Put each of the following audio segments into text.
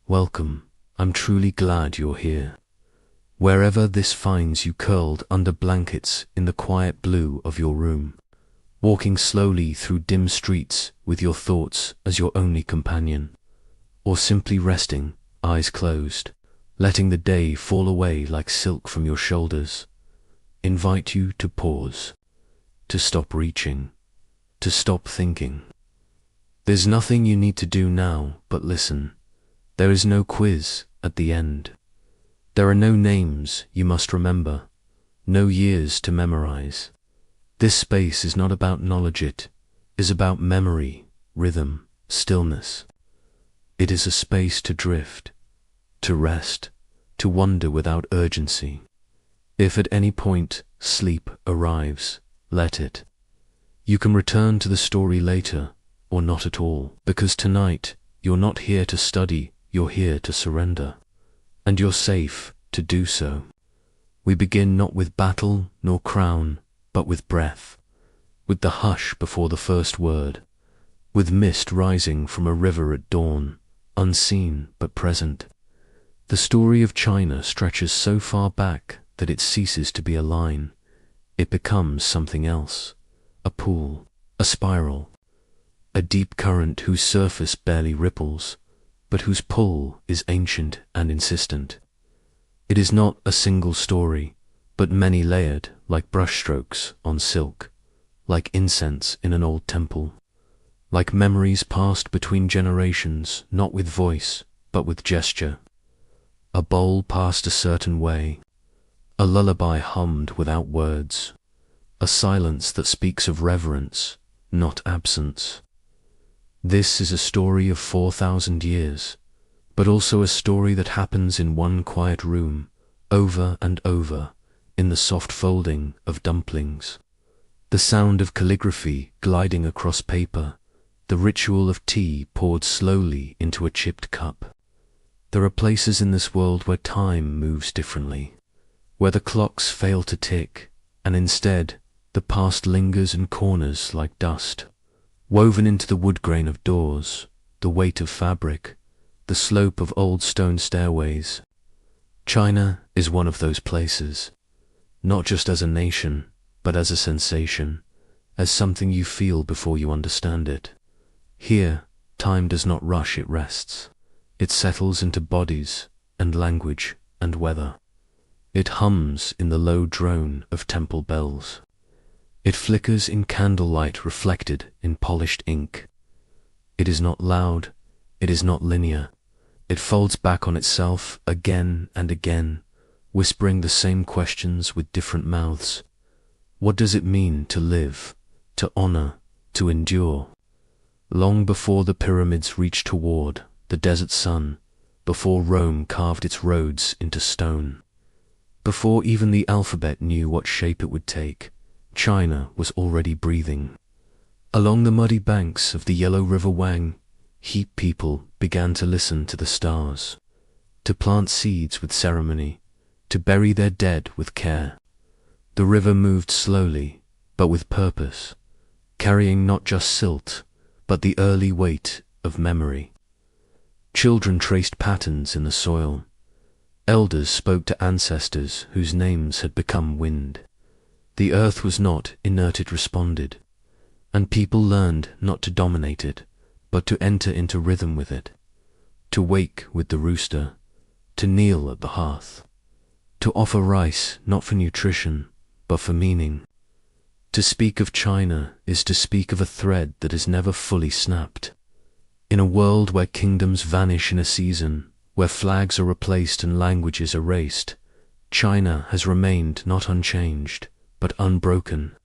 Welcome, I'm truly glad you're here. Wherever this finds you curled under blankets in the quiet blue of your room, walking slowly through dim streets with your thoughts as your only companion, or simply resting, eyes closed, letting the day fall away like silk from your shoulders, invite you to pause, to stop reaching, to stop thinking. There's nothing you need to do now but listen. There is no quiz at the end. There are no names you must remember, no years to memorize. This space is not about knowledge, it is about memory, rhythm, stillness. It is a space to drift, to rest, to wander without urgency. If at any point sleep arrives, let it. You can return to the story later, or not at all, because tonight you're not here to study, you're here to surrender. And you're safe to do so. We begin not with battle nor crown, but with breath, with the hush before the first word, with mist rising from a river at dawn, unseen but present. The story of China stretches so far back that it ceases to be a line. It becomes something else, a pool, a spiral, a deep current whose surface barely ripples, but whose pull is ancient and insistent. It is not a single story, but many layered, like brushstrokes on silk, like incense in an old temple, like memories passed between generations, not with voice, but with gesture. A bowl passed a certain way, a lullaby hummed without words, a silence that speaks of reverence, not absence. This is a story of 4,000 years, but also a story that happens in one quiet room, over and over, in the soft folding of dumplings, the sound of calligraphy gliding across paper, the ritual of tea poured slowly into a chipped cup. There are places in this world where time moves differently, where the clocks fail to tick, and instead the past lingers in corners like dust, woven into the wood grain of doors, the weight of fabric, the slope of old stone stairways. China is one of those places, not just as a nation, but as a sensation, as something you feel before you understand it. Here, time does not rush, it rests. It settles into bodies and language and weather. It hums in the low drone of temple bells. It flickers in candlelight reflected in polished ink. It is not loud, it is not linear. It folds back on itself again and again, whispering the same questions with different mouths. What does it mean to live, to honor, to endure? Long before the pyramids reached toward the desert sun, before Rome carved its roads into stone, before even the alphabet knew what shape it would take, China was already breathing. Along the muddy banks of the yellow river Wang, heat people began to listen to the stars, to plant seeds with ceremony, to bury their dead with care. The river moved slowly, but with purpose, carrying not just silt, but the early weight of memory. Children traced patterns in the soil. Elders spoke to ancestors whose names had become wind. The earth was not inert, it responded, and people learned not to dominate it, but to enter into rhythm with it, to wake with the rooster, to kneel at the hearth, to offer rice not for nutrition, but for meaning. To speak of China is to speak of a thread that is never fully snapped. In a world where kingdoms vanish in a season, where flags are replaced and languages erased, China has remained not unchanged, but unbroken.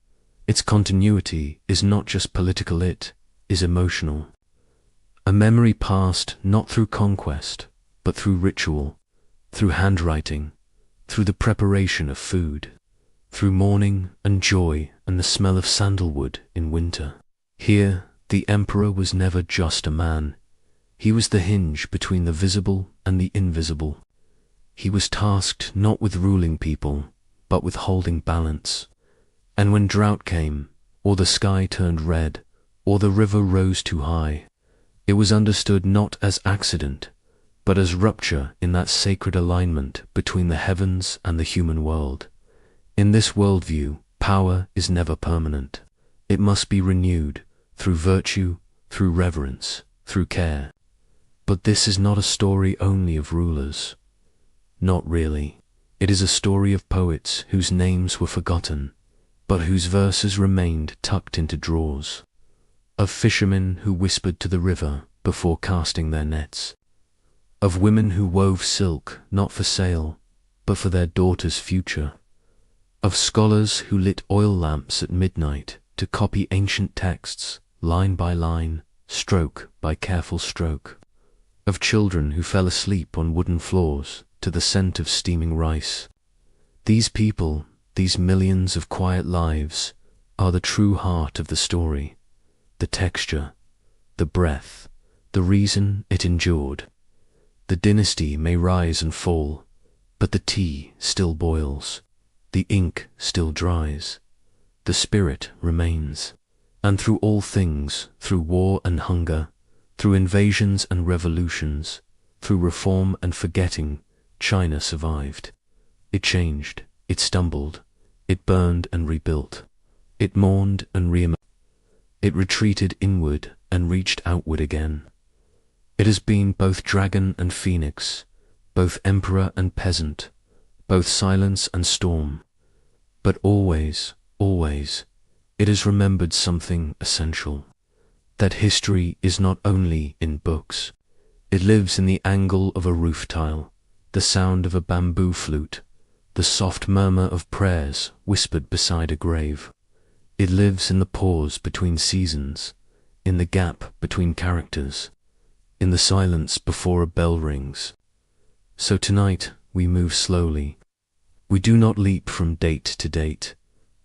Its continuity is not just political, it is emotional. A memory passed not through conquest, but through ritual, through handwriting, through the preparation of food, through mourning and joy and the smell of sandalwood in winter. Here, the emperor was never just a man. He was the hinge between the visible and the invisible. He was tasked not with ruling people, but with holding balance. And when drought came, or the sky turned red, or the river rose too high, it was understood not as accident, but as rupture in that sacred alignment between the heavens and the human world. In this worldview, power is never permanent. It must be renewed through virtue, through reverence, through care. But this is not a story only of rulers. Not really. It is a story of poets whose names were forgotten, but whose verses remained tucked into drawers. Of fishermen who whispered to the river before casting their nets. Of women who wove silk not for sale, but for their daughters' future. Of scholars who lit oil lamps at midnight to copy ancient texts, line by line, stroke by careful stroke. Of children who fell asleep on wooden floors to the scent of steaming rice. These people, these millions of quiet lives, are the true heart of the story, the texture, the breath, the reason it endured. The dynasty may rise and fall, but the tea still boils, the ink still dries, the spirit remains. And through all things, through war and hunger, through invasions and revolutions, through reform and forgetting, China survived. It changed, it stumbled, it burned and rebuilt, it mourned and re-emerged, it retreated inward and reached outward again. It has been both dragon and phoenix, both emperor and peasant, both silence and storm, but always, always, it has remembered something essential, that history is not only in books. It lives in the angle of a roof tile, the sound of a bamboo flute, the soft murmur of prayers whispered beside a grave. It lives in the pause between seasons, in the gap between characters, in the silence before a bell rings. So tonight we move slowly. We do not leap from date to date.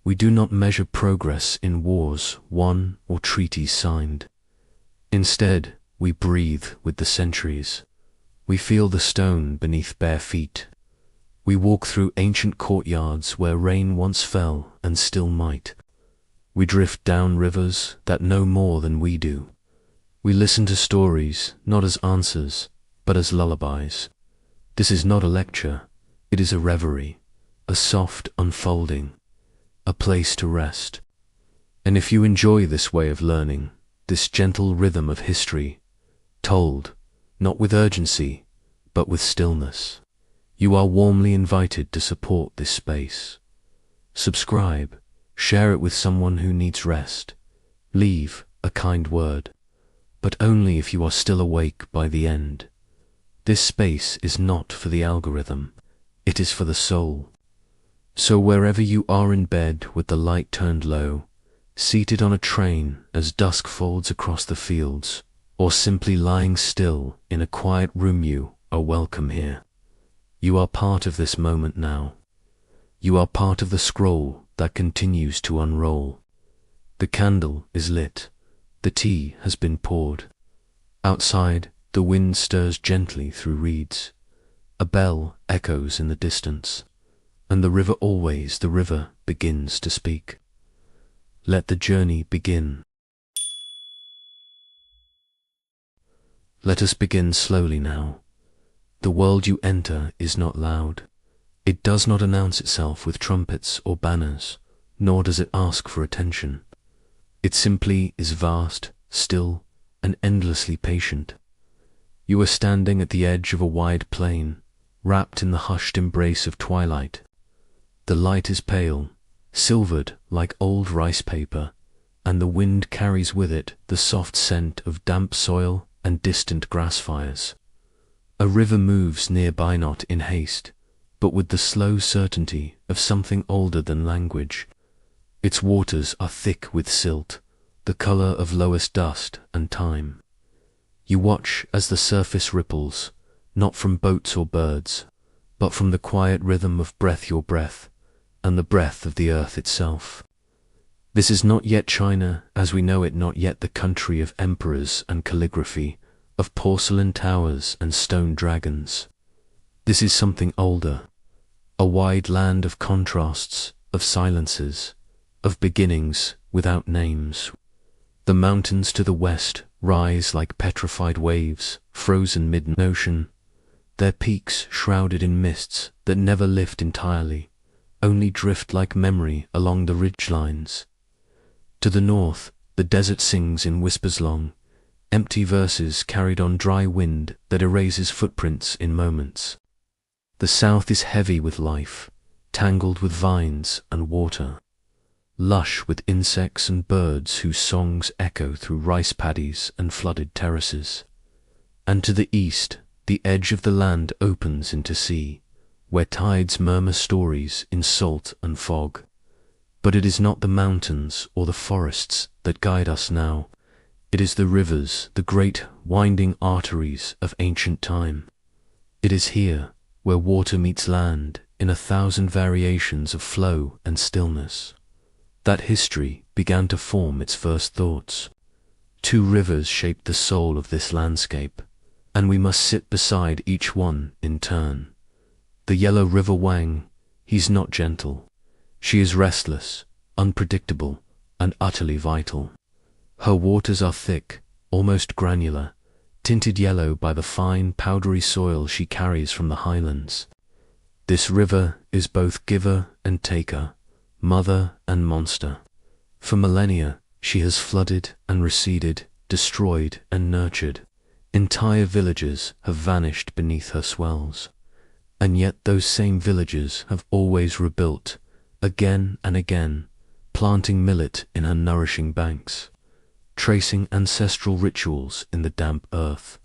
We do not measure progress in wars won or treaties signed. Instead, we breathe with the centuries. We feel the stone beneath bare feet. We walk through ancient courtyards where rain once fell and still might. We drift down rivers that know more than we do. We listen to stories not as answers, but as lullabies. This is not a lecture. It is a reverie, a soft unfolding, a place to rest. And if you enjoy this way of learning, this gentle rhythm of history, told, not with urgency, but with stillness, you are warmly invited to support this space. Subscribe, share it with someone who needs rest, leave a kind word, but only if you are still awake by the end. This space is not for the algorithm, it is for the soul. So wherever you are in bed with the light turned low, seated on a train as dusk folds across the fields, or simply lying still in a quiet room, you are welcome here. You are part of this moment now. You are part of the scroll that continues to unroll. The candle is lit. The tea has been poured. Outside, the wind stirs gently through reeds. A bell echoes in the distance. And the river always, the river begins to speak. Let the journey begin. Let us begin slowly now. The world you enter is not loud. It does not announce itself with trumpets or banners, nor does it ask for attention. It simply is vast, still, and endlessly patient. You are standing at the edge of a wide plain, wrapped in the hushed embrace of twilight. The light is pale, silvered like old rice paper, and the wind carries with it the soft scent of damp soil and distant grass fires. A river moves nearby, not in haste, but with the slow certainty of something older than language. Its waters are thick with silt, the color of lowest dust and time. You watch as the surface ripples, not from boats or birds, but from the quiet rhythm of breath, your breath, and the breath of the earth itself. This is not yet China as we know it, not yet the country of emperors and calligraphy, of porcelain towers and stone dragons. This is something older, a wide land of contrasts, of silences, of beginnings without names. The mountains to the west rise like petrified waves, frozen mid-ocean, their peaks shrouded in mists that never lift entirely, only drift like memory along the ridgelines. To the north, the desert sings in whispers long, empty verses carried on dry wind that erases footprints in moments. The south is heavy with life, tangled with vines and water, lush with insects and birds whose songs echo through rice paddies and flooded terraces. And to the east, the edge of the land opens into sea, where tides murmur stories in salt and fog. But it is not the mountains or the forests that guide us now. It is the rivers, the great winding arteries of ancient time. It is here, where water meets land in 1,000 variations of flow and stillness, that history began to form its first thoughts. 2 rivers shaped the soul of this landscape, and we must sit beside each one in turn. The yellow river Wang, he's not gentle. She is restless, unpredictable, and utterly vital. Her waters are thick, almost granular, tinted yellow by the fine, powdery soil she carries from the highlands. This river is both giver and taker, mother and monster. For millennia, she has flooded and receded, destroyed and nurtured. Entire villages have vanished beneath her swells. And yet those same villages have always rebuilt, again and again, planting millet in her nourishing banks, tracing ancestral rituals in the damp earth.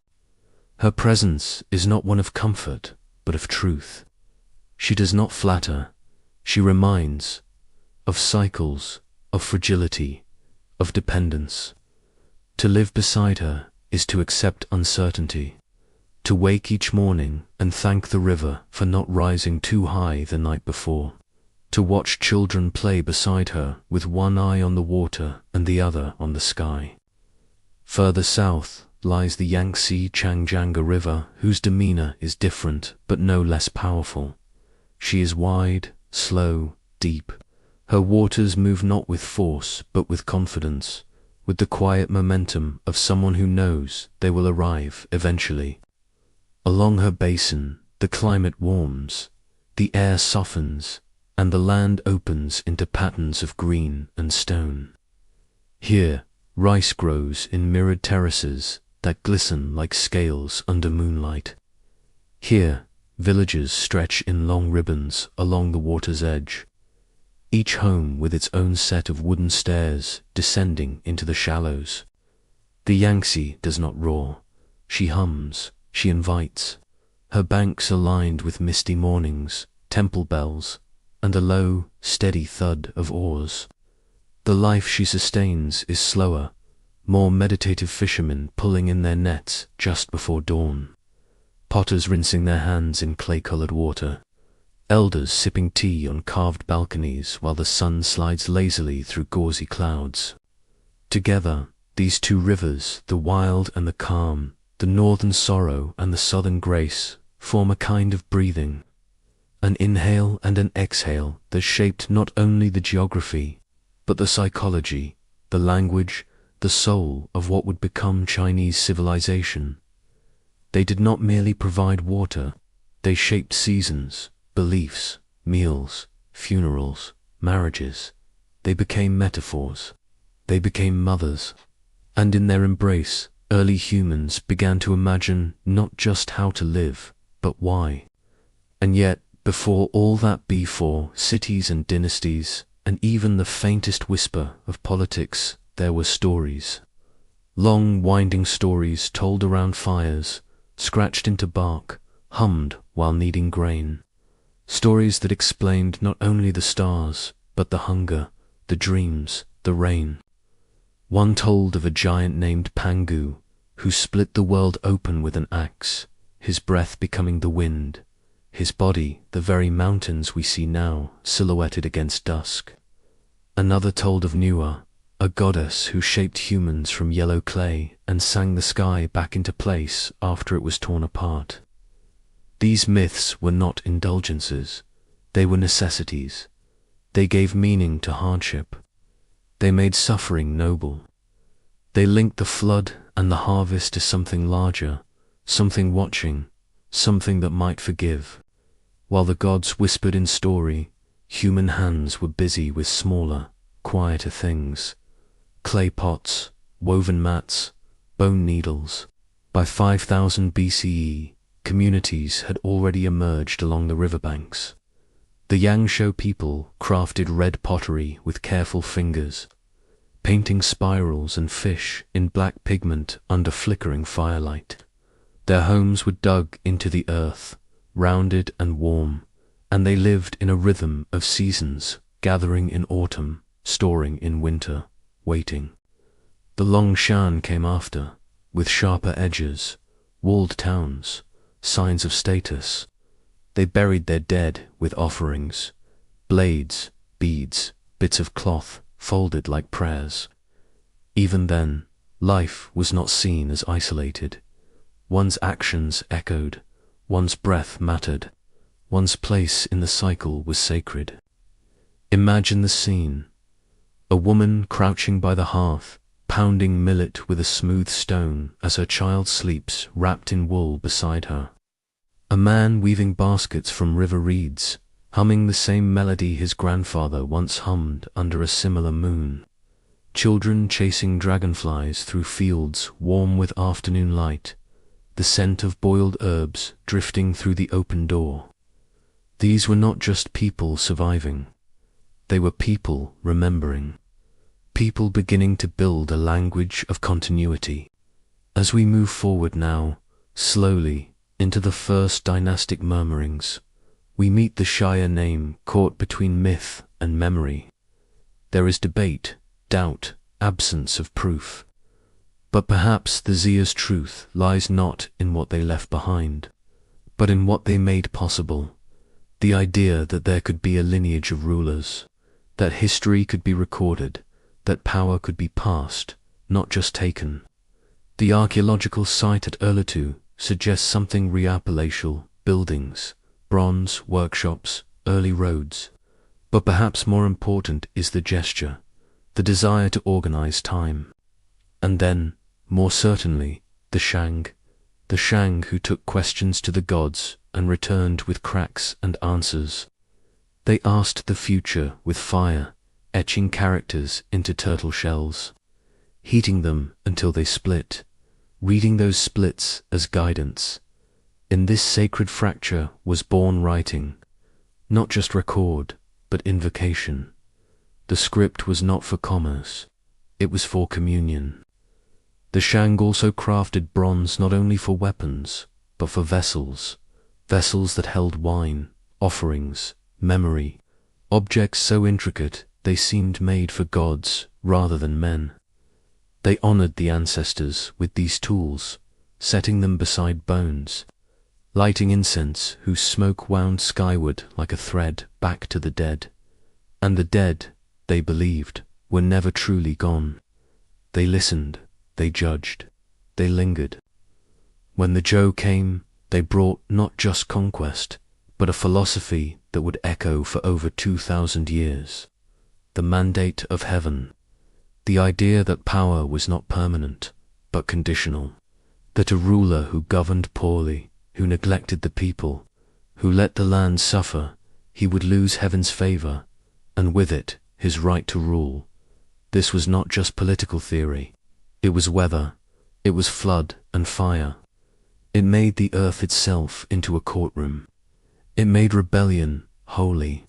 Her presence is not one of comfort, but of truth. She does not flatter, she reminds of cycles, of fragility, of dependence. To live beside her is to accept uncertainty, to wake each morning and thank the river for not rising too high the night before, to watch children play beside her with one eye on the water and the other on the sky. Further south lies the Yangtze Changjanga River, whose demeanor is different but no less powerful. She is wide, slow, deep. Her waters move not with force but with confidence, with the quiet momentum of someone who knows they will arrive eventually. Along her basin, the climate warms, the air softens, and the land opens into patterns of green and stone. Here, rice grows in mirrored terraces that glisten like scales under moonlight. Here, villages stretch in long ribbons along the water's edge, each home with its own set of wooden stairs descending into the shallows. The Yangtze does not roar, she hums, she invites. Her banks are lined with misty mornings, temple bells, and a low, steady thud of oars. The life she sustains is slower, more meditative fishermen pulling in their nets just before dawn, potters rinsing their hands in clay-colored water, elders sipping tea on carved balconies while the sun slides lazily through gauzy clouds. Together, these 2 rivers, the wild and the calm, the northern sorrow and the southern grace, form a kind of breathing, an inhale and an exhale that shaped not only the geography, but the psychology, the language, the soul of what would become Chinese civilization. They did not merely provide water, they shaped seasons, beliefs, meals, funerals, marriages. They became metaphors. They became mothers. And in their embrace, early humans began to imagine not just how to live, but why. And yet, before all that, before cities and dynasties, and even the faintest whisper of politics, there were stories. Long, winding stories told around fires, scratched into bark, hummed while kneading grain. Stories that explained not only the stars, but the hunger, the dreams, the rain. One told of a giant named Pangu, who split the world open with an axe, his breath becoming the wind, his body the very mountains we see now, silhouetted against dusk. Another told of Nua, a goddess who shaped humans from yellow clay and sang the sky back into place after it was torn apart. These myths were not indulgences, they were necessities. They gave meaning to hardship. They made suffering noble. They linked the flood and the harvest to something larger, something watching, something that might forgive. While the gods whispered in story, human hands were busy with smaller, quieter things. Clay pots, woven mats, bone needles. By 5000 BCE, communities had already emerged along the riverbanks. The Yangshuo people crafted red pottery with careful fingers, painting spirals and fish in black pigment under flickering firelight. Their homes were dug into the earth, rounded and warm, and they lived in a rhythm of seasons, gathering in autumn, storing in winter, waiting. The Long Shan came after, with sharper edges, walled towns, signs of status. They buried their dead with offerings, blades, beads, bits of cloth folded like prayers. Even then, life was not seen as isolated. One's actions echoed, one's breath mattered, one's place in the cycle was sacred. Imagine the scene. A woman crouching by the hearth, pounding millet with a smooth stone as her child sleeps wrapped in wool beside her. A man weaving baskets from river reeds, humming the same melody his grandfather once hummed under a similar moon. Children chasing dragonflies through fields warm with afternoon light, the scent of boiled herbs drifting through the open door. These were not just people surviving. They were people remembering. People beginning to build a language of continuity. As we move forward now, slowly, into the first dynastic murmurings, we meet the Shire name caught between myth and memory. There is debate, doubt, absence of proof. But perhaps the Zia's truth lies not in what they left behind, but in what they made possible. The idea that there could be a lineage of rulers, that history could be recorded, that power could be passed, not just taken. The archaeological site at Erletu suggests something re-palatial, buildings, bronze, workshops, early roads. But perhaps more important is the gesture, the desire to organize time. And then, more certainly, the Shang who took questions to the gods and returned with cracks and answers. They asked the future with fire, etching characters into turtle shells, heating them until they split, reading those splits as guidance. In this sacred fracture was born writing, not just record, but invocation. The script was not for commerce, it was for communion. The Shang also crafted bronze not only for weapons, but for vessels, vessels that held wine, offerings, memory, objects so intricate they seemed made for gods rather than men. They honored the ancestors with these tools, setting them beside bones, lighting incense whose smoke wound skyward like a thread back to the dead. And the dead, they believed, were never truly gone. They listened, they judged, they lingered. When the Zhou came, they brought not just conquest, but a philosophy that would echo for over 2000 years. The mandate of heaven, the idea that power was not permanent, but conditional, that a ruler who governed poorly, who neglected the people, who let the land suffer, he would lose heaven's favor, and with it, his right to rule. This was not just political theory. It was weather, it was flood and fire. It made the earth itself into a courtroom. It made rebellion holy.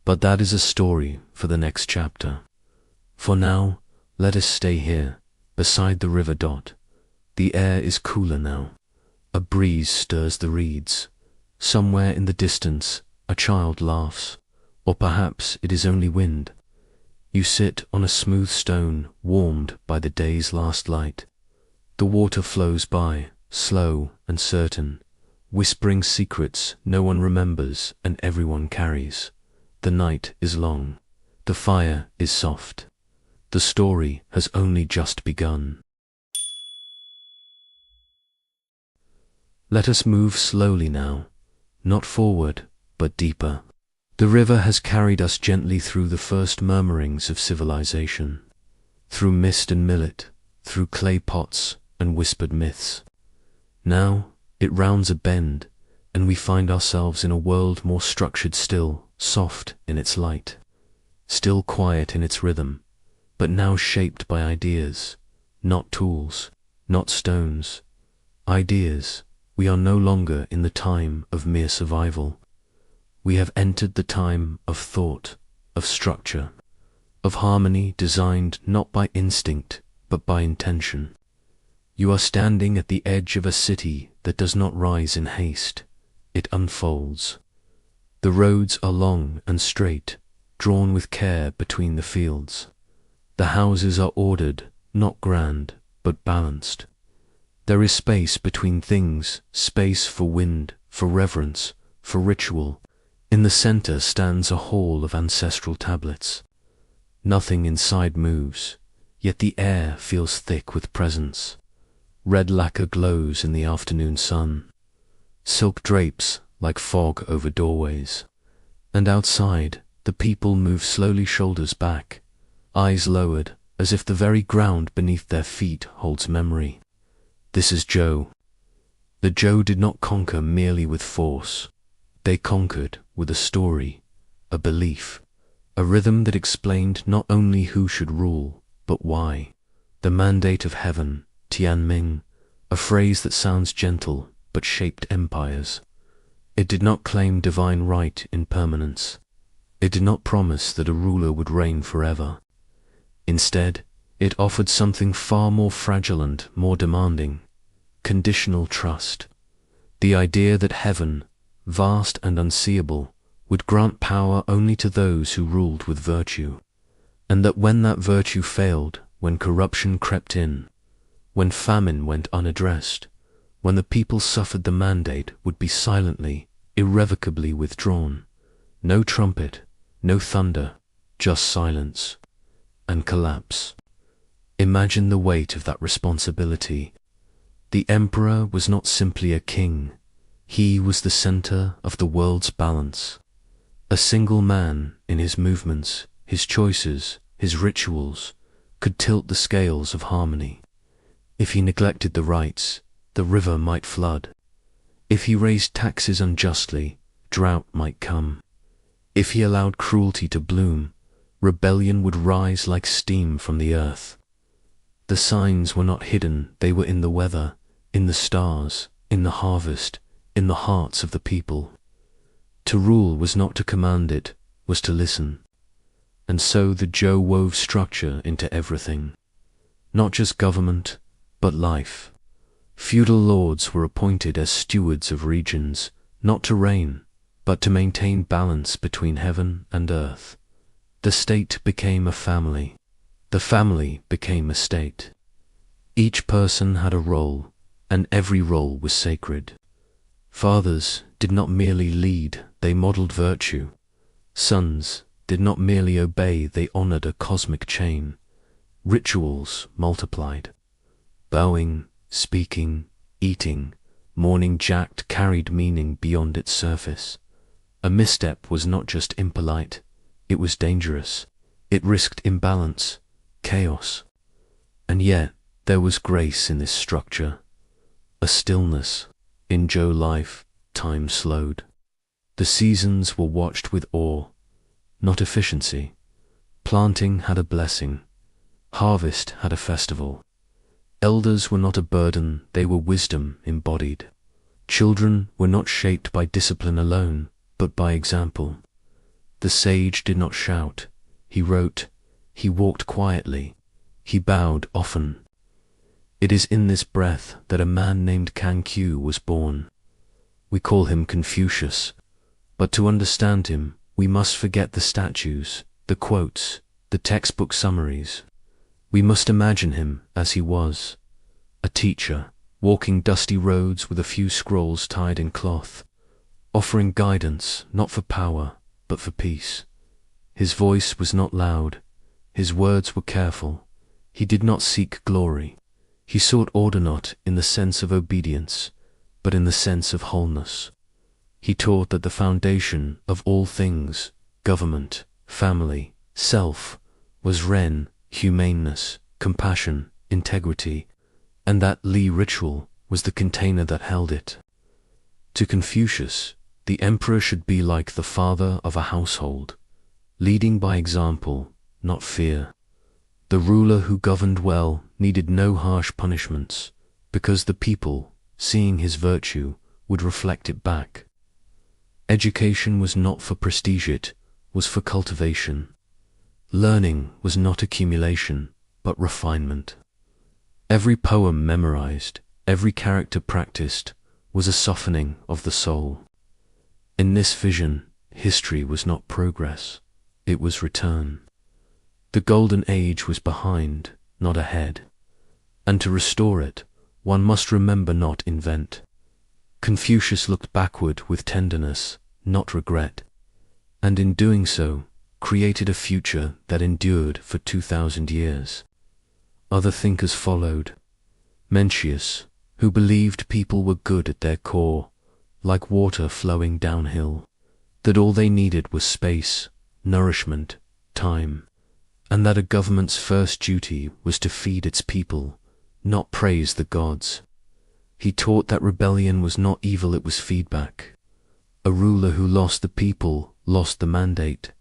But that is a story for the next chapter. For now, let us stay here, beside the river Dot. The air is cooler now. A breeze stirs the reeds. Somewhere in the distance, a child laughs. Or perhaps it is only wind. You sit on a smooth stone, warmed by the day's last light. The water flows by, slow and certain, whispering secrets no one remembers and everyone carries. The night is long. The fire is soft. The story has only just begun. Let us move slowly now, not forward, but deeper. The river has carried us gently through the first murmurings of civilization, through mist and millet, through clay pots and whispered myths. Now, It rounds a bend, and we find ourselves in a world more structured still, soft in its light, still quiet in its rhythm, but now shaped by ideas, not tools, not stones. Ideas. We are no longer in the time of mere survival. We have entered the time of thought, of structure, of harmony designed not by instinct, but by intention. You are standing at the edge of a city that does not rise in haste. It unfolds. The roads are long and straight, drawn with care between the fields. The houses are ordered, not grand, but balanced. There is space between things, space for wind, for reverence, for ritual. In the center stands a hall of ancestral tablets. Nothing inside moves, yet the air feels thick with presence. Red lacquer glows in the afternoon sun. Silk drapes like fog over doorways. And outside, the people move slowly, shoulders back, eyes lowered, as if the very ground beneath their feet holds memory. This is Joe. The Joe did not conquer merely with force. They conquered with a story, a belief, a rhythm that explained not only who should rule, but why. The mandate of heaven, Tianming, a phrase that sounds gentle but shaped empires. It did not claim divine right in permanence. It did not promise that a ruler would reign forever. Instead, it offered something far more fragile and more demanding: conditional trust. The idea that heaven, vast and unseeable, would grant power only to those who ruled with virtue, and that when that virtue failed, when corruption crept in, when famine went unaddressed, when the people suffered, the mandate would be silently, irrevocably withdrawn. No trumpet, no thunder, just silence and collapse. Imagine the weight of that responsibility. The emperor was not simply a king. He was the center of the world's balance. A single man, in his movements, his choices, his rituals, could tilt the scales of harmony. If he neglected the rites, the river might flood. If he raised taxes unjustly, drought might come. If he allowed cruelty to bloom, rebellion would rise like steam from the earth. The signs were not hidden, they were in the weather, in the stars, in the harvest, in the hearts of the people. To rule was not to command, it was to listen. And so the Joe wove structure into everything. Not just government, but life. Feudal lords were appointed as stewards of regions, not to reign, but to maintain balance between heaven and earth. The state became a family. The family became a state. Each person had a role, and every role was sacred. Fathers did not merely lead, they modeled virtue. Sons did not merely obey, they honored a cosmic chain. Rituals multiplied. Bowing, speaking, eating, morning jacked carried meaning beyond its surface. A misstep was not just impolite, it was dangerous. It risked imbalance, chaos. And yet there was grace in this structure, a stillness. In Joe life, time slowed. The seasons were watched with awe, not efficiency. Planting had a blessing. Harvest had a festival. Elders were not a burden, they were wisdom embodied. Children were not shaped by discipline alone, but by example. The sage did not shout, he wrote, he walked quietly, he bowed often. It is in this breath that a man named Kangqiu was born. We call him Confucius, but to understand him, we must forget the statues, the quotes, the textbook summaries. We must imagine him as he was, a teacher, walking dusty roads with a few scrolls tied in cloth, offering guidance not for power, but for peace. His voice was not loud, his words were careful. He did not seek glory. He sought order not in the sense of obedience, but in the sense of wholeness. He taught that the foundation of all things, government, family, self, was Ren, humaneness, compassion, integrity, and that Li ritual was the container that held it. To Confucius, the emperor should be like the father of a household, leading by example, not fear. The ruler who governed well needed no harsh punishments, because the people, seeing his virtue, would reflect it back. Education was not for prestige, it was for cultivation. Learning was not accumulation, but refinement. Every poem memorized, every character practiced, was a softening of the soul. In this vision, history was not progress, it was return. The golden age was behind, not ahead. And to restore it, one must remember, not invent. Confucius looked backward with tenderness, not regret, and in doing so, created a future that endured for 2,000 years. Other thinkers followed. Mencius, who believed people were good at their core, like water flowing downhill, that all they needed was space, nourishment, time, and that a government's first duty was to feed its people, not praise the gods. He taught that rebellion was not evil, it was feedback. A ruler who lost the people lost the mandate.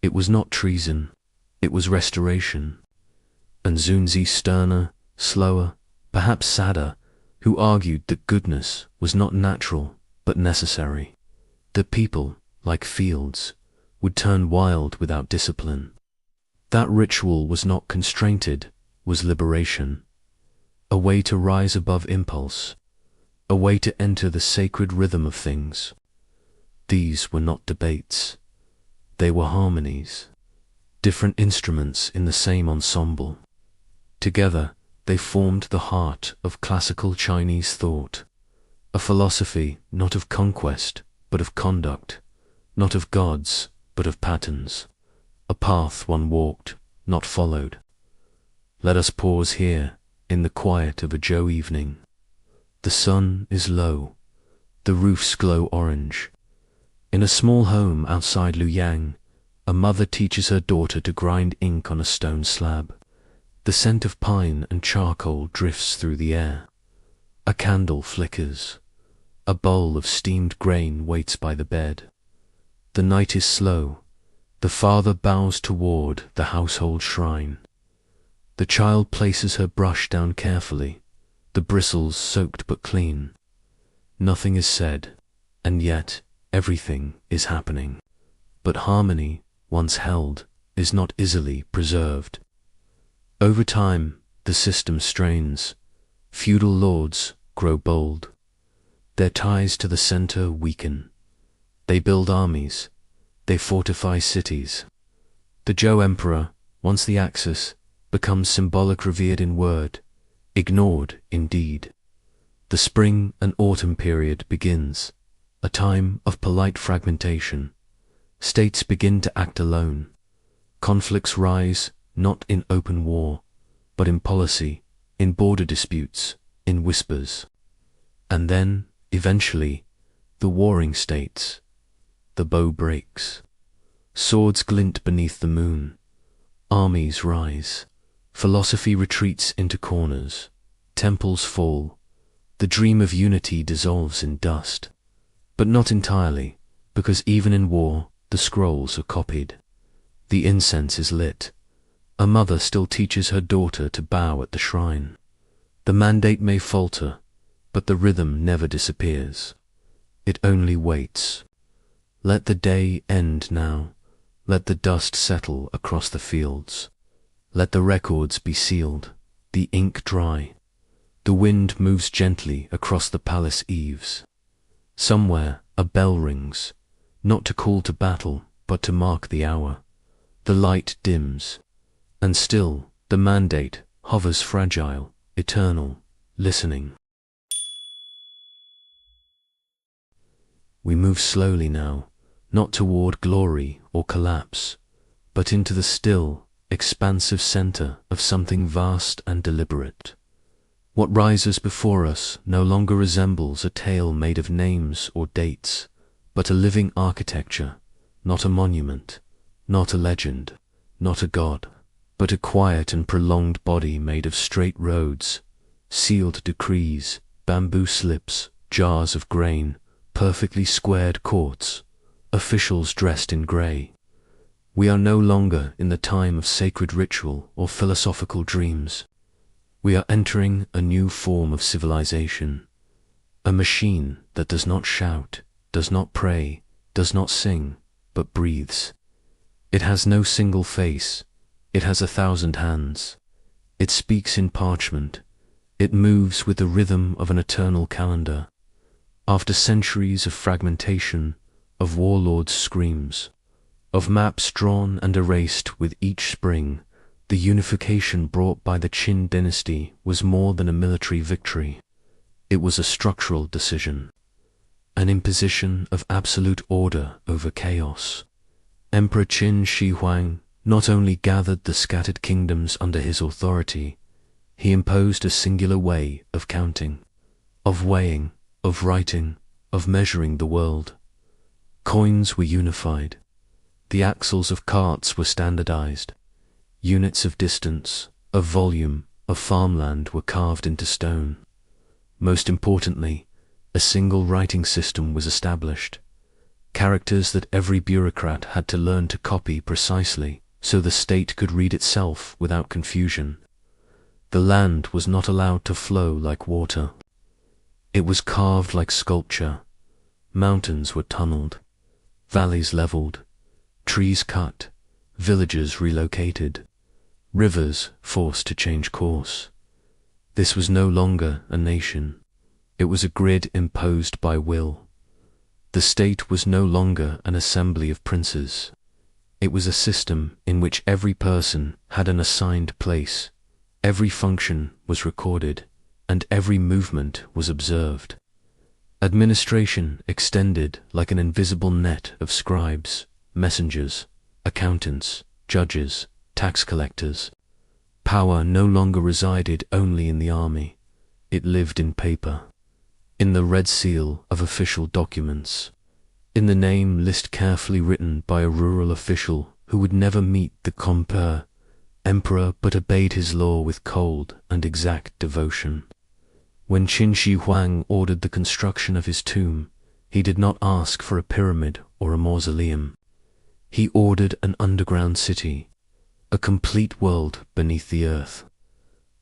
It was not treason, it was restoration. And Zunzi, sterner, slower, perhaps sadder, who argued that goodness was not natural but necessary. The people, like fields, would turn wild without discipline. That ritual was not constrained, was liberation. A way to rise above impulse, a way to enter the sacred rhythm of things. These were not debates, they were harmonies, different instruments in the same ensemble. Together, they formed the heart of classical Chinese thought, a philosophy not of conquest, but of conduct, not of gods, but of patterns, a path one walked, not followed. Let us pause here, in the quiet of a Zhou evening. The sun is low, the roofs glow orange. In a small home outside Luoyang, a mother teaches her daughter to grind ink on a stone slab. The scent of pine and charcoal drifts through the air. A candle flickers. A bowl of steamed grain waits by the bed. The night is slow. The father bows toward the household shrine. The child places her brush down carefully, the bristles soaked but clean. Nothing is said, and yet everything is happening. But harmony, once held, is not easily preserved. Over time, the system strains. Feudal lords grow bold. Their ties to the center weaken. They build armies. They fortify cities. The Zhou emperor, once the axis, becomes symbolic, revered in word, ignored in deed. The spring and autumn period begins, a time of polite fragmentation. States begin to act alone. Conflicts rise, not in open war, but in policy, in border disputes, in whispers. And then, eventually, the warring states. The bow breaks. Swords glint beneath the moon. Armies rise. Philosophy retreats into corners. Temples fall. The dream of unity dissolves in dust. But not entirely, because even in war, the scrolls are copied. The incense is lit. A mother still teaches her daughter to bow at the shrine. The mandate may falter, but the rhythm never disappears. It only waits. Let the day end now. Let the dust settle across the fields. Let the records be sealed, the ink dry. The wind moves gently across the palace eaves. Somewhere a bell rings, not to call to battle, but to mark the hour. The light dims, and still the mandate hovers fragile, eternal, listening. We move slowly now, not toward glory or collapse, but into the still, expansive center of something vast and deliberate. What rises before us no longer resembles a tale made of names or dates, but a living architecture, not a monument, not a legend, not a god, but a quiet and prolonged body made of straight roads, sealed decrees, bamboo slips, jars of grain, perfectly squared courts, officials dressed in grey. We are no longer in the time of sacred ritual or philosophical dreams. We are entering a new form of civilization, a machine that does not shout, does not pray, does not sing, but breathes. It has no single face, it has 1,000 hands. It speaks in parchment, it moves with the rhythm of an eternal calendar. After centuries of fragmentation, of warlords' screams, of maps drawn and erased with each spring, the unification brought by the Qin dynasty was more than a military victory. It was a structural decision, an imposition of absolute order over chaos. Emperor Qin Shi Huang not only gathered the scattered kingdoms under his authority, he imposed a singular way of counting, of weighing, of writing, of measuring the world. Coins were unified. The axles of carts were standardized. Units of distance, of volume, of farmland were carved into stone. Most importantly, a single writing system was established. Characters that every bureaucrat had to learn to copy precisely, so the state could read itself without confusion. The land was not allowed to flow like water. It was carved like sculpture. Mountains were tunneled, valleys leveled, trees cut, villages relocated, rivers forced to change course. This was no longer a nation. It was a grid imposed by will. The state was no longer an assembly of princes. It was a system in which every person had an assigned place, every function was recorded, and every movement was observed. Administration extended like an invisible net of scribes, messengers, accountants, judges, tax collectors. Power no longer resided only in the army. It lived in paper, in the red seal of official documents, in the name list carefully written by a rural official who would never meet the compeer emperor but obeyed his law with cold and exact devotion. When Qin Shi Huang ordered the construction of his tomb, he did not ask for a pyramid or a mausoleum. He ordered an underground city, a complete world beneath the earth,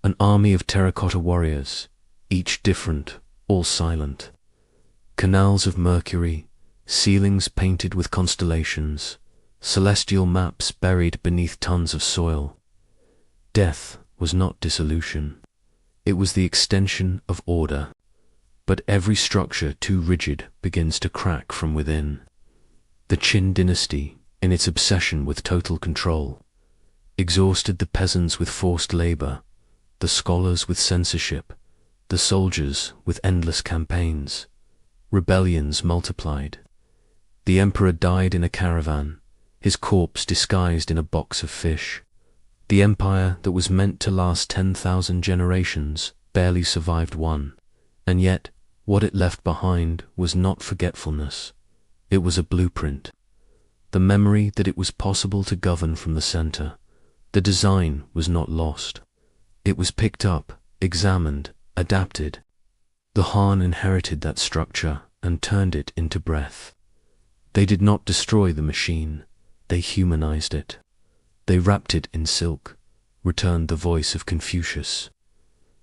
an army of terracotta warriors, each different, all silent, canals of mercury, ceilings painted with constellations, celestial maps buried beneath tons of soil. Death was not dissolution. It was the extension of order. But every structure too rigid begins to crack from within. The Qin dynasty, in its obsession with total control, exhausted the peasants with forced labor, the scholars with censorship, the soldiers with endless campaigns. Rebellions multiplied. The emperor died in a caravan, his corpse disguised in a box of fish. The empire that was meant to last 10,000 generations barely survived one, and yet what it left behind was not forgetfulness. It was a blueprint. The memory that it was possible to govern from the center. The design was not lost. It was picked up, examined, adapted. The Han inherited that structure and turned it into breath. They did not destroy the machine, they humanized it. They wrapped it in silk, returned the voice of Confucius,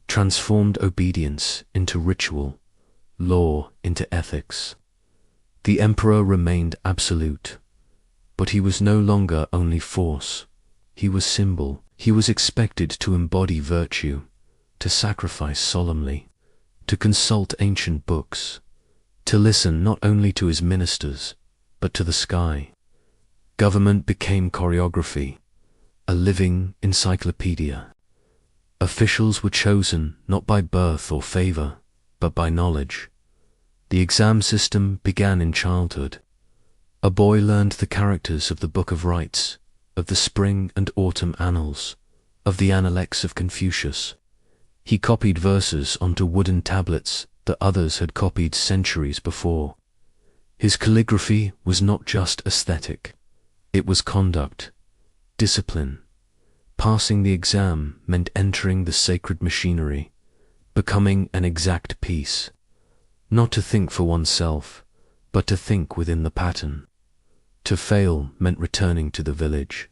transformed obedience into ritual, law into ethics. The emperor remained absolute, but he was no longer only force. He was symbol. He was expected to embody virtue, to sacrifice solemnly, to consult ancient books, to listen not only to his ministers, but to the sky. Government became choreography, a living encyclopedia. Officials were chosen not by birth or favor, but by knowledge. The exam system began in childhood. A boy learned the characters of the Book of Rites, of the Spring and Autumn Annals, of the Analects of Confucius. He copied verses onto wooden tablets that others had copied centuries before. His calligraphy was not just aesthetic, it was conduct, discipline. Passing the exam meant entering the sacred machinery, becoming an exact piece. Not to think for oneself, but to think within the pattern. To fail meant returning to the village,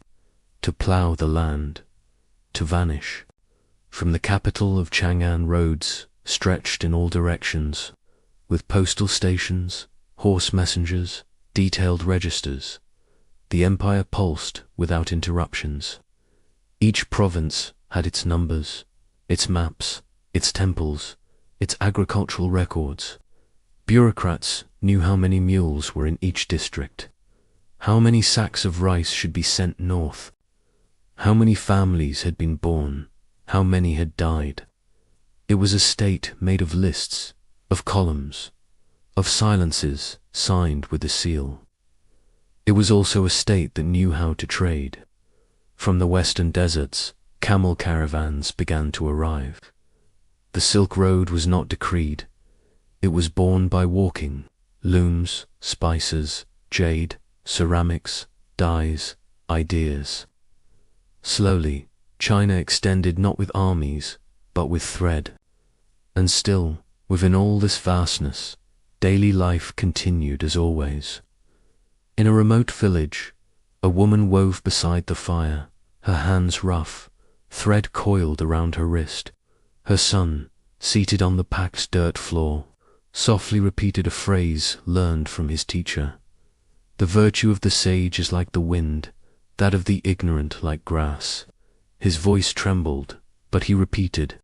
to plough the land, to vanish. From the capital of Chang'an, roads stretched in all directions, with postal stations, horse messengers, detailed registers. The empire pulsed without interruptions. Each province had its numbers, its maps, its temples, its agricultural records. Bureaucrats knew how many mules were in each district, how many sacks of rice should be sent north, how many families had been born, how many had died. It was a state made of lists, of columns, of silences signed with a seal. It was also a state that knew how to trade. From the western deserts, camel caravans began to arrive. The Silk Road was not decreed. It was born by walking: looms, spices, jade, ceramics, dyes, ideas. Slowly, China extended not with armies, but with thread. And still, within all this vastness, daily life continued as always. In a remote village, a woman wove beside the fire, her hands rough, thread coiled around her wrist. Her son, seated on the packed dirt floor, softly repeated a phrase learned from his teacher. The virtue of the sage is like the wind, that of the ignorant like grass. His voice trembled, but he repeated.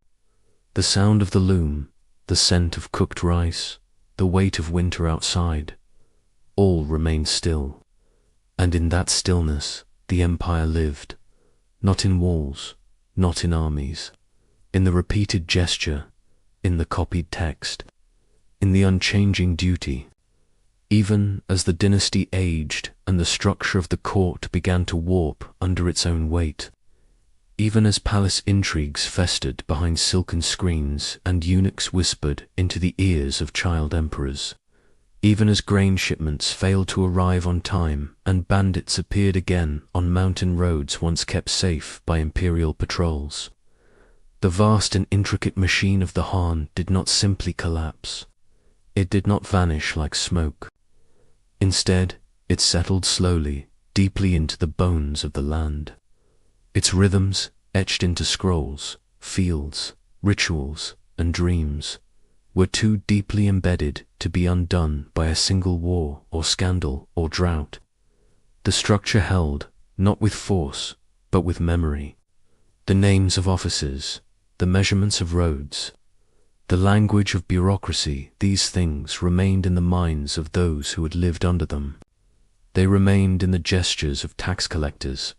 The sound of the loom, the scent of cooked rice, the weight of winter outside, all remained still. And in that stillness the empire lived, not in walls, not in armies, in the repeated gesture, in the copied text, in the unchanging duty. Even as the dynasty aged and the structure of the court began to warp under its own weight, even as palace intrigues festered behind silken screens and eunuchs whispered into the ears of child emperors, even as grain shipments failed to arrive on time and bandits appeared again on mountain roads once kept safe by imperial patrols, the vast and intricate machine of the Han did not simply collapse. It did not vanish like smoke. Instead, it settled slowly, deeply into the bones of the land. Its rhythms, etched into scrolls, fields, rituals, and dreams, were too deeply embedded to be undone by a single war or scandal or drought. The structure held, not with force, but with memory. The names of offices, the measurements of roads, the language of bureaucracy, these things remained in the minds of those who had lived under them. They remained in the gestures of tax collectors,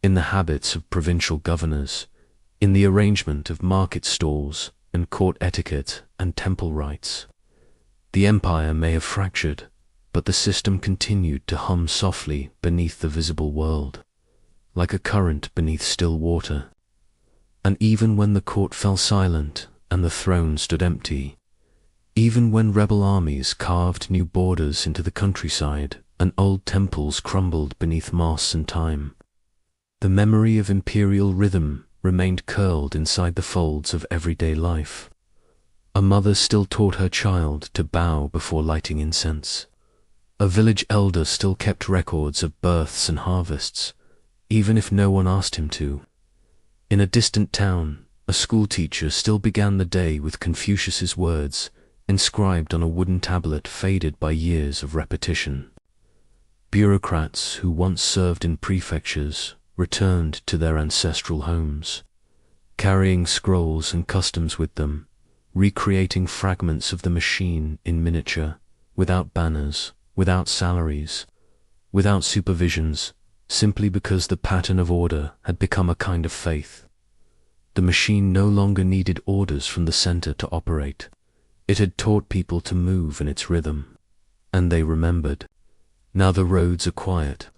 in the habits of provincial governors, in the arrangement of market stalls and court etiquette and temple rites. The empire may have fractured, but the system continued to hum softly beneath the visible world, like a current beneath still water. And even when the court fell silent and the throne stood empty, even when rebel armies carved new borders into the countryside and old temples crumbled beneath moss and time, the memory of imperial rhythm remained curled inside the folds of everyday life. A mother still taught her child to bow before lighting incense. A village elder still kept records of births and harvests, even if no one asked him to. In a distant town, a schoolteacher still began the day with Confucius's words, inscribed on a wooden tablet faded by years of repetition. Bureaucrats who once served in prefectures returned to their ancestral homes, carrying scrolls and customs with them, recreating fragments of the machine in miniature, without banners, without salaries, without supervisions, simply because the pattern of order had become a kind of faith. The machine no longer needed orders from the center to operate. It had taught people to move in its rhythm, and they remembered. Now the roads are quiet.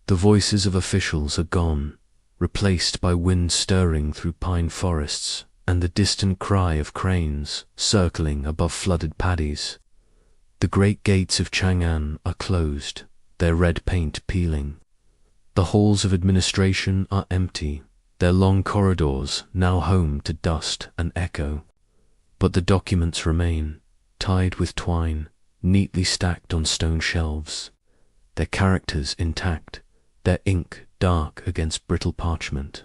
The voices of officials are gone, replaced by wind stirring through pine forests and the distant cry of cranes circling above flooded paddies. The great gates of Chang'an are closed, their red paint peeling. The halls of administration are empty, their long corridors now home to dust and echo. But the documents remain, tied with twine, neatly stacked on stone shelves, their characters intact, their ink dark against brittle parchment.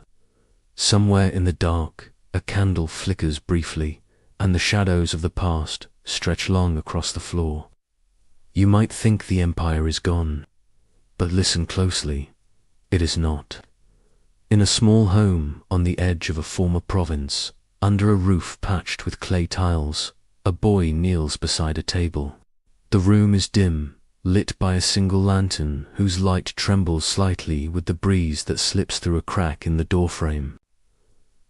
Somewhere in the dark, a candle flickers briefly, and the shadows of the past stretch long across the floor. You might think the empire is gone, but listen closely. It is not. In a small home on the edge of a former province, under a roof patched with clay tiles, a boy kneels beside a table. The room is dim, lit by a single lantern whose light trembles slightly with the breeze that slips through a crack in the doorframe.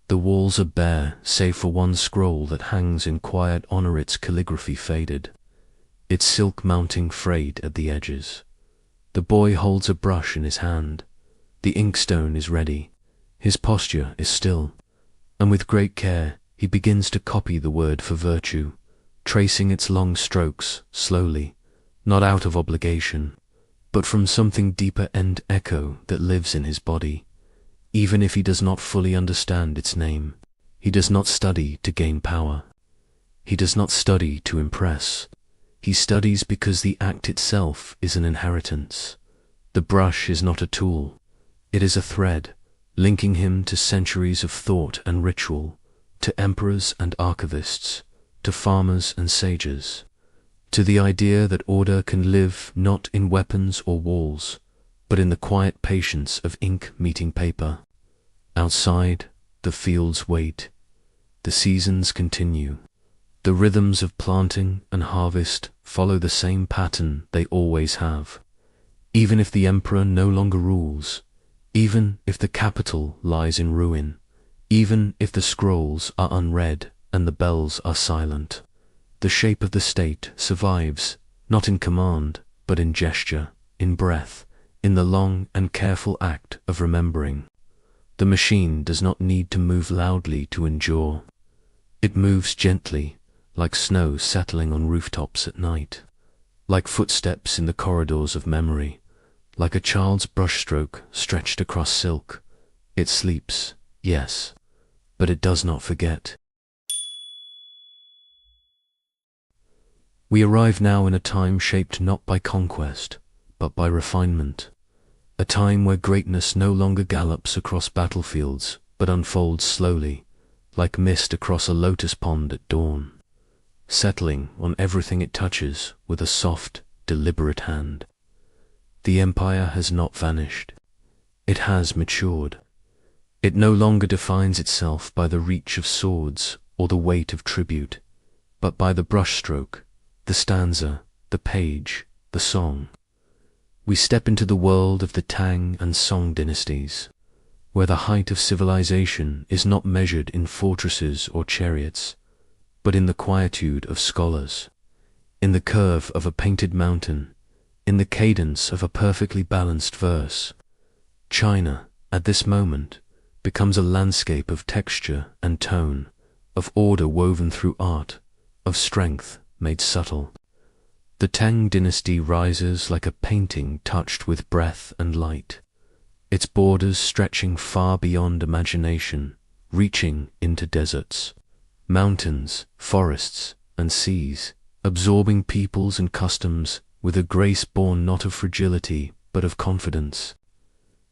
The walls are bare, save for one scroll that hangs in quiet honor, its calligraphy faded, its silk mounting frayed at the edges. The boy holds a brush in his hand. The inkstone is ready. His posture is still, and with great care he begins to copy the word for virtue, tracing its long strokes slowly, not out of obligation, but from something deeper and echo that lives in his body. Even if he does not fully understand its name, he does not study to gain power. He does not study to impress. He studies because the act itself is an inheritance. The brush is not a tool. It is a thread, linking him to centuries of thought and ritual, to emperors and archivists, to farmers and sages, to the idea that order can live not in weapons or walls, but in the quiet patience of ink meeting paper. Outside, the fields wait. The seasons continue. The rhythms of planting and harvest follow the same pattern they always have. Even if the emperor no longer rules, even if the capital lies in ruin, even if the scrolls are unread and the bells are silent, the shape of the state survives, not in command, but in gesture, in breath, in the long and careful act of remembering. The machine does not need to move loudly to endure. It moves gently, like snow settling on rooftops at night, like footsteps in the corridors of memory, like a child's brushstroke stretched across silk. It sleeps, yes, but it does not forget. We arrive now in a time shaped not by conquest, but by refinement. A time where greatness no longer gallops across battlefields, but unfolds slowly, like mist across a lotus pond at dawn, settling on everything it touches with a soft, deliberate hand. The empire has not vanished. It has matured. It no longer defines itself by the reach of swords or the weight of tribute, but by the brushstroke, the stanza, the page, the song. We step into the world of the Tang and Song dynasties, where the height of civilization is not measured in fortresses or chariots, but in the quietude of scholars, in the curve of a painted mountain, in the cadence of a perfectly balanced verse. China, at this moment, becomes a landscape of texture and tone, of order woven through art, of strength made subtle. The Tang dynasty rises like a painting touched with breath and light, its borders stretching far beyond imagination, reaching into deserts, mountains, forests, and seas, absorbing peoples and customs with a grace born not of fragility, but of confidence.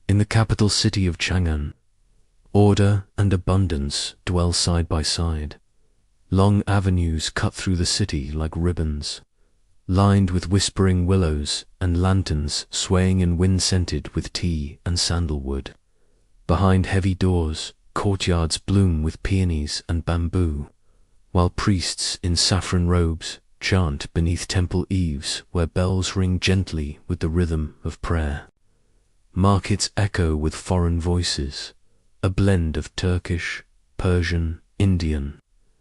In the capital city of Chang'an, order and abundance dwell side by side. Long avenues cut through the city like ribbons, lined with whispering willows and lanterns swaying in wind scented with tea and sandalwood. Behind heavy doors, courtyards bloom with peonies and bamboo, while priests in saffron robes chant beneath temple eaves where bells ring gently with the rhythm of prayer. Markets echo with foreign voices, a blend of Turkish, Persian, Indian,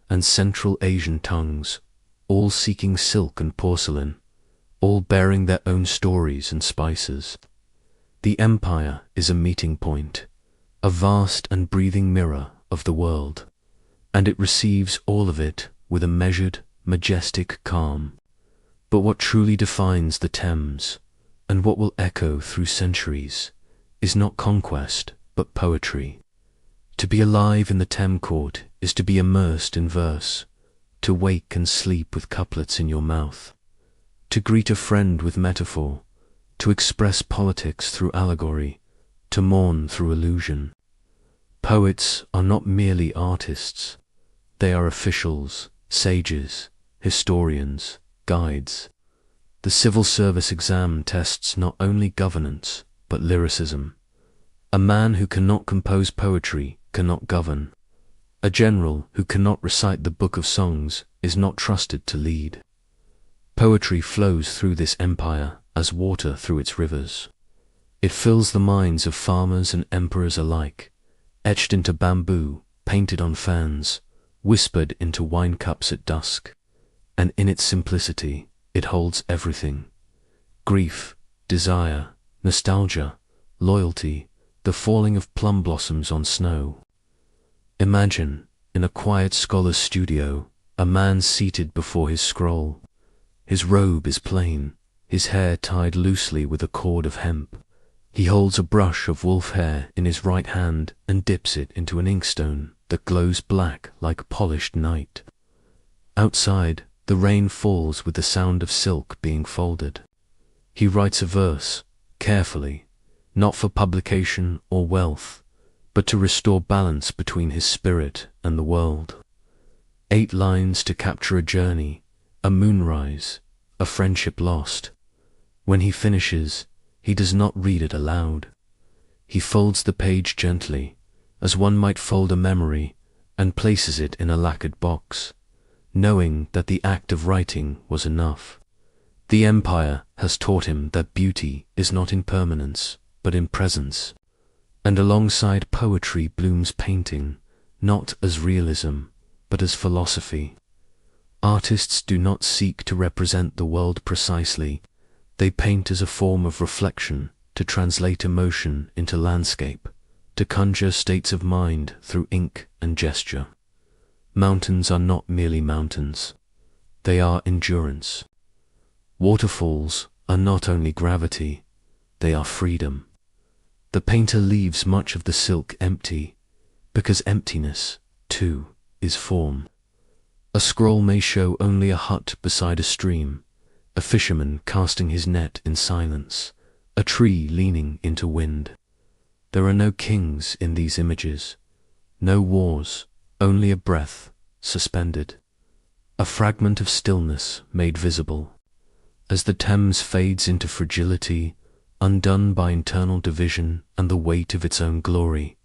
and Central Asian tongues, all seeking silk and porcelain, all bearing their own stories and spices. The empire is a meeting point, a vast and breathing mirror of the world, and it receives all of it with a measured, majestic calm. But what truly defines the Thames, and what will echo through centuries, is not conquest, but poetry. To be alive in the Thames court is to be immersed in verse, to wake and sleep with couplets in your mouth, to greet a friend with metaphor, to express politics through allegory, to mourn through illusion. Poets are not merely artists, they are officials, sages, historians, guides. The civil service exam tests not only governance, but lyricism. A man who cannot compose poetry cannot govern. A general who cannot recite the book of songs is not trusted to lead. Poetry flows through this empire as water through its rivers. It fills the minds of farmers and emperors alike, etched into bamboo, painted on fans, whispered into wine cups at dusk, and in its simplicity it holds everything: grief, desire, nostalgia, loyalty, the falling of plum blossoms on snow. Imagine, in a quiet scholar's studio, a man seated before his scroll. His robe is plain, his hair tied loosely with a cord of hemp. He holds a brush of wolf hair in his right hand and dips it into an inkstone that glows black like polished night. Outside, the rain falls with the sound of silk being folded. He writes a verse, carefully, not for publication or wealth, but to restore balance between his spirit and the world. 8 lines to capture a journey, a moonrise, a friendship lost. When he finishes, he does not read it aloud. He folds the page gently, as one might fold a memory, and places it in a lacquered box, knowing that the act of writing was enough. The empire has taught him that beauty is not in permanence, but in presence. And alongside poetry blooms painting, not as realism, but as philosophy. Artists do not seek to represent the world precisely. They paint as a form of reflection, to translate emotion into landscape, to conjure states of mind through ink and gesture. Mountains are not merely mountains. They are endurance. Waterfalls are not only gravity, they are freedom. The painter leaves much of the silk empty, because emptiness, too, is form. A scroll may show only a hut beside a stream, a fisherman casting his net in silence, a tree leaning into wind. There are no kings in these images, no wars, only a breath, suspended, a fragment of stillness made visible. As the Thames fades into fragility, undone by internal division and the weight of its own glory,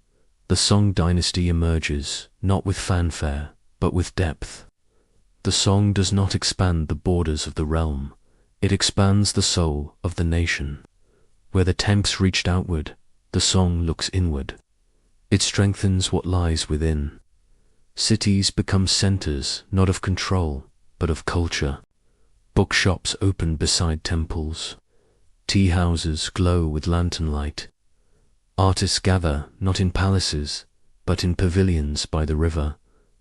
the Song dynasty emerges, not with fanfare, but with depth. The song does not expand the borders of the realm, it expands the soul of the nation. Where the Thames reached outward, the song looks inward. It strengthens what lies within. Cities become centers not of control, but of culture. Bookshops open beside temples. Tea houses glow with lantern light. Artists gather not in palaces, but in pavilions by the river.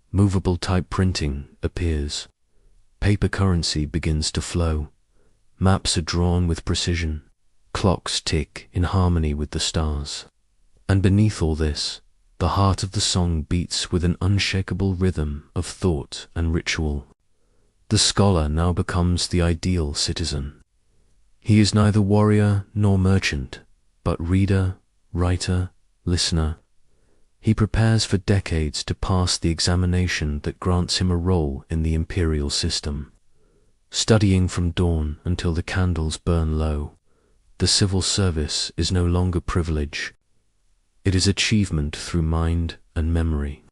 Movable type printing appears. Paper currency begins to flow. Maps are drawn with precision. Clocks tick in harmony with the stars. And beneath all this, the heart of the song beats with an unshakable rhythm of thought and ritual. The scholar now becomes the ideal citizen. He is neither warrior nor merchant, but reader, writer, listener. He prepares for decades to pass the examination that grants him a role in the imperial system. Studying from dawn until the candles burn low, the civil service is no longer privilege. It is achievement through mind and memory.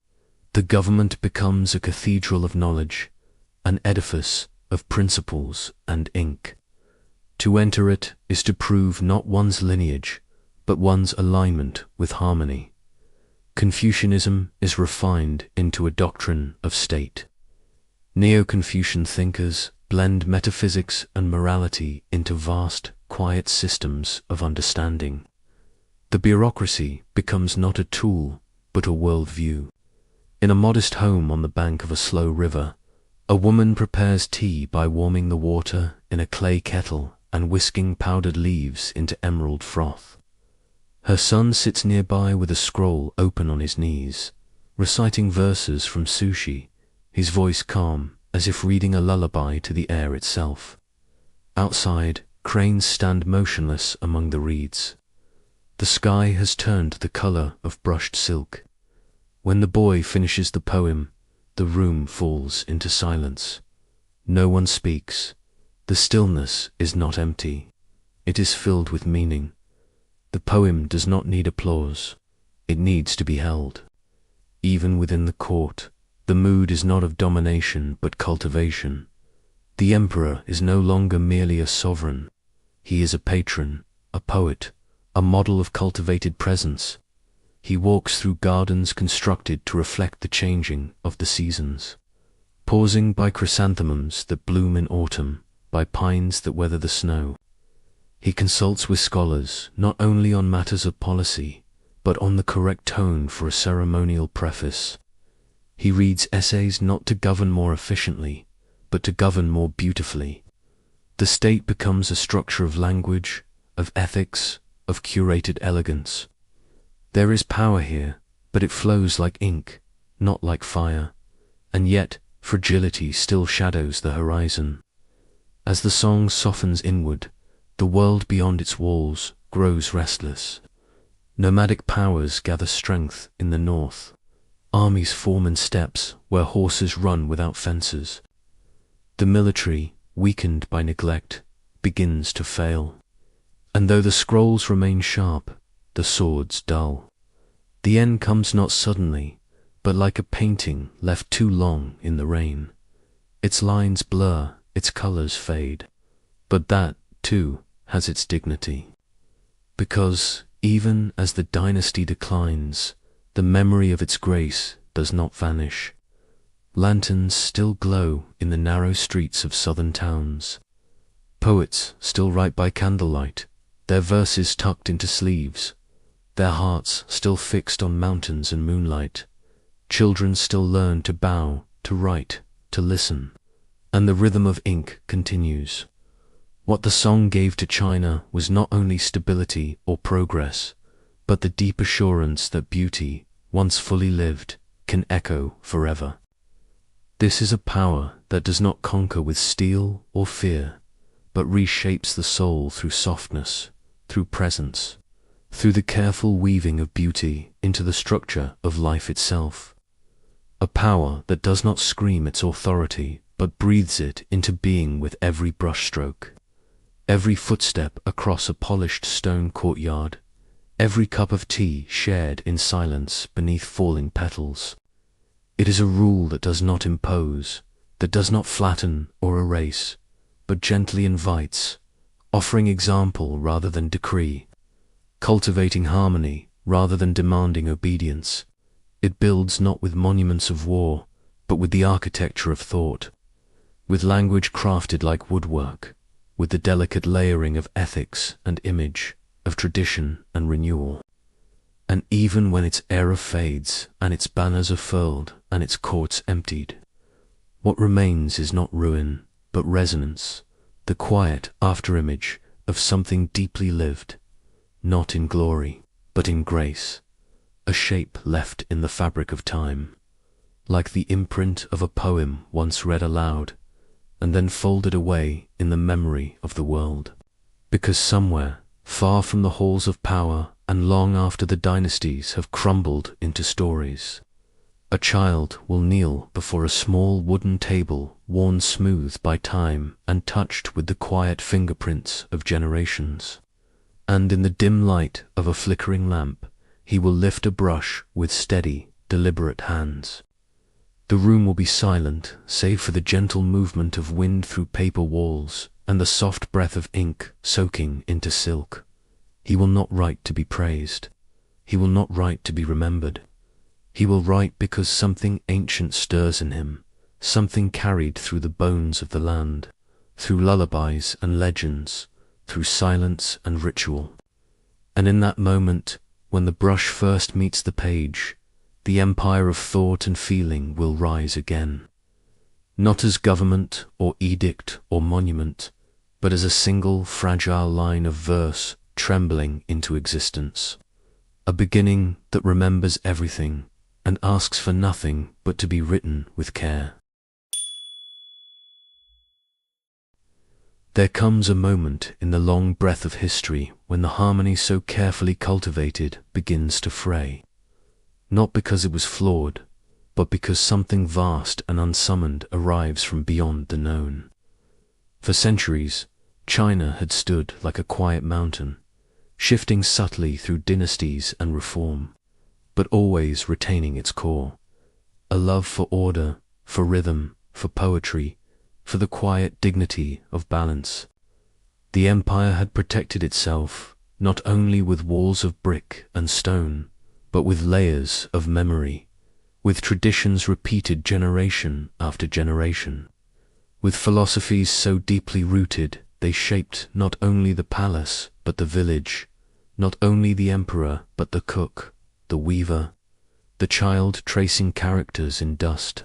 The government becomes a cathedral of knowledge, an edifice of principles and ink. To enter it is to prove not one's lineage, but one's alignment with harmony. Confucianism is refined into a doctrine of state. Neo-Confucian thinkers blend metaphysics and morality into vast, quiet systems of understanding. The bureaucracy becomes not a tool, but a worldview. In a modest home on the bank of a slow river, a woman prepares tea by warming the water in a clay kettle and whisking powdered leaves into emerald froth. Her son sits nearby with a scroll open on his knees, reciting verses from Sushi, his voice calm, as if reading a lullaby to the air itself. Outside, cranes stand motionless among the reeds. The sky has turned the color of brushed silk. When the boy finishes the poem, the room falls into silence. No one speaks. The stillness is not empty. It is filled with meaning. The poem does not need applause. It needs to be held. Even within the court, the mood is not of domination but cultivation. The emperor is no longer merely a sovereign. He is a patron, a poet, a model of cultivated presence. He walks through gardens constructed to reflect the changing of the seasons, pausing by chrysanthemums that bloom in autumn, by pines that weather the snow. He consults with scholars not only on matters of policy, but on the correct tone for a ceremonial preface. He reads essays not to govern more efficiently, but to govern more beautifully. The state becomes a structure of language, of ethics, of curated elegance. There is power here, but it flows like ink, not like fire, and yet fragility still shadows the horizon. As the song softens inward, the world beyond its walls grows restless. Nomadic powers gather strength in the north. Armies form in steppes where horses run without fences. The military, weakened by neglect, begins to fail. And though the scrolls remain sharp, the swords dull. The end comes not suddenly, but like a painting left too long in the rain. Its lines blur, its colors fade. But that, too, has its dignity. Because, even as the dynasty declines, the memory of its grace does not vanish. Lanterns still glow in the narrow streets of southern towns. Poets still write by candlelight, their verses tucked into sleeves, their hearts still fixed on mountains and moonlight. Children still learn to bow, to write, to listen, and the rhythm of ink continues. What the song gave to China was not only stability or progress, but the deep assurance that beauty, once fully lived, can echo forever. This is a power that does not conquer with steel or fear, but reshapes the soul through softness, through presence, through the careful weaving of beauty into the structure of life itself. A power that does not scream its authority, but breathes it into being with every brushstroke. Every footstep across a polished stone courtyard, every cup of tea shared in silence beneath falling petals. It is a rule that does not impose, that does not flatten or erase, but gently invites, offering example rather than decree, cultivating harmony rather than demanding obedience. It builds not with monuments of war, but with the architecture of thought, with language crafted like woodwork, with the delicate layering of ethics and image, of tradition and renewal. And even when its era fades, and its banners are furled, and its courts emptied, what remains is not ruin, but resonance, the quiet afterimage of something deeply lived, not in glory, but in grace, a shape left in the fabric of time, like the imprint of a poem once read aloud, and then folded away in the memory of the world. Because somewhere, far from the halls of power, and long after the dynasties have crumbled into stories, a child will kneel before a small wooden table worn smooth by time and touched with the quiet fingerprints of generations. And in the dim light of a flickering lamp, he will lift a brush with steady, deliberate hands. The room will be silent, save for the gentle movement of wind through paper walls and the soft breath of ink soaking into silk. He will not write to be praised. He will not write to be remembered. He will write because something ancient stirs in him, something carried through the bones of the land, through lullabies and legends, through silence and ritual. And in that moment, when the brush first meets the page, the empire of thought and feeling will rise again, not as government or edict or monument, but as a single fragile line of verse trembling into existence, a beginning that remembers everything and asks for nothing but to be written with care. There comes a moment in the long breath of history when the harmony so carefully cultivated begins to fray. Not because it was flawed, but because something vast and unsummoned arrives from beyond the known. For centuries, China had stood like a quiet mountain, shifting subtly through dynasties and reform, but always retaining its core, a love for order, for rhythm, for poetry, for the quiet dignity of balance. The empire had protected itself not only with walls of brick and stone, but with layers of memory, with traditions repeated generation after generation, with philosophies so deeply rooted they shaped not only the palace but the village, not only the emperor but the cook, the weaver, the child tracing characters in dust.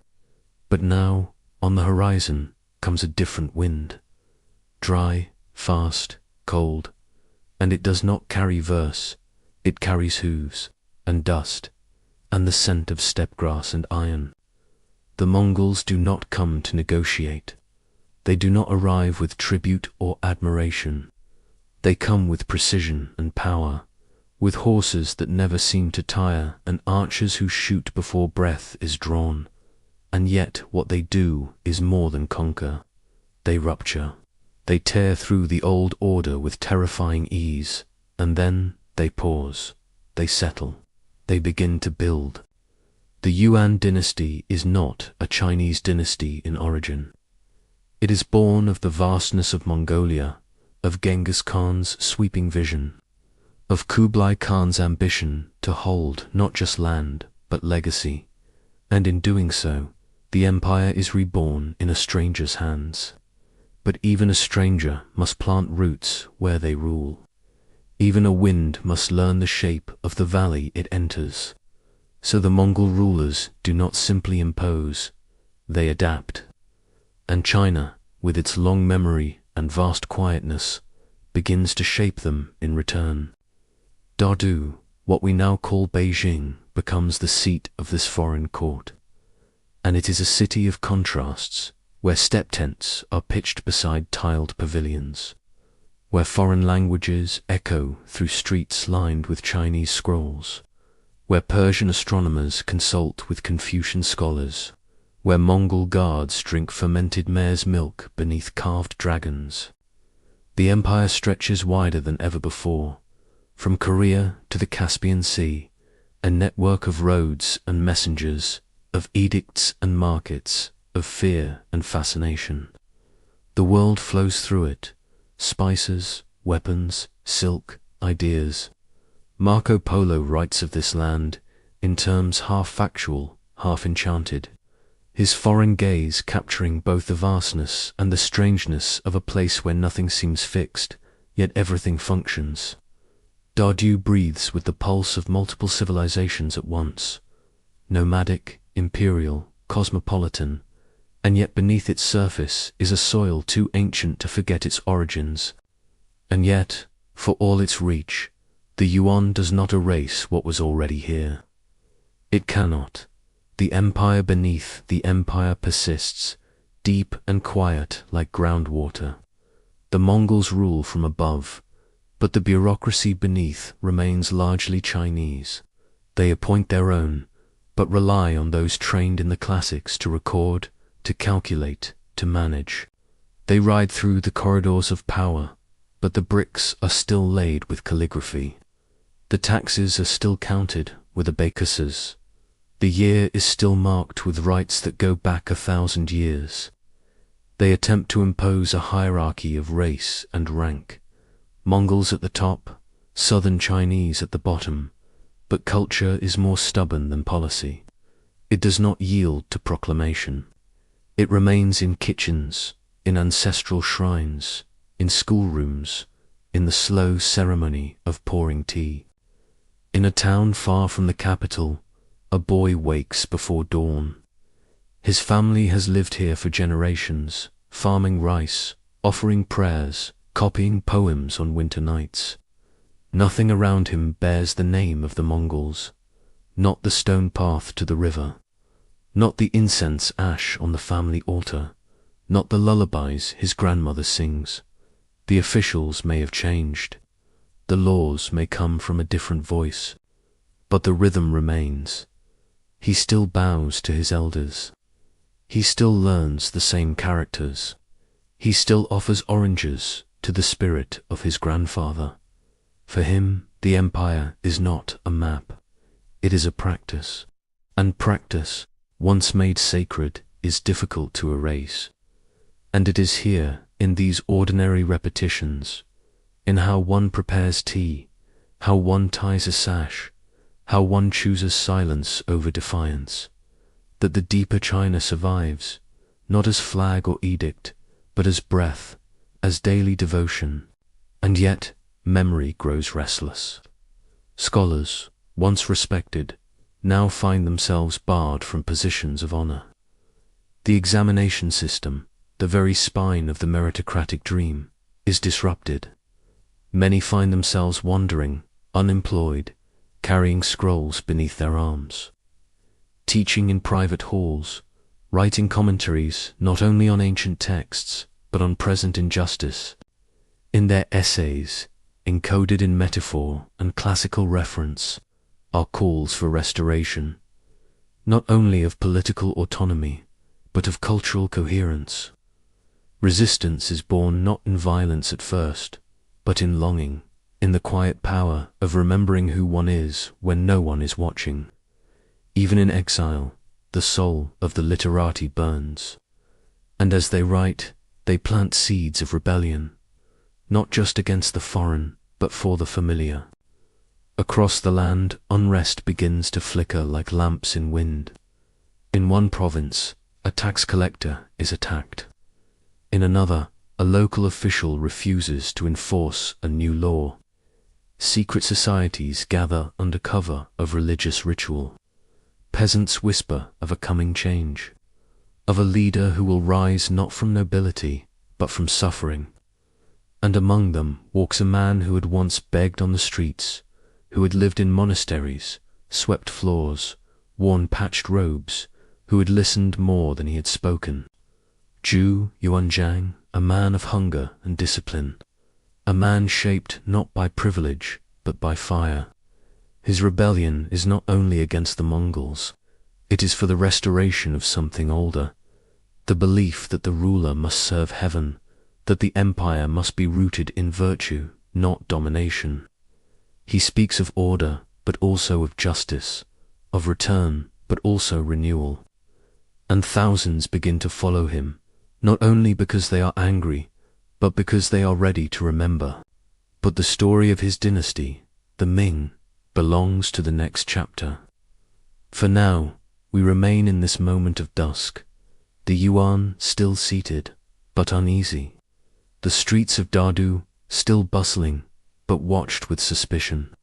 But now, on the horizon, comes a different wind, dry, fast, cold, and it does not carry verse, it carries hooves and dust and the scent of steppe grass and iron. The Mongols do not come to negotiate. They do not arrive with tribute or admiration. They come with precision and power, with horses that never seem to tire and archers who shoot before breath is drawn. And yet what they do is more than conquer. They rupture. They tear through the old order with terrifying ease, and then they pause. They settle. They begin to build. The Yuan dynasty is not a Chinese dynasty in origin. It is born of the vastness of Mongolia, of Genghis Khan's sweeping vision, of Kublai Khan's ambition to hold not just land, but legacy. And in doing so, the empire is reborn in a stranger's hands. But even a stranger must plant roots where they rule. Even a wind must learn the shape of the valley it enters. So the Mongol rulers do not simply impose, they adapt. And China, with its long memory and vast quietness, begins to shape them in return. Dardu, what we now call Beijing, becomes the seat of this foreign court. And it is a city of contrasts, where steppe tents are pitched beside tiled pavilions, where foreign languages echo through streets lined with Chinese scrolls, where Persian astronomers consult with Confucian scholars, where Mongol guards drink fermented mare's milk beneath carved dragons. The empire stretches wider than ever before, from Korea to the Caspian Sea, a network of roads and messengers, of edicts and markets, of fear and fascination. The world flows through it, spices, weapons, silk, ideas. Marco Polo writes of this land in terms half factual, half enchanted, his foreign gaze capturing both the vastness and the strangeness of a place where nothing seems fixed, yet everything functions. Dardu breathes with the pulse of multiple civilizations at once, nomadic, imperial, cosmopolitan, and yet beneath its surface is a soil too ancient to forget its origins. And yet, for all its reach, the Yuan does not erase what was already here. It cannot. The empire beneath the empire persists, deep and quiet like groundwater. The Mongols rule from above, but the bureaucracy beneath remains largely Chinese. They appoint their own, but rely on those trained in the classics to record, to calculate, to manage. They ride through the corridors of power, but the bricks are still laid with calligraphy. The taxes are still counted with abacuses. The year is still marked with rites that go back 1,000 years. They attempt to impose a hierarchy of race and rank. Mongols at the top, southern Chinese at the bottom, but culture is more stubborn than policy. It does not yield to proclamation. It remains in kitchens, in ancestral shrines, in schoolrooms, in the slow ceremony of pouring tea. In a town far from the capital, a boy wakes before dawn. His family has lived here for generations, farming rice, offering prayers, copying poems on winter nights. Nothing around him bears the name of the Mongols, not the stone path to the river, not the incense ash on the family altar, not the lullabies his grandmother sings. The officials may have changed, the laws may come from a different voice, but the rhythm remains. He still bows to his elders. He still learns the same characters. He still offers oranges to the spirit of his grandfather. For him, the empire is not a map. It is a practice. And practice, once made sacred, is difficult to erase. And it is here, in these ordinary repetitions, in how one prepares tea, how one ties a sash, how one chooses silence over defiance, that the deeper China survives, not as flag or edict, but as breath, as daily devotion. And yet, memory grows restless. Scholars, once respected, now find themselves barred from positions of honor. The examination system, the very spine of the meritocratic dream, is disrupted. Many find themselves wandering, unemployed, carrying scrolls beneath their arms, teaching in private halls, writing commentaries not only on ancient texts, but on present injustice. In their essays, encoded in metaphor and classical reference, are calls for restoration, not only of political autonomy, but of cultural coherence. Resistance is born not in violence at first, but in longing, in the quiet power of remembering who one is when no one is watching. Even in exile, the soul of the literati burns, and as they write, they plant seeds of rebellion, not just against the foreign, but for the familiar. Across the land, unrest begins to flicker like lamps in wind. In one province, a tax collector is attacked. In another, a local official refuses to enforce a new law. Secret societies gather under cover of religious ritual. Peasants whisper of a coming change, of a leader who will rise not from nobility, but from suffering. And among them walks a man who had once begged on the streets, who had lived in monasteries, swept floors, worn patched robes, who had listened more than he had spoken. Zhu Yuanzhang, a man of hunger and discipline, a man shaped not by privilege, but by fire. His rebellion is not only against the Mongols, it is for the restoration of something older, the belief that the ruler must serve heaven, that the empire must be rooted in virtue, not domination. He speaks of order, but also of justice, of return, but also renewal. And thousands begin to follow him, not only because they are angry, but because they are ready to remember. But the story of his dynasty, the Ming, belongs to the next chapter. For now, we remain in this moment of dusk, the Yuan still seated, but uneasy, the streets of Dadu still bustling, but watched with suspicion,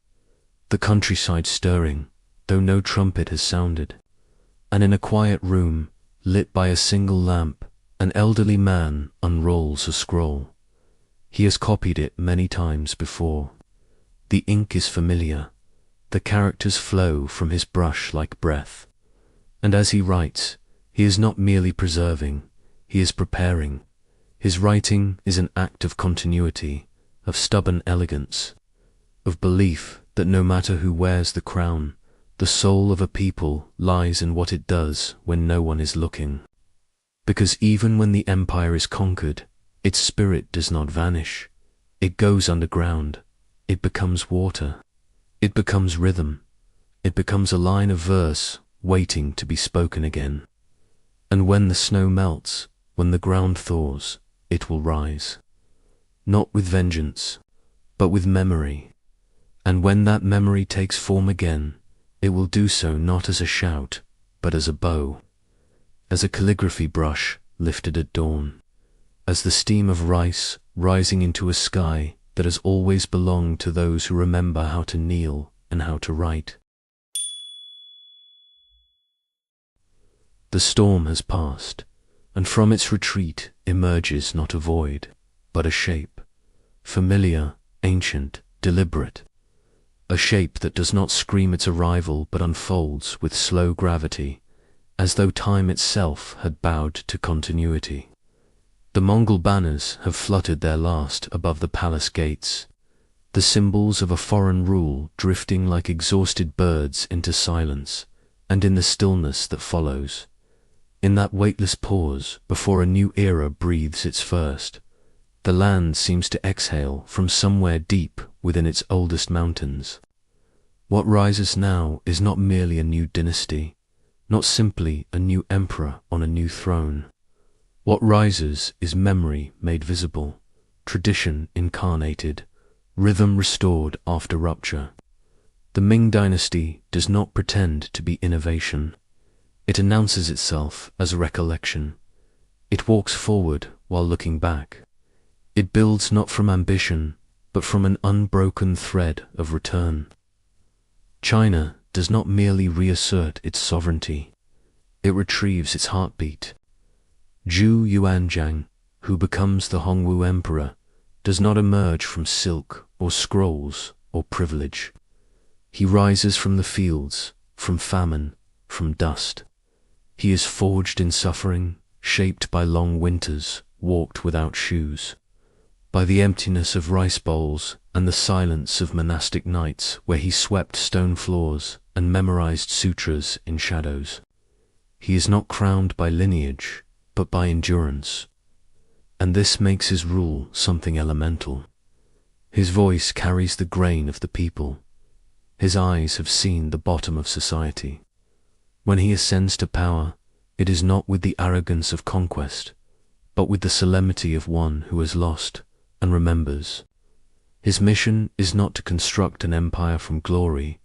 the countryside stirring, though no trumpet has sounded, and in a quiet room, lit by a single lamp, an elderly man unrolls a scroll. He has copied it many times before. The ink is familiar, the characters flow from his brush like breath, and as he writes, he is not merely preserving, he is preparing. His writing is an act of continuity, of stubborn elegance, of belief that no matter who wears the crown, the soul of a people lies in what it does when no one is looking. Because even when the empire is conquered, its spirit does not vanish. It goes underground. It becomes water. It becomes rhythm. It becomes a line of verse waiting to be spoken again. And when the snow melts, when the ground thaws, it will rise. Not with vengeance, but with memory. And when that memory takes form again, it will do so not as a shout, but as a bow, as a calligraphy brush lifted at dawn, as the steam of rice rising into a sky that has always belonged to those who remember how to kneel and how to write. The storm has passed, and from its retreat emerges not a void, but a shape, familiar, ancient, deliberate, a shape that does not scream its arrival but unfolds with slow gravity, as though time itself had bowed to continuity. The Mongol banners have fluttered their last above the palace gates, the symbols of a foreign rule drifting like exhausted birds into silence, and in the stillness that follows, in that weightless pause before a new era breathes its first, the land seems to exhale from somewhere deep within its oldest mountains. What rises now is not merely a new dynasty, not simply a new emperor on a new throne. What rises is memory made visible, tradition incarnated, rhythm restored after rupture. The Ming dynasty does not pretend to be innovation. It announces itself as a recollection. It walks forward while looking back. It builds not from ambition, but from an unbroken thread of return. China does not merely reassert its sovereignty. It retrieves its heartbeat. Zhu Yuanzhang, who becomes the Hongwu emperor, does not emerge from silk or scrolls or privilege. He rises from the fields, from famine, from dust. He is forged in suffering, shaped by long winters, walked without shoes, by the emptiness of rice bowls and the silence of monastic nights where he swept stone floors and memorized sutras in shadows. He is not crowned by lineage, but by endurance, and this makes his rule something elemental. His voice carries the grain of the people. His eyes have seen the bottom of society. When he ascends to power, it is not with the arrogance of conquest, but with the solemnity of one who has lost and remembers. His mission is not to construct an empire from glory,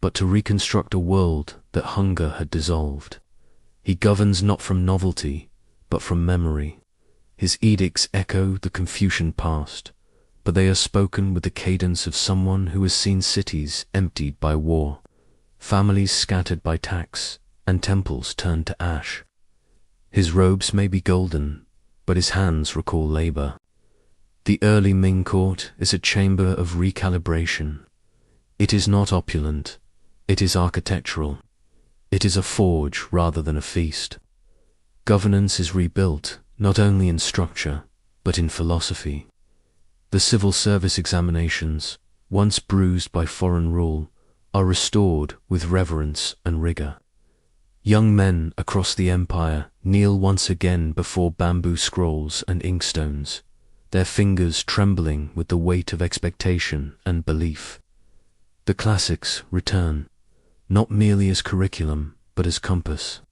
but to reconstruct a world that hunger had dissolved. He governs not from novelty, but from memory. His edicts echo the Confucian past, but they are spoken with the cadence of someone who has seen cities emptied by war, families scattered by tax, and temples turned to ash. His robes may be golden, but his hands recall labor. The early Ming court is a chamber of recalibration. It is not opulent, it is architectural. It is a forge rather than a feast. Governance is rebuilt, not only in structure, but in philosophy. The civil service examinations, once bruised by foreign rule, are restored with reverence and rigor. Young men across the empire kneel once again before bamboo scrolls and inkstones, their fingers trembling with the weight of expectation and belief. The classics return, not merely as curriculum, but as compass.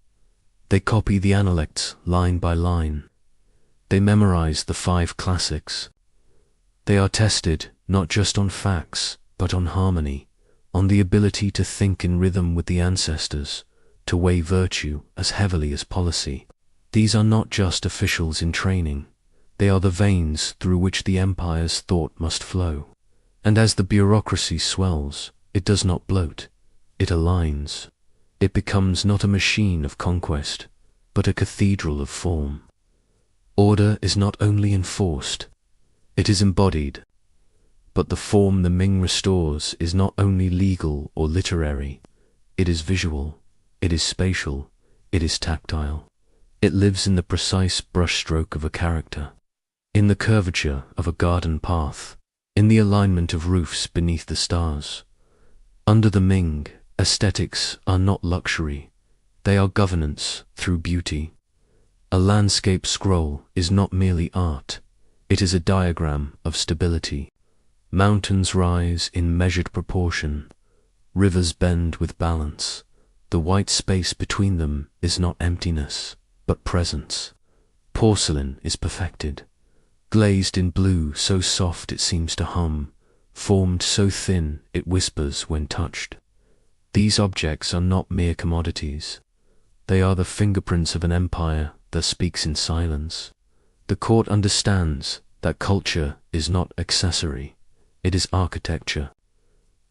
They copy the analects line by line. They memorize the 5 classics. They are tested not just on facts, but on harmony, on the ability to think in rhythm with the ancestors, to weigh virtue as heavily as policy. These are not just officials in training. They are the veins through which the empire's thought must flow. And as the bureaucracy swells, it does not bloat. It aligns. It becomes not a machine of conquest, but a cathedral of form. Order is not only enforced, it is embodied. But the form the Ming restores is not only legal or literary, it is visual, it is spatial, it is tactile. It lives in the precise brushstroke of a character, in the curvature of a garden path, in the alignment of roofs beneath the stars. Under the Ming, aesthetics are not luxury, they are governance through beauty. A landscape scroll is not merely art, it is a diagram of stability. Mountains rise in measured proportion, rivers bend with balance. The white space between them is not emptiness, but presence. Porcelain is perfected, glazed in blue so soft it seems to hum, formed so thin it whispers when touched. These objects are not mere commodities. They are the fingerprints of an empire that speaks in silence. The court understands that culture is not accessory, it is architecture.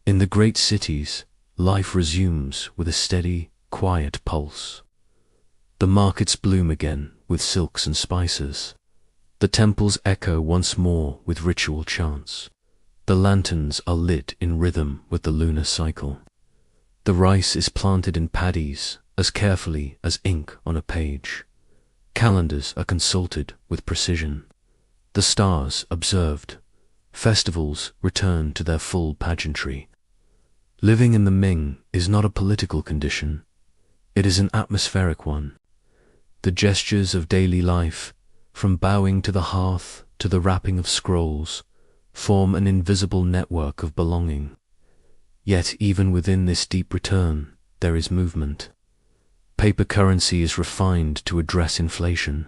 In the great cities, life resumes with a steady, quiet pulse. The markets bloom again with silks and spices. The temples echo once more with ritual chants. The lanterns are lit in rhythm with the lunar cycle. The rice is planted in paddies as carefully as ink on a page. Calendars are consulted with precision. The stars observed. Festivals return to their full pageantry. Living in the Ming is not a political condition. It is an atmospheric one. The gestures of daily life, from bowing to the hearth to the wrapping of scrolls, form an invisible network of belonging. Yet even within this deep return, there is movement. Paper currency is refined to address inflation.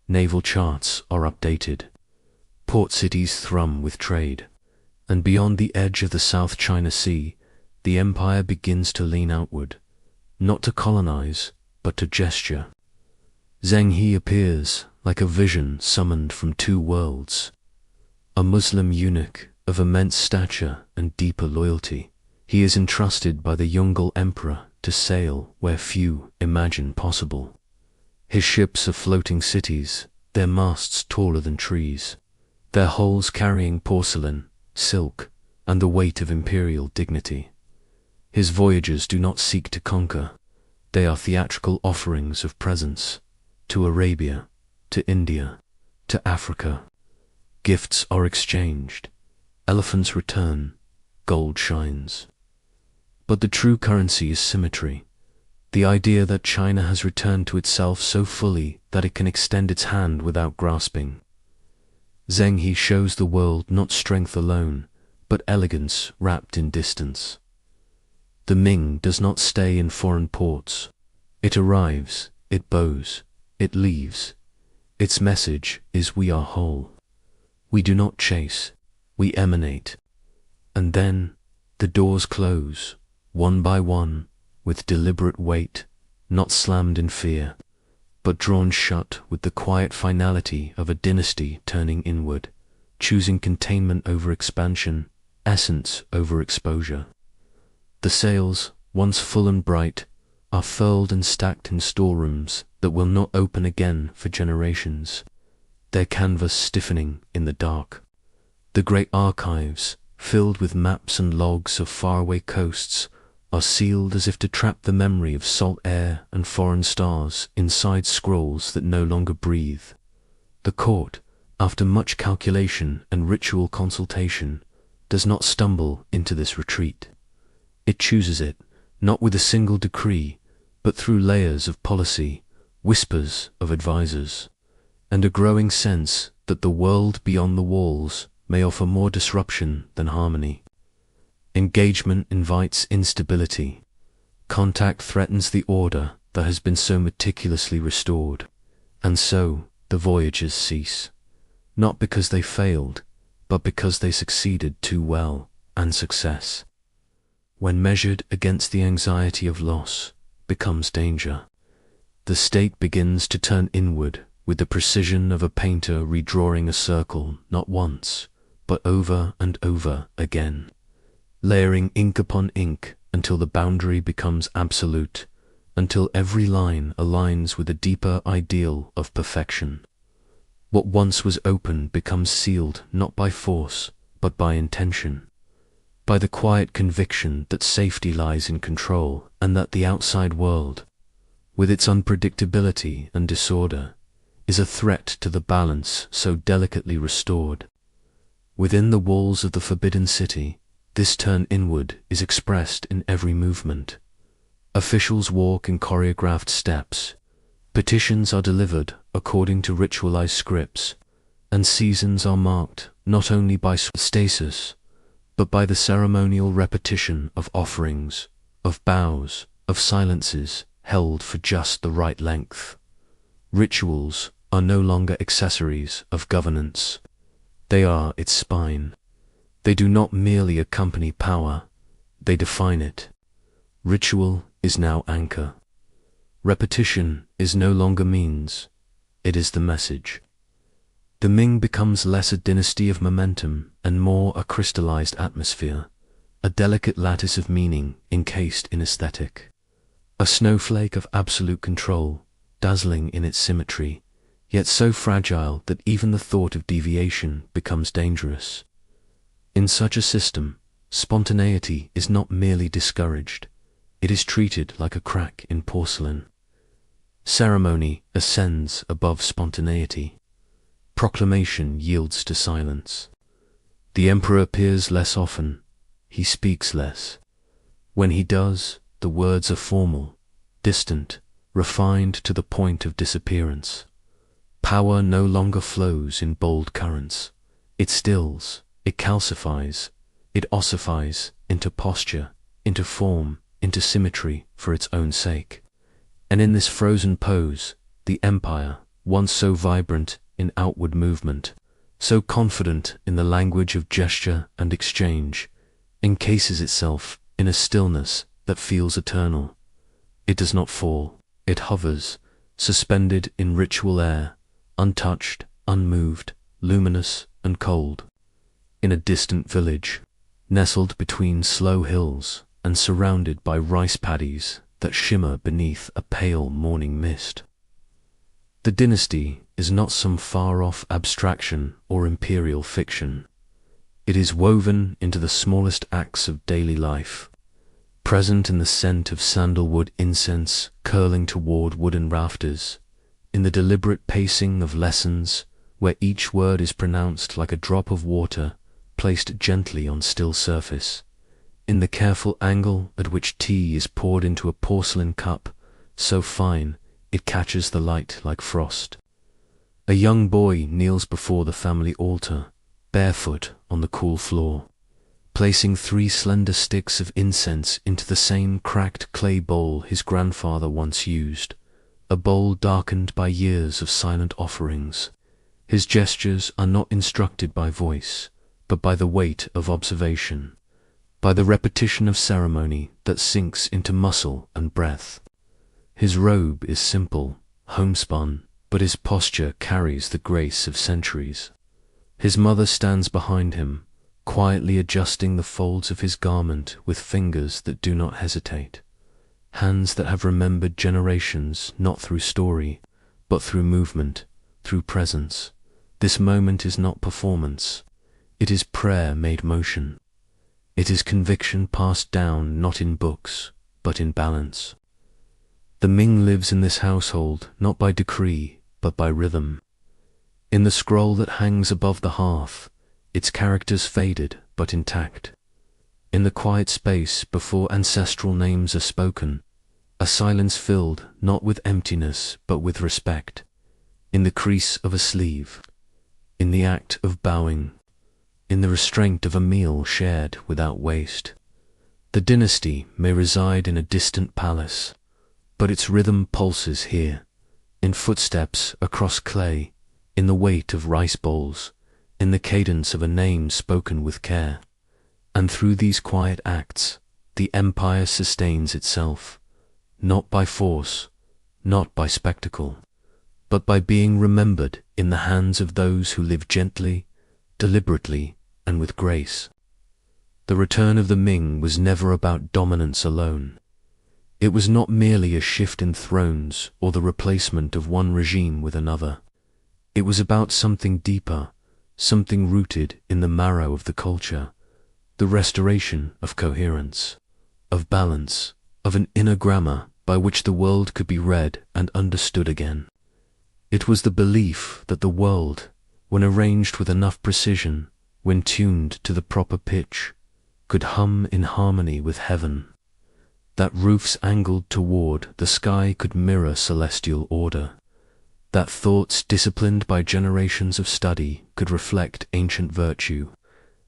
Naval charts are updated. Port cities thrum with trade. And beyond the edge of the South China Sea, the empire begins to lean outward, not to colonize, but to gesture. Zheng He appears like a vision summoned from two worlds. A Muslim eunuch of immense stature and deeper loyalty, he is entrusted by the Yongle emperor to sail where few imagine possible. His ships are floating cities, their masts taller than trees, their hulls carrying porcelain, silk, and the weight of imperial dignity. His voyages do not seek to conquer. They are theatrical offerings of presence, to Arabia, to India, to Africa. Gifts are exchanged. Elephants return. Gold shines. But the true currency is symmetry. The idea that China has returned to itself so fully that it can extend its hand without grasping. Zheng He shows the world not strength alone, but elegance wrapped in distance. The Ming does not stay in foreign ports. It arrives, it bows, it leaves. Its message is we are whole. We do not chase, we emanate. And then the doors close, one by one, with deliberate weight, not slammed in fear, but drawn shut with the quiet finality of a dynasty turning inward, choosing containment over expansion, essence over exposure. The sails, once full and bright, are furled and stacked in storerooms that will not open again for generations, their canvas stiffening in the dark. The great archives, filled with maps and logs of faraway coasts, are sealed as if to trap the memory of salt air and foreign stars inside scrolls that no longer breathe. The court, after much calculation and ritual consultation, does not stumble into this retreat. It chooses it, not with a single decree, but through layers of policy, whispers of advisors, and a growing sense that the world beyond the walls may offer more disruption than harmony. Engagement invites instability. Contact threatens the order that has been so meticulously restored. And so the voyages cease, not because they failed, but because they succeeded too well, and success, when measured against the anxiety of loss, becomes danger. The state begins to turn inward with the precision of a painter redrawing a circle not once, but over and over again, layering ink upon ink until the boundary becomes absolute, until every line aligns with a deeper ideal of perfection. What once was open becomes sealed not by force, but by intention, by the quiet conviction that safety lies in control and that the outside world, with its unpredictability and disorder, is a threat to the balance so delicately restored. Within the walls of the Forbidden City, this turn inward is expressed in every movement. Officials walk in choreographed steps. Petitions are delivered according to ritualized scripts, and seasons are marked not only by stasis, but by the ceremonial repetition of offerings, of bows, of silences held for just the right length. Rituals are no longer accessories of governance. They are its spine. They do not merely accompany power, they define it. Ritual is now anchor. Repetition is no longer means, it is the message. The Ming becomes less a dynasty of momentum and more a crystallized atmosphere, a delicate lattice of meaning encased in aesthetic. A snowflake of absolute control, dazzling in its symmetry, yet so fragile that even the thought of deviation becomes dangerous. In such a system, spontaneity is not merely discouraged, it is treated like a crack in porcelain. Ceremony ascends above spontaneity. Proclamation yields to silence. The emperor appears less often, he speaks less. When he does, the words are formal, distant, refined to the point of disappearance. Power no longer flows in bold currents. It stills, it calcifies, it ossifies into posture, into form, into symmetry for its own sake. And in this frozen pose, the empire, once so vibrant in outward movement, so confident in the language of gesture and exchange, encases itself in a stillness that feels eternal. It does not fall, it hovers, suspended in ritual air, untouched, unmoved, luminous and cold. In a distant village, nestled between slow hills and surrounded by rice paddies that shimmer beneath a pale morning mist. The dynasty is not some far-off abstraction or imperial fiction. It is woven into the smallest acts of daily life, present in the scent of sandalwood incense curling toward wooden rafters, in the deliberate pacing of lessons where each word is pronounced like a drop of water placed gently on still surface, in the careful angle at which tea is poured into a porcelain cup so fine it catches the light like frost. A young boy kneels before the family altar, barefoot on the cool floor, placing 3 slender sticks of incense into the same cracked clay bowl his grandfather once used, a bowl darkened by years of silent offerings. His gestures are not instructed by voice, but by the weight of observation, by the repetition of ceremony that sinks into muscle and breath. His robe is simple, homespun, but his posture carries the grace of centuries. His mother stands behind him, quietly adjusting the folds of his garment with fingers that do not hesitate, hands that have remembered generations not through story, but through movement, through presence. This moment is not performance. It is prayer made motion. It is conviction passed down not in books, but in balance. The Ming lives in this household not by decree, but by rhythm. In the scroll that hangs above the hearth, its characters faded but intact. In the quiet space before ancestral names are spoken, a silence filled not with emptiness but with respect. In the crease of a sleeve, in the act of bowing, in the restraint of a meal shared without waste. The dynasty may reside in a distant palace, but its rhythm pulses here, in footsteps across clay, in the weight of rice bowls, in the cadence of a name spoken with care. And through these quiet acts, the empire sustains itself, not by force, not by spectacle, but by being remembered in the hands of those who live gently, deliberately, and with grace. The return of the Ming was never about dominance alone. It was not merely a shift in thrones or the replacement of one regime with another. It was about something deeper, something rooted in the marrow of the culture, the restoration of coherence, of balance, of an inner grammar by which the world could be read and understood again. It was the belief that the world, when arranged with enough precision, when tuned to the proper pitch, could hum in harmony with heaven. That roofs angled toward the sky could mirror celestial order. That thoughts disciplined by generations of study could reflect ancient virtue,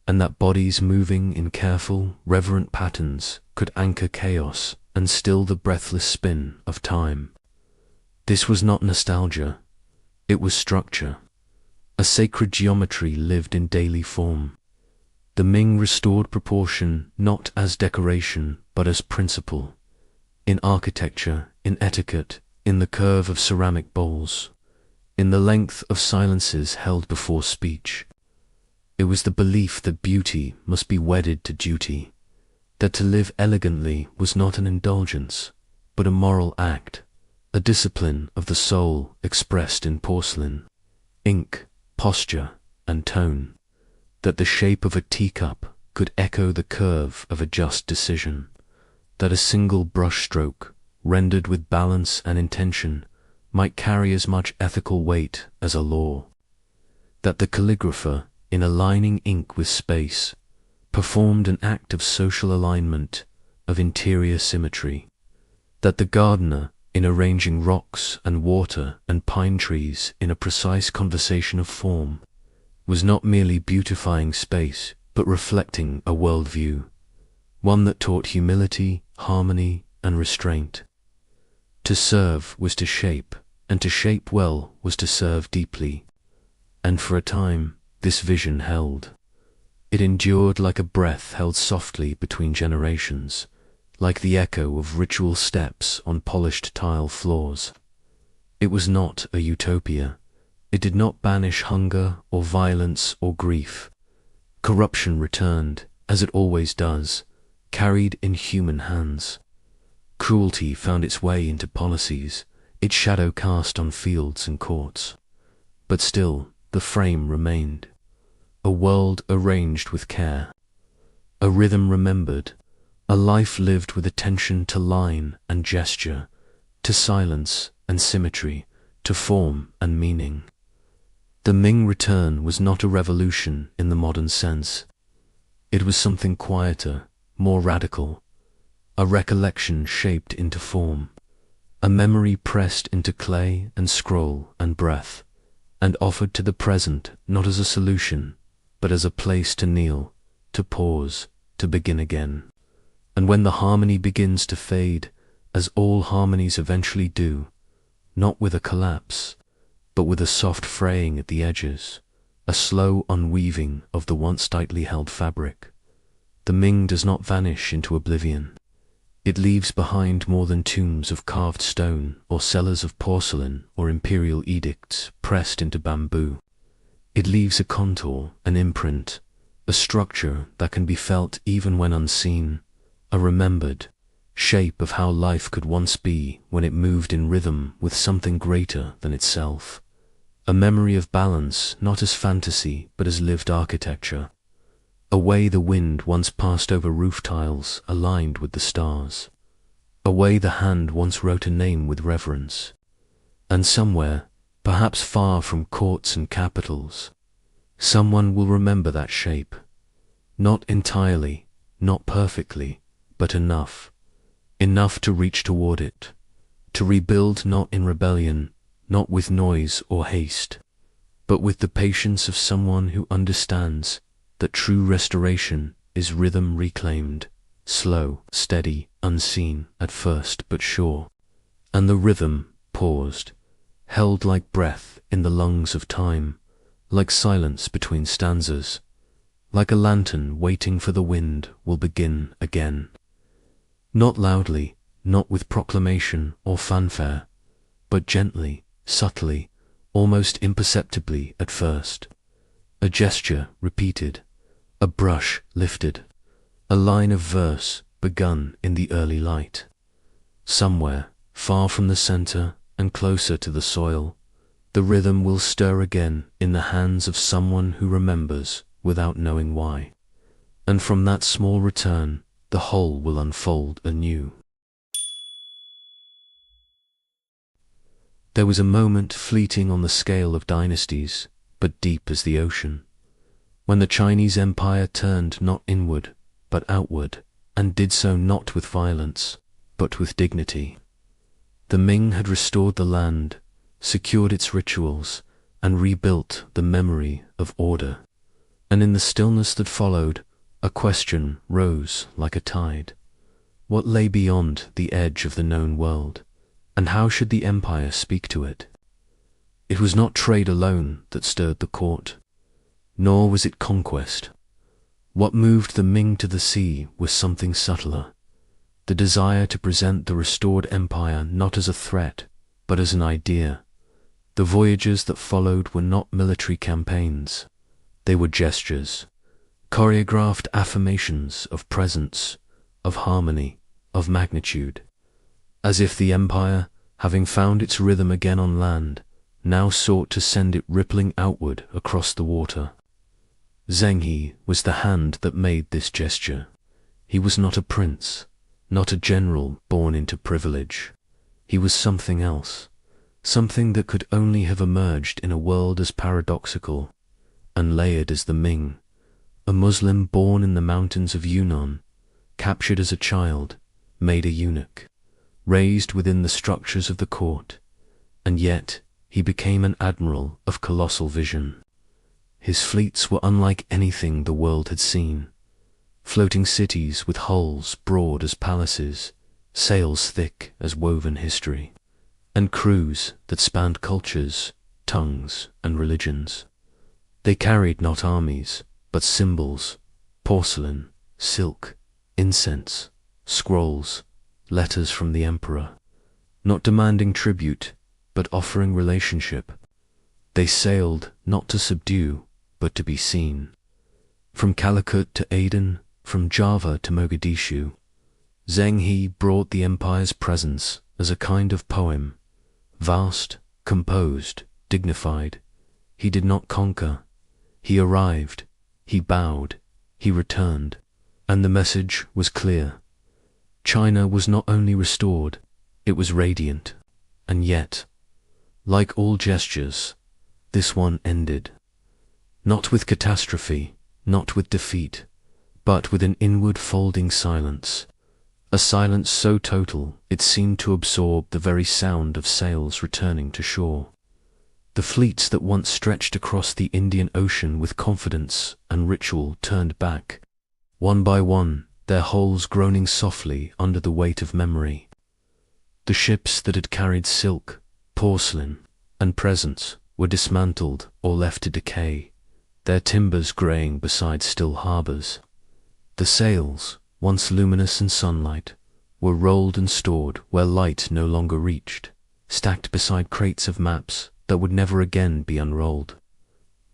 and that bodies moving in careful, reverent patterns could anchor chaos and still the breathless spin of time. This was not nostalgia, it was structure. A sacred geometry lived in daily form. The Ming restored proportion not as decoration, but as principle. In architecture, in etiquette, in the curve of ceramic bowls, in the length of silences held before speech. It was the belief that beauty must be wedded to duty, that to live elegantly was not an indulgence, but a moral act, a discipline of the soul expressed in porcelain, ink, posture, and tone, that the shape of a teacup could echo the curve of a just decision, that a single brushstroke, rendered with balance and intention, might carry as much ethical weight as a law. That the calligrapher, in aligning ink with space, performed an act of social alignment, of interior symmetry. That the gardener, in arranging rocks and water and pine trees in a precise conversation of form, was not merely beautifying space, but reflecting a worldview, one that taught humility, harmony, and restraint. To serve was to shape, and to shape well was to serve deeply. And for a time, this vision held. It endured like a breath held softly between generations, like the echo of ritual steps on polished tile floors. It was not a utopia. It did not banish hunger or violence or grief. Corruption returned, as it always does, carried in human hands. Cruelty found its way into policies, its shadow cast on fields and courts. But still, the frame remained. A world arranged with care. A rhythm remembered. A life lived with attention to line and gesture, to silence and symmetry, to form and meaning. The Ming return was not a revolution in the modern sense. It was something quieter, more radical. A recollection shaped into form. A memory pressed into clay and scroll and breath, and offered to the present not as a solution, but as a place to kneel, to pause, to begin again. And when the harmony begins to fade, as all harmonies eventually do, not with a collapse, but with a soft fraying at the edges, a slow unweaving of the once tightly held fabric, the Ming does not vanish into oblivion. It leaves behind more than tombs of carved stone or cellars of porcelain or imperial edicts pressed into bamboo. It leaves a contour, an imprint, a structure that can be felt even when unseen, a remembered shape of how life could once be when it moved in rhythm with something greater than itself. A memory of balance not as fantasy but as lived architecture. A way the wind once passed over roof tiles aligned with the stars. A way the hand once wrote a name with reverence. And somewhere, perhaps far from courts and capitals, someone will remember that shape. Not entirely, not perfectly, but enough. Enough to reach toward it. To rebuild not in rebellion, not with noise or haste, but with the patience of someone who understands that true restoration is rhythm reclaimed, slow, steady, unseen at first but sure. And the rhythm paused, held like breath in the lungs of time, like silence between stanzas, like a lantern waiting for the wind will begin again. Not loudly, not with proclamation or fanfare, but gently, subtly, almost imperceptibly at first. A gesture repeated, a brush lifted, a line of verse begun in the early light. Somewhere, far from the center and closer to the soil, the rhythm will stir again in the hands of someone who remembers without knowing why. And from that small return, the whole will unfold anew. There was a moment fleeting on the scale of dynasties, but deep as the ocean, when the Chinese Empire turned not inward, but outward, and did so not with violence, but with dignity. The Ming had restored the land, secured its rituals, and rebuilt the memory of order. And in the stillness that followed, a question rose like a tide. What lay beyond the edge of the known world? And how should the empire speak to it? It was not trade alone that stirred the court, nor was it conquest. What moved the Ming to the sea was something subtler, the desire to present the restored empire not as a threat, but as an idea. The voyages that followed were not military campaigns. They were gestures, choreographed affirmations of presence, of harmony, of magnitude. As if the empire, having found its rhythm again on land, now sought to send it rippling outward across the water. Zheng He was the hand that made this gesture. He was not a prince, not a general born into privilege. He was something else, something that could only have emerged in a world as paradoxical and layered as the Ming, a Muslim born in the mountains of Yunnan, captured as a child, made a eunuch, raised within the structures of the court, and yet he became an admiral of colossal vision. His fleets were unlike anything the world had seen, floating cities with hulls broad as palaces, sails thick as woven history, and crews that spanned cultures, tongues, and religions. They carried not armies, but symbols, porcelain, silk, incense, scrolls, letters from the emperor, not demanding tribute, but offering relationship. They sailed not to subdue, but to be seen. From Calicut to Aden, from Java to Mogadishu, Zheng He brought the empire's presence as a kind of poem, vast, composed, dignified. He did not conquer. He arrived, he bowed, he returned, and the message was clear. China was not only restored, it was radiant, and yet, like all gestures, this one ended. Not with catastrophe, not with defeat, but with an inward folding silence, a silence so total it seemed to absorb the very sound of sails returning to shore. The fleets that once stretched across the Indian Ocean with confidence and ritual turned back, one by one, their hulls groaning softly under the weight of memory. The ships that had carried silk, porcelain, and presents were dismantled or left to decay, their timbers greying beside still harbours. The sails, once luminous in sunlight, were rolled and stored where light no longer reached, stacked beside crates of maps that would never again be unrolled.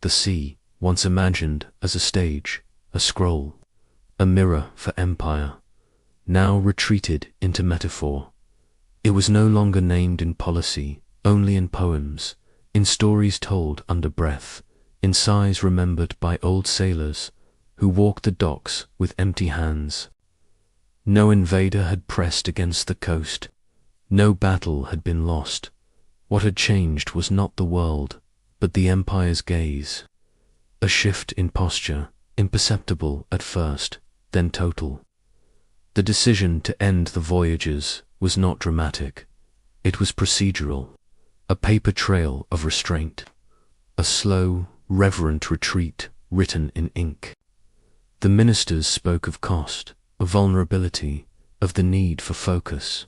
The sea, once imagined as a stage, a scroll, a mirror for empire, now retreated into metaphor. It was no longer named in policy, only in poems, in stories told under breath, in sighs remembered by old sailors who walked the docks with empty hands. No invader had pressed against the coast, no battle had been lost. What had changed was not the world, but the empire's gaze. A shift in posture, imperceptible at first, then total. The decision to end the voyages was not dramatic. It was procedural, a paper trail of restraint, a slow, reverent retreat written in ink. The ministers spoke of cost, of vulnerability, of the need for focus,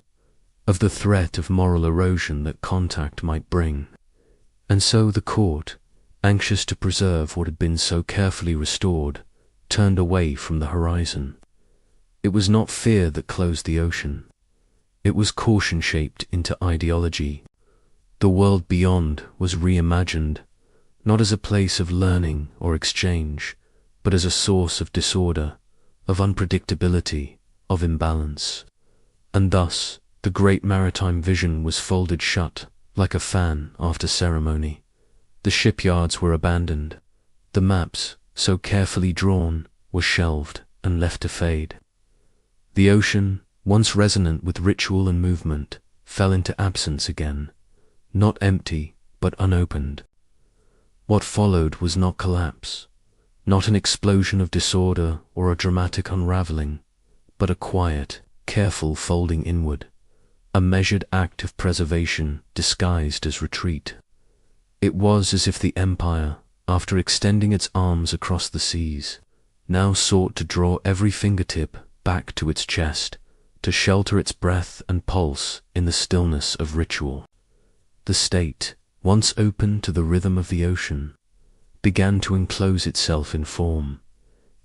of the threat of moral erosion that contact might bring. And so the court, anxious to preserve what had been so carefully restored, turned away from the horizon. It was not fear that closed the ocean. It was caution shaped into ideology. The world beyond was reimagined, not as a place of learning or exchange, but as a source of disorder, of unpredictability, of imbalance. And thus, the great maritime vision was folded shut, like a fan after ceremony. The shipyards were abandoned. The maps, so carefully drawn, were shelved and left to fade. The ocean, once resonant with ritual and movement, fell into absence again, not empty, but unopened. What followed was not collapse, not an explosion of disorder or a dramatic unraveling, but a quiet, careful folding inward, a measured act of preservation disguised as retreat. It was as if the empire, after extending its arms across the seas, now sought to draw every fingertip back to its chest, to shelter its breath and pulse in the stillness of ritual. The state, once open to the rhythm of the ocean, began to enclose itself in form,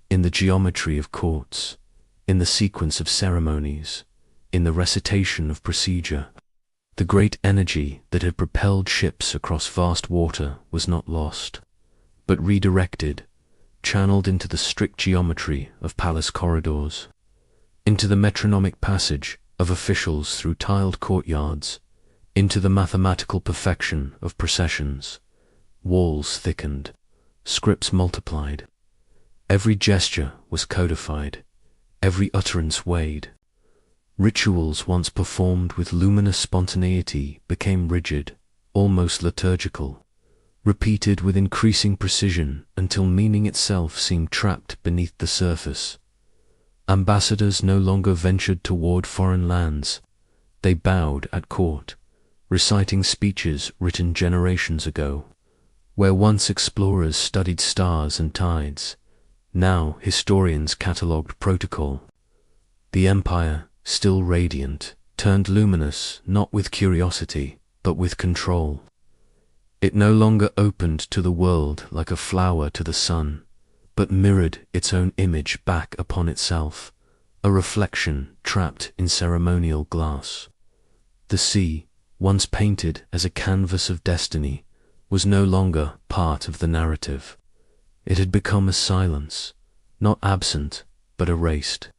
in the geometry of courts, in the sequence of ceremonies, in the recitation of procedure. The great energy that had propelled ships across vast water was not lost, but redirected, channeled into the strict geometry of palace corridors, into the metronomic passage of officials through tiled courtyards, into the mathematical perfection of processions. Walls thickened, scripts multiplied. Every gesture was codified, every utterance weighed. Rituals once performed with luminous spontaneity became rigid, almost liturgical, repeated with increasing precision until meaning itself seemed trapped beneath the surface. Ambassadors no longer ventured toward foreign lands. They bowed at court, reciting speeches written generations ago. Where once explorers studied stars and tides, now historians catalogued protocol. The empire, still radiant, turned luminous not with curiosity, but with control. It no longer opened to the world like a flower to the sun, but mirrored its own image back upon itself, a reflection trapped in ceremonial glass. The sea, once painted as a canvas of destiny, was no longer part of the narrative. It had become a silence, not absent, but erased,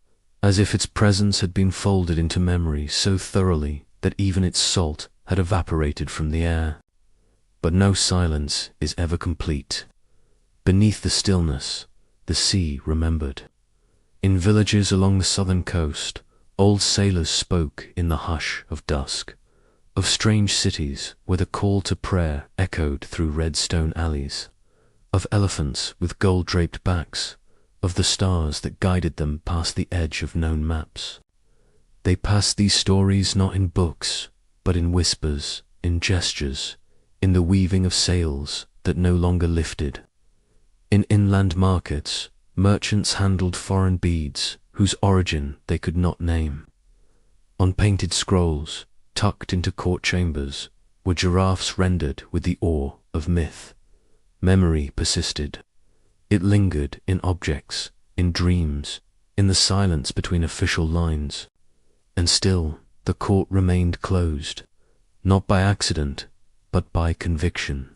as if its presence had been folded into memory so thoroughly that even its salt had evaporated from the air. But no silence is ever complete. Beneath the stillness, the sea remembered. In villages along the southern coast, old sailors spoke in the hush of dusk, of strange cities where the call to prayer echoed through red stone alleys, of elephants with gold-draped backs, of the stars that guided them past the edge of known maps. They passed these stories not in books, but in whispers, in gestures, in the weaving of sails that no longer lifted. In inland markets, merchants handled foreign beads whose origin they could not name. On painted scrolls, tucked into court chambers, were giraffes rendered with the awe of myth. Memory persisted. It lingered in objects, in dreams, in the silence between official lines. And still, the court remained closed, not by accident, but by conviction.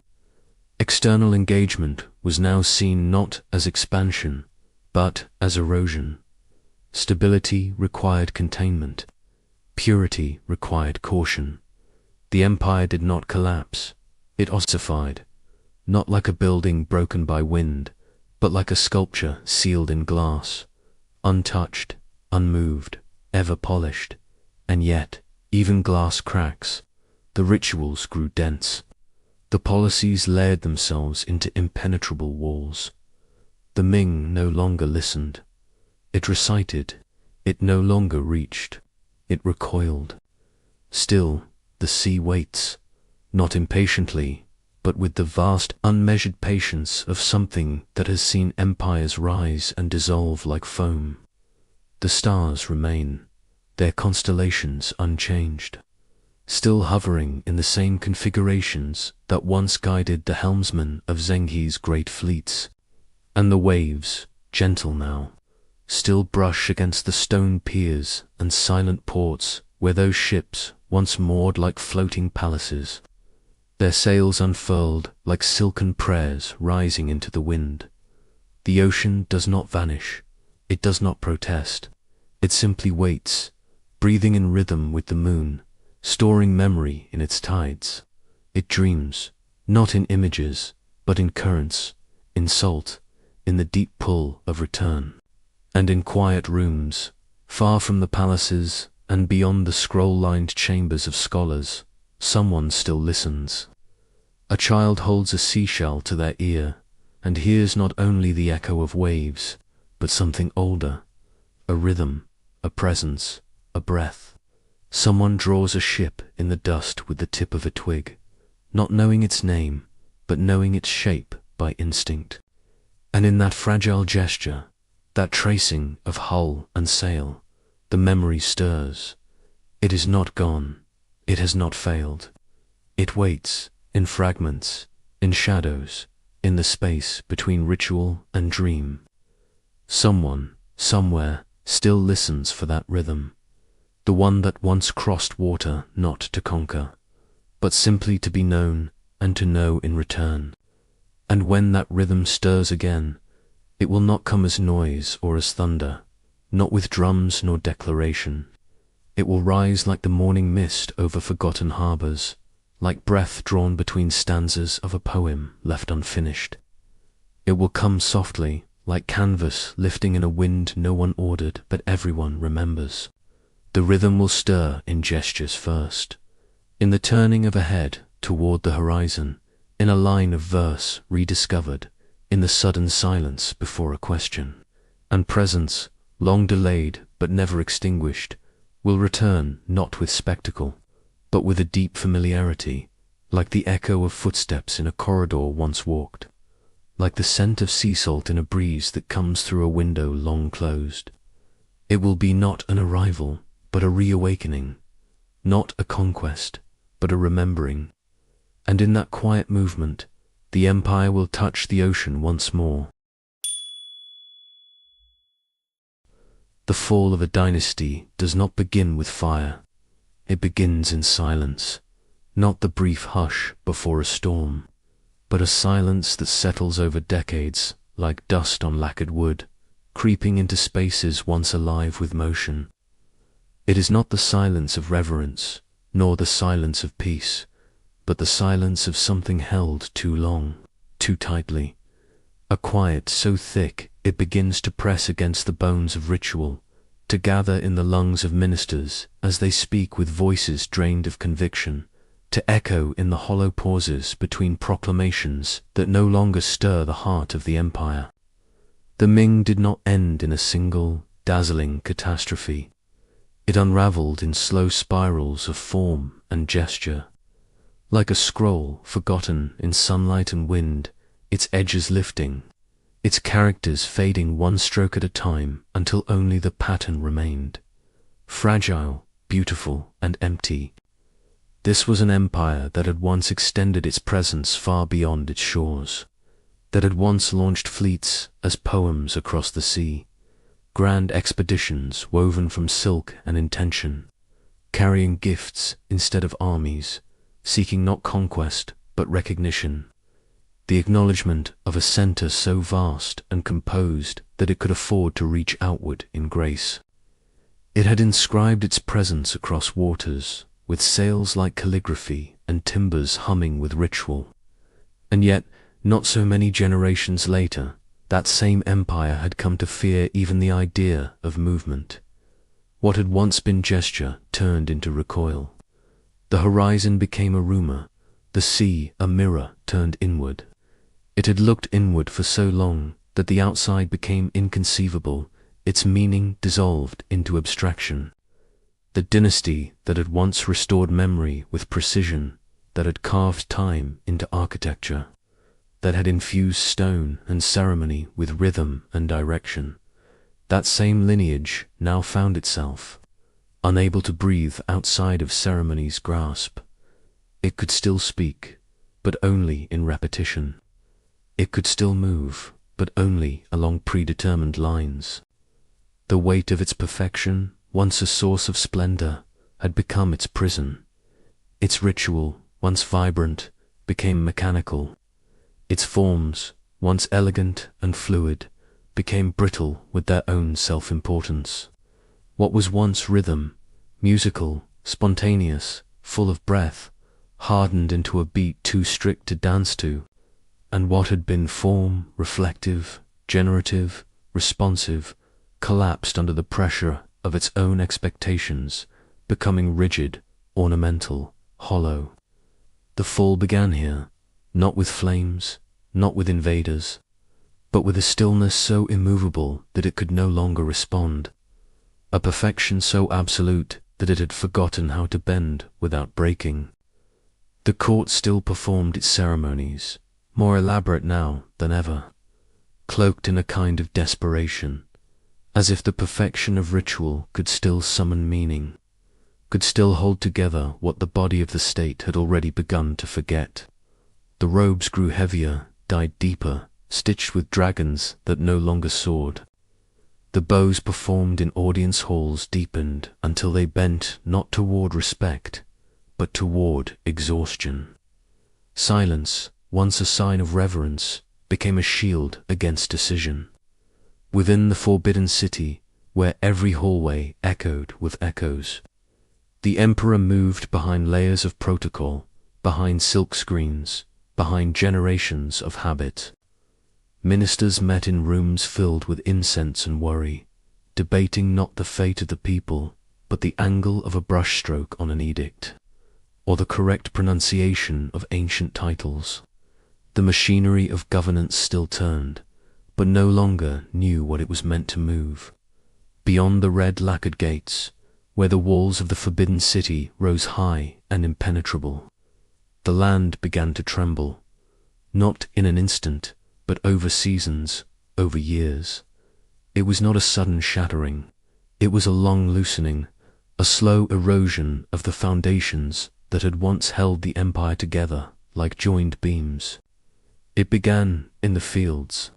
External engagement was now seen not as expansion, but as erosion. Stability required containment. Purity required caution. The empire did not collapse. It ossified, not like a building broken by wind, but like a sculpture sealed in glass, untouched, unmoved, ever polished. And yet, even glass cracks. The rituals grew dense. The policies layered themselves into impenetrable walls. The Ming no longer listened. It recited. It no longer reached. It recoiled. Still, the sea waits, not impatiently, but with the vast, unmeasured patience of something that has seen empires rise and dissolve like foam. The stars remain, their constellations unchanged, still hovering in the same configurations that once guided the helmsman of Zhenghi's great fleets. And the waves, gentle now, still brush against the stone piers and silent ports where those ships once moored like floating palaces, their sails unfurled like silken prayers rising into the wind. The ocean does not vanish, it does not protest, it simply waits, breathing in rhythm with the moon, storing memory in its tides. It dreams, not in images, but in currents, in salt, in the deep pull of return. And in quiet rooms, far from the palaces and beyond the scroll-lined chambers of scholars, someone still listens. A child holds a seashell to their ear and hears not only the echo of waves, but something older, a rhythm, a presence, a breath. Someone draws a ship in the dust with the tip of a twig, not knowing its name, but knowing its shape by instinct. And in that fragile gesture, that tracing of hull and sail, the memory stirs. It is not gone. It has not failed. It waits, in fragments, in shadows, in the space between ritual and dream. Someone, somewhere, still listens for that rhythm, the one that once crossed water not to conquer, but simply to be known and to know in return. And when that rhythm stirs again, it will not come as noise or as thunder, not with drums nor declaration. It will rise like the morning mist over forgotten harbors, like breath drawn between stanzas of a poem left unfinished. It will come softly, like canvas lifting in a wind no one ordered but everyone remembers. The rhythm will stir in gestures first, in the turning of a head toward the horizon, in a line of verse rediscovered, in the sudden silence before a question. And presence, long delayed but never extinguished, will return not with spectacle, but with a deep familiarity, like the echo of footsteps in a corridor once walked, like the scent of sea salt in a breeze that comes through a window long closed. It will be not an arrival, but a reawakening, not a conquest, but a remembering. And in that quiet movement, the empire will touch the ocean once more. The fall of a dynasty does not begin with fire. It begins in silence, not the brief hush before a storm, but a silence that settles over decades like dust on lacquered wood, creeping into spaces once alive with motion. It is not the silence of reverence, nor the silence of peace, but the silence of something held too long, too tightly. A quiet so thick it begins to press against the bones of ritual, to gather in the lungs of ministers as they speak with voices drained of conviction, to echo in the hollow pauses between proclamations that no longer stir the heart of the empire. The Ming did not end in a single, dazzling catastrophe. It unraveled in slow spirals of form and gesture. Like a scroll forgotten in sunlight and wind, its edges lifting, its characters fading one stroke at a time until only the pattern remained. Fragile, beautiful, and empty. This was an empire that had once extended its presence far beyond its shores, that had once launched fleets as poems across the sea, grand expeditions woven from silk and intention, carrying gifts instead of armies, seeking not conquest but recognition, the acknowledgement of a center so vast and composed that it could afford to reach outward in grace. It had inscribed its presence across waters, with sails like calligraphy and timbers humming with ritual. And yet, not so many generations later, that same empire had come to fear even the idea of movement. What had once been gesture turned into recoil. The horizon became a rumor, the sea a mirror turned inward. It had looked inward for so long that the outside became inconceivable, its meaning dissolved into abstraction. The dynasty that had once restored memory with precision, that had carved time into architecture, that had infused stone and ceremony with rhythm and direction, that same lineage now found itself, unable to breathe outside of ceremony's grasp. It could still speak, but only in repetition. It could still move, but only along predetermined lines. The weight of its perfection, once a source of splendor, had become its prison. Its ritual, once vibrant, became mechanical. Its forms, once elegant and fluid, became brittle with their own self-importance. What was once rhythm, musical, spontaneous, full of breath, hardened into a beat too strict to dance to, and what had been form, reflective, generative, responsive, collapsed under the pressure of its own expectations, becoming rigid, ornamental, hollow. The fall began here, not with flames, not with invaders, but with a stillness so immovable that it could no longer respond, a perfection so absolute that it had forgotten how to bend without breaking. The court still performed its ceremonies, more elaborate now than ever, cloaked in a kind of desperation, as if the perfection of ritual could still summon meaning, could still hold together what the body of the state had already begun to forget. The robes grew heavier, dyed deeper, stitched with dragons that no longer soared. The bows performed in audience halls deepened until they bent not toward respect, but toward exhaustion. Silence, once a sign of reverence, became a shield against decision. Within the forbidden city, where every hallway echoed with echoes, the emperor moved behind layers of protocol, behind silk screens, behind generations of habit. Ministers met in rooms filled with incense and worry, debating not the fate of the people, but the angle of a brushstroke on an edict. or the correct pronunciation of ancient titles. The machinery of governance still turned, but no longer knew what it was meant to move. Beyond the red lacquered gates, where the walls of the forbidden city rose high and impenetrable, the land began to tremble, not in an instant, but over seasons, over years. It was not a sudden shattering, it was a long loosening, a slow erosion of the foundations that had once held the empire together like joined beams. It began in the fields,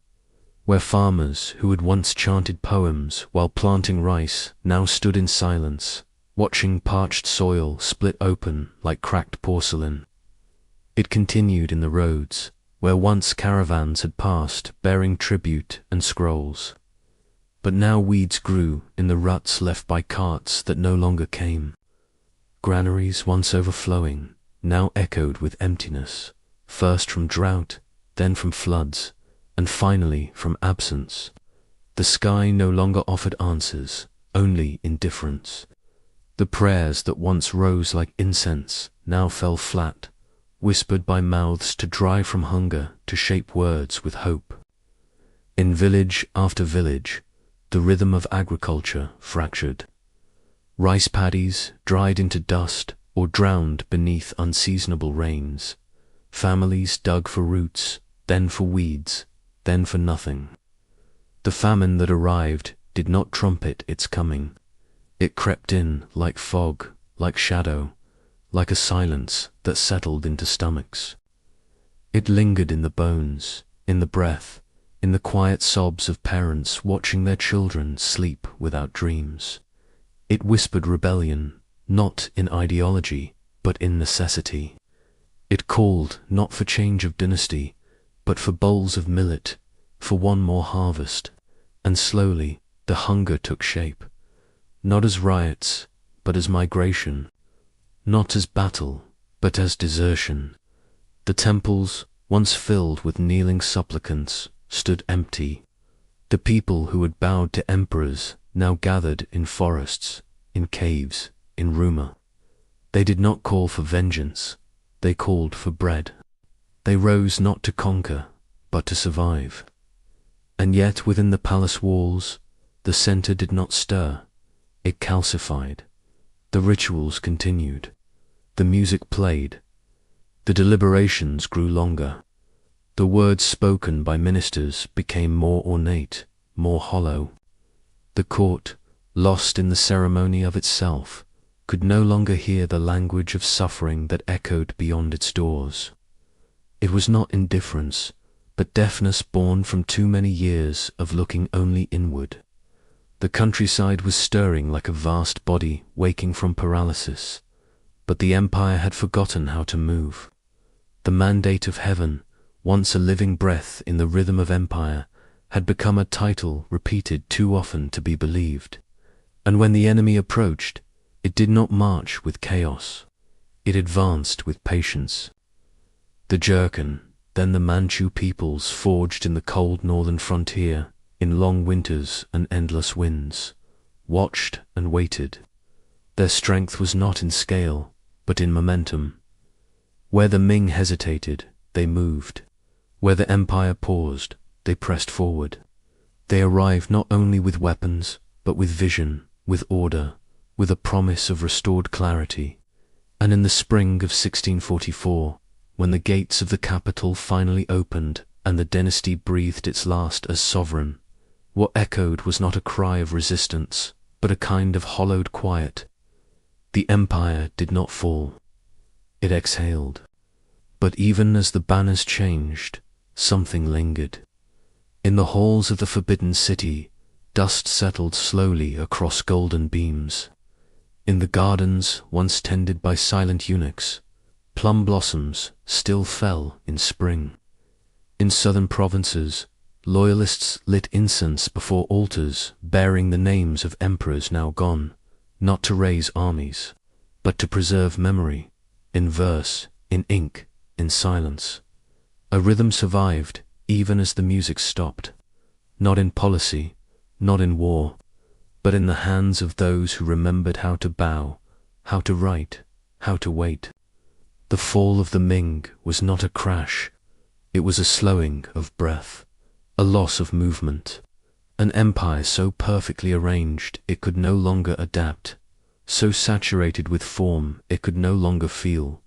where farmers who had once chanted poems while planting rice now stood in silence, watching parched soil split open like cracked porcelain. It continued in the roads, where once caravans had passed bearing tribute and scrolls. But now weeds grew in the ruts left by carts that no longer came. Granaries once overflowing now echoed with emptiness, first from drought, then from floods, and finally from absence. The sky no longer offered answers, only indifference. The prayers that once rose like incense now fell flat, whispered by mouths too dry from hunger to shape words with hope. In village after village, the rhythm of agriculture fractured. Rice paddies dried into dust or drowned beneath unseasonable rains. Families dug for roots, then for weeds, then for nothing. The famine that arrived did not trumpet its coming. It crept in like fog, like shadow, like a silence that settled into stomachs. It lingered in the bones, in the breath, in the quiet sobs of parents watching their children sleep without dreams. It whispered rebellion, not in ideology, but in necessity. It called not for change of dynasty, but for bowls of millet, for one more harvest. And slowly the hunger took shape, not as riots, but as migration, not as battle, but as desertion. The temples, once filled with kneeling supplicants, stood empty. The people who had bowed to emperors now gathered in forests, in caves, in rumor. They did not call for vengeance, they called for bread. They rose not to conquer, but to survive. And yet within the palace walls, the center did not stir. It calcified. The rituals continued. The music played. The deliberations grew longer. The words spoken by ministers became more ornate, more hollow. The court, lost in the ceremony of itself, could no longer hear the language of suffering that echoed beyond its doors. It was not indifference, but deafness born from too many years of looking only inward. The countryside was stirring like a vast body waking from paralysis, but the empire had forgotten how to move. The mandate of heaven, once a living breath in the rhythm of empire, had become a title repeated too often to be believed. And when the enemy approached, it did not march with chaos. It advanced with patience. The Jurchen, then the Manchu peoples forged in the cold northern frontier, in long winters and endless winds, watched and waited. Their strength was not in scale, but in momentum. Where the Ming hesitated, they moved. Where the empire paused, they pressed forward. They arrived not only with weapons, but with vision, with order, with a promise of restored clarity. And in the spring of 1644, when the gates of the capital finally opened and the dynasty breathed its last as sovereign, what echoed was not a cry of resistance, but a kind of hollowed quiet. The empire did not fall. It exhaled. But even as the banners changed, something lingered. In the halls of the forbidden city, dust settled slowly across golden beams. In the gardens once tended by silent eunuchs, plum blossoms still fell in spring. In southern provinces, loyalists lit incense before altars bearing the names of emperors now gone, not to raise armies, but to preserve memory, in verse, in ink, in silence. A rhythm survived even as the music stopped, not in policy, not in war, but in the hands of those who remembered how to bow, how to write, how to wait. The fall of the Ming was not a crash, it was a slowing of breath, a loss of movement. An empire so perfectly arranged it could no longer adapt, so saturated with form it could no longer feel.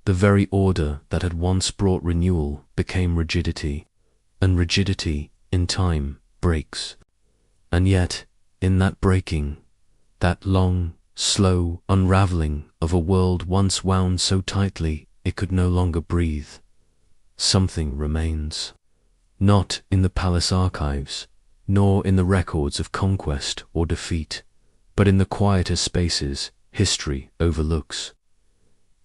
The very order that had once brought renewal became rigidity, and rigidity, in time, breaks. And yet, in that breaking, that long, slow unraveling of a world once wound so tightly it could no longer breathe, something remains. Not in the palace archives, nor in the records of conquest or defeat, but in the quieter spaces history overlooks.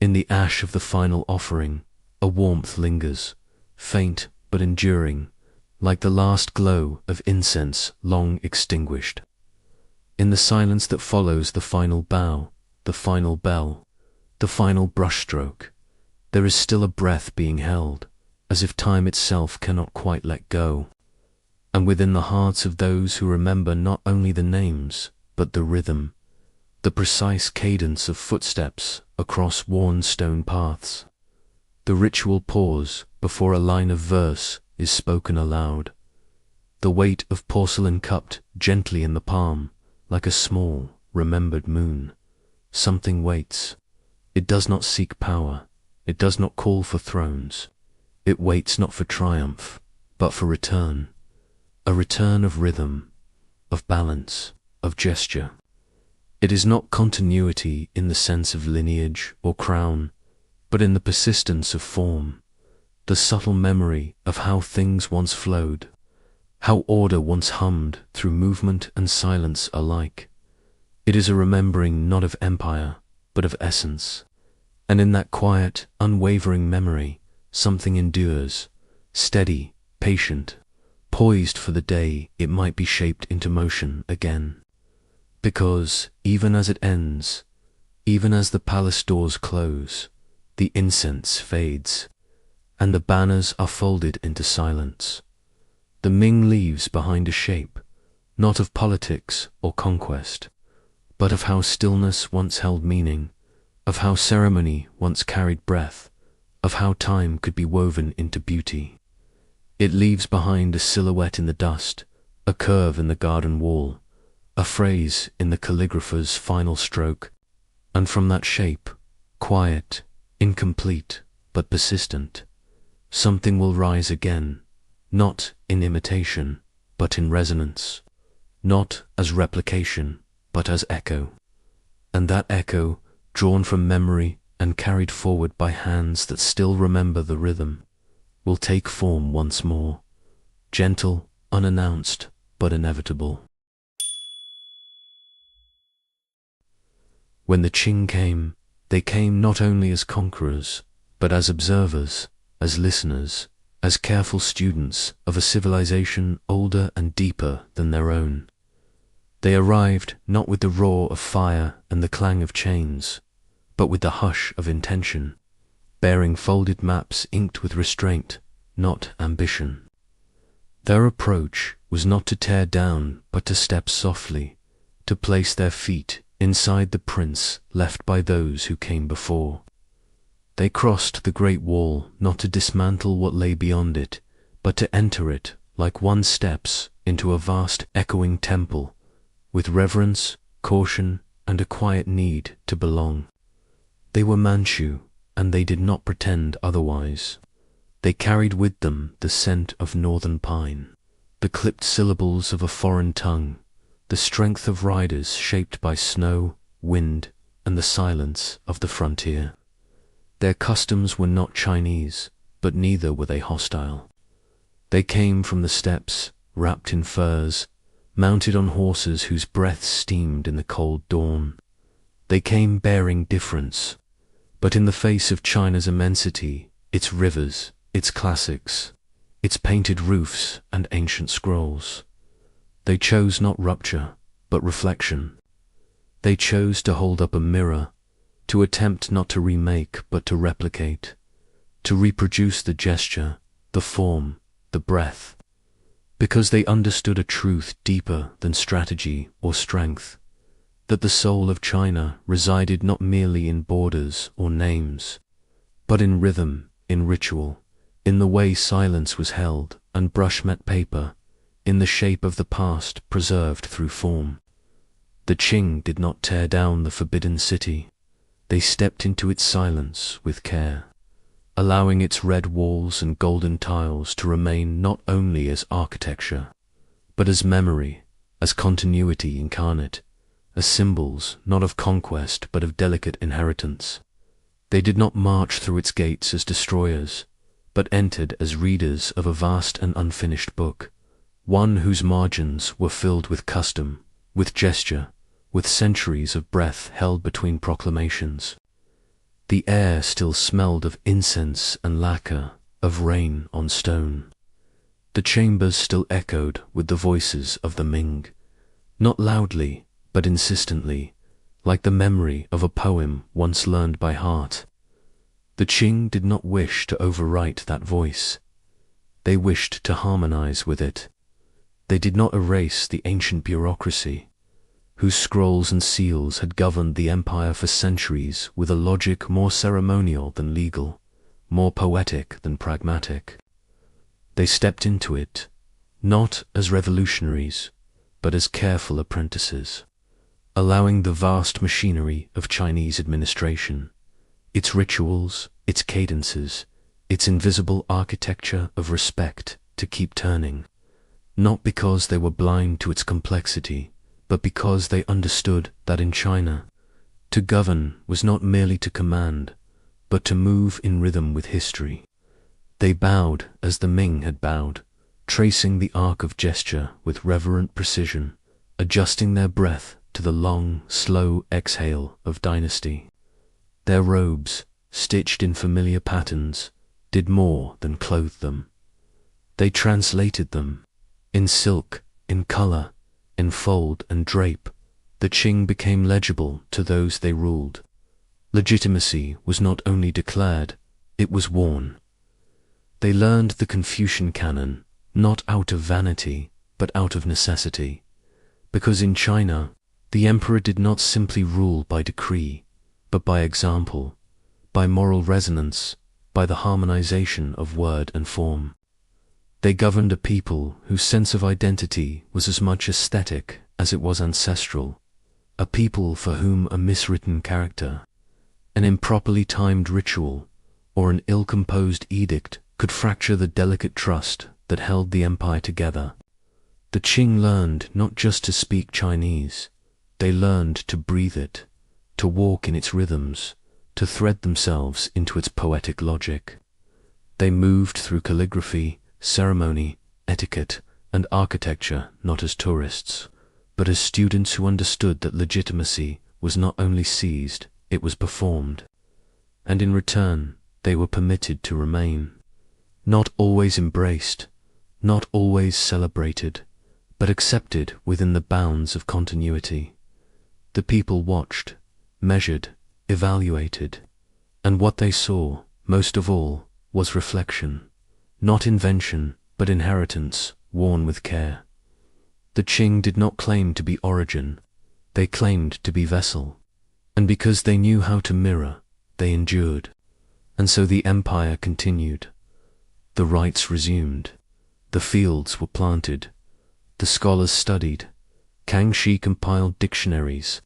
In the ash of the final offering, a warmth lingers, faint but enduring, like the last glow of incense long extinguished. In the silence that follows the final bow, the final bell, the final brushstroke, there is still a breath being held, as if time itself cannot quite let go. And within the hearts of those who remember not only the names, but the rhythm, the precise cadence of footsteps across worn stone paths, the ritual pause before a line of verse is spoken aloud, the weight of porcelain cupped gently in the palm, like a small, remembered moon. Something waits. It does not seek power. It does not call for thrones. It waits not for triumph, but for return. A return of rhythm, of balance, of gesture. It is not continuity in the sense of lineage or crown, but in the persistence of form, the subtle memory of how things once flowed, how order once hummed through movement and silence alike. It is a remembering not of empire, but of essence. And in that quiet, unwavering memory, something endures, steady, patient, poised for the day it might be shaped into motion again. Because, even as it ends, even as the palace doors close, the incense fades, and the banners are folded into silence. The Ming leaves behind a shape, not of politics or conquest, but of how stillness once held meaning, of how ceremony once carried breath, of how time could be woven into beauty. It leaves behind a silhouette in the dust, a curve in the garden wall, a phrase in the calligrapher's final stroke, and from that shape, quiet, incomplete, but persistent, something will rise again, not in imitation, but in resonance, not as replication, but as echo. And that echo, drawn from memory and carried forward by hands that still remember the rhythm, will take form once more, gentle, unannounced, but inevitable. When the Qing came, they came not only as conquerors, but as observers, as listeners, as careful students of a civilization older and deeper than their own. They arrived not with the roar of fire and the clang of chains, but with the hush of intention, bearing folded maps inked with restraint, not ambition. Their approach was not to tear down, but to step softly, to place their feet inside the prints left by those who came before. They crossed the Great Wall not to dismantle what lay beyond it, but to enter it like one steps into a vast echoing temple, with reverence, caution, and a quiet need to belong. They were Manchu, and they did not pretend otherwise. They carried with them the scent of northern pine, the clipped syllables of a foreign tongue, the strength of riders shaped by snow, wind, and the silence of the frontier. Their customs were not Chinese, but neither were they hostile. They came from the steppes, wrapped in furs, mounted on horses whose breaths steamed in the cold dawn. They came bearing difference, but in the face of China's immensity, its rivers, its classics, its painted roofs and ancient scrolls, they chose not rupture, but reflection. They chose to hold up a mirror, to attempt not to remake, but to replicate, to reproduce the gesture, the form, the breath, because they understood a truth deeper than strategy or strength, that the soul of China resided not merely in borders or names, but in rhythm, in ritual, in the way silence was held and brush met paper, in the shape of the past preserved through form. The Qing did not tear down the forbidden city. They stepped into its silence with care, allowing its red walls and golden tiles to remain not only as architecture, but as memory, as continuity incarnate, as symbols not of conquest but of delicate inheritance. They did not march through its gates as destroyers, but entered as readers of a vast and unfinished book, one whose margins were filled with custom, with gesture, with centuries of breath held between proclamations. The air still smelled of incense and lacquer, of rain on stone. The chambers still echoed with the voices of the Ming, not loudly, but insistently, like the memory of a poem once learned by heart. The Qing did not wish to overwrite that voice. They wished to harmonize with it. They did not erase the ancient bureaucracy, whose scrolls and seals had governed the empire for centuries with a logic more ceremonial than legal, more poetic than pragmatic. They stepped into it, not as revolutionaries, but as careful apprentices, allowing the vast machinery of Chinese administration, its rituals, its cadences, its invisible architecture of respect to keep turning, not because they were blind to its complexity, but because they understood that in China, to govern was not merely to command, but to move in rhythm with history. They bowed as the Ming had bowed, tracing the arc of gesture with reverent precision, adjusting their breath to the long, slow exhale of dynasty. Their robes, stitched in familiar patterns, did more than clothe them. They translated them. In silk, in color, in fold and drape, the Qing became legible to those they ruled. Legitimacy was not only declared, it was worn. They learned the Confucian canon, not out of vanity, but out of necessity, because in China, the emperor did not simply rule by decree, but by example, by moral resonance, by the harmonization of word and form. They governed a people whose sense of identity was as much aesthetic as it was ancestral, a people for whom a miswritten character, an improperly timed ritual, or an ill-composed edict could fracture the delicate trust that held the empire together. The Qing learned not just to speak Chinese, they learned to breathe it, to walk in its rhythms, to thread themselves into its poetic logic. They moved through calligraphy, ceremony, etiquette, and architecture not as tourists, but as students who understood that legitimacy was not only seized, it was performed. And in return, they were permitted to remain. Not always embraced, not always celebrated, but accepted within the bounds of continuity. The people watched, measured, evaluated, and what they saw, most of all, was reflection, not invention, but inheritance, worn with care. The Qing did not claim to be origin, they claimed to be vessel, and because they knew how to mirror, they endured, and so the empire continued. The rites resumed, the fields were planted, the scholars studied, Kangxi compiled dictionaries,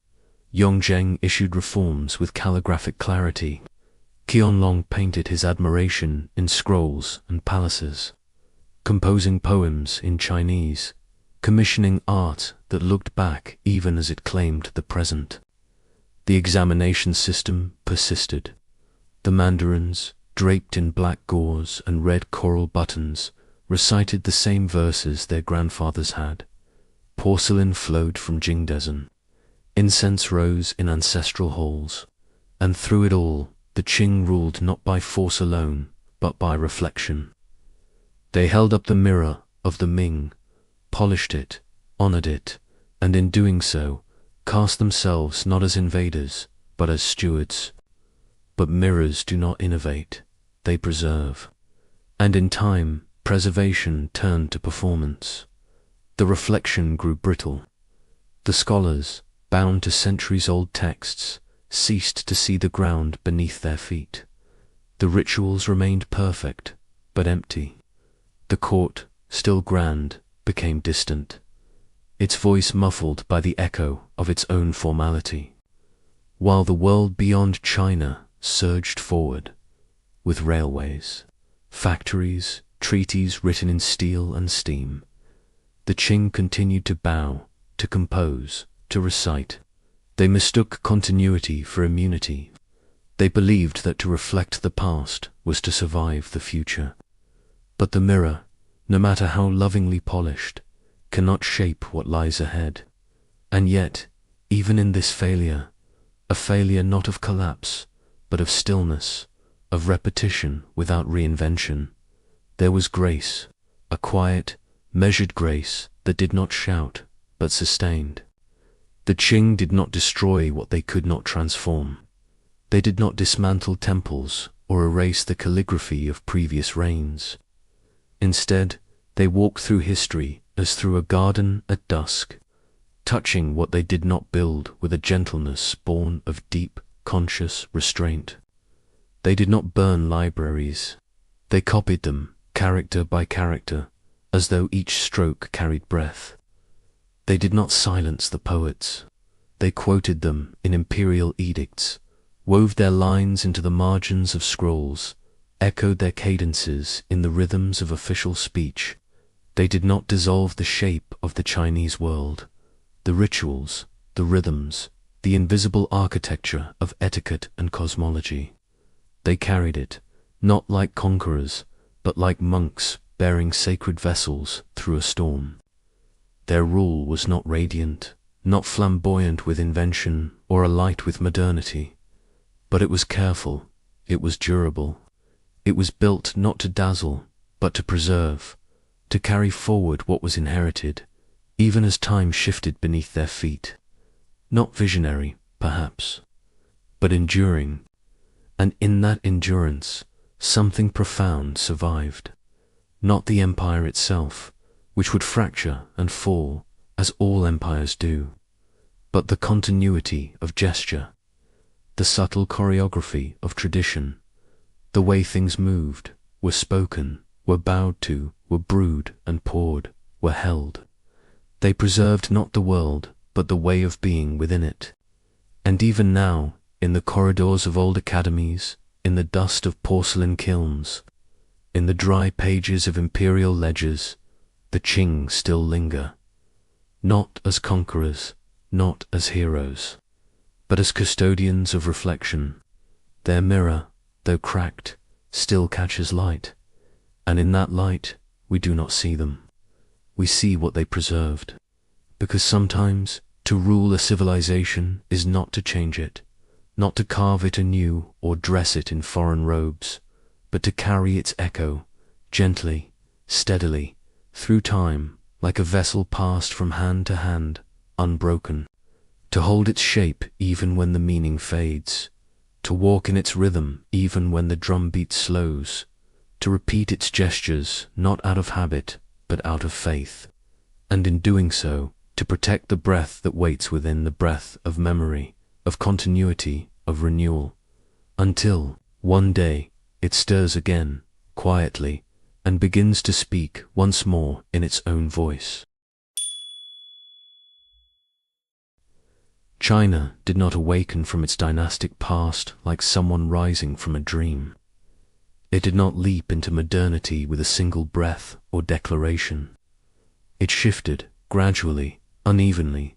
Yongzheng issued reforms with calligraphic clarity, Qianlong painted his admiration in scrolls and palaces, composing poems in Chinese, commissioning art that looked back even as it claimed the present. The examination system persisted. The mandarins, draped in black gauze and red coral buttons, recited the same verses their grandfathers had. Porcelain flowed from Jingdezhen. Incense rose in ancestral halls. And through it all, the Qing ruled not by force alone, but by reflection. They held up the mirror of the Ming, polished it, honored it, and in doing so, cast themselves not as invaders, but as stewards. But mirrors do not innovate, they preserve. And in time, preservation turned to performance. The reflection grew brittle. The scholars, bound to centuries-old texts, ceased to see the ground beneath their feet. The rituals remained perfect, but empty. The court, still grand, became distant, its voice muffled by the echo of its own formality, while the world beyond China surged forward, with railways, factories, treaties written in steel and steam. The Qing continued to bow, to compose, to recite. They mistook continuity for immunity. They believed that to reflect the past was to survive the future. But the mirror, no matter how lovingly polished, cannot shape what lies ahead. And yet, even in this failure, a failure not of collapse, but of stillness, of repetition without reinvention, there was grace, a quiet, measured grace that did not shout, but sustained. The Qing did not destroy what they could not transform. They did not dismantle temples or erase the calligraphy of previous reigns. Instead, they walked through history as through a garden at dusk, touching what they did not build with a gentleness born of deep, conscious restraint. They did not burn libraries. They copied them, character by character, as though each stroke carried breath. They did not silence the poets. They quoted them in imperial edicts, wove their lines into the margins of scrolls, echoed their cadences in the rhythms of official speech. They did not dissolve the shape of the Chinese world, the rituals, the rhythms, the invisible architecture of etiquette and cosmology. They carried it, not like conquerors, but like monks bearing sacred vessels through a storm. Their rule was not radiant, not flamboyant with invention or alight with modernity, but it was careful, it was durable. It was built not to dazzle, but to preserve, to carry forward what was inherited, even as time shifted beneath their feet. Not visionary, perhaps, but enduring, and in that endurance, something profound survived. Not the empire itself, which would fracture and fall, as all empires do, but the continuity of gesture, the subtle choreography of tradition, the way things moved, were spoken, were bowed to, were brewed and poured, were held. They preserved not the world, but the way of being within it. And even now, in the corridors of old academies, in the dust of porcelain kilns, in the dry pages of imperial ledgers, the Qing still linger, not as conquerors, not as heroes, but as custodians of reflection. Their mirror, though cracked, still catches light, and in that light we do not see them. We see what they preserved, because sometimes to rule a civilization is not to change it, not to carve it anew or dress it in foreign robes, but to carry its echo, gently, steadily, through time, like a vessel passed from hand to hand, unbroken, to hold its shape even when the meaning fades, to walk in its rhythm even when the drumbeat slows, to repeat its gestures not out of habit but out of faith, and in doing so, to protect the breath that waits within the breath of memory, of continuity, of renewal, until, one day, it stirs again, quietly, and begins to speak once more in its own voice. China did not awaken from its dynastic past like someone rising from a dream. It did not leap into modernity with a single breath or declaration. It shifted, gradually, unevenly,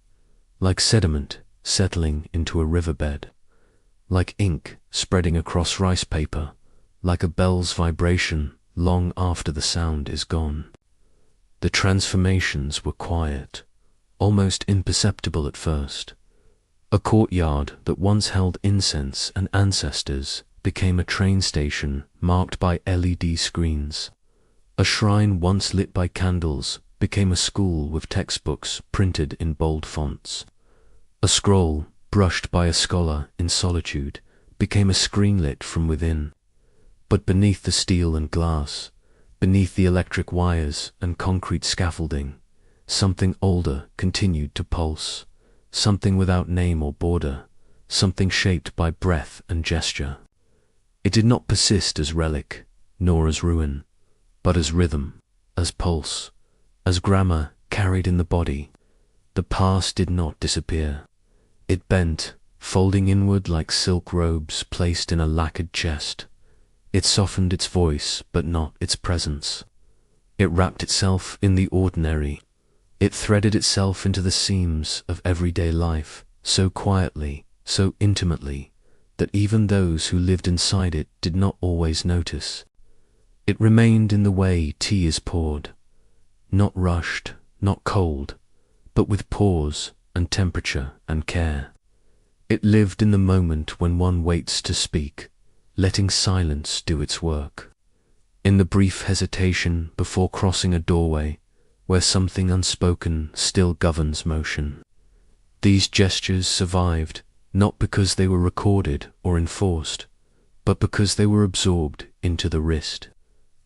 like sediment settling into a riverbed, like ink spreading across rice paper, like a bell's vibration long after the sound is gone. The transformations were quiet, almost imperceptible at first. A courtyard that once held incense and ancestors became a train station marked by LED screens. A shrine once lit by candles became a school with textbooks printed in bold fonts. A scroll, brushed by a scholar in solitude, became a screen lit from within. But beneath the steel and glass, beneath the electric wires and concrete scaffolding, something older continued to pulse, something without name or border, something shaped by breath and gesture. It did not persist as relic, nor as ruin, but as rhythm, as pulse, as grammar carried in the body. The past did not disappear. It bent, folding inward like silk robes placed in a lacquered chest. It softened its voice, but not its presence. It wrapped itself in the ordinary. It threaded itself into the seams of everyday life, so quietly, so intimately, that even those who lived inside it did not always notice. It remained in the way tea is poured, not rushed, not cold, but with pause and temperature and care. It lived in the moment when one waits to speak, letting silence do its work. In the brief hesitation before crossing a doorway, where something unspoken still governs motion. These gestures survived, not because they were recorded or enforced, but because they were absorbed into the wrist.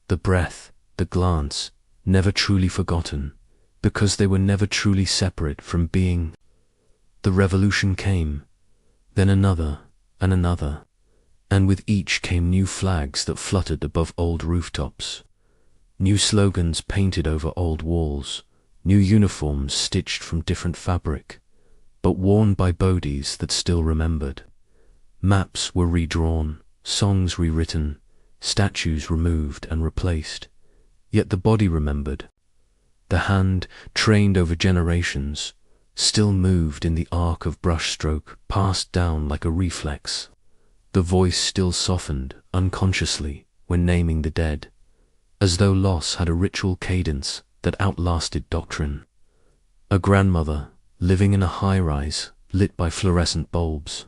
The breath, the glance, never truly forgotten, because they were never truly separate from being. The revolution came, then another, and another, and with each came new flags that fluttered above old rooftops, new slogans painted over old walls, new uniforms stitched from different fabric, but worn by bodies that still remembered. Maps were redrawn, songs rewritten, statues removed and replaced, yet the body remembered. The hand, trained over generations, still moved in the arc of brushstroke passed down like a reflex. The voice still softened unconsciously when naming the dead, as though loss had a ritual cadence that outlasted doctrine. A grandmother, living in a high-rise lit by fluorescent bulbs,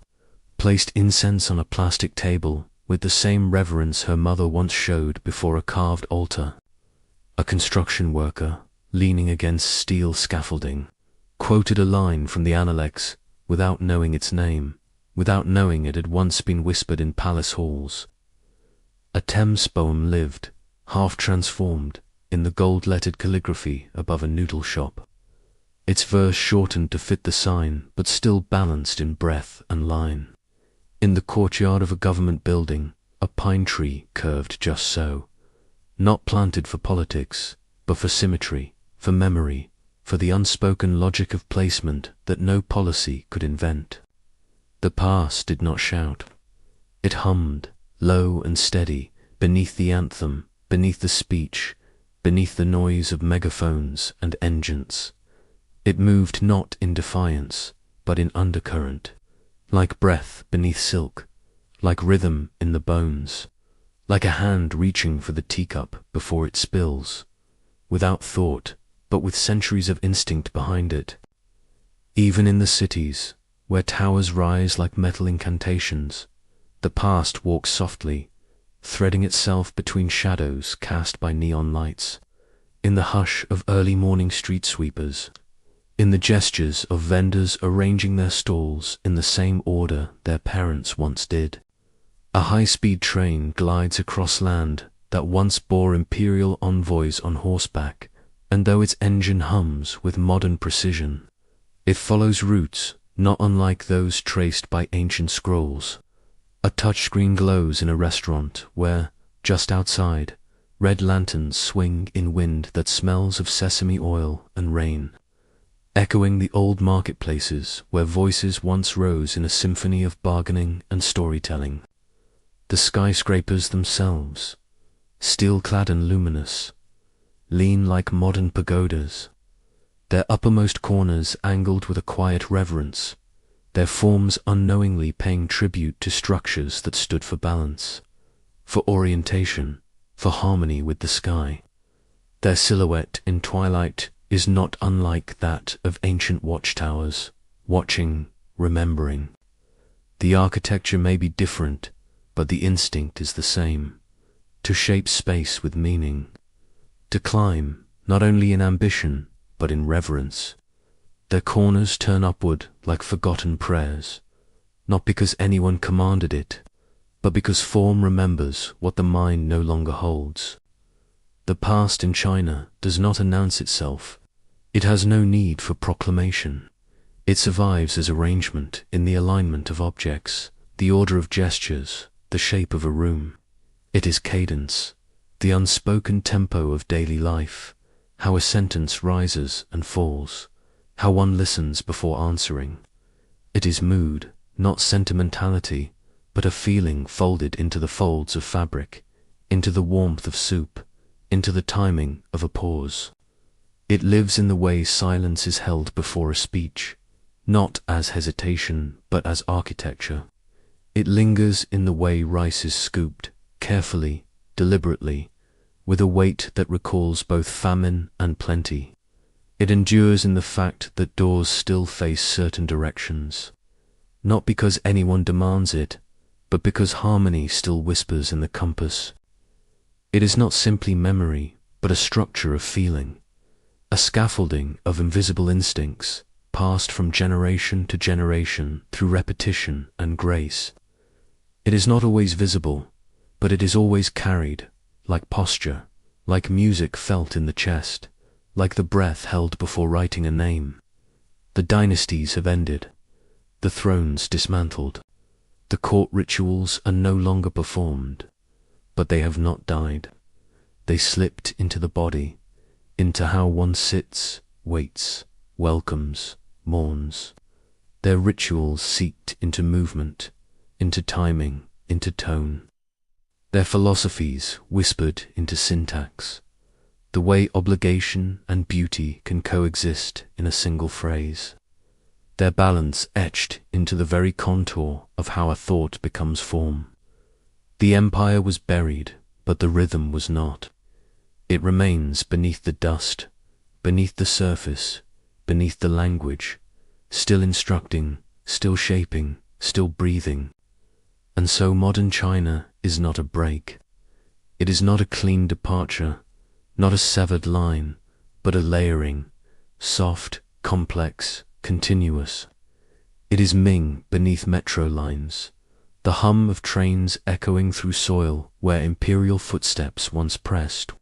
placed incense on a plastic table with the same reverence her mother once showed before a carved altar. A construction worker, leaning against steel scaffolding, quoted a line from the Analects without knowing its name, without knowing it had once been whispered in palace halls. A Thames poem lived, half transformed, in the gold-lettered calligraphy above a noodle shop. Its verse shortened to fit the sign, but still balanced in breath and line. In the courtyard of a government building, a pine tree curved just so, not planted for politics, but for symmetry, for memory, for the unspoken logic of placement that no policy could invent. The past did not shout. It hummed, low and steady, beneath the anthem, beneath the speech, beneath the noise of megaphones and engines. It moved not in defiance, but in undercurrent, like breath beneath silk, like rhythm in the bones, like a hand reaching for the teacup before it spills, without thought, but with centuries of instinct behind it. Even in the cities, where towers rise like metal incantations, the past walks softly, threading itself between shadows cast by neon lights, in the hush of early morning street sweepers, in the gestures of vendors arranging their stalls in the same order their parents once did. A high-speed train glides across land that once bore imperial envoys on horseback, and though its engine hums with modern precision, it follows routes not unlike those traced by ancient scrolls. A touchscreen glows in a restaurant where, just outside, red lanterns swing in wind that smells of sesame oil and rain, echoing the old marketplaces where voices once rose in a symphony of bargaining and storytelling. The skyscrapers themselves, steel-clad and luminous, lean like modern pagodas, their uppermost corners angled with a quiet reverence, their forms unknowingly paying tribute to structures that stood for balance, for orientation, for harmony with the sky. Their silhouette in twilight is not unlike that of ancient watchtowers, watching, remembering. The architecture may be different, but the instinct is the same, to shape space with meaning, to climb, not only in ambition, but in reverence. Their corners turn upward like forgotten prayers, not because anyone commanded it, but because form remembers what the mind no longer holds. The past in China does not announce itself. It has no need for proclamation. It survives as arrangement in the alignment of objects, the order of gestures, the shape of a room. It is cadence, the unspoken tempo of daily life, how a sentence rises and falls, how one listens before answering. It is mood, not sentimentality, but a feeling folded into the folds of fabric, into the warmth of soup, into the timing of a pause. It lives in the way silence is held before a speech, not as hesitation, but as architecture. It lingers in the way rice is scooped, carefully, deliberately, with a weight that recalls both famine and plenty. It endures in the fact that doors still face certain directions, not because anyone demands it, but because harmony still whispers in the compass. It is not simply memory, but a structure of feeling, a scaffolding of invisible instincts, passed from generation to generation through repetition and grace. It is not always visible, but it is always carried, like posture, like music felt in the chest, like the breath held before writing a name. The dynasties have ended, the thrones dismantled, the court rituals are no longer performed, but they have not died. They slipped into the body, into how one sits, waits, welcomes, mourns. Their rituals seeped into movement, into timing, into tone. Their philosophies whispered into syntax, the way obligation and beauty can coexist in a single phrase. Their balance etched into the very contour of how a thought becomes form. The empire was buried, but the rhythm was not. It remains beneath the dust, beneath the surface, beneath the language, still instructing, still shaping, still breathing. And so modern China is not a break. It is not a clean departure, not a severed line, but a layering, soft, complex, continuous. It is Ming beneath metro lines, the hum of trains echoing through soil where imperial footsteps once pressed.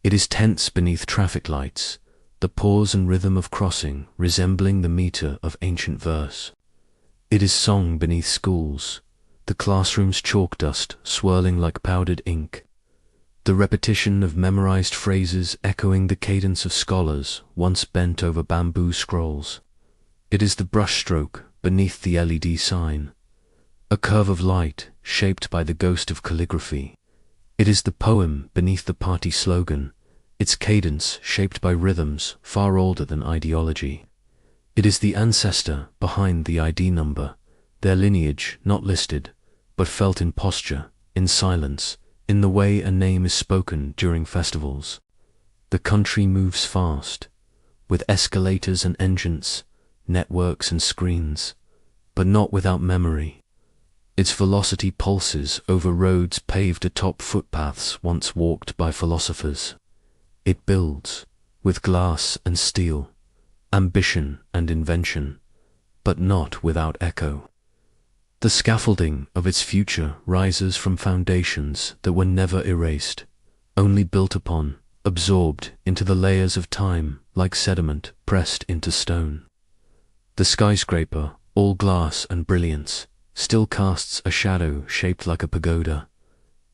It is tense beneath traffic lights, the pause and rhythm of crossing resembling the meter of ancient verse. It is song beneath schools, the classroom's chalk dust swirling like powdered ink, the repetition of memorized phrases echoing the cadence of scholars once bent over bamboo scrolls. It is the brushstroke beneath the LED sign, a curve of light shaped by the ghost of calligraphy. It is the poem beneath the party slogan, its cadence shaped by rhythms far older than ideology. It is the ancestor behind the ID number, their lineage not listed, but felt in posture, in silence, in the way a name is spoken during festivals. The country moves fast, with escalators and engines, networks and screens, but not without memory. Its velocity pulses over roads paved atop footpaths once walked by philosophers. It builds, with glass and steel, ambition and invention, but not without echo. The scaffolding of its future rises from foundations that were never erased, only built upon, absorbed into the layers of time like sediment pressed into stone. The skyscraper, all glass and brilliance, still casts a shadow shaped like a pagoda,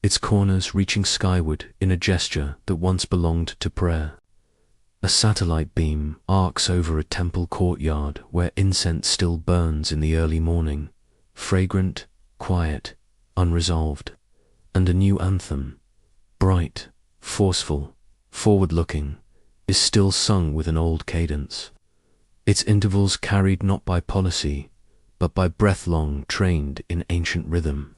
its corners reaching skyward in a gesture that once belonged to prayer. A satellite beam arcs over a temple courtyard where incense still burns in the early morning, fragrant, quiet, unresolved, and a new anthem, bright, forceful, forward-looking, is still sung with an old cadence. Its intervals carried not by policy, but by breath-long trained in ancient rhythm,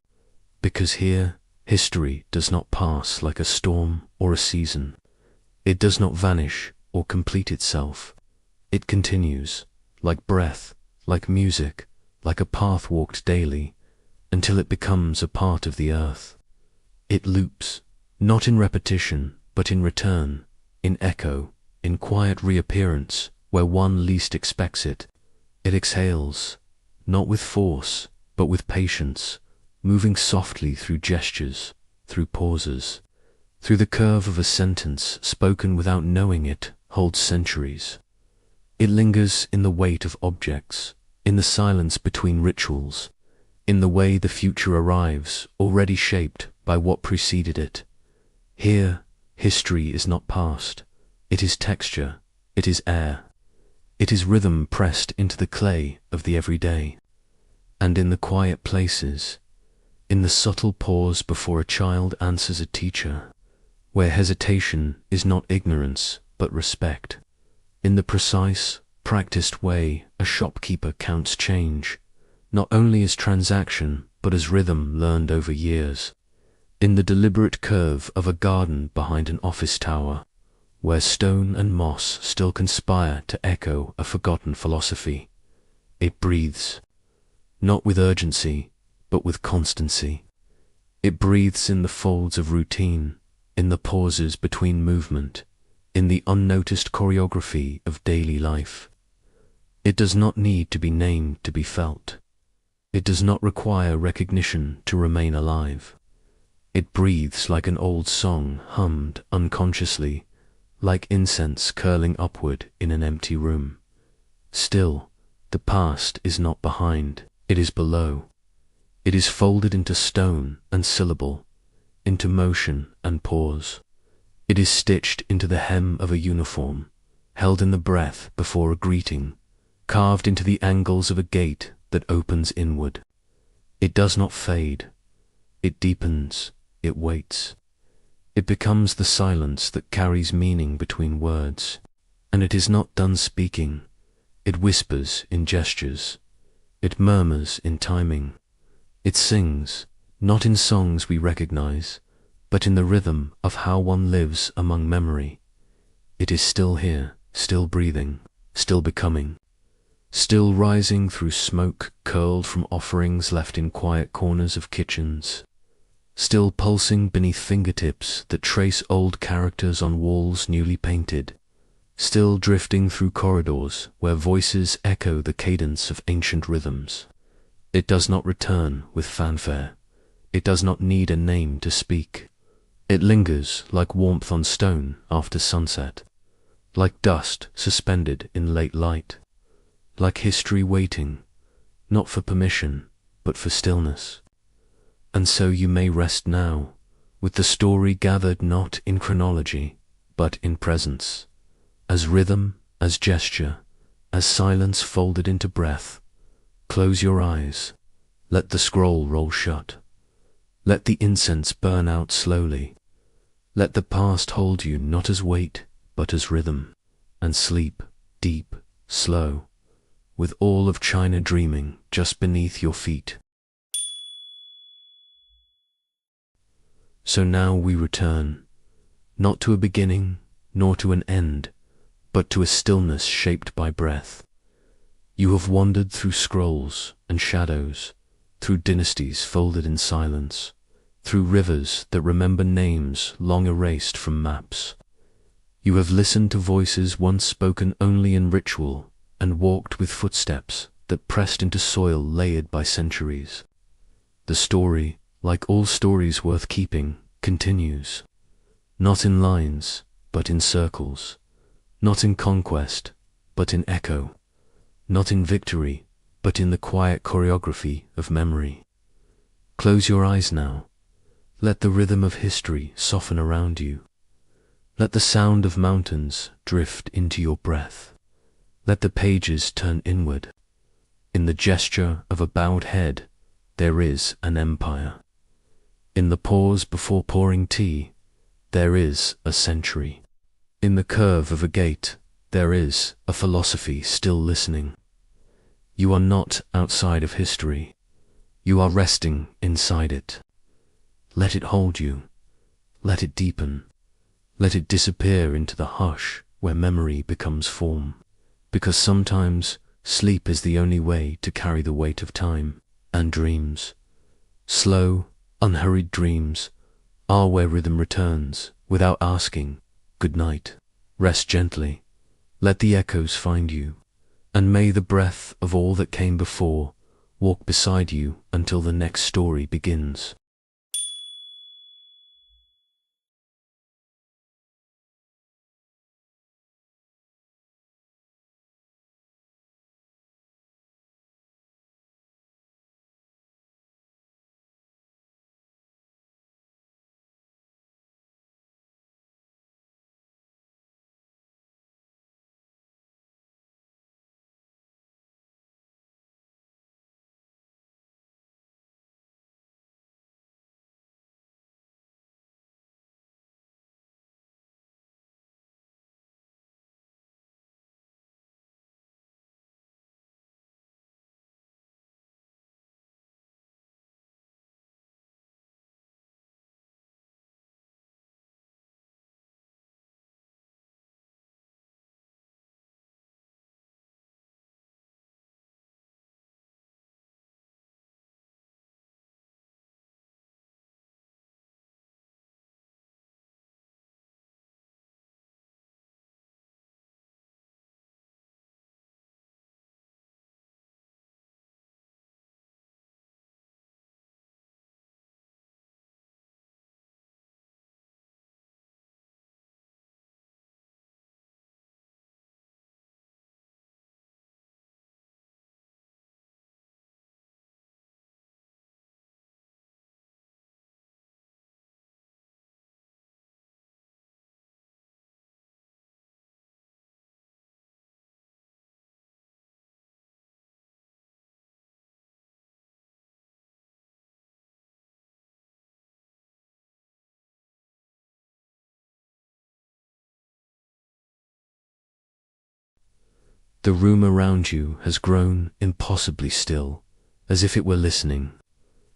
because here history does not pass like a storm or a season. It does not vanish or complete itself. It continues, like breath, like music, like a path walked daily, until it becomes a part of the earth. It loops, not in repetition, but in return, in echo, in quiet reappearance, where one least expects it. It exhales, not with force, but with patience, moving softly through gestures, through pauses, through the curve of a sentence spoken without knowing it holds centuries. It lingers in the weight of objects, in the silence between rituals, in the way the future arrives, already shaped by what preceded it. Here, history is not past. It is texture, it is air, it is rhythm pressed into the clay of the everyday. And in the quiet places, in the subtle pause before a child answers a teacher, where hesitation is not ignorance but respect, in the precise, practiced way a shopkeeper counts change, not only as transaction but as rhythm learned over years, in the deliberate curve of a garden behind an office tower, where stone and moss still conspire to echo a forgotten philosophy, it breathes, not with urgency, but with constancy. It breathes in the folds of routine, in the pauses between movement, in the unnoticed choreography of daily life. It does not need to be named to be felt. It does not require recognition to remain alive. It breathes like an old song hummed unconsciously, like incense curling upward in an empty room. Still, the past is not behind, it is below. It is folded into stone and syllable, into motion and pause. It is stitched into the hem of a uniform, held in the breath before a greeting, carved into the angles of a gate that opens inward. It does not fade. It deepens. It waits. It becomes the silence that carries meaning between words. And it is not done speaking. It whispers in gestures. It murmurs in timing. It sings, not in songs we recognize, but in the rhythm of how one lives among memory. It is still here, still breathing, still becoming, still rising through smoke curled from offerings left in quiet corners of kitchens, still pulsing beneath fingertips that trace old characters on walls newly painted, still drifting through corridors where voices echo the cadence of ancient rhythms. It does not return with fanfare. It does not need a name to speak. It lingers like warmth on stone after sunset, like dust suspended in late light, like history waiting, not for permission, but for stillness. And so you may rest now, with the story gathered not in chronology, but in presence, as rhythm, as gesture, as silence folded into breath. Close your eyes, let the scroll roll shut, let the incense burn out slowly, let the past hold you not as weight, but as rhythm, and sleep, deep, slow, with all of China dreaming just beneath your feet. So now we return, not to a beginning, nor to an end, but to a stillness shaped by breath. You have wandered through scrolls and shadows, through dynasties folded in silence, through rivers that remember names long erased from maps. You have listened to voices once spoken only in ritual, and walked with footsteps that pressed into soil layered by centuries. The story, like all stories worth keeping, continues, not in lines, but in circles, not in conquest, but in echo, not in victory, but in the quiet choreography of memory. Close your eyes now. Let the rhythm of history soften around you. Let the sound of mountains drift into your breath. Let the pages turn inward. In the gesture of a bowed head, there is an empire. In the pause before pouring tea, there is a century. In the curve of a gate, there is a philosophy still listening. You are not outside of history. You are resting inside it. Let it hold you. Let it deepen. Let it disappear into the hush where memory becomes form. Because sometimes sleep is the only way to carry the weight of time. And dreams, slow, unhurried dreams, are where rhythm returns without asking, good night. Rest gently. Let the echoes find you. And may the breath of all that came before walk beside you until the next story begins. The room around you has grown impossibly still, as if it were listening.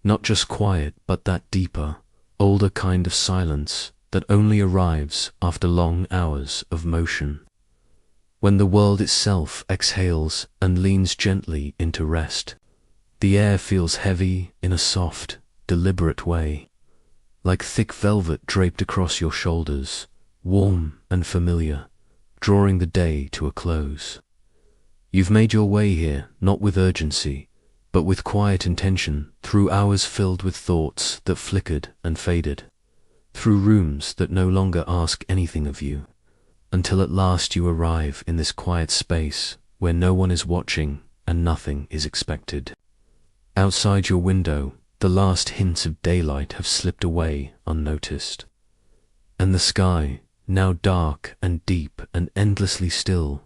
Not just quiet, but that deeper, older kind of silence that only arrives after long hours of motion. When the world itself exhales and leans gently into rest, the air feels heavy in a soft, deliberate way, like thick velvet draped across your shoulders, warm and familiar, drawing the day to a close. You've made your way here, not with urgency, but with quiet intention, through hours filled with thoughts that flickered and faded, through rooms that no longer ask anything of you, until at last you arrive in this quiet space where no one is watching and nothing is expected. Outside your window, the last hints of daylight have slipped away unnoticed, and the sky, now dark and deep and endlessly still,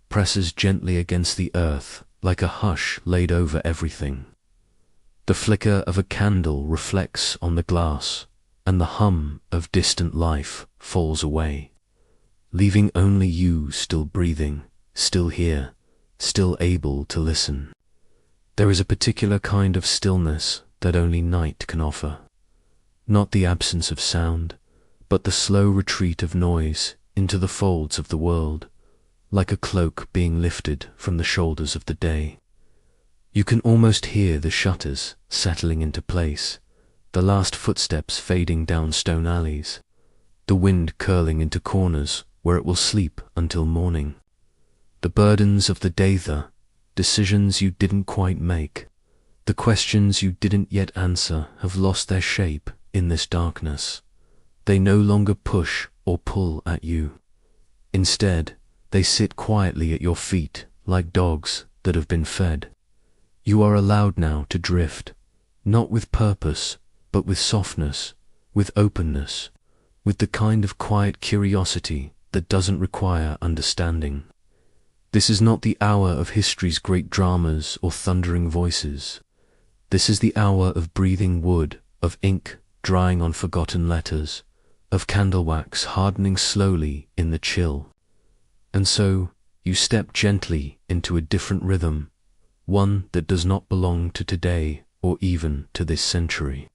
presses gently against the earth like a hush laid over everything. The flicker of a candle reflects on the glass, and the hum of distant life falls away, leaving only you still breathing, still here, still able to listen. There is a particular kind of stillness that only night can offer. Not the absence of sound, but the slow retreat of noise into the folds of the world, like a cloak being lifted from the shoulders of the day. You can almost hear the shutters settling into place, the last footsteps fading down stone alleys, the wind curling into corners where it will sleep until morning. The burdens of the day, the decisions you didn't quite make, the questions you didn't yet answer have lost their shape in this darkness. They no longer push or pull at you. Instead, they sit quietly at your feet like dogs that have been fed. You are allowed now to drift, not with purpose, but with softness, with openness, with the kind of quiet curiosity that doesn't require understanding. This is not the hour of history's great dramas or thundering voices. This is the hour of breathing wood, of ink drying on forgotten letters, of candle wax hardening slowly in the chill. And so you step gently into a different rhythm, one that does not belong to today or even to this century.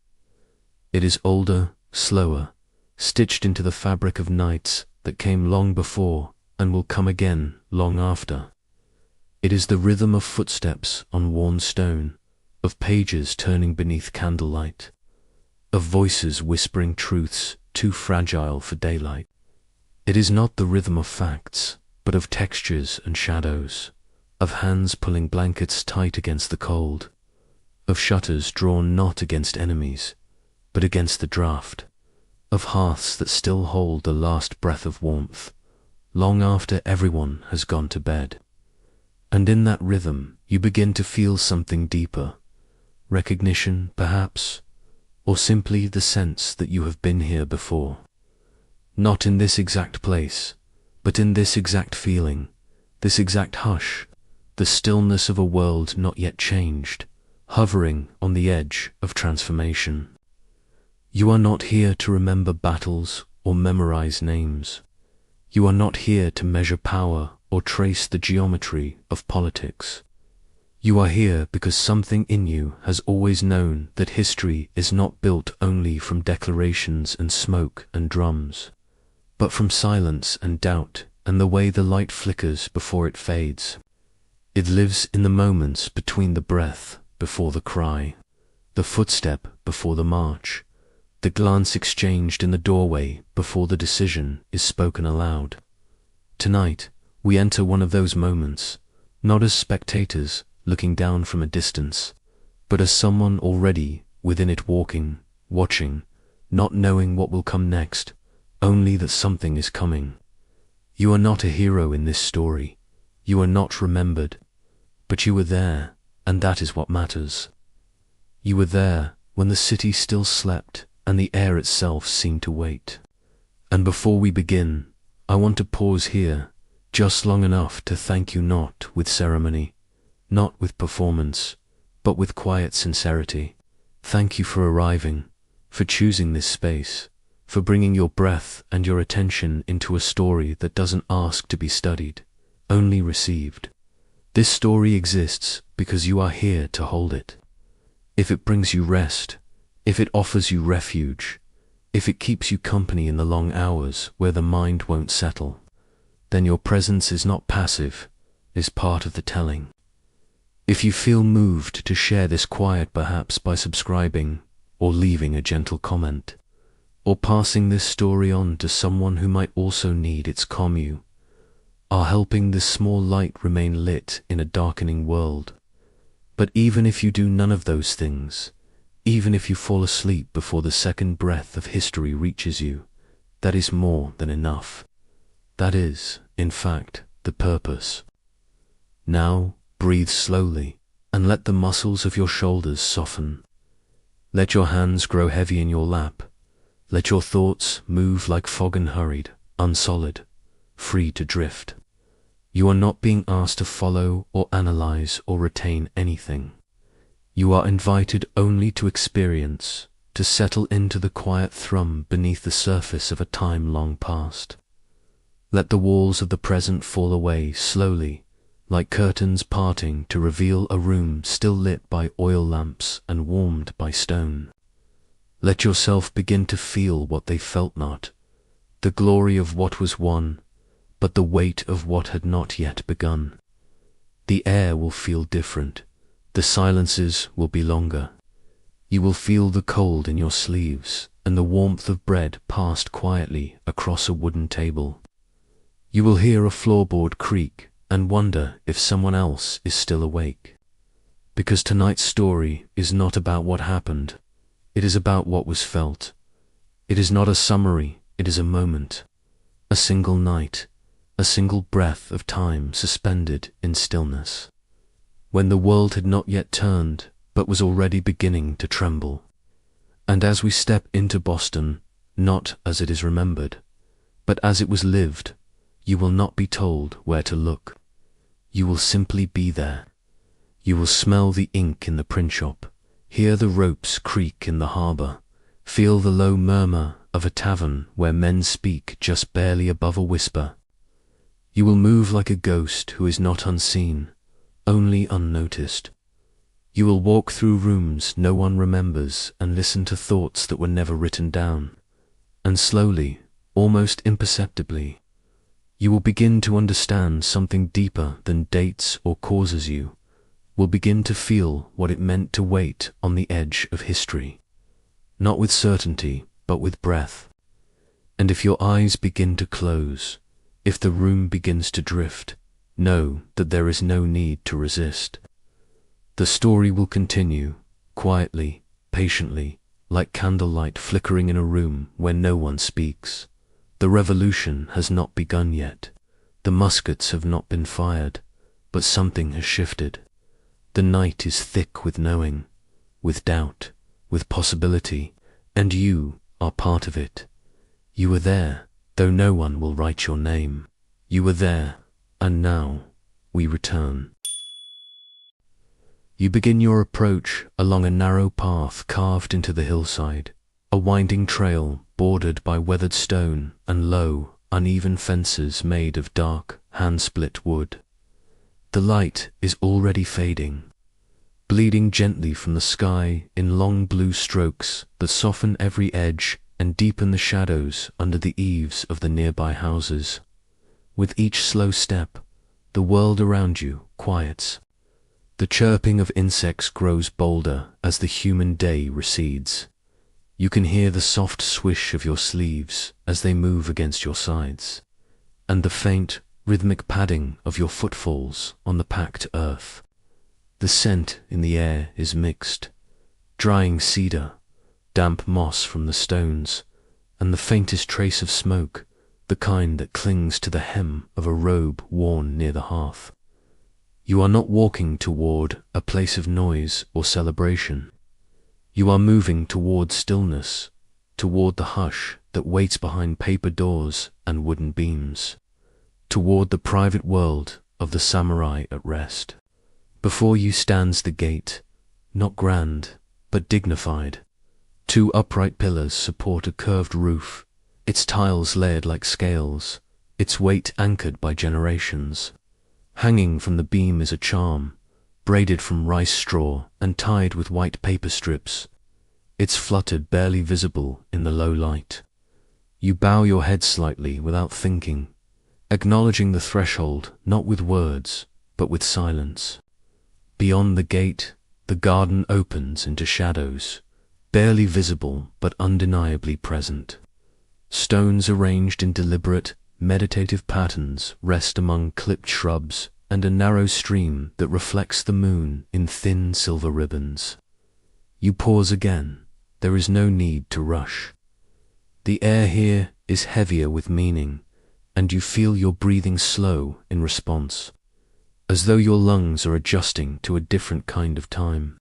It is older, slower, stitched into the fabric of nights that came long before and will come again long after. It is the rhythm of footsteps on worn stone, of pages turning beneath candlelight, of voices whispering truths too fragile for daylight. It is not the rhythm of facts, but of textures and shadows, of hands pulling blankets tight against the cold, of shutters drawn not against enemies, but against the draught, of hearths that still hold the last breath of warmth, long after everyone has gone to bed. And in that rhythm you begin to feel something deeper, recognition perhaps, or simply the sense that you have been here before. Not in this exact place, but in this exact feeling, this exact hush, the stillness of a world not yet changed, hovering on the edge of transformation. You are not here to remember battles or memorize names. You are not here to measure power or trace the geometry of politics. You are here because something in you has always known that history is not built only from declarations and smoke and drums, but from silence and doubt and the way the light flickers before it fades. It lives in the moments between the breath before the cry, the footstep before the march, the glance exchanged in the doorway before the decision is spoken aloud. Tonight, we enter one of those moments, not as spectators looking down from a distance, but as someone already within it walking, watching, not knowing what will come next, only that something is coming. You are not a hero in this story. You are not remembered, but you were there, and that is what matters. You were there when the city still slept and the air itself seemed to wait. And before we begin, I want to pause here, just long enough to thank you, not with ceremony, not with performance, but with quiet sincerity. Thank you for arriving, for choosing this space, for bringing your breath and your attention into a story that doesn't ask to be studied, only received. This story exists because you are here to hold it. If it brings you rest, if it offers you refuge, if it keeps you company in the long hours where the mind won't settle, then your presence is not passive, is part of the telling. If you feel moved to share this quiet perhaps by subscribing or leaving a gentle comment, or passing this story on to someone who might also need its calm, you are helping this small light remain lit in a darkening world. But even if you do none of those things, even if you fall asleep before the second breath of history reaches you, that is more than enough. That is, in fact, the purpose. Now, breathe slowly and let the muscles of your shoulders soften. Let your hands grow heavy in your lap. Let your thoughts move like fog, unhurried, unsolid, free to drift. You are not being asked to follow or analyze or retain anything. You are invited only to experience, to settle into the quiet thrum beneath the surface of a time long past. Let the walls of the present fall away slowly, like curtains parting to reveal a room still lit by oil lamps and warmed by stone. Let yourself begin to feel what they felt not, the glory of what was won, but the weight of what had not yet begun. The air will feel different. The silences will be longer. You will feel the cold in your sleeves and the warmth of bread passed quietly across a wooden table. You will hear a floorboard creak and wonder if someone else is still awake. Because tonight's story is not about what happened. It is about what was felt. It is not a summary, it is a moment. A single night, a single breath of time suspended in stillness, when the world had not yet turned, but was already beginning to tremble. And as we step into Boston, not as it is remembered, but as it was lived, you will not be told where to look. You will simply be there. You will smell the ink in the print shop, hear the ropes creak in the harbor, feel the low murmur of a tavern where men speak just barely above a whisper. You will move like a ghost who is not unseen, only unnoticed. You will walk through rooms no one remembers and listen to thoughts that were never written down. And slowly, almost imperceptibly, you will begin to understand something deeper than dates or causes. You will begin to feel what it meant to wait on the edge of history, not with certainty, but with breath. And if your eyes begin to close, if the room begins to drift, know that there is no need to resist. The story will continue, quietly, patiently, like candlelight flickering in a room where no one speaks. The revolution has not begun yet. The muskets have not been fired, but something has shifted. The night is thick with knowing, with doubt, with possibility, and you are part of it. You were there, though no one will write your name. You were there, and now we return. You begin your approach along a narrow path carved into the hillside, a winding trail bordered by weathered stone and low, uneven fences made of dark, hand-split wood. The light is already fading, bleeding gently from the sky in long blue strokes that soften every edge and deepen the shadows under the eaves of the nearby houses. With each slow step, the world around you quiets. The chirping of insects grows bolder as the human day recedes. You can hear the soft swish of your sleeves as they move against your sides, and the faint, rhythmic padding of your footfalls on the packed earth. The scent in the air is mixed, drying cedar, damp moss from the stones, and the faintest trace of smoke, the kind that clings to the hem of a robe worn near the hearth. You are not walking toward a place of noise or celebration. You are moving toward stillness, toward the hush that waits behind paper doors and wooden beams, toward the private world of the samurai at rest. Before you stands the gate, not grand, but dignified. Two upright pillars support a curved roof, its tiles layered like scales, its weight anchored by generations. Hanging from the beam is a charm, braided from rice straw and tied with white paper strips. It's fluttered, barely visible in the low light. You bow your head slightly without thinking, acknowledging the threshold not with words, but with silence. Beyond the gate, the garden opens into shadows, barely visible but undeniably present. Stones arranged in deliberate, meditative patterns rest among clipped shrubs and a narrow stream that reflects the moon in thin silver ribbons. You pause again. There is no need to rush. The air here is heavier with meaning, and you feel your breathing slow in response, as though your lungs are adjusting to a different kind of time.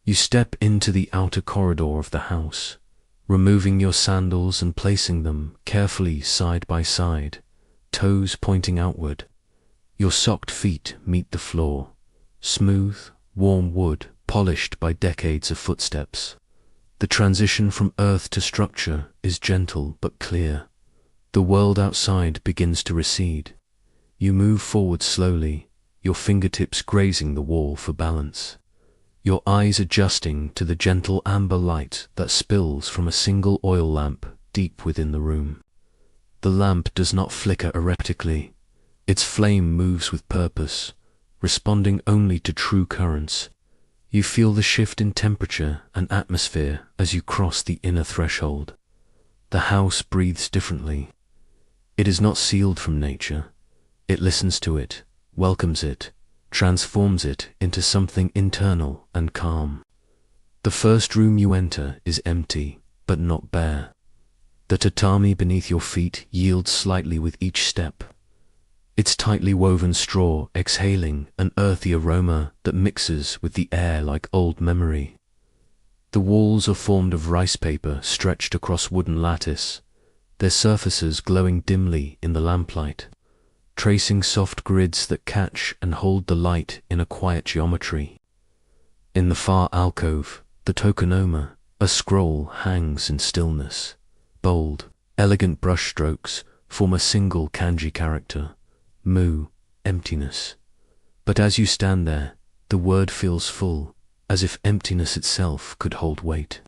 You step into the outer corridor of the house, removing your sandals and placing them carefully side by side, toes pointing outward. Your socked feet meet the floor, smooth, warm wood polished by decades of footsteps. The transition from earth to structure is gentle but clear. The world outside begins to recede. You move forward slowly, your fingertips grazing the wall for balance, your eyes adjusting to the gentle amber light that spills from a single oil lamp deep within the room. The lamp does not flicker erratically. Its flame moves with purpose, responding only to true currents. You feel the shift in temperature and atmosphere as you cross the inner threshold. The house breathes differently. It is not sealed from nature. It listens to it, welcomes it, transforms it into something internal and calm. The first room you enter is empty, but not bare. The tatami beneath your feet yields slightly with each step, its tightly woven straw exhaling an earthy aroma that mixes with the air like old memory. The walls are formed of rice paper stretched across wooden lattice, their surfaces glowing dimly in the lamplight, tracing soft grids that catch and hold the light in a quiet geometry. In the far alcove, the tokonoma, a scroll, hangs in stillness. Bold, elegant brushstrokes form a single kanji character, mu, emptiness. But as you stand there, the word feels full, as if emptiness itself could hold weight.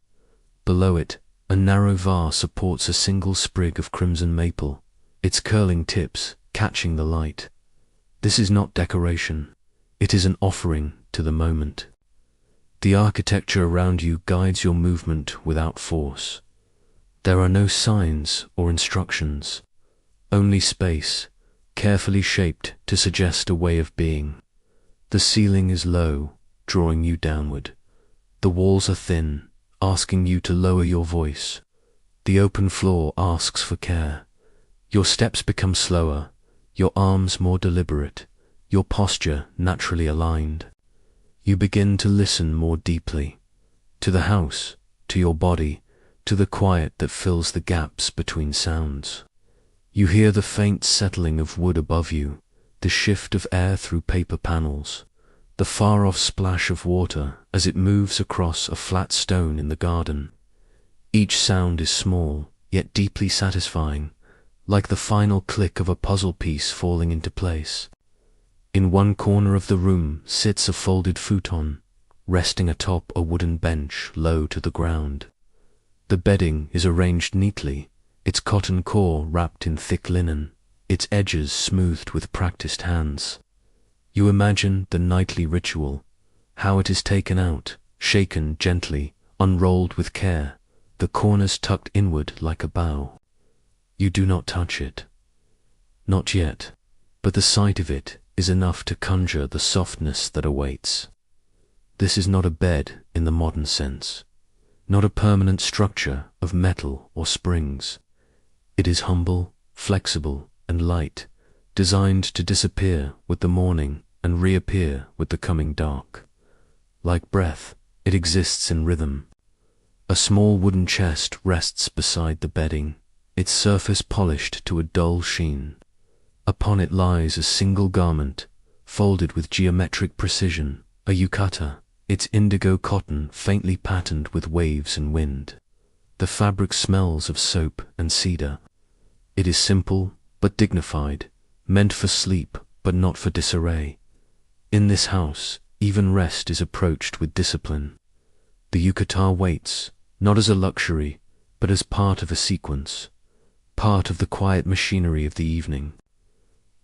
Below it, a narrow vase supports a single sprig of crimson maple, its curling tips catching the light. This is not decoration. It is an offering to the moment. The architecture around you guides your movement without force. There are no signs or instructions, only space, carefully shaped to suggest a way of being. The ceiling is low, drawing you downward. The walls are thin, asking you to lower your voice. The open floor asks for care. Your steps become slower, your arms more deliberate, your posture naturally aligned. You begin to listen more deeply, to the house, to your body, to the quiet that fills the gaps between sounds. You hear the faint settling of wood above you, the shift of air through paper panels, the far-off splash of water as it moves across a flat stone in the garden. Each sound is small, yet deeply satisfying, like the final click of a puzzle piece falling into place. In one corner of the room sits a folded futon, resting atop a wooden bench low to the ground. The bedding is arranged neatly, its cotton core wrapped in thick linen, its edges smoothed with practiced hands. You imagine the nightly ritual, how it is taken out, shaken gently, unrolled with care, the corners tucked inward like a bow. You do not touch it. Not yet, but the sight of it is enough to conjure the softness that awaits. This is not a bed in the modern sense, not a permanent structure of metal or springs. It is humble, flexible, and light, designed to disappear with the morning and reappear with the coming dark. Like breath, it exists in rhythm. A small wooden chest rests beside the bedding, its surface polished to a dull sheen. Upon it lies a single garment, folded with geometric precision, a yukata, its indigo cotton faintly patterned with waves and wind. The fabric smells of soap and cedar. It is simple but dignified, meant for sleep but not for disarray. In this house, even rest is approached with discipline. The yukata waits, not as a luxury, but as part of a sequence, part of the quiet machinery of the evening.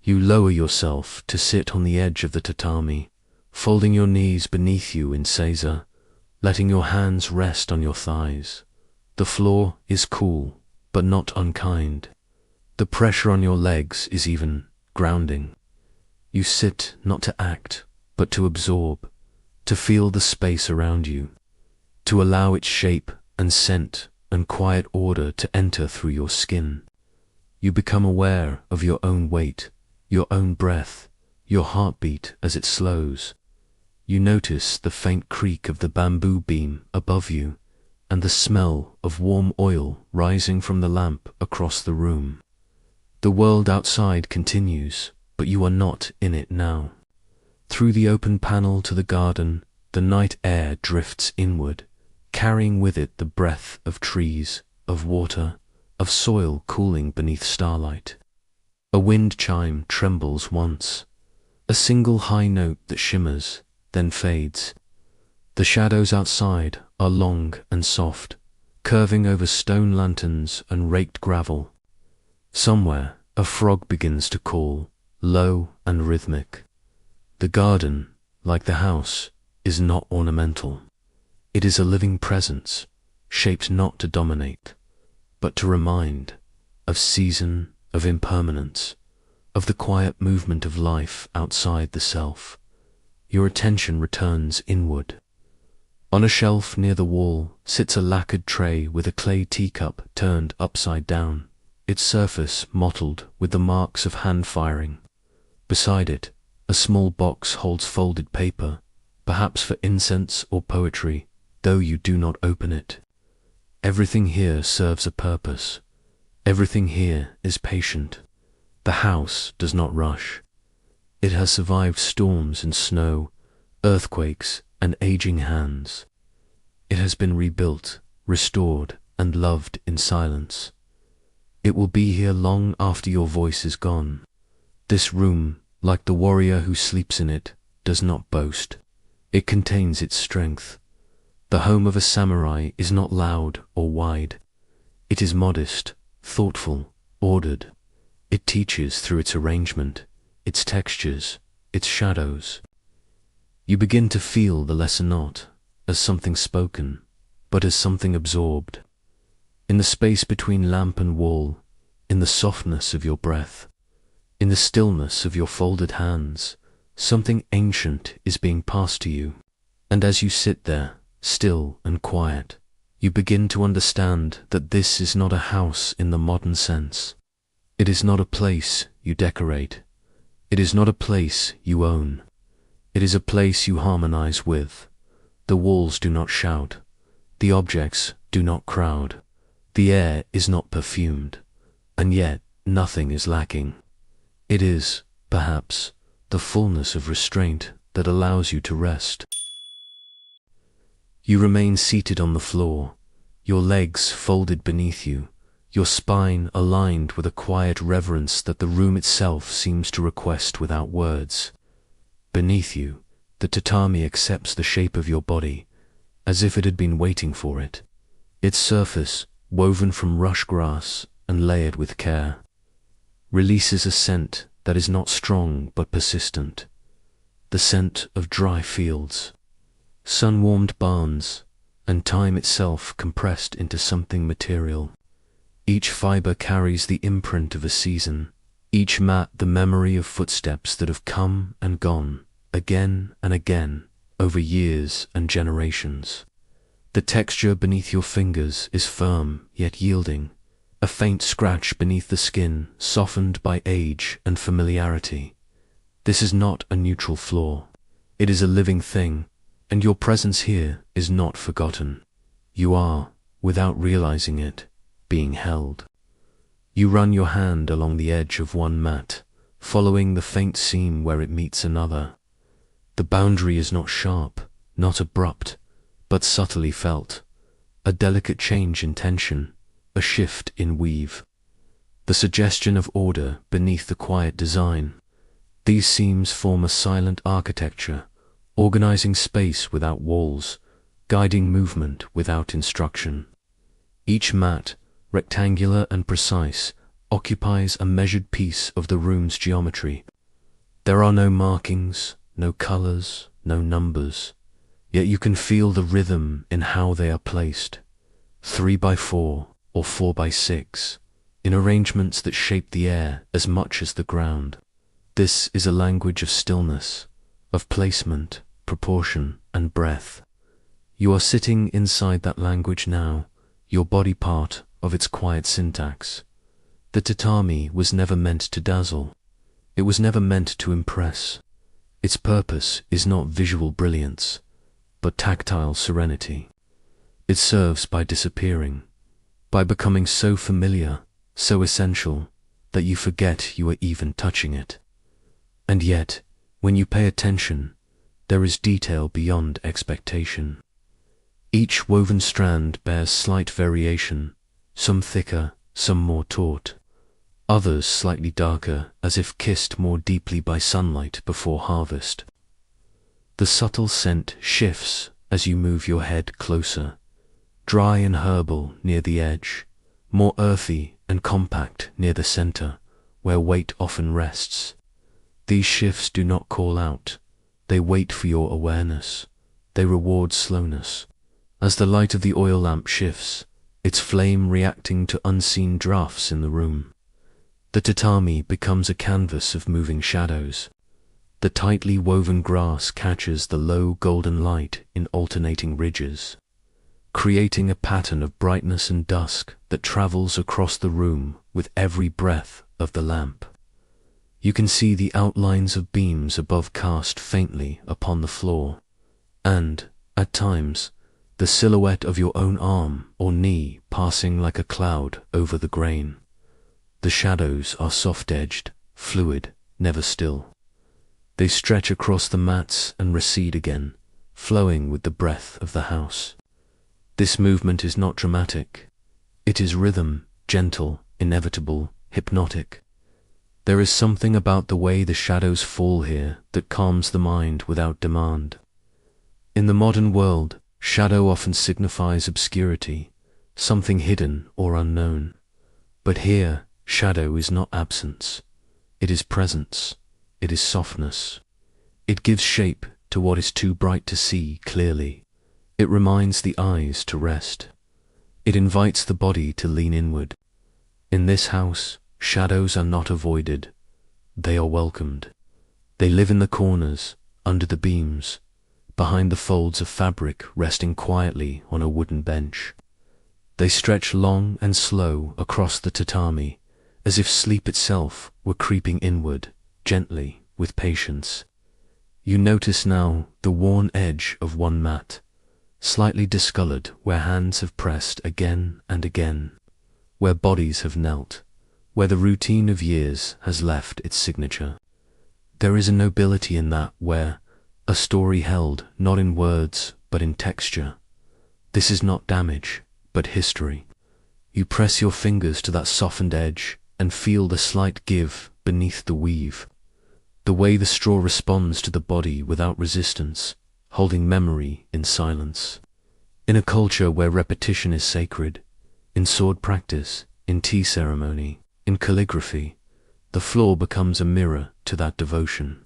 You lower yourself to sit on the edge of the tatami, folding your knees beneath you in seiza, letting your hands rest on your thighs. The floor is cool, but not unkind. The pressure on your legs is even grounding. You sit not to act, but to absorb, to feel the space around you, to allow its shape and scent and quiet order to enter through your skin. You become aware of your own weight, your own breath, your heartbeat as it slows. You notice the faint creak of the bamboo beam above you and the smell of warm oil rising from the lamp across the room. The world outside continues, but you are not in it now. Through the open panel to the garden, the night air drifts inward, carrying with it the breath of trees, of water, of soil cooling beneath starlight. A wind chime trembles once, a single high note that shimmers, then fades. The shadows outside are long and soft, curving over stone lanterns and raked gravel. Somewhere, a frog begins to call, low and rhythmic. The garden, like the house, is not ornamental. It is a living presence, shaped not to dominate, but to remind of season, of impermanence, of the quiet movement of life outside the self. Your attention returns inward. On a shelf near the wall sits a lacquered tray with a clay teacup turned upside down, its surface mottled with the marks of hand firing. Beside it, a small box holds folded paper, perhaps for incense or poetry, though you do not open it. Everything here serves a purpose. Everything here is patient. The house does not rush. It has survived storms and snow, earthquakes and aging hands. It has been rebuilt, restored, and loved in silence. It will be here long after your voice is gone. This room, like the warrior who sleeps in it, does not boast. It contains its strength. The home of a samurai is not loud or wide. It is modest, thoughtful, ordered. It teaches through its arrangement, its textures, its shadows. You begin to feel the lesson not as something spoken, but as something absorbed. In the space between lamp and wall, in the softness of your breath, in the stillness of your folded hands, something ancient is being passed to you. And as you sit there, still and quiet, you begin to understand that this is not a house in the modern sense. It is not a place you decorate. It is not a place you own. It is a place you harmonize with. The walls do not shout. The objects do not crowd. The air is not perfumed. And yet nothing is lacking. It is, perhaps, the fullness of restraint that allows you to rest. You remain seated on the floor, your legs folded beneath you, your spine aligned with a quiet reverence that the room itself seems to request without words. Beneath you, the tatami accepts the shape of your body, as if it had been waiting for it. Its surface, woven from rush grass and layered with care, releases a scent that is not strong but persistent, the scent of dry fields, sun-warmed barns, and time itself compressed into something material. Each fiber carries the imprint of a season, each mat the memory of footsteps that have come and gone, again and again, over years and generations. The texture beneath your fingers is firm yet yielding, a faint scratch beneath the skin softened by age and familiarity. This is not a neutral floor. It is a living thing, and your presence here is not forgotten. You are, without realizing it, being held. You run your hand along the edge of one mat, following the faint seam where it meets another. The boundary is not sharp, not abrupt, but subtly felt, a delicate change in tension, a shift in weave, the suggestion of order beneath the quiet design. These seams form a silent architecture, organizing space without walls, guiding movement without instruction. Each mat, rectangular and precise, occupies a measured piece of the room's geometry. There are no markings, no colors, no numbers, yet you can feel the rhythm in how they are placed, 3 by 4 or 4 by 6, in arrangements that shape the air as much as the ground. This is a language of stillness, of placement, proportion, and breath. You are sitting inside that language now, your body part of its quiet syntax. The tatami was never meant to dazzle. It was never meant to impress. Its purpose is not visual brilliance, but tactile serenity. It serves by disappearing, by becoming so familiar, so essential, that you forget you are even touching it. And yet, when you pay attention, there is detail beyond expectation. Each woven strand bears slight variation, some thicker, some more taut, others slightly darker, as if kissed more deeply by sunlight before harvest. The subtle scent shifts as you move your head closer, dry and herbal near the edge, more earthy and compact near the center, where weight often rests. These shifts do not call out, they wait for your awareness, they reward slowness. As the light of the oil lamp shifts, its flame reacting to unseen drafts in the room, the tatami becomes a canvas of moving shadows. The tightly woven grass catches the low golden light in alternating ridges, creating a pattern of brightness and dusk that travels across the room with every breath of the lamp. You can see the outlines of beams above cast faintly upon the floor, and, at times, the silhouette of your own arm or knee passing like a cloud over the grain. The shadows are soft-edged, fluid, never still. They stretch across the mats and recede again, flowing with the breath of the house. This movement is not dramatic. It is rhythm, gentle, inevitable, hypnotic. There is something about the way the shadows fall here that calms the mind without demand. In the modern world, shadow often signifies obscurity, something hidden or unknown. But here, shadow is not absence. It is presence. It is softness. It gives shape to what is too bright to see clearly. It reminds the eyes to rest. It invites the body to lean inward. In this house, shadows are not avoided. They are welcomed. They live in the corners, under the beams, behind the folds of fabric resting quietly on a wooden bench. They stretch long and slow across the tatami, as if sleep itself were creeping inward, gently, with patience. You notice now the worn edge of one mat, slightly discolored where hands have pressed again and again, where bodies have knelt, where the routine of years has left its signature. There is a nobility in that where, a story held not in words but in texture. This is not damage, but history. You press your fingers to that softened edge and feel the slight give beneath the weave, the way the straw responds to the body without resistance, holding memory in silence. In a culture where repetition is sacred, in sword practice, in tea ceremony, in calligraphy, the floor becomes a mirror to that devotion.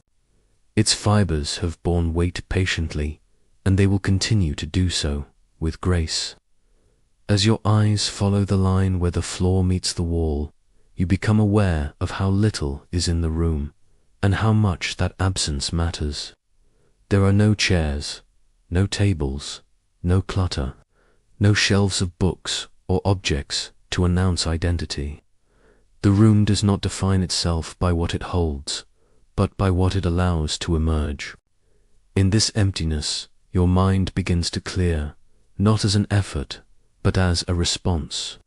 Its fibers have borne weight patiently, and they will continue to do so with grace. As your eyes follow the line where the floor meets the wall, you become aware of how little is in the room, and how much that absence matters. There are no chairs, no tables, no clutter, no shelves of books or objects to announce identity. The room does not define itself by what it holds, but by what it allows to emerge. In this emptiness, your mind begins to clear, not as an effort, but as a response.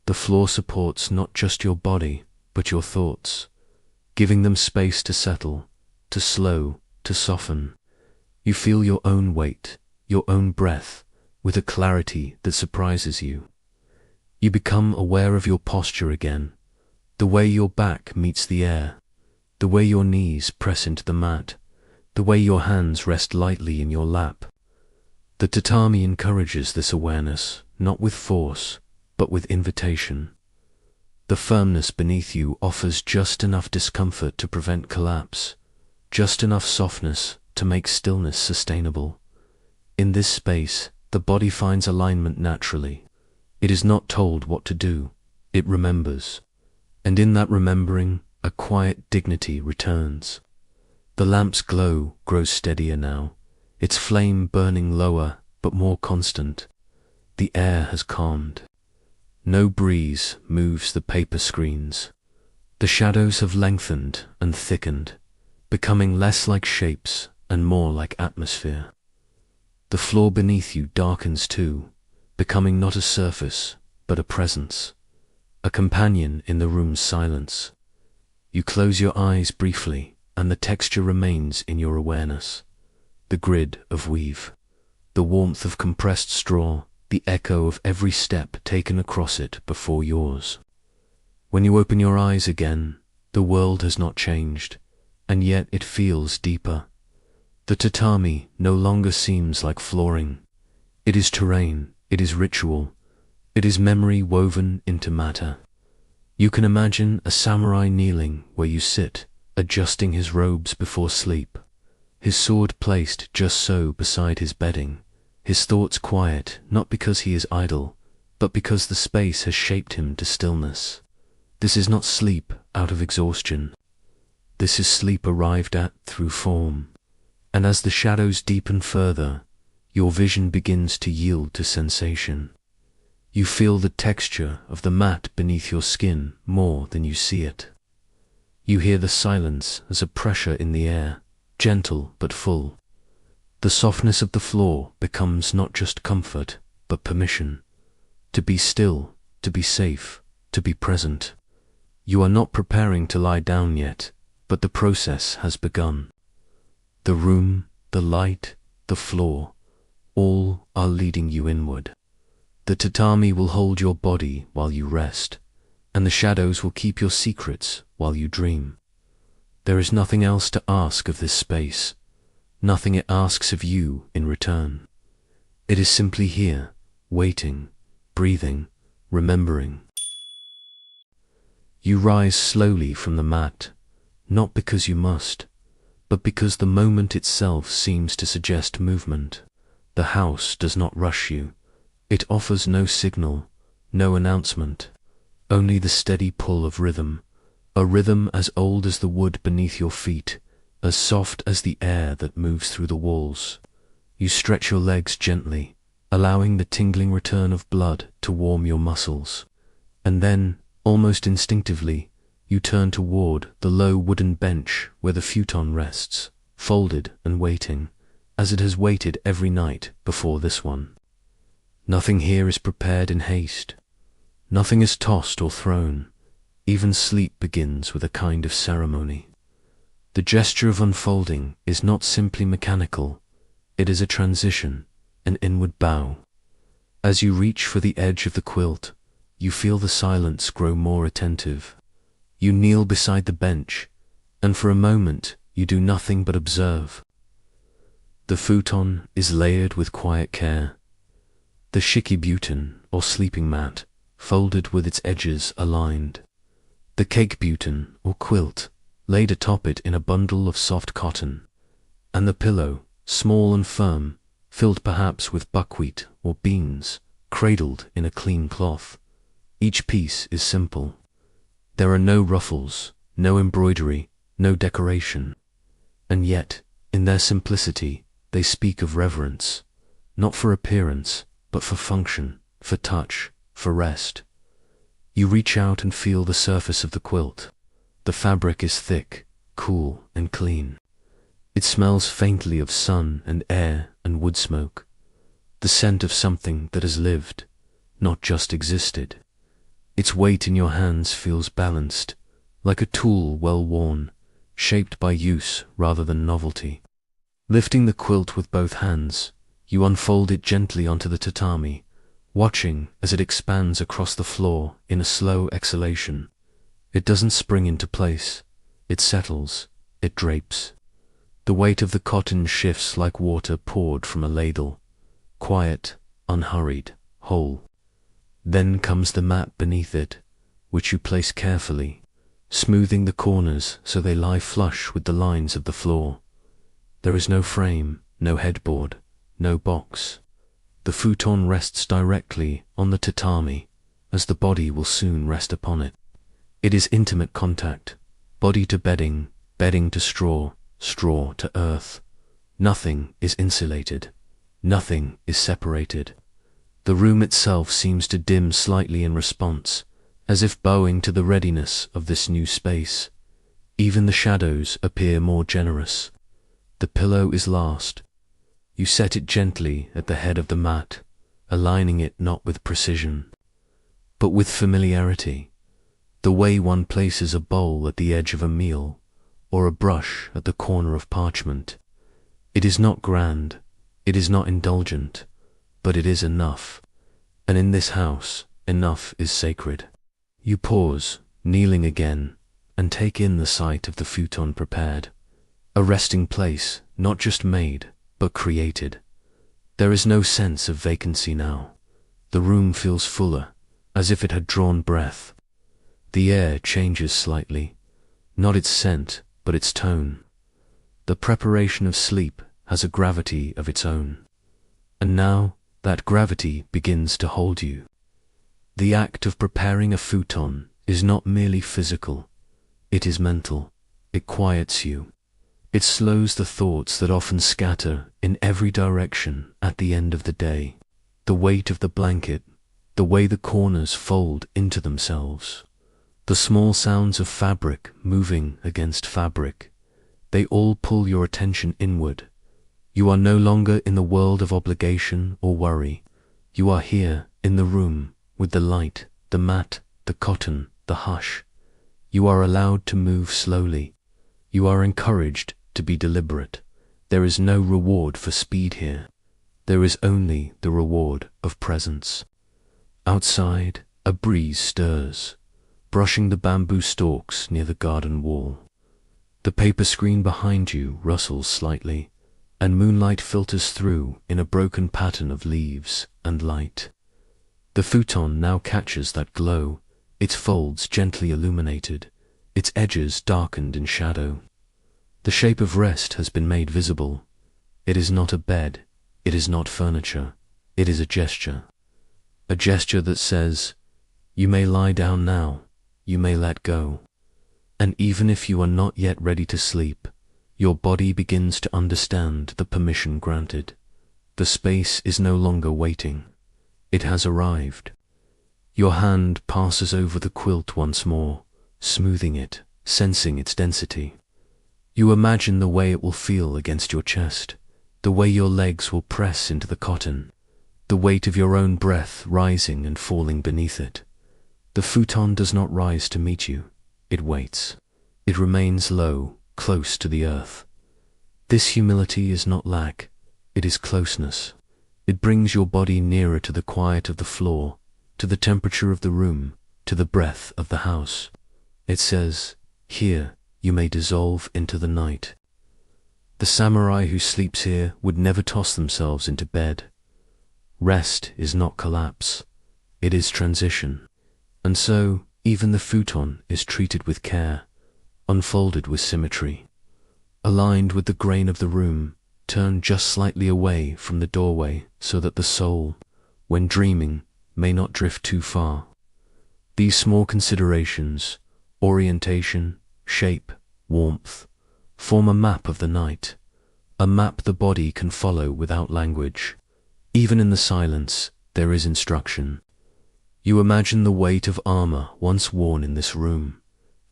The floor supports not just your body, but your thoughts, giving them space to settle, to slow, to soften. You feel your own weight, your own breath, with a clarity that surprises you. You become aware of your posture again, the way your back meets the air, the way your knees press into the mat, the way your hands rest lightly in your lap. The tatami encourages this awareness, not with force, but with invitation. The firmness beneath you offers just enough discomfort to prevent collapse, just enough softness to make stillness sustainable. In this space, the body finds alignment naturally. It is not told what to do, it remembers. And in that remembering, a quiet dignity returns. The lamp's glow grows steadier now, its flame burning lower but more constant. The air has calmed. No breeze moves the paper screens. The shadows have lengthened and thickened, becoming less like shapes and more like atmosphere. The floor beneath you darkens too, becoming not a surface, but a presence, a companion in the room's silence. You close your eyes briefly, and the texture remains in your awareness. The grid of weave, the warmth of compressed straw, the echo of every step taken across it before yours. When you open your eyes again, the world has not changed, and yet it feels deeper. The tatami no longer seems like flooring. It is terrain, it is ritual, it is memory woven into matter. You can imagine a samurai kneeling where you sit, adjusting his robes before sleep, his sword placed just so beside his bedding, his thoughts quiet, not because he is idle, but because the space has shaped him to stillness. This is not sleep out of exhaustion. This is sleep arrived at through form. And as the shadows deepen further, your vision begins to yield to sensation. You feel the texture of the mat beneath your skin more than you see it. You hear the silence as a pressure in the air, gentle but full. The softness of the floor becomes not just comfort, but permission. To be still, to be safe, to be present. You are not preparing to lie down yet, but the process has begun. The room, the light, the floor, all are leading you inward. The tatami will hold your body while you rest, and the shadows will keep your secrets while you dream. There is nothing else to ask of this space, nothing it asks of you in return. It is simply here, waiting, breathing, remembering. You rise slowly from the mat, not because you must, but because the moment itself seems to suggest movement. The house does not rush you. It offers no signal, no announcement, only the steady pull of rhythm, a rhythm as old as the wood beneath your feet, as soft as the air that moves through the walls. You stretch your legs gently, allowing the tingling return of blood to warm your muscles. And then, almost instinctively, you turn toward the low wooden bench where the futon rests, folded and waiting, as it has waited every night before this one. Nothing here is prepared in haste. Nothing is tossed or thrown. Even sleep begins with a kind of ceremony. The gesture of unfolding is not simply mechanical. It is a transition, an inward bow. As you reach for the edge of the quilt, you feel the silence grow more attentive. You kneel beside the bench, and for a moment you do nothing but observe. The futon is layered with quiet care. The shikibutin, or sleeping mat, folded with its edges aligned. The cakebutin, or quilt, laid atop it in a bundle of soft cotton. And the pillow, small and firm, filled perhaps with buckwheat or beans, cradled in a clean cloth. Each piece is simple. There are no ruffles, no embroidery, no decoration. And yet, in their simplicity, they speak of reverence, not for appearance, but for function, for touch, for rest. You reach out and feel the surface of the quilt. The fabric is thick, cool, and clean. It smells faintly of sun and air and wood smoke, the scent of something that has lived, not just existed. Its weight in your hands feels balanced, like a tool well worn, shaped by use rather than novelty. Lifting the quilt with both hands, you unfold it gently onto the tatami, watching as it expands across the floor in a slow exhalation. It doesn't spring into place. It settles, it drapes. The weight of the cotton shifts like water poured from a ladle, quiet, unhurried, whole. Then comes the mat beneath it, which you place carefully, smoothing the corners so they lie flush with the lines of the floor. There is no frame, no headboard, no box. The futon rests directly on the tatami, as the body will soon rest upon it. It is intimate contact, body to bedding, bedding to straw, straw to earth. Nothing is insulated. Nothing is separated. The room itself seems to dim slightly in response, as if bowing to the readiness of this new space. Even the shadows appear more generous. The pillow is last. You set it gently at the head of the mat, aligning it not with precision, but with familiarity, the way one places a bowl at the edge of a meal, or a brush at the corner of parchment. It is not grand, it is not indulgent, but it is enough, and in this house, enough is sacred. You pause, kneeling again, and take in the sight of the futon prepared, a resting place not just made, but created. There is no sense of vacancy now. The room feels fuller, as if it had drawn breath. The air changes slightly, not its scent, but its tone. The preparation of sleep has a gravity of its own. And now that gravity begins to hold you. The act of preparing a futon is not merely physical, it is mental. It quiets you. It slows the thoughts that often scatter in every direction at the end of the day. The weight of the blanket, the way the corners fold into themselves, the small sounds of fabric moving against fabric, they all pull your attention inward. You are no longer in the world of obligation or worry. You are here in the room with the light, the mat, the cotton, the hush. You are allowed to move slowly. You are encouraged to be deliberate. There is no reward for speed here. There is only the reward of presence. Outside, a breeze stirs, brushing the bamboo stalks near the garden wall. The paper screen behind you rustles slightly, and moonlight filters through in a broken pattern of leaves and light. The futon now catches that glow, its folds gently illuminated, its edges darkened in shadow. The shape of rest has been made visible. It is not a bed, it is not furniture, it is a gesture that says, you may lie down now, you may let go. And even if you are not yet ready to sleep, your body begins to understand the permission granted. The space is no longer waiting. It has arrived. Your hand passes over the quilt once more, smoothing it, sensing its density. You imagine the way it will feel against your chest, the way your legs will press into the cotton, the weight of your own breath rising and falling beneath it. The futon does not rise to meet you. It waits. It remains low, close to the earth. This humility is not lack, it is closeness. It brings your body nearer to the quiet of the floor, to the temperature of the room, to the breath of the house. It says, here you may dissolve into the night. The samurai who sleeps here would never toss themselves into bed. Rest is not collapse, it is transition. And so, even the futon is treated with care, unfolded with symmetry, aligned with the grain of the room, turned just slightly away from the doorway so that the soul, when dreaming, may not drift too far. These small considerations, orientation, shape, warmth, form a map of the night, a map the body can follow without language. Even in the silence, there is instruction. You imagine the weight of armor once worn in this room,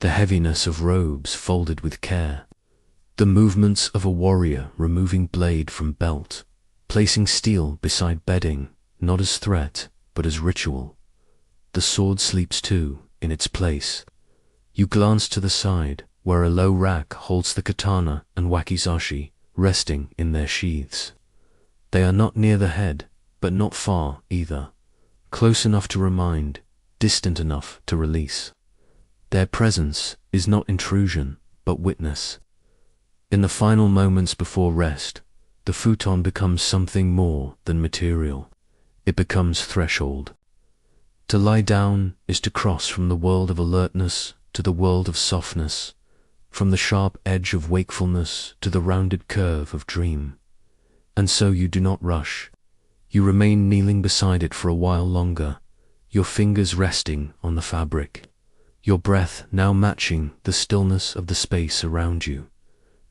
the heaviness of robes folded with care, the movements of a warrior removing blade from belt, placing steel beside bedding, not as threat, but as ritual. The sword sleeps too, in its place. You glance to the side, where a low rack holds the katana and wakizashi, resting in their sheaths. They are not near the head, but not far either. Close enough to remind, distant enough to release. Their presence is not intrusion, but witness. In the final moments before rest, the futon becomes something more than material. It becomes threshold. To lie down is to cross from the world of alertness to the world of softness, from the sharp edge of wakefulness to the rounded curve of dream. And so you do not rush. You remain kneeling beside it for a while longer, your fingers resting on the fabric, your breath now matching the stillness of the space around you.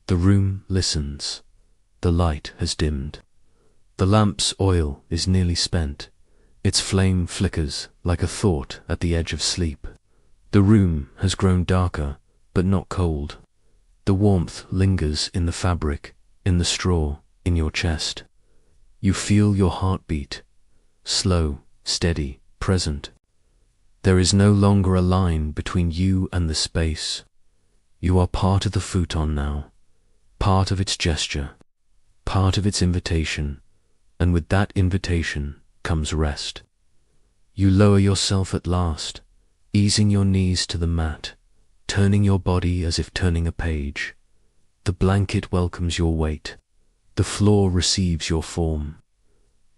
The room listens. The light has dimmed. The lamp's oil is nearly spent. Its flame flickers like a thought at the edge of sleep. The room has grown darker, but not cold. The warmth lingers in the fabric, in the straw, in your chest. You feel your heartbeat, slow, steady, present. There is no longer a line between you and the space. You are part of the futon now, part of its gesture, part of its invitation, and with that invitation comes rest. You lower yourself at last, easing your knees to the mat, turning your body as if turning a page. The blanket welcomes your weight. The floor receives your form.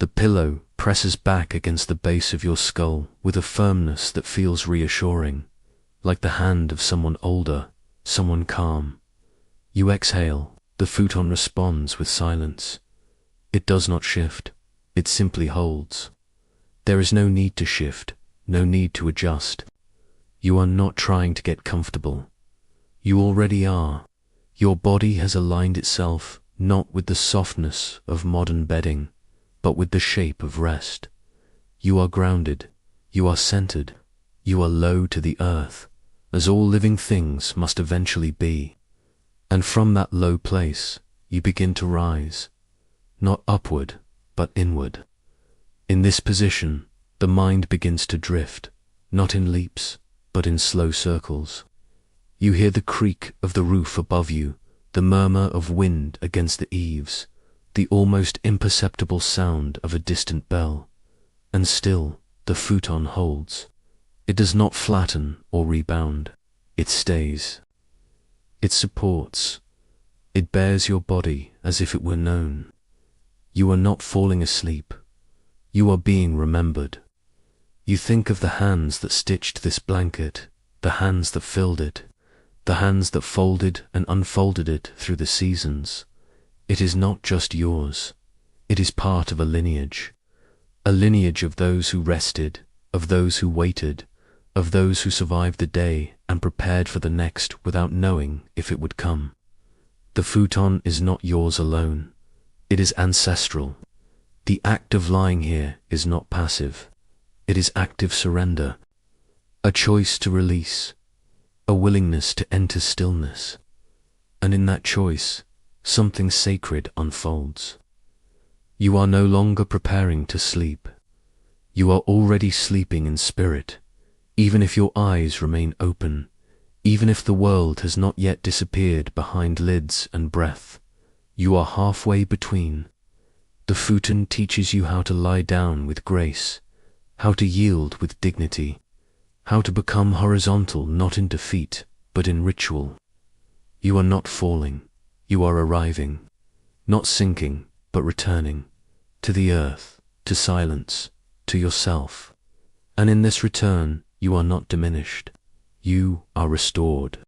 The pillow presses back against the base of your skull with a firmness that feels reassuring, like the hand of someone older, someone calm. You exhale. The futon responds with silence. It does not shift. It simply holds. There is no need to shift, no need to adjust. You are not trying to get comfortable. You already are. Your body has aligned itself not with the softness of modern bedding, but with the shape of rest. You are grounded. You are centered. You are low to the earth, as all living things must eventually be. And from that low place, you begin to rise, not upward, but inward. In this position, the mind begins to drift, not in leaps, but in slow circles. You hear the creak of the roof above you, the murmur of wind against the eaves, the almost imperceptible sound of a distant bell. And still, the futon holds. It does not flatten or rebound. It stays. It supports. It bears your body as if it were known. You are not falling asleep. You are being remembered. You think of the hands that stitched this blanket, the hands that filled it, the hands that folded and unfolded it through the seasons. It is not just yours. It is part of a lineage of those who rested, of those who waited, of those who survived the day and prepared for the next without knowing if it would come. The futon is not yours alone. It is ancestral. The act of lying here is not passive. It is active surrender, a choice to release, a willingness to enter stillness. And in that choice, something sacred unfolds. You are no longer preparing to sleep. You are already sleeping in spirit, even if your eyes remain open, even if the world has not yet disappeared behind lids and breath. You are halfway between. The futon teaches you how to lie down with grace, how to yield with dignity, how to become horizontal not in defeat, but in ritual. You are not falling, you are arriving, not sinking, but returning, to the earth, to silence, to yourself. And in this return, you are not diminished, you are restored.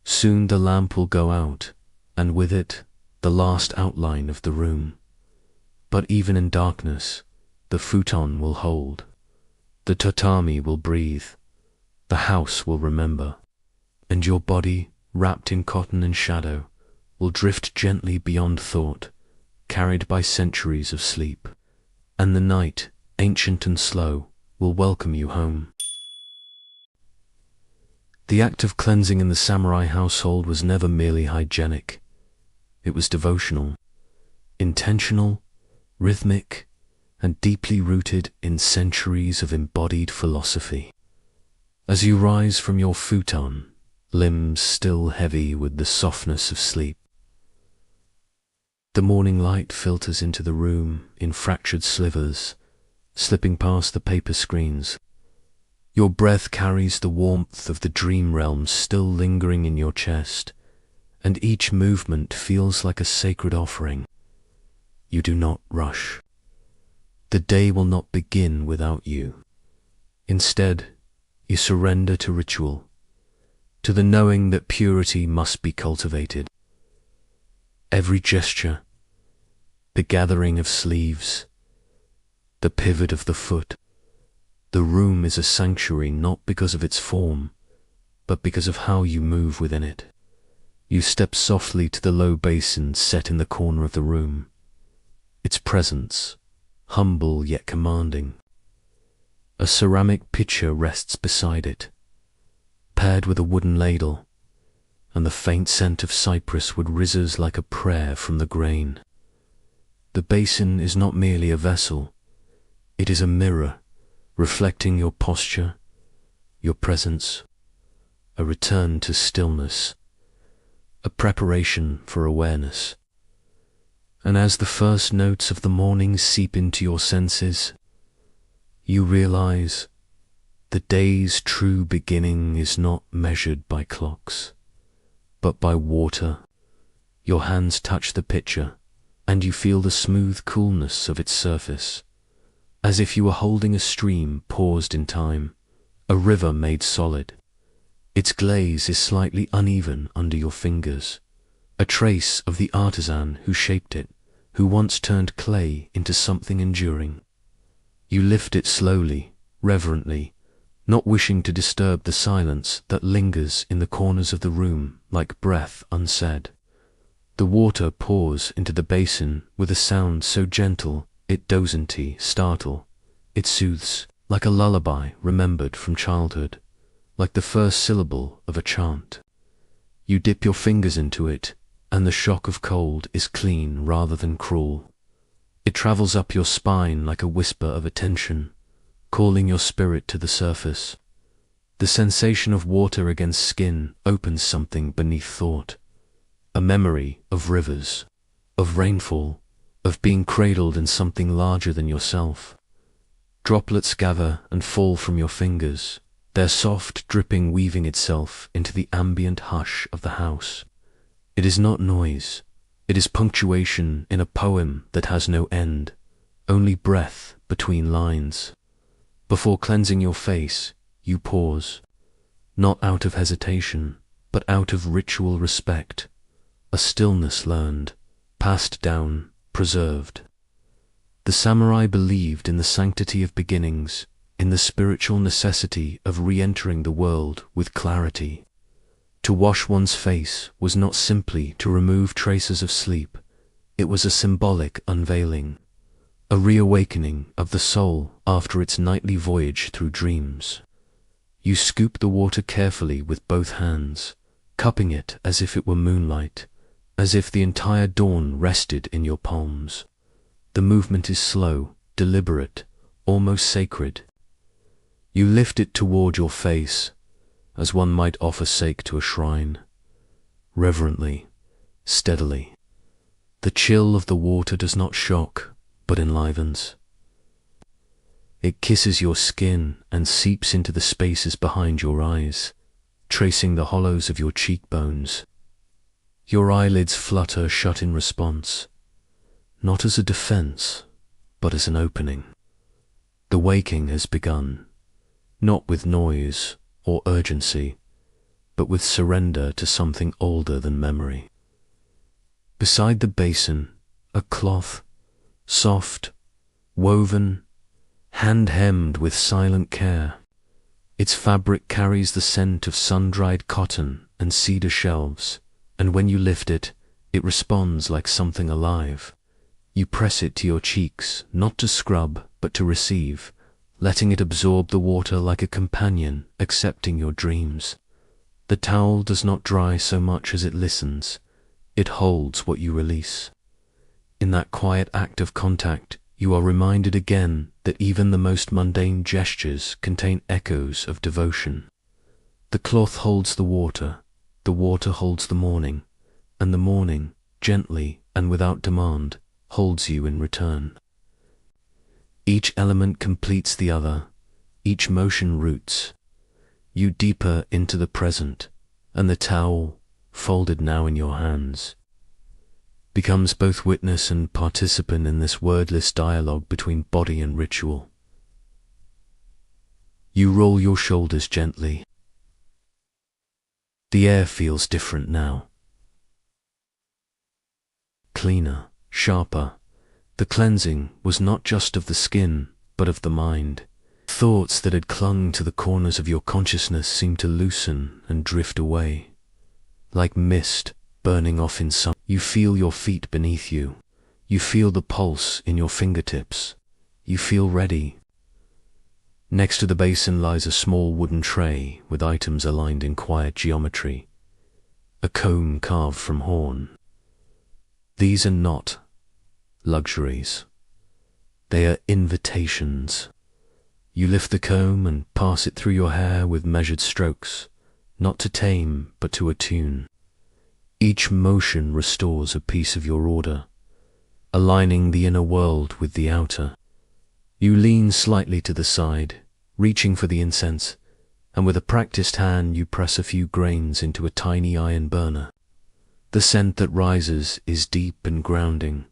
Soon the lamp will go out, and with it, the last outline of the room. But even in darkness, the futon will hold. The tatami will breathe. The house will remember. And your body, wrapped in cotton and shadow, will drift gently beyond thought, carried by centuries of sleep. And the night, ancient and slow, will welcome you home. The act of cleansing in the samurai household was never merely hygienic. It was devotional, intentional, rhythmic, and deeply rooted in centuries of embodied philosophy. As you rise from your futon, limbs still heavy with the softness of sleep, the morning light filters into the room in fractured slivers, slipping past the paper screens. Your breath carries the warmth of the dream realm still lingering in your chest, and each movement feels like a sacred offering. You do not rush. The day will not begin without you. Instead, you surrender to ritual, to the knowing that purity must be cultivated. Every gesture, the gathering of sleeves, the pivot of the foot, the room is a sanctuary not because of its form, but because of how you move within it. You step softly to the low basin set in the corner of the room. Its presence, humble yet commanding. A ceramic pitcher rests beside it, paired with a wooden ladle, and the faint scent of cypress wood rises like a prayer from the grain. The basin is not merely a vessel, it is a mirror, reflecting your posture, your presence, a return to stillness, a preparation for awareness. And as the first notes of the morning seep into your senses, you realize the day's true beginning is not measured by clocks, but by water. Your hands touch the pitcher, and you feel the smooth coolness of its surface, as if you were holding a stream paused in time, a river made solid. Its glaze is slightly uneven under your fingers, a trace of the artisan who shaped it, who once turned clay into something enduring. You lift it slowly, reverently, not wishing to disturb the silence that lingers in the corners of the room like breath unsaid. The water pours into the basin with a sound so gentle it doesn't startle. It soothes, like a lullaby remembered from childhood, like the first syllable of a chant. You dip your fingers into it, and the shock of cold is clean rather than cruel. It travels up your spine like a whisper of attention, calling your spirit to the surface. The sensation of water against skin opens something beneath thought, a memory of rivers, of rainfall, of being cradled in something larger than yourself. Droplets gather and fall from your fingers, their soft dripping weaving itself into the ambient hush of the house. It is not noise, it is punctuation in a poem that has no end, only breath between lines. Before cleansing your face, you pause, not out of hesitation, but out of ritual respect, a stillness learned, passed down, preserved. The samurai believed in the sanctity of beginnings, in the spiritual necessity of re-entering the world with clarity. To wash one's face was not simply to remove traces of sleep, it was a symbolic unveiling, a reawakening of the soul after its nightly voyage through dreams. You scoop the water carefully with both hands, cupping it as if it were moonlight, as if the entire dawn rested in your palms. The movement is slow, deliberate, almost sacred. You lift it toward your face, as one might offer sake to a shrine, reverently, steadily. The chill of the water does not shock, but enlivens. It kisses your skin and seeps into the spaces behind your eyes, tracing the hollows of your cheekbones. Your eyelids flutter shut in response, not as a defense, but as an opening. The waking has begun, not with noise or urgency, but with surrender to something older than memory. Beside the basin, a cloth, soft, woven, hand-hemmed with silent care. Its fabric carries the scent of sun-dried cotton and cedar shelves, and when you lift it, it responds like something alive. You press it to your cheeks, not to scrub, but to receive, letting it absorb the water like a companion, accepting your dreams. The towel does not dry so much as it listens. It holds what you release. In that quiet act of contact, you are reminded again that even the most mundane gestures contain echoes of devotion. The cloth holds the water holds the morning, and the morning, gently and without demand, holds you in return. Each element completes the other, each motion roots you deeper into the present, and the towel, folded now in your hands, becomes both witness and participant in this wordless dialogue between body and ritual. You roll your shoulders gently. The air feels different now. Cleaner, sharper. The cleansing was not just of the skin, but of the mind. Thoughts that had clung to the corners of your consciousness seem to loosen and drift away. Like mist burning off in summer. You feel your feet beneath you. You feel the pulse in your fingertips. You feel ready. Next to the basin lies a small wooden tray with items aligned in quiet geometry. A comb carved from horn. These are not luxuries. They are invitations. You lift the comb and pass it through your hair with measured strokes, not to tame, but to attune. Each motion restores a piece of your order, aligning the inner world with the outer. You lean slightly to the side, reaching for the incense, and with a practiced hand you press a few grains into a tiny iron burner. The scent that rises is deep and grounding.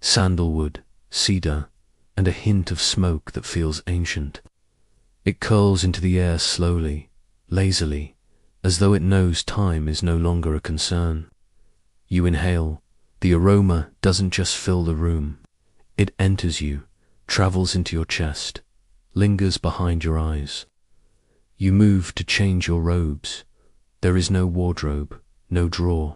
Sandalwood, cedar, and a hint of smoke that feels ancient. It curls into the air slowly, lazily, as though it knows time is no longer a concern. You inhale. The aroma doesn't just fill the room. It enters you, travels into your chest, lingers behind your eyes. You move to change your robes. There is no wardrobe, no drawer.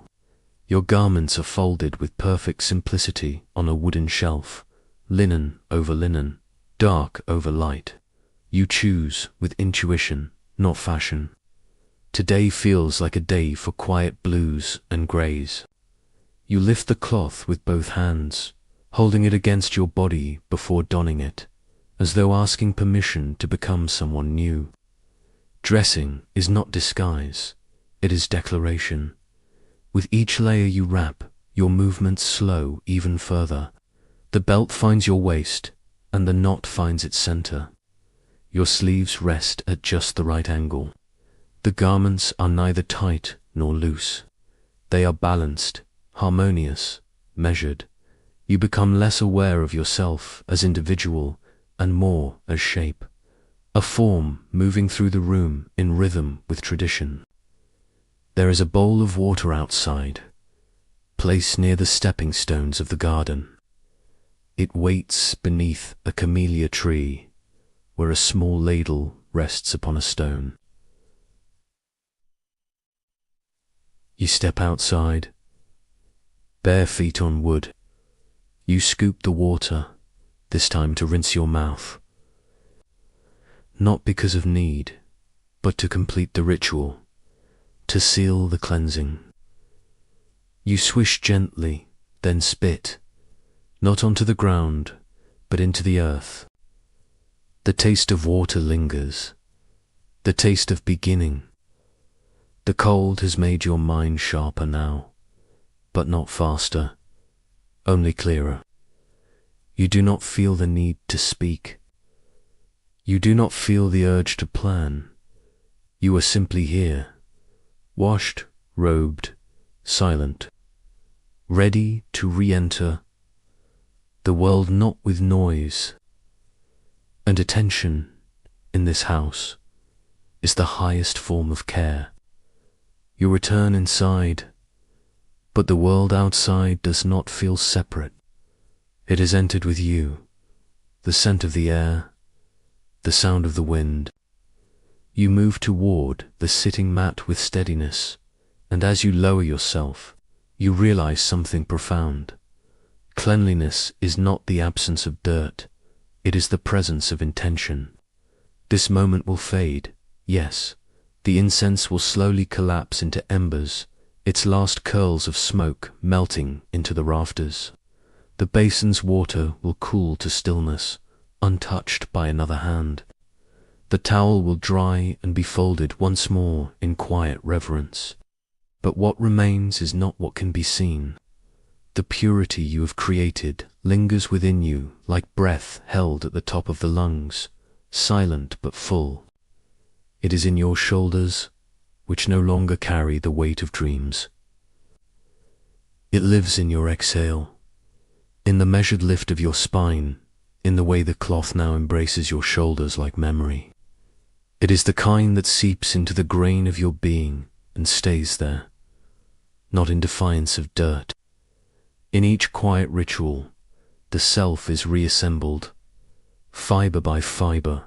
Your garments are folded with perfect simplicity on a wooden shelf, linen over linen, dark over light. You choose with intuition, not fashion. Today feels like a day for quiet blues and greys. You lift the cloth with both hands, holding it against your body before donning it, as though asking permission to become someone new. Dressing is not disguise, it is declaration. With each layer you wrap, your movements slow even further. The belt finds your waist, and the knot finds its center. Your sleeves rest at just the right angle. The garments are neither tight nor loose. They are balanced, harmonious, measured. You become less aware of yourself as individual and more as shape, a form moving through the room in rhythm with tradition. There is a bowl of water outside, placed near the stepping stones of the garden. It waits beneath a camellia tree, where a small ladle rests upon a stone. You step outside, bare feet on wood. You scoop the water, this time to rinse your mouth. Not because of need, but to complete the ritual, to seal the cleansing. You swish gently, then spit, not onto the ground, but into the earth. The taste of water lingers, the taste of beginning. The cold has made your mind sharper now, but not faster, only clearer. You do not feel the need to speak. You do not feel the urge to plan. You are simply here, washed, robed, silent, ready to re-enter the world, not with noise. And attention in this house is the highest form of care. You return inside, but the world outside does not feel separate. It has entered with you, the scent of the air, the sound of the wind. You move toward the sitting mat with steadiness, and as you lower yourself, you realize something profound. Cleanliness is not the absence of dirt, it is the presence of intention. This moment will fade, yes. The incense will slowly collapse into embers, its last curls of smoke melting into the rafters. The basin's water will cool to stillness, untouched by another hand. The towel will dry and be folded once more in quiet reverence. But what remains is not what can be seen. The purity you have created lingers within you like breath held at the top of the lungs, silent but full. It is in your shoulders, which no longer carry the weight of dreams. It lives in your exhale, in the measured lift of your spine, in the way the cloth now embraces your shoulders like memory. It is the kind that seeps into the grain of your being and stays there, not in defiance of dirt. In each quiet ritual, the self is reassembled, fiber by fiber,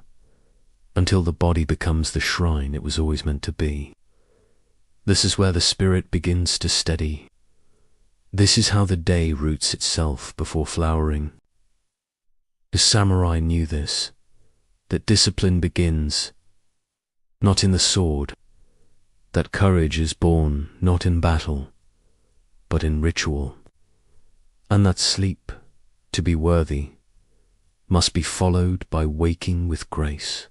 until the body becomes the shrine it was always meant to be. This is where the spirit begins to steady. This is how the day roots itself before flowering. The samurai knew this, that discipline begins not in the sword, that courage is born not in battle, but in ritual, and that sleep, to be worthy, must be followed by waking with grace.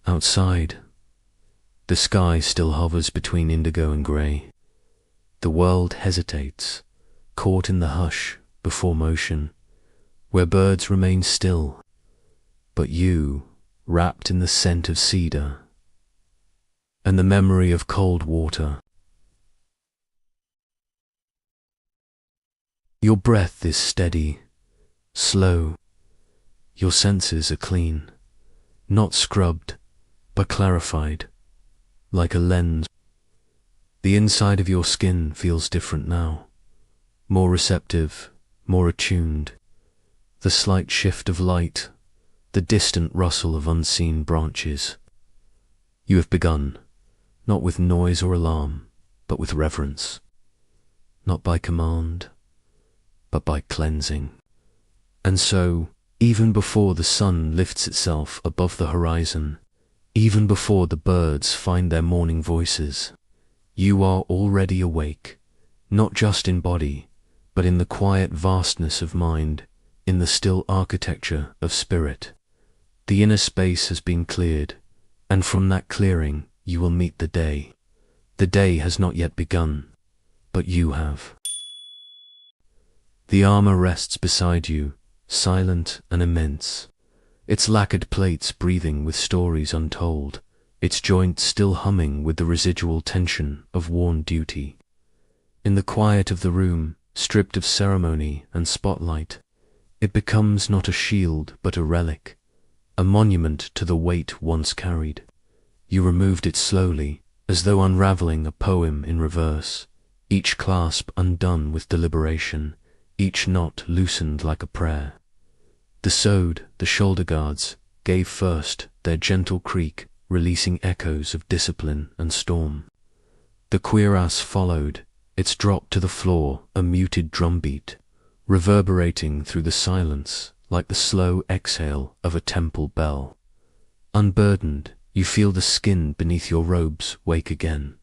Outside, the sky still hovers between indigo and grey. The world hesitates, caught in the hush before motion, where birds remain still, but you, wrapped in the scent of cedar and the memory of cold water. Your breath is steady, slow. Your senses are clean, not scrubbed, but clarified, like a lens. The inside of your skin feels different now, more receptive, more attuned. The slight shift of light, the distant rustle of unseen branches. You have begun, not with noise or alarm, but with reverence. Not by command, but by cleansing. And so, even before the sun lifts itself above the horizon, even before the birds find their morning voices, you are already awake, not just in body, but in the quiet vastness of mind, in the still architecture of spirit. The inner space has been cleared, and from that clearing you will meet the day. The day has not yet begun, but you have. The armor rests beside you, silent and immense, its lacquered plates breathing with stories untold, its joints still humming with the residual tension of worn duty. In the quiet of the room, stripped of ceremony and spotlight, it becomes not a shield but a relic, a monument to the weight once carried. You removed it slowly, as though unraveling a poem in reverse, each clasp undone with deliberation, each knot loosened like a prayer. The sword, the shoulder guards, gave first their gentle creak, releasing echoes of discipline and storm. The cuirass followed, its drop to the floor a muted drumbeat, reverberating through the silence like the slow exhale of a temple bell. Unburdened, you feel the skin beneath your robes wake again,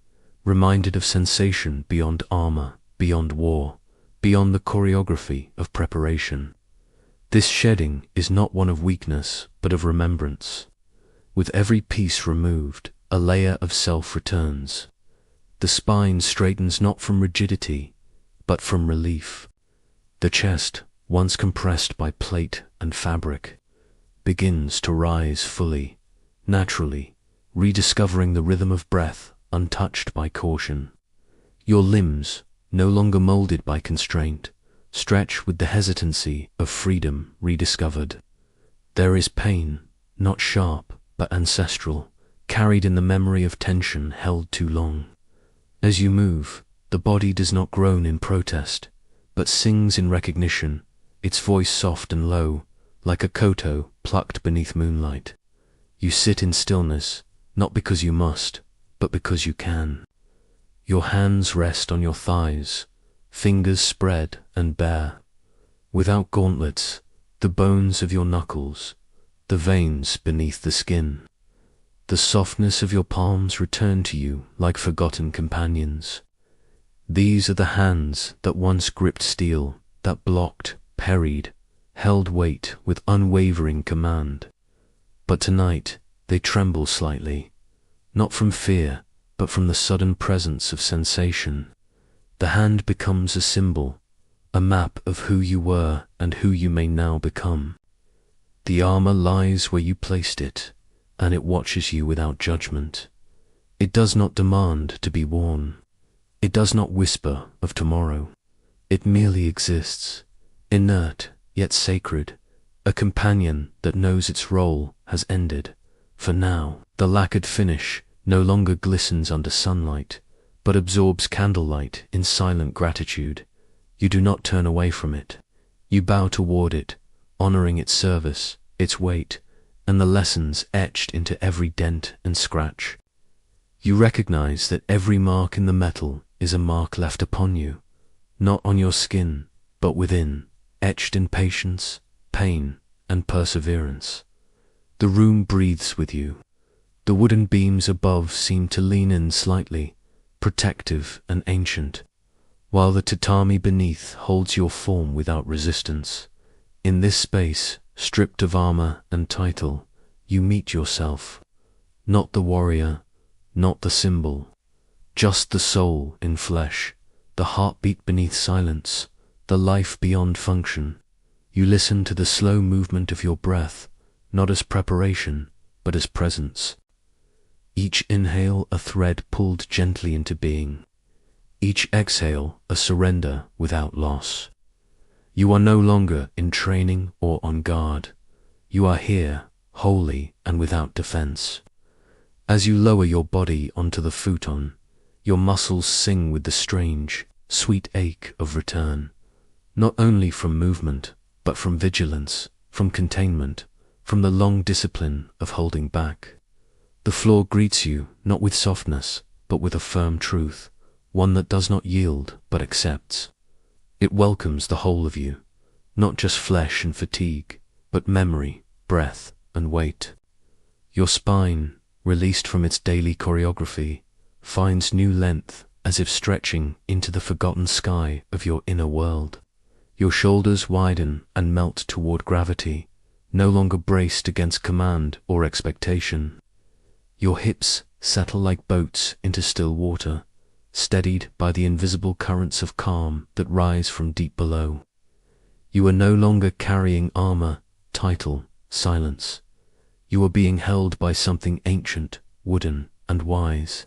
reminded of sensation beyond armor, beyond war, beyond the choreography of preparation. This shedding is not one of weakness, but of remembrance. With every piece removed, a layer of self returns. The spine straightens not from rigidity, but from relief. The chest, once compressed by plate and fabric, begins to rise fully, naturally, rediscovering the rhythm of breath untouched by caution. Your limbs, no longer molded by constraint, stretch with the hesitancy of freedom rediscovered. There is pain, not sharp, but ancestral, carried in the memory of tension held too long. As you move, the body does not groan in protest, but sings in recognition, its voice soft and low, like a koto plucked beneath moonlight. You sit in stillness, not because you must, but because you can. Your hands rest on your thighs, fingers spread and bare. Without gauntlets, the bones of your knuckles, the veins beneath the skin. The softness of your palms return to you like forgotten companions. These are the hands that once gripped steel, that blocked, parried, held weight with unwavering command. But tonight they tremble slightly, not from fear, but from the sudden presence of sensation. The hand becomes a symbol, a map of who you were and who you may now become. The armor lies where you placed it, and it watches you without judgment. It does not demand to be worn. It does not whisper of tomorrow. It merely exists, inert yet sacred, a companion that knows its role has ended. For now, the lacquered finish no longer glistens under sunlight, but absorbs candlelight in silent gratitude. You do not turn away from it. You bow toward it, honoring its service, its weight, and the lessons etched into every dent and scratch. You recognize that every mark in the metal is a mark left upon you, not on your skin, but within, etched in patience, pain, and perseverance. The room breathes with you. The wooden beams above seem to lean in slightly, protective and ancient, while the tatami beneath holds your form without resistance. In this space, stripped of armor and title, you meet yourself, not the warrior, not the symbol, just the soul in flesh, the heartbeat beneath silence, the life beyond function. You listen to the slow movement of your breath, not as preparation, but as presence. Each inhale a thread pulled gently into being. Each exhale a surrender without loss. You are no longer in training or on guard. You are here, wholly and without defense. As you lower your body onto the futon, your muscles sing with the strange, sweet ache of return, not only from movement, but from vigilance, from containment, from the long discipline of holding back. The floor greets you not with softness, but with a firm truth, one that does not yield, but accepts. It welcomes the whole of you, not just flesh and fatigue, but memory, breath, and weight. Your spine, released from its daily choreography, finds new length as if stretching into the forgotten sky of your inner world. Your shoulders widen and melt toward gravity, no longer braced against command or expectation. Your hips settle like boats into still water, steadied by the invisible currents of calm that rise from deep below. You are no longer carrying armor, title, silence. You are being held by something ancient, wooden, and wise.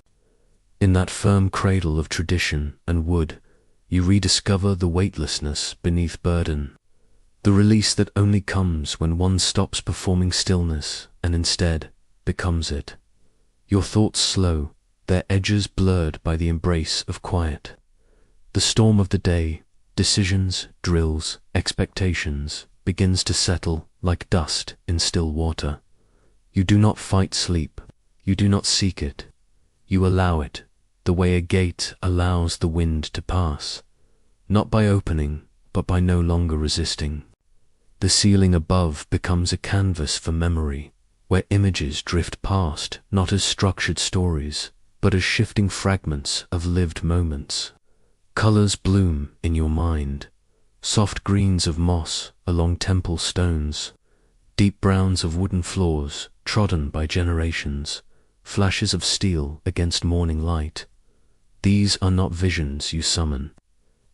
In that firm cradle of tradition and wood, you rediscover the weightlessness beneath burden, the release that only comes when one stops performing stillness and instead becomes it. Your thoughts slow, their edges blurred by the embrace of quiet. The storm of the day, decisions, drills, expectations, begins to settle like dust in still water. You do not fight sleep. You do not seek it. You allow it, the way a gate allows the wind to pass, not by opening, but by no longer resisting. The ceiling above becomes a canvas for memory, where images drift past not as structured stories, but as shifting fragments of lived moments. Colors bloom in your mind, soft greens of moss along temple stones, deep browns of wooden floors trodden by generations, flashes of steel against morning light. These are not visions you summon.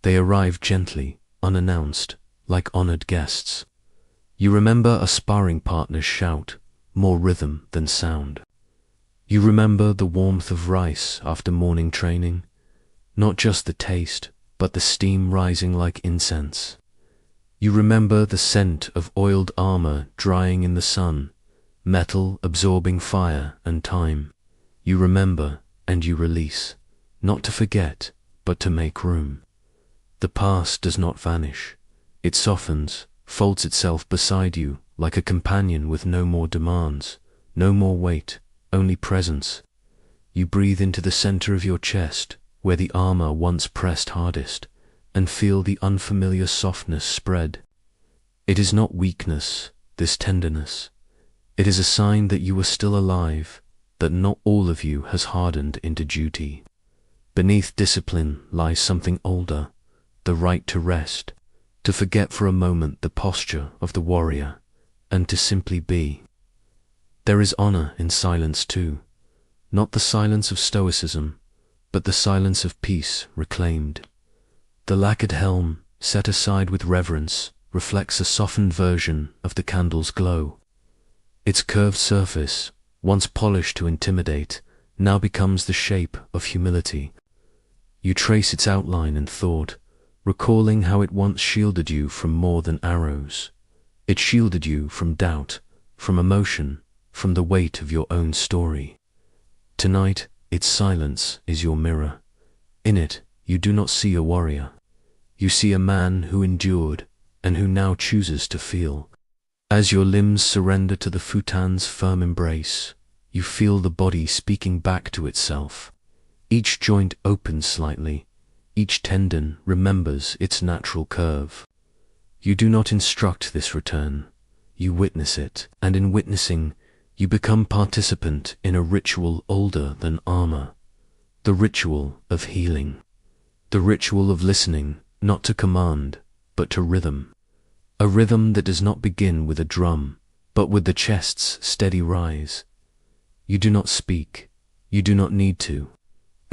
They arrive gently, unannounced, like honored guests. You remember a sparring partner's shout, more rhythm than sound. You remember the warmth of rice after morning training, not just the taste, but the steam rising like incense. You remember the scent of oiled armor drying in the sun, metal absorbing fire and time. You remember and you release, not to forget, but to make room. The past does not vanish. It softens, folds itself beside you like a companion with no more demands, no more weight, only presence. You breathe into the center of your chest, where the armor once pressed hardest, and feel the unfamiliar softness spread. It is not weakness, this tenderness. It is a sign that you are still alive, that not all of you has hardened into duty. Beneath discipline lies something older, the right to rest, to forget for a moment the posture of the warrior, and to simply be. There is honor in silence too, not the silence of stoicism, but the silence of peace reclaimed. The lacquered helm, set aside with reverence, reflects a softened version of the candle's glow. Its curved surface, once polished to intimidate, now becomes the shape of humility. You trace its outline in thought, recalling how it once shielded you from more than arrows. It shielded you from doubt, from emotion, from the weight of your own story. Tonight, its silence is your mirror. In it, you do not see a warrior. You see a man who endured and who now chooses to feel. As your limbs surrender to the futon's firm embrace, you feel the body speaking back to itself. Each joint opens slightly. Each tendon remembers its natural curve. You do not instruct this return. You witness it, and in witnessing, you become participant in a ritual older than armor. The ritual of healing. The ritual of listening, not to command, but to rhythm. A rhythm that does not begin with a drum, but with the chest's steady rise. You do not speak. You do not need to.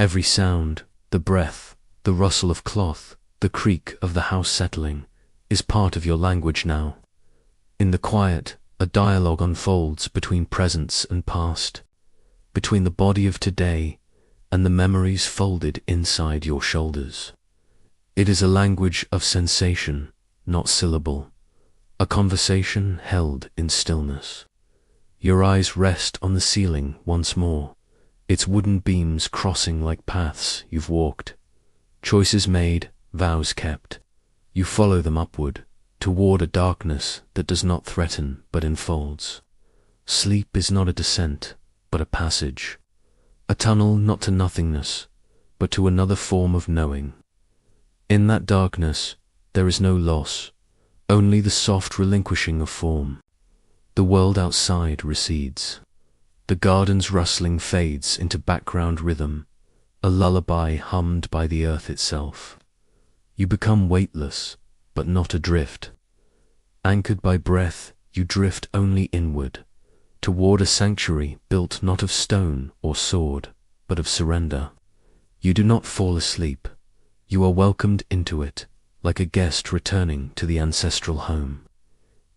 Every sound, the breath, the rustle of cloth, the creak of the house settling, is part of your language now. In the quiet, a dialogue unfolds between presence and past, between the body of today and the memories folded inside your shoulders. It is a language of sensation, not syllable, a conversation held in stillness. Your eyes rest on the ceiling once more, its wooden beams crossing like paths you've walked. Choices made, vows kept. You follow them upward, toward a darkness that does not threaten but enfolds. Sleep is not a descent, but a passage. A tunnel not to nothingness, but to another form of knowing. In that darkness, there is no loss, only the soft relinquishing of form. The world outside recedes. The garden's rustling fades into background rhythm, a lullaby hummed by the earth itself. You become weightless, but not adrift. Anchored by breath, you drift only inward, toward a sanctuary built not of stone or sword, but of surrender. You do not fall asleep. You are welcomed into it, like a guest returning to the ancestral home.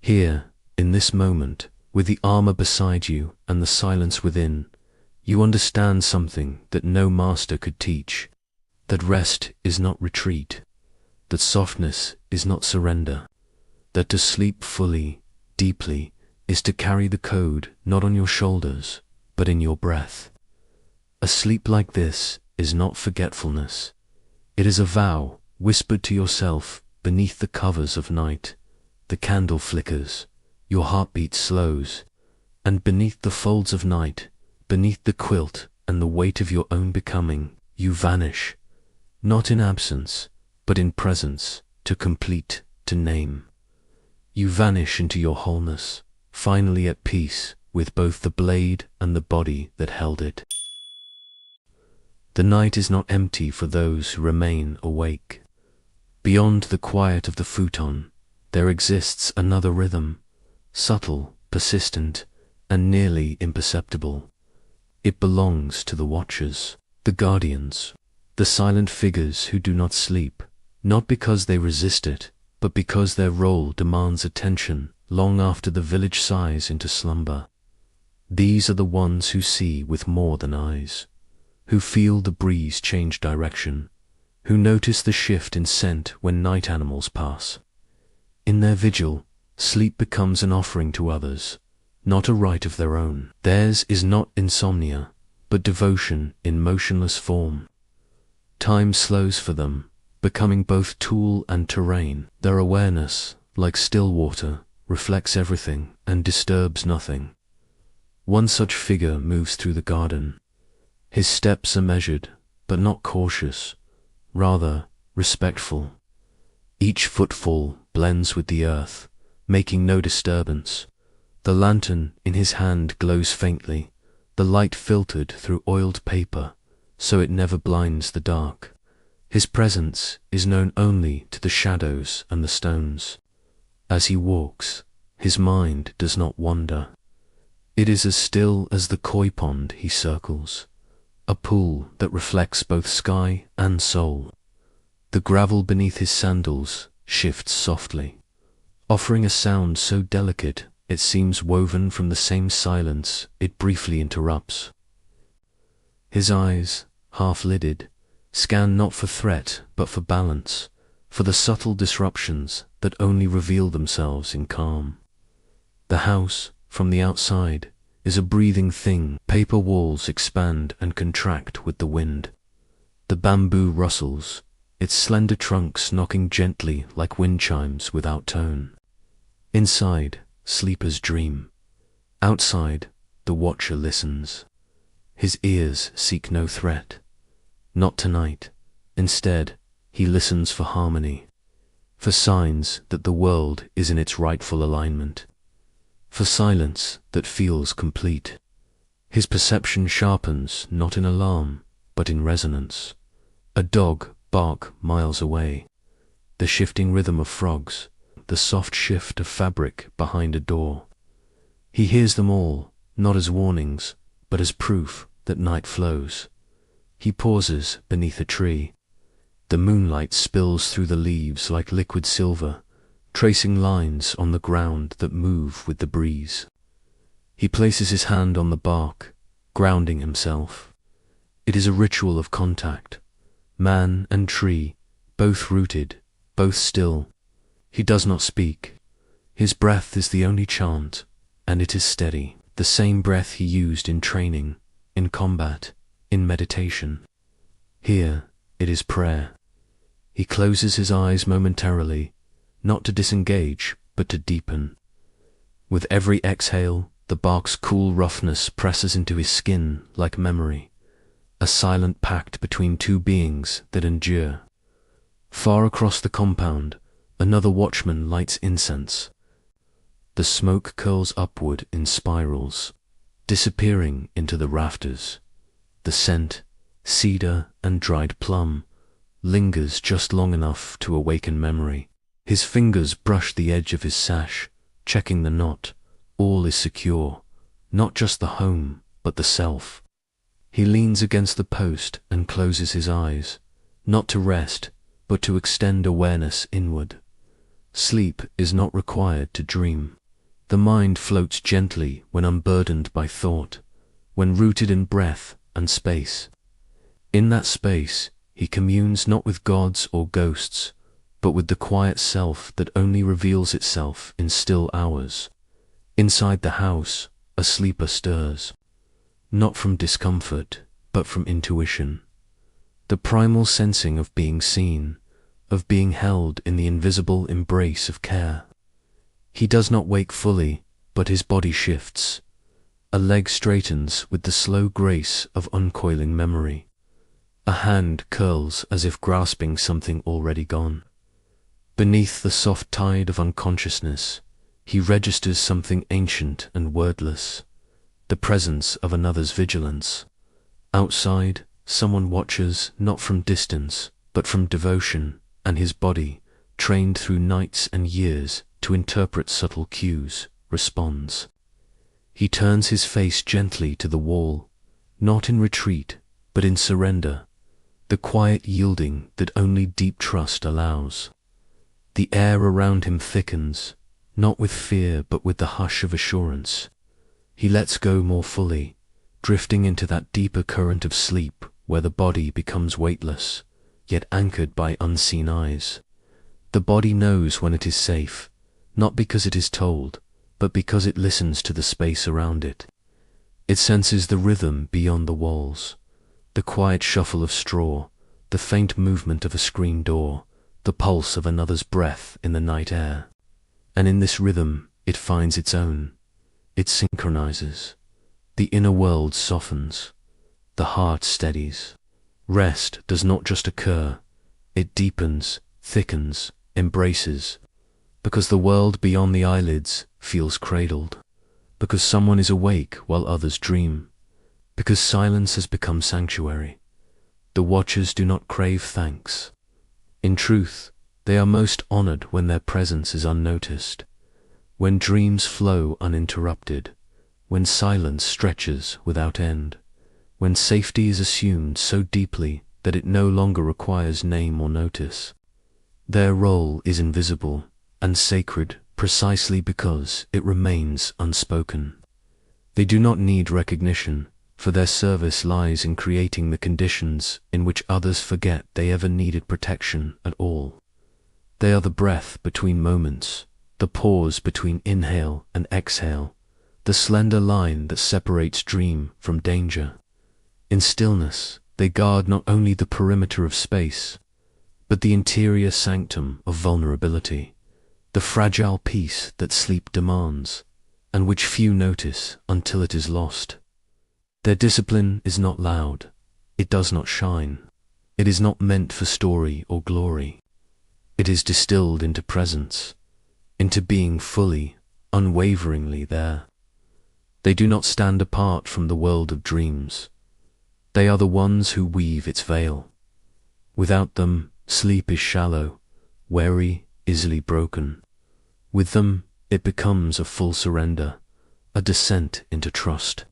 Here, in this moment, with the armor beside you and the silence within, you understand something that no master could teach, that rest is not retreat, that softness is not surrender, that to sleep fully, deeply, is to carry the code not on your shoulders, but in your breath. A sleep like this is not forgetfulness. It is a vow whispered to yourself beneath the covers of night. The candle flickers, your heartbeat slows, and beneath the folds of night, beneath the quilt and the weight of your own becoming, you vanish, not in absence, but in presence, to complete, to name. You vanish into your wholeness, finally at peace with both the blade and the body that held it. The night is not empty for those who remain awake. Beyond the quiet of the futon, there exists another rhythm, subtle, persistent, and nearly imperceptible. It belongs to the watchers, the guardians, the silent figures who do not sleep, not because they resist it, but because their role demands attention long after the village sighs into slumber. These are the ones who see with more than eyes, who feel the breeze change direction, who notice the shift in scent when night animals pass. In their vigil, sleep becomes an offering to others, not a right of their own. Theirs is not insomnia, but devotion in motionless form. Time slows for them, becoming both tool and terrain. Their awareness, like still water, reflects everything and disturbs nothing. One such figure moves through the garden. His steps are measured, but not cautious, rather respectful. Each footfall blends with the earth, making no disturbance. The lantern in his hand glows faintly, the light filtered through oiled paper, so it never blinds the dark. His presence is known only to the shadows and the stones. As he walks, his mind does not wander. It is as still as the koi pond he circles, a pool that reflects both sky and soul. The gravel beneath his sandals shifts softly, offering a sound so delicate it seems woven from the same silence it briefly interrupts. His eyes, half-lidded, scan not for threat but for balance, for the subtle disruptions that only reveal themselves in calm. The house, from the outside, is a breathing thing. Paper walls expand and contract with the wind. The bamboo rustles, its slender trunks knocking gently like wind chimes without tone. Inside, sleepers dream. Outside, the watcher listens. His ears seek no threat. Not tonight. Instead, he listens for harmony, for signs that the world is in its rightful alignment, for silence that feels complete. His perception sharpens not in alarm, but in resonance. A dog bark miles away, the shifting rhythm of frogs, the soft shift of fabric behind a door. He hears them all, not as warnings, but as proof that night flows. He pauses beneath a tree. The moonlight spills through the leaves like liquid silver, tracing lines on the ground that move with the breeze. He places his hand on the bark, grounding himself. It is a ritual of contact. Man and tree, both rooted, both still. He does not speak. His breath is the only chant, and it is steady, the same breath he used in training, in combat, in meditation. Here, it is prayer. He closes his eyes momentarily, not to disengage, but to deepen. With every exhale, the bark's cool roughness presses into his skin like memory, a silent pact between two beings that endure. Far across the compound, another watchman lights incense. The smoke curls upward in spirals, disappearing into the rafters. The scent, cedar and dried plum, lingers just long enough to awaken memory. His fingers brush the edge of his sash, checking the knot. All is secure, not just the home, but the self. He leans against the post and closes his eyes, not to rest, but to extend awareness inward. Sleep is not required to dream. The mind floats gently when unburdened by thought, when rooted in breath and space. In that space, he communes not with gods or ghosts, but with the quiet self that only reveals itself in still hours. Inside the house, a sleeper stirs, not from discomfort, but from intuition. The primal sensing of being seen, of being held in the invisible embrace of care. He does not wake fully, but his body shifts. A leg straightens with the slow grace of uncoiling memory. A hand curls as if grasping something already gone. Beneath the soft tide of unconsciousness, he registers something ancient and wordless, the presence of another's vigilance. Outside, someone watches not from distance, but from devotion, and his body, trained through nights and years to interpret subtle cues, responds. He turns his face gently to the wall, not in retreat, but in surrender, the quiet yielding that only deep trust allows. The air around him thickens, not with fear but with the hush of assurance. He lets go more fully, drifting into that deeper current of sleep where the body becomes weightless, yet anchored by unseen eyes. The body knows when it is safe, not because it is told, but because it listens to the space around it. It senses the rhythm beyond the walls, the quiet shuffle of straw, the faint movement of a screen door, the pulse of another's breath in the night air. And in this rhythm, it finds its own. It synchronizes. The inner world softens. The heart steadies. Rest does not just occur. It deepens, thickens, embraces. Because the world beyond the eyelids feels cradled. Because someone is awake while others dream. Because silence has become sanctuary. The watchers do not crave thanks. In truth, they are most honored when their presence is unnoticed, when dreams flow uninterrupted, when silence stretches without end, when safety is assumed so deeply that it no longer requires name or notice. Their role is invisible and sacred precisely because it remains unspoken. They do not need recognition, for their service lies in creating the conditions in which others forget they ever needed protection at all. They are the breath between moments, the pause between inhale and exhale, the slender line that separates dream from danger. In stillness, they guard not only the perimeter of space, but the interior sanctum of vulnerability, the fragile peace that sleep demands, and which few notice until it is lost. Their discipline is not loud, it does not shine, it is not meant for story or glory. It is distilled into presence, into being fully, unwaveringly there. They do not stand apart from the world of dreams. They are the ones who weave its veil. Without them, sleep is shallow, wary, easily broken. With them, it becomes a full surrender, a descent into trust.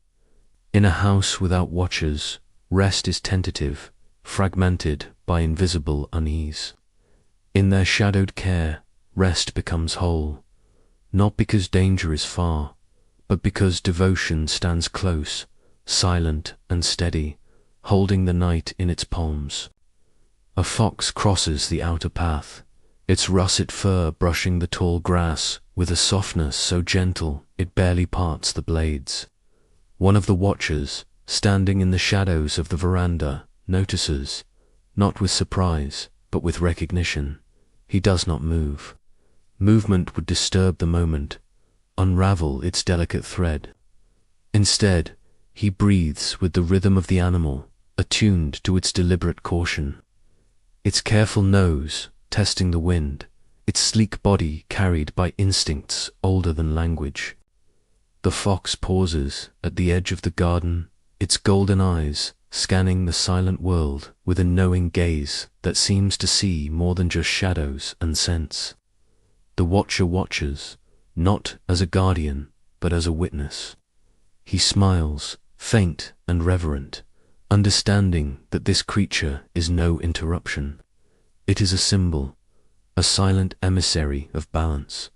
In a house without watchers, rest is tentative, fragmented by invisible unease. In their shadowed care, rest becomes whole, not because danger is far, but because devotion stands close, silent and steady, holding the night in its palms. A fox crosses the outer path, its russet fur brushing the tall grass with a softness so gentle it barely parts the blades. One of the watchers, standing in the shadows of the veranda, notices, not with surprise, but with recognition. He does not move. Movement would disturb the moment, unravel its delicate thread. Instead, he breathes with the rhythm of the animal, attuned to its deliberate caution. Its careful nose, testing the wind, its sleek body carried by instincts older than language. The fox pauses at the edge of the garden, its golden eyes scanning the silent world with a knowing gaze that seems to see more than just shadows and scents. The watcher watches, not as a guardian, but as a witness. He smiles, faint and reverent, understanding that this creature is no interruption. It is a symbol, a silent emissary of balance,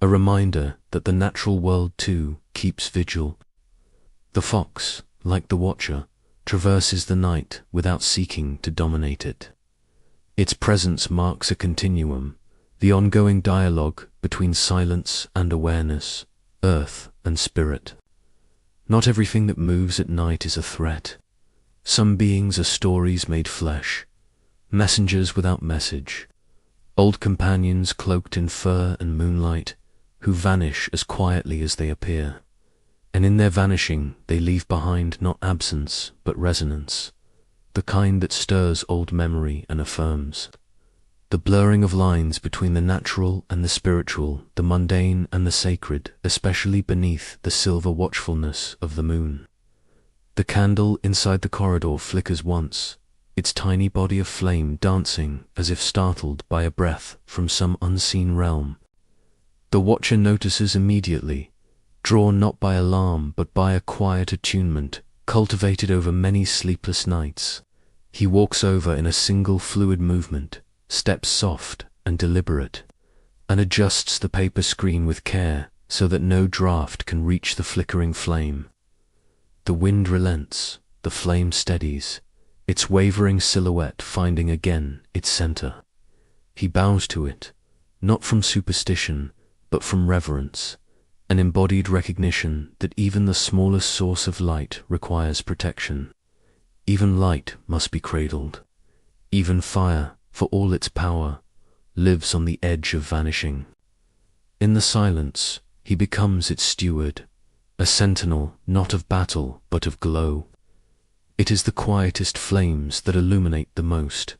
a reminder that the natural world too keeps vigil. The fox, like the watcher, traverses the night without seeking to dominate it. Its presence marks a continuum, the ongoing dialogue between silence and awareness, earth and spirit. Not everything that moves at night is a threat. Some beings are stories made flesh, messengers without message, old companions cloaked in fur and moonlight, who vanish as quietly as they appear. And in their vanishing they leave behind not absence but resonance, the kind that stirs old memory and affirms. The blurring of lines between the natural and the spiritual, the mundane and the sacred, especially beneath the silver watchfulness of the moon. The candle inside the corridor flickers once, its tiny body of flame dancing as if startled by a breath from some unseen realm. The watcher notices immediately, drawn not by alarm but by a quiet attunement, cultivated over many sleepless nights. He walks over in a single fluid movement, steps soft and deliberate, and adjusts the paper screen with care so that no draught can reach the flickering flame. The wind relents, the flame steadies, its wavering silhouette finding again its center. He bows to it, not from superstition, but from reverence, an embodied recognition that even the smallest source of light requires protection. Even light must be cradled. Even fire, for all its power, lives on the edge of vanishing. In the silence, he becomes its steward, a sentinel not of battle but of glow. It is the quietest flames that illuminate the most,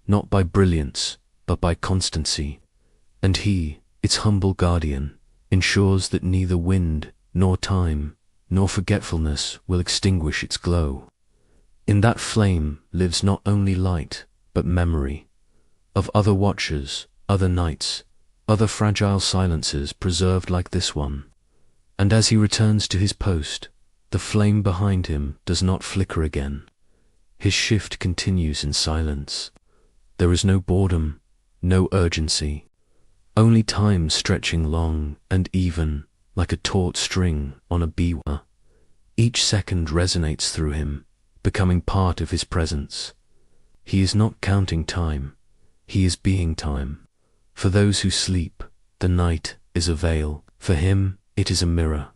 not by brilliance, but by constancy, and he, its humble guardian, ensures that neither wind, nor time, nor forgetfulness will extinguish its glow. In that flame lives not only light, but memory, of other watchers, other nights, other fragile silences preserved like this one. And as he returns to his post, the flame behind him does not flicker again. His shift continues in silence. There is no boredom, no urgency, only time stretching long and even, like a taut string on a biwa. Each second resonates through him, becoming part of his presence. He is not counting time, he is being time. For those who sleep, the night is a veil. For him, it is a mirror.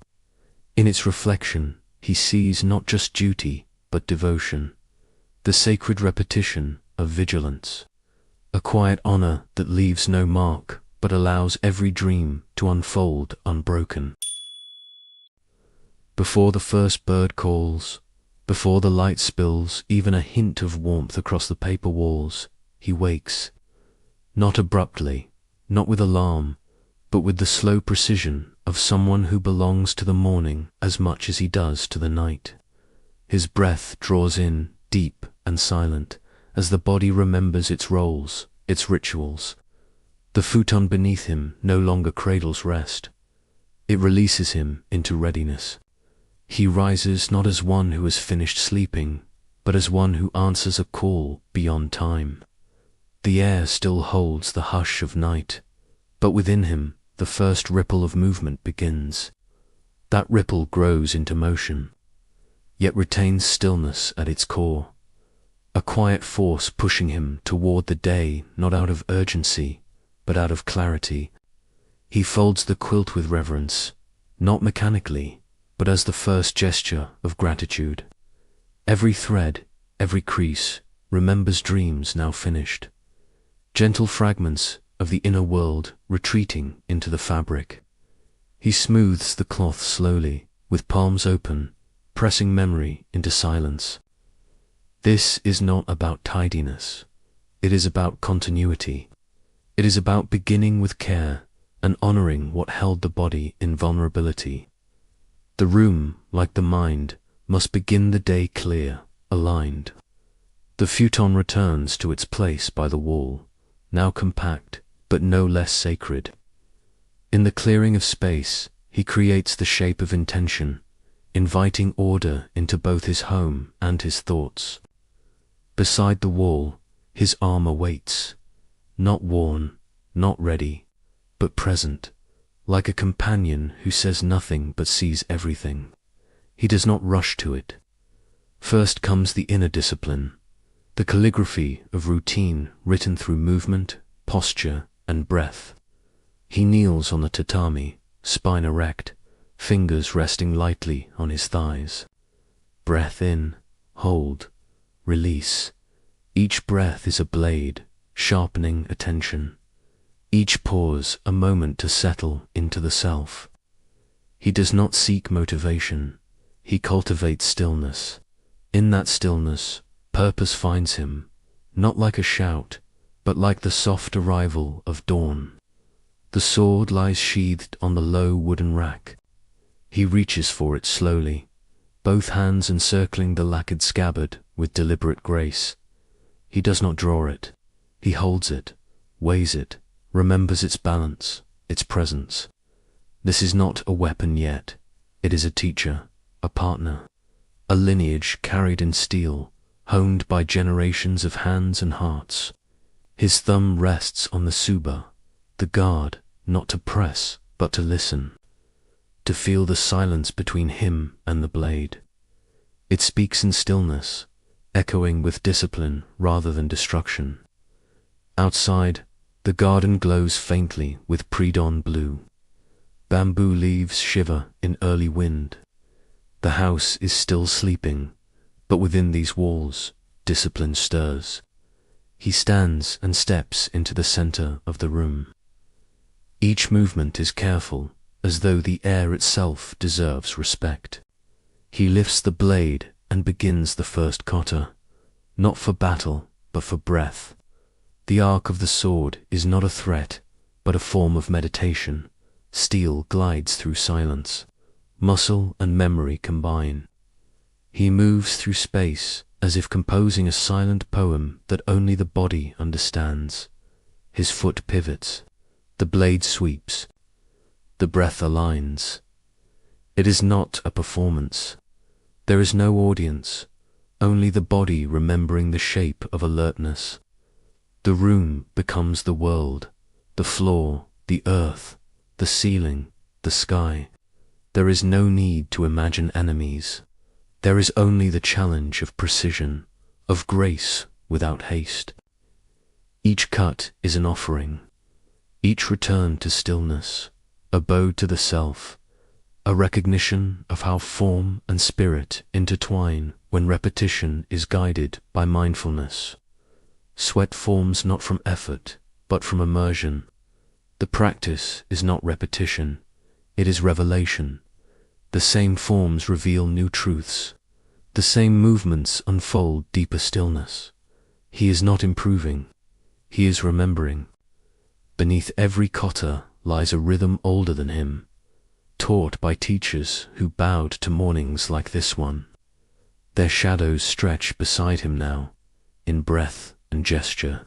In its reflection, he sees not just duty, but devotion, the sacred repetition of vigilance, a quiet honor that leaves no mark, but allows every dream to unfold unbroken. Before the first bird calls, before the light spills even a hint of warmth across the paper walls, he wakes, not abruptly, not with alarm, but with the slow precision of someone who belongs to the morning as much as he does to the night. His breath draws in, deep and silent, as the body remembers its roles, its rituals. The futon beneath him no longer cradles rest. It releases him into readiness. He rises not as one who has finished sleeping, but as one who answers a call beyond time. The air still holds the hush of night, but within him the first ripple of movement begins. That ripple grows into motion, yet retains stillness at its core, a quiet force pushing him toward the day not out of urgency, but out of clarity. He folds the quilt with reverence, not mechanically, but as the first gesture of gratitude. Every thread, every crease, remembers dreams now finished, gentle fragments of the inner world retreating into the fabric. He smooths the cloth slowly, with palms open, pressing memory into silence. This is not about tidiness. It is about continuity. It is about beginning with care and honoring what held the body in vulnerability. The room, like the mind, must begin the day clear, aligned. The futon returns to its place by the wall, now compact, but no less sacred. In the clearing of space, he creates the shape of intention, inviting order into both his home and his thoughts. Beside the wall, his armor waits, not worn, not ready, but present, like a companion who says nothing but sees everything. He does not rush to it. First comes the inner discipline, the calligraphy of routine written through movement, posture, and breath. He kneels on the tatami, spine erect, fingers resting lightly on his thighs. Breath in, hold, release. Each breath is a blade, sharpening attention. Each pause a moment to settle into the self. He does not seek motivation. He cultivates stillness. In that stillness, purpose finds him, not like a shout, but like the soft arrival of dawn. The sword lies sheathed on the low wooden rack. He reaches for it slowly, both hands encircling the lacquered scabbard with deliberate grace. He does not draw it. He holds it, weighs it, remembers its balance, its presence. This is not a weapon yet. It is a teacher, a partner, a lineage carried in steel, honed by generations of hands and hearts. His thumb rests on the tsuba, the guard, not to press, but to listen, to feel the silence between him and the blade. It speaks in stillness, echoing with discipline rather than destruction. Outside, the garden glows faintly with pre-dawn blue. Bamboo leaves shiver in early wind. The house is still sleeping, but within these walls, discipline stirs. He stands and steps into the center of the room. Each movement is careful, as though the air itself deserves respect. He lifts the blade and begins the first kata, not for battle, but for breath. The arc of the sword is not a threat, but a form of meditation. Steel glides through silence. Muscle and memory combine. He moves through space as if composing a silent poem that only the body understands. His foot pivots. The blade sweeps. The breath aligns. It is not a performance. There is no audience, only the body remembering the shape of alertness. The room becomes the world, the floor, the earth, the ceiling, the sky. There is no need to imagine enemies. There is only the challenge of precision, of grace without haste. Each cut is an offering, each return to stillness, abode to the self, a recognition of how form and spirit intertwine when repetition is guided by mindfulness. Sweat forms not from effort, but from immersion. The practice is not repetition, it is revelation. The same forms reveal new truths. The same movements unfold deeper stillness. He is not improving, he is remembering. Beneath every kata lies a rhythm older than him, taught by teachers who bowed to mornings like this one. Their shadows stretch beside him now, in breath and gesture.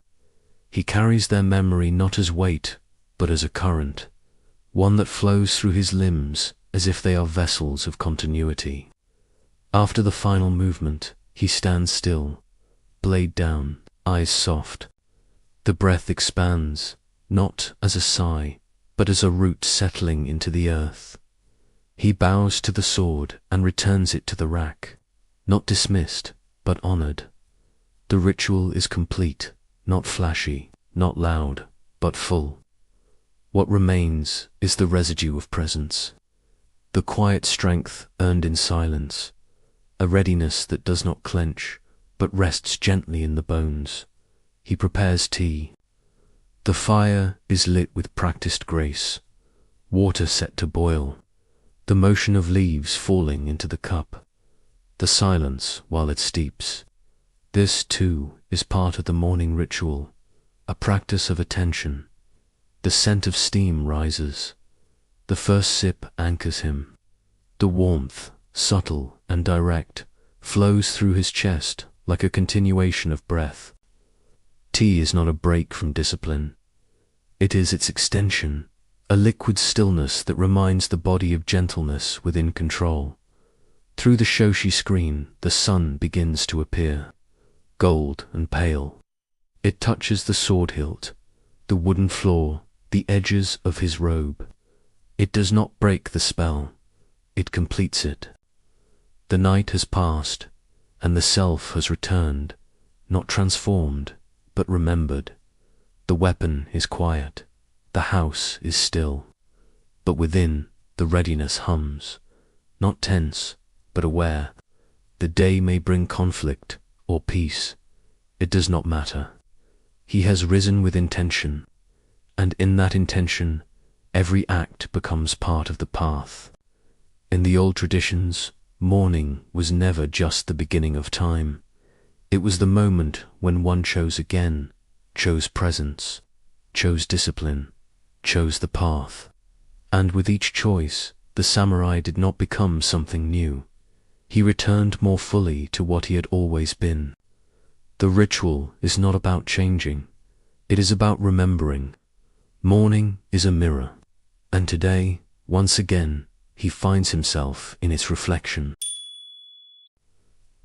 He carries their memory not as weight, but as a current, one that flows through his limbs as if they are vessels of continuity. After the final movement, he stands still, blade down, eyes soft. The breath expands, not as a sigh, but as a root settling into the earth. He bows to the sword and returns it to the rack, not dismissed, but honored. The ritual is complete, not flashy, not loud, but full. What remains is the residue of presence, the quiet strength earned in silence, a readiness that does not clench, but rests gently in the bones. He prepares tea. The fire is lit with practiced grace, water set to boil, the motion of leaves falling into the cup, the silence while it steeps. This, too, is part of the morning ritual, a practice of attention. The scent of steam rises. The first sip anchors him. The warmth, subtle and direct, flows through his chest like a continuation of breath. Tea is not a break from discipline. It is its extension, a liquid stillness that reminds the body of gentleness within control. Through the shoshi screen, the sun begins to appear, gold and pale. It touches the sword hilt, the wooden floor, the edges of his robe. It does not break the spell, it completes it. The night has passed, and the self has returned, not transformed, but remembered. The weapon is quiet, the house is still, but within the readiness hums, not tense, but aware. The day may bring conflict or peace, it does not matter. He has risen with intention, and in that intention, every act becomes part of the path. In the old traditions, morning was never just the beginning of time. It was the moment when one chose again, chose presence, chose discipline, chose the path. And with each choice, the samurai did not become something new. He returned more fully to what he had always been. The ritual is not about changing, it is about remembering. Morning is a mirror, and today, once again, he finds himself in its reflection.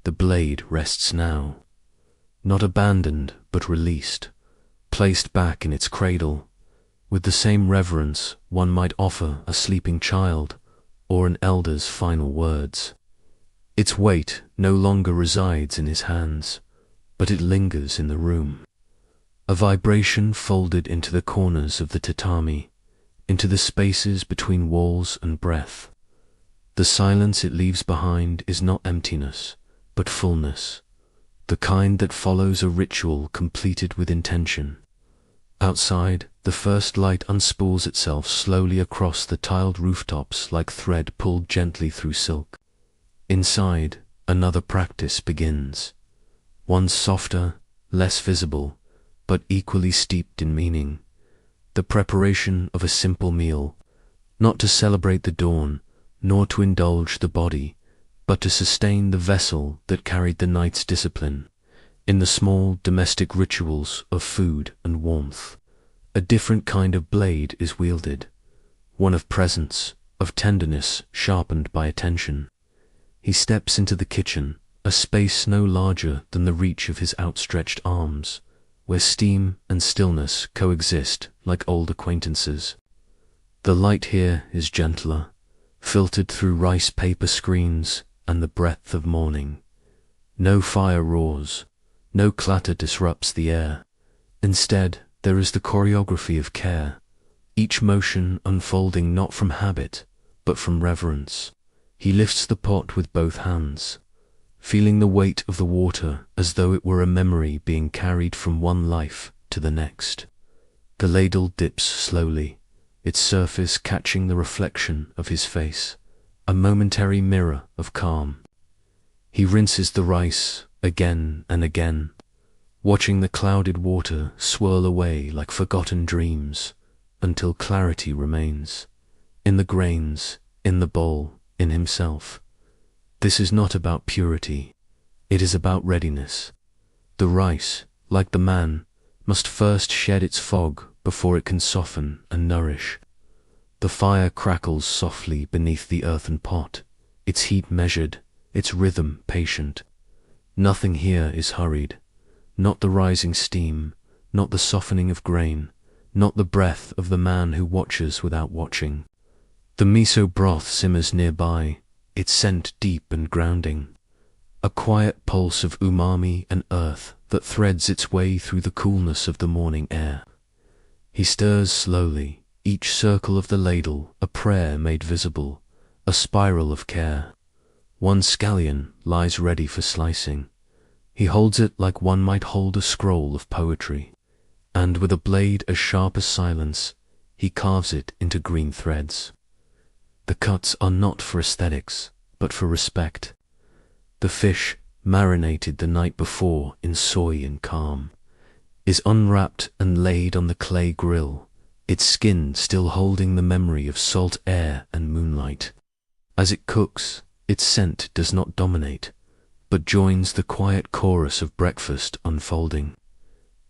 The blade rests now, not abandoned but released, placed back in its cradle, with the same reverence one might offer a sleeping child or an elder's final words. Its weight no longer resides in his hands, but it lingers in the room. A vibration folded into the corners of the tatami, into the spaces between walls and breath. The silence it leaves behind is not emptiness, but fullness, the kind that follows a ritual completed with intention. Outside, the first light unspools itself slowly across the tiled rooftops like thread pulled gently through silk. Inside, another practice begins, one softer, less visible, but equally steeped in meaning. The preparation of a simple meal, not to celebrate the dawn, nor to indulge the body, but to sustain the vessel that carried the night's discipline. In the small domestic rituals of food and warmth, a different kind of blade is wielded, one of presence, of tenderness sharpened by attention. He steps into the kitchen, a space no larger than the reach of his outstretched arms, where steam and stillness coexist like old acquaintances. The light here is gentler, filtered through rice paper screens and the breath of morning. No fire roars, no clatter disrupts the air. Instead, there is the choreography of care, each motion unfolding not from habit, but from reverence. He lifts the pot with both hands, feeling the weight of the water as though it were a memory being carried from one life to the next. The ladle dips slowly, its surface catching the reflection of his face, a momentary mirror of calm. He rinses the rice again and again, watching the clouded water swirl away like forgotten dreams, until clarity remains, in the grains, in the bowl, in himself. This is not about purity, it is about readiness. The rice, like the man, must first shed its fog before it can soften and nourish. The fire crackles softly beneath the earthen pot, its heat measured, its rhythm patient. Nothing here is hurried, not the rising steam, not the softening of grain, not the breath of the man who watches without watching. The miso broth simmers nearby, its scent deep and grounding, a quiet pulse of umami and earth that threads its way through the coolness of the morning air. He stirs slowly, each circle of the ladle a prayer made visible, a spiral of care. One scallion lies ready for slicing. He holds it like one might hold a scroll of poetry, and with a blade as sharp as silence, he carves it into green threads. The cuts are not for aesthetics, but for respect. The fish, marinated the night before in soy and calm, is unwrapped and laid on the clay grill, its skin still holding the memory of salt air and moonlight. As it cooks, its scent does not dominate, but joins the quiet chorus of breakfast unfolding.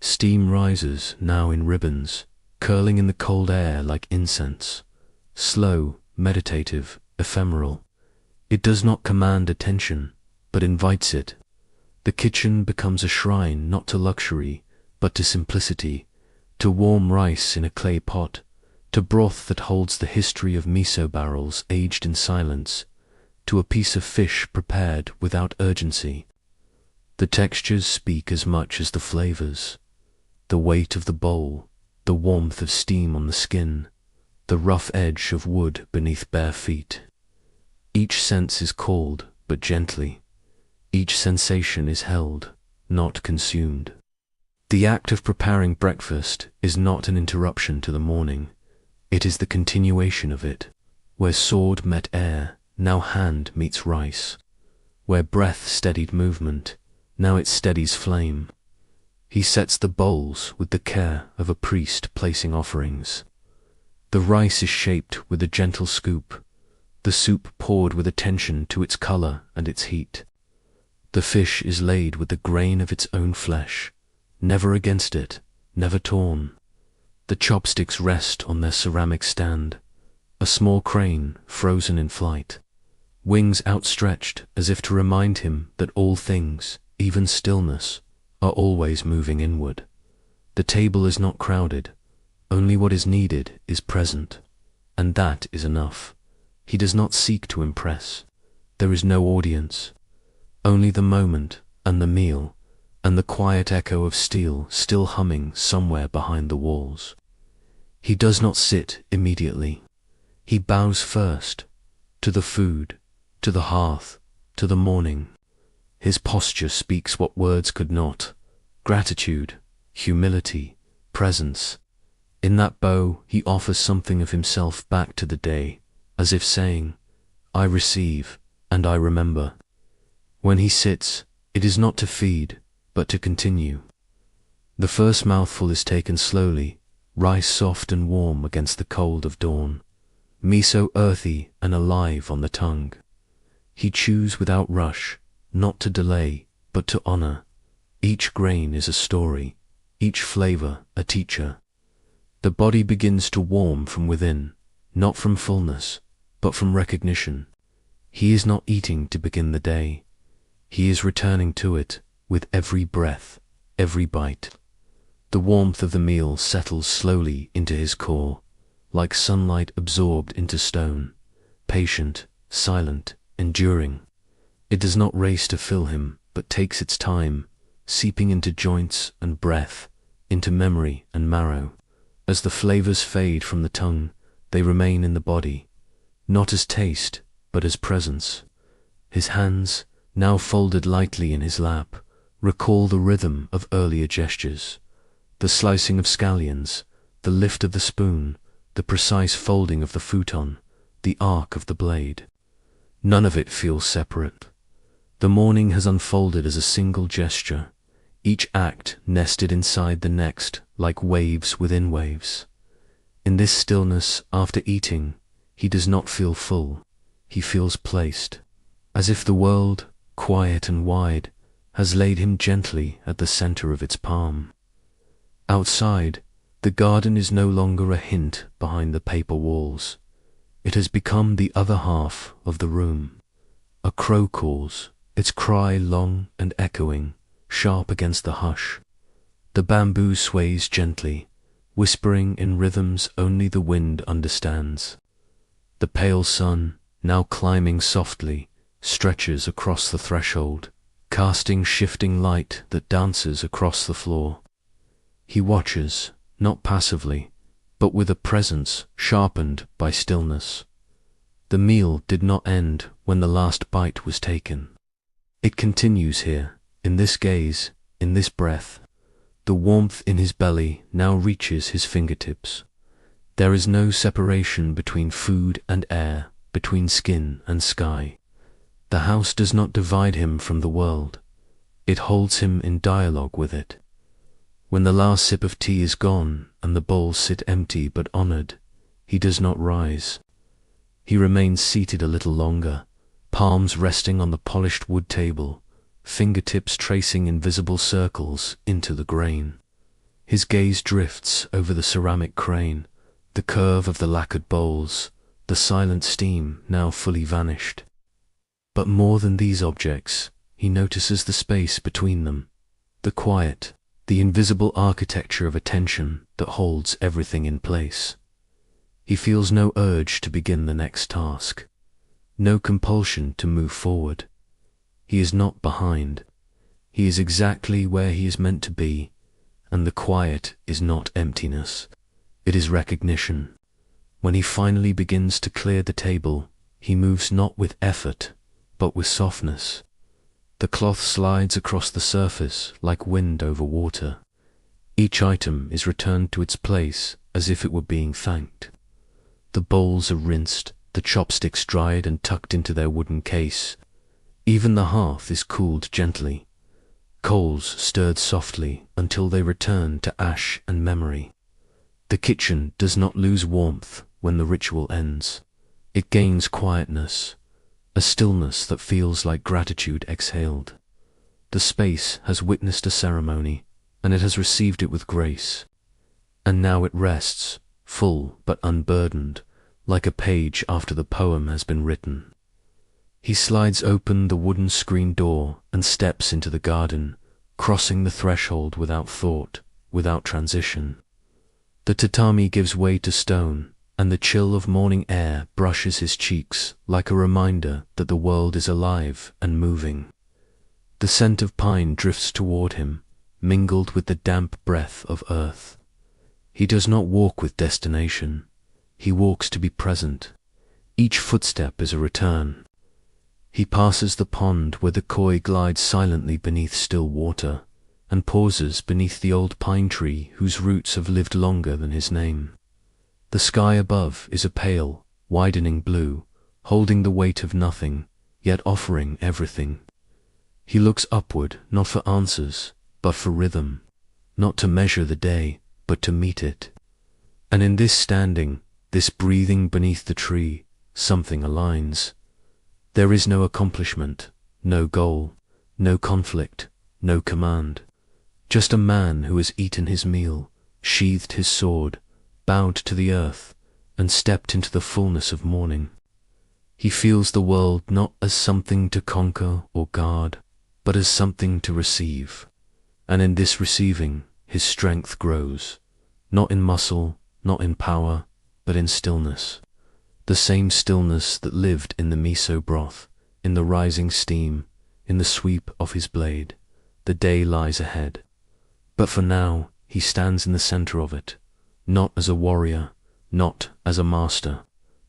Steam rises now in ribbons, curling in the cold air like incense. Slow, meditative, ephemeral. It does not command attention, but invites it. The kitchen becomes a shrine not to luxury, but to simplicity, to warm rice in a clay pot, to broth that holds the history of miso barrels aged in silence, to a piece of fish prepared without urgency. The textures speak as much as the flavors. The weight of the bowl, the warmth of steam on the skin, the rough edge of wood beneath bare feet. Each sense is called, but gently. Each sensation is held, not consumed. The act of preparing breakfast is not an interruption to the morning. It is the continuation of it, where sword met air, now hand meets rice. Where breath steadied movement, now it steadies flame. He sets the bowls with the care of a priest placing offerings. The rice is shaped with a gentle scoop, the soup poured with attention to its color and its heat. The fish is laid with the grain of its own flesh, never against it, never torn. The chopsticks rest on their ceramic stand, a small crane frozen in flight, wings outstretched as if to remind him that all things, even stillness, are always moving inward. The table is not crowded, only what is needed is present, and that is enough. He does not seek to impress. There is no audience, only the moment and the meal, and the quiet echo of steel still humming somewhere behind the walls. He does not sit immediately. He bows first, to the food, to the hearth, to the morning. His posture speaks what words could not: gratitude, humility, presence. In that bow he offers something of himself back to the day, as if saying, I receive, and I remember. When he sits, it is not to feed, but to continue. The first mouthful is taken slowly, rice soft and warm against the cold of dawn, miso earthy and alive on the tongue. He chews without rush, not to delay, but to honor. Each grain is a story, each flavor a teacher. The body begins to warm from within, not from fullness, but from recognition. He is not eating to begin the day. He is returning to it with every breath, every bite. The warmth of the meal settles slowly into his core, like sunlight absorbed into stone, patient, silent, enduring. It does not race to fill him, but takes its time, seeping into joints and breath, into memory and marrow. As the flavors fade from the tongue, they remain in the body, not as taste, but as presence. His hands, now folded lightly in his lap, recall the rhythm of earlier gestures. The slicing of scallions, the lift of the spoon, the precise folding of the futon, the arc of the blade. None of it feels separate. The morning has unfolded as a single gesture, each act nested inside the next like waves within waves. In this stillness, after eating, he does not feel full, he feels placed, as if the world, quiet and wide, has laid him gently at the center of its palm. Outside, the garden is no longer a hint behind the paper walls. It has become the other half of the room. A crow calls, its cry long and echoing, sharp against the hush. The bamboo sways gently, whispering in rhythms only the wind understands. The pale sun, now climbing softly, stretches across the threshold, casting shifting light that dances across the floor. He watches, not passively, but with a presence sharpened by stillness. The meal did not end when the last bite was taken. It continues here, in this gaze, in this breath. The warmth in his belly now reaches his fingertips. There is no separation between food and air, between skin and sky. The house does not divide him from the world. It holds him in dialogue with it. When the last sip of tea is gone and the bowls sit empty but honored, he does not rise. He remains seated a little longer, palms resting on the polished wood table, fingertips tracing invisible circles into the grain. His gaze drifts over the ceramic crane, the curve of the lacquered bowls, the silent steam now fully vanished. But more than these objects, he notices the space between them, the quiet, the invisible architecture of attention that holds everything in place. He feels no urge to begin the next task, no compulsion to move forward. He is not behind. He is exactly where he is meant to be, and the quiet is not emptiness. It is recognition. When he finally begins to clear the table, he moves not with effort, but with softness. The cloth slides across the surface like wind over water. Each item is returned to its place as if it were being thanked. The bowls are rinsed, the chopsticks dried and tucked into their wooden case. Even the hearth is cooled gently. Coals stirred softly until they return to ash and memory. The kitchen does not lose warmth when the ritual ends. It gains quietness, a stillness that feels like gratitude exhaled. The space has witnessed a ceremony, and it has received it with grace. And now it rests, full but unburdened, like a page after the poem has been written. He slides open the wooden screen door and steps into the garden, crossing the threshold without thought, without transition. The tatami gives way to stone, and the chill of morning air brushes his cheeks like a reminder that the world is alive and moving. The scent of pine drifts toward him, mingled with the damp breath of earth. He does not walk with destination. He walks to be present. Each footstep is a return. He passes the pond where the koi glides silently beneath still water, and pauses beneath the old pine tree whose roots have lived longer than his name. The sky above is a pale, widening blue, holding the weight of nothing, yet offering everything. He looks upward, not for answers, but for rhythm, not to measure the day, but to meet it. And in this standing, this breathing beneath the tree, something aligns. There is no accomplishment, no goal, no conflict, no command. Just a man who has eaten his meal, sheathed his sword, bowed to the earth, and stepped into the fullness of morning. He feels the world not as something to conquer or guard, but as something to receive. And in this receiving, his strength grows, not in muscle, not in power, but in stillness. The same stillness that lived in the miso broth, in the rising steam, in the sweep of his blade. The day lies ahead. But for now, he stands in the center of it, not as a warrior, not as a master,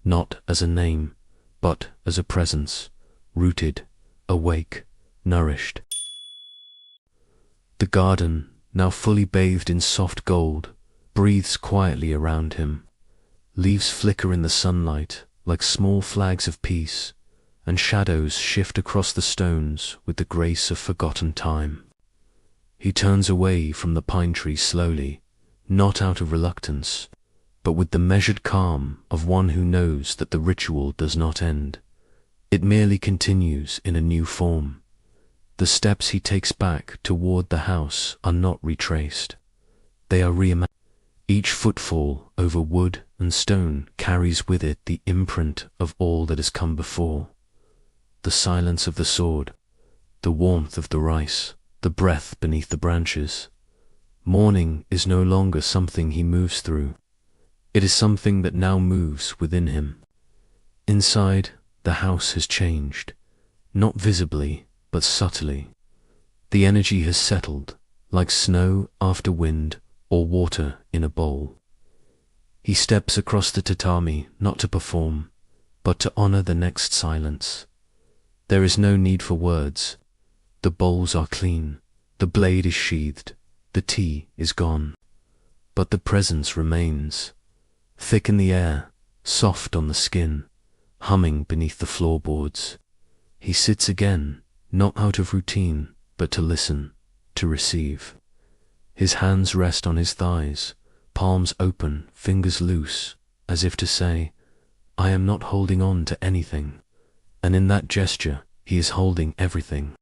not as a name, but as a presence, rooted, awake, nourished. The garden, now fully bathed in soft gold, breathes quietly around him. Leaves flicker in the sunlight like small flags of peace, and shadows shift across the stones with the grace of forgotten time. He turns away from the pine tree slowly, not out of reluctance, but with the measured calm of one who knows that the ritual does not end. It merely continues in a new form. The steps he takes back toward the house are not retraced. They are reimagined. Each footfall over wood and stone carries with it the imprint of all that has come before. The silence of the sword, the warmth of the rice, the breath beneath the branches. Morning is no longer something he moves through. It is something that now moves within him. Inside, the house has changed, not visibly, but subtly. The energy has settled, like snow after wind or water in a bowl. He steps across the tatami not to perform, but to honor the next silence. There is no need for words. The bowls are clean, the blade is sheathed, the tea is gone. But the presence remains, thick in the air, soft on the skin, humming beneath the floorboards. He sits again, not out of routine, but to listen, to receive. His hands rest on his thighs, palms open, fingers loose, as if to say, I am not holding on to anything. And in that gesture, he is holding everything.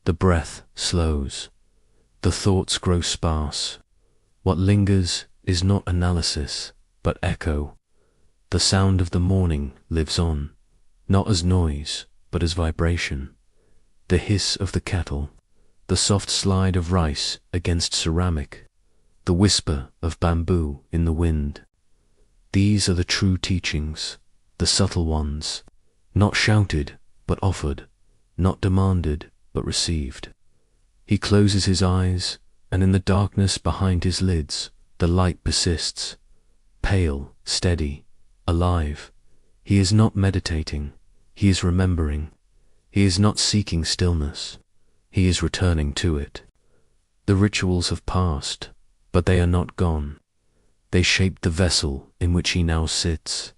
The breath slows. The thoughts grow sparse. What lingers is not analysis, but echo. The sound of the morning lives on, not as noise, but as vibration. The hiss of the kettle, the soft slide of rice against ceramic, the whisper of bamboo in the wind. These are the true teachings, the subtle ones, not shouted, but offered, not demanded, but received. He closes his eyes, and in the darkness behind his lids, the light persists, pale, steady, alive. He is not meditating, he is remembering. He is not seeking stillness, he is returning to it. The rituals have passed, but they are not gone. They shape the vessel in which he now sits.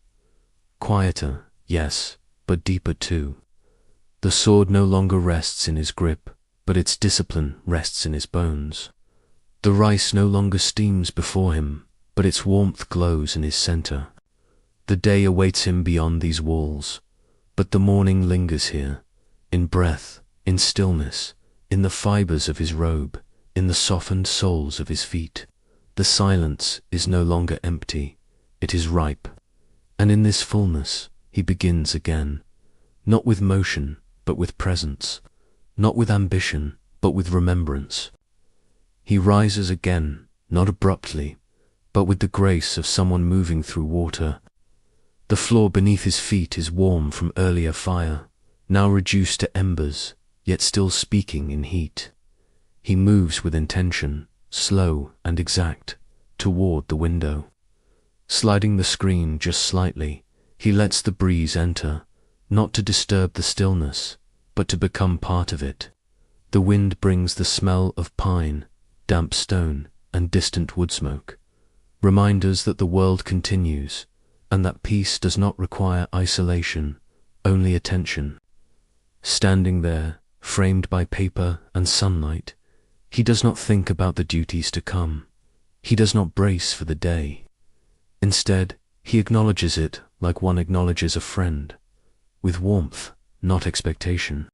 Quieter, yes, but deeper too. The sword no longer rests in his grip, but its discipline rests in his bones. The rice no longer steams before him, but its warmth glows in his center. The day awaits him beyond these walls, but the morning lingers here, in breath, in stillness, in the fibers of his robe, in the softened soles of his feet. The silence is no longer empty, it is ripe. And in this fullness, he begins again, not with motion, but with presence, not with ambition, but with remembrance. He rises again, not abruptly, but with the grace of someone moving through water. The floor beneath his feet is warm from earlier fire, now reduced to embers, yet still speaking in heat. He moves with intention, slow and exact, toward the window. Sliding the screen just slightly, he lets the breeze enter, not to disturb the stillness, but to become part of it. The wind brings the smell of pine, damp stone, and distant wood smoke, reminders that the world continues, and that peace does not require isolation, only attention. Standing there, framed by paper and sunlight, he does not think about the duties to come. He does not brace for the day. Instead, he acknowledges it like one acknowledges a friend, with warmth, not expectation.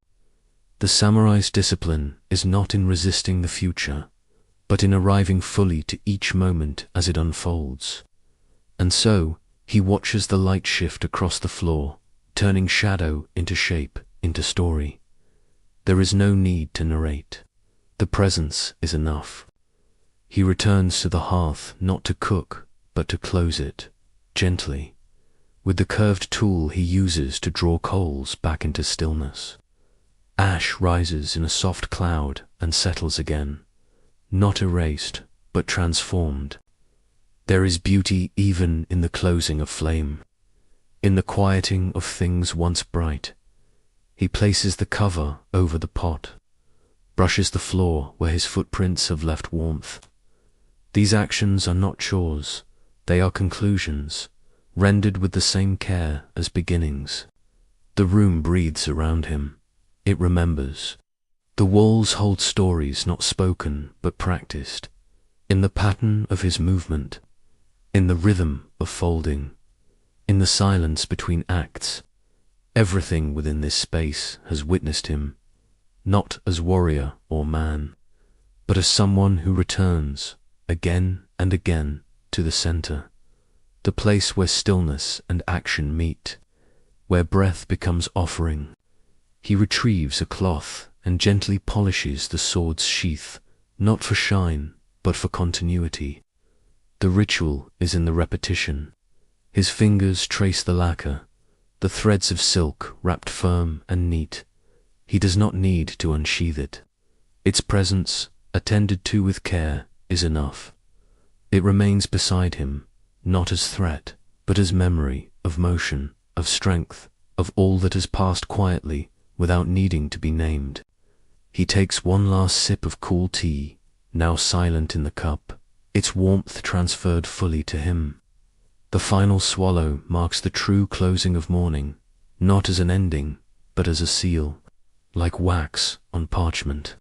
The samurai's discipline is not in resisting the future, but in arriving fully to each moment as it unfolds. And so, he watches the light shift across the floor, turning shadow into shape, into story. There is no need to narrate. The presence is enough. He returns to the hearth not to cook, but to close it, gently. with the curved tool he uses to draw coals back into stillness. Ash rises in a soft cloud and settles again, not erased, but transformed. There is beauty even in the closing of flame, in the quieting of things once bright. He places the cover over the pot, brushes the floor where his footprints have left warmth. These actions are not chores, they are conclusions, rendered with the same care as beginnings. The room breathes around him. It remembers. The walls hold stories not spoken but practiced, in the pattern of his movement, in the rhythm of folding, in the silence between acts. Everything within this space has witnessed him, not as warrior or man, but as someone who returns, again and again, to the center, the place where stillness and action meet, where breath becomes offering. He retrieves a cloth and gently polishes the sword's sheath, not for shine, but for continuity. The ritual is in the repetition. His fingers trace the lacquer, the threads of silk wrapped firm and neat. He does not need to unsheath it. Its presence, attended to with care, is enough. It remains beside him, not as threat, but as memory of motion, of strength, of all that has passed quietly without needing to be named. He takes one last sip of cool tea, now silent in the cup, its warmth transferred fully to him. The final swallow marks the true closing of morning, not as an ending, but as a seal, like wax on parchment,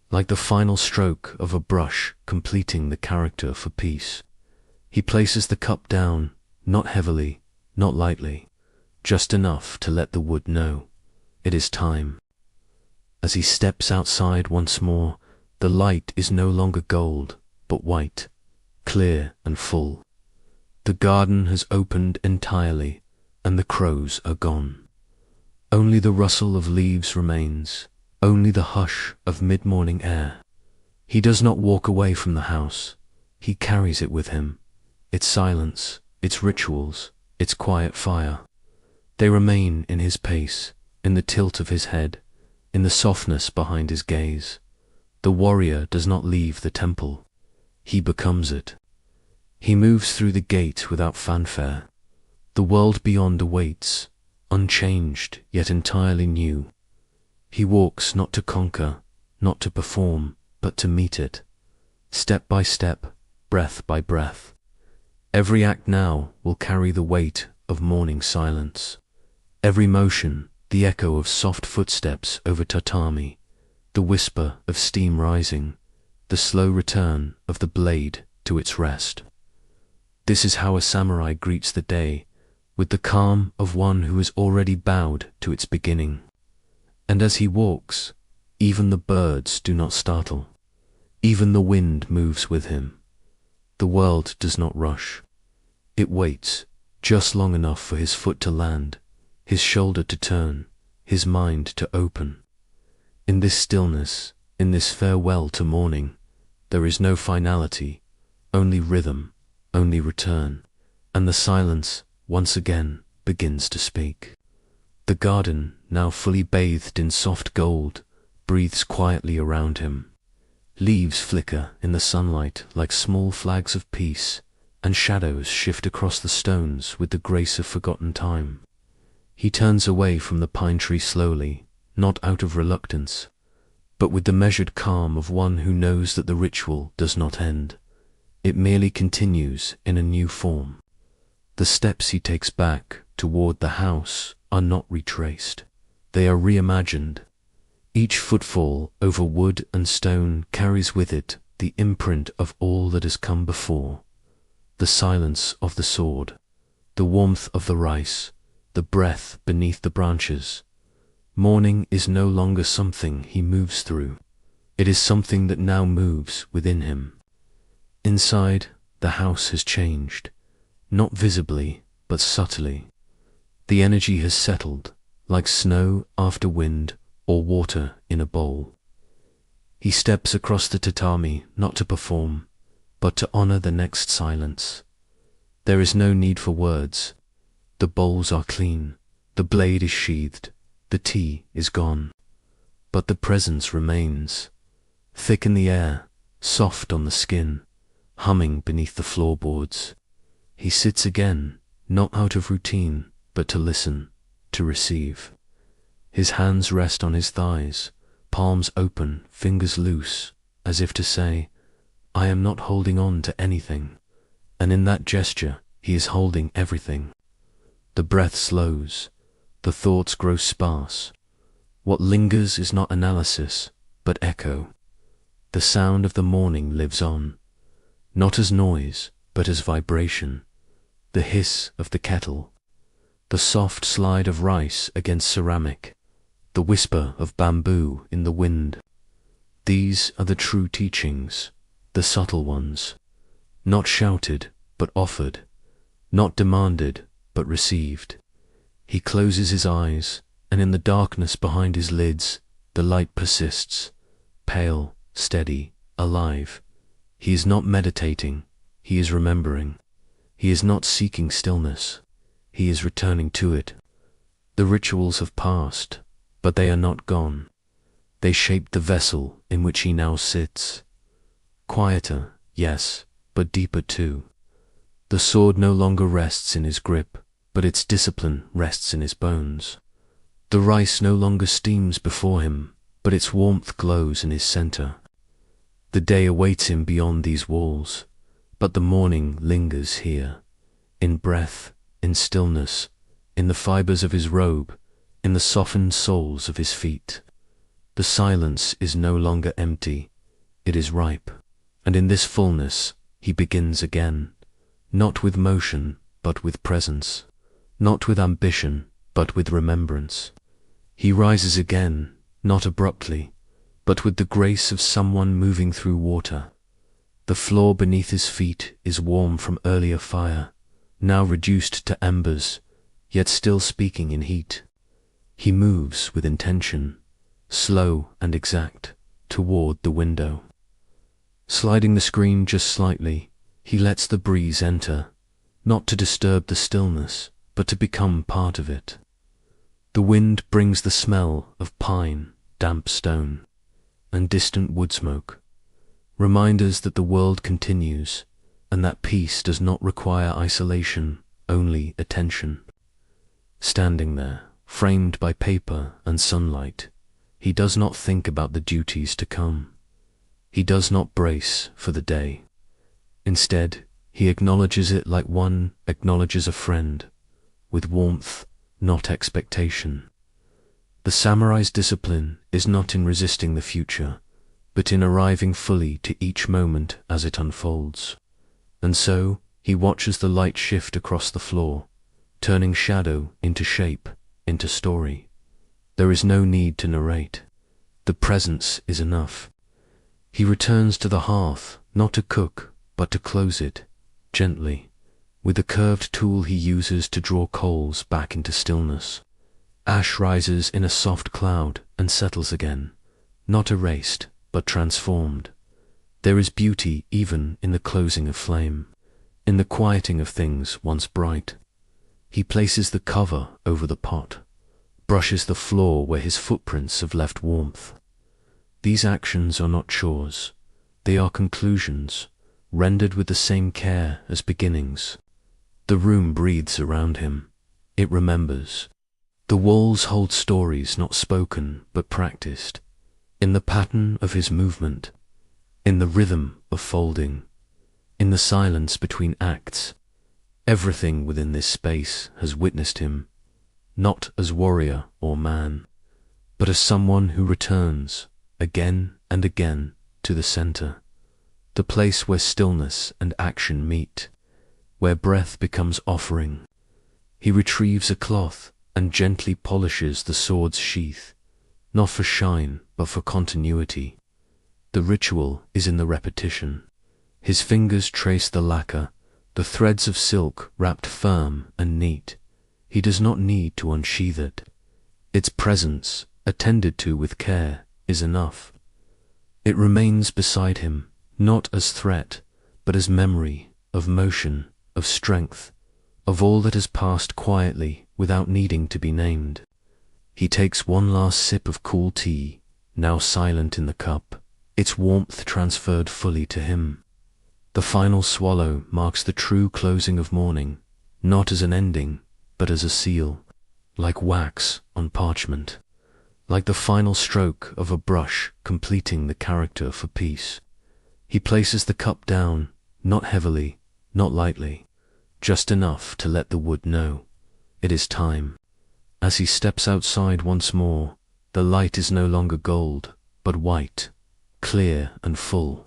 like the final stroke of a brush completing the character for peace. He places the cup down, not heavily, not lightly, just enough to let the wood know it is time. As he steps outside once more, the light is no longer gold, but white, clear and full. The garden has opened entirely, and the crows are gone. Only the rustle of leaves remains, only the hush of mid-morning air. He does not walk away from the house. He carries it with him, its silence, its rituals, its quiet fire. They remain in his pace, in the tilt of his head, in the softness behind his gaze. The warrior does not leave the temple. He becomes it. He moves through the gate without fanfare. The world beyond awaits, unchanged yet entirely new. He walks not to conquer, not to perform, but to meet it, step by step, breath by breath. Every act now will carry the weight of morning silence. Every motion, the echo of soft footsteps over tatami, the whisper of steam rising, the slow return of the blade to its rest. This is how a samurai greets the day, with the calm of one who has already bowed to its beginning. And as he walks, even the birds do not startle. Even the wind moves with him. The world does not rush. It waits, just long enough for his foot to land, his shoulder to turn, his mind to open. In this stillness, in this farewell to morning, there is no finality, only rhythm, only return, and the silence, once again, begins to speak. The garden, now fully bathed in soft gold, breathes quietly around him. Leaves flicker in the sunlight like small flags of peace, and shadows shift across the stones with the grace of forgotten time. He turns away from the pine tree slowly, not out of reluctance, but with the measured calm of one who knows that the ritual does not end. It merely continues in a new form. The steps he takes back toward the house are not retraced. They are reimagined. Each footfall over wood and stone carries with it the imprint of all that has come before. The silence of the sword, the warmth of the rice, the breath beneath the branches. Morning is no longer something he moves through. It is something that now moves within him. Inside, the house has changed, not visibly, but subtly. The energy has settled, like snow after wind or water in a bowl. He steps across the tatami not to perform, but to honor the next silence. There is no need for words. The bowls are clean, the blade is sheathed, the tea is gone. But the presence remains, thick in the air, soft on the skin, humming beneath the floorboards. He sits again, not out of routine, but to listen, to receive. His hands rest on his thighs, palms open, fingers loose, as if to say, I am not holding on to anything. And in that gesture, he is holding everything. The breath slows, the thoughts grow sparse. What lingers is not analysis, but echo. The sound of the morning lives on, not as noise, but as vibration. The hiss of the kettle, the soft slide of rice against ceramic, the whisper of bamboo in the wind. These are the true teachings, the subtle ones, not shouted, but offered, not demanded, but received. He closes his eyes, and in the darkness behind his lids, the light persists, pale, steady, alive. He is not meditating, he is remembering. He is not seeking stillness, he is returning to it. The rituals have passed, but they are not gone. They shape the vessel in which he now sits. Quieter, yes, but deeper too. The sword no longer rests in his grip, but its discipline rests in his bones. The rice no longer steams before him, but its warmth glows in his center. The day awaits him beyond these walls, but the morning lingers here, in breath, in stillness, in the fibers of his robe, in the softened soles of his feet. The silence is no longer empty, it is ripe, and in this fullness he begins again, not with motion, but with presence, not with ambition, but with remembrance. He rises again, not abruptly, but with the grace of someone moving through water. The floor beneath his feet is warm from earlier fire, now reduced to embers, yet still speaking in heat. He moves with intention, slow and exact, toward the window. Sliding the screen just slightly, he lets the breeze enter, not to disturb the stillness, but to become part of it. The wind brings the smell of pine, damp stone, and distant wood smoke, reminders that the world continues, and that peace does not require isolation, only attention. Standing there, framed by paper and sunlight, he does not think about the duties to come. He does not brace for the day. Instead, he acknowledges it like one acknowledges a friend, with warmth, not expectation. The samurai's discipline is not in resisting the future, but in arriving fully to each moment as it unfolds. And so, he watches the light shift across the floor, turning shadow into shape, into story. There is no need to narrate. The presence is enough. He returns to the hearth, not to cook, but to close it, gently, with the curved tool he uses to draw coals back into stillness. Ash rises in a soft cloud and settles again, not erased, but transformed. There is beauty even in the closing of flame, in the quieting of things once bright. He places the cover over the pot, brushes the floor where his footprints have left warmth. These actions are not chores, they are conclusions, rendered with the same care as beginnings. The room breathes around him. It remembers. The walls hold stories not spoken but practiced, in the pattern of his movement, in the rhythm of folding, in the silence between acts. Everything within this space has witnessed him, not as warrior or man, but as someone who returns, again and again, to the center, the place where stillness and action meet, where breath becomes offering. He retrieves a cloth and gently polishes the sword's sheath, not for shine, but for continuity. The ritual is in the repetition. His fingers trace the lacquer, the threads of silk wrapped firm and neat. He does not need to unsheath it. Its presence, attended to with care, is enough. It remains beside him, not as threat, but as memory of motion, of strength, of all that has passed quietly without needing to be named. He takes one last sip of cool tea, now silent in the cup, its warmth transferred fully to him. The final swallow marks the true closing of morning, not as an ending, but as a seal, like wax on parchment, like the final stroke of a brush completing the character for peace. He places the cup down, not heavily, not lightly, just enough to let the wood know it is time. As he steps outside once more, the light is no longer gold, but white, clear and full.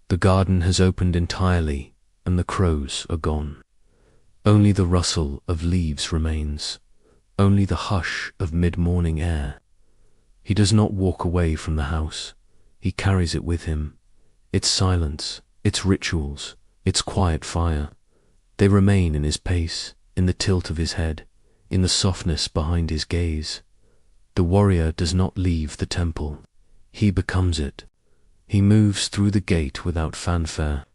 The garden has opened entirely, and the crows are gone. Only the rustle of leaves remains, only the hush of mid-morning air. He does not walk away from the house, he carries it with him. Its silence, its rituals, its quiet fire, they remain in his pace, in the tilt of his head, in the softness behind his gaze. The warrior does not leave the temple, he becomes it. He moves through the gate without fanfare.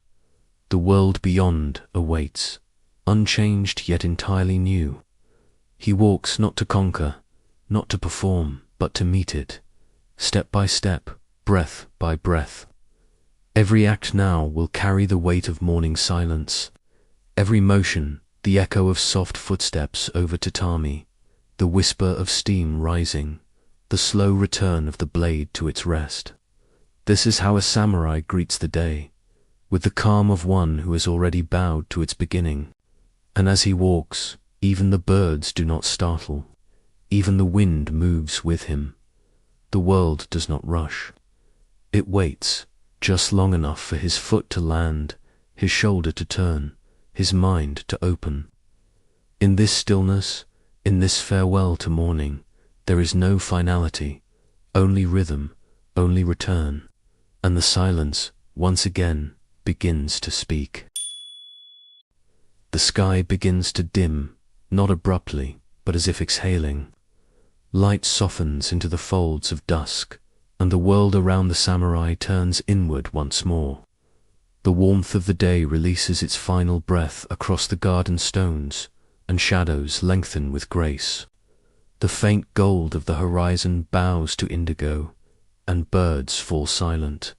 The world beyond awaits, unchanged yet entirely new. He walks not to conquer, not to perform, but to meet it, step by step, breath by breath. Every act now will carry the weight of morning silence. Every motion, the echo of soft footsteps over tatami, the whisper of steam rising, the slow return of the blade to its rest. This is how a samurai greets the day, with the calm of one who has already bowed to its beginning. And as he walks, even the birds do not startle, even the wind moves with him. The world does not rush. It waits, just long enough for his foot to land, his shoulder to turn, his mind to open. In this stillness, in this farewell to morning, there is no finality, only rhythm, only return, and the silence, once again, begins to speak. The sky begins to dim, not abruptly, but as if exhaling. Light softens into the folds of dusk, and the world around the samurai turns inward once more. The warmth of the day releases its final breath across the garden stones, and shadows lengthen with grace. The faint gold of the horizon bows to indigo, and birds fall silent,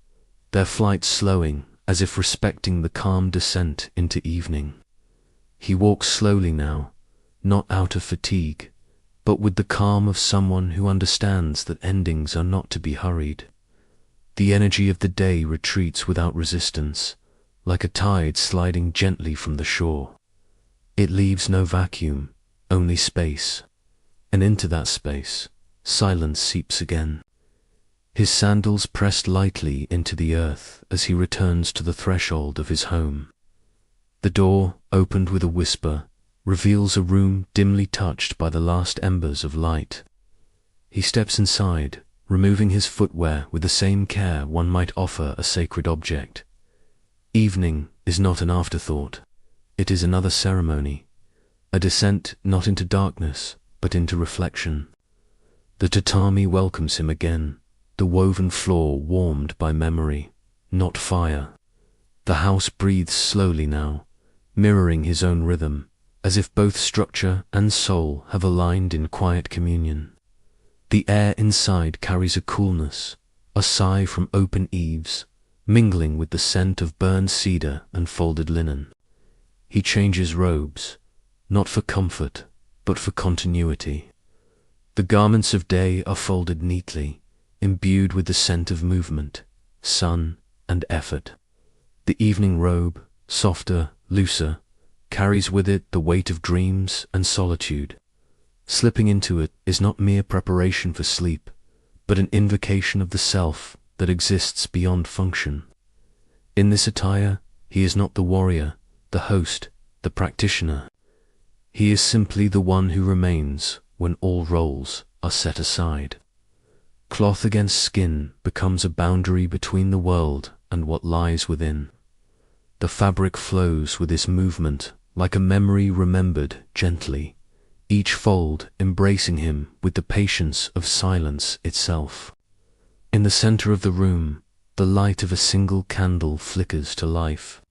their flight slowing as if respecting the calm descent into evening. He walks slowly now, not out of fatigue, but with the calm of someone who understands that endings are not to be hurried. The energy of the day retreats without resistance, like a tide sliding gently from the shore. It leaves no vacuum, only space, and into that space, silence seeps again. His sandals pressed lightly into the earth as he returns to the threshold of his home. The door, opened with a whisper, reveals a room dimly touched by the last embers of light. He steps inside, removing his footwear with the same care one might offer a sacred object. Evening is not an afterthought. It is another ceremony, a descent not into darkness, but into reflection. The tatami welcomes him again, the woven floor warmed by memory, not fire. The house breathes slowly now, mirroring his own rhythm, as if both structure and soul have aligned in quiet communion. The air inside carries a coolness, a sigh from open eaves, mingling with the scent of burned cedar and folded linen. He changes robes, not for comfort, but for continuity. The garments of day are folded neatly, imbued with the scent of movement, sun, and effort. The evening robe, softer, looser, carries with it the weight of dreams and solitude. Slipping into it is not mere preparation for sleep, but an invocation of the self that exists beyond function. In this attire, he is not the warrior, the host, the practitioner. He is simply the one who remains when all roles are set aside. Cloth against skin becomes a boundary between the world and what lies within. The fabric flows with his movement like a memory remembered gently, each fold embracing him with the patience of silence itself. In the center of the room, the light of a single candle flickers to life.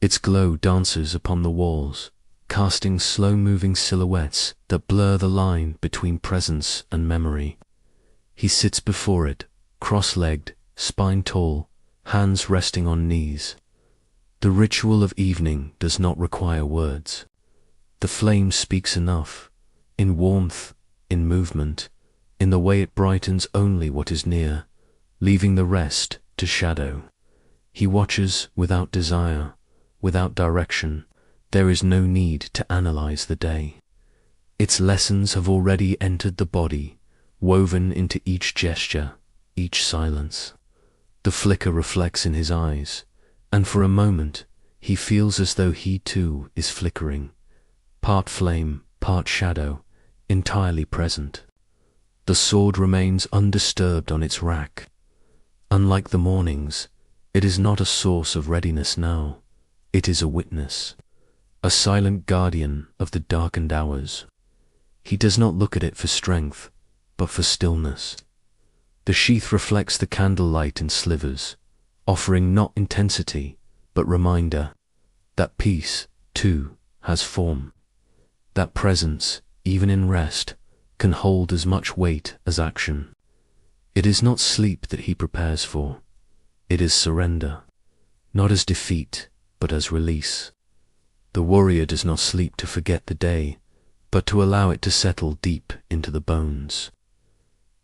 Its glow dances upon the walls, casting slow-moving silhouettes that blur the line between presence and memory. He sits before it, cross-legged, spine tall, hands resting on knees. The ritual of evening does not require words. The flame speaks enough, in warmth, in movement, in the way it brightens only what is near, leaving the rest to shadow. He watches without desire, without direction. There is no need to analyze the day. Its lessons have already entered the body, woven into each gesture, each silence. The flicker reflects in his eyes, and for a moment he feels as though he too is flickering, part flame, part shadow, entirely present. The sword remains undisturbed on its rack. Unlike the mornings, it is not a source of readiness now. It is a witness, a silent guardian of the darkened hours. He does not look at it for strength, but for stillness. The sheath reflects the candlelight in slivers, offering not intensity, but reminder that peace, too, has form. That presence, even in rest, can hold as much weight as action. It is not sleep that he prepares for. It is surrender, not as defeat, but as release. The warrior does not sleep to forget the day, but to allow it to settle deep into the bones.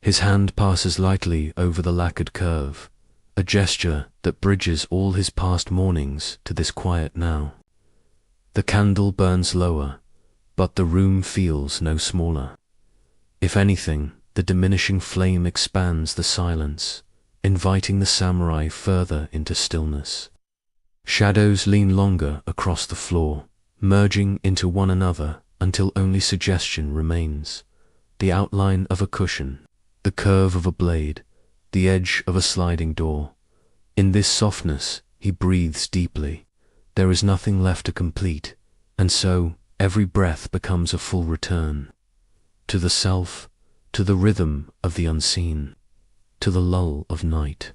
His hand passes lightly over the lacquered curve, a gesture that bridges all his past mornings to this quiet now. The candle burns lower, but the room feels no smaller. If anything, the diminishing flame expands the silence, inviting the samurai further into stillness. Shadows lean longer across the floor, merging into one another until only suggestion remains. The outline of a cushion, the curve of a blade, the edge of a sliding door. In this softness, he breathes deeply. There is nothing left to complete, and so every breath becomes a full return. To the self, to the rhythm of the unseen, to the lull of night.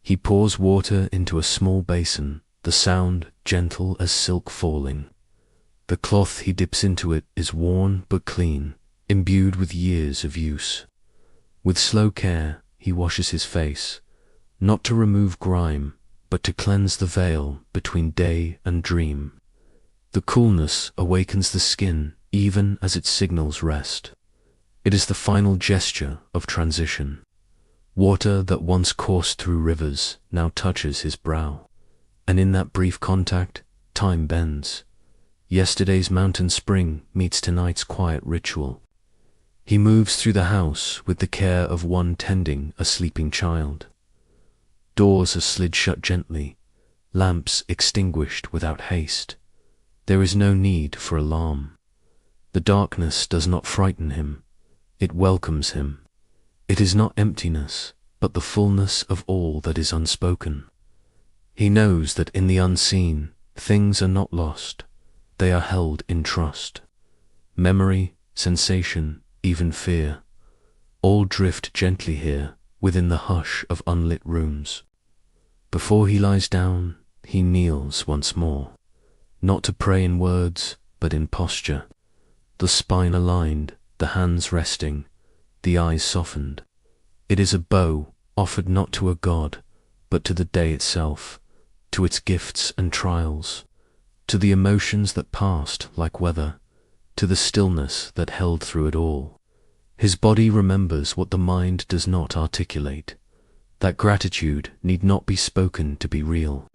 He pours water into a small basin, the sound gentle as silk falling. The cloth he dips into it is worn but clean, imbued with years of use. With slow care, he washes his face, not to remove grime, but to cleanse the veil between day and dream. The coolness awakens the skin even as it signals rest. It is the final gesture of transition. Water that once coursed through rivers now touches his brow, and in that brief contact, time bends. Yesterday's mountain spring meets tonight's quiet ritual. He moves through the house with the care of one tending a sleeping child. Doors are slid shut gently, lamps extinguished without haste. There is no need for alarm. The darkness does not frighten him, it welcomes him. It is not emptiness, but the fullness of all that is unspoken. He knows that in the unseen, things are not lost, they are held in trust. Memory, sensation, even fear, all drift gently here within the hush of unlit rooms. Before he lies down, he kneels once more, not to pray in words, but in posture, the spine aligned, the hands resting, the eyes softened. It is a bow offered not to a god, but to the day itself, to its gifts and trials, to the emotions that passed like weather, to the stillness that held through it all. His body remembers what the mind does not articulate, that gratitude need not be spoken to be real.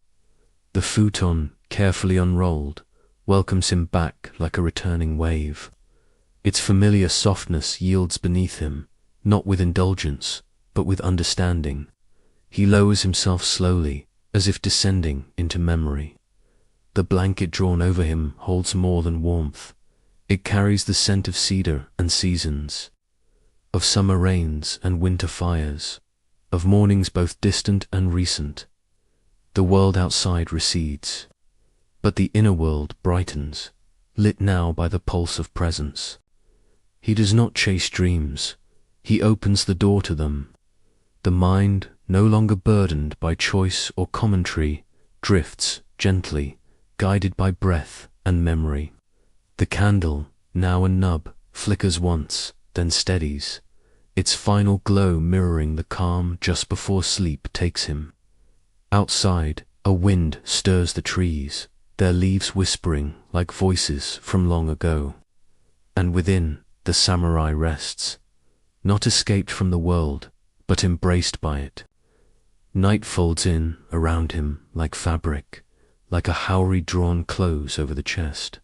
The futon, carefully unrolled, welcomes him back like a returning wave. Its familiar softness yields beneath him, not with indulgence, but with understanding. He lowers himself slowly, as if descending into memory. The blanket drawn over him holds more than warmth. It carries the scent of cedar and seasons, of summer rains and winter fires, of mornings both distant and recent. The world outside recedes, but the inner world brightens, lit now by the pulse of presence. He does not chase dreams, he opens the door to them. The mind, no longer burdened by choice or commentary, drifts gently, guided by breath and memory. The candle, now a nub, flickers once, then steadies, its final glow mirroring the calm just before sleep takes him. Outside, a wind stirs the trees, their leaves whispering like voices from long ago. And within, the samurai rests, not escaped from the world, but embraced by it. Night folds in around him like fabric, like a houri drawn close over the chest.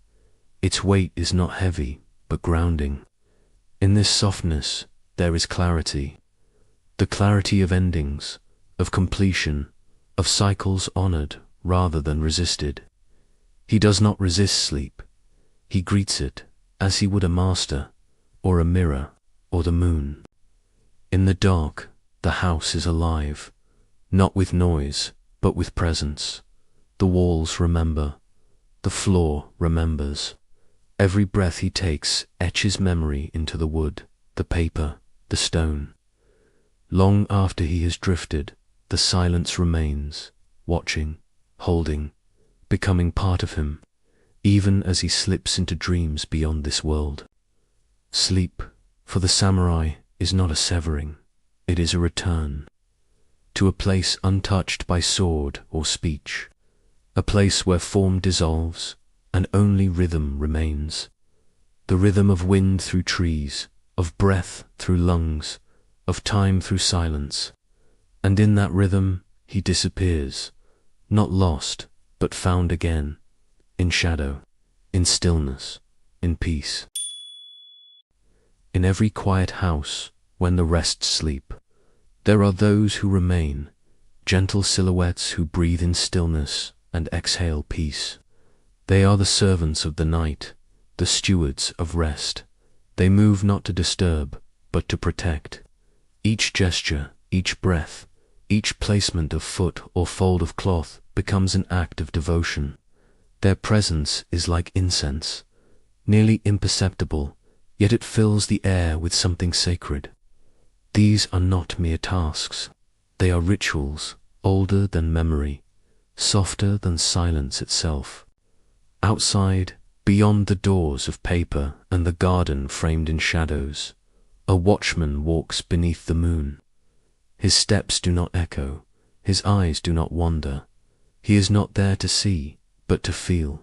Its weight is not heavy, but grounding. In this softness, there is clarity. The clarity of endings, of completion, of cycles honored rather than resisted. He does not resist sleep. He greets it as he would a master, or a mirror, or the moon. In the dark, the house is alive, not with noise, but with presence. The walls remember. The floor remembers. Every breath he takes etches memory into the wood, the paper, the stone. Long after he has drifted, the silence remains, watching, holding, becoming part of him, even as he slips into dreams beyond this world. Sleep, for the samurai, is not a severing, it is a return, to a place untouched by sword or speech, a place where form dissolves and only rhythm remains, the rhythm of wind through trees, of breath through lungs, of time through silence. And in that rhythm he disappears, not lost, but found again, in shadow, in stillness, in peace. In every quiet house, when the rest sleep, there are those who remain, gentle silhouettes who breathe in stillness and exhale peace. They are the servants of the night, the stewards of rest. They move not to disturb, but to protect. Each gesture, each breath, each placement of foot or fold of cloth becomes an act of devotion. Their presence is like incense, nearly imperceptible, yet it fills the air with something sacred. These are not mere tasks. They are rituals, older than memory, softer than silence itself. Outside, beyond the doors of paper and the garden framed in shadows, a watchman walks beneath the moon. His steps do not echo, his eyes do not wander. He is not there to see, but to feel.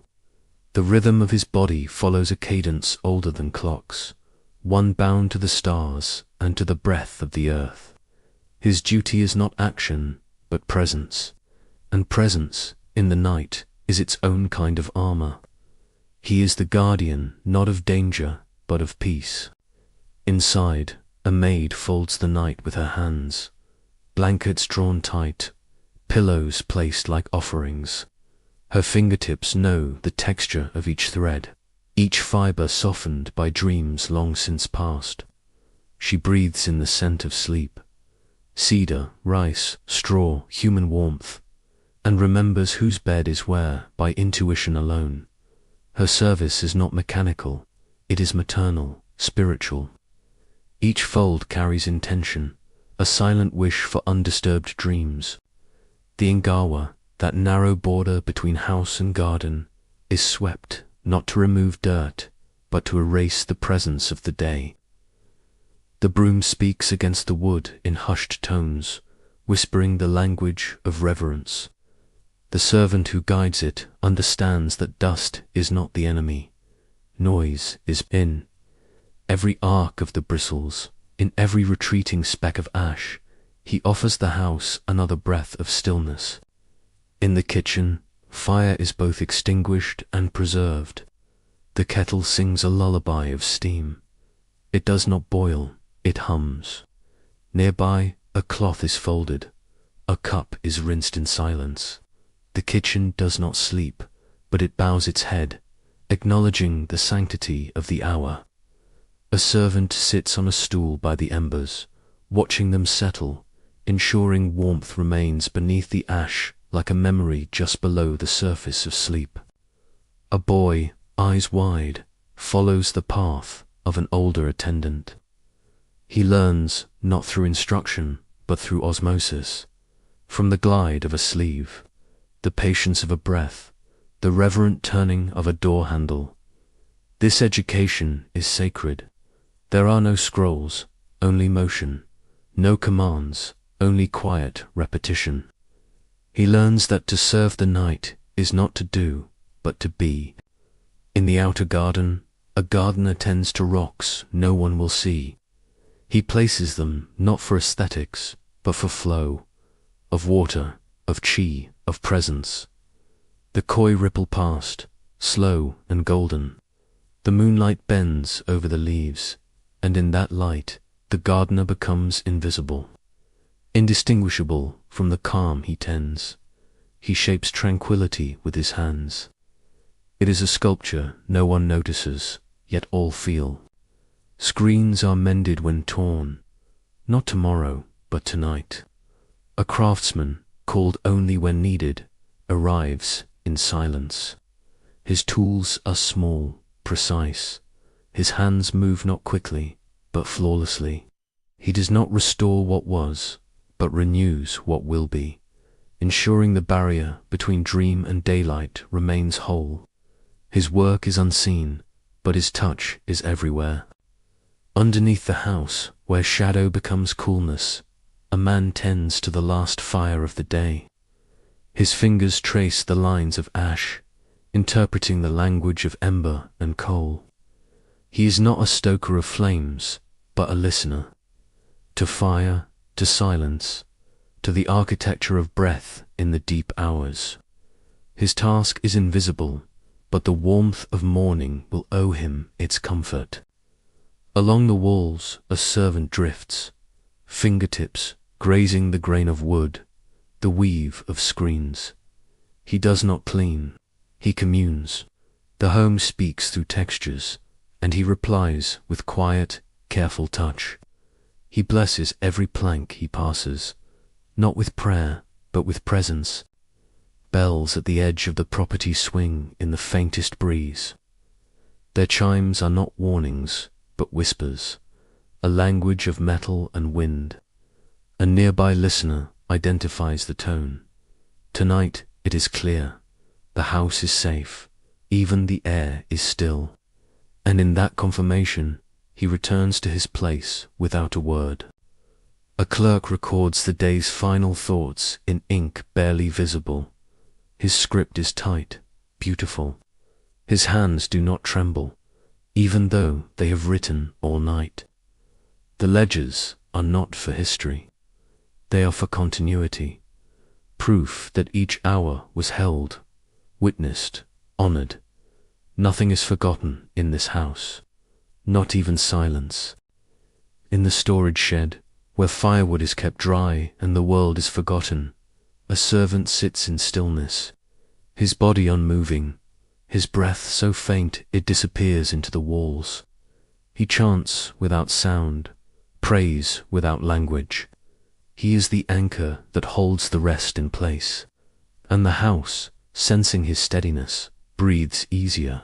The rhythm of his body follows a cadence older than clocks, one bound to the stars and to the breath of the earth. His duty is not action, but presence, and presence, in the night, is its own kind of armor. He is the guardian, not of danger, but of peace. Inside, a maid folds the night with her hands, blankets drawn tight, pillows placed like offerings. Her fingertips know the texture of each thread, each fiber softened by dreams long since past. She breathes in the scent of sleep, cedar, rice, straw, human warmth, and remembers whose bed is where by intuition alone. Her service is not mechanical, it is maternal, spiritual. Each fold carries intention, a silent wish for undisturbed dreams. The Ingawa, that narrow border between house and garden, is swept not to remove dirt, but to erase the presence of the day. The broom speaks against the wood in hushed tones, whispering the language of reverence. The servant who guides it understands that dust is not the enemy. Noise is in every arc of the bristles, in every retreating speck of ash. He offers the house another breath of stillness. In the kitchen, fire is both extinguished and preserved. The kettle sings a lullaby of steam. It does not boil, it hums. Nearby, a cloth is folded. A cup is rinsed in silence. The kitchen does not sleep, but it bows its head, acknowledging the sanctity of the hour. A servant sits on a stool by the embers, watching them settle, ensuring warmth remains beneath the ash like a memory just below the surface of sleep. A boy, eyes wide, follows the path of an older attendant. He learns not through instruction, but through osmosis, from the glide of a sleeve, the patience of a breath, the reverent turning of a door handle. This education is sacred. There are no scrolls, only motion, no commands, only quiet repetition. He learns that to serve the night is not to do, but to be. In the outer garden, a gardener tends to rocks no one will see. He places them not for aesthetics, but for flow, of water, of chi, of presence. The koi ripple past, slow and golden. The moonlight bends over the leaves, and in that light, the gardener becomes invisible, indistinguishable from the calm he tends. He shapes tranquility with his hands. It is a sculpture no one notices, yet all feel. Screens are mended when torn, not tomorrow, but tonight. A craftsman, called only when needed, arrives in silence. His tools are small, precise. His hands move not quickly, but flawlessly. He does not restore what was, but renews what will be, ensuring the barrier between dream and daylight remains whole. His work is unseen, but his touch is everywhere. Underneath the house, where shadow becomes coolness, a man tends to the last fire of the day. His fingers trace the lines of ash, interpreting the language of ember and coal. He is not a stoker of flames, but a listener. To fire, to silence, to the architecture of breath in the deep hours. His task is invisible, but the warmth of morning will owe him its comfort. Along the walls a servant drifts, fingertips grazing the grain of wood, the weave of screens. He does not clean, he communes. The home speaks through textures, and he replies with quiet, careful touch. He blesses every plank he passes, not with prayer, but with presence. Bells at the edge of the property swing in the faintest breeze. Their chimes are not warnings, but whispers, a language of metal and wind. A nearby listener identifies the tone. Tonight it is clear. The house is safe. Even the air is still. And in that confirmation, he returns to his place without a word. A clerk records the day's final thoughts in ink barely visible. His script is tight, beautiful. His hands do not tremble, even though they have written all night. The ledgers are not for history. They are for continuity, proof that each hour was held, witnessed, honored. Nothing is forgotten in this house, not even silence. In the storage shed, where firewood is kept dry and the world is forgotten, a servant sits in stillness, his body unmoving, his breath so faint it disappears into the walls. He chants without sound, prays without language. He is the anchor that holds the rest in place, and the house, sensing his steadiness, breathes easier.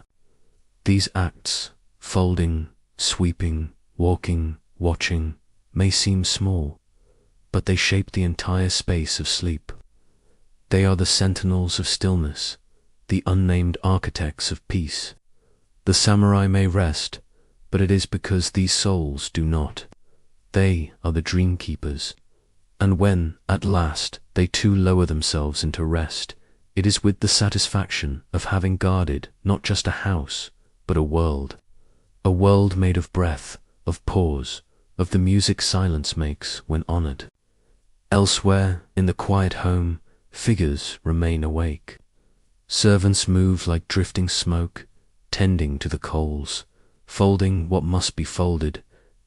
These acts, folding, sweeping, walking, watching, may seem small, but they shape the entire space of sleep. They are the sentinels of stillness, the unnamed architects of peace. The samurai may rest, but it is because these souls do not. They are the dream keepers. And when, at last, they too lower themselves into rest, it is with the satisfaction of having guarded not just a house, but a world made of breath, of pause, of the music silence makes when honored. Elsewhere, in the quiet home, figures remain awake. Servants move like drifting smoke, tending to the coals, folding what must be folded,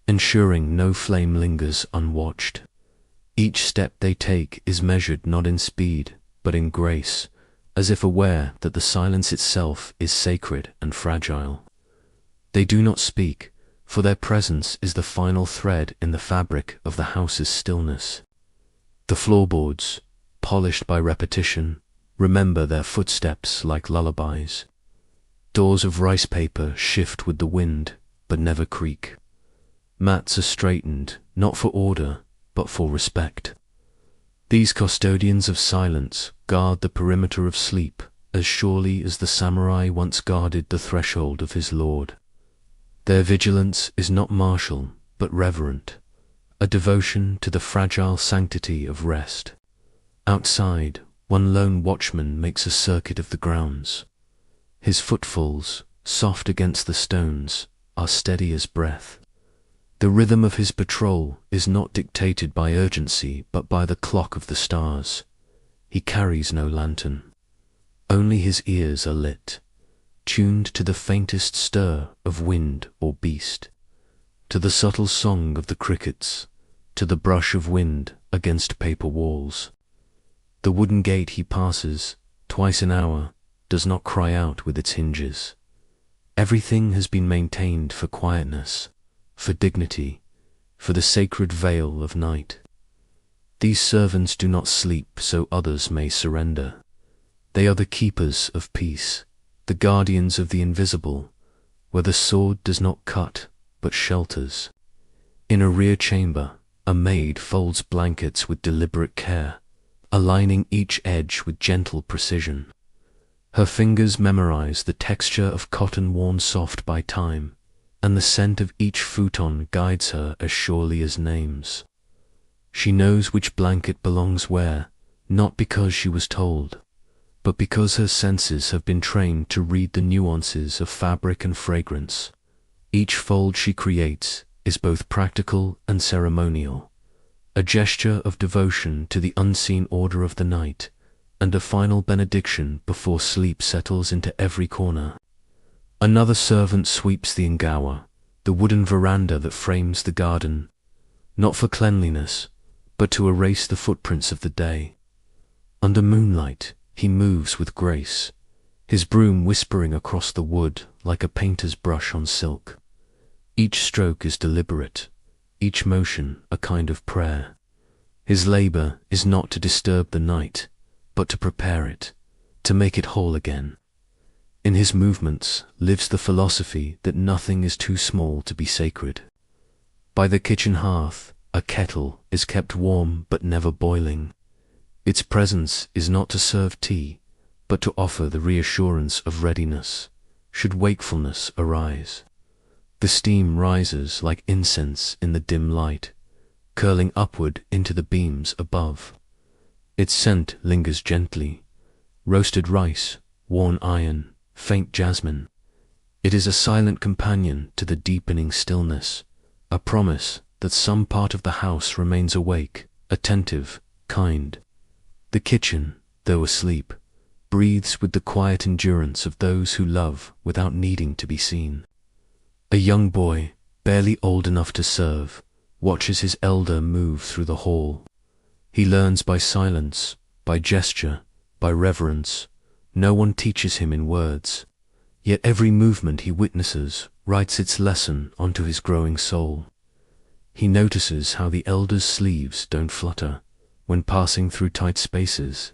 ensuring no flame lingers unwatched. Each step they take is measured not in speed, but in grace, as if aware that the silence itself is sacred and fragile. They do not speak, for their presence is the final thread in the fabric of the house's stillness. The floorboards, polished by repetition, remember their footsteps like lullabies. Doors of rice paper shift with the wind, but never creak. Mats are straightened, not for order, but for respect. These custodians of silence guard the perimeter of sleep as surely as the samurai once guarded the threshold of his lord. Their vigilance is not martial, but reverent, a devotion to the fragile sanctity of rest. Outside, one lone watchman makes a circuit of the grounds. His footfalls, soft against the stones, are steady as breath. The rhythm of his patrol is not dictated by urgency, but by the clock of the stars. He carries no lantern. Only his ears are lit, tuned to the faintest stir of wind or beast, to the subtle song of the crickets, to the brush of wind against paper walls. The wooden gate he passes, twice an hour, does not cry out with its hinges. Everything has been maintained for quietness, for dignity, for the sacred veil of night. These servants do not sleep so others may surrender. They are the keepers of peace, the guardians of the invisible, where the sword does not cut but shelters. In a rear chamber, a maid folds blankets with deliberate care, aligning each edge with gentle precision. Her fingers memorize the texture of cotton worn soft by time, and the scent of each futon guides her as surely as names. She knows which blanket belongs where, not because she was told, but because her senses have been trained to read the nuances of fabric and fragrance. Each fold she creates is both practical and ceremonial, a gesture of devotion to the unseen order of the night, and a final benediction before sleep settles into every corner. Another servant sweeps the ngawa, the wooden veranda that frames the garden, not for cleanliness, but to erase the footprints of the day. Under moonlight, he moves with grace, his broom whispering across the wood like a painter's brush on silk. Each stroke is deliberate, each motion a kind of prayer. His labor is not to disturb the night, but to prepare it, to make it whole again. In his movements lives the philosophy that nothing is too small to be sacred. By the kitchen hearth, a kettle is kept warm but never boiling. Its presence is not to serve tea, but to offer the reassurance of readiness, should wakefulness arise. The steam rises like incense in the dim light, curling upward into the beams above. Its scent lingers gently, roasted rice, worn iron, faint jasmine. It is a silent companion to the deepening stillness, a promise that some part of the house remains awake, attentive, kind. The kitchen, though asleep, breathes with the quiet endurance of those who love without needing to be seen. A young boy, barely old enough to serve, watches his elder move through the hall. He learns by silence, by gesture, by reverence. No one teaches him in words, yet every movement he witnesses writes its lesson onto his growing soul. He notices how the elder's sleeves don't flutter when passing through tight spaces,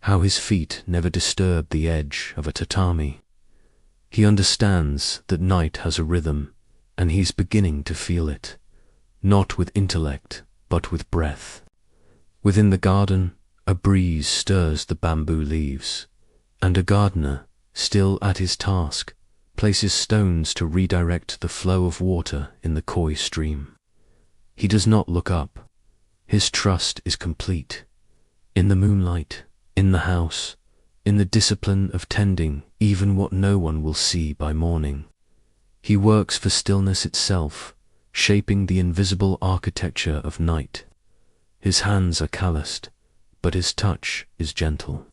how his feet never disturb the edge of a tatami. He understands that night has a rhythm, and he's beginning to feel it, not with intellect, but with breath. Within the garden, a breeze stirs the bamboo leaves, and a gardener, still at his task, places stones to redirect the flow of water in the koi stream. He does not look up. His trust is complete. In the moonlight, in the house, in the discipline of tending even what no one will see by morning. He works for stillness itself, shaping the invisible architecture of night. His hands are calloused, but his touch is gentle.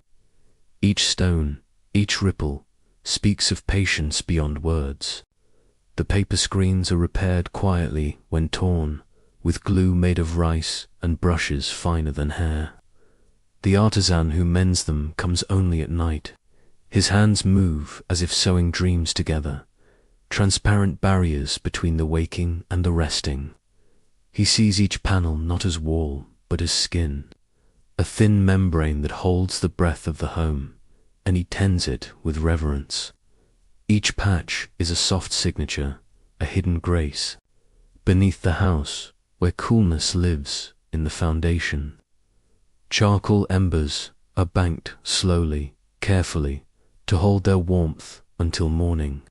Each stone, each ripple, speaks of patience beyond words. The paper screens are repaired quietly when torn, with glue made of rice and brushes finer than hair. The artisan who mends them comes only at night. His hands move as if sewing dreams together, transparent barriers between the waking and the resting. He sees each panel not as wall, but as skin, a thin membrane that holds the breath of the home, and he tends it with reverence. Each patch is a soft signature, a hidden grace, beneath the house, where coolness lives in the foundation. Charcoal embers are banked slowly, carefully, to hold their warmth until morning.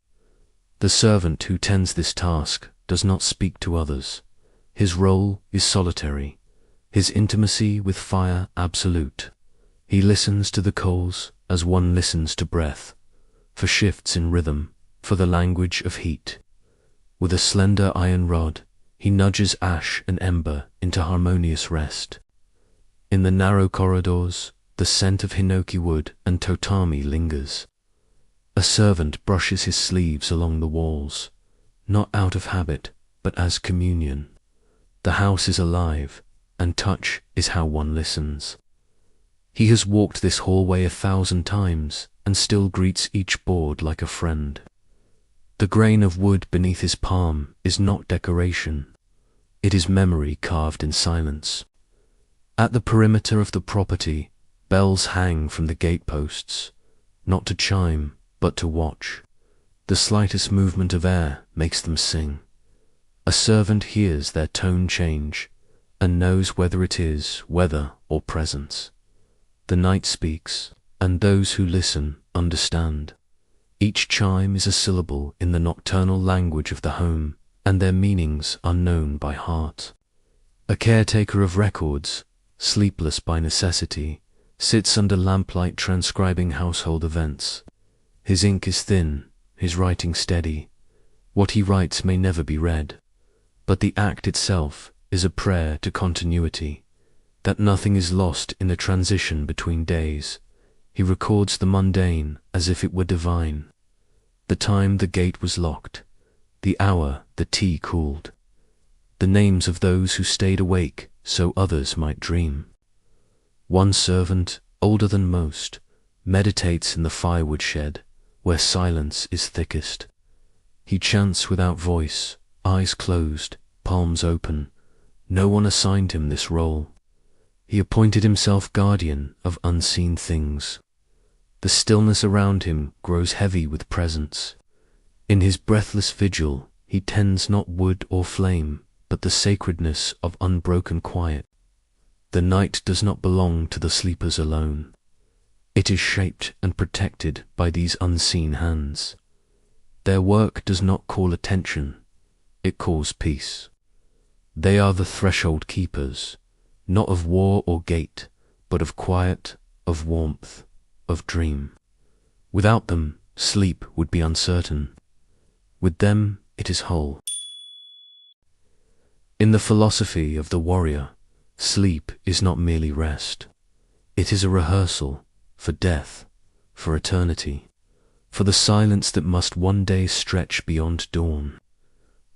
The servant who tends this task does not speak to others. His role is solitary, his intimacy with fire absolute. He listens to the coals as one listens to breath, for shifts in rhythm, for the language of heat. With a slender iron rod, he nudges ash and ember into harmonious rest. In the narrow corridors, the scent of hinoki wood and tatami lingers. A servant brushes his sleeves along the walls, not out of habit, but as communion. The house is alive, and touch is how one listens. He has walked this hallway 1,000 times, and still greets each board like a friend. The grain of wood beneath his palm is not decoration. It is memory carved in silence. At the perimeter of the property, bells hang from the gateposts, not to chime, but to watch. The slightest movement of air makes them sing. A servant hears their tone change, and knows whether it is weather or presence. The night speaks, and those who listen understand. Each chime is a syllable in the nocturnal language of the home, and their meanings are known by heart. A caretaker of records, sleepless by necessity, sits under lamplight transcribing household events. His ink is thin, his writing steady. What he writes may never be read, but the act itself is a prayer to continuity, that nothing is lost in the transition between days. He records the mundane as if it were divine. The time the gate was locked, the hour the tea cooled, the names of those who stayed awake so others might dream. One servant, older than most, meditates in the firewood shed, where silence is thickest. He chants without voice, eyes closed, palms open. No one assigned him this role. He appointed himself guardian of unseen things. The stillness around him grows heavy with presence. In his breathless vigil, he tends not wood or flame, but the sacredness of unbroken quiet. The night does not belong to the sleepers alone. It is shaped and protected by these unseen hands. Their work does not call attention, it calls peace. They are the threshold keepers, not of war or gate, but of quiet, of warmth, of dream. Without them, sleep would be uncertain. With them, it is whole. In the philosophy of the warrior, sleep is not merely rest. It is a rehearsal for death, for eternity, for the silence that must one day stretch beyond dawn.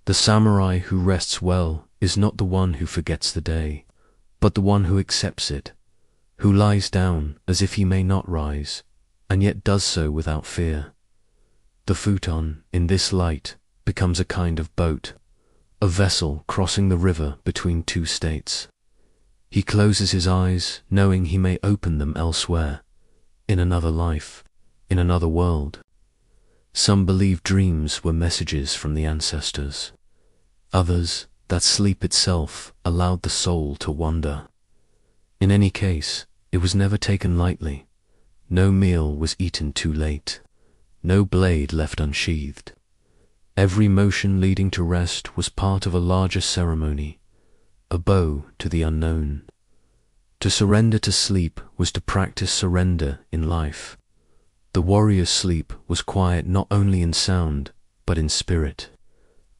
The samurai who rests well is not the one who forgets the day, but the one who accepts it, who lies down as if he may not rise, and yet does so without fear. The futon, in this light, becomes a kind of boat, a vessel crossing the river between two states. He closes his eyes, knowing he may open them elsewhere, in another life, in another world. Some believe dreams were messages from the ancestors. Others, that sleep itself allowed the soul to wander. In any case, it was never taken lightly. No meal was eaten too late, no blade left unsheathed. Every motion leading to rest was part of a larger ceremony, a bow to the unknown. To surrender to sleep was to practice surrender in life. The warrior's sleep was quiet not only in sound, but in spirit,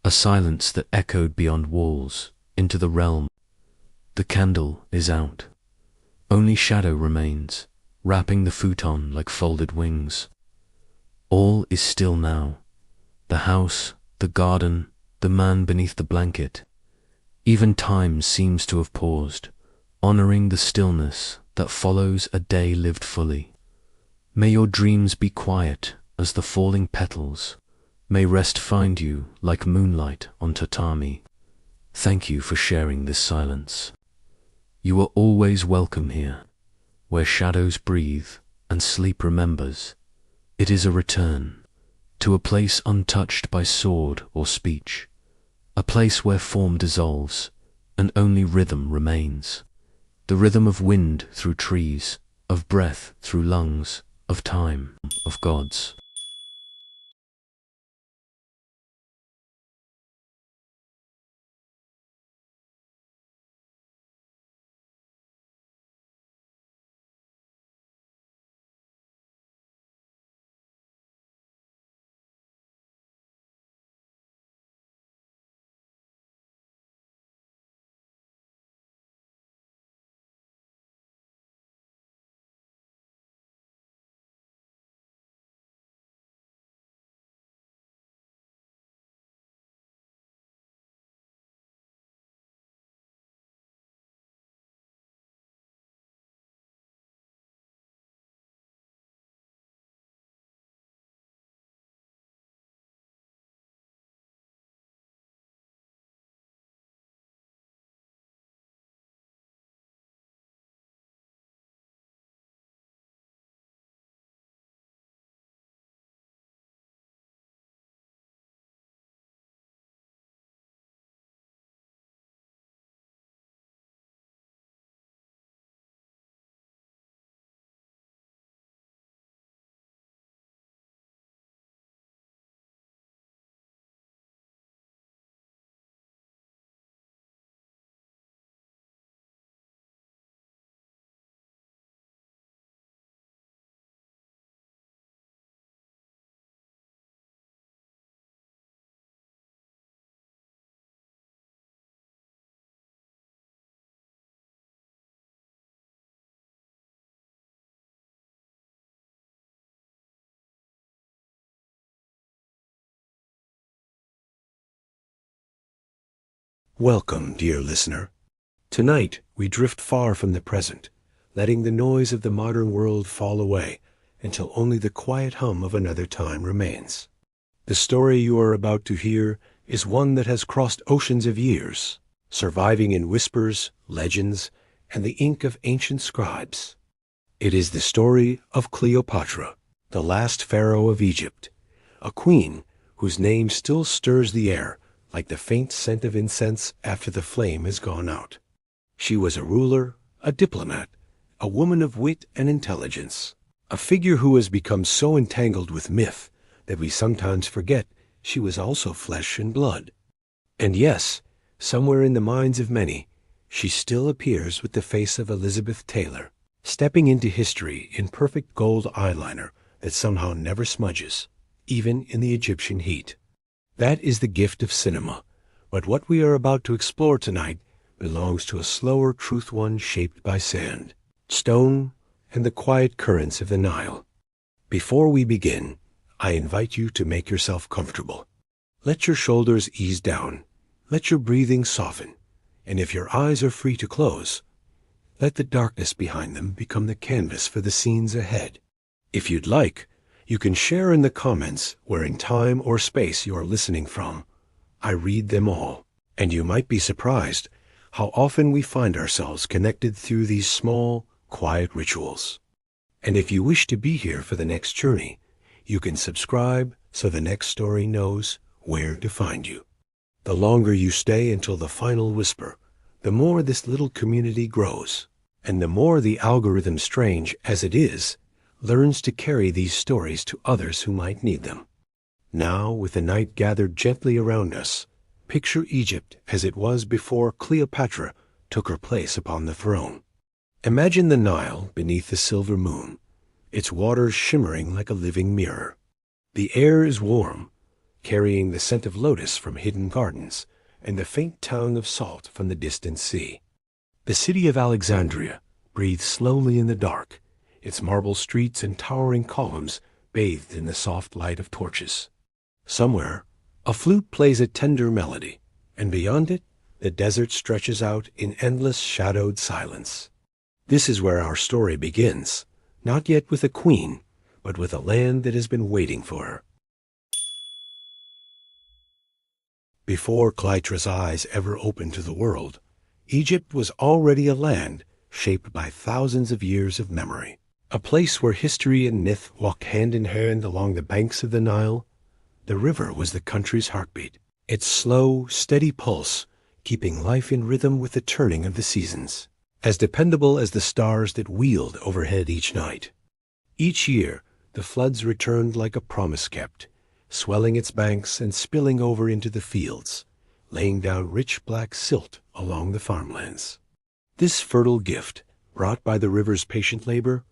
a silence that echoed beyond walls, into the realm. The candle is out. Only shadow remains, wrapping the futon like folded wings. All is still now. The house, the garden, the man beneath the blanket. Even time seems to have paused, honoring the stillness that follows a day lived fully. May your dreams be quiet as the falling petals. May rest find you like moonlight on tatami. Thank you for sharing this silence. You are always welcome here, where shadows breathe and sleep remembers. It is a return to a place untouched by sword or speech, a place where form dissolves and only rhythm remains. The rhythm of wind through trees, of breath through lungs, of time, of gods. Welcome, dear listener. Tonight, we drift far from the present, letting the noise of the modern world fall away until only the quiet hum of another time remains. The story you are about to hear is one that has crossed oceans of years, surviving in whispers, legends, and the ink of ancient scribes. It is the story of Cleopatra, the last pharaoh of Egypt, a queen whose name still stirs the air like the faint scent of incense after the flame has gone out. She was a ruler, a diplomat, a woman of wit and intelligence, a figure who has become so entangled with myth that we sometimes forget she was also flesh and blood. And yes, somewhere in the minds of many, she still appears with the face of Elizabeth Taylor, stepping into history in perfect gold eyeliner that somehow never smudges, even in the Egyptian heat. That is the gift of cinema, but what we are about to explore tonight belongs to a slower truth one shaped by sand, stone, and the quiet currents of the Nile. Before we begin, I invite you to make yourself comfortable. Let your shoulders ease down, let your breathing soften, and if your eyes are free to close, let the darkness behind them become the canvas for the scenes ahead. If you'd like, you can share in the comments where in time or space you are listening from. I read them all, and you might be surprised how often we find ourselves connected through these small, quiet rituals. And if you wish to be here for the next journey, you can subscribe so the next story knows where to find you. The longer you stay until the final whisper, the more this little community grows, and the more the algorithm, strange as it is, learns to carry these stories to others who might need them. Now, with the night gathered gently around us, picture Egypt as it was before Cleopatra took her place upon the throne. Imagine the Nile beneath the silver moon, its waters shimmering like a living mirror. The air is warm, carrying the scent of lotus from hidden gardens and the faint tang of salt from the distant sea. The city of Alexandria breathes slowly in the dark, its marble streets and towering columns bathed in the soft light of torches. Somewhere, a flute plays a tender melody, and beyond it, the desert stretches out in endless shadowed silence. This is where our story begins, not yet with a queen, but with a land that has been waiting for her. Before Cleopatra's eyes ever opened to the world, Egypt was already a land shaped by thousands of years of memory. A place where history and myth walked hand in hand along the banks of the Nile. The river was the country's heartbeat, its slow, steady pulse keeping life in rhythm with the turning of the seasons, as dependable as the stars that wheeled overhead each night. Each year, the floods returned like a promise kept, swelling its banks and spilling over into the fields, laying down rich black silt along the farmlands. This fertile gift, brought by the river's patient labor,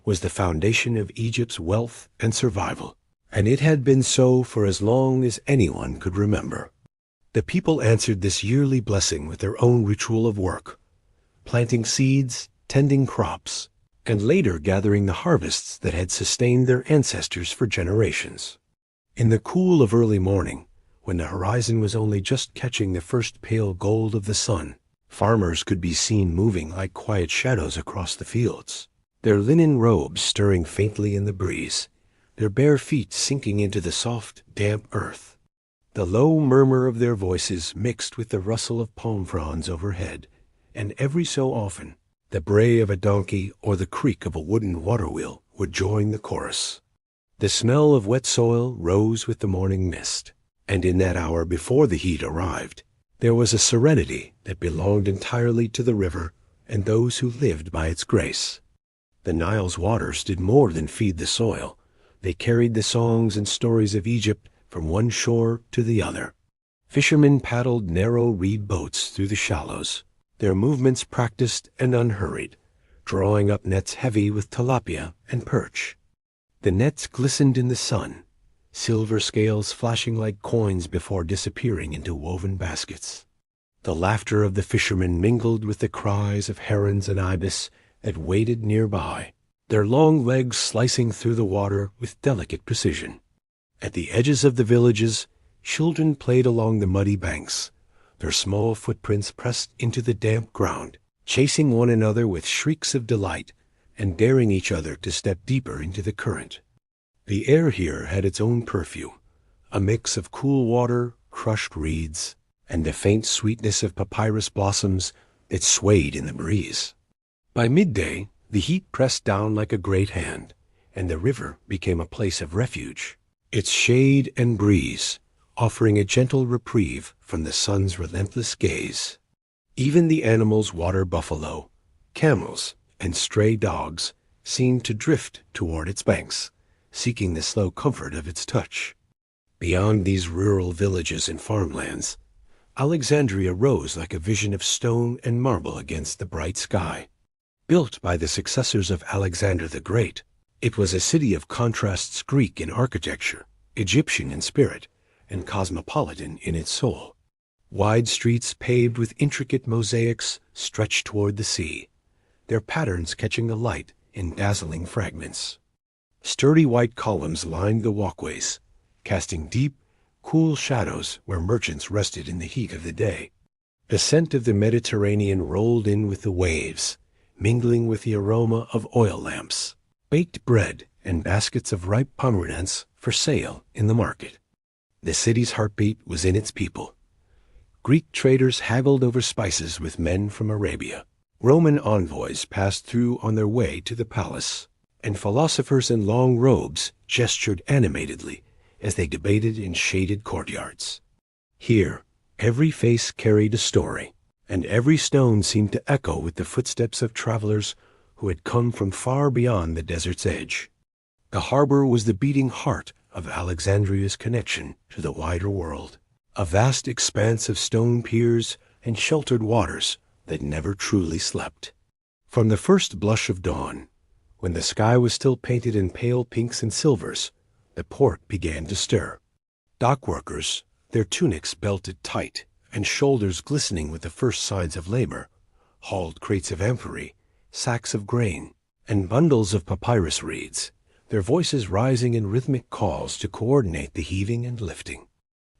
was the foundation of Egypt's wealth and survival, and it had been so for as long as anyone could remember. The people answered this yearly blessing with their own ritual of work, planting seeds, tending crops, and later gathering the harvests that had sustained their ancestors for generations. In the cool of early morning, when the horizon was only just catching the first pale gold of the sun, farmers could be seen moving like quiet shadows across the fields, their linen robes stirring faintly in the breeze, their bare feet sinking into the soft, damp earth. The low murmur of their voices mixed with the rustle of palm fronds overhead, and every so often, the bray of a donkey or the creak of a wooden water wheel would join the chorus. The smell of wet soil rose with the morning mist, and in that hour before the heat arrived, there was a serenity that belonged entirely to the river and those who lived by its grace. The Nile's waters did more than feed the soil. They carried the songs and stories of Egypt from one shore to the other. Fishermen paddled narrow reed boats through the shallows, their movements practiced and unhurried, drawing up nets heavy with tilapia and perch. The nets glistened in the sun, silver scales flashing like coins before disappearing into woven baskets. The laughter of the fishermen mingled with the cries of herons and ibis that waded nearby, their long legs slicing through the water with delicate precision. At the edges of the villages, children played along the muddy banks, their small footprints pressed into the damp ground, chasing one another with shrieks of delight and daring each other to step deeper into the current. The air here had its own perfume, a mix of cool water, crushed reeds, and the faint sweetness of papyrus blossoms that swayed in the breeze. By midday, the heat pressed down like a great hand, and the river became a place of refuge, its shade and breeze offering a gentle reprieve from the sun's relentless gaze. Even the animals, water buffalo, camels, and stray dogs, seemed to drift toward its banks, seeking the slow comfort of its touch. Beyond these rural villages and farmlands, Alexandria rose like a vision of stone and marble against the bright sky. Built by the successors of Alexander the Great, it was a city of contrasts, Greek in architecture, Egyptian in spirit, and cosmopolitan in its soul. Wide streets paved with intricate mosaics stretched toward the sea, their patterns catching the light in dazzling fragments. Sturdy white columns lined the walkways, casting deep, cool shadows where merchants rested in the heat of the day. The scent of the Mediterranean rolled in with the waves, mingling with the aroma of oil lamps, baked bread, and baskets of ripe pomegranates for sale in the market. The city's heartbeat was in its people. Greek traders haggled over spices with men from Arabia. Roman envoys passed through on their way to the palace, and philosophers in long robes gestured animatedly as they debated in shaded courtyards. Here, every face carried a story, and every stone seemed to echo with the footsteps of travelers who had come from far beyond the desert's edge. The harbor was the beating heart of Alexandria's connection to the wider world, a vast expanse of stone piers and sheltered waters that never truly slept. From the first blush of dawn, when the sky was still painted in pale pinks and silvers, the port began to stir. Dock workers, their tunics belted tight and shoulders glistening with the first signs of labor, hauled crates of amphorae, sacks of grain, and bundles of papyrus reeds, their voices rising in rhythmic calls to coordinate the heaving and lifting.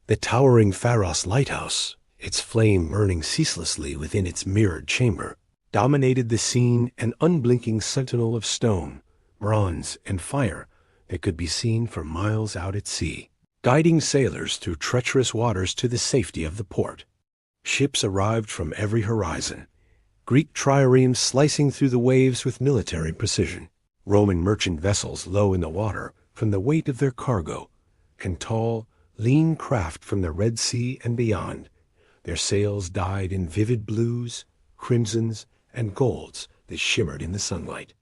The towering Pharos lighthouse, its flame burning ceaselessly within its mirrored chamber, dominated the scene, an unblinking sentinel of stone, bronze, and fire that could be seen for miles out at sea, guiding sailors through treacherous waters to the safety of the port. Ships arrived from every horizon, Greek triremes slicing through the waves with military precision, Roman merchant vessels low in the water from the weight of their cargo, and tall, lean craft from the Red Sea and beyond, their sails dyed in vivid blues, crimsons, and golds that shimmered in the sunlight.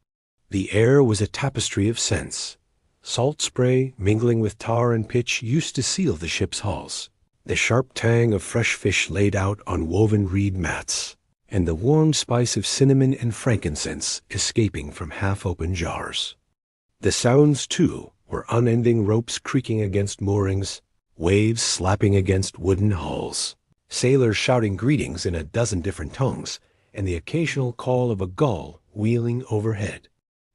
The air was a tapestry of scents. Salt spray mingling with tar and pitch used to seal the ship's hulls, the sharp tang of fresh fish laid out on woven reed mats, and the warm spice of cinnamon and frankincense escaping from half-open jars. The sounds, too, were unending ropes creaking against moorings, waves slapping against wooden hulls, sailors shouting greetings in a dozen different tongues, and the occasional call of a gull wheeling overhead.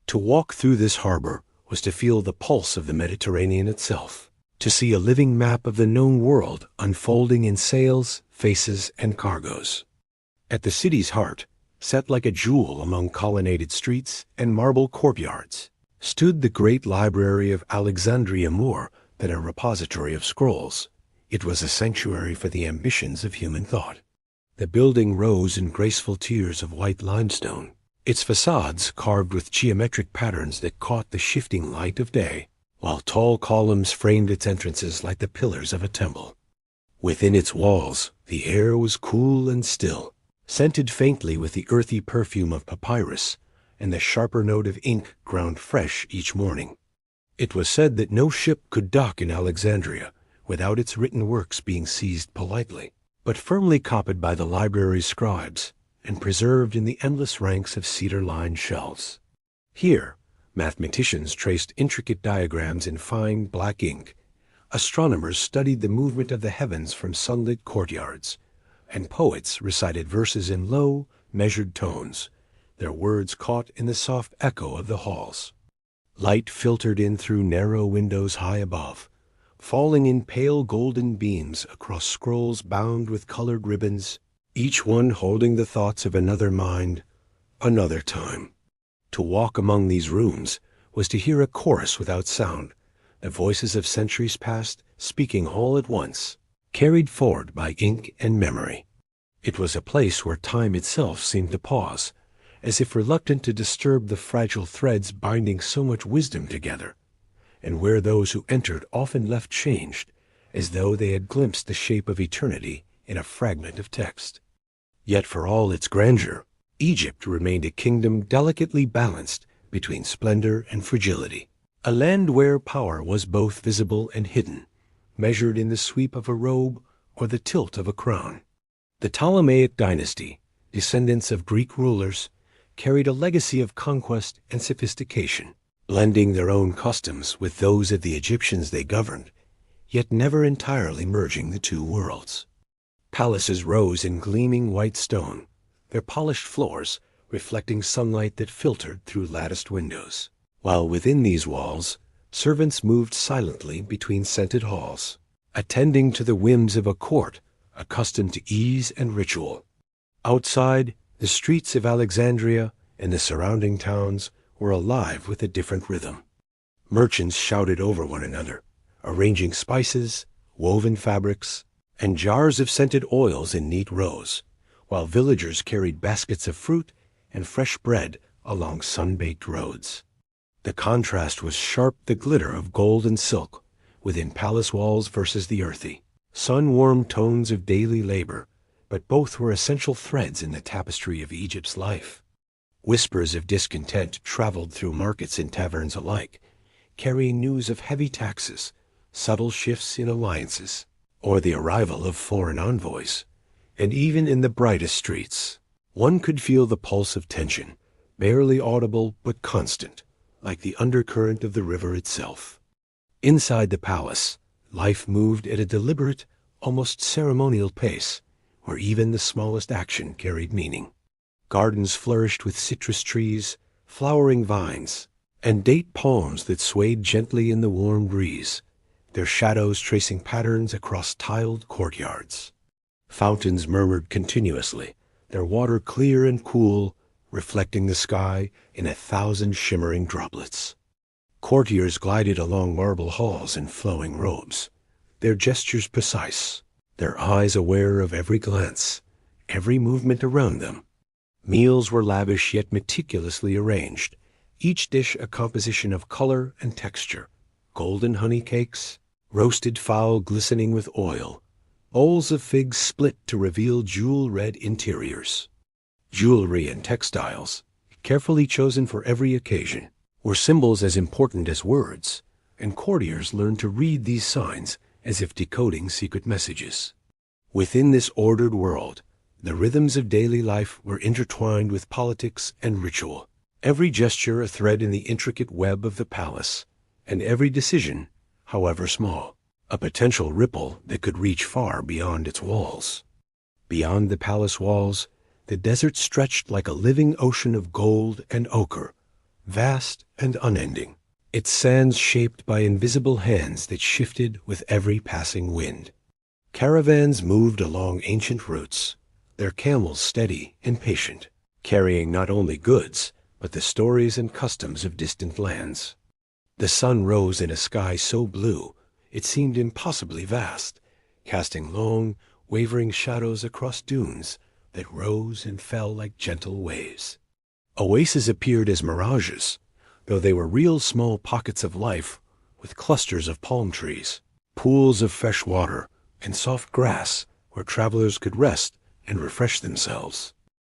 To walk through this harbor was to feel the pulse of the Mediterranean itself, to see a living map of the known world unfolding in sails, faces, and cargoes. At the city's heart, set like a jewel among colonnaded streets and marble courtyards, stood the great library of Alexandria, more than a repository of scrolls. It was a sanctuary for the ambitions of human thought. The building rose in graceful tiers of white limestone, its facades carved with geometric patterns that caught the shifting light of day, while tall columns framed its entrances like the pillars of a temple. Within its walls, the air was cool and still, scented faintly with the earthy perfume of papyrus and the sharper note of ink ground fresh each morning. It was said that no ship could dock in Alexandria without its written works being seized politely, but firmly copied by the library's scribes and preserved in the endless ranks of cedar-lined shelves. Here, mathematicians traced intricate diagrams in fine black ink, astronomers studied the movement of the heavens from sunlit courtyards, and poets recited verses in low, measured tones, their words caught in the soft echo of the halls. Light filtered in through narrow windows high above, falling in pale golden beams across scrolls bound with colored ribbons, each one holding the thoughts of another mind, another time. To walk among these rooms was to hear a chorus without sound, the voices of centuries past speaking all at once, carried forward by ink and memory. It was a place where time itself seemed to pause, as if reluctant to disturb the fragile threads binding so much wisdom together, and where those who entered often left changed, as though they had glimpsed the shape of eternity in a fragment of text. Yet for all its grandeur, Egypt remained a kingdom delicately balanced between splendor and fragility, a land where power was both visible and hidden, measured in the sweep of a robe or the tilt of a crown. The Ptolemaic dynasty, descendants of Greek rulers, carried a legacy of conquest and sophistication, blending their own customs with those of the Egyptians they governed, yet never entirely merging the two worlds. Palaces rose in gleaming white stone, their polished floors reflecting sunlight that filtered through latticed windows, while within these walls servants moved silently between scented halls, attending to the whims of a court accustomed to ease and ritual. Outside, the streets of Alexandria and the surrounding towns were alive with a different rhythm. Merchants shouted over one another, arranging spices, woven fabrics, and jars of scented oils in neat rows, while villagers carried baskets of fruit and fresh bread along sun-baked roads. The contrast was sharp, the glitter of gold and silk within palace walls versus the earthy, sun-warmed tones of daily labor, but both were essential threads in the tapestry of Egypt's life. Whispers of discontent traveled through markets and taverns alike, carrying news of heavy taxes, subtle shifts in alliances, or the arrival of foreign envoys. And even in the brightest streets, one could feel the pulse of tension, barely audible but constant, like the undercurrent of the river itself. Inside the palace, life moved at a deliberate, almost ceremonial pace, where even the smallest action carried meaning. Gardens flourished with citrus trees, flowering vines, and date palms that swayed gently in the warm breeze, their shadows tracing patterns across tiled courtyards. Fountains murmured continuously, their water clear and cool, reflecting the sky in 1,000 shimmering droplets. Courtiers glided along marble halls in flowing robes, their gestures precise, their eyes aware of every glance, every movement around them. Meals were lavish yet meticulously arranged, each dish a composition of color and texture: golden honey cakes, roasted fowl glistening with oil, bowls of figs split to reveal jewel-red interiors. Jewelry and textiles, carefully chosen for every occasion, were symbols as important as words, and courtiers learned to read these signs as if decoding secret messages. Within this ordered world, the rhythms of daily life were intertwined with politics and ritual, every gesture a thread in the intricate web of the palace, and every decision, however small, a potential ripple that could reach far beyond its walls. Beyond the palace walls, the desert stretched like a living ocean of gold and ochre, vast and unending, its sands shaped by invisible hands that shifted with every passing wind. Caravans moved along ancient routes, their camels steady and patient, carrying not only goods, but the stories and customs of distant lands. The sun rose in a sky so blue it seemed impossibly vast, casting long, wavering shadows across dunes that rose and fell like gentle waves. Oases appeared as mirages, though they were real small pockets of life with clusters of palm trees, pools of fresh water, and soft grass where travelers could rest and refresh themselves.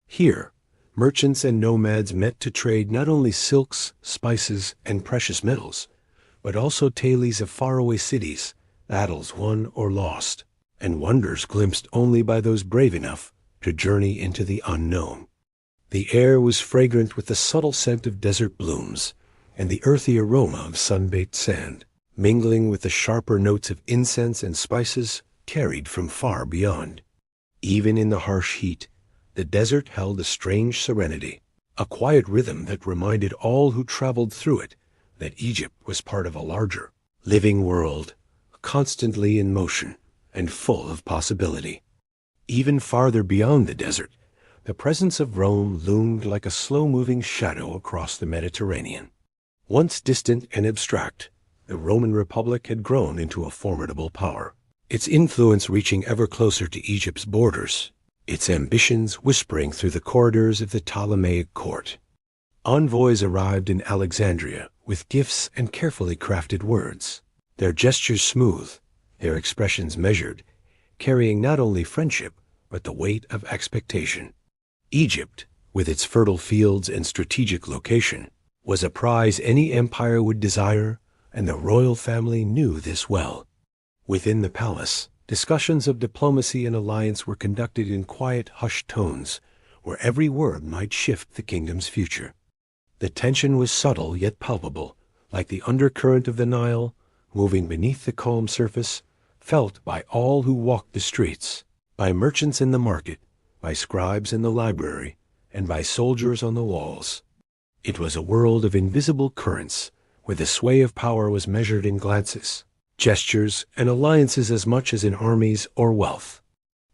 Here, merchants and nomads met to trade not only silks, spices, and precious metals, but also tales of faraway cities, battles won or lost, and wonders glimpsed only by those brave enough to journey into the unknown. The air was fragrant with the subtle scent of desert blooms and the earthy aroma of sun-baked sand, mingling with the sharper notes of incense and spices carried from far beyond. Even in the harsh heat, the desert held a strange serenity, a quiet rhythm that reminded all who traveled through it that Egypt was part of a larger, living world, constantly in motion and full of possibility. Even farther beyond the desert, the presence of Rome loomed like a slow-moving shadow across the Mediterranean. Once distant and abstract, the Roman Republic had grown into a formidable power, its influence reaching ever closer to Egypt's borders, its ambitions whispering through the corridors of the Ptolemaic court. Envoys arrived in Alexandria with gifts and carefully crafted words, their gestures smooth, their expressions measured, carrying not only friendship, but the weight of expectation. Egypt, with its fertile fields and strategic location, was a prize any empire would desire, and the royal family knew this well. Within the palace, discussions of diplomacy and alliance were conducted in quiet, hushed tones, where every word might shift the kingdom's future. The tension was subtle yet palpable, like the undercurrent of the Nile, moving beneath the calm surface, felt by all who walked the streets, by merchants in the market, by scribes in the library, and by soldiers on the walls. It was a world of invisible currents, where the sway of power was measured in glances, gestures, and alliances as much as in armies or wealth.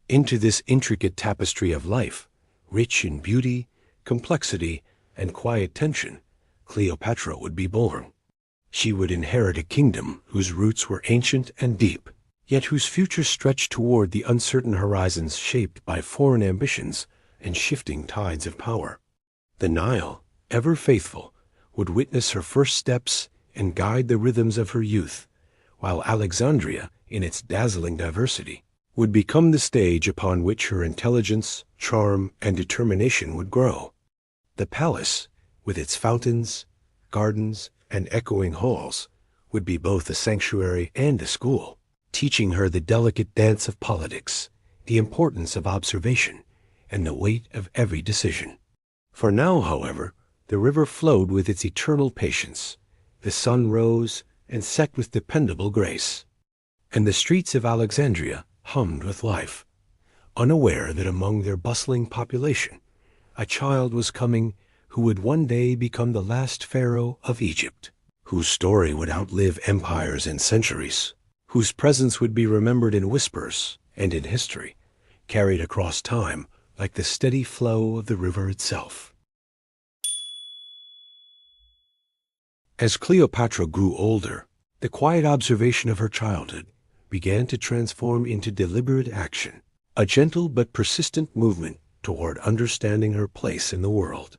Into this intricate tapestry of life, rich in beauty, complexity, and quiet tension, Cleopatra would be born. She would inherit a kingdom whose roots were ancient and deep, yet whose future stretched toward the uncertain horizons shaped by foreign ambitions and shifting tides of power. The Nile, ever faithful, would witness her first steps and guide the rhythms of her youth, while Alexandria, in its dazzling diversity, would become the stage upon which her intelligence, charm, and determination would grow. The palace, with its fountains, gardens, and echoing halls, would be both a sanctuary and a school, teaching her the delicate dance of politics, the importance of observation, and the weight of every decision. For now, however, the river flowed with its eternal patience, the sun rose and set with dependable grace, and the streets of Alexandria hummed with life, unaware that among their bustling population a child was coming who would one day become the last pharaoh of Egypt, whose story would outlive empires and centuries, whose presence would be remembered in whispers and in history, carried across time like the steady flow of the river itself. As Cleopatra grew older, the quiet observation of her childhood began to transform into deliberate action, a gentle but persistent movement toward understanding her place in the world.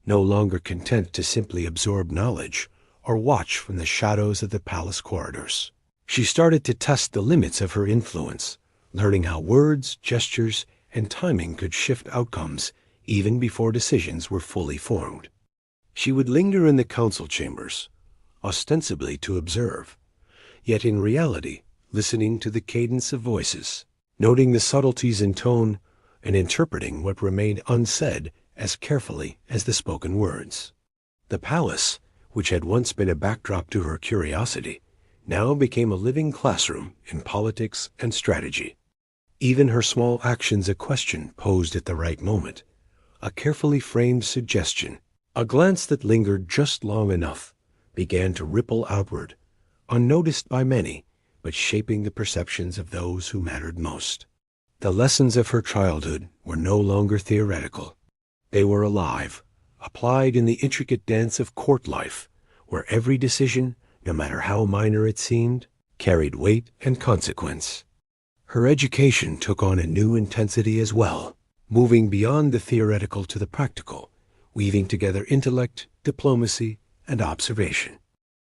No longer content to simply absorb knowledge or watch from the shadows of the palace corridors, she started to test the limits of her influence, learning how words, gestures, and timing could shift outcomes even before decisions were fully formed. She would linger in the council chambers, ostensibly to observe, yet in reality listening to the cadence of voices, noting the subtleties in tone, and interpreting what remained unsaid as carefully as the spoken words. The palace, which had once been a backdrop to her curiosity, now became a living classroom in politics and strategy. Even her small actions a question posed at the right moment, a carefully framed suggestion, a glance that lingered just long enough, began to ripple outward, unnoticed by many, but shaping the perceptions of those who mattered most. The lessons of her childhood were no longer theoretical. They were alive, applied in the intricate dance of court life, where every decision, no matter how minor it seemed, carried weight and consequence. Her education took on a new intensity as well, moving beyond the theoretical to the practical, weaving together intellect, diplomacy, and observation.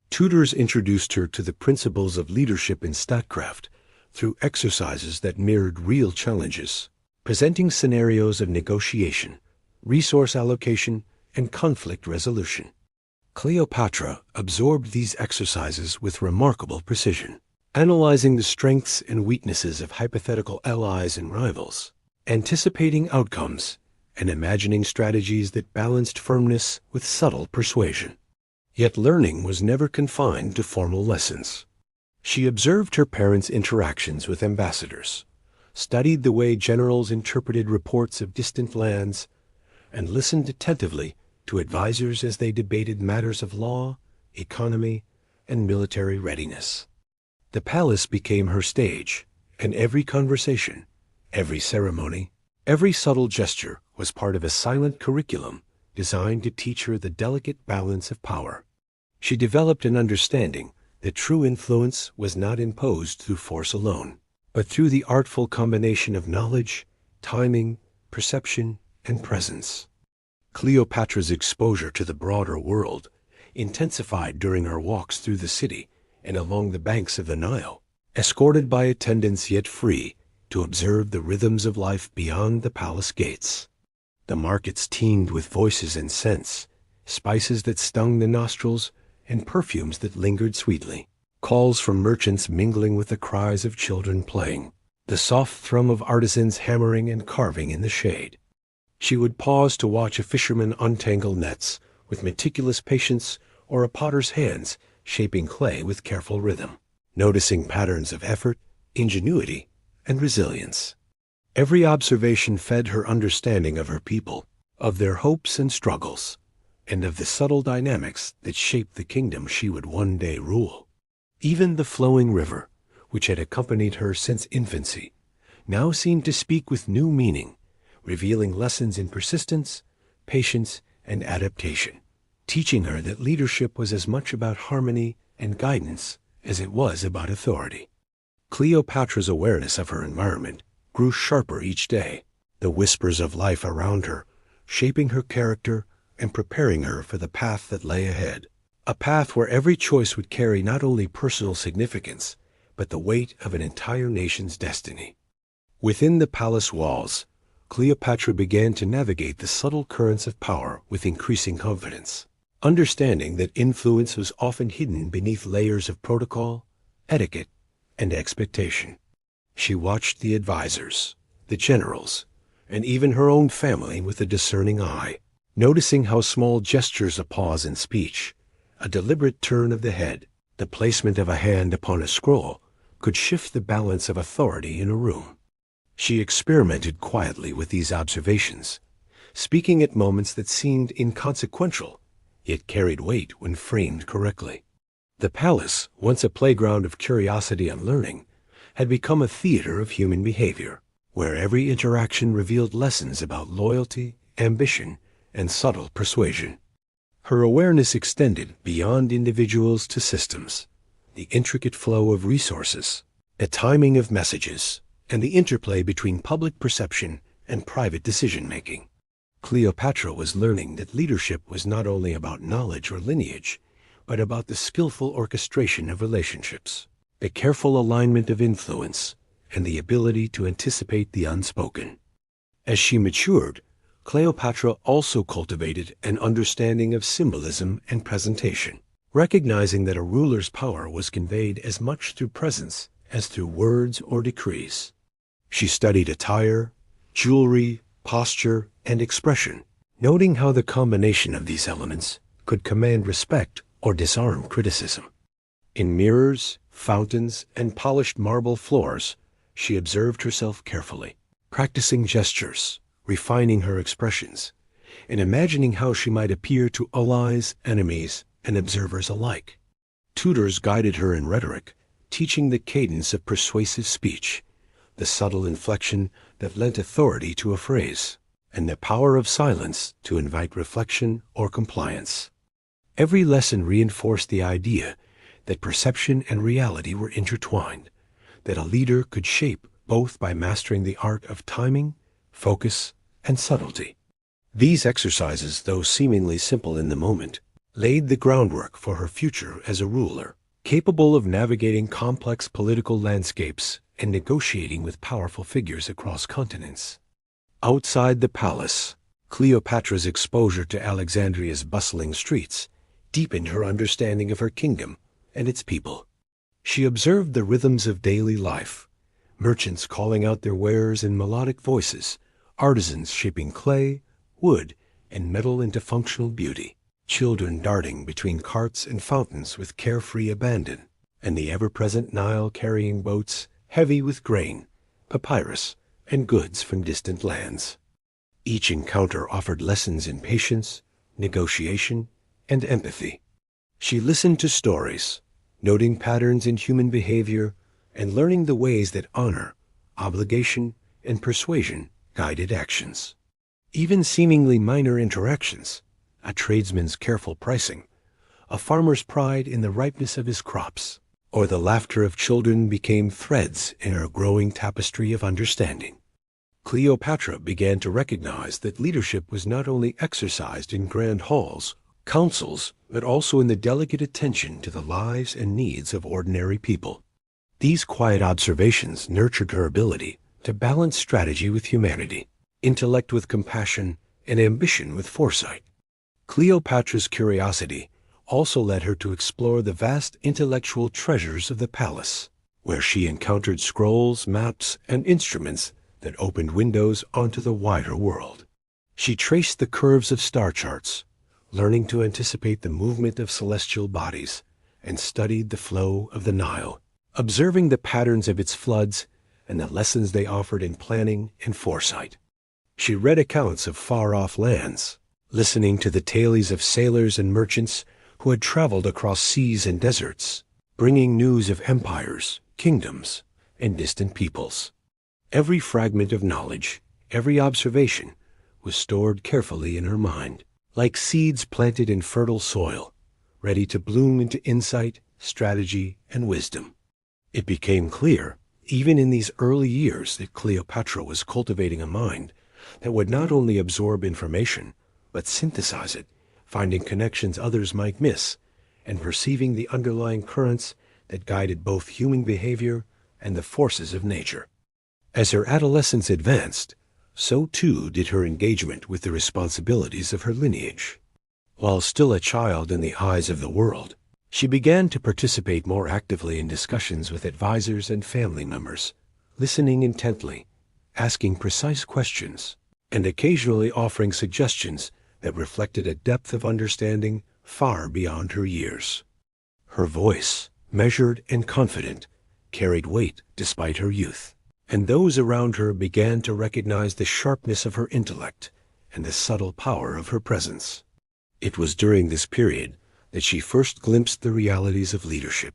Tutors introduced her to the principles of leadership in statecraft through exercises that mirrored real challenges, presenting scenarios of negotiation, resource allocation, and conflict resolution. Cleopatra absorbed these exercises with remarkable precision, analyzing the strengths and weaknesses of hypothetical allies and rivals, anticipating outcomes, and imagining strategies that balanced firmness with subtle persuasion. Yet learning was never confined to formal lessons. She observed her parents' interactions with ambassadors, studied the way generals interpreted reports of distant lands, and listened attentively to advisors as they debated matters of law, economy, and military readiness. The palace became her stage, and every conversation, every ceremony, every subtle gesture was part of a silent curriculum designed to teach her the delicate balance of power. She developed an understanding that true influence was not imposed through force alone, but through the artful combination of knowledge, timing, perception, and presence. Cleopatra's exposure to the broader world intensified during her walks through the city and along the banks of the Nile, escorted by attendants yet free to observe the rhythms of life beyond the palace gates. The markets teemed with voices and scents, spices that stung the nostrils and perfumes that lingered sweetly, calls from merchants mingling with the cries of children playing, the soft thrum of artisans hammering and carving in the shade. She would pause to watch a fisherman untangle nets with meticulous patience, or a potter's hands shaping clay with careful rhythm, noticing patterns of effort, ingenuity, and resilience. Every observation fed her understanding of her people, of their hopes and struggles, and of the subtle dynamics that shaped the kingdom she would one day rule. Even the flowing river, which had accompanied her since infancy, now seemed to speak with new meaning, revealing lessons in persistence, patience, and adaptation, teaching her that leadership was as much about harmony and guidance as it was about authority. Cleopatra's awareness of her environment grew sharper each day, the whispers of life around her shaping her character and preparing her for the path that lay ahead, a path where every choice would carry not only personal significance, but the weight of an entire nation's destiny. Within the palace walls, Cleopatra began to navigate the subtle currents of power with increasing confidence, understanding that influence was often hidden beneath layers of protocol, etiquette, and expectation. She watched the advisors, the generals, and even her own family with a discerning eye, noticing how small gestures, a pause in speech, a deliberate turn of the head, the placement of a hand upon a scroll, could shift the balance of authority in a room. She experimented quietly with these observations, speaking at moments that seemed inconsequential, yet carried weight when framed correctly. The palace, once a playground of curiosity and learning, had become a theater of human behavior, where every interaction revealed lessons about loyalty, ambition, and subtle persuasion. Her awareness extended beyond individuals to systems, the intricate flow of resources, the timing of messages, and the interplay between public perception and private decision-making. Cleopatra was learning that leadership was not only about knowledge or lineage, but about the skillful orchestration of relationships, the careful alignment of influence, and the ability to anticipate the unspoken. As she matured, Cleopatra also cultivated an understanding of symbolism and presentation, recognizing that a ruler's power was conveyed as much through presence as through words or decrees. She studied attire, jewelry, posture, and expression, noting how the combination of these elements could command respect or disarm criticism. In mirrors, fountains, and polished marble floors, she observed herself carefully, practicing gestures, refining her expressions, and imagining how she might appear to allies, enemies, and observers alike. Tutors guided her in rhetoric, teaching the cadence of persuasive speech, the subtle inflection that lent authority to a phrase, and the power of silence to invite reflection or compliance. Every lesson reinforced the idea that perception and reality were intertwined, that a leader could shape both by mastering the art of timing, focus, and subtlety. These exercises, though seemingly simple in the moment, laid the groundwork for her future as a ruler, capable of navigating complex political landscapes and negotiating with powerful figures across continents. Outside the palace, Cleopatra's exposure to Alexandria's bustling streets deepened her understanding of her kingdom and its people. She observed the rhythms of daily life, merchants calling out their wares in melodic voices, artisans shaping clay, wood, and metal into functional beauty, children darting between carts and fountains with carefree abandon, and the ever-present Nile carrying boats heavy with grain, papyrus, and goods from distant lands. Each encounter offered lessons in patience, negotiation, and empathy. She listened to stories, noting patterns in human behavior and learning the ways that honor, obligation, and persuasion guided actions. Even seemingly minor interactions, a tradesman's careful pricing, a farmer's pride in the ripeness of his crops, or the laughter of children became threads in her growing tapestry of understanding. Cleopatra began to recognize that leadership was not only exercised in grand halls, councils, but also in the delicate attention to the lives and needs of ordinary people. These quiet observations nurtured her ability to balance strategy with humanity, intellect with compassion, and ambition with foresight. Cleopatra's curiosity also led her to explore the vast intellectual treasures of the palace, where she encountered scrolls, maps, and instruments that opened windows onto the wider world. She traced the curves of star charts, learning to anticipate the movement of celestial bodies, and studied the flow of the Nile, observing the patterns of its floods and the lessons they offered in planning and foresight. She read accounts of far-off lands, listening to the tales of sailors and merchants who had traveled across seas and deserts, bringing news of empires, kingdoms, and distant peoples. Every fragment of knowledge, every observation, was stored carefully in her mind, like seeds planted in fertile soil, ready to bloom into insight, strategy, and wisdom. It became clear, even in these early years, that Cleopatra was cultivating a mind that would not only absorb information, but synthesize it, finding connections others might miss, and perceiving the underlying currents that guided both human behavior and the forces of nature. As her adolescence advanced, so too did her engagement with the responsibilities of her lineage. While still a child in the eyes of the world, she began to participate more actively in discussions with advisors and family members, listening intently, asking precise questions, and occasionally offering suggestions that reflected a depth of understanding far beyond her years. Her voice, measured and confident, carried weight despite her youth, and those around her began to recognize the sharpness of her intellect and the subtle power of her presence. It was during this period that she first glimpsed the realities of leadership,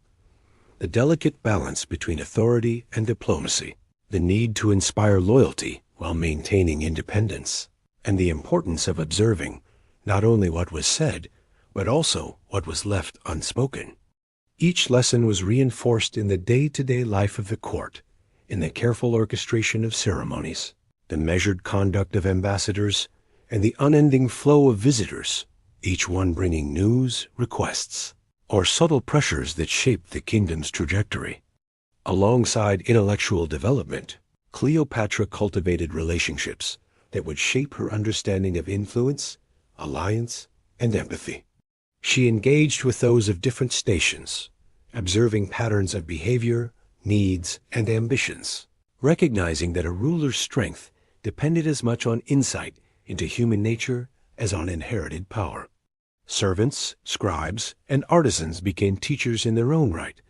the delicate balance between authority and diplomacy, the need to inspire loyalty while maintaining independence, and the importance of observing not only what was said, but also what was left unspoken. Each lesson was reinforced in the day-to-day life of the court, in the careful orchestration of ceremonies, the measured conduct of ambassadors, and the unending flow of visitors, each one bringing news, requests, or subtle pressures that shaped the kingdom's trajectory. Alongside intellectual development, Cleopatra cultivated relationships that would shape her understanding of influence, alliance, and empathy. She engaged with those of different stations, observing patterns of behavior, needs, and ambitions, recognizing that a ruler's strength depended as much on insight into human nature as on inherited power. Servants, scribes, and artisans became teachers in their own right,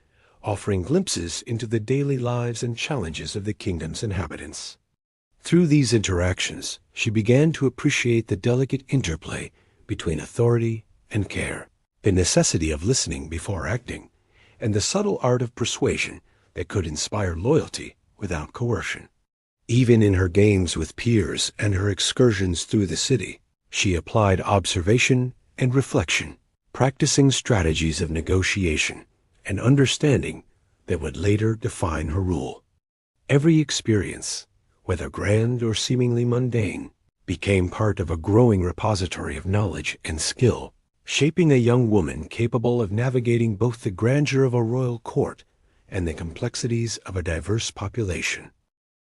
offering glimpses into the daily lives and challenges of the kingdom's inhabitants. Through these interactions, she began to appreciate the delicate interplay between authority and care, the necessity of listening before acting, and the subtle art of persuasion that could inspire loyalty without coercion. Even in her games with peers and her excursions through the city, she applied observation and reflection, practicing strategies of negotiation and understanding that would later define her rule. Every experience, whether grand or seemingly mundane, became part of a growing repository of knowledge and skill, shaping a young woman capable of navigating both the grandeur of a royal court and the complexities of a diverse population.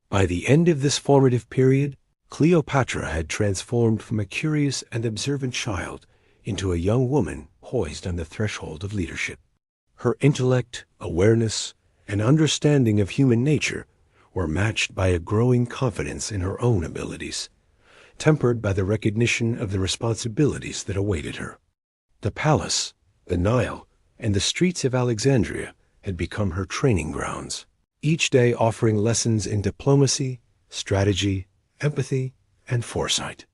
By the end of this formative period, Cleopatra had transformed from a curious and observant child into a young woman poised on the threshold of leadership. Her intellect, awareness, and understanding of human nature were matched by a growing confidence in her own abilities, tempered by the recognition of the responsibilities that awaited her. The palace, the Nile, and the streets of Alexandria had become her training grounds, each day offering lessons in diplomacy, strategy, empathy, and foresight.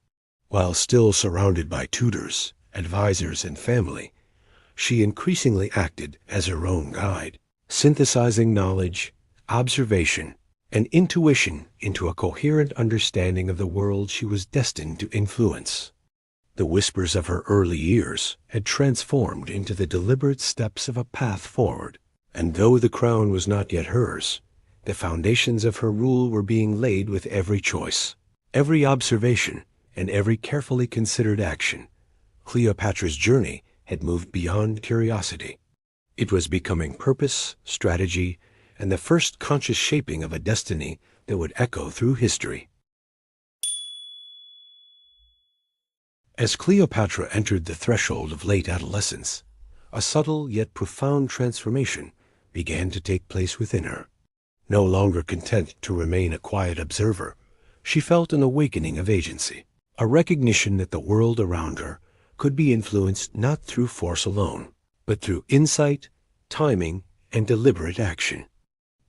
While still surrounded by tutors, advisors, and family, she increasingly acted as her own guide, synthesizing knowledge, observation, and intuition into a coherent understanding of the world she was destined to influence. The whispers of her early years had transformed into the deliberate steps of a path forward, and though the crown was not yet hers, the foundations of her rule were being laid with every choice, every observation, and every carefully considered action. Cleopatra's journey had moved beyond curiosity. It was becoming purpose, strategy, and the first conscious shaping of a destiny that would echo through history. As Cleopatra entered the threshold of late adolescence, a subtle yet profound transformation began to take place within her. No longer content to remain a quiet observer, she felt an awakening of agency, a recognition that the world around her could be influenced not through force alone, but through insight, timing, and deliberate action.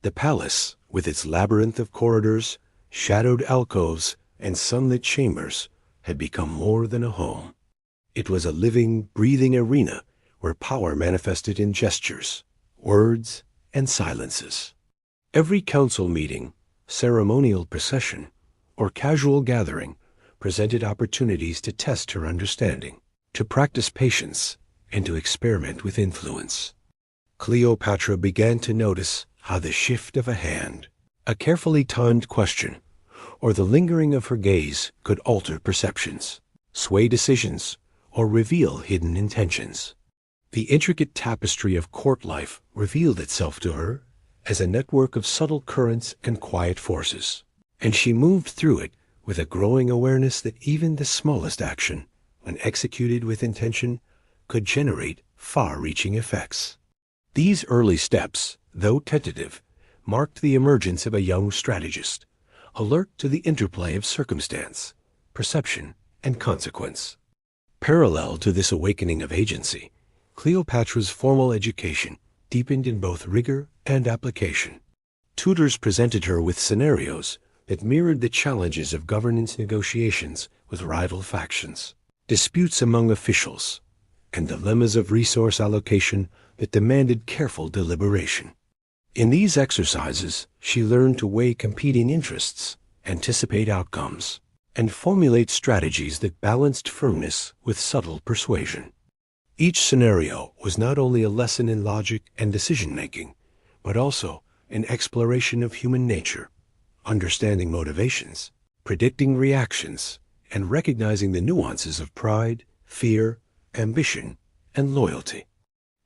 The palace, with its labyrinth of corridors, shadowed alcoves, and sunlit chambers, had become more than a home. It was a living, breathing arena where power manifested in gestures, words, and silences. Every council meeting, ceremonial procession, or casual gathering presented opportunities to test her understanding, to practice patience, and to experiment with influence. Cleopatra began to notice how the shift of a hand, a carefully timed question, or the lingering of her gaze could alter perceptions, sway decisions, or reveal hidden intentions. The intricate tapestry of court life revealed itself to her as a network of subtle currents and quiet forces, and she moved through it with a growing awareness that even the smallest action, when executed with intention, could generate far-reaching effects. These early steps, though tentative, marked the emergence of a young strategist, alert to the interplay of circumstance, perception, and consequence. Parallel to this awakening of agency, Cleopatra's formal education deepened in both rigor and application. Tutors presented her with scenarios that mirrored the challenges of governance negotiations with rival factions, disputes among officials, and dilemmas of resource allocation that demanded careful deliberation. In these exercises, she learned to weigh competing interests, anticipate outcomes, and formulate strategies that balanced firmness with subtle persuasion. Each scenario was not only a lesson in logic and decision-making, but also an exploration of human nature, understanding motivations, predicting reactions, and recognizing the nuances of pride, fear, ambition, and loyalty.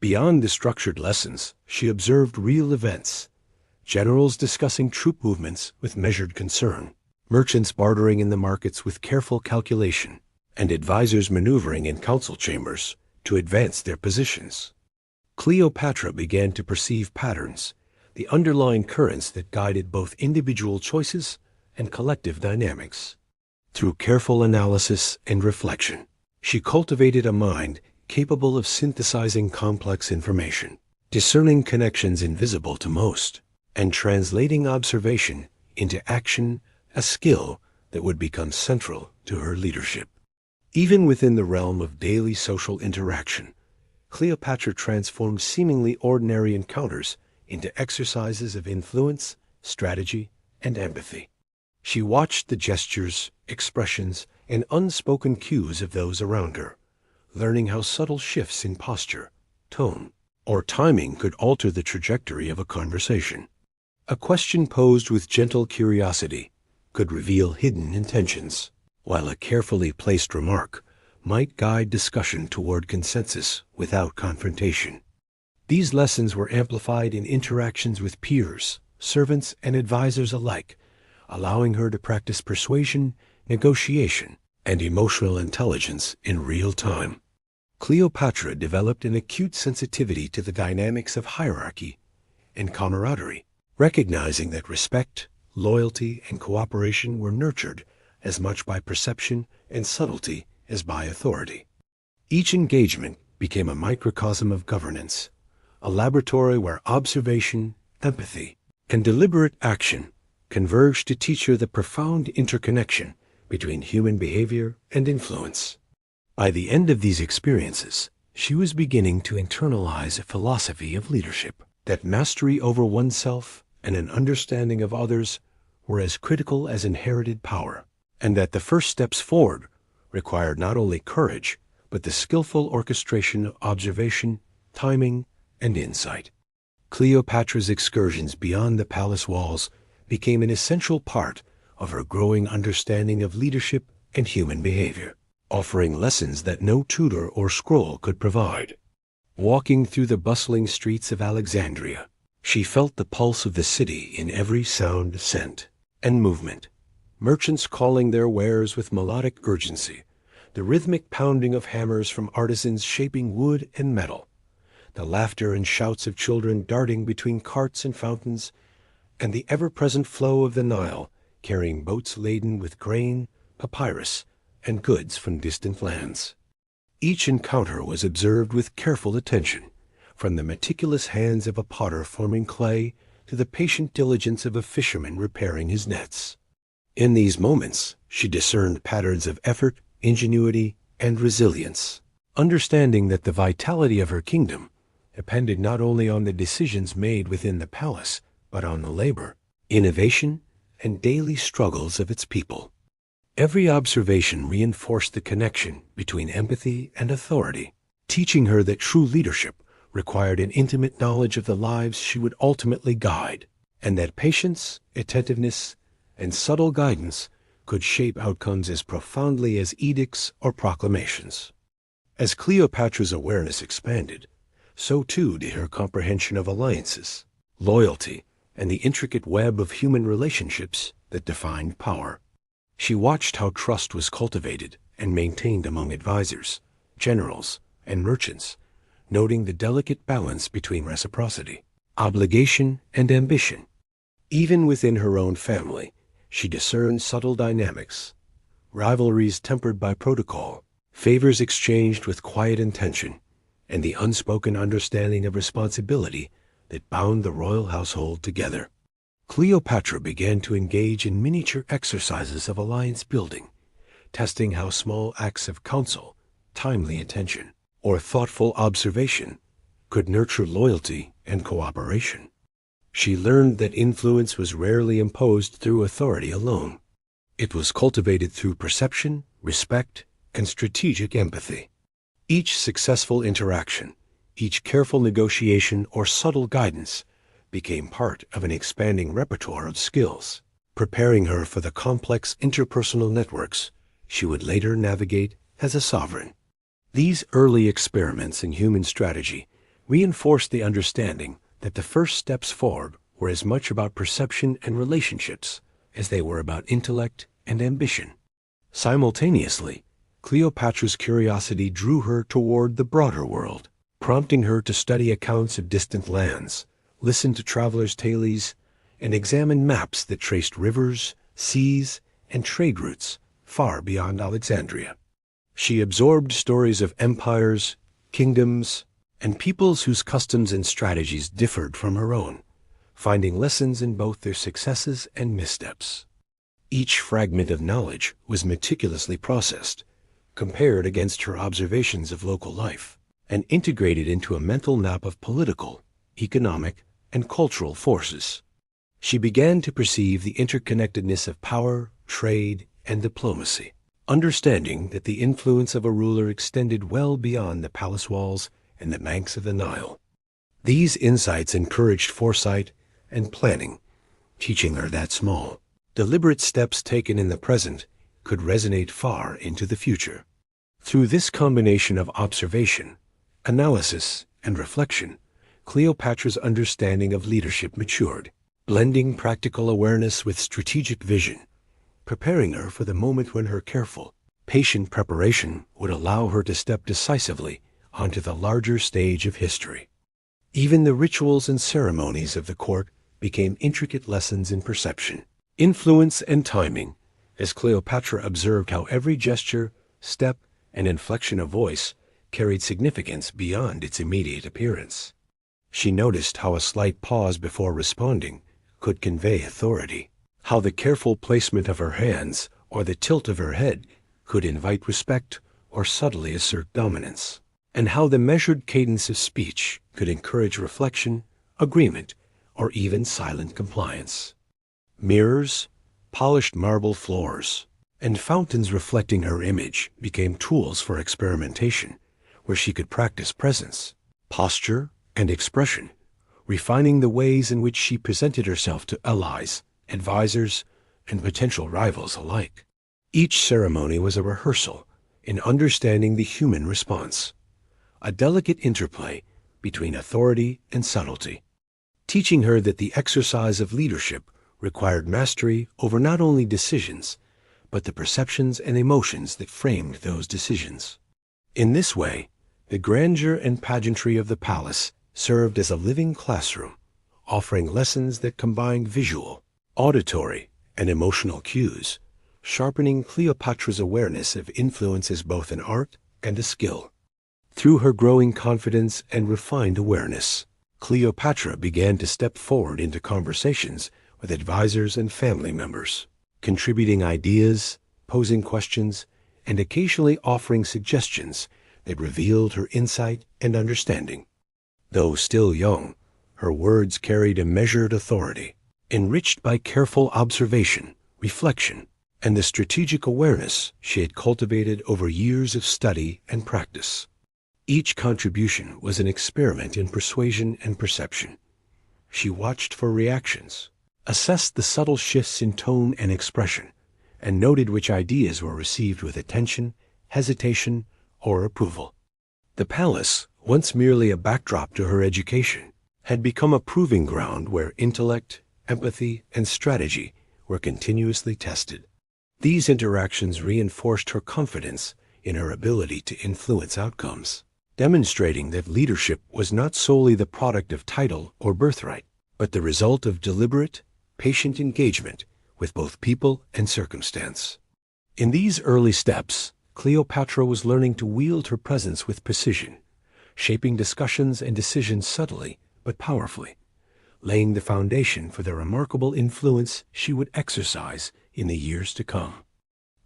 Beyond the structured lessons, she observed real events, generals discussing troop movements with measured concern, merchants bartering in the markets with careful calculation, and advisors maneuvering in council chambers to advance their positions. Cleopatra began to perceive patterns, the underlying currents that guided both individual choices and collective dynamics. Through careful analysis and reflection, she cultivated a mind capable of synthesizing complex information, discerning connections invisible to most, and translating observation into action, a skill that would become central to her leadership. Even within the realm of daily social interaction, Cleopatra transformed seemingly ordinary encounters into exercises of influence, strategy, and empathy. She watched the gestures, expressions, and unspoken cues of those around her, learning how subtle shifts in posture, tone, or timing could alter the trajectory of a conversation. A question posed with gentle curiosity could reveal hidden intentions, while a carefully placed remark might guide discussion toward consensus without confrontation. These lessons were amplified in interactions with peers, servants, and advisors alike, allowing her to practice persuasion, negotiation, and emotional intelligence in real time. Cleopatra developed an acute sensitivity to the dynamics of hierarchy and camaraderie, recognizing that respect, loyalty, and cooperation were nurtured as much by perception and subtlety as by authority. Each engagement became a microcosm of governance, a laboratory where observation, empathy, and deliberate action converged to teach her the profound interconnection between human behavior and influence. By the end of these experiences, She was beginning to internalize a philosophy of leadership, that mastery over oneself and an understanding of others were as critical as inherited power, and that the first steps forward required not only courage, but the skillful orchestration of observation, timing, and insight. Cleopatra's excursions beyond the palace walls became an essential part of her growing understanding of leadership and human behavior, offering lessons that no tutor or scroll could provide. Walking through the bustling streets of Alexandria, she felt the pulse of the city in every sound, scent, and movement. Merchants calling their wares with melodic urgency, the rhythmic pounding of hammers from artisans shaping wood and metal, the laughter and shouts of children darting between carts and fountains, and the ever-present flow of the Nile carrying boats laden with grain, papyrus, and goods from distant lands. Each encounter was observed with careful attention, from the meticulous hands of a potter forming clay to the patient diligence of a fisherman repairing his nets. In these moments, she discerned patterns of effort, ingenuity, and resilience, understanding that the vitality of her kingdom depended not only on the decisions made within the palace, but on the labor, innovation, and daily struggles of its people. Every observation reinforced the connection between empathy and authority, teaching her that true leadership required an intimate knowledge of the lives she would ultimately guide, and that patience, attentiveness, and subtle guidance could shape outcomes as profoundly as edicts or proclamations. As Cleopatra's awareness expanded, so too did her comprehension of alliances, loyalty, and the intricate web of human relationships that defined power. She watched how trust was cultivated and maintained among advisors, generals, and merchants, noting the delicate balance between reciprocity, obligation, and ambition. Even within her own family, she discerned subtle dynamics, rivalries tempered by protocol, favors exchanged with quiet intention, and the unspoken understanding of responsibility that bound the royal household together. Cleopatra began to engage in miniature exercises of alliance building, testing how small acts of counsel, timely attention, or thoughtful observation could nurture loyalty and cooperation. She learned that influence was rarely imposed through authority alone. It was cultivated through perception, respect, and strategic empathy. Each successful interaction, each careful negotiation or subtle guidance became part of an expanding repertoire of skills, preparing her for the complex interpersonal networks she would later navigate as a sovereign. These early experiments in human strategy reinforced the understanding that the first steps forward were as much about perception and relationships as they were about intellect and ambition. Simultaneously, Cleopatra's curiosity drew her toward the broader world, prompting her to study accounts of distant lands, listen to travelers' tales, and examine maps that traced rivers, seas, and trade routes far beyond Alexandria. She absorbed stories of empires, kingdoms, and peoples whose customs and strategies differed from her own, finding lessons in both their successes and missteps. Each fragment of knowledge was meticulously processed, compared against her observations of local life, and integrated into a mental map of political, economic, and cultural forces. She began to perceive the interconnectedness of power, trade, and diplomacy, understanding that the influence of a ruler extended well beyond the palace walls and the banks of the Nile. These insights encouraged foresight and planning, teaching her that small, deliberate steps taken in the present could resonate far into the future. Through this combination of observation, analysis, and reflection, Cleopatra's understanding of leadership matured, blending practical awareness with strategic vision, preparing her for the moment when her careful, patient preparation would allow her to step decisively onto the larger stage of history. Even the rituals and ceremonies of the court became intricate lessons in perception, influence, and timing, as Cleopatra observed how every gesture, step, and inflection of voice carried significance beyond its immediate appearance. She noticed how a slight pause before responding could convey authority, how the careful placement of her hands or the tilt of her head could invite respect or subtly assert dominance. and how the measured cadence of speech could encourage reflection, agreement, or even silent compliance. Mirrors, polished marble floors, and fountains reflecting her image became tools for experimentation, where she could practice presence, posture, and expression, refining the ways in which she presented herself to allies, advisors, and potential rivals alike. Each ceremony was a rehearsal in understanding the human response, a delicate interplay between authority and subtlety, teaching her that the exercise of leadership required mastery over not only decisions, but the perceptions and emotions that framed those decisions. In this way, the grandeur and pageantry of the palace served as a living classroom, offering lessons that combined visual, auditory, and emotional cues, sharpening Cleopatra's awareness of influence as both an art and a skill. Through her growing confidence and refined awareness, Cleopatra began to step forward into conversations with advisors and family members, contributing ideas, posing questions, and occasionally offering suggestions that revealed her insight and understanding. Though still young, her words carried a measured authority, enriched by careful observation, reflection, and the strategic awareness she had cultivated over years of study and practice. Each contribution was an experiment in persuasion and perception. She watched for reactions, assessed the subtle shifts in tone and expression, and noted which ideas were received with attention, hesitation, or approval. The palace, once merely a backdrop to her education, had become a proving ground where intellect, empathy, and strategy were continuously tested. These interactions reinforced her confidence in her ability to influence outcomes, demonstrating that leadership was not solely the product of title or birthright, but the result of deliberate, patient engagement with both people and circumstance. In these early steps, Cleopatra was learning to wield her presence with precision, shaping discussions and decisions subtly but powerfully, laying the foundation for the remarkable influence she would exercise in the years to come.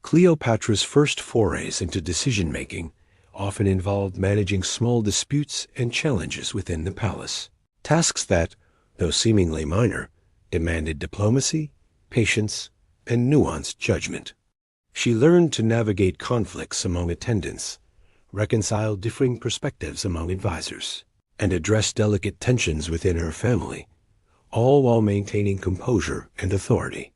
Cleopatra's first forays into decision-making often involved managing small disputes and challenges within the palace, tasks that, though seemingly minor, demanded diplomacy, patience, and nuanced judgment. She learned to navigate conflicts among attendants, reconcile differing perspectives among advisors, and address delicate tensions within her family, all while maintaining composure and authority.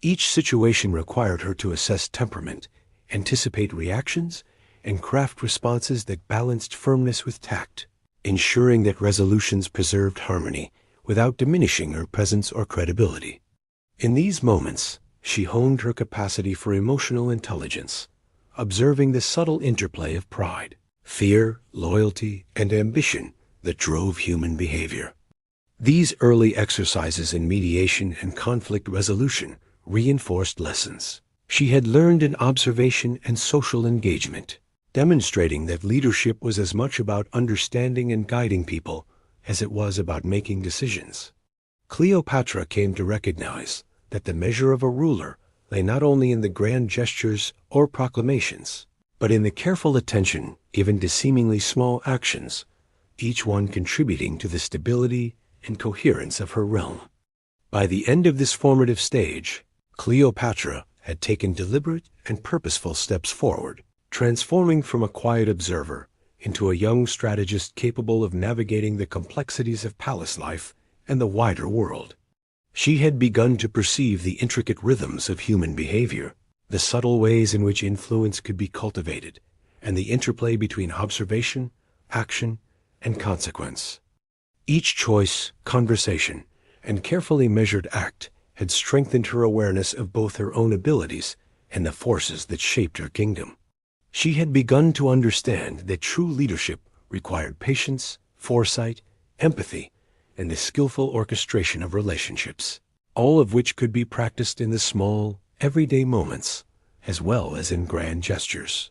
Each situation required her to assess temperament, anticipate reactions, and craft responses that balanced firmness with tact, ensuring that resolutions preserved harmony without diminishing her presence or credibility. In these moments, she honed her capacity for emotional intelligence, observing the subtle interplay of pride, fear, loyalty, and ambition that drove human behavior. These early exercises in mediation and conflict resolution reinforced lessons she had learned in observation and social engagement, demonstrating that leadership was as much about understanding and guiding people as it was about making decisions. Cleopatra came to recognize that the measure of a ruler lay not only in the grand gestures or proclamations, but in the careful attention given to seemingly small actions, each one contributing to the stability and coherence of her realm. By the end of this formative stage, Cleopatra had taken deliberate and purposeful steps forward, transforming from a quiet observer into a young strategist capable of navigating the complexities of palace life and the wider world. She had begun to perceive the intricate rhythms of human behavior, the subtle ways in which influence could be cultivated, and the interplay between observation, action, and consequence. Each choice, conversation, and carefully measured act had strengthened her awareness of both her own abilities and the forces that shaped her kingdom. She had begun to understand that true leadership required patience, foresight, empathy, and the skillful orchestration of relationships, all of which could be practiced in the small, everyday moments, as well as in grand gestures.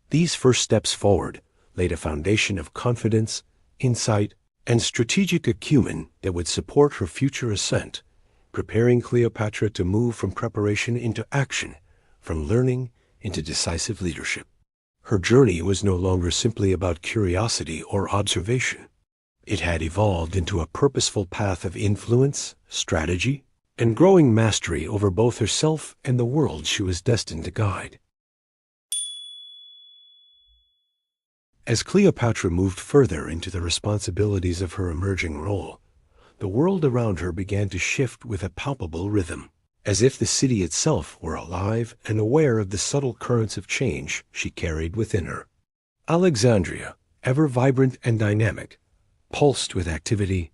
These first steps forward laid a foundation of confidence, insight, and strategic acumen that would support her future ascent, preparing Cleopatra to move from preparation into action, from learning into decisive leadership. Her journey was no longer simply about curiosity or observation. It had evolved into a purposeful path of influence, strategy, and growing mastery over both herself and the world she was destined to guide. As Cleopatra moved further into the responsibilities of her emerging role, the world around her began to shift with a palpable rhythm, as if the city itself were alive and aware of the subtle currents of change she carried within her. Alexandria, ever vibrant and dynamic, pulsed with activity.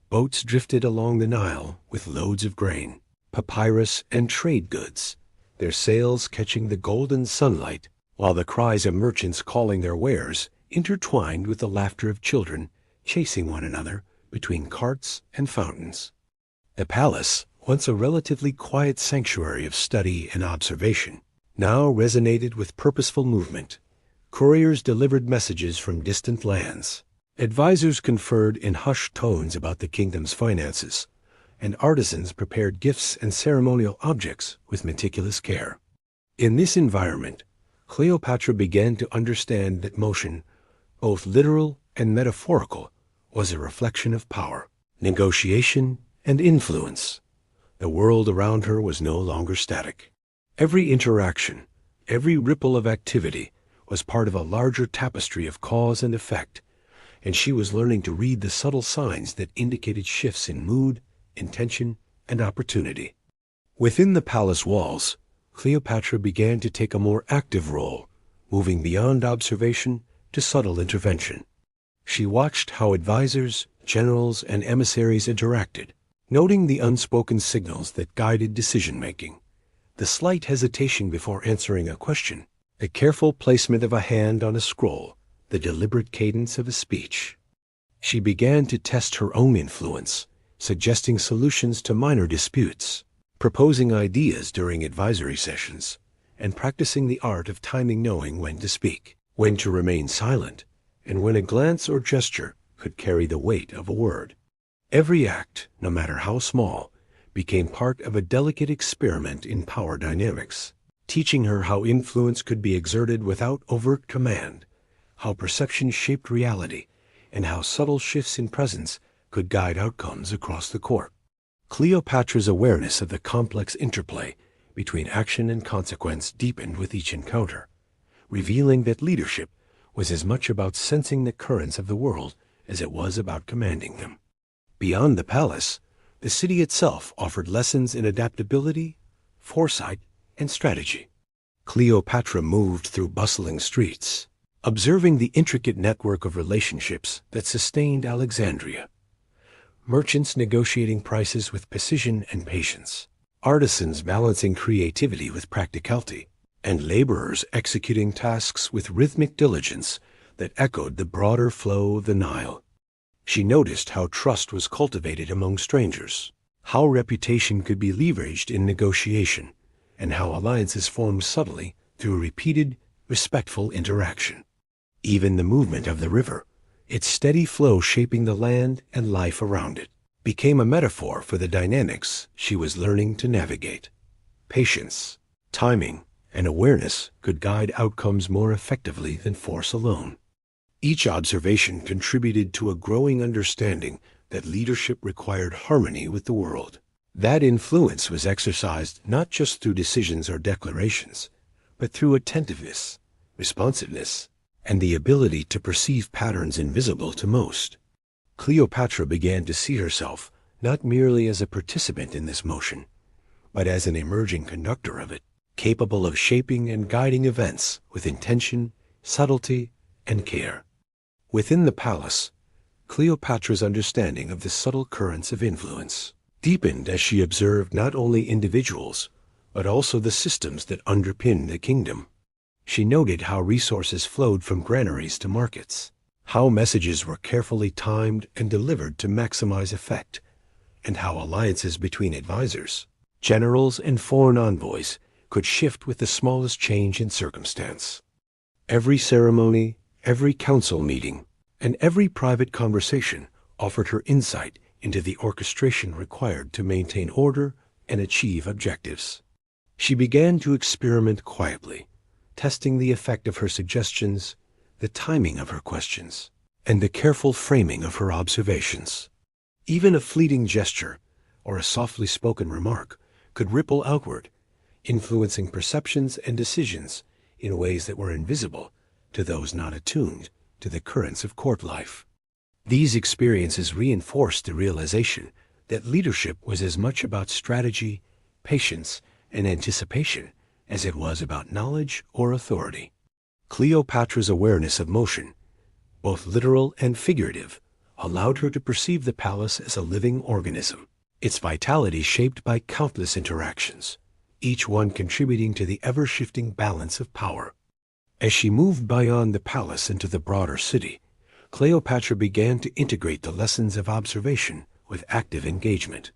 Boats drifted along the Nile with loads of grain, papyrus, and trade goods, their sails catching the golden sunlight, while the cries of merchants calling their wares intertwined with the laughter of children chasing one another between carts and fountains. The palace, once a relatively quiet sanctuary of study and observation, now resonated with purposeful movement. Couriers delivered messages from distant lands. Advisors conferred in hushed tones about the kingdom's finances, and artisans prepared gifts and ceremonial objects with meticulous care. In this environment, Cleopatra began to understand that motion, both literal and metaphorical, was a reflection of power, negotiation, and influence. The world around her was no longer static. Every interaction, every ripple of activity was part of a larger tapestry of cause and effect, and she was learning to read the subtle signs that indicated shifts in mood, intention, and opportunity. Within the palace walls, Cleopatra began to take a more active role, moving beyond observation to subtle intervention. She watched how advisors, generals, and emissaries interacted, noting the unspoken signals that guided decision-making. The slight hesitation before answering a question, the careful placement of a hand on a scroll, the deliberate cadence of a speech. She began to test her own influence, suggesting solutions to minor disputes, proposing ideas during advisory sessions, and practicing the art of timing, knowing when to speak, when to remain silent, and when a glance or gesture could carry the weight of a word. Every act, no matter how small, became part of a delicate experiment in power dynamics, teaching her how influence could be exerted without overt command, how perception shaped reality, and how subtle shifts in presence could guide outcomes across the court. Cleopatra's awareness of the complex interplay between action and consequence deepened with each encounter, revealing that leadership was as much about sensing the currents of the world as it was about commanding them. Beyond the palace, the city itself offered lessons in adaptability, foresight, and strategy. Cleopatra moved through bustling streets, observing the intricate network of relationships that sustained Alexandria. Merchants negotiating prices with precision and patience, artisans balancing creativity with practicality, and laborers executing tasks with rhythmic diligence that echoed the broader flow of the Nile. She noticed how trust was cultivated among strangers, how reputation could be leveraged in negotiation, and how alliances formed subtly through repeated, respectful interaction. Even the movement of the river, its steady flow shaping the land and life around it, became a metaphor for the dynamics she was learning to navigate. Patience, timing, and awareness could guide outcomes more effectively than force alone. Each observation contributed to a growing understanding that leadership required harmony with the world. That influence was exercised not just through decisions or declarations, but through attentiveness, responsiveness, and the ability to perceive patterns invisible to most. Cleopatra began to see herself not merely as a participant in this motion, but as an emerging conductor of it, capable of shaping and guiding events with intention, subtlety, and care. Within the palace, Cleopatra's understanding of the subtle currents of influence deepened as she observed not only individuals, but also the systems that underpinned the kingdom. She noted how resources flowed from granaries to markets, how messages were carefully timed and delivered to maximize effect, and how alliances between advisors, generals, and foreign envoys could shift with the smallest change in circumstance. Every ceremony, every council meeting, and every private conversation offered her insight into the orchestration required to maintain order and achieve objectives. She began to experiment quietly, testing the effect of her suggestions, the timing of her questions, and the careful framing of her observations. Even a fleeting gesture or a softly spoken remark could ripple outward, influencing perceptions and decisions in ways that were invisible to those not attuned to the currents of court life. These experiences reinforced the realization that leadership was as much about strategy, patience, and anticipation as it was about knowledge or authority. Cleopatra's awareness of motion, both literal and figurative, allowed her to perceive the palace as a living organism, its vitality shaped by countless interactions, each one contributing to the ever-shifting balance of power. As she moved beyond the palace into the broader city, Cleopatra began to integrate the lessons of observation with active engagement.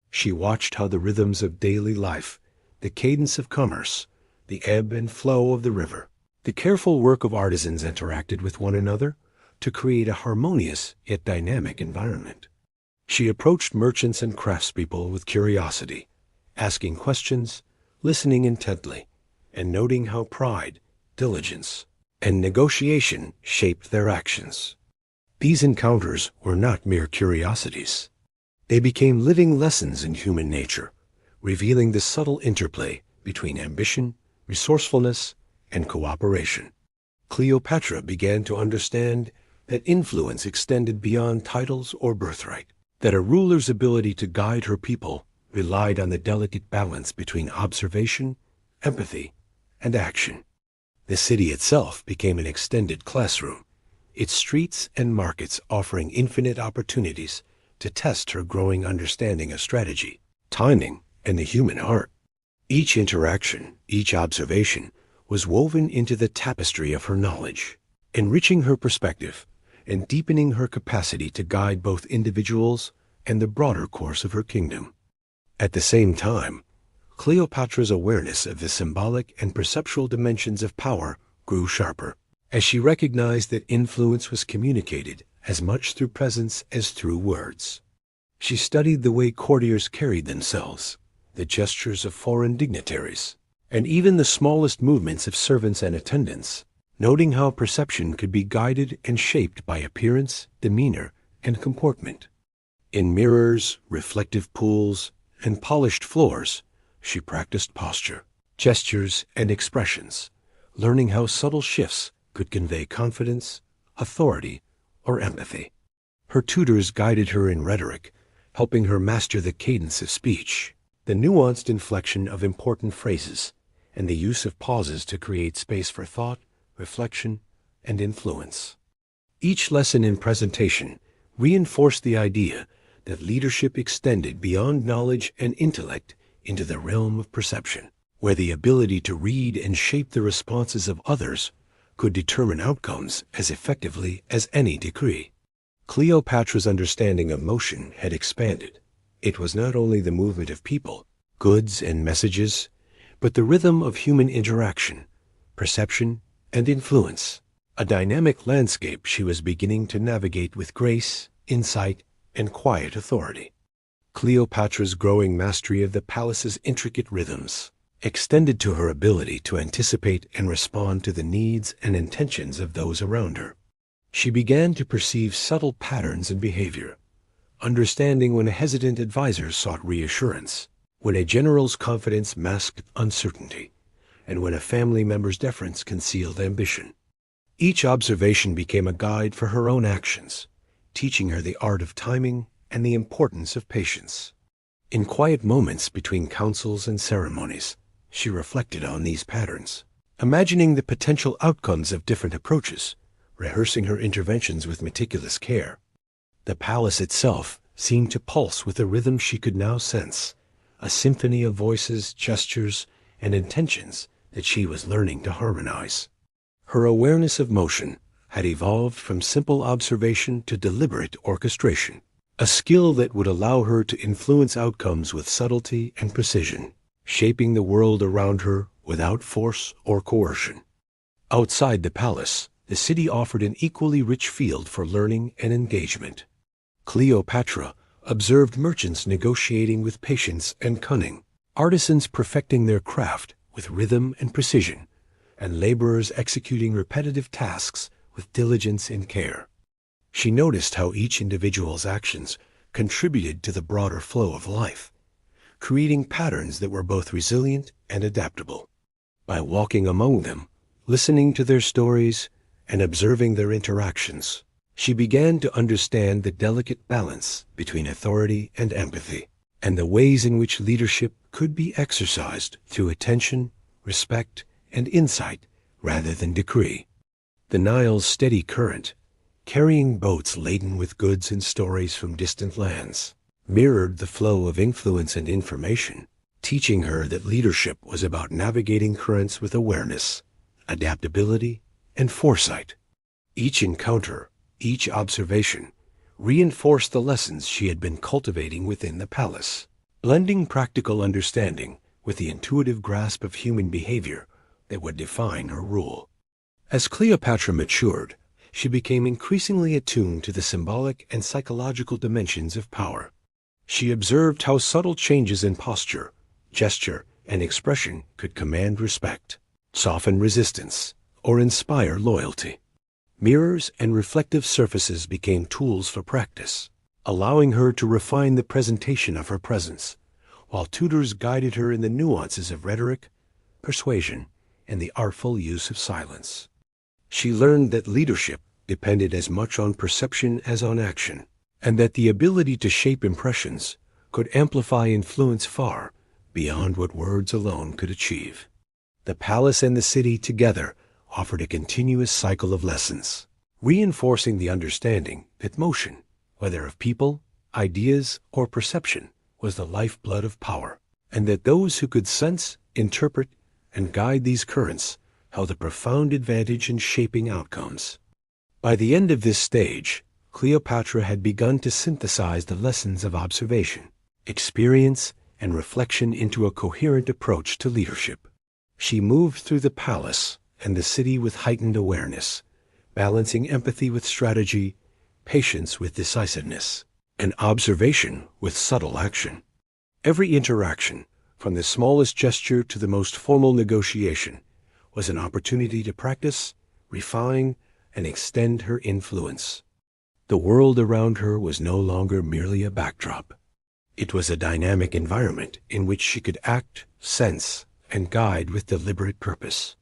She watched how the rhythms of daily life, the cadence of commerce, the ebb and flow of the river, the careful work of artisans interacted with one another to create a harmonious yet dynamic environment. She approached merchants and craftspeople with curiosity, asking questions, listening intently, and noting how pride, diligence, and negotiation shaped their actions. These encounters were not mere curiosities. They became living lessons in human nature, revealing the subtle interplay between ambition, resourcefulness, and cooperation. Cleopatra began to understand that influence extended beyond titles or birthright, that a ruler's ability to guide her people relied on the delicate balance between observation, empathy, and action. The city itself became an extended classroom, its streets and markets offering infinite opportunities to test her growing understanding of strategy, timing, and the human heart. Each interaction, each observation, was woven into the tapestry of her knowledge, enriching her perspective and deepening her capacity to guide both individuals and the broader course of her kingdom. At the same time, Cleopatra's awareness of the symbolic and perceptual dimensions of power grew sharper, as she recognized that influence was communicated as much through presence as through words. She studied the way courtiers carried themselves, the gestures of foreign dignitaries, and even the smallest movements of servants and attendants, noting how perception could be guided and shaped by appearance, demeanor, and comportment. In mirrors, reflective pools, and polished floors, she practiced posture, gestures, and expressions, learning how subtle shifts could convey confidence, authority, or empathy. Her tutors guided her in rhetoric, helping her master the cadence of speech, the nuanced inflection of important phrases, and the use of pauses to create space for thought, reflection, and influence. Each lesson in presentation reinforced the idea that leadership extended beyond knowledge and intellect into the realm of perception, where the ability to read and shape the responses of others could determine outcomes as effectively as any decree. Cleopatra's understanding of motion had expanded. It was not only the movement of people, goods, and messages, but the rhythm of human interaction, perception, and influence, a dynamic landscape she was beginning to navigate with grace, insight, and quiet authority. Cleopatra's growing mastery of the palace's intricate rhythms extended to her ability to anticipate and respond to the needs and intentions of those around her. She began to perceive subtle patterns in behavior, understanding when a hesitant advisor sought reassurance, when a general's confidence masked uncertainty, and when a family member's deference concealed ambition. Each observation became a guide for her own actions, teaching her the art of timing and the importance of patience. In quiet moments between councils and ceremonies, she reflected on these patterns, imagining the potential outcomes of different approaches, rehearsing her interventions with meticulous care. The palace itself seemed to pulse with a rhythm she could now sense, a symphony of voices, gestures, and intentions that she was learning to harmonize. Her awareness of motion had evolved from simple observation to deliberate orchestration, a skill that would allow her to influence outcomes with subtlety and precision, shaping the world around her without force or coercion. Outside the palace, the city offered an equally rich field for learning and engagement. Cleopatra observed merchants negotiating with patience and cunning, artisans perfecting their craft with rhythm and precision, and laborers executing repetitive tasks with diligence and care. She noticed how each individual's actions contributed to the broader flow of life, creating patterns that were both resilient and adaptable. By walking among them, listening to their stories, and observing their interactions, she began to understand the delicate balance between authority and empathy, and the ways in which leadership could be exercised through attention, respect, and insight rather than decree. The Nile's steady current, carrying boats laden with goods and stories from distant lands, mirrored the flow of influence and information, teaching her that leadership was about navigating currents with awareness, adaptability, and foresight. Each encounter, each observation, reinforced the lessons she had been cultivating within the palace, blending practical understanding with the intuitive grasp of human behavior that would define her rule. As Cleopatra matured, she became increasingly attuned to the symbolic and psychological dimensions of power. She observed how subtle changes in posture, gesture, and expression could command respect, soften resistance, or inspire loyalty. Mirrors and reflective surfaces became tools for practice, allowing her to refine the presentation of her presence, while tutors guided her in the nuances of rhetoric, persuasion, and the artful use of silence. She learned that leadership depended as much on perception as on action, and that the ability to shape impressions could amplify influence far beyond what words alone could achieve. The palace and the city together offered a continuous cycle of lessons, reinforcing the understanding that motion, whether of people, ideas, or perception, was the lifeblood of power, and that those who could sense, interpret, and guide these currents held a profound advantage in shaping outcomes. By the end of this stage, Cleopatra had begun to synthesize the lessons of observation, experience, and reflection into a coherent approach to leadership. She moved through the palace and the city with heightened awareness, balancing empathy with strategy, patience with decisiveness, and observation with subtle action. Every interaction, from the smallest gesture to the most formal negotiation, was an opportunity to practice, refine, and extend her influence. The world around her was no longer merely a backdrop. It was a dynamic environment in which she could act, sense, and guide with deliberate purpose.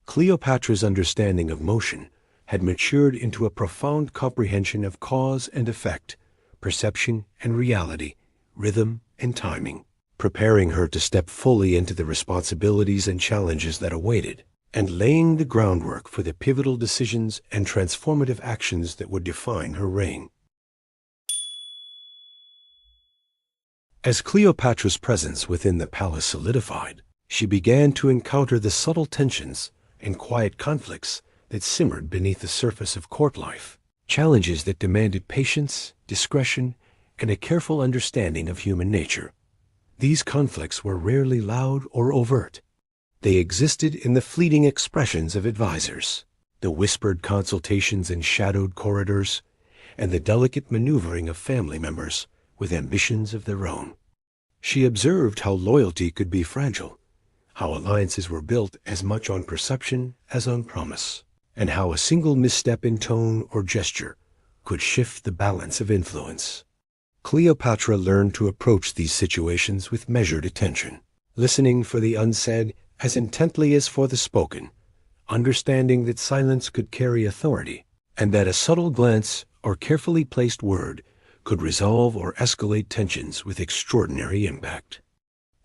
Cleopatra's understanding of motion had matured into a profound comprehension of cause and effect, perception and reality, rhythm and timing, preparing her to step fully into the responsibilities and challenges that awaited, and laying the groundwork for the pivotal decisions and transformative actions that would define her reign. As Cleopatra's presence within the palace solidified, she began to encounter the subtle tensions and quiet conflicts that simmered beneath the surface of court life, challenges that demanded patience, discretion, and a careful understanding of human nature. These conflicts were rarely loud or overt. They existed in the fleeting expressions of advisors, the whispered consultations in shadowed corridors, and the delicate maneuvering of family members with ambitions of their own. She observed how loyalty could be fragile, how alliances were built as much on perception as on promise, and how a single misstep in tone or gesture could shift the balance of influence. Cleopatra learned to approach these situations with measured attention, listening for the unsaid as intently as for the spoken, understanding that silence could carry authority, and that a subtle glance or carefully placed word could resolve or escalate tensions with extraordinary impact.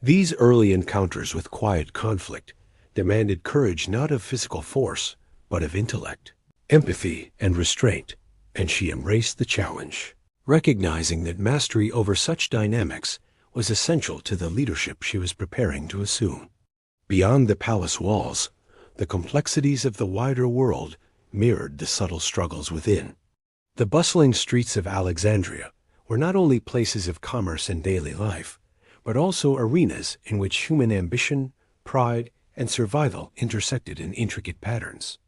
These early encounters with quiet conflict demanded courage not of physical force, but of intellect, empathy, and restraint, and she embraced the challenge, recognizing that mastery over such dynamics was essential to the leadership she was preparing to assume. Beyond the palace walls, the complexities of the wider world mirrored the subtle struggles within. The bustling streets of Alexandria were not only places of commerce and daily life, but also arenas in which human ambition, pride, and survival intersected in intricate patterns.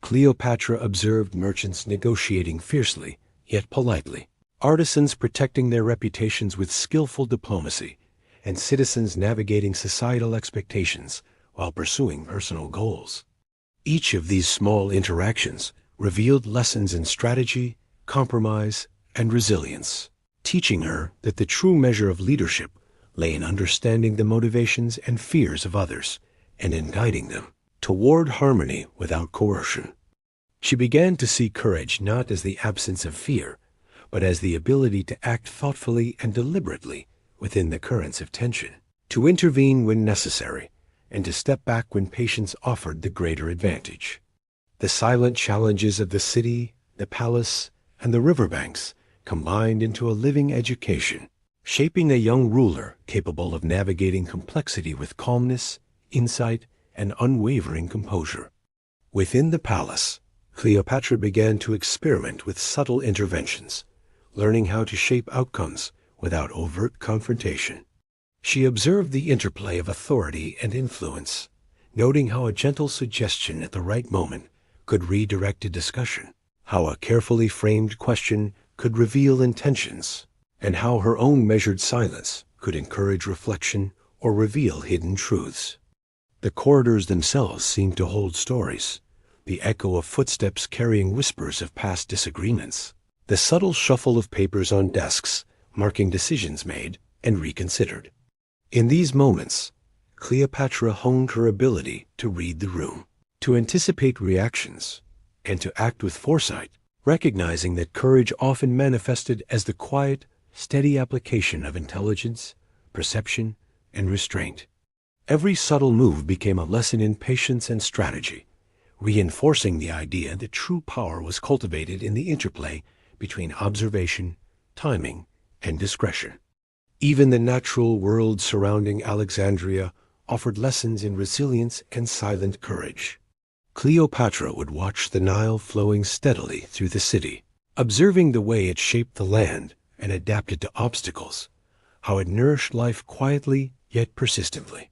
Cleopatra observed merchants negotiating fiercely, yet politely, artisans protecting their reputations with skillful diplomacy, and citizens navigating societal expectations while pursuing personal goals. Each of these small interactions revealed lessons in strategy, compromise, and resilience, teaching her that the true measure of leadership lay in understanding the motivations and fears of others and in guiding them toward harmony without coercion. She began to see courage not as the absence of fear, but as the ability to act thoughtfully and deliberately within the currents of tension, to intervene when necessary, and to step back when patience offered the greater advantage. The silent challenges of the city, the palace, and the riverbanks combined into a living education, shaping a young ruler capable of navigating complexity with calmness, insight, and unwavering composure. Within the palace, Cleopatra began to experiment with subtle interventions, learning how to shape outcomes without overt confrontation. She observed the interplay of authority and influence, noting how a gentle suggestion at the right moment could redirect a discussion, how a carefully framed question could reveal intentions, and how her own measured silence could encourage reflection or reveal hidden truths. The corridors themselves seemed to hold stories, the echo of footsteps carrying whispers of past disagreements, the subtle shuffle of papers on desks marking decisions made and reconsidered. In these moments, Cleopatra honed her ability to read the room, to anticipate reactions, and to act with foresight, recognizing that courage often manifested as the quiet, steady application of intelligence, perception, and restraint. Every subtle move became a lesson in patience and strategy, reinforcing the idea that true power was cultivated in the interplay between observation, timing, and discretion. Even the natural world surrounding Alexandria offered lessons in resilience and silent courage. Cleopatra would watch the Nile flowing steadily through the city, observing the way it shaped the land and adapted to obstacles, how it nourished life quietly yet persistently.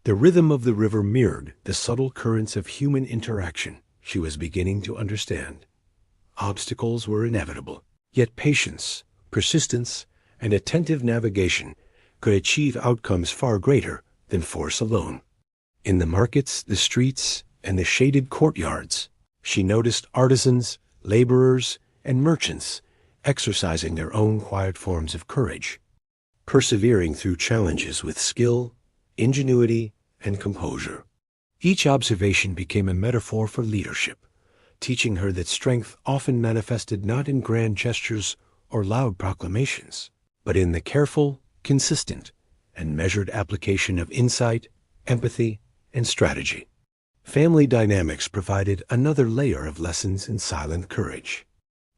The rhythm of the river mirrored the subtle currents of human interaction she was beginning to understand. Obstacles were inevitable, yet patience, persistence, and attentive navigation could achieve outcomes far greater than force alone. In the markets, the streets, and the shaded courtyards, she noticed artisans, laborers, and merchants exercising their own quiet forms of courage, persevering through challenges with skill, ingenuity, and composure. Each observation became a metaphor for leadership, teaching her that strength often manifested not in grand gestures or loud proclamations, but in the careful, consistent, and measured application of insight, empathy, and strategy. Family dynamics provided another layer of lessons in silent courage.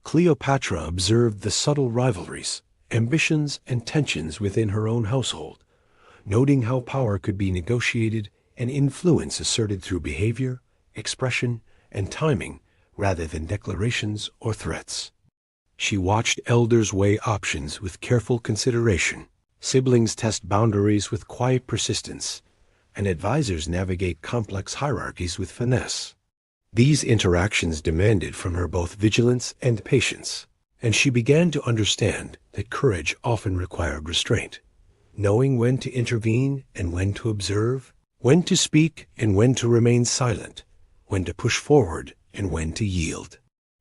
Cleopatra observed the subtle rivalries, ambitions, and tensions within her own household, noting how power could be negotiated and influence asserted through behavior, expression, and timing rather than declarations or threats. She watched elders weigh options with careful consideration, siblings test boundaries with quiet persistence, and advisors navigate complex hierarchies with finesse. These interactions demanded from her both vigilance and patience, and she began to understand that courage often required restraint, knowing when to intervene and when to observe, when to speak and when to remain silent, when to push forward and when to yield.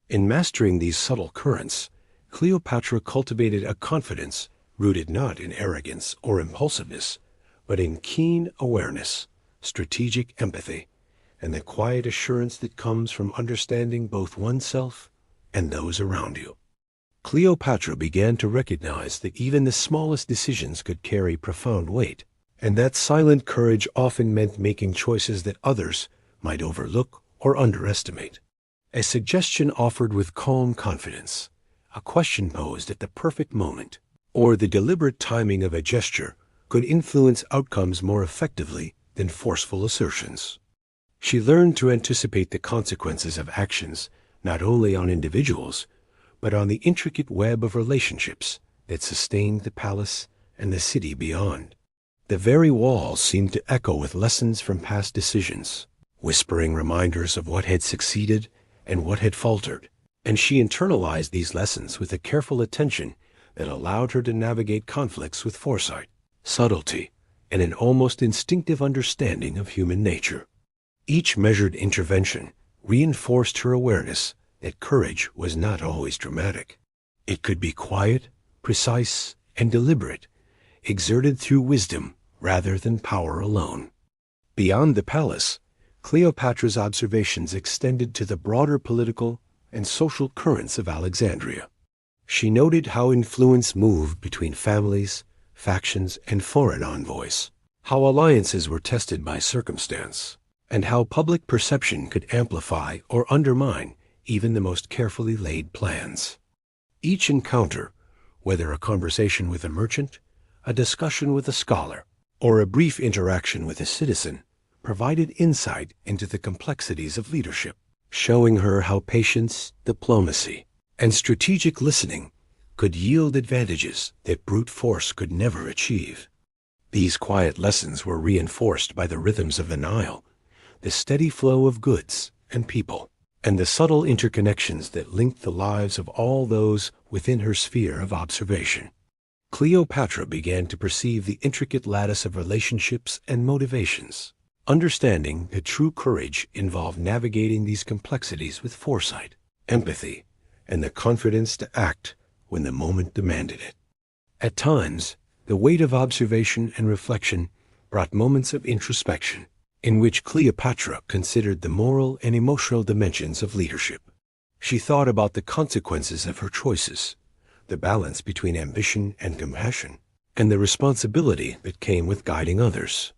In mastering these subtle currents, Cleopatra cultivated a confidence rooted not in arrogance or impulsiveness, but in keen awareness, strategic empathy, and the quiet assurance that comes from understanding both oneself and those around you. Cleopatra began to recognize that even the smallest decisions could carry profound weight, and that silent courage often meant making choices that others might overlook or underestimate. A suggestion offered with calm confidence, a question posed at the perfect moment, or the deliberate timing of a gesture could influence outcomes more effectively than forceful assertions. She learned to anticipate the consequences of actions not only on individuals, but on the intricate web of relationships that sustained the palace and the city beyond. The very walls seemed to echo with lessons from past decisions, whispering reminders of what had succeeded and what had faltered, and she internalized these lessons with a careful attention that allowed her to navigate conflicts with foresight, subtlety, and an almost instinctive understanding of human nature. Each measured intervention reinforced her awareness that courage was not always dramatic. It could be quiet, precise, and deliberate, exerted through wisdom rather than power alone. Beyond the palace, Cleopatra's observations extended to the broader political and social currents of Alexandria. She noted how influence moved between families, factions, and foreign envoys, how alliances were tested by circumstance, and how public perception could amplify or undermine even the most carefully laid plans. Each encounter, whether a conversation with a merchant, a discussion with a scholar, or a brief interaction with a citizen, provided insight into the complexities of leadership, showing her how patience, diplomacy, and strategic listening could yield advantages that brute force could never achieve. These quiet lessons were reinforced by the rhythms of the Nile, the steady flow of goods and people, and the subtle interconnections that linked the lives of all those within her sphere of observation. Cleopatra began to perceive the intricate lattice of relationships and motivations, understanding that true courage involved navigating these complexities with foresight, empathy, and the confidence to act when the moment demanded it. At times, the weight of observation and reflection brought moments of introspection, in which Cleopatra considered the moral and emotional dimensions of leadership. She thought about the consequences of her choices, the balance between ambition and compassion, and the responsibility that came with guiding others.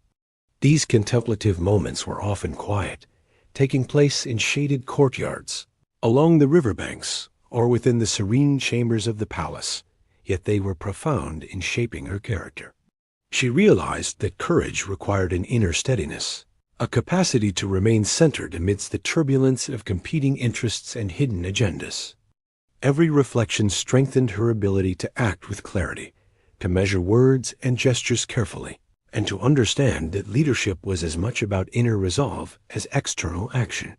These contemplative moments were often quiet, taking place in shaded courtyards, along the riverbanks, or within the serene chambers of the palace, yet they were profound in shaping her character. She realized that courage required an inner steadiness, a capacity to remain centered amidst the turbulence of competing interests and hidden agendas. Every reflection strengthened her ability to act with clarity, to measure words and gestures carefully, and to understand that leadership was as much about inner resolve as external action.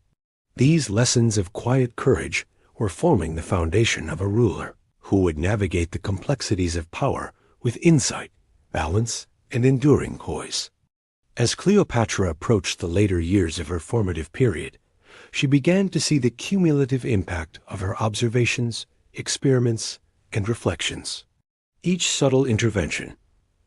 These lessons of quiet courage were forming the foundation of a ruler who would navigate the complexities of power with insight, balance, and enduring poise. As Cleopatra approached the later years of her formative period, she began to see the cumulative impact of her observations, experiments, and reflections. Each subtle intervention,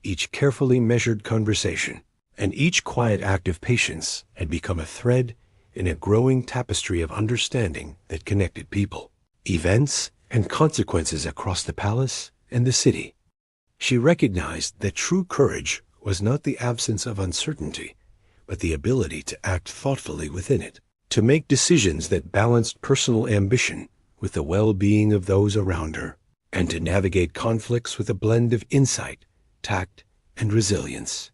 each carefully measured conversation, and each quiet act of patience had become a thread in a growing tapestry of understanding that connected people, events, and consequences across the palace and the city. She recognized that true courage was not the absence of uncertainty, but the ability to act thoughtfully within it, to make decisions that balanced personal ambition with the well-being of those around her, and to navigate conflicts with a blend of insight, tact, and resilience.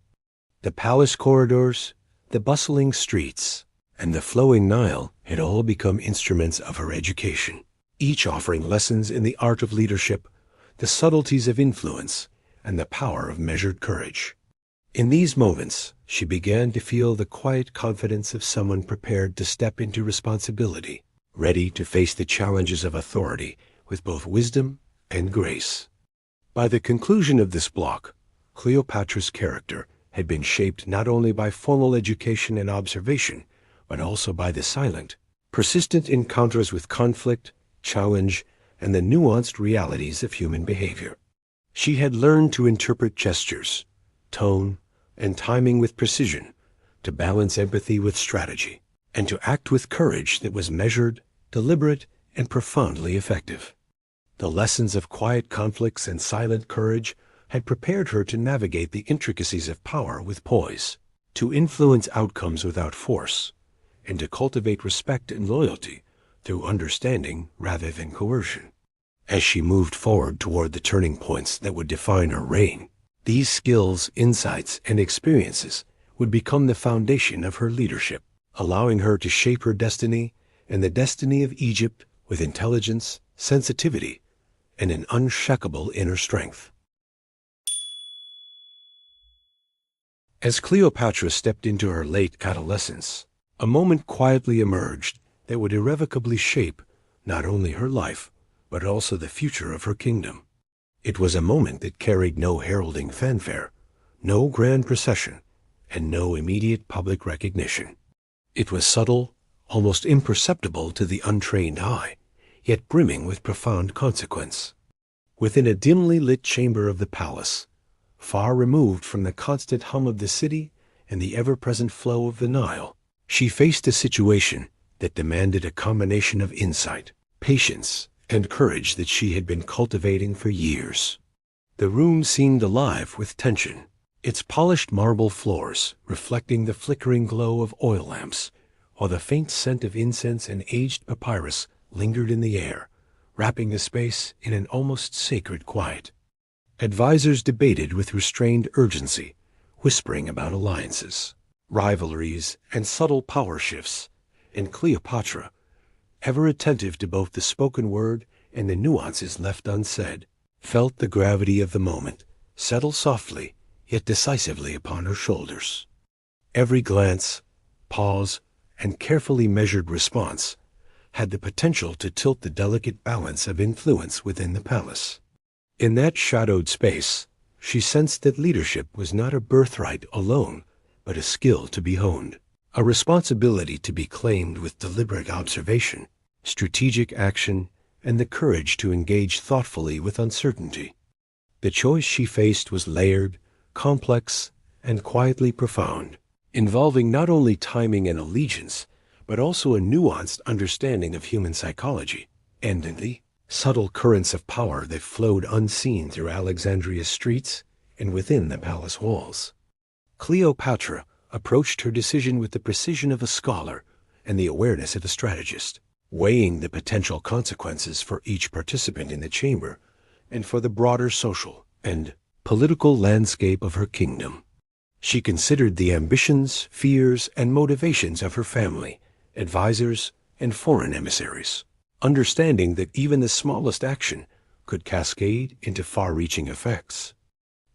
The palace corridors, the bustling streets, and the flowing Nile had all become instruments of her education, each offering lessons in the art of leadership, the subtleties of influence, and the power of measured courage. In these moments, she began to feel the quiet confidence of someone prepared to step into responsibility, ready to face the challenges of authority with both wisdom and grace. By the conclusion of this block, Cleopatra's character had been shaped not only by formal education and observation, but also by the silent, persistent encounters with conflict, challenge, and the nuanced realities of human behavior. She had learned to interpret gestures, tone, and timing with precision, to balance empathy with strategy, and to act with courage that was measured, deliberate, and profoundly effective. The lessons of quiet conflicts and silent courage had prepared her to navigate the intricacies of power with poise, to influence outcomes without force, and to cultivate respect and loyalty through understanding rather than coercion. As she moved forward toward the turning points that would define her reign, these skills, insights, and experiences would become the foundation of her leadership, allowing her to shape her destiny and the destiny of Egypt with intelligence, sensitivity, and an unshakable inner strength. As Cleopatra stepped into her late adolescence, a moment quietly emerged that would irrevocably shape not only her life, but also the future of her kingdom. It was a moment that carried no heralding fanfare, no grand procession, and no immediate public recognition. It was subtle, almost imperceptible to the untrained eye, yet brimming with profound consequence. Within a dimly lit chamber of the palace, far removed from the constant hum of the city and the ever-present flow of the Nile, she faced a situation that demanded a combination of insight, patience, and courage that she had been cultivating for years. The room seemed alive with tension, its polished marble floors reflecting the flickering glow of oil lamps, while the faint scent of incense and aged papyrus lingered in the air, wrapping the space in an almost sacred quiet. Advisors debated with restrained urgency, whispering about alliances, rivalries, and subtle power shifts, and Cleopatra, ever attentive to both the spoken word and the nuances left unsaid, felt the gravity of the moment settle softly yet decisively upon her shoulders. Every glance, pause, and carefully measured response had the potential to tilt the delicate balance of influence within the palace. In that shadowed space, she sensed that leadership was not a birthright alone, but a skill to be honed, a responsibility to be claimed with deliberate observation, strategic action, and the courage to engage thoughtfully with uncertainty. The choice she faced was layered, complex, and quietly profound, involving not only timing and allegiance, but also a nuanced understanding of human psychology, and the subtle currents of power that flowed unseen through Alexandria's streets and within the palace walls. Cleopatra approached her decision with the precision of a scholar and the awareness of a strategist, weighing the potential consequences for each participant in the chamber and for the broader social and political landscape of her kingdom. She considered the ambitions, fears, and motivations of her family, advisors, and foreign emissaries, understanding that even the smallest action could cascade into far-reaching effects.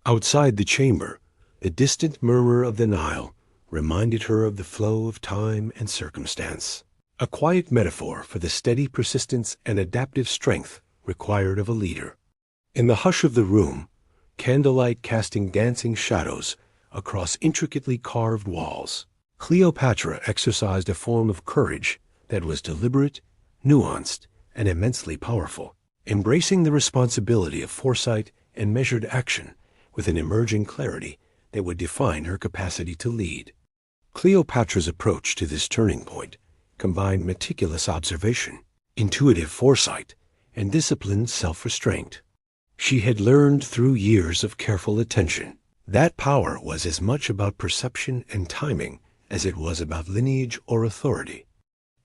Outside the chamber, the distant murmur of the Nile reminded her of the flow of time and circumstance, a quiet metaphor for the steady persistence and adaptive strength required of a leader. In the hush of the room, candlelight casting dancing shadows across intricately carved walls, Cleopatra exercised a form of courage that was deliberate, nuanced, and immensely powerful, embracing the responsibility of foresight and measured action with an emerging clarity that would define her capacity to lead. Cleopatra's approach to this turning point combined meticulous observation, intuitive foresight, and disciplined self-restraint. She had learned through years of careful attention that power was as much about perception and timing as it was about lineage or authority.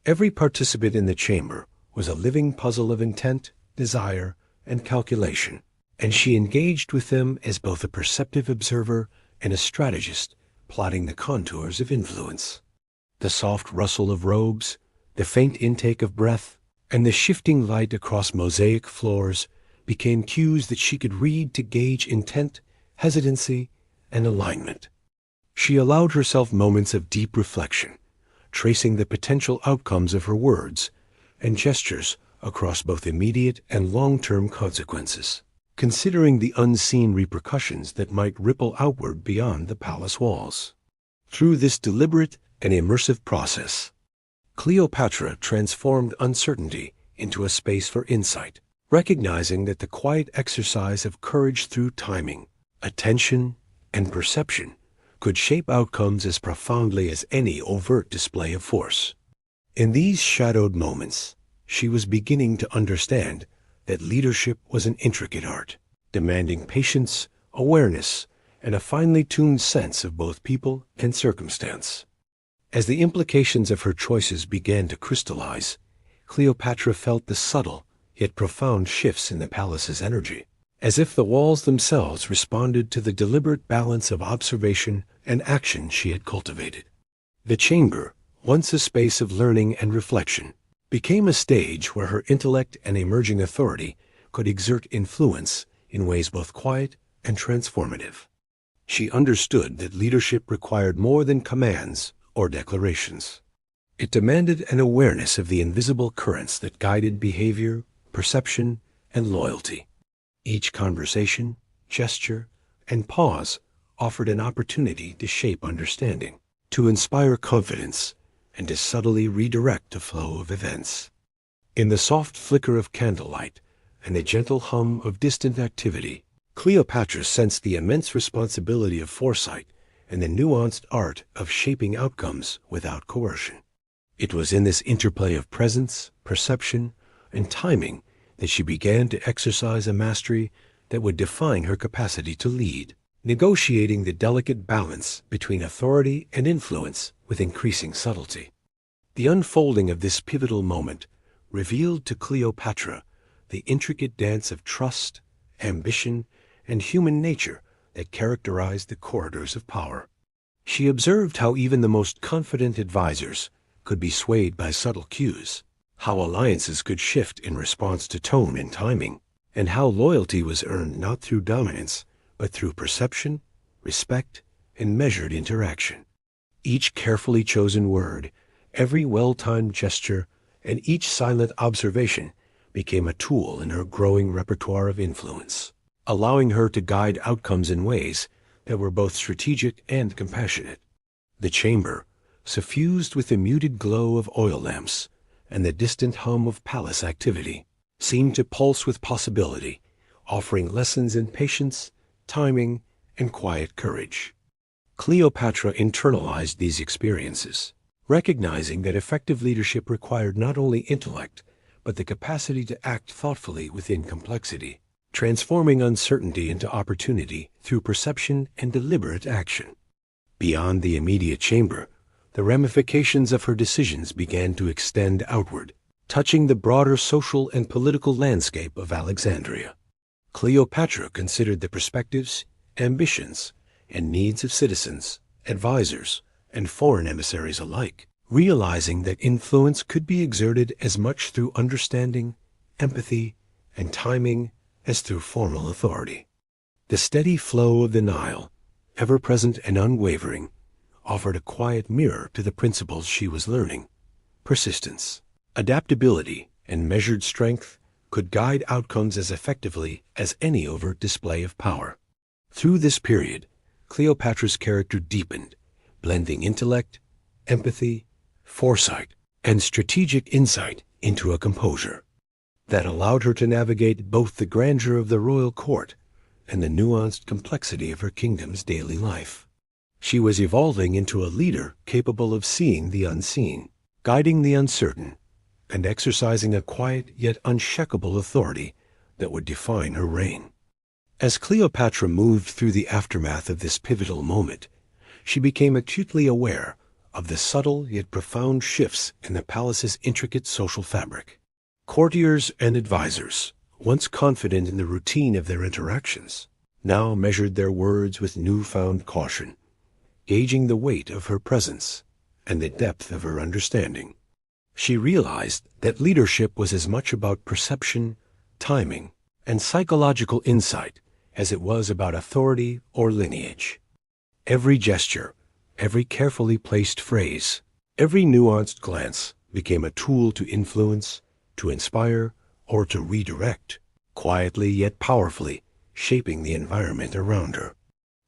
Every participant in the chamber was a living puzzle of intent, desire, and calculation, and she engaged with them as both a perceptive observer and a strategist plotting the contours of influence. The soft rustle of robes, the faint intake of breath, and the shifting light across mosaic floors became cues that she could read to gauge intent, hesitancy, and alignment. She allowed herself moments of deep reflection, tracing the potential outcomes of her words and gestures across both immediate and long-term consequences, considering the unseen repercussions that might ripple outward beyond the palace walls. Through this deliberate and immersive process, Cleopatra transformed uncertainty into a space for insight, recognizing that the quiet exercise of courage through timing, attention, and perception could shape outcomes as profoundly as any overt display of force. In these shadowed moments, she was beginning to understand that leadership was an intricate art, demanding patience, awareness, and a finely tuned sense of both people and circumstance. As the implications of her choices began to crystallize, Cleopatra felt the subtle yet profound shifts in the palace's energy, as if the walls themselves responded to the deliberate balance of observation and action she had cultivated. The chamber, once a space of learning and reflection, became a stage where her intellect and emerging authority could exert influence in ways both quiet and transformative. She understood that leadership required more than commands or declarations. It demanded an awareness of the invisible currents that guided behavior, perception, and loyalty. Each conversation, gesture, and pause offered an opportunity to shape understanding, to inspire confidence, and to subtly redirect the flow of events. In the soft flicker of candlelight and the gentle hum of distant activity, Cleopatra sensed the immense responsibility of foresight and the nuanced art of shaping outcomes without coercion. It was in this interplay of presence, perception, and timing that she began to exercise a mastery that would define her capacity to lead, negotiating the delicate balance between authority and influence with increasing subtlety. The unfolding of this pivotal moment revealed to Cleopatra the intricate dance of trust, ambition, and human nature that characterized the corridors of power. She observed how even the most confident advisors could be swayed by subtle cues, how alliances could shift in response to tone and timing, and how loyalty was earned not through dominance, but through perception, respect, and measured interaction. Each carefully chosen word, every well-timed gesture, and each silent observation became a tool in her growing repertoire of influence, allowing her to guide outcomes in ways that were both strategic and compassionate. The chamber, suffused with the muted glow of oil lamps and the distant hum of palace activity, seemed to pulse with possibility, offering lessons in patience, timing, and quiet courage. Cleopatra internalized these experiences, recognizing that effective leadership required not only intellect, but the capacity to act thoughtfully within complexity, transforming uncertainty into opportunity through perception and deliberate action. Beyond the immediate chamber, the ramifications of her decisions began to extend outward, touching the broader social and political landscape of Alexandria. Cleopatra considered the perspectives, ambitions, and needs of citizens, advisors, and foreign emissaries alike, realizing that influence could be exerted as much through understanding, empathy, and timing as through formal authority. The steady flow of the Nile, ever present and unwavering, offered a quiet mirror to the principles she was learning. Persistence, adaptability, and measured strength could guide outcomes as effectively as any overt display of power. Through this period, Cleopatra's character deepened, blending intellect, empathy, foresight, and strategic insight into a composure that allowed her to navigate both the grandeur of the royal court and the nuanced complexity of her kingdom's daily life. She was evolving into a leader capable of seeing the unseen, guiding the uncertain, and exercising a quiet yet unshakable authority that would define her reign. As Cleopatra moved through the aftermath of this pivotal moment, she became acutely aware of the subtle yet profound shifts in the palace's intricate social fabric. Courtiers and advisors, once confident in the routine of their interactions, now measured their words with newfound caution, gauging the weight of her presence and the depth of her understanding. She realized that leadership was as much about perception, timing, and psychological insight as it was about authority or lineage. Every gesture, every carefully placed phrase, every nuanced glance became a tool to influence, to inspire, or to redirect, quietly yet powerfully, shaping the environment around her.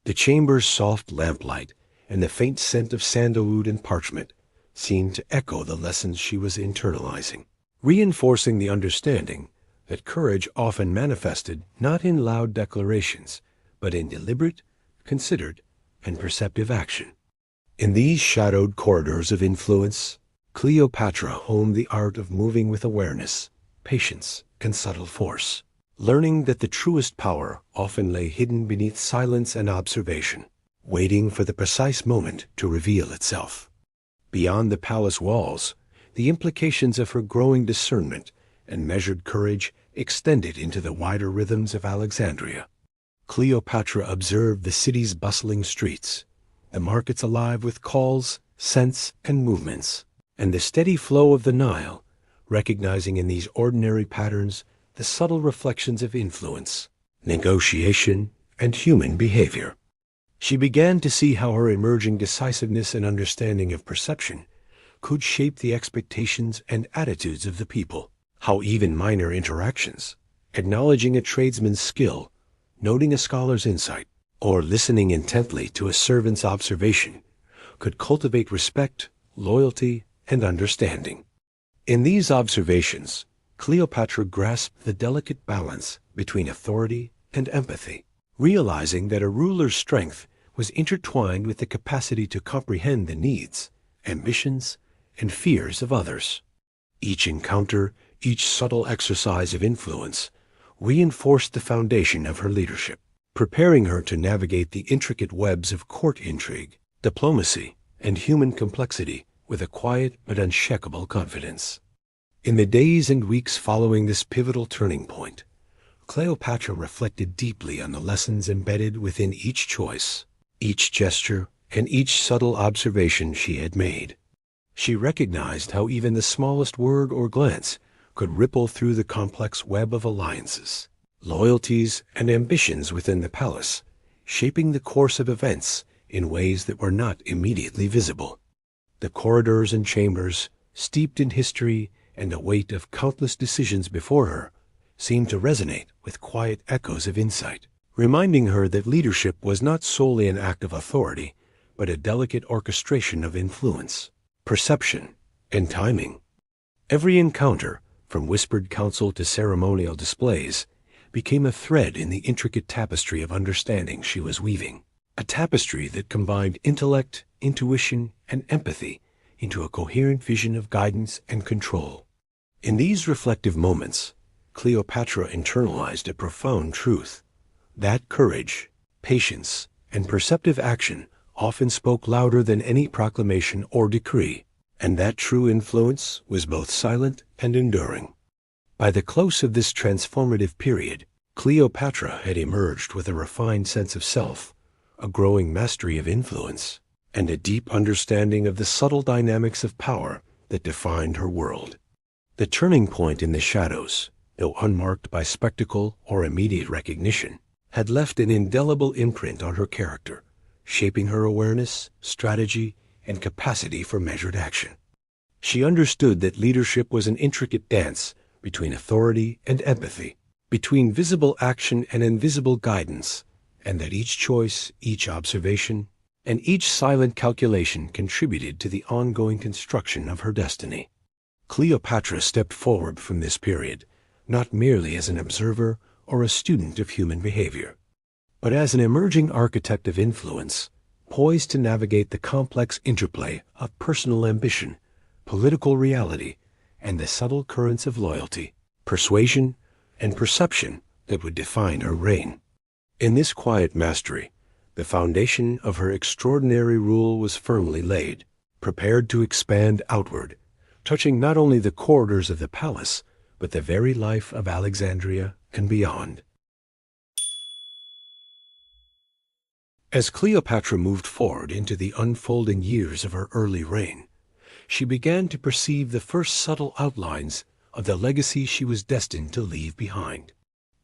The chamber's soft lamplight and the faint scent of sandalwood and parchment seemed to echo the lessons she was internalizing, reinforcing the understanding that courage often manifested not in loud declarations, but in deliberate, considered, and perceptive action. In these shadowed corridors of influence, Cleopatra honed the art of moving with awareness, patience, and subtle force, learning that the truest power often lay hidden beneath silence and observation, waiting for the precise moment to reveal itself. Beyond the palace walls, the implications of her growing discernment and measured courage extended into the wider rhythms of Alexandria. Cleopatra observed the city's bustling streets, the markets alive with calls, scents, and movements, and the steady flow of the Nile, recognizing in these ordinary patterns the subtle reflections of influence, negotiation, and human behavior. She began to see how her emerging decisiveness and understanding of perception could shape the expectations and attitudes of the people, how even minor interactions, acknowledging a tradesman's skill, noting a scholar's insight, or listening intently to a servant's observation, could cultivate respect, loyalty, and understanding. In these observations, Cleopatra grasped the delicate balance between authority and empathy, realizing that a ruler's strength was intertwined with the capacity to comprehend the needs, ambitions, and fears of others. Each encounter, each subtle exercise of influence, reinforced the foundation of her leadership, preparing her to navigate the intricate webs of court intrigue, diplomacy, and human complexity with a quiet but unshakable confidence. In the days and weeks following this pivotal turning point, Cleopatra reflected deeply on the lessons embedded within each choice, each gesture, and each subtle observation she had made. She recognized how even the smallest word or glance could ripple through the complex web of alliances, loyalties, and ambitions within the palace, shaping the course of events in ways that were not immediately visible. The corridors and chambers, steeped in history and the weight of countless decisions before her, seemed to resonate with quiet echoes of insight, reminding her that leadership was not solely an act of authority, but a delicate orchestration of influence, perception, and timing. Every encounter, from whispered counsel to ceremonial displays, became a thread in the intricate tapestry of understanding she was weaving, a tapestry that combined intellect, intuition, and empathy into a coherent vision of guidance and control. In these reflective moments, Cleopatra internalized a profound truth, that courage, patience, and perceptive action often spoke louder than any proclamation or decree, and that true influence was both silent and enduring. By the close of this transformative period, Cleopatra had emerged with a refined sense of self, a growing mastery of influence, and a deep understanding of the subtle dynamics of power that defined her world. The turning point in the shadows, though unmarked by spectacle or immediate recognition, had left an indelible imprint on her character, shaping her awareness, strategy, and capacity for measured action. She understood that leadership was an intricate dance between authority and empathy, between visible action and invisible guidance, and that each choice, each observation, and each silent calculation contributed to the ongoing construction of her destiny. Cleopatra stepped forward from this period, not merely as an observer or a student of human behavior, but as an emerging architect of influence, poised to navigate the complex interplay of personal ambition, political reality, and the subtle currents of loyalty, persuasion, and perception that would define her reign. In this quiet mastery, the foundation of her extraordinary rule was firmly laid, prepared to expand outward, touching not only the corridors of the palace, but the very life of Alexandria and beyond. As Cleopatra moved forward into the unfolding years of her early reign, she began to perceive the first subtle outlines of the legacy she was destined to leave behind.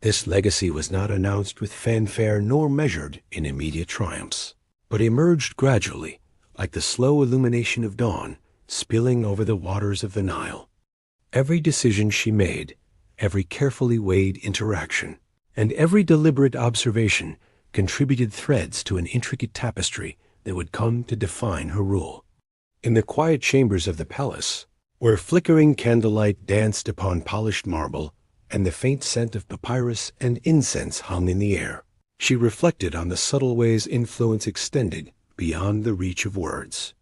This legacy was not announced with fanfare nor measured in immediate triumphs, but emerged gradually, like the slow illumination of dawn, spilling over the waters of the Nile. Every decision she made, every carefully weighed interaction, and every deliberate observation contributed threads to an intricate tapestry that would come to define her rule. In the quiet chambers of the palace, where flickering candlelight danced upon polished marble and the faint scent of papyrus and incense hung in the air, she reflected on the subtle ways influence extended beyond the reach of words.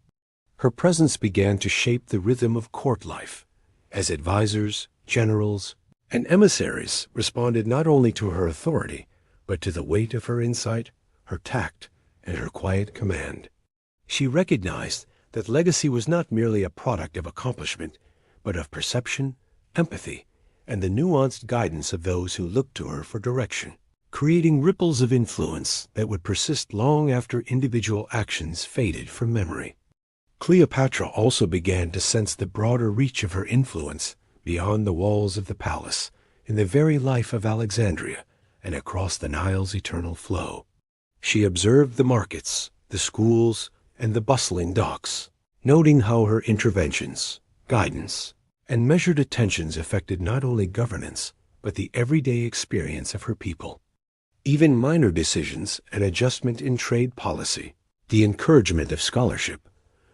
Her presence began to shape the rhythm of court life, as advisors, generals, and emissaries responded not only to her authority, but to the weight of her insight, her tact, and her quiet command. She recognized that legacy was not merely a product of accomplishment, but of perception, empathy, and the nuanced guidance of those who looked to her for direction, creating ripples of influence that would persist long after individual actions faded from memory. Cleopatra also began to sense the broader reach of her influence beyond the walls of the palace, in the very life of Alexandria and across the Nile's eternal flow. She observed the markets, the schools, and the bustling docks, noting how her interventions, guidance, and measured attentions affected not only governance, but the everyday experience of her people. Even minor decisions, an adjustment in trade policy, the encouragement of scholarship,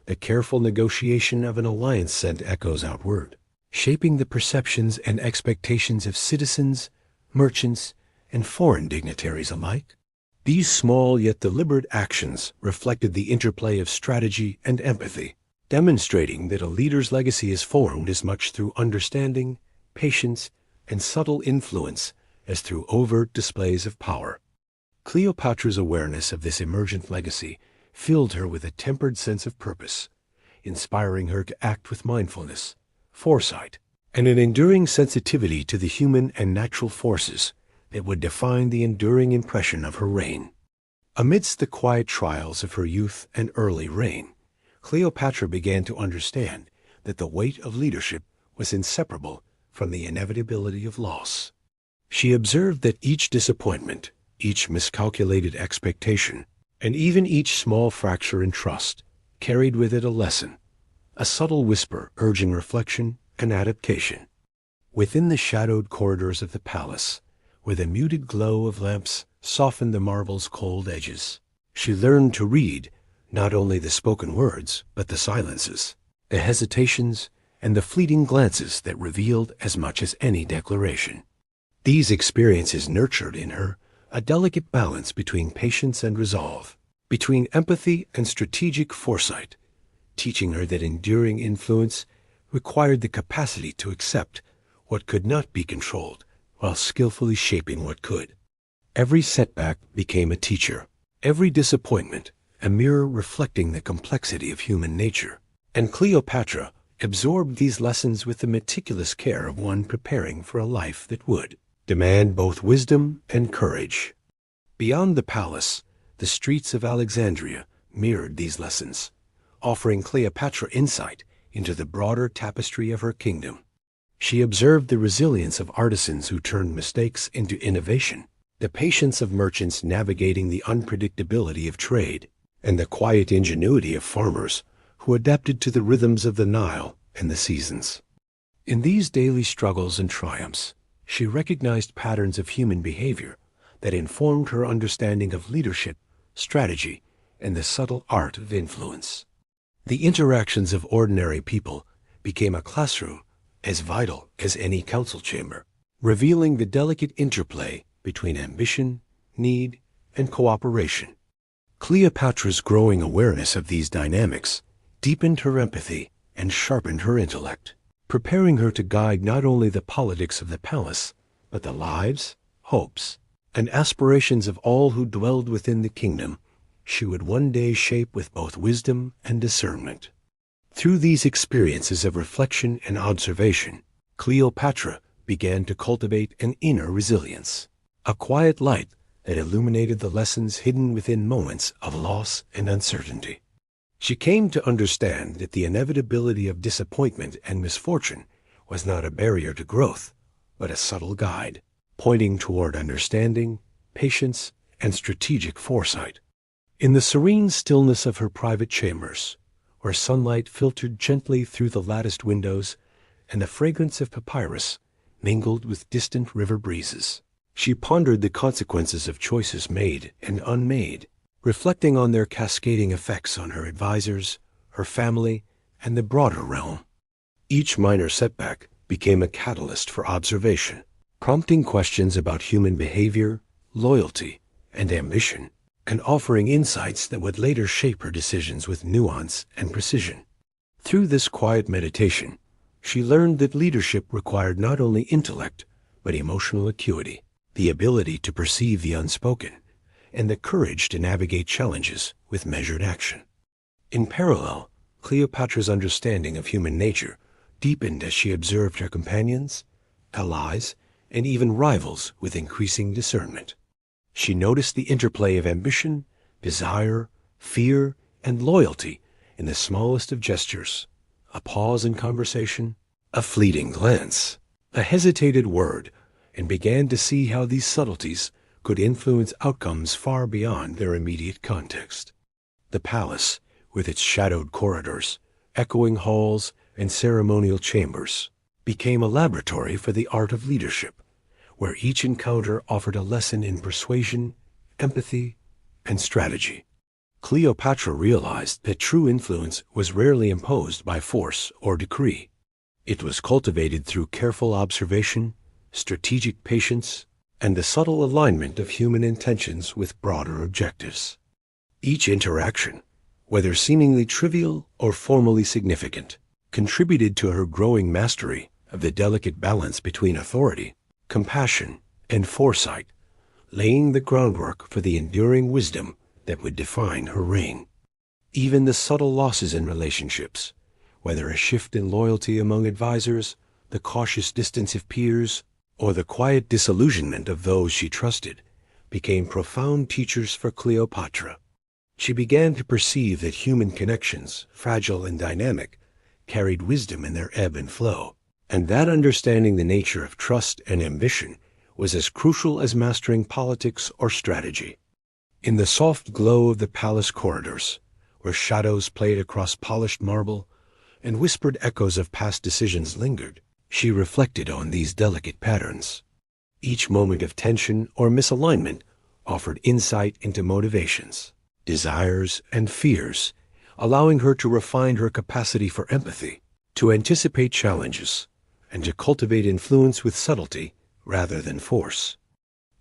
the careful negotiation of an alliance sent echoes outward, shaping the perceptions and expectations of citizens, merchants, and foreign dignitaries alike. These small yet deliberate actions reflected the interplay of strategy and empathy, demonstrating that a leader's legacy is formed as much through understanding, patience, and subtle influence as through overt displays of power. Cleopatra's awareness of this emergent legacy filled her with a tempered sense of purpose, inspiring her to act with mindfulness, foresight, and an enduring sensitivity to the human and natural forces that would define the enduring impression of her reign. Amidst the quiet trials of her youth and early reign, Cleopatra began to understand that the weight of leadership was inseparable from the inevitability of loss. She observed that each disappointment, each miscalculated expectation, and even each small fracture in trust carried with it a lesson, a subtle whisper urging reflection and adaptation. Within the shadowed corridors of the palace, where the muted glow of lamps softened the marble's cold edges, she learned to read not only the spoken words, but the silences, the hesitations, and the fleeting glances that revealed as much as any declaration. These experiences nurtured in her a delicate balance between patience and resolve, between empathy and strategic foresight, teaching her that enduring influence required the capacity to accept what could not be controlled while skillfully shaping what could. Every setback became a teacher, every disappointment a mirror reflecting the complexity of human nature, and Cleopatra absorbed these lessons with the meticulous care of one preparing for a life that would demand both wisdom and courage. Beyond the palace, the streets of Alexandria mirrored these lessons, offering Cleopatra insight into the broader tapestry of her kingdom. She observed the resilience of artisans who turned mistakes into innovation, the patience of merchants navigating the unpredictability of trade, and the quiet ingenuity of farmers who adapted to the rhythms of the Nile and the seasons. In these daily struggles and triumphs, she recognized patterns of human behavior that informed her understanding of leadership, strategy, and the subtle art of influence. The interactions of ordinary people became a classroom as vital as any council chamber, revealing the delicate interplay between ambition, need, and cooperation. Cleopatra's growing awareness of these dynamics deepened her empathy and sharpened her intellect, preparing her to guide not only the politics of the palace, but the lives, hopes, and aspirations of all who dwelled within the kingdom she would one day shape with both wisdom and discernment. Through these experiences of reflection and observation, Cleopatra began to cultivate an inner resilience, a quiet light that illuminated the lessons hidden within moments of loss and uncertainty. She came to understand that the inevitability of disappointment and misfortune was not a barrier to growth, but a subtle guide, pointing toward understanding, patience, and strategic foresight. In the serene stillness of her private chambers, where sunlight filtered gently through the latticed windows and the fragrance of papyrus mingled with distant river breezes, she pondered the consequences of choices made and unmade, reflecting on their cascading effects on her advisors, her family, and the broader realm. Each minor setback became a catalyst for observation, prompting questions about human behavior, loyalty, and ambition, and offering insights that would later shape her decisions with nuance and precision. Through this quiet meditation, she learned that leadership required not only intellect, but emotional acuity, the ability to perceive the unspoken, and the courage to navigate challenges with measured action. In parallel, Cleopatra's understanding of human nature deepened as she observed her companions, allies, and even rivals with increasing discernment. She noticed the interplay of ambition, desire, fear, and loyalty in the smallest of gestures, a pause in conversation, a fleeting glance, a hesitated word, and began to see how these subtleties could influence outcomes far beyond their immediate context. The palace, with its shadowed corridors, echoing halls, and ceremonial chambers, became a laboratory for the art of leadership, where each encounter offered a lesson in persuasion, empathy, and strategy. Cleopatra realized that true influence was rarely imposed by force or decree. It was cultivated through careful observation, strategic patience, and the subtle alignment of human intentions with broader objectives. Each interaction, whether seemingly trivial or formally significant, contributed to her growing mastery of the delicate balance between authority, compassion, and foresight, laying the groundwork for the enduring wisdom that would define her reign. Even the subtle losses in relationships, whether a shift in loyalty among advisors, the cautious distance of peers, or the quiet disillusionment of those she trusted, became profound teachers for Cleopatra. She began to perceive that human connections, fragile and dynamic, carried wisdom in their ebb and flow, and that understanding the nature of trust and ambition was as crucial as mastering politics or strategy. In the soft glow of the palace corridors, where shadows played across polished marble and whispered echoes of past decisions lingered, she reflected on these delicate patterns. Each moment of tension or misalignment offered insight into motivations, desires, and fears, allowing her to refine her capacity for empathy, to anticipate challenges, and to cultivate influence with subtlety rather than force.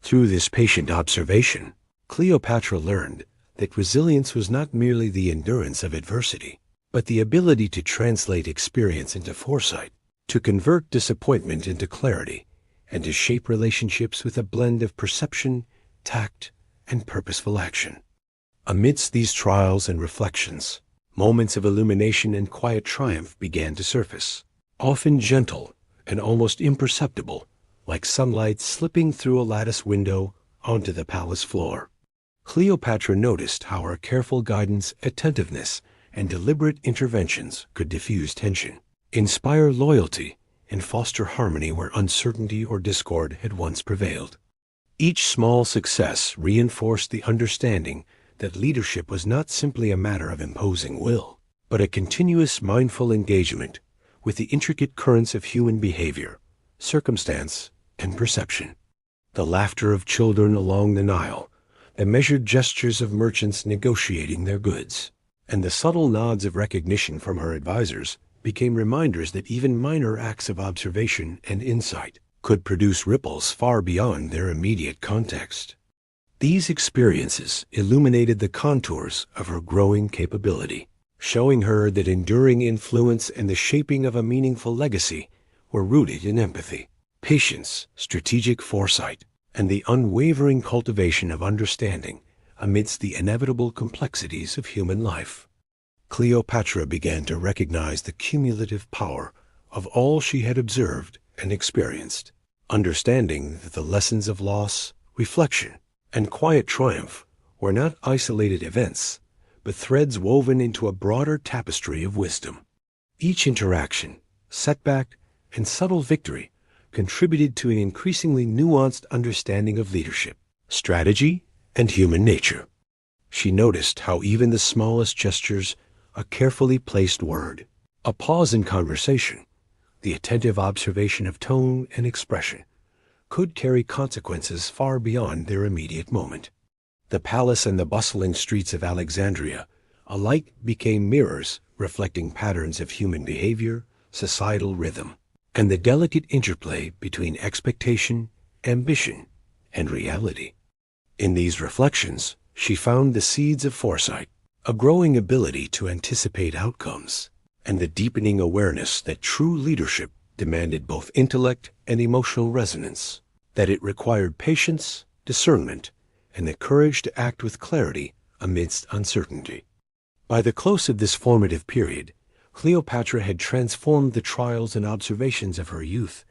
Through this patient observation, Cleopatra learned that resilience was not merely the endurance of adversity, but the ability to translate experience into foresight, to convert disappointment into clarity, and to shape relationships with a blend of perception, tact, and purposeful action. Amidst these trials and reflections, moments of illumination and quiet triumph began to surface, often gentle and almost imperceptible, like sunlight slipping through a lattice window onto the palace floor. Cleopatra noticed how her careful guidance, attentiveness, and deliberate interventions could diffuse tension, inspire loyalty, and foster harmony where uncertainty or discord had once prevailed. Each small success reinforced the understanding that leadership was not simply a matter of imposing will, but a continuous mindful engagement with the intricate currents of human behavior, circumstance, and perception. The laughter of children along the Nile, the measured gestures of merchants negotiating their goods, and the subtle nods of recognition from her advisors became reminders that even minor acts of observation and insight could produce ripples far beyond their immediate context. These experiences illuminated the contours of her growing capability, showing her that enduring influence and the shaping of a meaningful legacy were rooted in empathy, patience, strategic foresight, and the unwavering cultivation of understanding amidst the inevitable complexities of human life. Cleopatra began to recognize the cumulative power of all she had observed and experienced, understanding that the lessons of loss, reflection, and quiet triumph were not isolated events, but threads woven into a broader tapestry of wisdom. Each interaction, setback, and subtle victory contributed to an increasingly nuanced understanding of leadership, strategy, and human nature. She noticed how even the smallest gestures, a carefully placed word, a pause in conversation, the attentive observation of tone and expression, could carry consequences far beyond their immediate moment. The palace and the bustling streets of Alexandria alike became mirrors reflecting patterns of human behavior, societal rhythm, and the delicate interplay between expectation, ambition, and reality. In these reflections, she found the seeds of foresight, a growing ability to anticipate outcomes, and the deepening awareness that true leadership demanded both intellect and emotional resonance, that it required patience, discernment, and the courage to act with clarity amidst uncertainty. By the close of this formative period, Cleopatra had transformed the trials and observations of her youth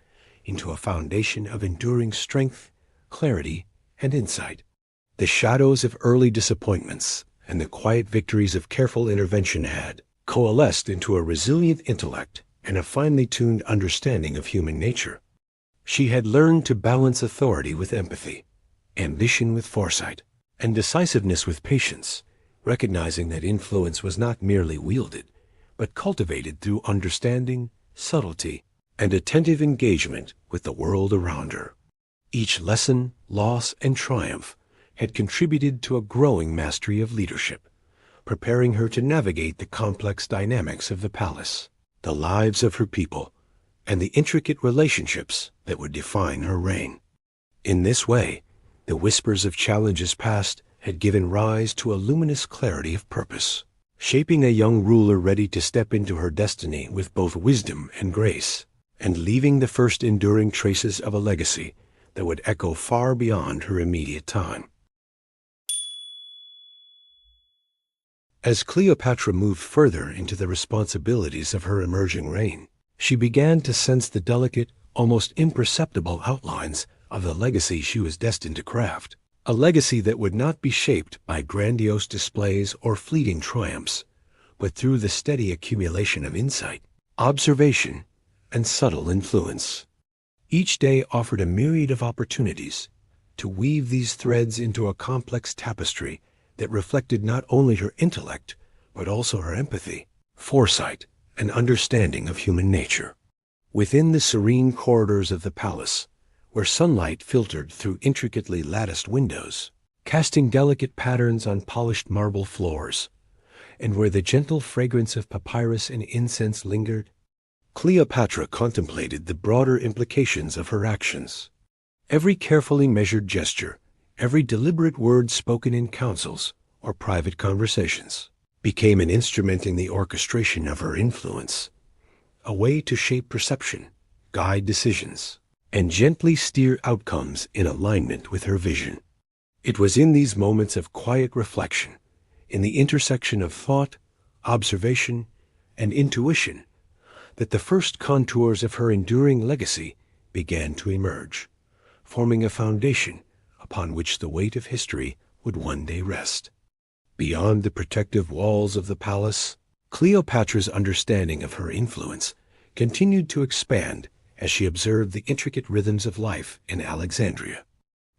into a foundation of enduring strength, clarity, and insight. The shadows of early disappointments and the quiet victories of careful intervention had coalesced into a resilient intellect and a finely tuned understanding of human nature. She had learned to balance authority with empathy, ambition with foresight, and decisiveness with patience, recognizing that influence was not merely wielded, but cultivated through understanding, subtlety, and attentive engagement with the world around her. Each lesson, loss, and triumph had contributed to a growing mastery of leadership, preparing her to navigate the complex dynamics of the palace, the lives of her people, and the intricate relationships that would define her reign. In this way, the whispers of challenges past had given rise to a luminous clarity of purpose, shaping a young ruler ready to step into her destiny with both wisdom and grace, and leaving the first enduring traces of a legacy that would echo far beyond her immediate time. As Cleopatra moved further into the responsibilities of her emerging reign, she began to sense the delicate, almost imperceptible outlines of the legacy she was destined to craft. A legacy that would not be shaped by grandiose displays or fleeting triumphs, but through the steady accumulation of insight, observation, and subtle influence. Each day offered a myriad of opportunities to weave these threads into a complex tapestry that reflected not only her intellect, but also her empathy, foresight, and understanding of human nature. Within the serene corridors of the palace, where sunlight filtered through intricately latticed windows, casting delicate patterns on polished marble floors, and where the gentle fragrance of papyrus and incense lingered, Cleopatra contemplated the broader implications of her actions. Every carefully measured gesture, every deliberate word spoken in councils or private conversations, became an instrument in the orchestration of her influence, a way to shape perception, guide decisions, and gently steer outcomes in alignment with her vision. It was in these moments of quiet reflection, in the intersection of thought, observation, and intuition, that the first contours of her enduring legacy began to emerge, forming a foundation upon which the weight of history would one day rest. Beyond the protective walls of the palace, Cleopatra's understanding of her influence continued to expand as she observed the intricate rhythms of life in Alexandria.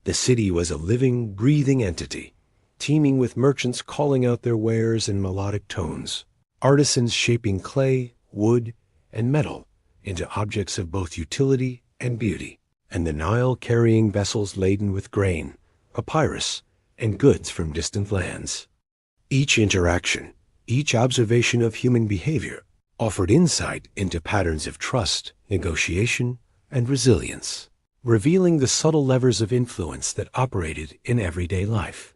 The city was a living, breathing entity, teeming with merchants calling out their wares in melodic tones, artisans shaping clay, wood, and metal into objects of both utility and beauty, and the Nile carrying vessels laden with grain, papyrus, and goods from distant lands. Each interaction, each observation of human behavior, offered insight into patterns of trust, negotiation, and resilience, revealing the subtle levers of influence that operated in everyday life.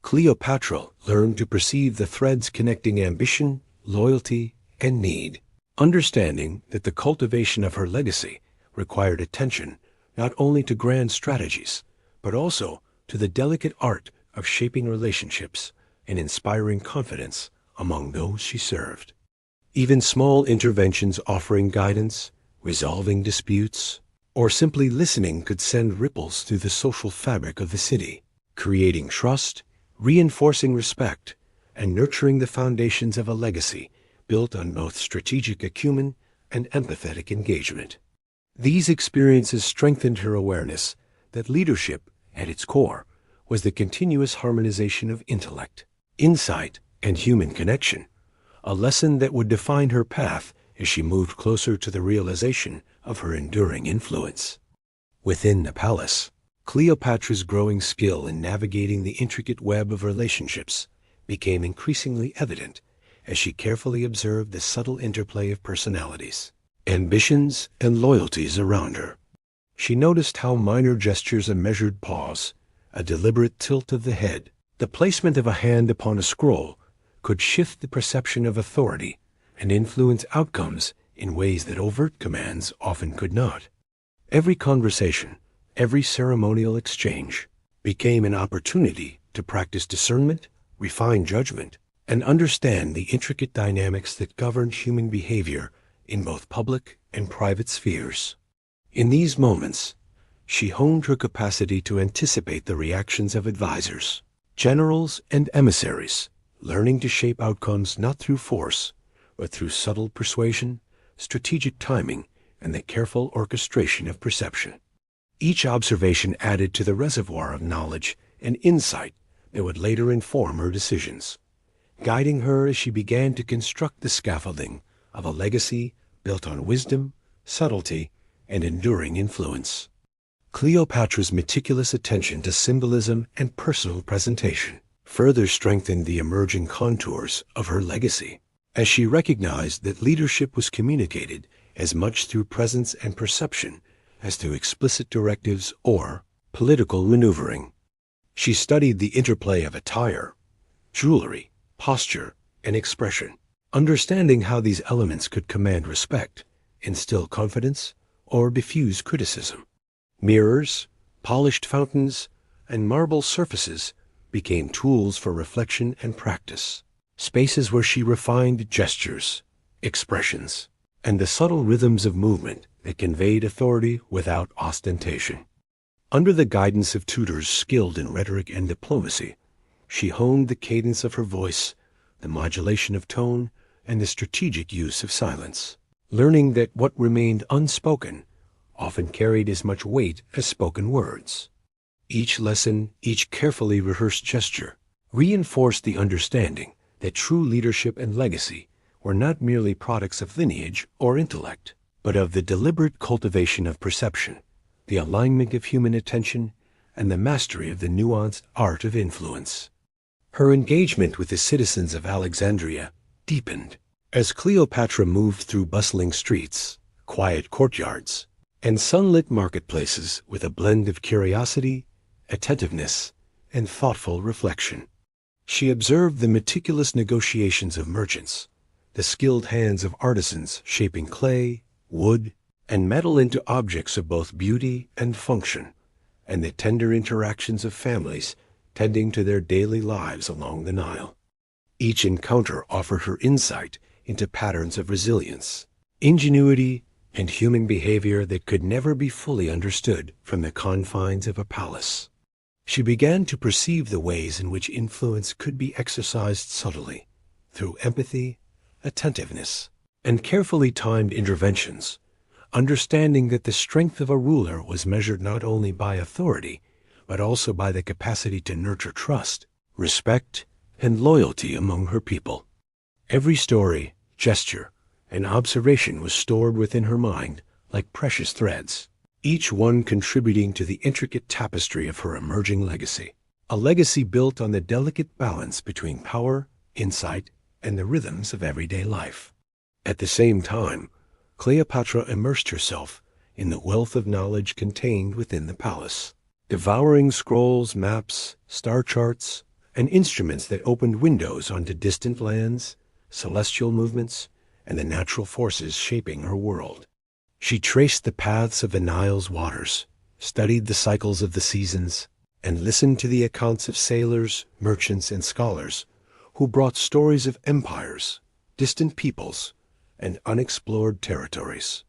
Cleopatra learned to perceive the threads connecting ambition, loyalty, and need, understanding that the cultivation of her legacy required attention not only to grand strategies, but also to the delicate art of shaping relationships and inspiring confidence among those she served. Even small interventions offering guidance, resolving disputes, or simply listening could send ripples through the social fabric of the city, creating trust, reinforcing respect, and nurturing the foundations of a legacy built on both strategic acumen and empathetic engagement. These experiences strengthened her awareness that leadership, at its core, was the continuous harmonization of intellect, insight, and human connection, a lesson that would define her path as she moved closer to the realization of her enduring influence. Within the palace, Cleopatra's growing skill in navigating the intricate web of relationships became increasingly evident as she carefully observed the subtle interplay of personalities, ambitions, and loyalties around her. She noticed how minor gestures, a measured pause, a deliberate tilt of the head, the placement of a hand upon a scroll, could shift the perception of authority and influence outcomes in ways that overt commands often could not. Every conversation, every ceremonial exchange became an opportunity to practice discernment, refine judgment, and understand the intricate dynamics that govern human behavior in both public and private spheres. In these moments, she honed her capacity to anticipate the reactions of advisors, generals, and emissaries, learning to shape outcomes not through force, but through subtle persuasion, strategic timing, and the careful orchestration of perception. Each observation added to the reservoir of knowledge and insight that would later inform her decisions, guiding her as she began to construct the scaffolding of a legacy built on wisdom, subtlety, and enduring influence. Cleopatra's meticulous attention to symbolism and personal presentation, further strengthened the emerging contours of her legacy, as she recognized that leadership was communicated as much through presence and perception as through explicit directives or political maneuvering. She studied the interplay of attire, jewelry, posture, and expression, understanding how these elements could command respect, instill confidence, or diffuse criticism. Mirrors, polished fountains, and marble surfaces became tools for reflection and practice, spaces where she refined gestures, expressions, and the subtle rhythms of movement that conveyed authority without ostentation. Under the guidance of tutors skilled in rhetoric and diplomacy, she honed the cadence of her voice, the modulation of tone, and the strategic use of silence, learning that what remained unspoken often carried as much weight as spoken words. Each lesson, each carefully rehearsed gesture, reinforced the understanding that true leadership and legacy were not merely products of lineage or intellect, but of the deliberate cultivation of perception, the alignment of human attention, and the mastery of the nuanced art of influence. Her engagement with the citizens of Alexandria deepened as Cleopatra moved through bustling streets, quiet courtyards, and sunlit marketplaces with a blend of curiosity, attentiveness, and thoughtful reflection. She observed the meticulous negotiations of merchants, the skilled hands of artisans shaping clay, wood, and metal into objects of both beauty and function, and the tender interactions of families tending to their daily lives along the Nile. Each encounter offered her insight into patterns of resilience, ingenuity, and human behavior that could never be fully understood from the confines of a palace. She began to perceive the ways in which influence could be exercised subtly, through empathy, attentiveness, and carefully timed interventions, understanding that the strength of a ruler was measured not only by authority, but also by the capacity to nurture trust, respect, and loyalty among her people. Every story, gesture, and observation was stored within her mind like precious threads, each one contributing to the intricate tapestry of her emerging legacy, a legacy built on the delicate balance between power, insight, and the rhythms of everyday life. At the same time, Cleopatra immersed herself in the wealth of knowledge contained within the palace, devouring scrolls, maps, star charts, and instruments that opened windows onto distant lands, celestial movements, and the natural forces shaping her world. She traced the paths of the Nile's waters, studied the cycles of the seasons, and listened to the accounts of sailors, merchants, and scholars who brought stories of empires, distant peoples, and unexplored territories.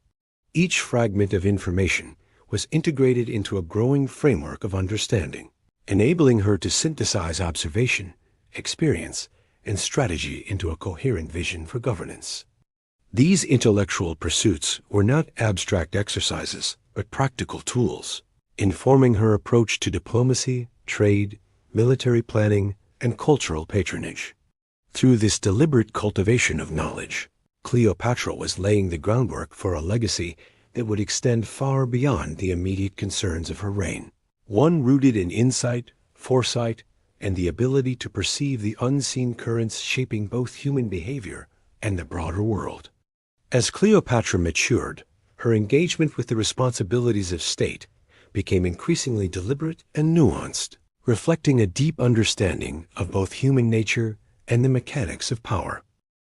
Each fragment of information was integrated into a growing framework of understanding, enabling her to synthesize observation, experience, and strategy into a coherent vision for governance. These intellectual pursuits were not abstract exercises, but practical tools, informing her approach to diplomacy, trade, military planning, and cultural patronage. Through this deliberate cultivation of knowledge, Cleopatra was laying the groundwork for a legacy that would extend far beyond the immediate concerns of her reign, one rooted in insight, foresight, and the ability to perceive the unseen currents shaping both human behavior and the broader world. As Cleopatra matured, her engagement with the responsibilities of state became increasingly deliberate and nuanced, reflecting a deep understanding of both human nature and the mechanics of power.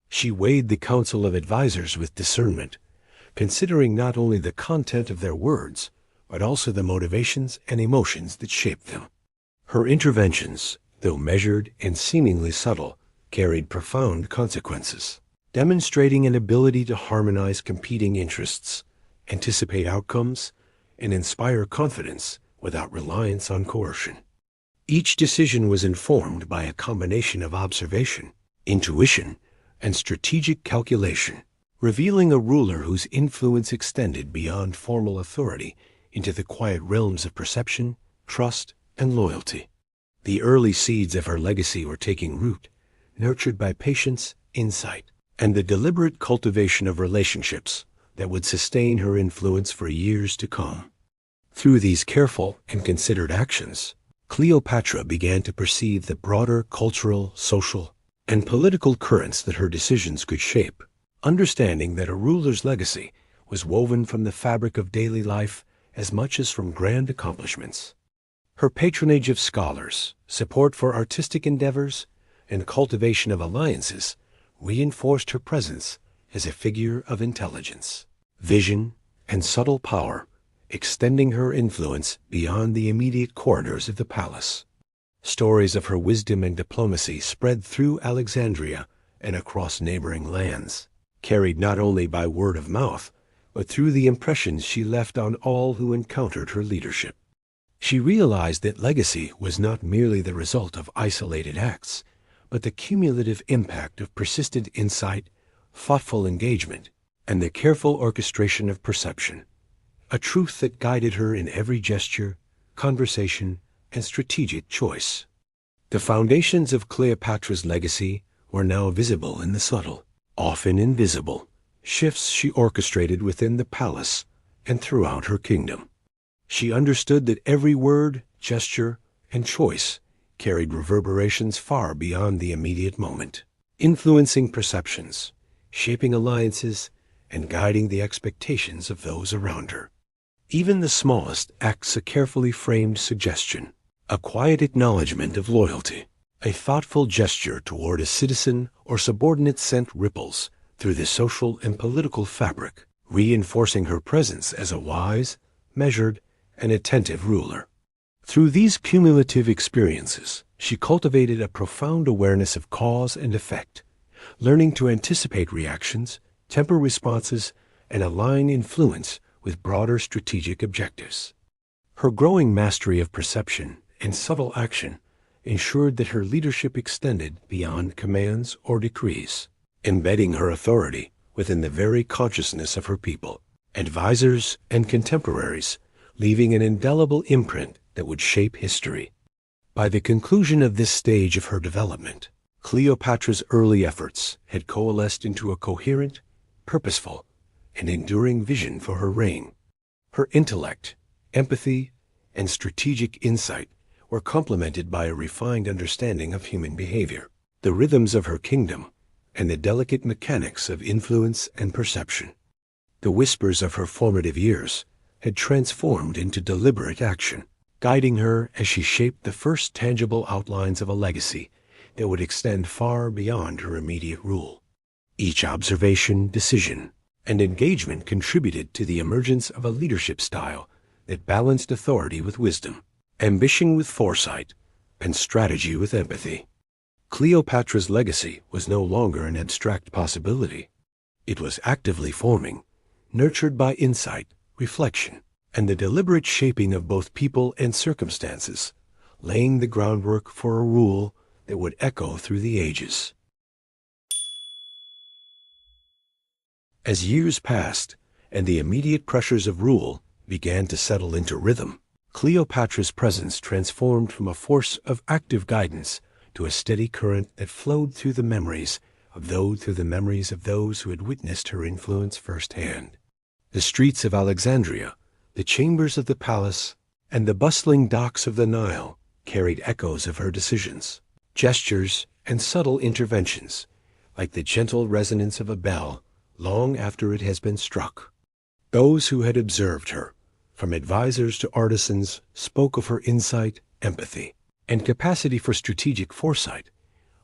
She weighed the counsel of advisors with discernment, considering not only the content of their words, but also the motivations and emotions that shaped them. Her interventions, though measured and seemingly subtle, carried profound consequences, demonstrating an ability to harmonize competing interests, anticipate outcomes, and inspire confidence without reliance on coercion. Each decision was informed by a combination of observation, intuition, and strategic calculation, revealing a ruler whose influence extended beyond formal authority into the quiet realms of perception, trust, and loyalty. The early seeds of her legacy were taking root, nurtured by patience, insight, and the deliberate cultivation of relationships that would sustain her influence for years to come. Through these careful and considered actions, Cleopatra began to perceive the broader cultural, social, and political currents that her decisions could shape, understanding that a ruler's legacy was woven from the fabric of daily life as much as from grand accomplishments. Her patronage of scholars, support for artistic endeavors, and cultivation of alliances reinforced her presence as a figure of intelligence, vision, and subtle power, extending her influence beyond the immediate corridors of the palace. Stories of her wisdom and diplomacy spread through Alexandria and across neighboring lands, carried not only by word of mouth, but through the impressions she left on all who encountered her leadership. She realized that legacy was not merely the result of isolated acts, but the cumulative impact of persistent insight, thoughtful engagement, and the careful orchestration of perception, a truth that guided her in every gesture, conversation, and strategic choice. The foundations of Cleopatra's legacy were now visible in the subtle, often invisible, shifts she orchestrated within the palace and throughout her kingdom. She understood that every word, gesture, and choice carried reverberations far beyond the immediate moment, influencing perceptions, shaping alliances, and guiding the expectations of those around her. Even the smallest acts a carefully framed suggestion, a quiet acknowledgement of loyalty, a thoughtful gesture toward a citizen or subordinate sent ripples through the social and political fabric, reinforcing her presence as a wise, measured, and attentive ruler. Through these cumulative experiences, she cultivated a profound awareness of cause and effect, learning to anticipate reactions, temper responses, and align influence with broader strategic objectives. Her growing mastery of perception and subtle action ensured that her leadership extended beyond commands or decrees, embedding her authority within the very consciousness of her people, advisors, and contemporaries, leaving an indelible imprint that would shape history. By the conclusion of this stage of her development, Cleopatra's early efforts had coalesced into a coherent, purposeful, and enduring vision for her reign. Her intellect, empathy, and strategic insight were complemented by a refined understanding of human behavior, the rhythms of her kingdom, and the delicate mechanics of influence and perception. The whispers of her formative years had transformed into deliberate action, guiding her as she shaped the first tangible outlines of a legacy that would extend far beyond her immediate rule. Each observation, decision, and engagement contributed to the emergence of a leadership style that balanced authority with wisdom, ambition with foresight, and strategy with empathy. Cleopatra's legacy was no longer an abstract possibility. It was actively forming, nurtured by insight, reflection, and the deliberate shaping of both people and circumstances, laying the groundwork for a rule that would echo through the ages. As years passed and the immediate pressures of rule began to settle into rhythm, Cleopatra's presence transformed from a force of active guidance to a steady current that flowed through the memories of those who had witnessed her influence firsthand. The streets of Alexandria, the chambers of the palace, and the bustling docks of the Nile carried echoes of her decisions, gestures, and subtle interventions, like the gentle resonance of a bell long after it has been struck. Those who had observed her, from advisors to artisans, spoke of her insight, empathy, and capacity for strategic foresight,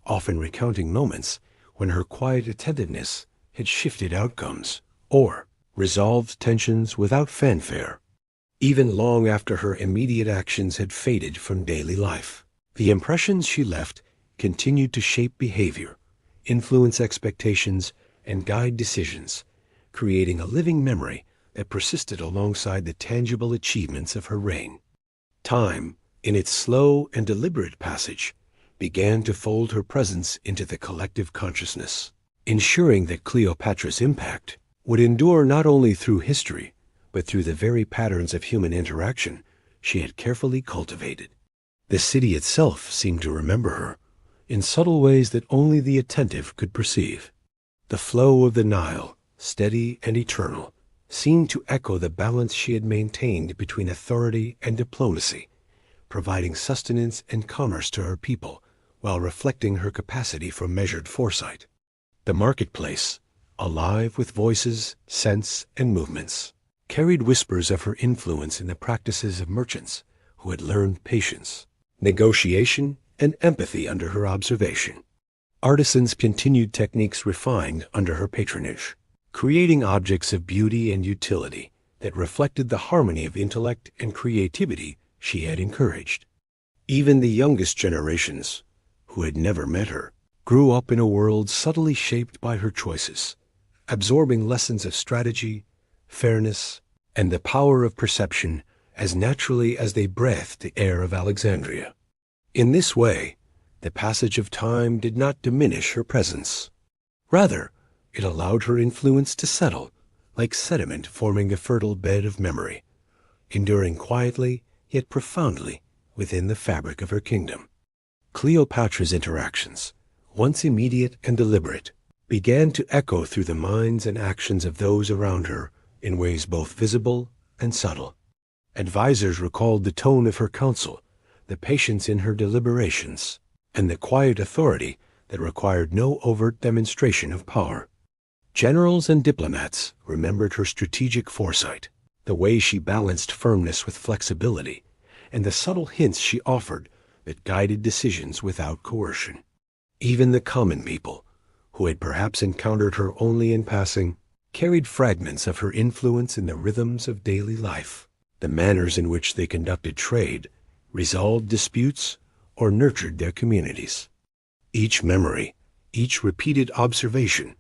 often recounting moments when her quiet attentiveness had shifted outcomes or resolved tensions without fanfare. Even long after her immediate actions had faded from daily life, the impressions she left continued to shape behavior, influence expectations, and guide decisions, creating a living memory that persisted alongside the tangible achievements of her reign. Time, in its slow and deliberate passage, began to fold her presence into the collective consciousness, ensuring that Cleopatra's impact would endure not only through history, but through the very patterns of human interaction she had carefully cultivated. The city itself seemed to remember her, in subtle ways that only the attentive could perceive. The flow of the Nile, steady and eternal, seemed to echo the balance she had maintained between authority and diplomacy, providing sustenance and commerce to her people, while reflecting her capacity for measured foresight. The marketplace, alive with voices, scents, and movements, carried whispers of her influence in the practices of merchants who had learned patience, negotiation, and empathy under her observation. Artisans continued techniques refined under her patronage, creating objects of beauty and utility that reflected the harmony of intellect and creativity she had encouraged. Even the youngest generations, who had never met her, grew up in a world subtly shaped by her choices, absorbing lessons of strategy, fairness, and the power of perception as naturally as they breathed the air of Alexandria. In this way, the passage of time did not diminish her presence. Rather, it allowed her influence to settle, like sediment forming a fertile bed of memory, enduring quietly yet profoundly within the fabric of her kingdom. Cleopatra's interactions, once immediate and deliberate, began to echo through the minds and actions of those around her in ways both visible and subtle. Advisors recalled the tone of her counsel, the patience in her deliberations, and the quiet authority that required no overt demonstration of power. Generals and diplomats remembered her strategic foresight, the way she balanced firmness with flexibility, and the subtle hints she offered that guided decisions without coercion. Even the common people, who had perhaps encountered her only in passing, carried fragments of her influence in the rhythms of daily life, the manners in which they conducted trade, resolved disputes, or nurtured their communities. Each memory, each repeated observation,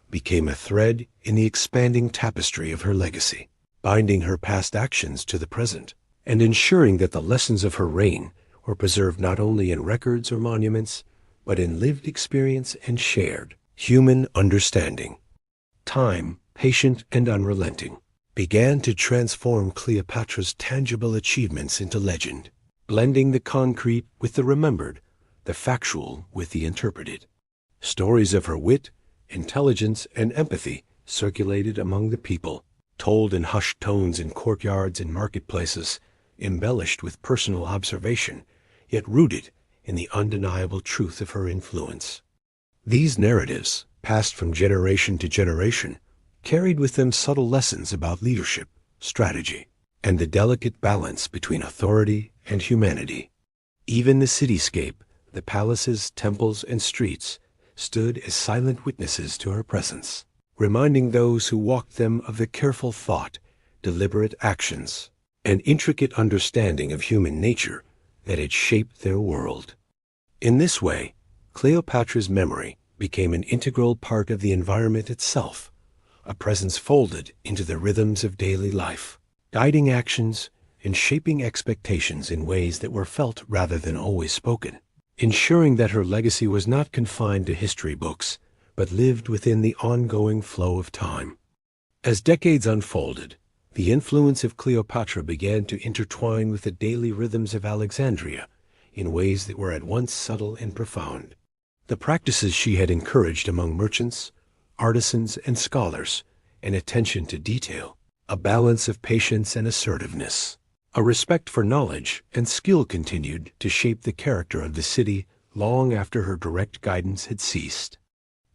became a thread in the expanding tapestry of her legacy, binding her past actions to the present, and ensuring that the lessons of her reign were preserved not only in records or monuments, but in lived experience and shared human understanding. Time, patient and unrelenting, began to transform Cleopatra's tangible achievements into legend, blending the concrete with the remembered, the factual with the interpreted. Stories of her wit, intelligence, and empathy circulated among the people, told in hushed tones in courtyards and marketplaces, embellished with personal observation, yet rooted in the undeniable truth of her influence. These narratives, passed from generation to generation, carried with them subtle lessons about leadership, strategy, and the delicate balance between authority and humanity. Even the cityscape, the palaces, temples, and streets, stood as silent witnesses to her presence, reminding those who walked them of the careful thought, deliberate actions, and intricate understanding of human nature that had shaped their world. In this way, Cleopatra's memory became an integral part of the environment itself, a presence folded into the rhythms of daily life, guiding actions and shaping expectations in ways that were felt rather than always spoken, ensuring that her legacy was not confined to history books, but lived within the ongoing flow of time. As decades unfolded, the influence of Cleopatra began to intertwine with the daily rhythms of Alexandria in ways that were at once subtle and profound. The practices she had encouraged among merchants, artisans, and scholars, an attention to detail, a balance of patience and assertiveness, a respect for knowledge and skill continued to shape the character of the city long after her direct guidance had ceased.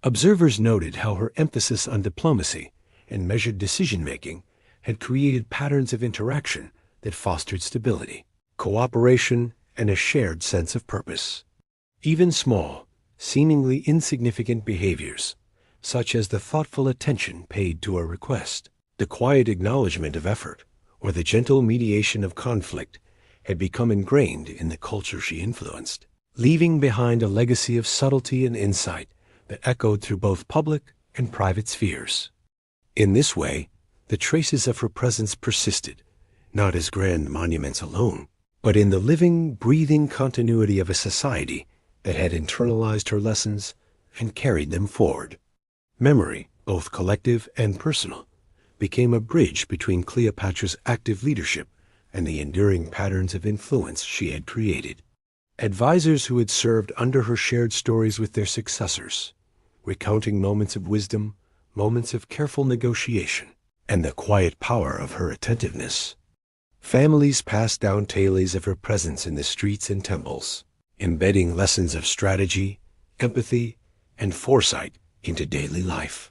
Observers noted how her emphasis on diplomacy and measured decision-making had created patterns of interaction that fostered stability, cooperation, and a shared sense of purpose. Even small, seemingly insignificant behaviors, such as the thoughtful attention paid to a request, the quiet acknowledgement of effort, or the gentle mediation of conflict, had become ingrained in the culture she influenced, leaving behind a legacy of subtlety and insight that echoed through both public and private spheres. In this way, the traces of her presence persisted, not as grand monuments alone, but in the living, breathing continuity of a society that had internalized her lessons and carried them forward. Memory, both collective and personal, became a bridge between Cleopatra's active leadership and the enduring patterns of influence she had created. Advisors who had served under her shared stories with their successors, recounting moments of wisdom, moments of careful negotiation, and the quiet power of her attentiveness. Families passed down tales of her presence in the streets and temples, embedding lessons of strategy, empathy, and foresight into daily life.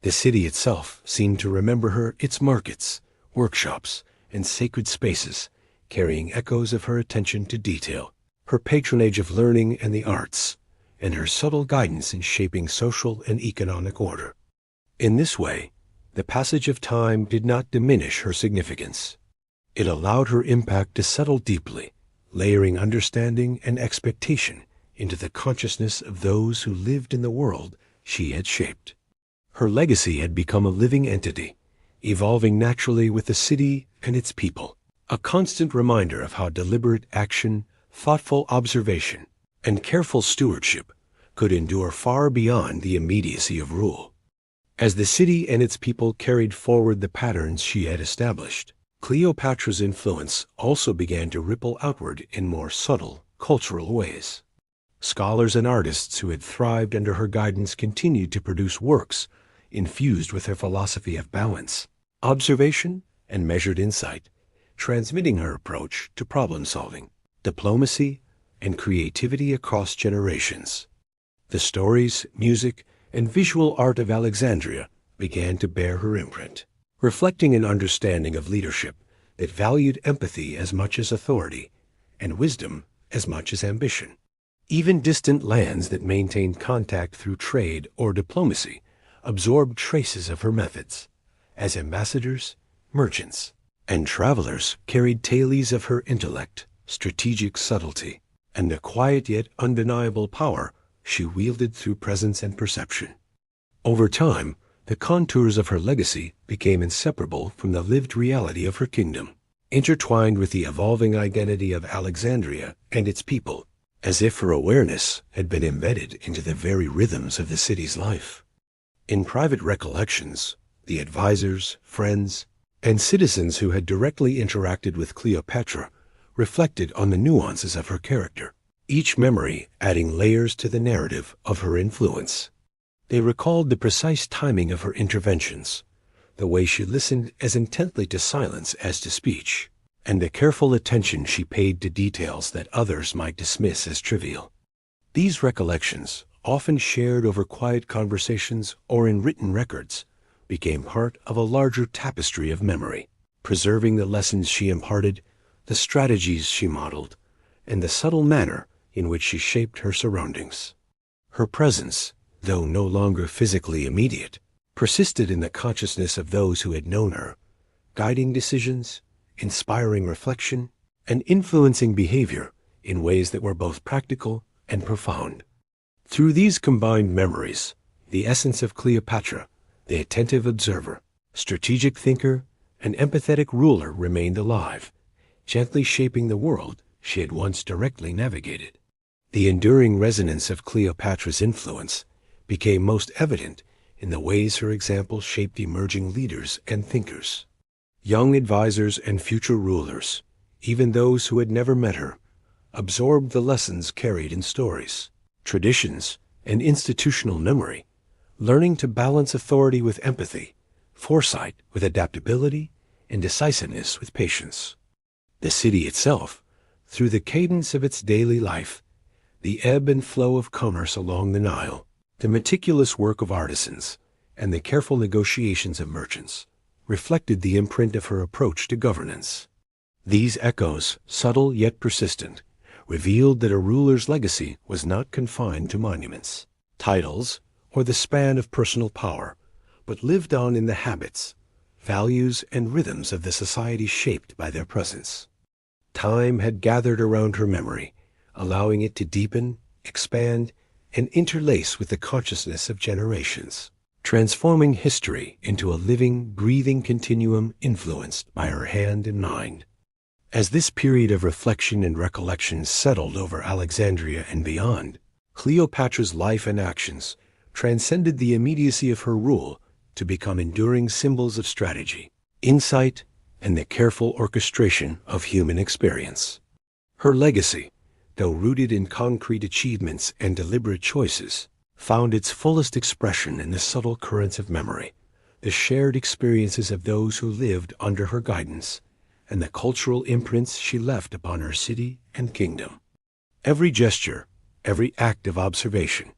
The city itself seemed to remember her, its markets, workshops, and sacred spaces, carrying echoes of her attention to detail, her patronage of learning and the arts, and her subtle guidance in shaping social and economic order. In this way, the passage of time did not diminish her significance. It allowed her impact to settle deeply, layering understanding and expectation into the consciousness of those who lived in the world she had shaped. Her legacy had become a living entity, evolving naturally with the city and its people, a constant reminder of how deliberate action, thoughtful observation, and careful stewardship could endure far beyond the immediacy of rule. As the city and its people carried forward the patterns she had established, Cleopatra's influence also began to ripple outward in more subtle, cultural ways. Scholars and artists who had thrived under her guidance continued to produce works infused with her philosophy of balance, observation, and measured insight, transmitting her approach to problem-solving, diplomacy, and creativity across generations. The stories, music, and visual art of Alexandria began to bear her imprint, reflecting an understanding of leadership that valued empathy as much as authority and wisdom as much as ambition. Even distant lands that maintained contact through trade or diplomacy absorbed traces of her methods, as ambassadors, merchants, and travelers carried tales of her intellect, strategic subtlety, and the quiet yet undeniable power she wielded through presence and perception. Over time, the contours of her legacy became inseparable from the lived reality of her kingdom, intertwined with the evolving identity of Alexandria and its people, as if her awareness had been embedded into the very rhythms of the city's life. In private recollections, the advisors, friends, and citizens who had directly interacted with Cleopatra reflected on the nuances of her character, each memory adding layers to the narrative of her influence. They recalled the precise timing of her interventions, the way she listened as intently to silence as to speech, and the careful attention she paid to details that others might dismiss as trivial. These recollections, often shared over quiet conversations or in written records, became part of a larger tapestry of memory, preserving the lessons she imparted, the strategies she modeled, and the subtle manner in which she shaped her surroundings. Her presence, though no longer physically immediate, persisted in the consciousness of those who had known her, guiding decisions, inspiring reflection, and influencing behavior in ways that were both practical and profound. Through these combined memories, the essence of Cleopatra, the attentive observer, strategic thinker, and empathetic ruler remained alive, gently shaping the world she had once directly navigated. The enduring resonance of Cleopatra's influence became most evident in the ways her example shaped emerging leaders and thinkers. Young advisors and future rulers, even those who had never met her, absorbed the lessons carried in stories, traditions, and institutional memory, learning to balance authority with empathy, foresight with adaptability, and decisiveness with patience. The city itself, through the cadence of its daily life, the ebb and flow of commerce along the Nile, the meticulous work of artisans, and the careful negotiations of merchants, reflected the imprint of her approach to governance. These echoes, subtle yet persistent, revealed that a ruler's legacy was not confined to monuments, titles, or the span of personal power, but lived on in the habits, values, and rhythms of the society shaped by their presence. Time had gathered around her memory, allowing it to deepen, expand, and interlace with the consciousness of generations, transforming history into a living, breathing continuum influenced by her hand and mind. As this period of reflection and recollection settled over Alexandria and beyond, Cleopatra's life and actions transcended the immediacy of her rule to become enduring symbols of strategy, insight, and the careful orchestration of human experience. Her legacy, though rooted in concrete achievements and deliberate choices, found its fullest expression in the subtle currents of memory, the shared experiences of those who lived under her guidance, and the cultural imprints she left upon her city and kingdom. Every gesture, every act of observation,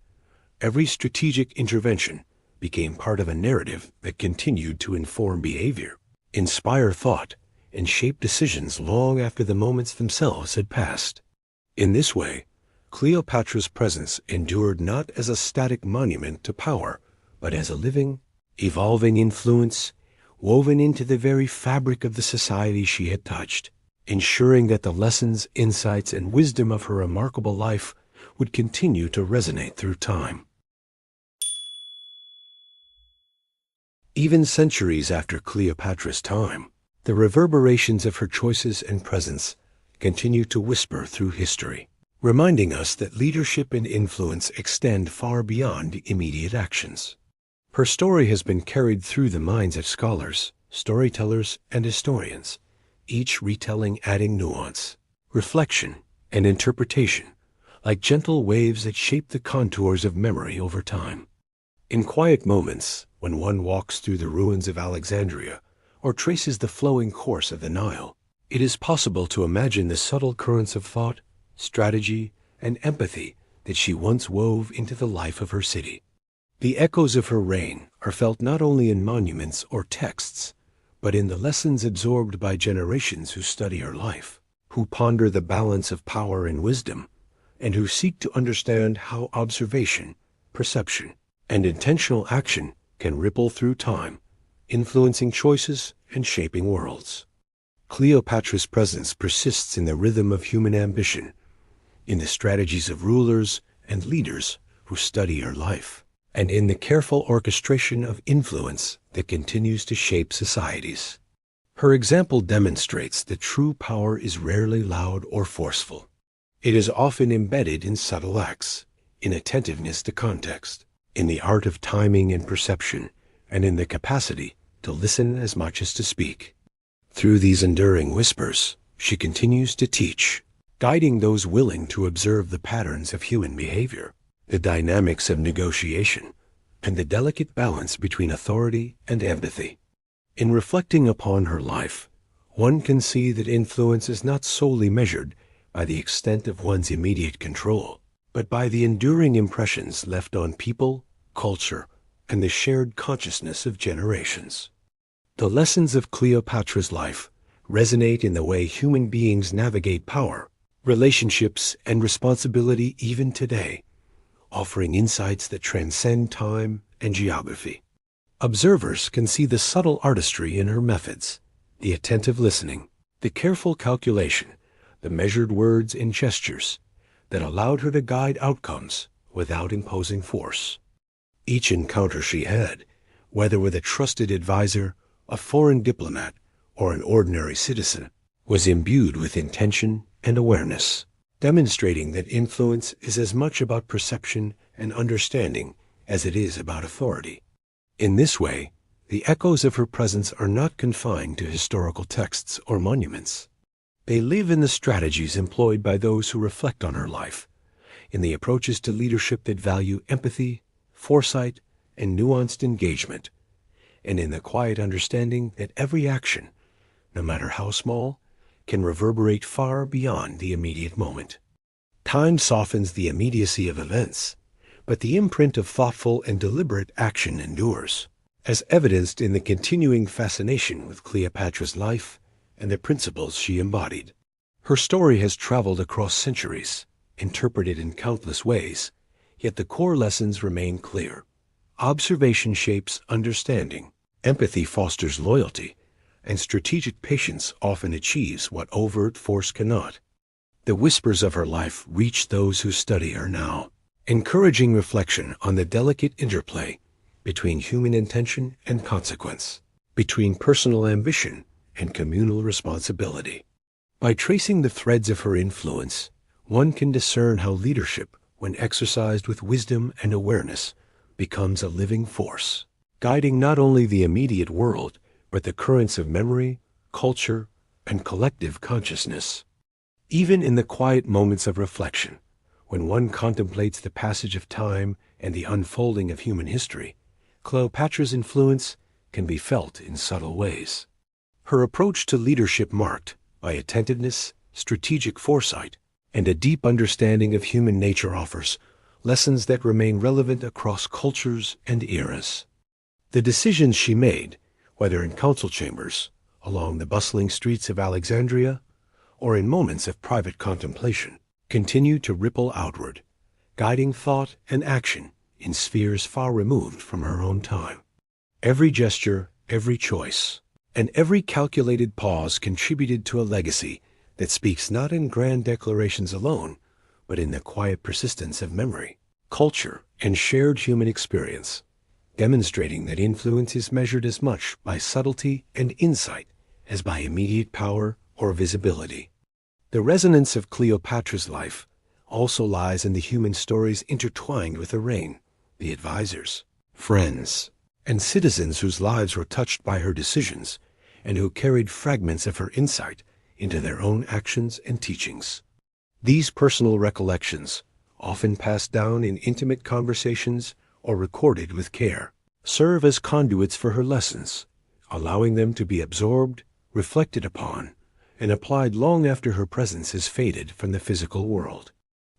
every strategic intervention became part of a narrative that continued to inform behavior, inspire thought, and shape decisions long after the moments themselves had passed. In this way, Cleopatra's presence endured not as a static monument to power, but as a living, evolving influence woven into the very fabric of the society she had touched, ensuring that the lessons, insights, and wisdom of her remarkable life would continue to resonate through time. Even centuries after Cleopatra's time, the reverberations of her choices and presence continue to whisper through history, reminding us that leadership and influence extend far beyond immediate actions. Her story has been carried through the minds of scholars, storytellers, and historians, each retelling adding nuance, reflection, and interpretation, like gentle waves that shape the contours of memory over time. In quiet moments, when one walks through the ruins of Alexandria or traces the flowing course of the Nile, it is possible to imagine the subtle currents of thought, strategy, and empathy that she once wove into the life of her city. The echoes of her reign are felt not only in monuments or texts, but in the lessons absorbed by generations who study her life, who ponder the balance of power and wisdom, and who seek to understand how observation, perception, and intentional action can ripple through time, influencing choices and shaping worlds. Cleopatra's presence persists in the rhythm of human ambition, in the strategies of rulers and leaders who study her life, and in the careful orchestration of influence that continues to shape societies. Her example demonstrates that true power is rarely loud or forceful. It is often embedded in subtle acts, in attentiveness to context, in the art of timing and perception, and in the capacity to listen as much as to speak. Through these enduring whispers, she continues to teach, guiding those willing to observe the patterns of human behavior, the dynamics of negotiation, and the delicate balance between authority and empathy. In reflecting upon her life, one can see that influence is not solely measured by the extent of one's immediate control, but by the enduring impressions left on people, culture, and the shared consciousness of generations. The lessons of Cleopatra's life resonate in the way human beings navigate power, relationships, and responsibility even today, offering insights that transcend time and geography. Observers can see the subtle artistry in her methods, the attentive listening, the careful calculation, the measured words and gestures that allowed her to guide outcomes without imposing force. Each encounter she had, whether with a trusted advisor, a foreign diplomat, or an ordinary citizen, was imbued with intention and awareness, demonstrating that influence is as much about perception and understanding as it is about authority. In this way, the echoes of her presence are not confined to historical texts or monuments. They live in the strategies employed by those who reflect on her life, in the approaches to leadership that value empathy, foresight, and nuanced engagement, and in the quiet understanding that every action, no matter how small, can reverberate far beyond the immediate moment. Time softens the immediacy of events, but the imprint of thoughtful and deliberate action endures, as evidenced in the continuing fascination with Cleopatra's life and the principles she embodied. Her story has traveled across centuries, interpreted in countless ways, yet the core lessons remain clear. Observation shapes understanding, empathy fosters loyalty, and strategic patience often achieves what overt force cannot. The whispers of her life reach those who study her now, encouraging reflection on the delicate interplay between human intention and consequence, between personal ambition and communal responsibility. By tracing the threads of her influence, one can discern how leadership, when exercised with wisdom and awareness, becomes a living force, guiding not only the immediate world, but the currents of memory, culture, and collective consciousness. Even in the quiet moments of reflection, when one contemplates the passage of time and the unfolding of human history, Cleopatra's influence can be felt in subtle ways. Her approach to leadership marked by attentiveness, strategic foresight, and a deep understanding of human nature offers lessons that remain relevant across cultures and eras. The decisions she made, whether in council chambers, along the bustling streets of Alexandria, or in moments of private contemplation, continue to ripple outward, guiding thought and action in spheres far removed from her own time. Every gesture, every choice, and every calculated pause contributed to a legacy that speaks not in grand declarations alone, but in the quiet persistence of memory, culture, and shared human experience, demonstrating that influence is measured as much by subtlety and insight as by immediate power or visibility. The resonance of Cleopatra's life also lies in the human stories intertwined with her reign, the advisors, friends, and citizens whose lives were touched by her decisions and who carried fragments of her insight into their own actions and teachings. These personal recollections, often passed down in intimate conversations or recorded with care, serve as conduits for her lessons, allowing them to be absorbed, reflected upon, and applied long after her presence has faded from the physical world.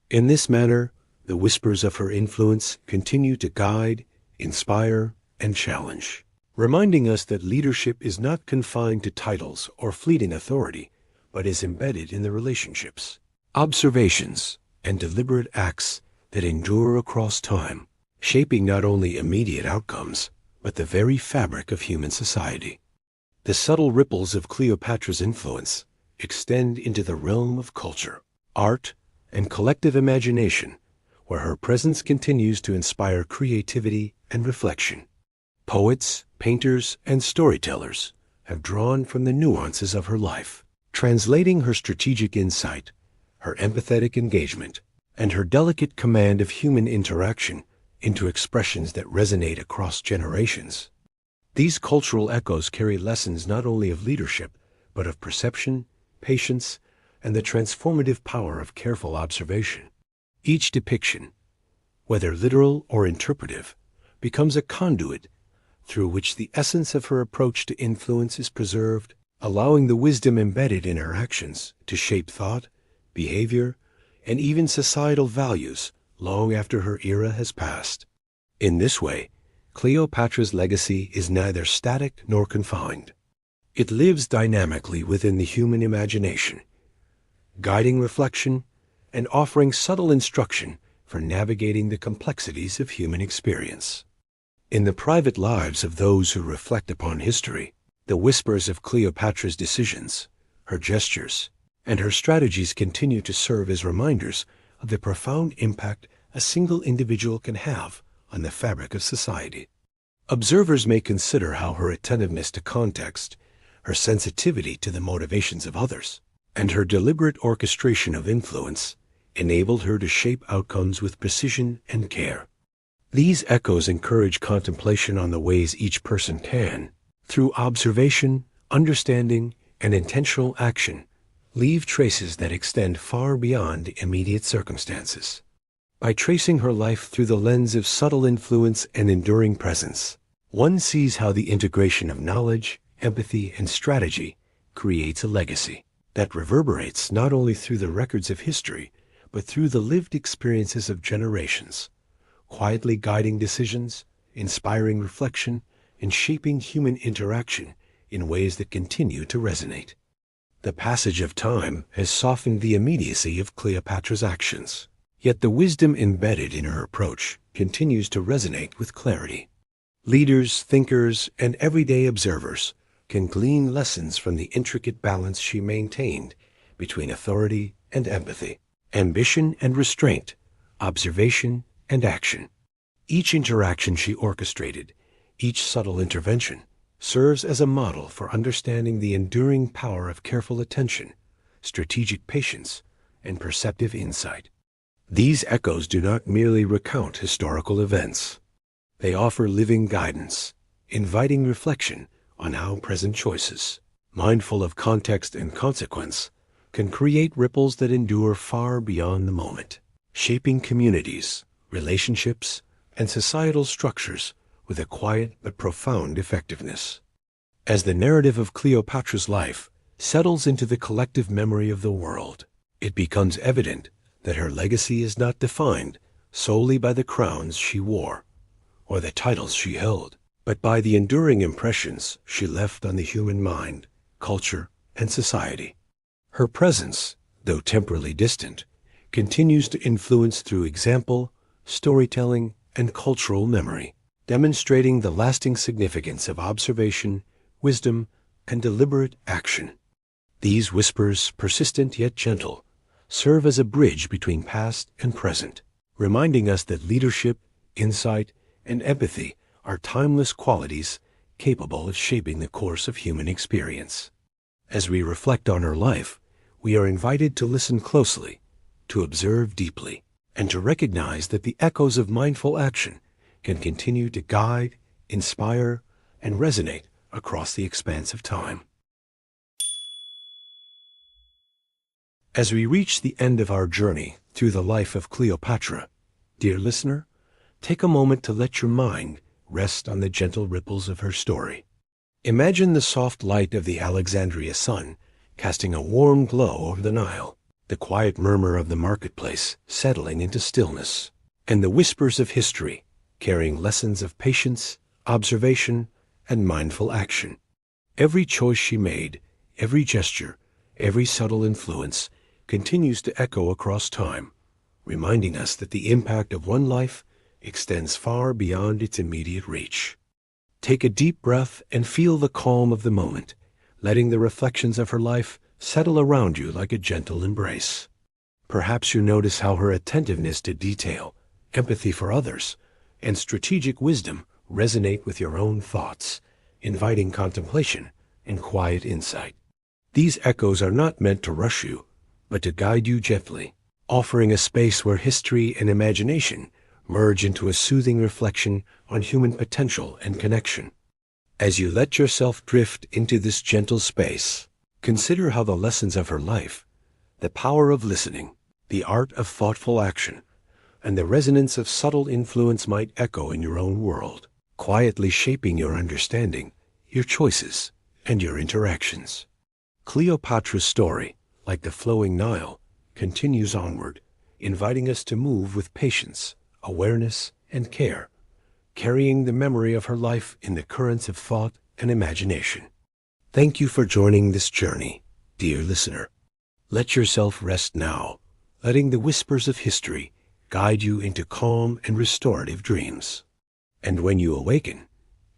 In this manner, the whispers of her influence continue to guide, inspire, and challenge, reminding us that leadership is not confined to titles or fleeting authority, but is embedded in the relationships, observations, and deliberate acts that endure across time, shaping not only immediate outcomes, but the very fabric of human society. The subtle ripples of Cleopatra's influence extend into the realm of culture, art, and collective imagination, where her presence continues to inspire creativity and reflection. Poets, painters, and storytellers have drawn from the nuances of her life, translating her strategic insight, her empathetic engagement, and her delicate command of human interaction into expressions that resonate across generations. These cultural echoes carry lessons not only of leadership, but of perception, patience, and the transformative power of careful observation. Each depiction, whether literal or interpretive, becomes a conduit through which the essence of her approach to influence is preserved, allowing the wisdom embedded in her actions to shape thought, behavior, and even societal values long after her era has passed. In this way, Cleopatra's legacy is neither static nor confined. It lives dynamically within the human imagination, guiding reflection and offering subtle instruction for navigating the complexities of human experience. In the private lives of those who reflect upon history, the whispers of Cleopatra's decisions, her gestures, and her strategies continue to serve as reminders of the profound impact a single individual can have on the fabric of society. Observers may consider how her attentiveness to context, her sensitivity to the motivations of others, and her deliberate orchestration of influence enabled her to shape outcomes with precision and care. These echoes encourage contemplation on the ways each person can, through observation, understanding, and intentional action, leave traces that extend far beyond immediate circumstances. By tracing her life through the lens of subtle influence and enduring presence, one sees how the integration of knowledge, empathy, and strategy creates a legacy that reverberates not only through the records of history, but through the lived experiences of generations, quietly guiding decisions, inspiring reflection, and shaping human interaction in ways that continue to resonate. The passage of time has softened the immediacy of Cleopatra's actions, yet the wisdom embedded in her approach continues to resonate with clarity. Leaders, thinkers, and everyday observers can glean lessons from the intricate balance she maintained between authority and empathy, ambition and restraint, observation and action. Each interaction she orchestrated, each subtle intervention, serves as a model for understanding the enduring power of careful attention, strategic patience, and perceptive insight. These echoes do not merely recount historical events. They offer living guidance, inviting reflection on how present choices, mindful of context and consequence, can create ripples that endure far beyond the moment, shaping communities, relationships, and societal structures with a quiet but profound effectiveness. As the narrative of Cleopatra's life settles into the collective memory of the world, it becomes evident that her legacy is not defined solely by the crowns she wore or the titles she held, but by the enduring impressions she left on the human mind, culture, and society. Her presence, though temporally distant, continues to influence through example, storytelling, and cultural memory, demonstrating the lasting significance of observation, wisdom, and deliberate action. These whispers, persistent yet gentle, serve as a bridge between past and present, reminding us that leadership, insight, and empathy are timeless qualities capable of shaping the course of human experience. As we reflect on her life, we are invited to listen closely, to observe deeply, and to recognize that the echoes of mindful action can continue to guide, inspire, and resonate across the expanse of time. As we reach the end of our journey through the life of Cleopatra, dear listener, take a moment to let your mind rest on the gentle ripples of her story. Imagine the soft light of the Alexandria sun casting a warm glow over the Nile, the quiet murmur of the marketplace settling into stillness, and the whispers of history carrying lessons of patience, observation, and mindful action. Every choice she made, every gesture, every subtle influence continues to echo across time, reminding us that the impact of one life extends far beyond its immediate reach. Take a deep breath and feel the calm of the moment, letting the reflections of her life settle around you like a gentle embrace. Perhaps you notice how her attentiveness to detail, empathy for others, and strategic wisdom resonate with your own thoughts, inviting contemplation and quiet insight. These echoes are not meant to rush you, but to guide you gently, offering a space where history and imagination merge into a soothing reflection on human potential and connection. As you let yourself drift into this gentle space, consider how the lessons of her life, the power of listening, the art of thoughtful action, and the resonance of subtle influence might echo in your own world, quietly shaping your understanding, your choices, and your interactions. Cleopatra's story, like the flowing Nile, continues onward, inviting us to move with patience, awareness, and care, carrying the memory of her life in the currents of thought and imagination. Thank you for joining this journey, dear listener. Let yourself rest now, letting the whispers of history guide you into calm and restorative dreams. And when you awaken,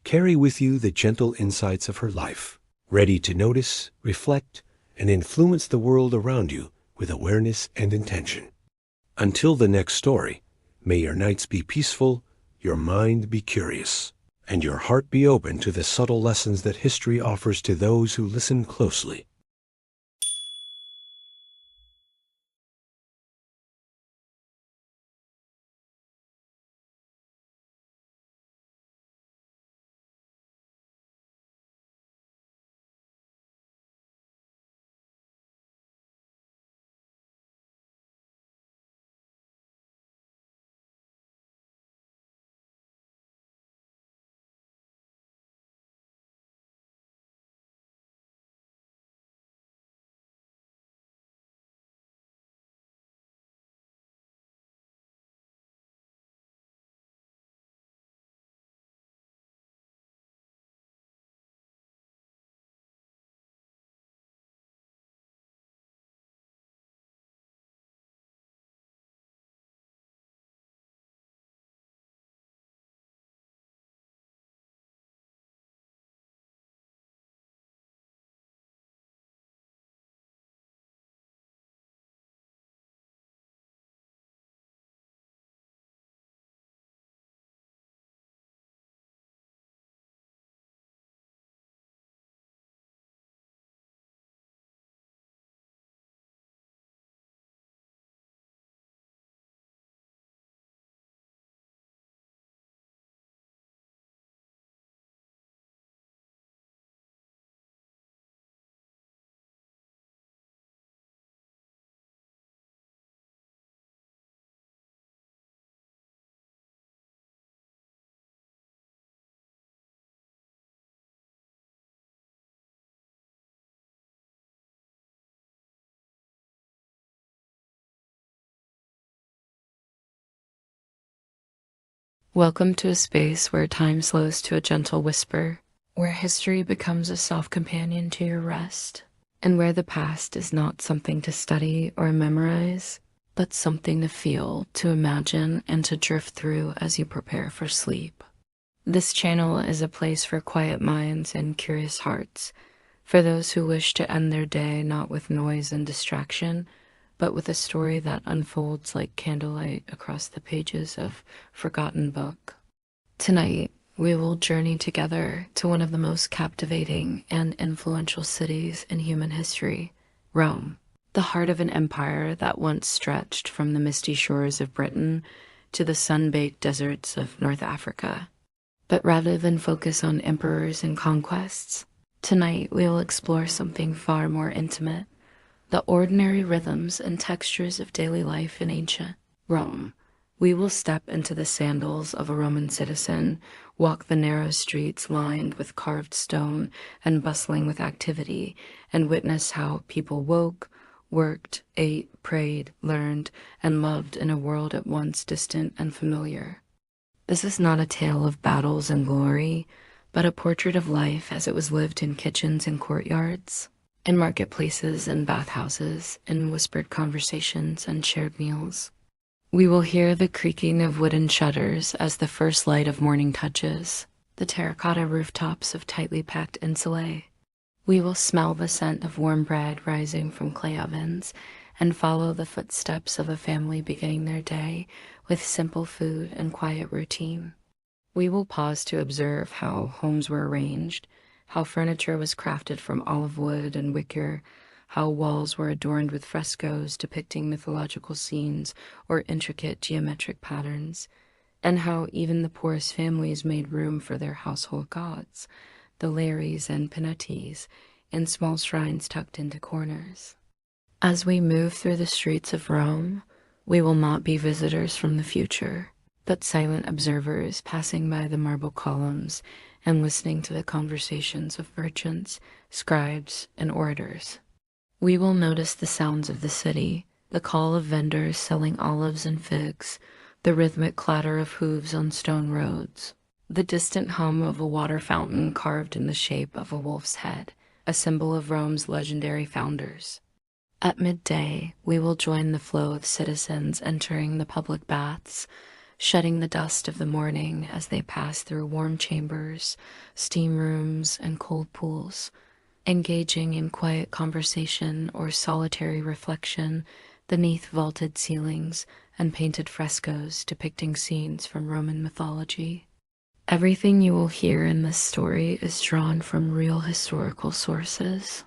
carry with you the gentle insights of her life, ready to notice, reflect, and influence the world around you with awareness and intention. Until the next story, may your nights be peaceful, your mind be curious, and your heart be open to the subtle lessons that history offers to those who listen closely. Welcome to a space where time slows to a gentle whisper, where history becomes a soft companion to your rest, and where the past is not something to study or memorize, but something to feel, to imagine, and to drift through as you prepare for sleep. This channel is a place for quiet minds and curious hearts, for those who wish to end their day not with noise and distraction, but with a story that unfolds like candlelight across the pages of forgotten book. Tonight, we will journey together to one of the most captivating and influential cities in human history, Rome, the heart of an empire that once stretched from the misty shores of Britain to the sun-baked deserts of North Africa. But rather than focus on emperors and conquests, tonight we will explore something far more intimate, the ordinary rhythms and textures of daily life in ancient Rome. We will step into the sandals of a Roman citizen, walk the narrow streets lined with carved stone and bustling with activity, and witness how people woke, worked, ate, prayed, learned, and loved in a world at once distant and familiar. This is not a tale of battles and glory, but a portrait of life as it was lived in kitchens and courtyards, in marketplaces and bathhouses, in whispered conversations and shared meals. We will hear the creaking of wooden shutters as the first light of morning touches the terracotta rooftops of tightly packed insulae. We will smell the scent of warm bread rising from clay ovens and follow the footsteps of a family beginning their day with simple food and quiet routine. We will pause to observe how homes were arranged, how furniture was crafted from olive wood and wicker, how walls were adorned with frescoes depicting mythological scenes or intricate geometric patterns, and how even the poorest families made room for their household gods, the Lares and Penates, in small shrines tucked into corners. As we move through the streets of Rome, we will not be visitors from the future, but silent observers passing by the marble columns and listening to the conversations of merchants, scribes, and orators. We will notice the sounds of the city, the call of vendors selling olives and figs, the rhythmic clatter of hooves on stone roads, the distant hum of a water fountain carved in the shape of a wolf's head, a symbol of Rome's legendary founders. At midday, we will join the flow of citizens entering the public baths, shedding the dust of the morning as they pass through warm chambers, steam rooms, and cold pools, engaging in quiet conversation or solitary reflection beneath vaulted ceilings and painted frescoes depicting scenes from Roman mythology. Everything you will hear in this story is drawn from real historical sources.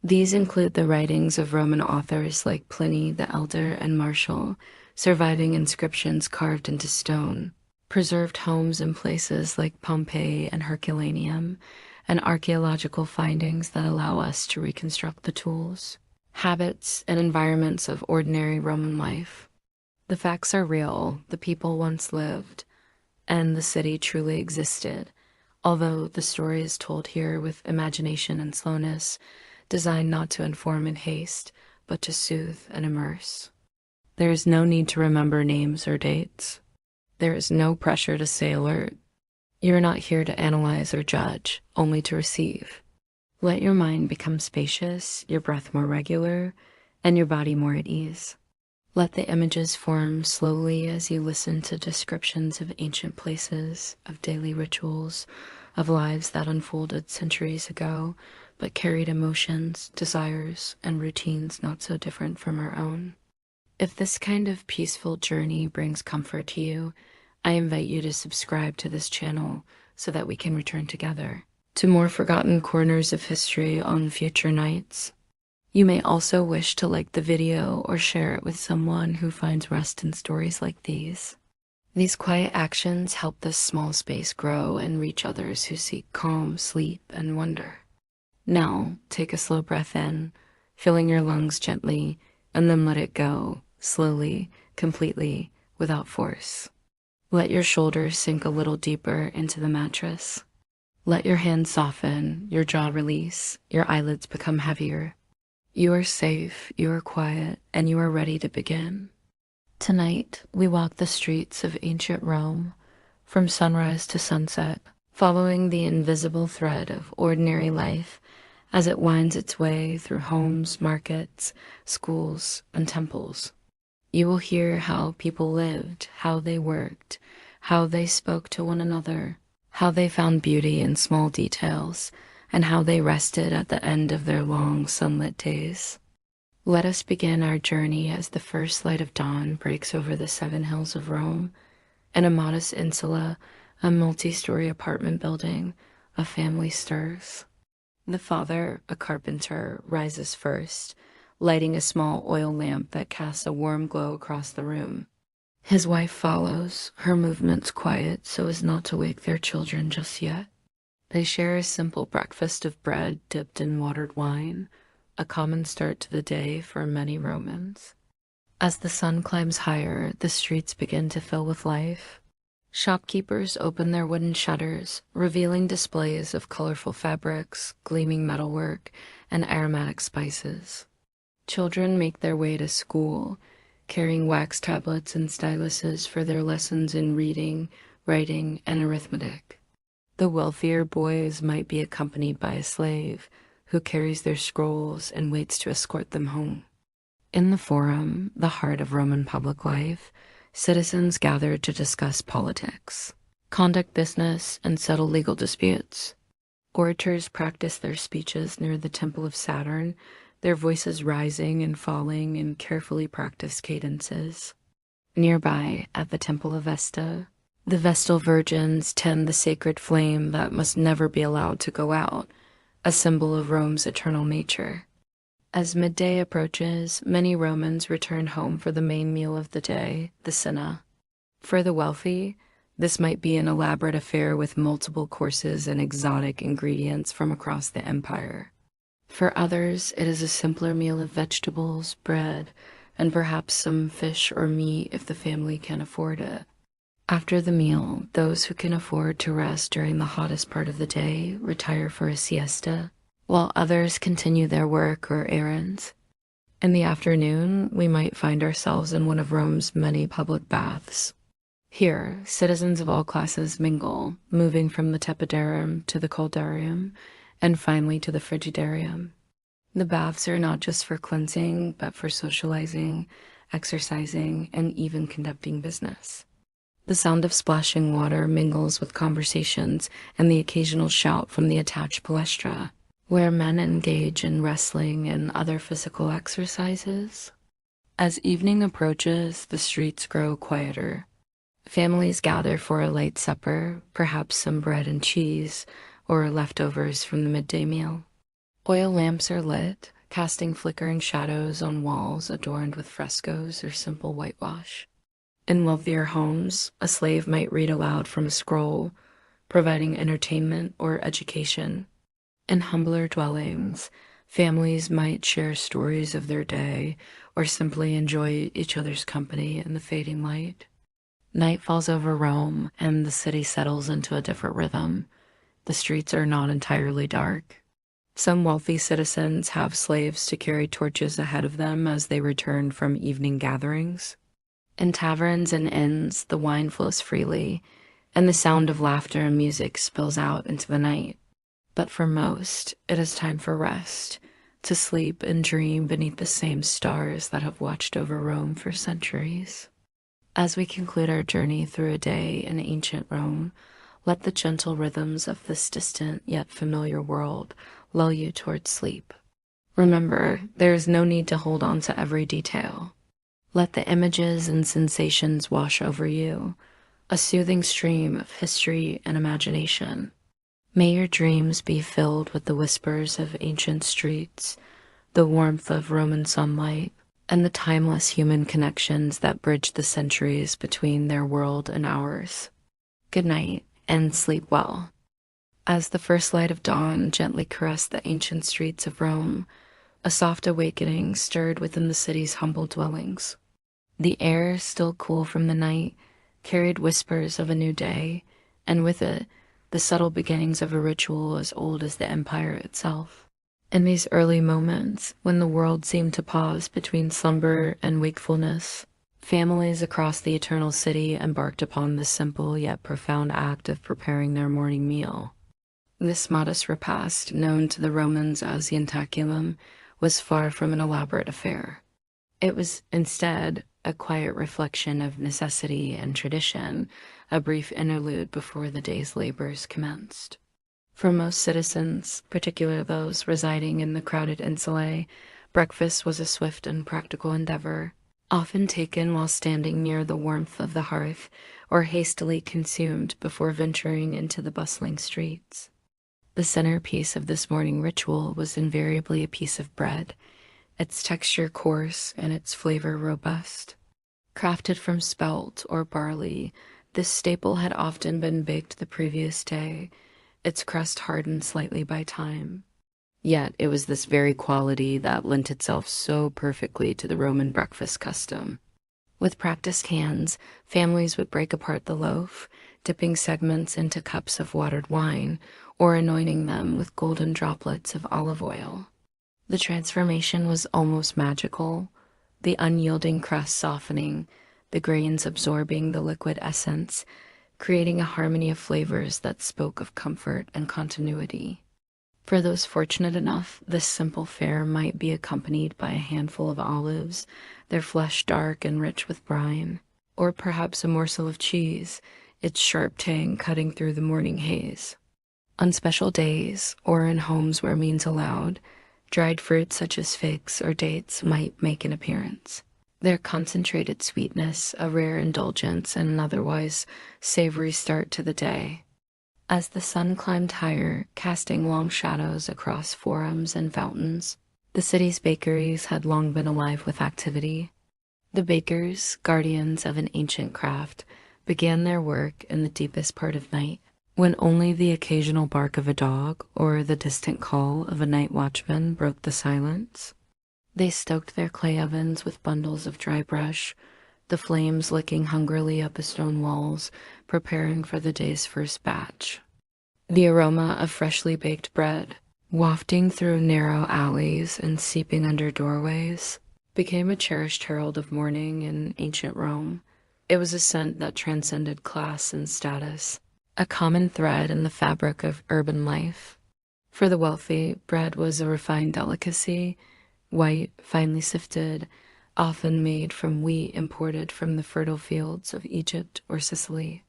These include the writings of Roman authors like Pliny the Elder and Martial, surviving inscriptions carved into stone, preserved homes in places like Pompeii and Herculaneum, and archaeological findings that allow us to reconstruct the tools, habits, and environments of ordinary Roman life. The facts are real, the people once lived, and the city truly existed, although the story is told here with imagination and slowness, designed not to inform in haste, but to soothe and immerse. There is no need to remember names or dates. There is no pressure to stay alert. You are not here to analyze or judge, only to receive. Let your mind become spacious, your breath more regular, and your body more at ease. Let the images form slowly as you listen to descriptions of ancient places, of daily rituals, of lives that unfolded centuries ago, but carried emotions, desires, and routines not so different from our own. If this kind of peaceful journey brings comfort to you, I invite you to subscribe to this channel so that we can return together to more forgotten corners of history on future nights. You may also wish to like the video or share it with someone who finds rest in stories like these. These quiet actions help this small space grow and reach others who seek calm, sleep, and wonder. Now, take a slow breath in, filling your lungs gently, and then let it go, slowly, completely, without force. Let your shoulders sink a little deeper into the mattress. Let your hands soften, your jaw release, your eyelids become heavier. You are safe, you are quiet, and you are ready to begin. Tonight, we walk the streets of ancient Rome, from sunrise to sunset, following the invisible thread of ordinary life as it winds its way through homes, markets, schools, and temples. You will hear how people lived, how they worked, how they spoke to one another, how they found beauty in small details, and how they rested at the end of their long sunlit days. Let us begin our journey as the first light of dawn breaks over the 7 hills of Rome. In a modest insula, a multi-story apartment building, a family stirs. The father, a carpenter, rises first, lighting a small oil lamp that casts a warm glow across the room. His wife follows, her movements quiet so as not to wake their children just yet. They share a simple breakfast of bread dipped in watered wine, a common start to the day for many Romans. As the sun climbs higher, the streets begin to fill with life. Shopkeepers open their wooden shutters, revealing displays of colorful fabrics, gleaming metalwork, and aromatic spices. Children make their way to school, carrying wax tablets and styluses for their lessons in reading, writing, and arithmetic. The wealthier boys might be accompanied by a slave who carries their scrolls and waits to escort them home. In the Forum, the heart of Roman public life, citizens gather to discuss politics, conduct business, and settle legal disputes. Orators practice their speeches near the Temple of Saturn, their voices rising and falling in carefully practiced cadences. Nearby, at the Temple of Vesta, the Vestal Virgins tend the sacred flame that must never be allowed to go out, a symbol of Rome's eternal nature. As midday approaches, many Romans return home for the main meal of the day, the cena. For the wealthy, this might be an elaborate affair with multiple courses and exotic ingredients from across the empire. For others, it is a simpler meal of vegetables, bread, and perhaps some fish or meat if the family can afford it. After the meal, those who can afford to rest during the hottest part of the day retire for a siesta, while others continue their work or errands. In the afternoon, we might find ourselves in one of Rome's many public baths. Here, citizens of all classes mingle, moving from the tepidarium to the coldarium, and finally to the frigidarium. The baths are not just for cleansing, but for socializing, exercising, and even conducting business. The sound of splashing water mingles with conversations and the occasional shout from the attached palestra, where men engage in wrestling and other physical exercises. As evening approaches, the streets grow quieter. Families gather for a light supper, perhaps some bread and cheese, or leftovers from the midday meal. Oil lamps are lit, casting flickering shadows on walls adorned with frescoes or simple whitewash. In wealthier homes, a slave might read aloud from a scroll, providing entertainment or education. In humbler dwellings, families might share stories of their day or simply enjoy each other's company in the fading light. Night falls over Rome, and the city settles into a different rhythm. The streets are not entirely dark. Some wealthy citizens have slaves to carry torches ahead of them as they return from evening gatherings. In taverns and inns, the wine flows freely, and the sound of laughter and music spills out into the night. But for most, it is time for rest, to sleep and dream beneath the same stars that have watched over Rome for centuries. As we conclude our journey through a day in ancient Rome, let the gentle rhythms of this distant yet familiar world lull you towards sleep. Remember, there is no need to hold on to every detail. Let the images and sensations wash over you, a soothing stream of history and imagination. May your dreams be filled with the whispers of ancient streets, the warmth of Roman sunlight, and the timeless human connections that bridge the centuries between their world and ours. Good night, and sleep well. As the first light of dawn gently caressed the ancient streets of Rome, a soft awakening stirred within the city's humble dwellings. The air, still cool from the night, carried whispers of a new day, and with it, the subtle beginnings of a ritual as old as the empire itself. In these early moments, when the world seemed to pause between slumber and wakefulness, Families across the Eternal City embarked upon the simple yet profound act of preparing their morning meal. This modest repast, known to the Romans as the Intaculum, was far from an elaborate affair. It was instead a quiet reflection of necessity and tradition, a brief interlude before the day's labors commenced. For most citizens, particularly those residing in the crowded insulae, breakfast was a swift and practical endeavor, often taken while standing near the warmth of the hearth or hastily consumed before venturing into the bustling streets. The centerpiece of this morning ritual was invariably a piece of bread, its texture coarse and its flavor robust. Crafted from spelt or barley, this staple had often been baked the previous day, its crust hardened slightly by time. Yet it was this very quality that lent itself so perfectly to the Roman breakfast custom. With practiced hands, families would break apart the loaf, dipping segments into cups of watered wine, or anointing them with golden droplets of olive oil. The transformation was almost magical, the unyielding crust softening, the grains absorbing the liquid essence, creating a harmony of flavors that spoke of comfort and continuity. For those fortunate enough, this simple fare might be accompanied by a handful of olives, their flesh dark and rich with brine, or perhaps a morsel of cheese, its sharp tang cutting through the morning haze. On special days, or in homes where means allowed, dried fruits such as figs or dates might make an appearance. Their concentrated sweetness, a rare indulgence, and an otherwise savory start to the day. As the sun climbed higher, casting long shadows across forums and fountains, the city's bakeries had long been alive with activity. The bakers, guardians of an ancient craft, began their work in the deepest part of night, when only the occasional bark of a dog or the distant call of a night watchman broke the silence. They stoked their clay ovens with bundles of dry brush, the flames licking hungrily up the stone walls, preparing for the day's first batch. The aroma of freshly baked bread, wafting through narrow alleys and seeping under doorways, became a cherished herald of morning in ancient Rome. It was a scent that transcended class and status, a common thread in the fabric of urban life. For the wealthy, bread was a refined delicacy, white, finely sifted, often made from wheat imported from the fertile fields of Egypt or Sicily.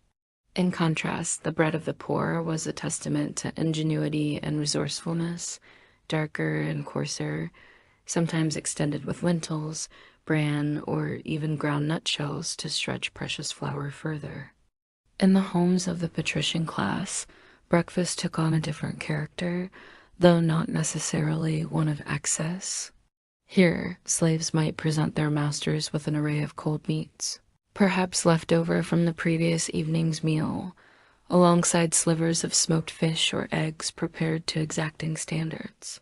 In contrast, the bread of the poor was a testament to ingenuity and resourcefulness, darker and coarser, sometimes extended with lentils, bran, or even ground nutshells to stretch precious flour further. In the homes of the patrician class, breakfast took on a different character, though not necessarily one of excess. Here, slaves might present their masters with an array of cold meats, perhaps left over from the previous evening's meal, alongside slivers of smoked fish or eggs prepared to exacting standards.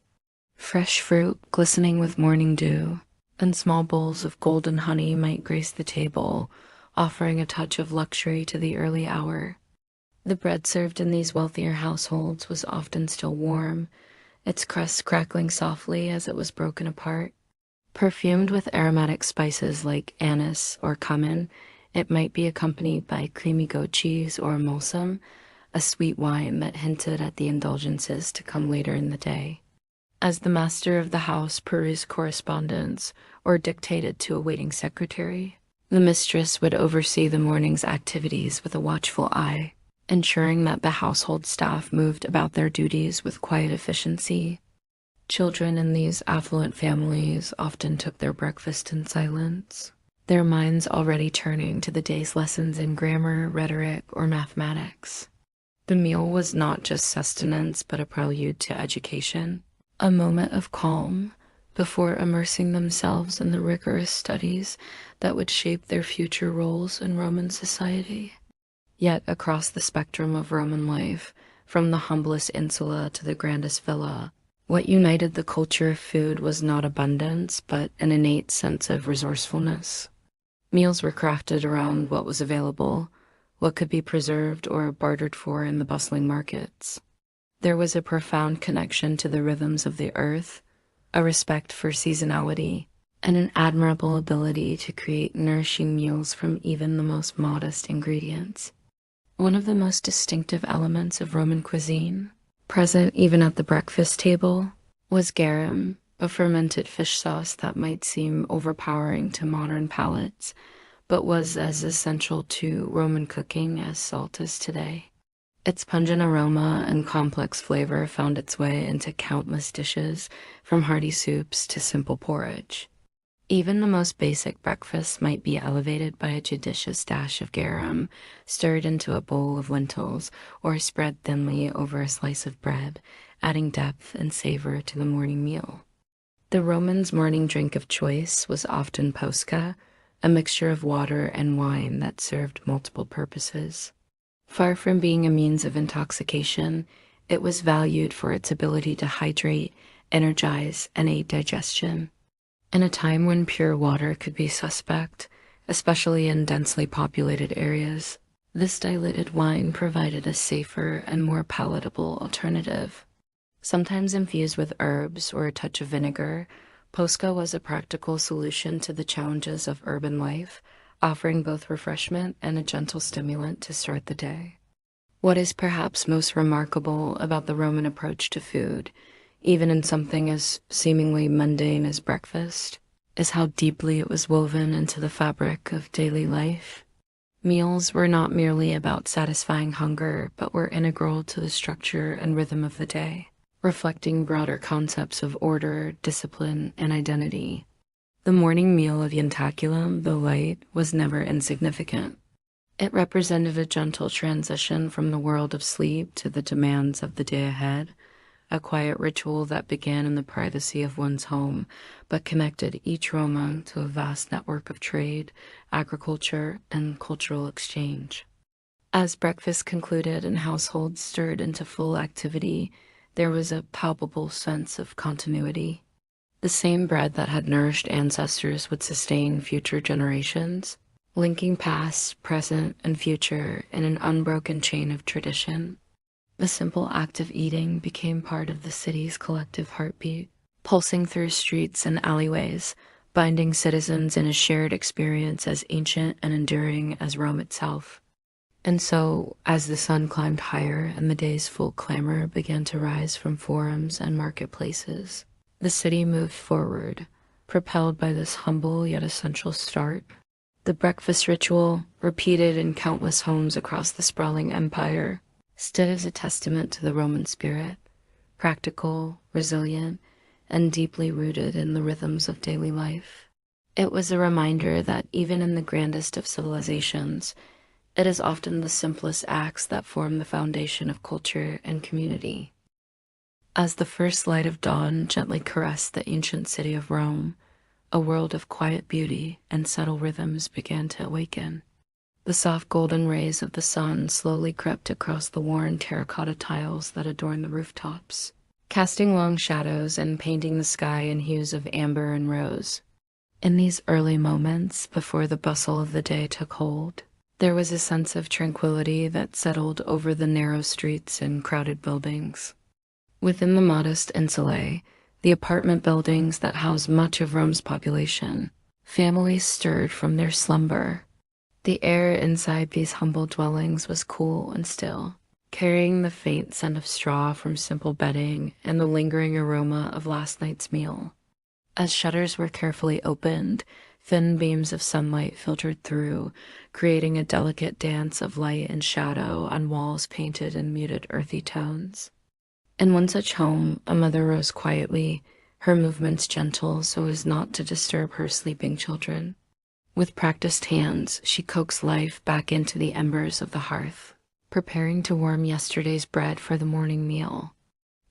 Fresh fruit glistening with morning dew, and small bowls of golden honey might grace the table, offering a touch of luxury to the early hour. The bread served in these wealthier households was often still warm, its crust crackling softly as it was broken apart. Perfumed with aromatic spices like anise or cumin, it might be accompanied by creamy goat cheese or mulsum, a sweet wine that hinted at the indulgences to come later in the day. As the master of the house perused correspondence or dictated to a waiting secretary, the mistress would oversee the morning's activities with a watchful eye, ensuring that the household staff moved about their duties with quiet efficiency. Children in these affluent families often took their breakfast in silence, their minds already turning to the day's lessons in grammar, rhetoric, or mathematics. The meal was not just sustenance, but a prelude to education, a moment of calm before immersing themselves in the rigorous studies that would shape their future roles in Roman society. Yet across the spectrum of Roman life, from the humblest insula to the grandest villa, what united the culture of food was not abundance, but an innate sense of resourcefulness. Meals were crafted around what was available, what could be preserved or bartered for in the bustling markets. There was a profound connection to the rhythms of the earth, a respect for seasonality, and an admirable ability to create nourishing meals from even the most modest ingredients. One of the most distinctive elements of Roman cuisine, present even at the breakfast table, was garum, a fermented fish sauce that might seem overpowering to modern palates, but was as essential to Roman cooking as salt is today. Its pungent aroma and complex flavor found its way into countless dishes, from hearty soups to simple porridge. Even the most basic breakfast might be elevated by a judicious dash of garum, stirred into a bowl of lentils, or spread thinly over a slice of bread, adding depth and savor to the morning meal. The Romans' morning drink of choice was often posca, a mixture of water and wine that served multiple purposes. Far from being a means of intoxication, it was valued for its ability to hydrate, energize, and aid digestion. In a time when pure water could be suspect, especially in densely populated areas, this diluted wine provided a safer and more palatable alternative. Sometimes infused with herbs or a touch of vinegar, posca was a practical solution to the challenges of urban life, offering both refreshment and a gentle stimulant to start the day. What is perhaps most remarkable about the Roman approach to food, even in something as seemingly mundane as breakfast, is how deeply it was woven into the fabric of daily life. Meals were not merely about satisfying hunger, but were integral to the structure and rhythm of the day, reflecting broader concepts of order, discipline, and identity. The morning meal of Ientaculum, though light, was never insignificant. It represented a gentle transition from the world of sleep to the demands of the day ahead, a quiet ritual that began in the privacy of one's home, but connected each Roman to a vast network of trade, agriculture, and cultural exchange. As breakfast concluded and households stirred into full activity, there was a palpable sense of continuity. The same bread that had nourished ancestors would sustain future generations, linking past, present, and future in an unbroken chain of tradition. The simple act of eating became part of the city's collective heartbeat, pulsing through streets and alleyways, binding citizens in a shared experience as ancient and enduring as Rome itself. And so, as the sun climbed higher and the day's full clamor began to rise from forums and marketplaces, the city moved forward, propelled by this humble yet essential start. The breakfast ritual, repeated in countless homes across the sprawling empire, stood as a testament to the Roman spirit, practical, resilient, and deeply rooted in the rhythms of daily life. It was a reminder that even in the grandest of civilizations, it is often the simplest acts that form the foundation of culture and community. As the first light of dawn gently caressed the ancient city of Rome, a world of quiet beauty and subtle rhythms began to awaken. The soft golden rays of the sun slowly crept across the worn terracotta tiles that adorned the rooftops, casting long shadows and painting the sky in hues of amber and rose. In these early moments, before the bustle of the day took hold, there was a sense of tranquility that settled over the narrow streets and crowded buildings. Within the modest insulae, the apartment buildings that housed much of Rome's population, families stirred from their slumber. The air inside these humble dwellings was cool and still, carrying the faint scent of straw from simple bedding and the lingering aroma of last night's meal. As shutters were carefully opened, thin beams of sunlight filtered through, creating a delicate dance of light and shadow on walls painted in muted earthy tones. In one such home, a mother rose quietly, her movements gentle so as not to disturb her sleeping children. With practiced hands, she coaxed life back into the embers of the hearth, preparing to warm yesterday's bread for the morning meal.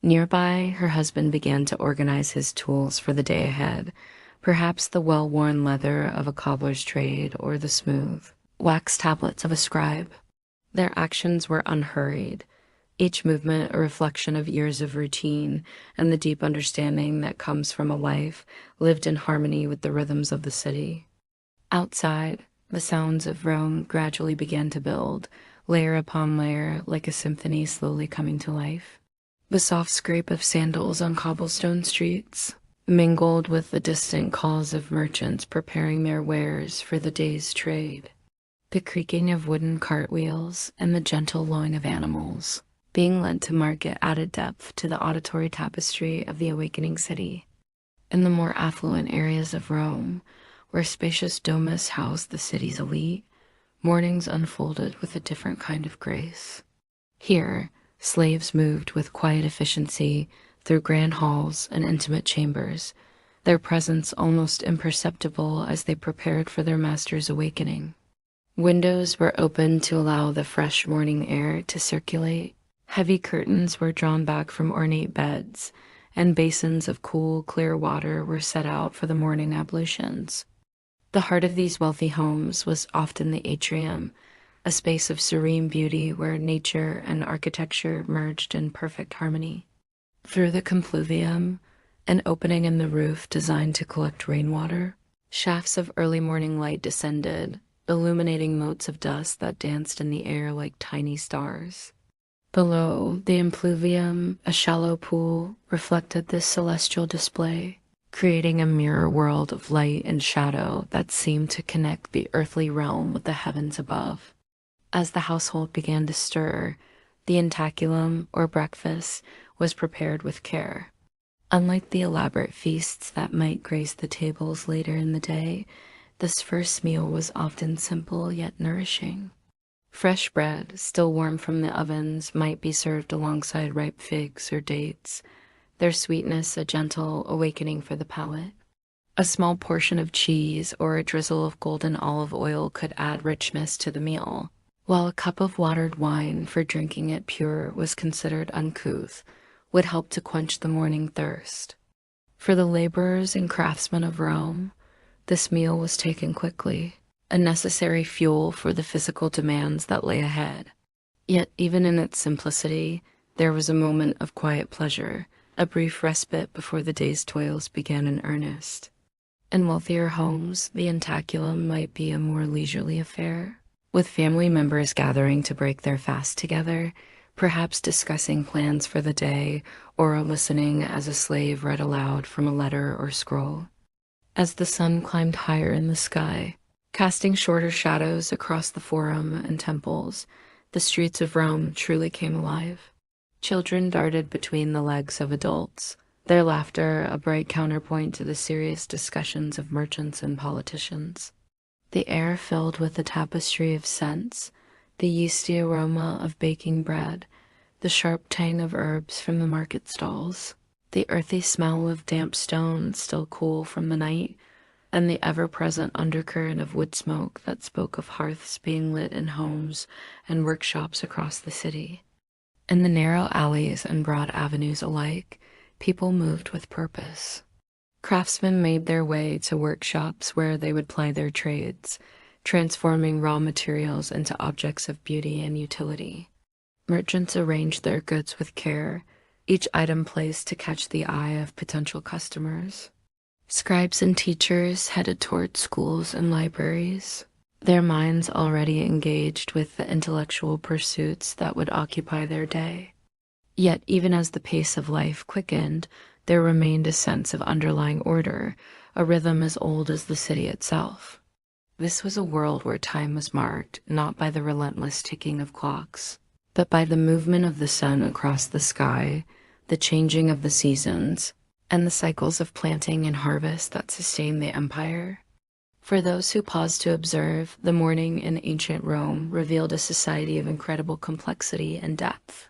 Nearby, her husband began to organize his tools for the day ahead, perhaps the well-worn leather of a cobbler's trade or the smooth, wax tablets of a scribe. Their actions were unhurried, each movement a reflection of years of routine and the deep understanding that comes from a life lived in harmony with the rhythms of the city. Outside, the sounds of Rome gradually began to build, layer upon layer, like a symphony slowly coming to life. The soft scrape of sandals on cobblestone streets, mingled with the distant calls of merchants preparing their wares for the day's trade. The creaking of wooden cartwheels and the gentle lowing of animals being led to market added depth to the auditory tapestry of the awakening city. In the more affluent areas of Rome, where spacious domus housed the city's elite, mornings unfolded with a different kind of grace. Here, slaves moved with quiet efficiency through grand halls and intimate chambers, their presence almost imperceptible as they prepared for their master's awakening. Windows were opened to allow the fresh morning air to circulate. Heavy curtains were drawn back from ornate beds, and basins of cool, clear water were set out for the morning ablutions. The heart of these wealthy homes was often the atrium, a space of serene beauty where nature and architecture merged in perfect harmony. Through the compluvium, an opening in the roof designed to collect rainwater, shafts of early morning light descended, illuminating motes of dust that danced in the air like tiny stars. Below the impluvium, a shallow pool reflected this celestial display, creating a mirror world of light and shadow that seemed to connect the earthly realm with the heavens above. As the household began to stir, the intaculum, or breakfast, was prepared with care. Unlike the elaborate feasts that might grace the tables later in the day, this first meal was often simple yet nourishing. Fresh bread, still warm from the ovens, might be served alongside ripe figs or dates, their sweetness a gentle awakening for the palate. A small portion of cheese or a drizzle of golden olive oil could add richness to the meal, while a cup of watered wine for drinking it pure was considered uncouth, would help to quench the morning thirst. For the laborers and craftsmen of Rome, this meal was taken quickly, a necessary fuel for the physical demands that lay ahead. Yet even in its simplicity, there was a moment of quiet pleasure, a brief respite before the day's toils began in earnest. In wealthier homes, the intaculum might be a more leisurely affair, with family members gathering to break their fast together, perhaps discussing plans for the day or listening as a slave read aloud from a letter or scroll. As the sun climbed higher in the sky, casting shorter shadows across the forum and temples, the streets of Rome truly came alive. Children darted between the legs of adults, their laughter a bright counterpoint to the serious discussions of merchants and politicians. The air filled with a tapestry of scents, the yeasty aroma of baking bread, the sharp tang of herbs from the market stalls, the earthy smell of damp stone still cool from the night, and the ever-present undercurrent of wood smoke that spoke of hearths being lit in homes and workshops across the city. In the narrow alleys and broad avenues alike, people moved with purpose. Craftsmen made their way to workshops where they would ply their trades, transforming raw materials into objects of beauty and utility. Merchants arranged their goods with care, each item placed to catch the eye of potential customers. Scribes and teachers headed toward schools and libraries, their minds already engaged with the intellectual pursuits that would occupy their day. Yet even as the pace of life quickened, there remained a sense of underlying order, a rhythm as old as the city itself. This was a world where time was marked not by the relentless ticking of clocks, but by the movement of the sun across the sky, the changing of the seasons, and the cycles of planting and harvest that sustained the empire. For those who paused to observe, the morning in ancient Rome revealed a society of incredible complexity and depth.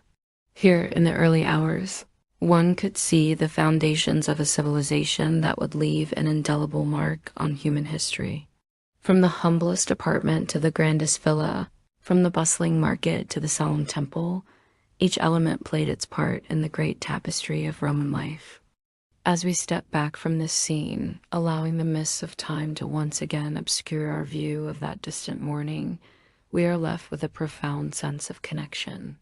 Here, in the early hours, one could see the foundations of a civilization that would leave an indelible mark on human history. From the humblest apartment to the grandest villa, from the bustling market to the solemn temple, each element played its part in the great tapestry of Roman life. As we step back from this scene, allowing the mists of time to once again obscure our view of that distant morning, we are left with a profound sense of connection.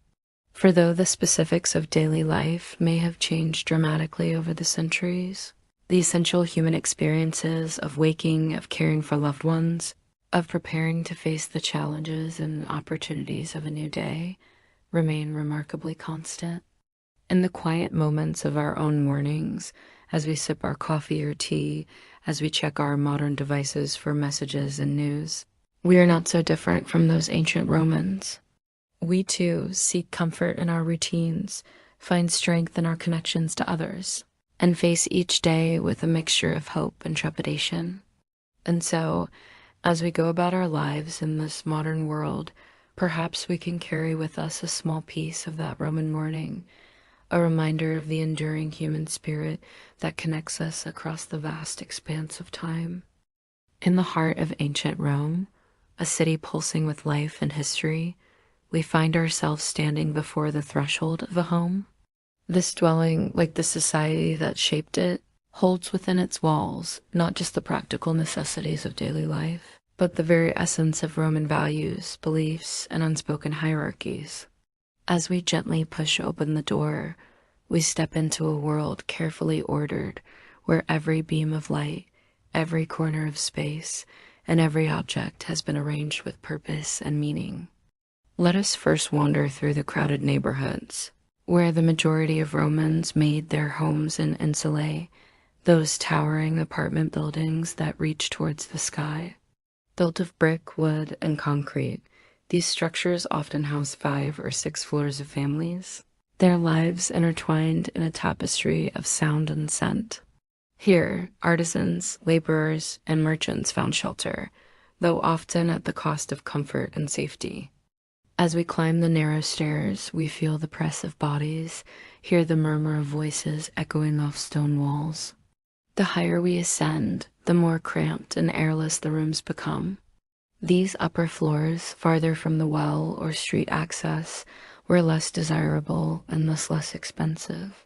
For though the specifics of daily life may have changed dramatically over the centuries, the essential human experiences of waking, of caring for loved ones, of preparing to face the challenges and opportunities of a new day remain remarkably constant. In the quiet moments of our own mornings, as we sip our coffee or tea, as we check our modern devices for messages and news. We are not so different from those ancient Romans. We too seek comfort in our routines, find strength in our connections to others, and face each day with a mixture of hope and trepidation. And so, as we go about our lives in this modern world, perhaps we can carry with us a small piece of that Roman morning, a reminder of the enduring human spirit that connects us across the vast expanse of time. In the heart of ancient Rome, a city pulsing with life and history, we find ourselves standing before the threshold of a home. This dwelling, like the society that shaped it, holds within its walls not just the practical necessities of daily life, but the very essence of Roman values, beliefs, and unspoken hierarchies. As we gently push open the door, we step into a world carefully ordered, where every beam of light, every corner of space, and every object has been arranged with purpose and meaning. Let us first wander through the crowded neighborhoods, where the majority of Romans made their homes in insulae, those towering apartment buildings that reach towards the sky. Built of brick, wood, and concrete, these structures often house 5 or 6 floors of families, their lives intertwined in a tapestry of sound and scent. Here, artisans, laborers, and merchants found shelter, though often at the cost of comfort and safety. As we climb the narrow stairs, we feel the press of bodies, hear the murmur of voices echoing off stone walls. The higher we ascend, the more cramped and airless the rooms become. These upper floors, farther from the well or street access, were less desirable and thus less expensive.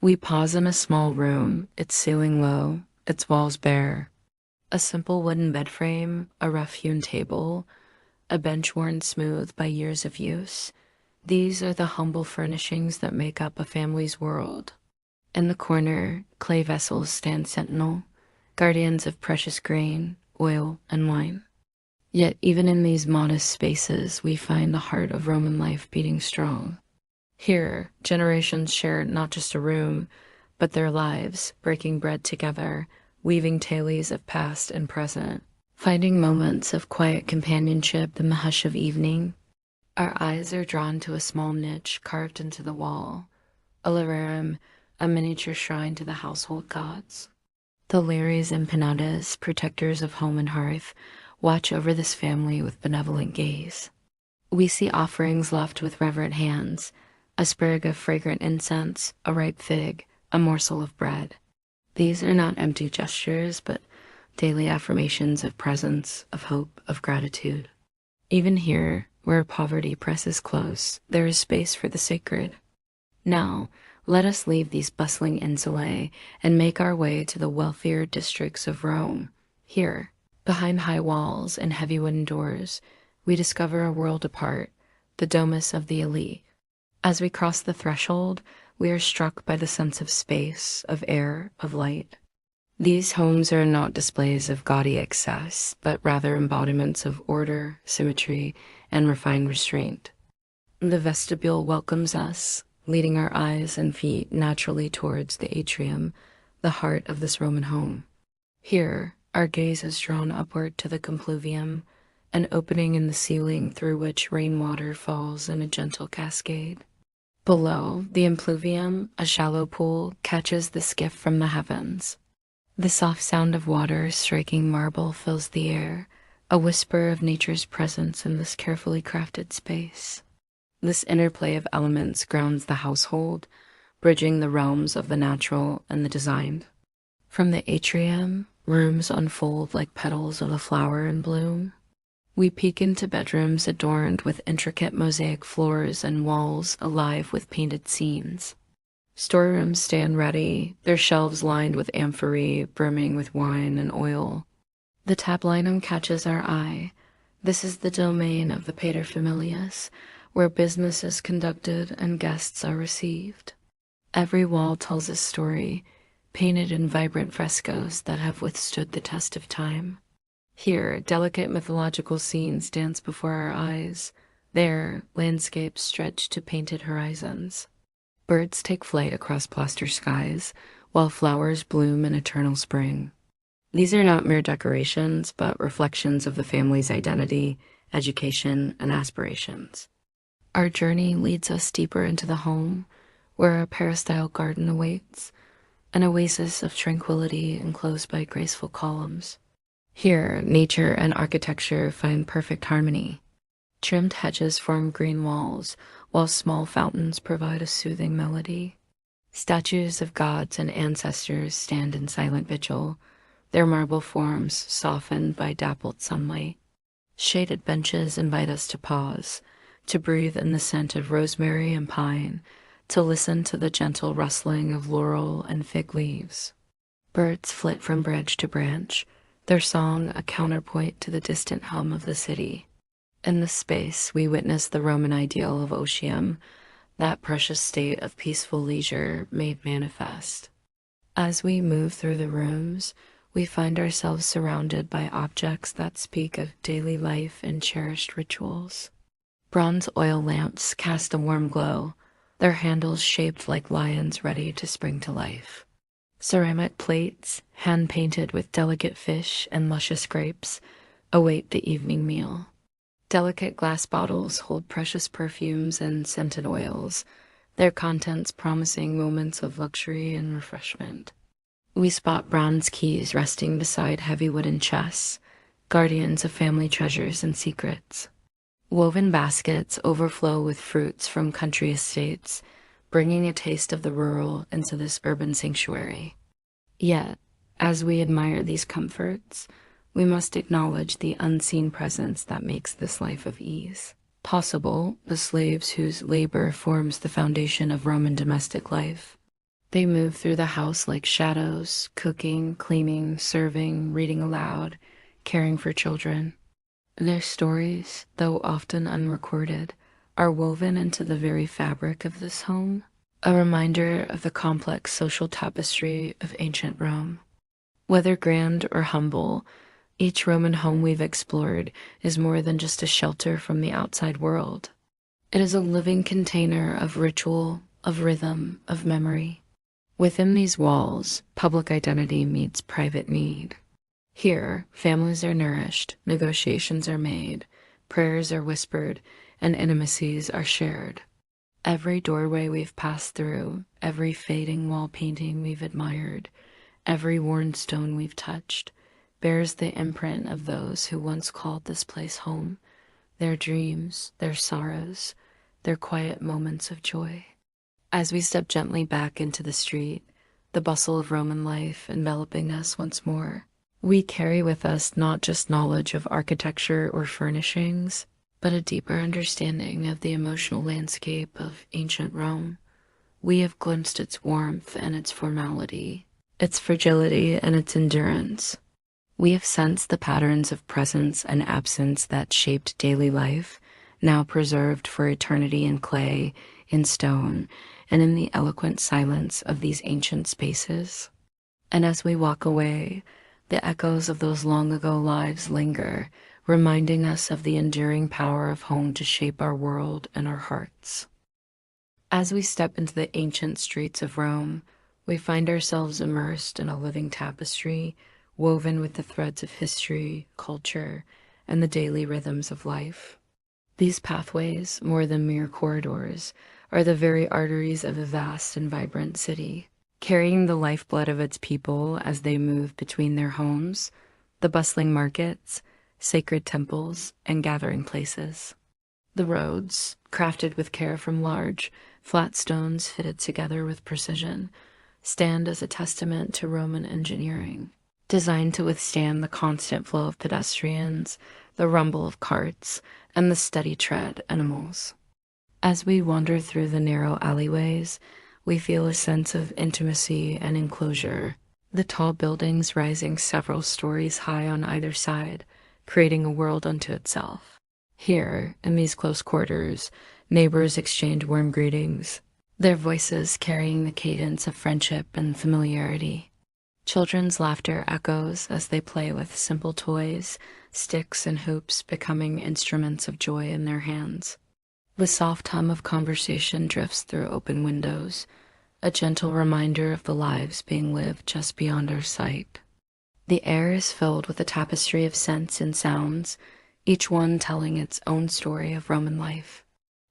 We pause in a small room, its ceiling low, its walls bare. A simple wooden bed frame, a rough-hewn table, a bench worn smooth by years of use. These are the humble furnishings that make up a family's world. In the corner, clay vessels stand sentinel, guardians of precious grain, oil, and wine. Yet even in these modest spaces, we find the heart of Roman life beating strong. Here, generations share not just a room, but their lives, breaking bread together, weaving tales of past and present, finding moments of quiet companionship in the hush of evening. Our eyes are drawn to a small niche carved into the wall, a larerum, a miniature shrine to the household gods. The Lares and Penates, protectors of home and hearth, watch over this family with benevolent gaze. We see offerings left with reverent hands, a sprig of fragrant incense, a ripe fig, a morsel of bread. These are not empty gestures, but daily affirmations of presence, of hope, of gratitude. Even here, where poverty presses close, there is space for the sacred. Now, let us leave these bustling insulae and make our way to the wealthier districts of Rome. Here, behind high walls and heavy wooden doors, we discover a world apart, the domus of the elite. As we cross the threshold, we are struck by the sense of space, of air, of light. These homes are not displays of gaudy excess, but rather embodiments of order, symmetry, and refined restraint. The vestibule welcomes us, leading our eyes and feet naturally towards the atrium, the heart of this Roman home. Here, our gaze is drawn upward to the compluvium, an opening in the ceiling through which rainwater falls in a gentle cascade. Below, the impluvium, a shallow pool, catches the skiff from the heavens. The soft sound of water striking marble fills the air, a whisper of nature's presence in this carefully crafted space. This interplay of elements grounds the household, bridging the realms of the natural and the designed. From the atrium, rooms unfold like petals of a flower in bloom. We peek into bedrooms adorned with intricate mosaic floors and walls alive with painted scenes. Storerooms stand ready, their shelves lined with amphorae brimming with wine and oil. The tablinum catches our eye. This is the domain of the paterfamilias, where business is conducted and guests are received. Every wall tells a story, painted in vibrant frescoes that have withstood the test of time. Here, delicate mythological scenes dance before our eyes. There, landscapes stretch to painted horizons. Birds take flight across plaster skies, while flowers bloom in eternal spring. These are not mere decorations, but reflections of the family's identity, education, and aspirations. Our journey leads us deeper into the home, where a peristyle garden awaits, an oasis of tranquility enclosed by graceful columns. Here, nature and architecture find perfect harmony. Trimmed hedges form green walls, while small fountains provide a soothing melody. Statues of gods and ancestors stand in silent vigil, their marble forms softened by dappled sunlight. Shaded benches invite us to pause, to breathe in the scent of rosemary and pine, to listen to the gentle rustling of laurel and fig leaves. Birds flit from branch to branch, their song a counterpoint to the distant hum of the city. In this space, we witness the Roman ideal of otium, that precious state of peaceful leisure made manifest. As we move through the rooms, we find ourselves surrounded by objects that speak of daily life and cherished rituals. Bronze oil lamps cast a warm glow, their handles shaped like lions ready to spring to life. Ceramic plates, hand-painted with delicate fish and luscious grapes, await the evening meal. Delicate glass bottles hold precious perfumes and scented oils, their contents promising moments of luxury and refreshment. We spot bronze keys resting beside heavy wooden chests, guardians of family treasures and secrets. Woven baskets overflow with fruits from country estates, bringing a taste of the rural into this urban sanctuary. Yet, as we admire these comforts, we must acknowledge the unseen presence that makes this life of ease possible, the slaves whose labor forms the foundation of Roman domestic life. They move through the house like shadows, cooking, cleaning, serving, reading aloud, caring for children. Their stories, though often unrecorded, are woven into the very fabric of this home, a reminder of the complex social tapestry of ancient Rome. Whether grand or humble, each Roman home we've explored is more than just a shelter from the outside world. It is a living container of ritual, of rhythm, of memory. Within these walls, public identity meets private need. Here, families are nourished, negotiations are made, prayers are whispered, and intimacies are shared. Every doorway we've passed through, every fading wall painting we've admired, every worn stone we've touched, bears the imprint of those who once called this place home, their dreams, their sorrows, their quiet moments of joy. As we step gently back into the street, the bustle of Roman life enveloping us once more, we carry with us not just knowledge of architecture or furnishings, but a deeper understanding of the emotional landscape of ancient Rome. We have glimpsed its warmth and its formality, its fragility and its endurance. We have sensed the patterns of presence and absence that shaped daily life, now preserved for eternity in clay, in stone, and in the eloquent silence of these ancient spaces. And as we walk away, the echoes of those long ago lives linger, reminding us of the enduring power of home to shape our world and our hearts. As we step into the ancient streets of Rome, we find ourselves immersed in a living tapestry woven with the threads of history, culture, and the daily rhythms of life. These pathways, more than mere corridors, are the very arteries of a vast and vibrant city, carrying the lifeblood of its people as they move between their homes, the bustling markets, sacred temples, and gathering places. The roads, crafted with care from large, flat stones fitted together with precision, stand as a testament to Roman engineering, designed to withstand the constant flow of pedestrians, the rumble of carts, and the steady tread of animals. As we wander through the narrow alleyways, we feel a sense of intimacy and enclosure, the tall buildings rising several stories high on either side, creating a world unto itself. Here, in these close quarters, neighbors exchange warm greetings, their voices carrying the cadence of friendship and familiarity. Children's laughter echoes as they play with simple toys, sticks and hoops becoming instruments of joy in their hands. The soft hum of conversation drifts through open windows, a gentle reminder of the lives being lived just beyond our sight. The air is filled with a tapestry of scents and sounds, each one telling its own story of Roman life.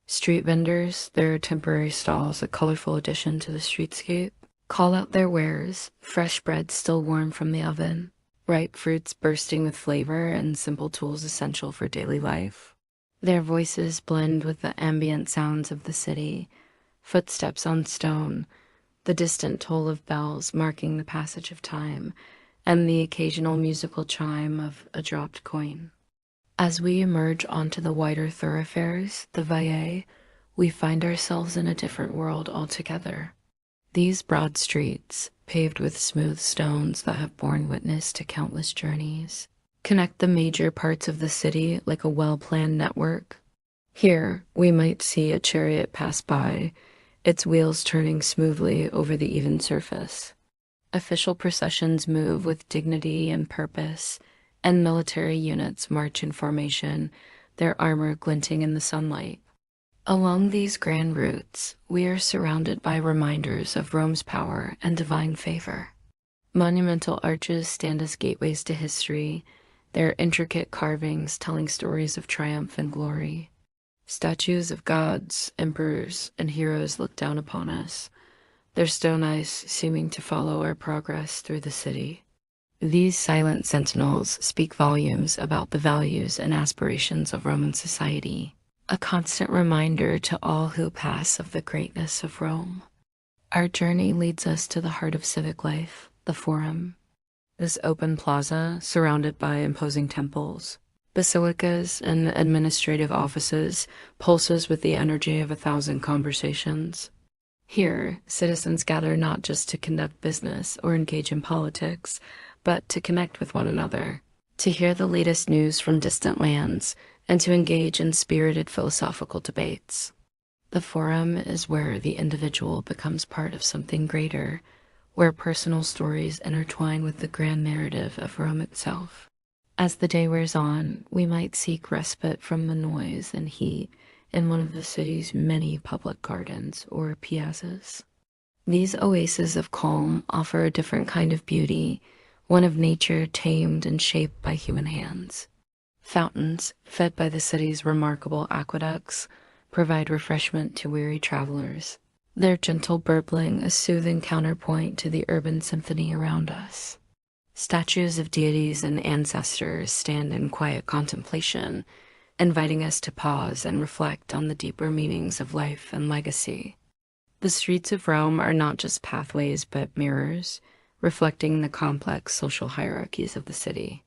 Street vendors, their temporary stalls a colorful addition to the streetscape, call out their wares, fresh bread still warm from the oven, ripe fruits bursting with flavor, and simple tools essential for daily life. Their voices blend with the ambient sounds of the city, footsteps on stone, the distant toll of bells marking the passage of time, and the occasional musical chime of a dropped coin. As we emerge onto the wider thoroughfares, the Valle, we find ourselves in a different world altogether. These broad streets, paved with smooth stones that have borne witness to countless journeys, connect the major parts of the city like a well-planned network. Here, we might see a chariot pass by, its wheels turning smoothly over the even surface. Official processions move with dignity and purpose, and military units march in formation, their armor glinting in the sunlight. Along these grand routes, we are surrounded by reminders of Rome's power and divine favor. Monumental arches stand as gateways to history, their intricate carvings telling stories of triumph and glory. Statues of gods, emperors, and heroes look down upon us, their stone eyes seeming to follow our progress through the city. These silent sentinels speak volumes about the values and aspirations of Roman society, a constant reminder to all who pass of the greatness of Rome. Our journey leads us to the heart of civic life, the Forum. This open plaza, surrounded by imposing temples, basilicas, and administrative offices, pulses with the energy of 1,000 conversations. Here, citizens gather not just to conduct business or engage in politics, but to connect with one another, to hear the latest news from distant lands, and to engage in spirited philosophical debates. The Forum is where the individual becomes part of something greater, where personal stories intertwine with the grand narrative of Rome itself. As the day wears on, we might seek respite from the noise and heat in one of the city's many public gardens or piazzas. These oases of calm offer a different kind of beauty, one of nature tamed and shaped by human hands. Fountains, fed by the city's remarkable aqueducts, provide refreshment to weary travelers, their gentle burbling a soothing counterpoint to the urban symphony around us. Statues of deities and ancestors stand in quiet contemplation, inviting us to pause and reflect on the deeper meanings of life and legacy. The streets of Rome are not just pathways but mirrors, reflecting the complex social hierarchies of the city.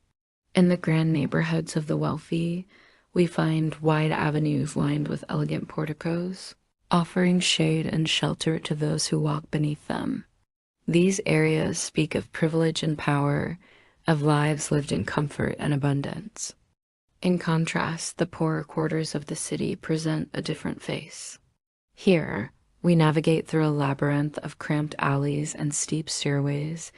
In the grand neighborhoods of the wealthy, we find wide avenues lined with elegant porticos, offering shade and shelter to those who walk beneath them. These areas speak of privilege and power, of lives lived in comfort and abundance. In contrast, the poorer quarters of the city present a different face. Here, we navigate through a labyrinth of cramped alleys and steep stairways,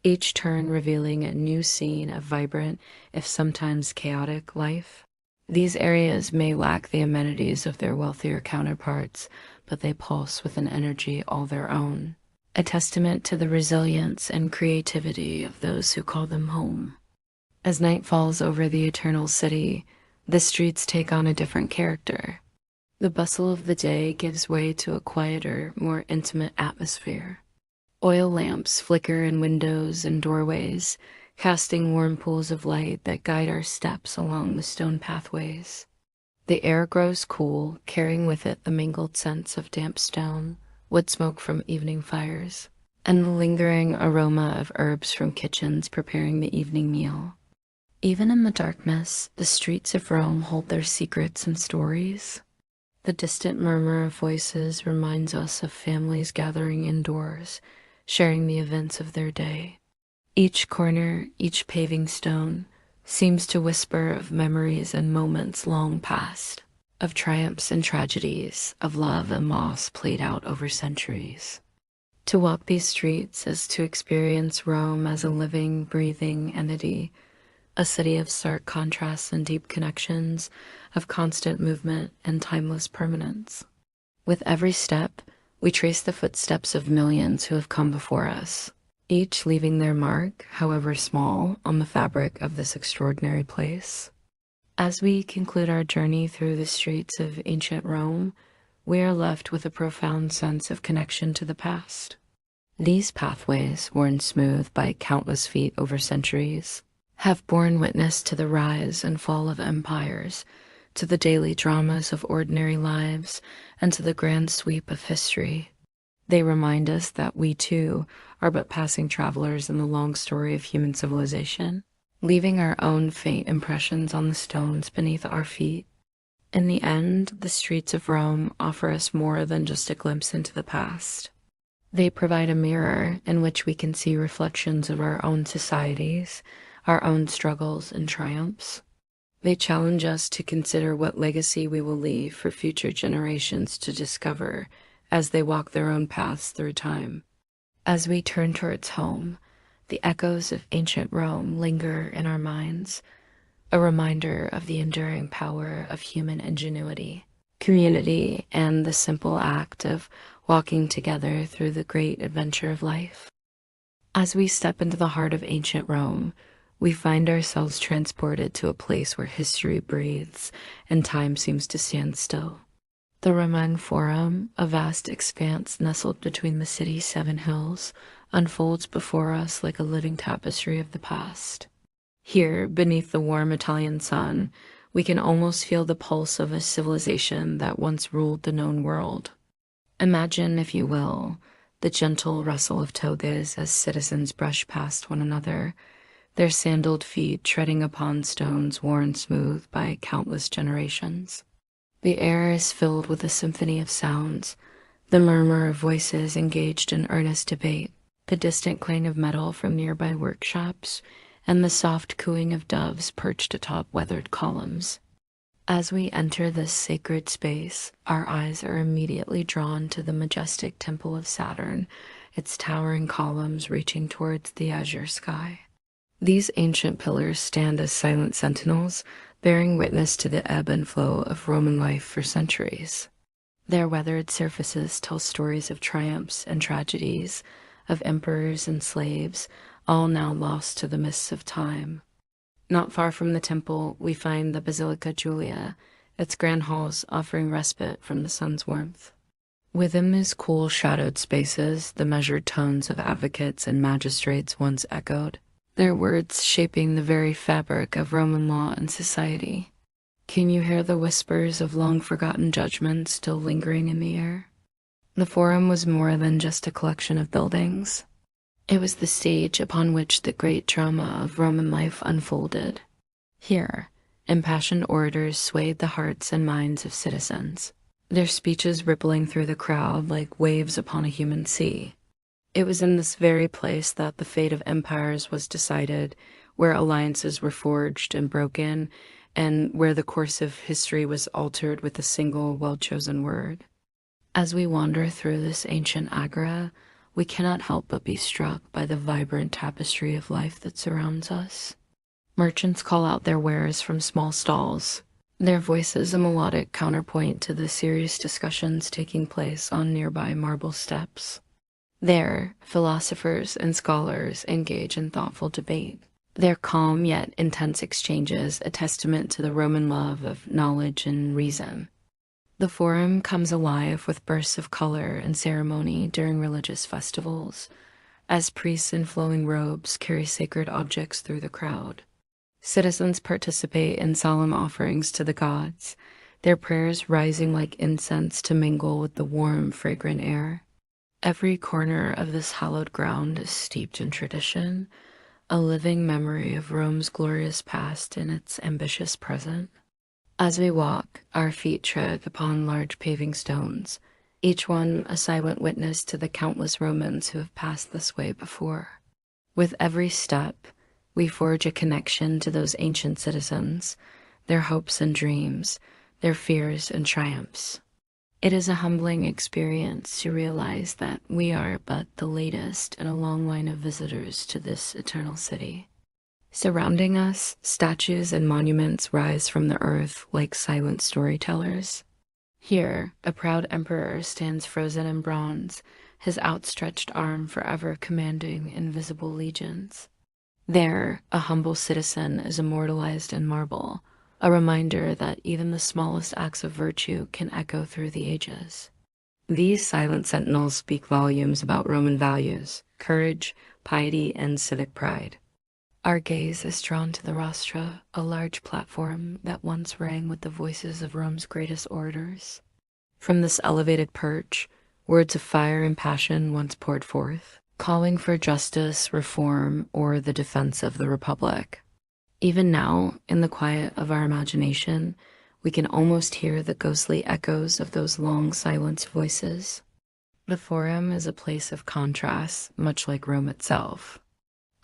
each turn revealing a new scene of vibrant, if sometimes chaotic, life. These areas may lack the amenities of their wealthier counterparts, but they pulse with an energy all their own, a testament to the resilience and creativity of those who call them home. As night falls over the eternal city, the streets take on a different character. The bustle of the day gives way to a quieter, more intimate atmosphere. Oil lamps flicker in windows and doorways, casting warm pools of light that guide our steps along the stone pathways. The air grows cool, carrying with it the mingled scents of damp stone, wood smoke from evening fires, and the lingering aroma of herbs from kitchens preparing the evening meal. Even in the darkness, the streets of Rome hold their secrets and stories. The distant murmur of voices reminds us of families gathering indoors, sharing the events of their day. Each corner, each paving stone, seems to whisper of memories and moments long past, of triumphs and tragedies, of love and loss played out over centuries. To walk these streets is to experience Rome as a living, breathing entity, a city of stark contrasts and deep connections, of constant movement and timeless permanence. With every step, We trace the footsteps of millions who have come before us, each leaving their mark, however small, on the fabric of this extraordinary place. As we conclude our journey through the streets of ancient Rome, we are left with a profound sense of connection to the past. These pathways, worn smooth by countless feet over centuries, have borne witness to the rise and fall of empires, to the daily dramas of ordinary lives, and to the grand sweep of history. They remind us that we, too, are but passing travelers in the long story of human civilization, leaving our own faint impressions on the stones beneath our feet. In the end, the streets of Rome offer us more than just a glimpse into the past. They provide a mirror in which we can see reflections of our own societies, our own struggles and triumphs. They challenge us to consider what legacy we will leave for future generations to discover as they walk their own paths through time. As we turn towards home, the echoes of ancient Rome linger in our minds, a reminder of the enduring power of human ingenuity, community, and the simple act of walking together through the great adventure of life. As we step into the heart of ancient Rome, we find ourselves transported to a place where history breathes and time seems to stand still. The Roman Forum, a vast expanse nestled between the city's 7 hills, unfolds before us like a living tapestry of the past. Here, beneath the warm Italian sun, we can almost feel the pulse of a civilization that once ruled the known world. Imagine, if you will, the gentle rustle of togas as citizens brush past one another, their sandaled feet treading upon stones worn smooth by countless generations. The air is filled with a symphony of sounds, the murmur of voices engaged in earnest debate, the distant clang of metal from nearby workshops, and the soft cooing of doves perched atop weathered columns. As we enter this sacred space, our eyes are immediately drawn to the majestic Temple of Saturn, its towering columns reaching towards the azure sky. These ancient pillars stand as silent sentinels, bearing witness to the ebb and flow of Roman life for centuries. Their weathered surfaces tell stories of triumphs and tragedies, of emperors and slaves, all now lost to the mists of time. Not far from the temple, we find the Basilica Julia, its grand halls offering respite from the sun's warmth. Within these cool, shadowed spaces, the measured tones of advocates and magistrates once echoed, their words shaping the very fabric of Roman law and society. Can you hear the whispers of long-forgotten judgments still lingering in the air? The Forum was more than just a collection of buildings. It was the stage upon which the great drama of Roman life unfolded. Here, impassioned orators swayed the hearts and minds of citizens, their speeches rippling through the crowd like waves upon a human sea. It was in this very place that the fate of empires was decided, where alliances were forged and broken, and where the course of history was altered with a single well-chosen word. As we wander through this ancient agora, we cannot help but be struck by the vibrant tapestry of life that surrounds us. Merchants call out their wares from small stalls, their voices a melodic counterpoint to the serious discussions taking place on nearby marble steps. There, philosophers and scholars engage in thoughtful debate, their calm yet intense exchanges a testament to the Roman love of knowledge and reason. The Forum comes alive with bursts of color and ceremony during religious festivals, as priests in flowing robes carry sacred objects through the crowd. Citizens participate in solemn offerings to the gods, their prayers rising like incense to mingle with the warm, fragrant air. Every corner of this hallowed ground is steeped in tradition, a living memory of Rome's glorious past and its ambitious present. As we walk, our feet tread upon large paving stones, each one a silent witness to the countless Romans who have passed this way before. With every step, we forge a connection to those ancient citizens, their hopes and dreams, their fears and triumphs. It is a humbling experience to realize that we are but the latest in a long line of visitors to this eternal city. Surrounding us, statues and monuments rise from the earth like silent storytellers. Here, a proud emperor stands frozen in bronze, his outstretched arm forever commanding invisible legions. There, a humble citizen is immortalized in marble, a reminder that even the smallest acts of virtue can echo through the ages. These silent sentinels speak volumes about Roman values, courage, piety, and civic pride. Our gaze is drawn to the rostra, a large platform that once rang with the voices of Rome's greatest orators. From this elevated perch, words of fire and passion once poured forth, calling for justice, reform, or the defense of the Republic. Even now, in the quiet of our imagination, we can almost hear the ghostly echoes of those long silenced voices. The Forum is a place of contrast, much like Rome itself.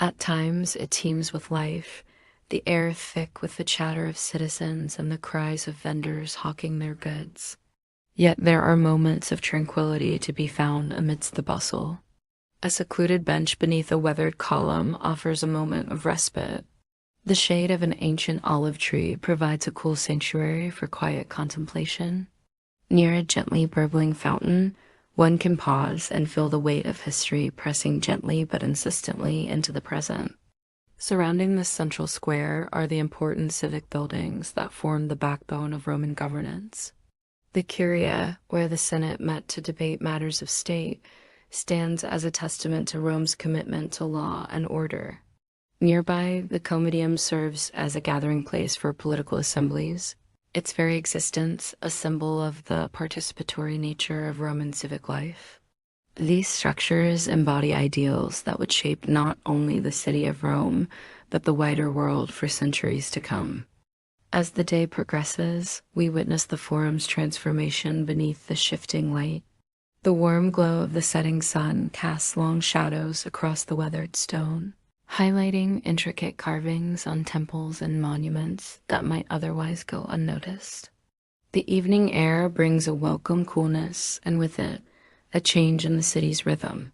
At times, it teems with life, the air thick with the chatter of citizens and the cries of vendors hawking their goods. Yet there are moments of tranquility to be found amidst the bustle. A secluded bench beneath a weathered column offers a moment of respite. The shade of an ancient olive tree provides a cool sanctuary for quiet contemplation. Near a gently burbling fountain, one can pause and feel the weight of history pressing gently but insistently into the present. Surrounding this central square are the important civic buildings that form the backbone of Roman governance. The Curia, where the Senate met to debate matters of state, stands as a testament to Rome's commitment to law and order. Nearby, the Comitium serves as a gathering place for political assemblies, its very existence a symbol of the participatory nature of Roman civic life. These structures embody ideals that would shape not only the city of Rome, but the wider world for centuries to come. As the day progresses, we witness the Forum's transformation beneath the shifting light. The warm glow of the setting sun casts long shadows across the weathered stone, highlighting intricate carvings on temples and monuments that might otherwise go unnoticed. The evening air brings a welcome coolness, and with it, a change in the city's rhythm.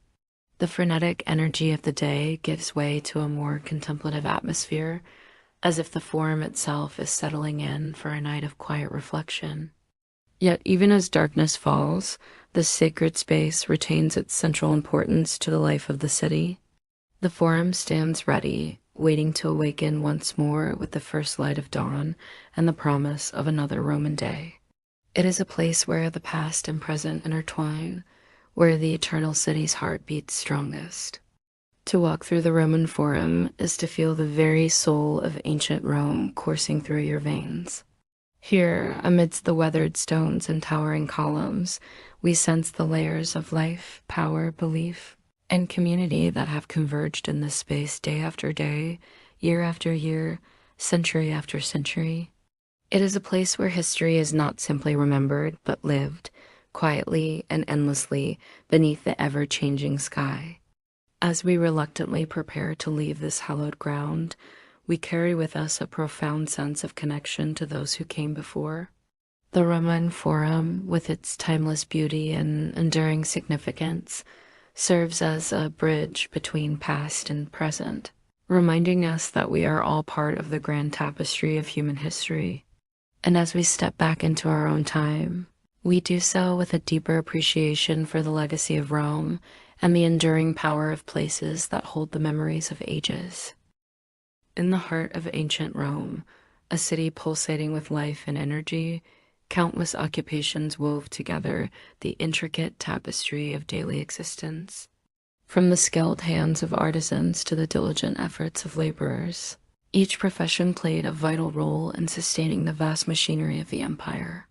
The frenetic energy of the day gives way to a more contemplative atmosphere, as if the Forum itself is settling in for a night of quiet reflection. Yet even as darkness falls, this sacred space retains its central importance to the life of the city. The Forum stands ready, waiting to awaken once more with the first light of dawn and the promise of another Roman day. It is a place where the past and present intertwine, where the eternal city's heart beats strongest. To walk through the Roman Forum is to feel the very soul of ancient Rome coursing through your veins. Here, amidst the weathered stones and towering columns, we sense the layers of life, power, belief, and community that have converged in this space day after day, year after year, century after century. It is a place where history is not simply remembered, but lived, quietly and endlessly, beneath the ever-changing sky. As we reluctantly prepare to leave this hallowed ground, we carry with us a profound sense of connection to those who came before. The Roman Forum, with its timeless beauty and enduring significance, serves as a bridge between past and present, reminding us that we are all part of the grand tapestry of human history. And as we step back into our own time, we do so with a deeper appreciation for the legacy of Rome and the enduring power of places that hold the memories of ages. In the heart of ancient Rome, a city pulsating with life and energy, countless occupations wove together the intricate tapestry of daily existence. From the skilled hands of artisans to the diligent efforts of laborers, each profession played a vital role in sustaining the vast machinery of the empire.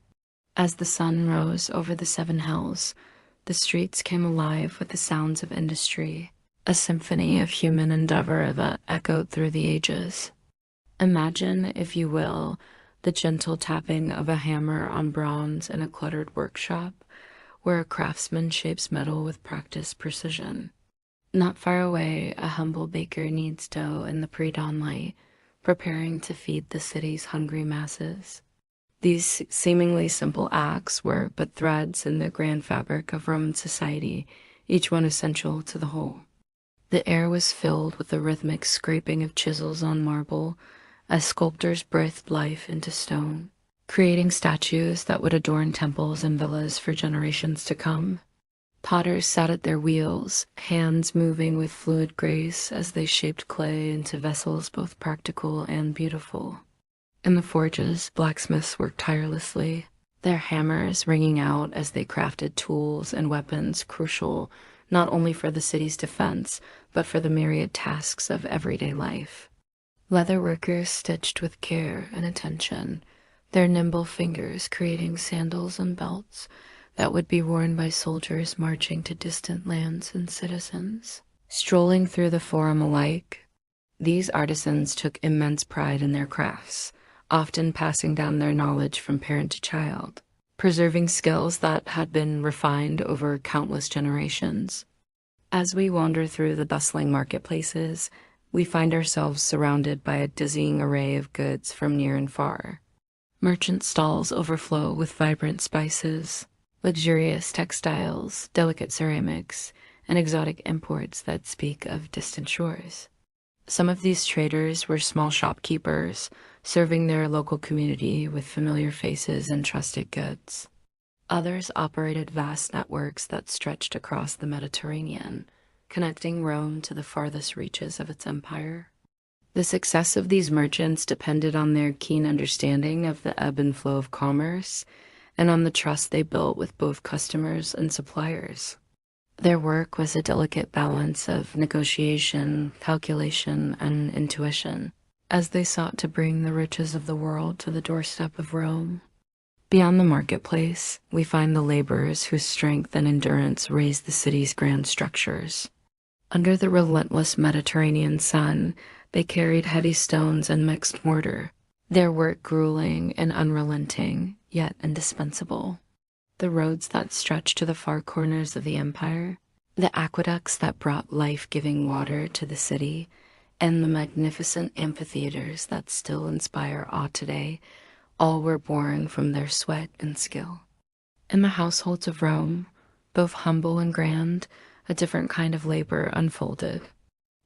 As the sun rose over the seven hills, the streets came alive with the sounds of industry, a symphony of human endeavor that echoed through the ages. Imagine, if you will, the gentle tapping of a hammer on bronze in a cluttered workshop, where a craftsman shapes metal with practiced precision. Not far away, a humble baker kneads dough in the pre-dawn light, preparing to feed the city's hungry masses. These seemingly simple acts were but threads in the grand fabric of Roman society, each one essential to the whole. The air was filled with the rhythmic scraping of chisels on marble, as sculptors breathed life into stone. creating statues that would adorn temples and villas for generations to come. Potters sat at their wheels, hands moving with fluid grace as they shaped clay into vessels both practical and beautiful. In the forges, blacksmiths worked tirelessly, their hammers ringing out as they crafted tools and weapons crucial not only for the city's defense, but for the myriad tasks of everyday life. Leather workers stitched with care and attention, their nimble fingers creating sandals and belts that would be worn by soldiers marching to distant lands and citizens. Strolling through the forum alike, these artisans took immense pride in their crafts, often passing down their knowledge from parent to child, preserving skills that had been refined over countless generations. As we wander through the bustling marketplaces, we find ourselves surrounded by a dizzying array of goods from near and far. Merchant stalls overflow with vibrant spices, luxurious textiles, delicate ceramics, and exotic imports that speak of distant shores. Some of these traders were small shopkeepers, serving their local community with familiar faces and trusted goods. Others operated vast networks that stretched across the Mediterranean, connecting Rome to the farthest reaches of its empire. The success of these merchants depended on their keen understanding of the ebb and flow of commerce and on the trust they built with both customers and suppliers. Their work was a delicate balance of negotiation, calculation, and intuition, as they sought to bring the riches of the world to the doorstep of Rome. Beyond the marketplace, we find the laborers whose strength and endurance raised the city's grand structures. Under the relentless Mediterranean sun, they carried heavy stones and mixed mortar, their work grueling and unrelenting, yet indispensable. The roads that stretched to the far corners of the empire, the aqueducts that brought life-giving water to the city, and the magnificent amphitheaters that still inspire awe today, all were born from their sweat and skill. In the households of Rome, both humble and grand, a different kind of labor unfolded.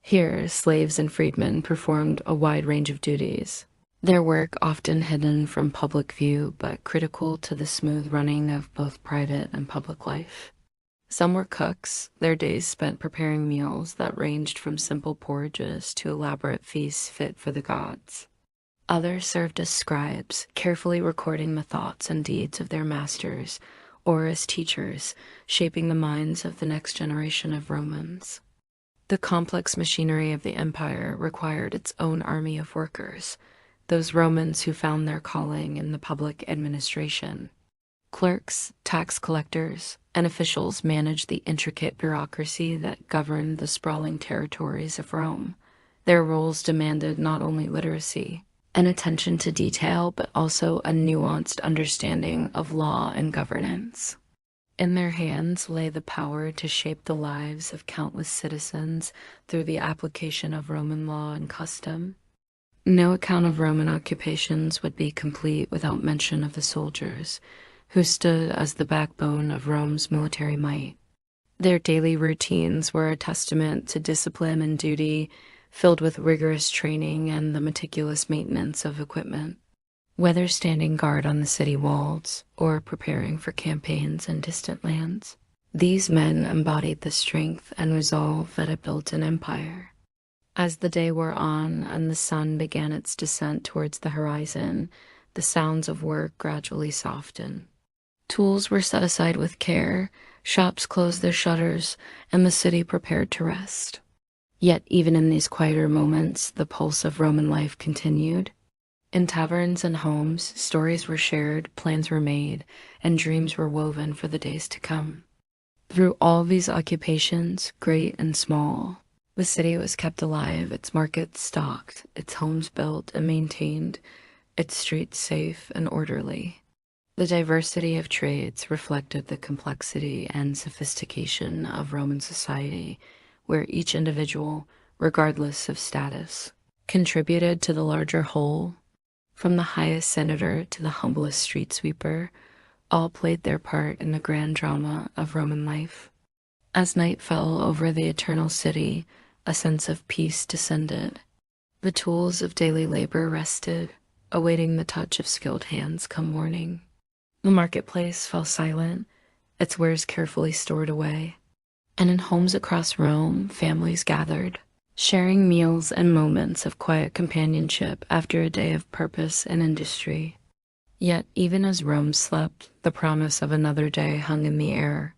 Here, slaves and freedmen performed a wide range of duties, their work often hidden from public view but critical to the smooth running of both private and public life. Some were cooks, their days spent preparing meals that ranged from simple porridges to elaborate feasts fit for the gods. Others served as scribes, carefully recording the thoughts and deeds of their masters, or as teachers, shaping the minds of the next generation of Romans. The complex machinery of the empire required its own army of workers, those Romans who found their calling in the public administration. Clerks, tax collectors, and officials managed the intricate bureaucracy that governed the sprawling territories of Rome. Their roles demanded not only literacy and attention to detail, but also a nuanced understanding of law and governance. In their hands lay the power to shape the lives of countless citizens through the application of Roman law and custom. No account of Roman occupations would be complete without mention of the soldiers, who stood as the backbone of Rome's military might. Their daily routines were a testament to discipline and duty, filled with rigorous training and the meticulous maintenance of equipment. Whether standing guard on the city walls or preparing for campaigns in distant lands, these men embodied the strength and resolve that had built an empire. As the day wore on and the sun began its descent towards the horizon, the sounds of work gradually softened. Tools were set aside with care, shops closed their shutters, and the city prepared to rest. Yet even in these quieter moments, the pulse of Roman life continued. In taverns and homes, stories were shared, plans were made, and dreams were woven for the days to come. Through all these occupations, great and small, the city was kept alive, its markets stocked, its homes built and maintained, its streets safe and orderly. The diversity of trades reflected the complexity and sophistication of Roman society, where each individual, regardless of status, contributed to the larger whole. From the highest senator to the humblest street sweeper, all played their part in the grand drama of Roman life. As night fell over the eternal city, a sense of peace descended. The tools of daily labor rested, awaiting the touch of skilled hands come morning. The marketplace fell silent, its wares carefully stored away. And in homes across Rome, families gathered, sharing meals and moments of quiet companionship after a day of purpose and industry. Yet, even as Rome slept, the promise of another day hung in the air.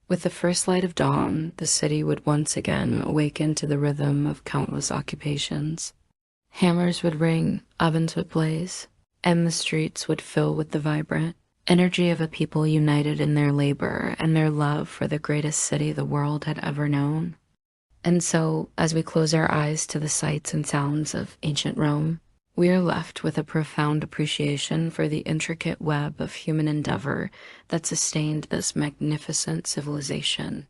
With the first light of dawn, the city would once again awaken to the rhythm of countless occupations. Hammers would ring, ovens would blaze, and the streets would fill with the vibrant energy of a people united in their labor and their love for the greatest city the world had ever known. And so, as we close our eyes to the sights and sounds of ancient Rome, we are left with a profound appreciation for the intricate web of human endeavor that sustained this magnificent civilization.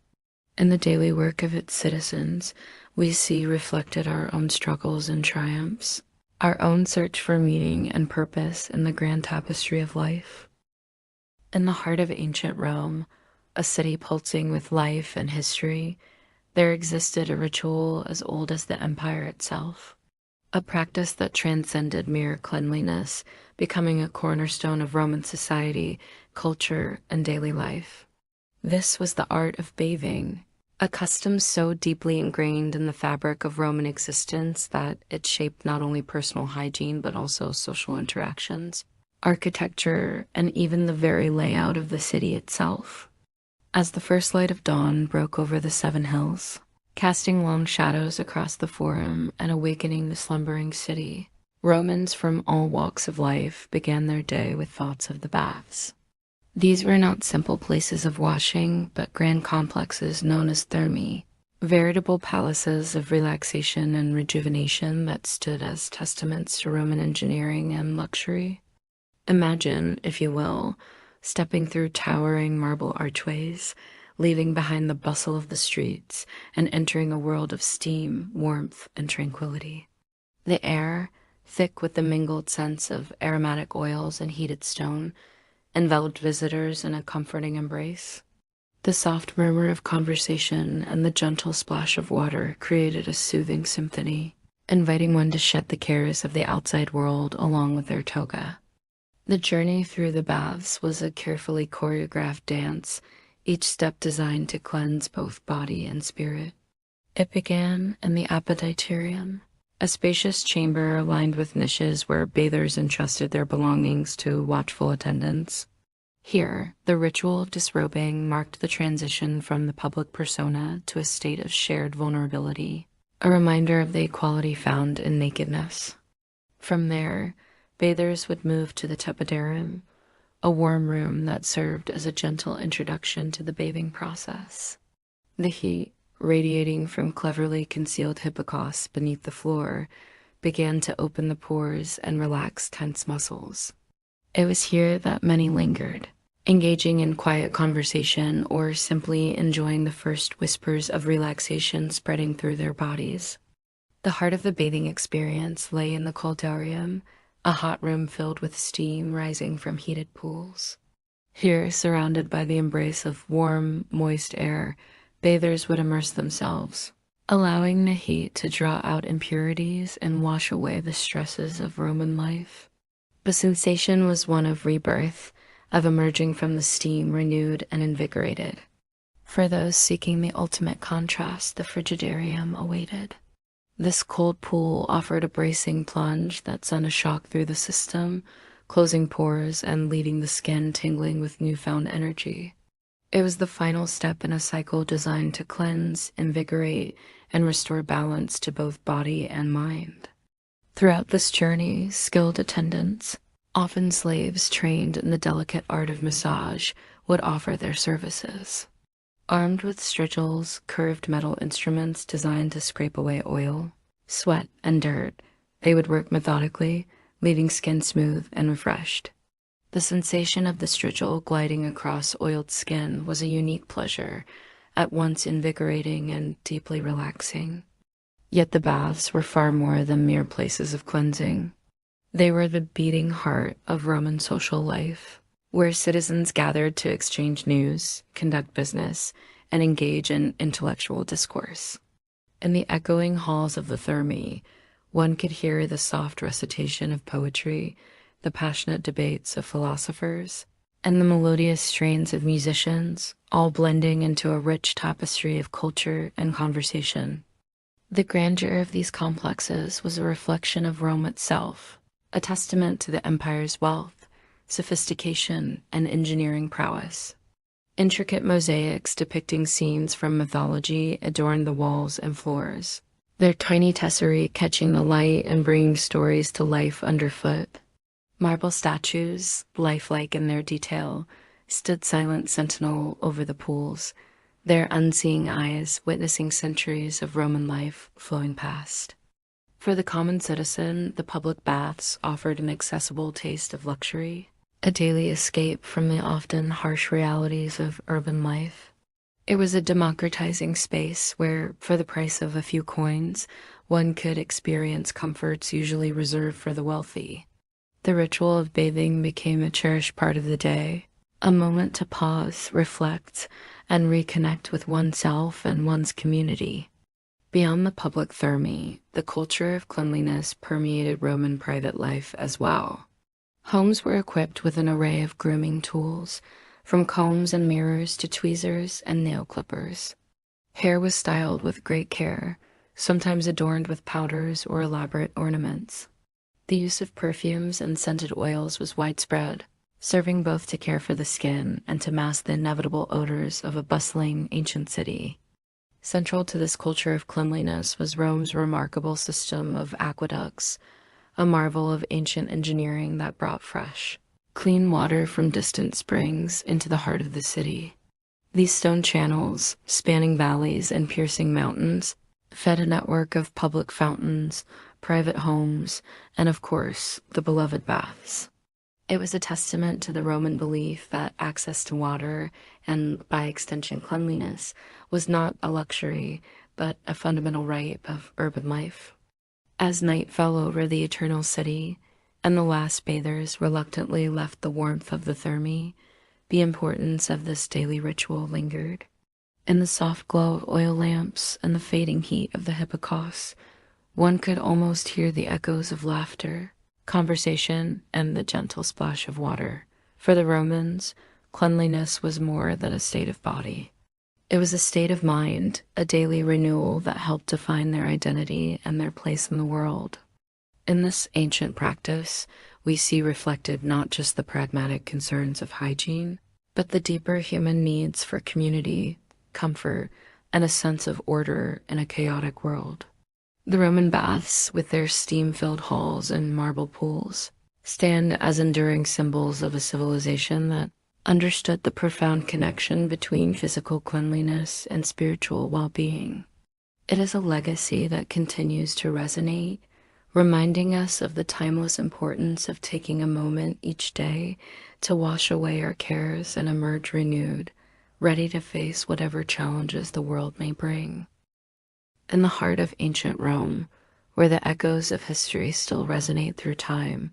In the daily work of its citizens, we see reflected our own struggles and triumphs, our own search for meaning and purpose in the grand tapestry of life. In the heart of ancient Rome, a city pulsing with life and history, there existed a ritual as old as the empire itself. A practice that transcended mere cleanliness, becoming a cornerstone of Roman society, culture, and daily life. This was the art of bathing, a custom so deeply ingrained in the fabric of Roman existence that it shaped not only personal hygiene but also social interactions, architecture, and even the very layout of the city itself. As the first light of dawn broke over the 7 hills, casting long shadows across the forum and awakening the slumbering city, Romans from all walks of life began their day with thoughts of the baths. These were not simple places of washing, but grand complexes known as thermae, veritable palaces of relaxation and rejuvenation that stood as testaments to Roman engineering and luxury. Imagine, if you will, stepping through towering marble archways, leaving behind the bustle of the streets and entering a world of steam, warmth, and tranquility. The air, thick with the mingled scents of aromatic oils and heated stone, enveloped visitors in a comforting embrace. The soft murmur of conversation and the gentle splash of water created a soothing symphony, inviting one to shed the cares of the outside world along with their toga. The journey through the baths was a carefully choreographed dance, each step designed to cleanse both body and spirit. It began in the appetitorium, a spacious chamber lined with niches where bathers entrusted their belongings to watchful attendants. Here, the ritual of disrobing marked the transition from the public persona to a state of shared vulnerability, a reminder of the equality found in nakedness. From there, bathers would move to the tepidarium, a warm room that served as a gentle introduction to the bathing process. The heat, radiating from cleverly concealed hypocausts beneath the floor, began to open the pores and relax tense muscles. It was here that many lingered, engaging in quiet conversation or simply enjoying the first whispers of relaxation spreading through their bodies. The heart of the bathing experience lay in the coldarium, a hot room filled with steam rising from heated pools. Here, surrounded by the embrace of warm, moist air, bathers would immerse themselves, allowing the heat to draw out impurities and wash away the stresses of Roman life. The sensation was one of rebirth, of emerging from the steam renewed and invigorated. For those seeking the ultimate contrast, the frigidarium awaited. This cold pool offered a bracing plunge that sent a shock through the system, closing pores and leaving the skin tingling with newfound energy. It was the final step in a cycle designed to cleanse, invigorate, and restore balance to both body and mind. Throughout this journey, skilled attendants, often slaves trained in the delicate art of massage, would offer their services. Armed with strigils, curved metal instruments designed to scrape away oil, sweat, and dirt, they would work methodically, leaving skin smooth and refreshed. The sensation of the strigil gliding across oiled skin was a unique pleasure, at once invigorating and deeply relaxing. Yet the baths were far more than mere places of cleansing. They were the beating heart of Roman social life, where citizens gathered to exchange news, conduct business, and engage in intellectual discourse. In the echoing halls of the thermae, One could hear the soft recitation of poetry, the passionate debates of philosophers, and the melodious strains of musicians, all blending into a rich tapestry of culture and conversation. The grandeur of these complexes was a reflection of Rome itself, a testament to the empire's wealth, sophistication, and engineering prowess. Intricate mosaics depicting scenes from mythology adorned the walls and floors, their tiny tesserae catching the light and bringing stories to life underfoot. Marble statues, lifelike in their detail, stood silent sentinel over the pools, their unseeing eyes witnessing centuries of Roman life flowing past. For the common citizen, the public baths offered an accessible taste of luxury, a daily escape from the often harsh realities of urban life. It was a democratizing space where, for the price of a few coins, one could experience comforts usually reserved for the wealthy. The ritual of bathing became a cherished part of the day, a moment to pause, reflect, and reconnect with oneself and one's community. Beyond the public thermae, the culture of cleanliness permeated Roman private life as well. Homes were equipped with an array of grooming tools, from combs and mirrors to tweezers and nail clippers. Hair was styled with great care, sometimes adorned with powders or elaborate ornaments. The use of perfumes and scented oils was widespread, serving both to care for the skin and to mask the inevitable odors of a bustling ancient city. Central to this culture of cleanliness was Rome's remarkable system of aqueducts, a marvel of ancient engineering that brought fresh, clean water from distant springs into the heart of the city. These stone channels, spanning valleys and piercing mountains, fed a network of public fountains, private homes, and of course, the beloved baths. It was a testament to the Roman belief that access to water, and by extension cleanliness, was not a luxury, but a fundamental right of urban life. As night fell over the eternal city, and the last bathers reluctantly left the warmth of the thermae, the importance of this daily ritual lingered. In the soft glow of oil lamps and the fading heat of the hypocausts, one could almost hear the echoes of laughter, conversation, and the gentle splash of water. For the Romans, cleanliness was more than a state of body. It was a state of mind, a daily renewal that helped define their identity and their place in the world. In this ancient practice, we see reflected not just the pragmatic concerns of hygiene, but the deeper human needs for community, comfort, and a sense of order in a chaotic world. The Roman baths, with their steam-filled halls and marble pools, stand as enduring symbols of a civilization that understood the profound connection between physical cleanliness and spiritual well-being. It is a legacy that continues to resonate, reminding us of the timeless importance of taking a moment each day to wash away our cares and emerge renewed, ready to face whatever challenges the world may bring. In the heart of ancient Rome, where the echoes of history still resonate through time,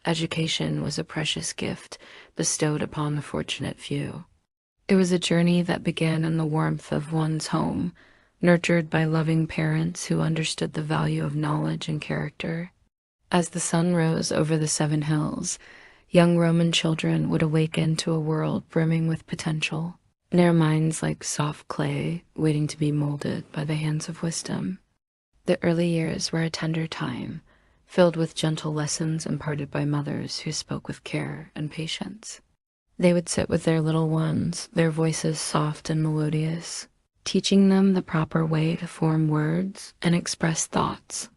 education was a precious gift bestowed upon the fortunate few. It was a journey that began in the warmth of one's home, nurtured by loving parents who understood the value of knowledge and character. As the sun rose over the 7 hills, young Roman children would awaken to a world brimming with potential, their minds like soft clay waiting to be molded by the hands of wisdom. The early years were a tender time, filled with gentle lessons imparted by mothers who spoke with care and patience. They would sit with their little ones, their voices soft and melodious, teaching them the proper way to form words and express thoughts.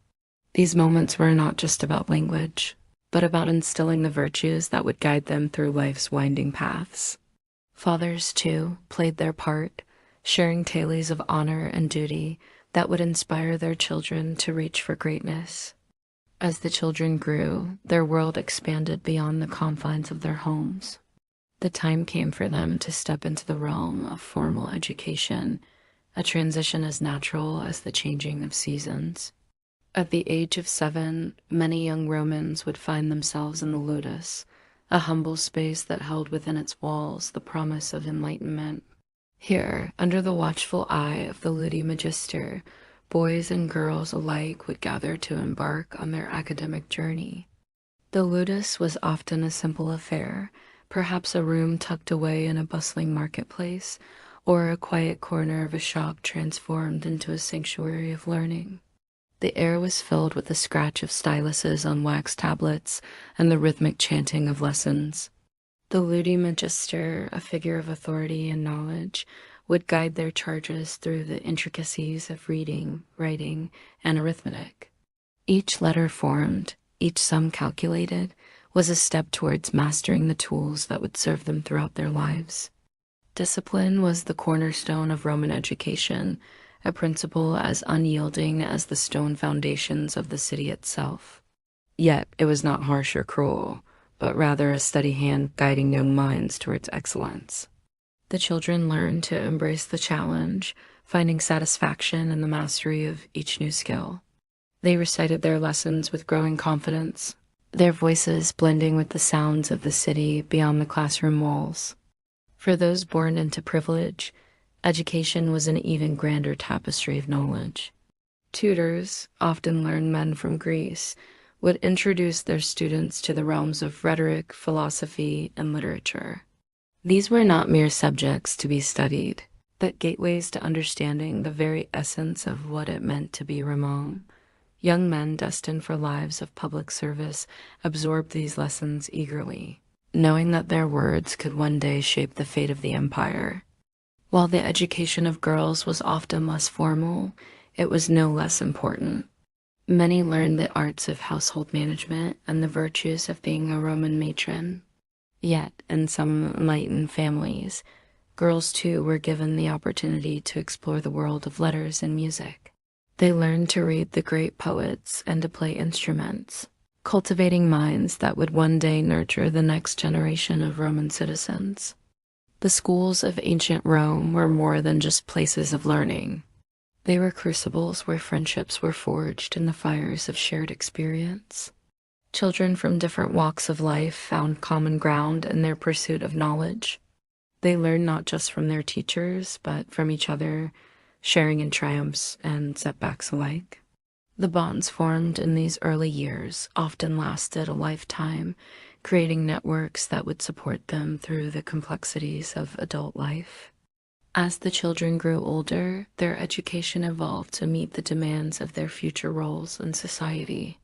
These moments were not just about language, but about instilling the virtues that would guide them through life's winding paths. Fathers, too, played their part, sharing tales of honor and duty that would inspire their children to reach for greatness. As the children grew, their world expanded beyond the confines of their homes. The time came for them to step into the realm of formal education, a transition as natural as the changing of seasons. At the age of 7, many young Romans would find themselves in the ludus, a humble space that held within its walls the promise of enlightenment. Here, under the watchful eye of the ludi magister, boys and girls alike would gather to embark on their academic journey. The ludus was often a simple affair, perhaps a room tucked away in a bustling marketplace, or a quiet corner of a shop transformed into a sanctuary of learning. The air was filled with the scratch of styluses on wax tablets and the rhythmic chanting of lessons. The ludi magister, a figure of authority and knowledge, would guide their charges through the intricacies of reading, writing, and arithmetic. Each letter formed, each sum calculated, was a step towards mastering the tools that would serve them throughout their lives. Discipline was the cornerstone of Roman education, a principle as unyielding as the stone foundations of the city itself. Yet it was not harsh or cruel, but rather a steady hand guiding young minds towards excellence. The children learned to embrace the challenge, finding satisfaction in the mastery of each new skill. They recited their lessons with growing confidence, their voices blending with the sounds of the city beyond the classroom walls. For those born into privilege, education was an even grander tapestry of knowledge. Tutors, often learned men from Greece, would introduce their students to the realms of rhetoric, philosophy, and literature. These were not mere subjects to be studied, but gateways to understanding the very essence of what it meant to be Roman. Young men destined for lives of public service absorbed these lessons eagerly, knowing that their words could one day shape the fate of the empire. While the education of girls was often less formal, it was no less important. Many learned the arts of household management and the virtues of being a Roman matron. Yet, in some enlightened families, girls too were given the opportunity to explore the world of letters and music. They learned to read the great poets and to play instruments, cultivating minds that would one day nurture the next generation of Roman citizens. The schools of ancient Rome were more than just places of learning. They were crucibles where friendships were forged in the fires of shared experience. Children from different walks of life found common ground in their pursuit of knowledge. They learned not just from their teachers, but from each other, sharing in triumphs and setbacks alike. The bonds formed in these early years often lasted a lifetime, creating networks that would support them through the complexities of adult life. As the children grew older, their education evolved to meet the demands of their future roles in society.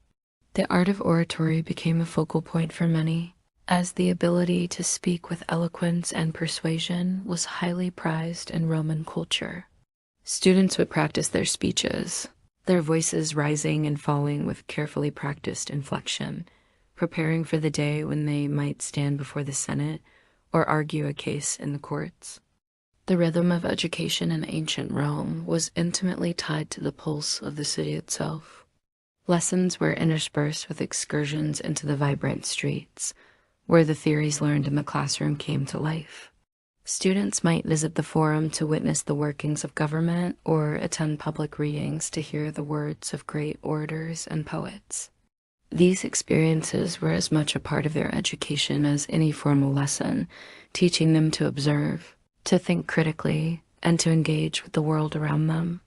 The art of oratory became a focal point for many, as the ability to speak with eloquence and persuasion was highly prized in Roman culture. Students would practice their speeches, their voices rising and falling with carefully practiced inflection, preparing for the day when they might stand before the Senate or argue a case in the courts. The rhythm of education in ancient Rome was intimately tied to the pulse of the city itself. Lessons were interspersed with excursions into the vibrant streets, where the theories learned in the classroom came to life. Students might visit the forum to witness the workings of government or attend public readings to hear the words of great orators and poets. These experiences were as much a part of their education as any formal lesson, teaching them to observe, to think critically, and to engage with the world around them.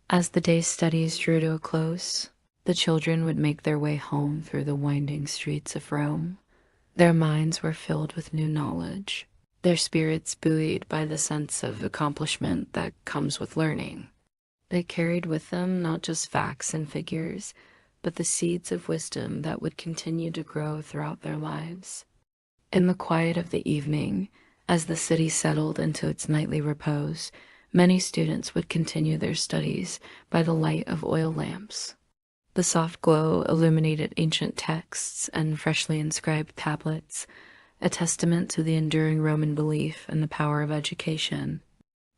As the day's studies drew to a close, the children would make their way home through the winding streets of Rome. Their minds were filled with new knowledge, their spirits buoyed by the sense of accomplishment that comes with learning. They carried with them not just facts and figures, but the seeds of wisdom that would continue to grow throughout their lives. In the quiet of the evening, as the city settled into its nightly repose, many students would continue their studies by the light of oil lamps. The soft glow illuminated ancient texts and freshly inscribed tablets, a testament to the enduring Roman belief in the power of education.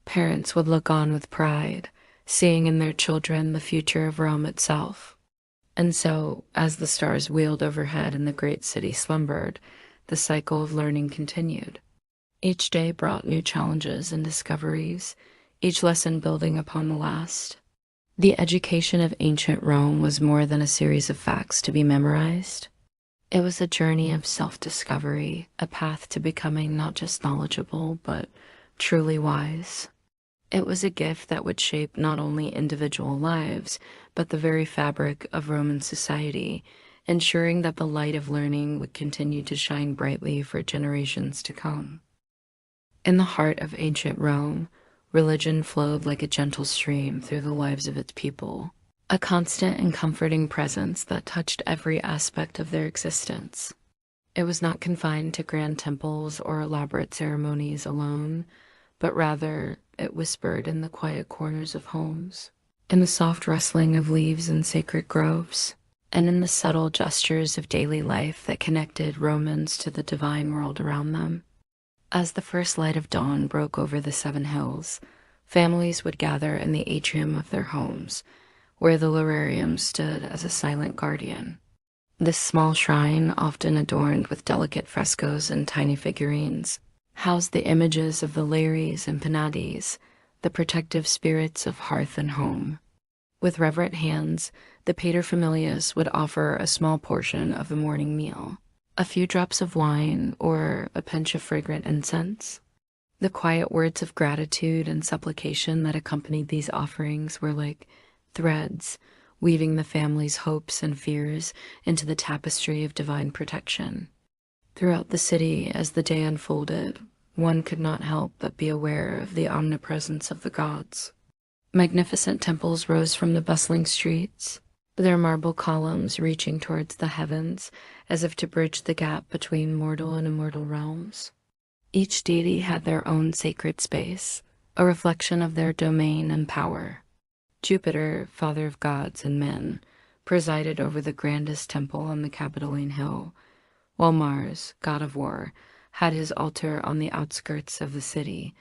Parents would look on with pride, seeing in their children the future of Rome itself. And so, as the stars wheeled overhead and the great city slumbered, the cycle of learning continued. Each day brought new challenges and discoveries, each lesson building upon the last. The education of ancient Rome was more than a series of facts to be memorized. It was a journey of self-discovery, a path to becoming not just knowledgeable, but truly wise. It was a gift that would shape not only individual lives, but the very fabric of Roman society, ensuring that the light of learning would continue to shine brightly for generations to come. In the heart of ancient Rome, religion flowed like a gentle stream through the lives of its people, a constant and comforting presence that touched every aspect of their existence. It was not confined to grand temples or elaborate ceremonies alone, but rather it whispered in the quiet corners of homes, in the soft rustling of leaves in sacred groves, and in the subtle gestures of daily life that connected Romans to the divine world around them. As the first light of dawn broke over the 7 hills, families would gather in the atrium of their homes, where the Lararium stood as a silent guardian. This small shrine, often adorned with delicate frescoes and tiny figurines, housed the images of the Lares and Penates, the protective spirits of hearth and home. With reverent hands, the paterfamilias would offer a small portion of the morning meal, a few drops of wine, or a pinch of fragrant incense. The quiet words of gratitude and supplication that accompanied these offerings were like threads, weaving the family's hopes and fears into the tapestry of divine protection. Throughout the city, as the day unfolded, one could not help but be aware of the omnipresence of the gods. Magnificent temples rose from the bustling streets, their marble columns reaching towards the heavens as if to bridge the gap between mortal and immortal realms. Each deity had their own sacred space, a reflection of their domain and power. Jupiter, father of gods and men, presided over the grandest temple on the Capitoline Hill, while Mars, god of war, had his altar on the outskirts of the city,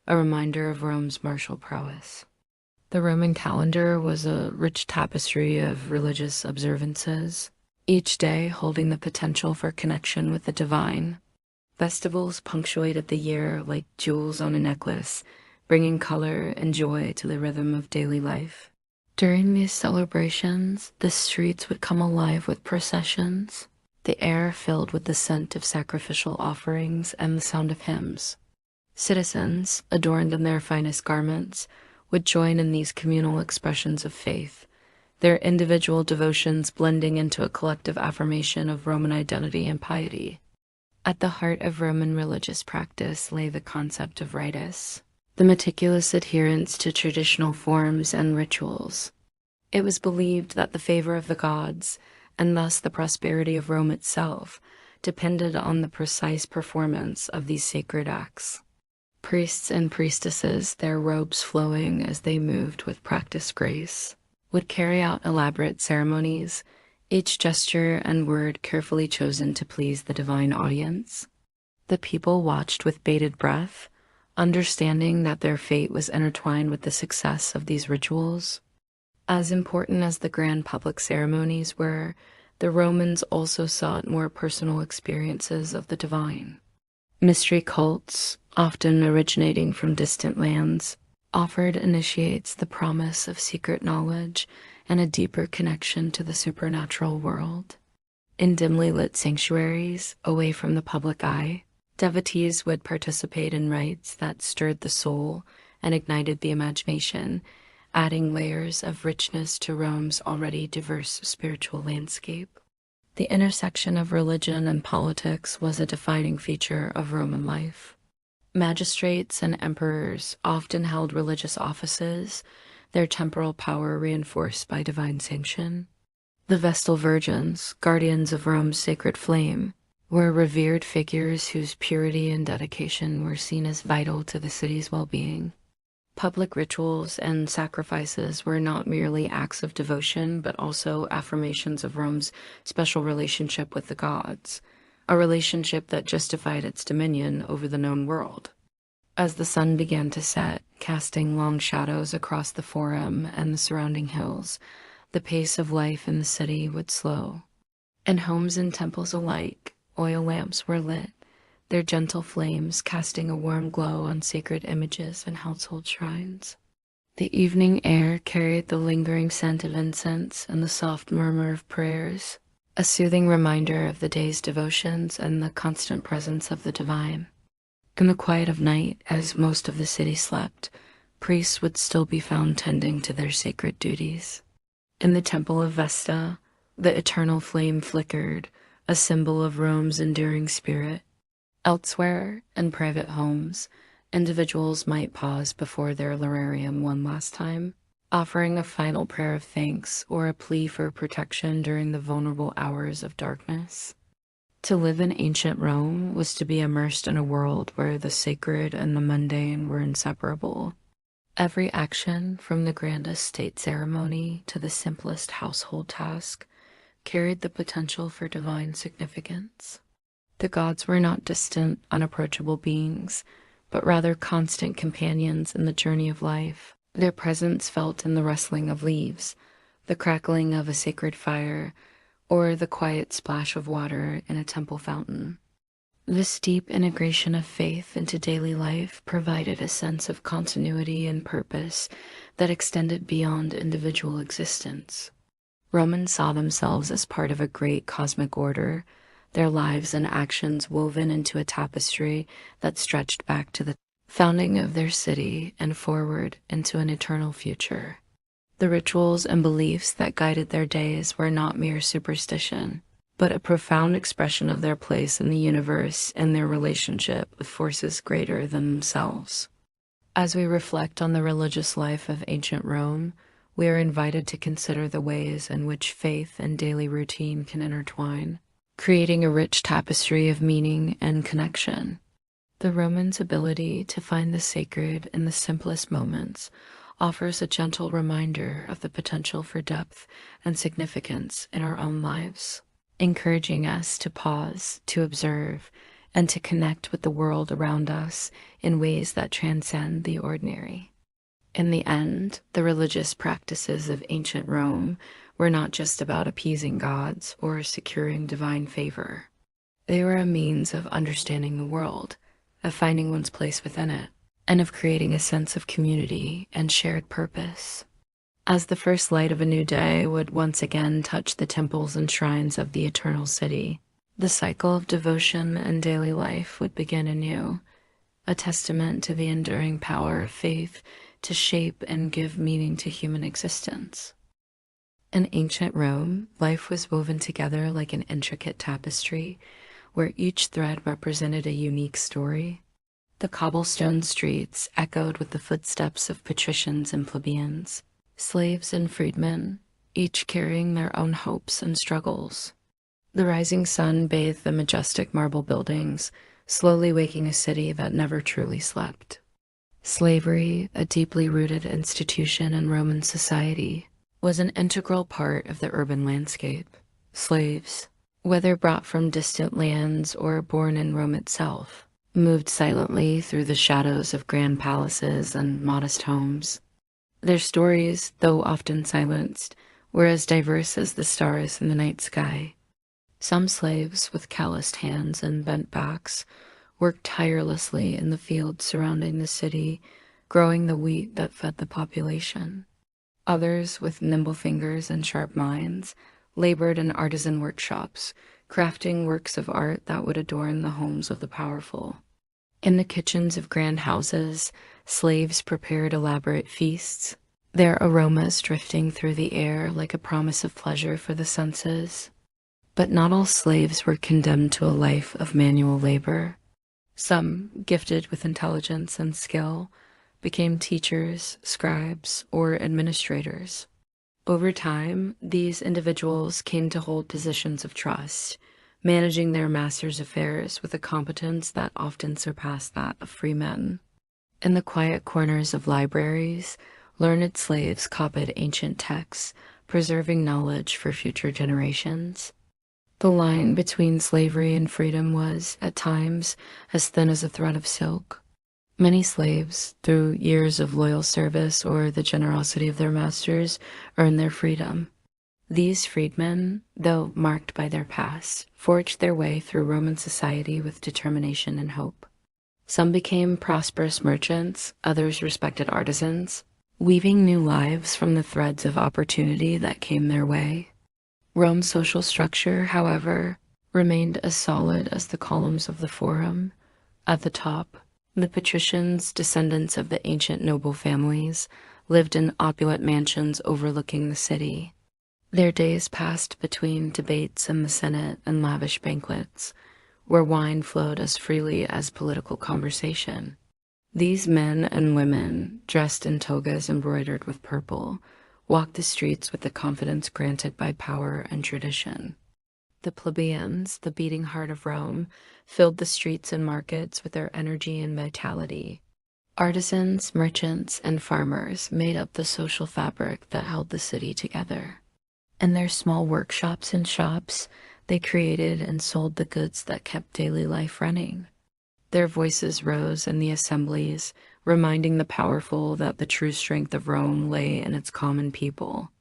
a reminder of Rome's martial prowess. The Roman calendar was a rich tapestry of religious observances, each day holding the potential for connection with the divine. Festivals punctuated the year like jewels on a necklace, bringing color and joy to the rhythm of daily life. During these celebrations, the streets would come alive with processions, the air filled with the scent of sacrificial offerings and the sound of hymns. Citizens, adorned in their finest garments, would join in these communal expressions of faith, their individual devotions blending into a collective affirmation of Roman identity and piety. At the heart of Roman religious practice lay the concept of ritus, the meticulous adherence to traditional forms and rituals. It was believed that the favor of the gods, and thus the prosperity of Rome itself, depended on the precise performance of these sacred acts. Priests and priestesses, their robes flowing as they moved with practiced grace, would carry out elaborate ceremonies, each gesture and word carefully chosen to please the divine audience. The people watched with bated breath, understanding that their fate was intertwined with the success of these rituals. As important as the grand public ceremonies were, the Romans also sought more personal experiences of the divine. Mystery cults, often originating from distant lands, offered initiates the promise of secret knowledge and a deeper connection to the supernatural world. In dimly lit sanctuaries, away from the public eye, devotees would participate in rites that stirred the soul and ignited the imagination, adding layers of richness to Rome's already diverse spiritual landscape. The intersection of religion and politics was a defining feature of Roman life. Magistrates and emperors often held religious offices, their temporal power reinforced by divine sanction. The Vestal Virgins, guardians of Rome's sacred flame, were revered figures whose purity and dedication were seen as vital to the city's well-being. Public rituals and sacrifices were not merely acts of devotion, but also affirmations of Rome's special relationship with the gods, a relationship that justified its dominion over the known world. As the sun began to set, casting long shadows across the Forum and the surrounding hills, the pace of life in the city would slow. In homes and temples alike, oil lamps were lit, their gentle flames casting a warm glow on sacred images and household shrines. The evening air carried the lingering scent of incense and the soft murmur of prayers, a soothing reminder of the day's devotions and the constant presence of the divine. In the quiet of night, as most of the city slept, priests would still be found tending to their sacred duties. In the Temple of Vesta, the eternal flame flickered, a symbol of Rome's enduring spirit. Elsewhere, in private homes, individuals might pause before their lararium one last time, offering a final prayer of thanks or a plea for protection during the vulnerable hours of darkness. To live in ancient Rome was to be immersed in a world where the sacred and the mundane were inseparable. Every action, from the grandest state ceremony to the simplest household task, carried the potential for divine significance. The gods were not distant, unapproachable beings, but rather constant companions in the journey of life. Their presence felt in the rustling of leaves, the crackling of a sacred fire, or the quiet splash of water in a temple fountain. This deep integration of faith into daily life provided a sense of continuity and purpose that extended beyond individual existence. Romans saw themselves as part of a great cosmic order, their lives and actions woven into a tapestry that stretched back to the founding of their city and forward into an eternal future. The rituals and beliefs that guided their days were not mere superstition, but a profound expression of their place in the universe and their relationship with forces greater than themselves. As we reflect on the religious life of ancient Rome, we are invited to consider the ways in which faith and daily routine can intertwine, creating a rich tapestry of meaning and connection. The Romans' ability to find the sacred in the simplest moments offers a gentle reminder of the potential for depth and significance in our own lives, encouraging us to pause, to observe, and to connect with the world around us in ways that transcend the ordinary. In the end, the religious practices of ancient Rome were not just about appeasing gods or securing divine favor. They were a means of understanding the world, of finding one's place within it, and of creating a sense of community and shared purpose. As the first light of a new day would once again touch the temples and shrines of the eternal city, the cycle of devotion and daily life would begin anew, a testament to the enduring power of faith to shape and give meaning to human existence. In ancient Rome, life was woven together like an intricate tapestry, where each thread represented a unique story. The cobblestone streets echoed with the footsteps of patricians and plebeians, slaves and freedmen, each carrying their own hopes and struggles. The rising sun bathed the majestic marble buildings, slowly waking a city that never truly slept. Slavery, a deeply rooted institution in Roman society, was an integral part of the urban landscape. Slaves, whether brought from distant lands or born in Rome itself, moved silently through the shadows of grand palaces and modest homes. Their stories, though often silenced, were as diverse as the stars in the night sky. Some slaves, with calloused hands and bent backs, worked tirelessly in the fields surrounding the city, growing the wheat that fed the population. Others, with nimble fingers and sharp minds, labored in artisan workshops, crafting works of art that would adorn the homes of the powerful. In the kitchens of grand houses, slaves prepared elaborate feasts, their aromas drifting through the air like a promise of pleasure for the senses. But not all slaves were condemned to a life of manual labor. Some, gifted with intelligence and skill, became teachers, scribes, or administrators. Over time, these individuals came to hold positions of trust, managing their master's affairs with a competence that often surpassed that of free men. In the quiet corners of libraries, learned slaves copied ancient texts, preserving knowledge for future generations. The line between slavery and freedom was, at times, as thin as a thread of silk. Many slaves, through years of loyal service or the generosity of their masters, earned their freedom. These freedmen, though marked by their past, forged their way through Roman society with determination and hope. Some became prosperous merchants, others respected artisans, weaving new lives from the threads of opportunity that came their way. Rome's social structure, however, remained as solid as the columns of the Forum. At the top, The patricians, descendants of the ancient noble families, lived in opulent mansions overlooking the city. Their days passed between debates in the Senate and lavish banquets, where wine flowed as freely as political conversation. These men and women, dressed in togas embroidered with purple, walked the streets with the confidence granted by power and tradition. The plebeians, the beating heart of Rome, filled the streets and markets with their energy and vitality. Artisans, merchants, and farmers made up the social fabric that held the city together. In their small workshops and shops, they created and sold the goods that kept daily life running. Their voices rose in the assemblies, reminding the powerful that the true strength of Rome lay in its common people.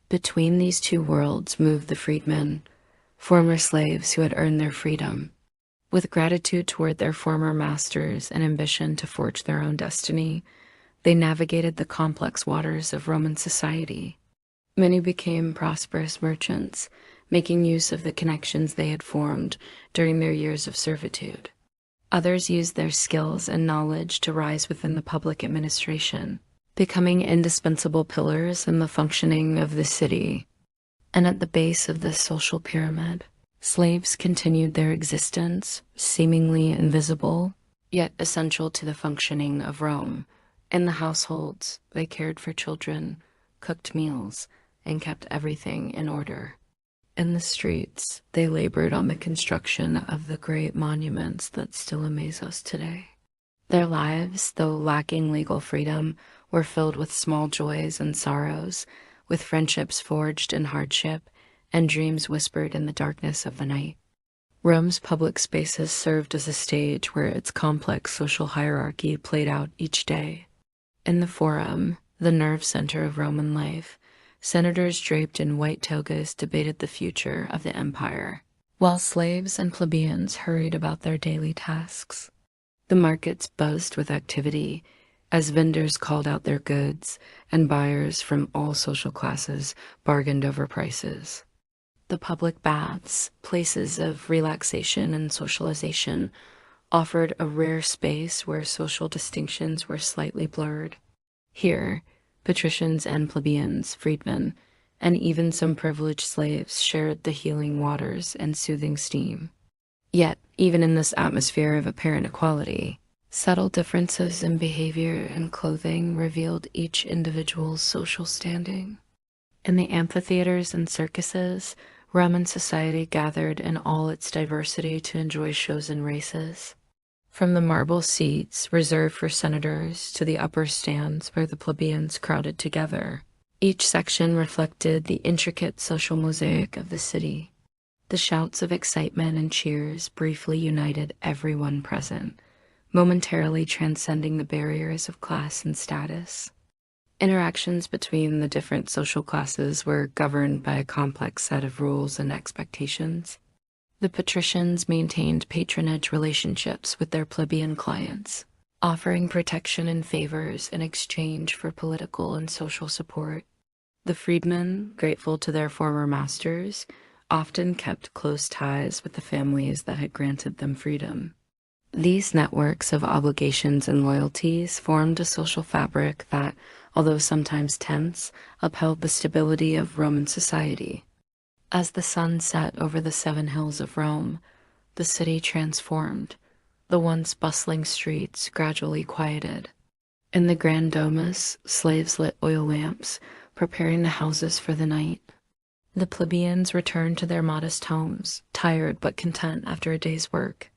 Between these two worlds moved the freedmen, former slaves who had earned their freedom. With gratitude toward their former masters and ambition to forge their own destiny, they navigated the complex waters of Roman society. Many became prosperous merchants, making use of the connections they had formed during their years of servitude. Others used their skills and knowledge to rise within the public administration, becoming indispensable pillars in the functioning of the city. And at the base of this social pyramid, slaves continued their existence, seemingly invisible, yet essential to the functioning of Rome. In the households, they cared for children, cooked meals, and kept everything in order. In the streets, they labored on the construction of the great monuments that still amaze us today. Their lives, though lacking legal freedom, were filled with small joys and sorrows, with friendships forged in hardship and dreams whispered in the darkness of the night. Rome's public spaces served as a stage where its complex social hierarchy played out each day. In the Forum, the nerve center of Roman life, senators draped in white togas debated the future of the empire, while slaves and plebeians hurried about their daily tasks. The markets buzzed with activity as vendors called out their goods and buyers from all social classes bargained over prices. The public baths, places of relaxation and socialization, offered a rare space where social distinctions were slightly blurred. Here, patricians and plebeians, freedmen, and even some privileged slaves shared the healing waters and soothing steam. Yet, even in this atmosphere of apparent equality, subtle differences in behavior and clothing revealed each individual's social standing. In the amphitheaters and circuses, Roman society gathered in all its diversity to enjoy shows and races. From the marble seats reserved for senators to the upper stands where the plebeians crowded together, each section reflected the intricate social mosaic of the city. The shouts of excitement and cheers briefly united everyone present, momentarily transcending the barriers of class and status. Interactions between the different social classes were governed by a complex set of rules and expectations. The patricians maintained patronage relationships with their plebeian clients, offering protection and favors in exchange for political and social support. The freedmen, grateful to their former masters, often kept close ties with the families that had granted them freedom. These networks of obligations and loyalties formed a social fabric that, although sometimes tense, upheld the stability of Roman society. As the sun set over the 7 hills of Rome, the city transformed. The once bustling streets gradually quieted. In the Grand Domus, slaves lit oil lamps, preparing the houses for the night. The plebeians returned to their modest homes, tired but content after a day's work.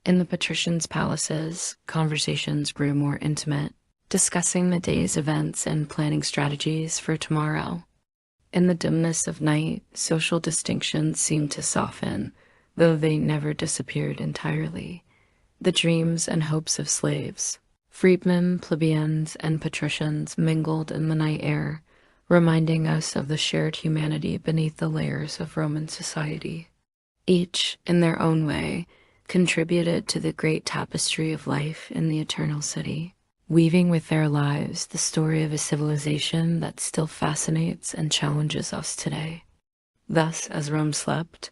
In the patricians' palaces, conversations grew more intimate, discussing the day's events and planning strategies for tomorrow. In the dimness of night, social distinctions seemed to soften, though they never disappeared entirely. The dreams and hopes of slaves, freedmen, plebeians, and patricians mingled in the night air, reminding us of the shared humanity beneath the layers of Roman society. Each, in their own way, contributed to the great tapestry of life in the eternal city, weaving with their lives the story of a civilization that still fascinates and challenges us today. Thus, as Rome slept,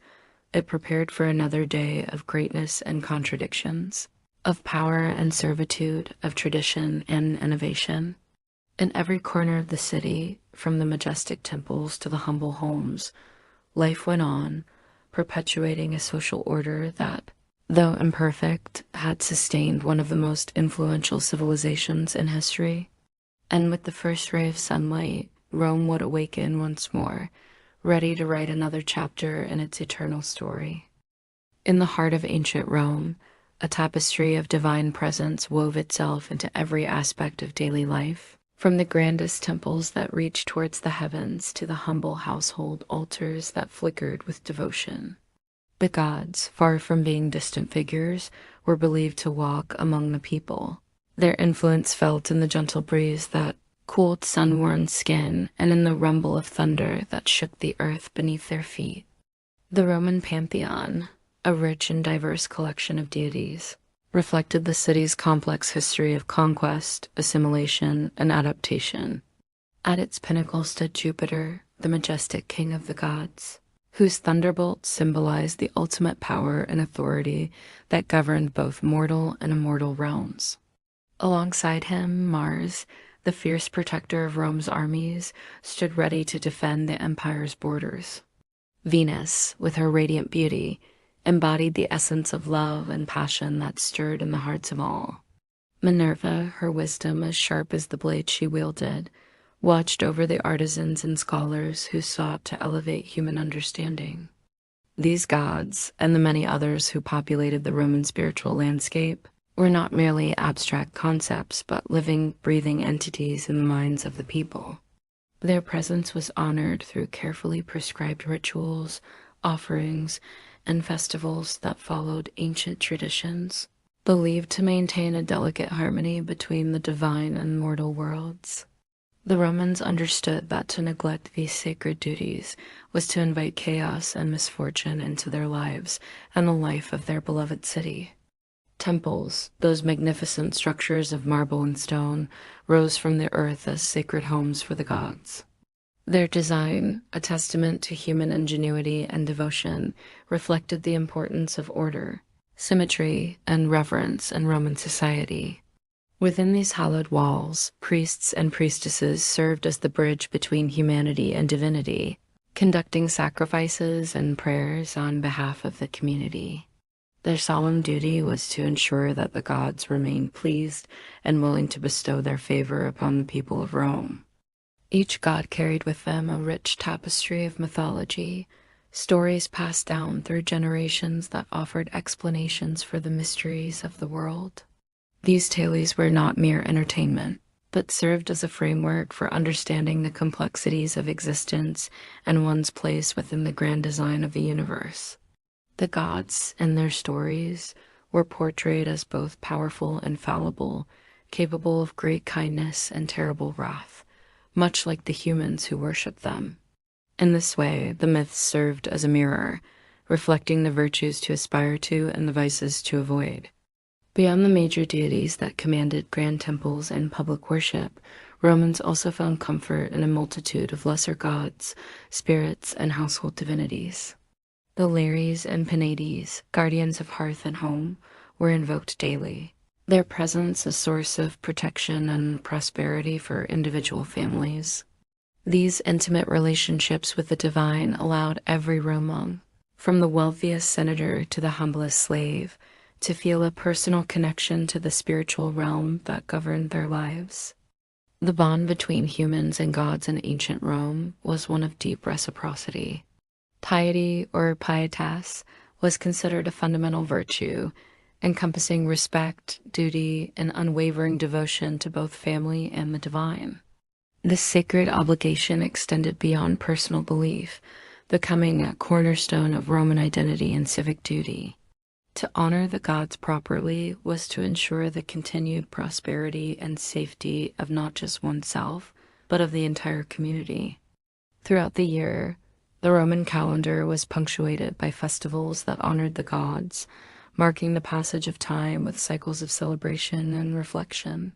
it prepared for another day of greatness and contradictions, of power and servitude, of tradition and innovation. In every corner of the city, from the majestic temples to the humble homes, life went on, perpetuating a social order that, though imperfect, had sustained one of the most influential civilizations in history. And with the first ray of sunlight, Rome would awaken once more, ready to write another chapter in its eternal story. In the heart of ancient Rome, a tapestry of divine presence wove itself into every aspect of daily life, from the grandest temples that reached towards the heavens to the humble household altars that flickered with devotion. The gods, far from being distant figures, were believed to walk among the people, their influence felt in the gentle breeze that cooled sun-worn skin and in the rumble of thunder that shook the earth beneath their feet. The Roman pantheon, a rich and diverse collection of deities, reflected the city's complex history of conquest, assimilation, and adaptation. At its pinnacle stood Jupiter, the majestic king of the gods, whose thunderbolts symbolized the ultimate power and authority that governed both mortal and immortal realms. Alongside him, Mars, the fierce protector of Rome's armies, stood ready to defend the empire's borders. Venus, with her radiant beauty, embodied the essence of love and passion that stirred in the hearts of all. Minerva, her wisdom as sharp as the blade she wielded, watched over the artisans and scholars who sought to elevate human understanding. These gods, and the many others who populated the Roman spiritual landscape, were not merely abstract concepts, but living, breathing entities in the minds of the people. Their presence was honored through carefully prescribed rituals, offerings, and festivals that followed ancient traditions, believed to maintain a delicate harmony between the divine and mortal worlds. The Romans understood that to neglect these sacred duties was to invite chaos and misfortune into their lives and the life of their beloved city. Temples, those magnificent structures of marble and stone, rose from the earth as sacred homes for the gods. Their design, a testament to human ingenuity and devotion, reflected the importance of order, symmetry, and reverence in Roman society. Within these hallowed walls, priests and priestesses served as the bridge between humanity and divinity, conducting sacrifices and prayers on behalf of the community. Their solemn duty was to ensure that the gods remained pleased and willing to bestow their favor upon the people of Rome. Each god carried with them a rich tapestry of mythology, stories passed down through generations that offered explanations for the mysteries of the world. These tales were not mere entertainment, but served as a framework for understanding the complexities of existence and one's place within the grand design of the universe. The gods and their stories were portrayed as both powerful and fallible, capable of great kindness and terrible wrath, much like the humans who worship them. In this way, the myths served as a mirror, reflecting the virtues to aspire to and the vices to avoid. Beyond the major deities that commanded grand temples and public worship, Romans also found comfort in a multitude of lesser gods, spirits, and household divinities. The Lares and Penates, guardians of hearth and home, were invoked daily, their presence a source of protection and prosperity for individual families. These intimate relationships with the divine allowed every Roman, from the wealthiest senator to the humblest slave, to feel a personal connection to the spiritual realm that governed their lives. The bond between humans and gods in ancient Rome was one of deep reciprocity. Piety, or pietas, was considered a fundamental virtue, encompassing respect, duty, and unwavering devotion to both family and the divine. This sacred obligation extended beyond personal belief, becoming a cornerstone of Roman identity and civic duty. To honor the gods properly was to ensure the continued prosperity and safety of not just oneself, but of the entire community. Throughout the year, the Roman calendar was punctuated by festivals that honored the gods, marking the passage of time with cycles of celebration and reflection.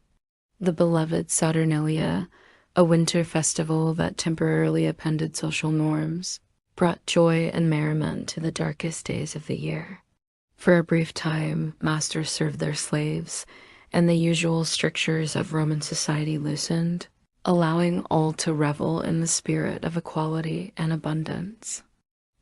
The beloved Saturnalia, a winter festival that temporarily upended social norms, brought joy and merriment to the darkest days of the year. For a brief time, masters served their slaves, and the usual strictures of Roman society loosened, allowing all to revel in the spirit of equality and abundance.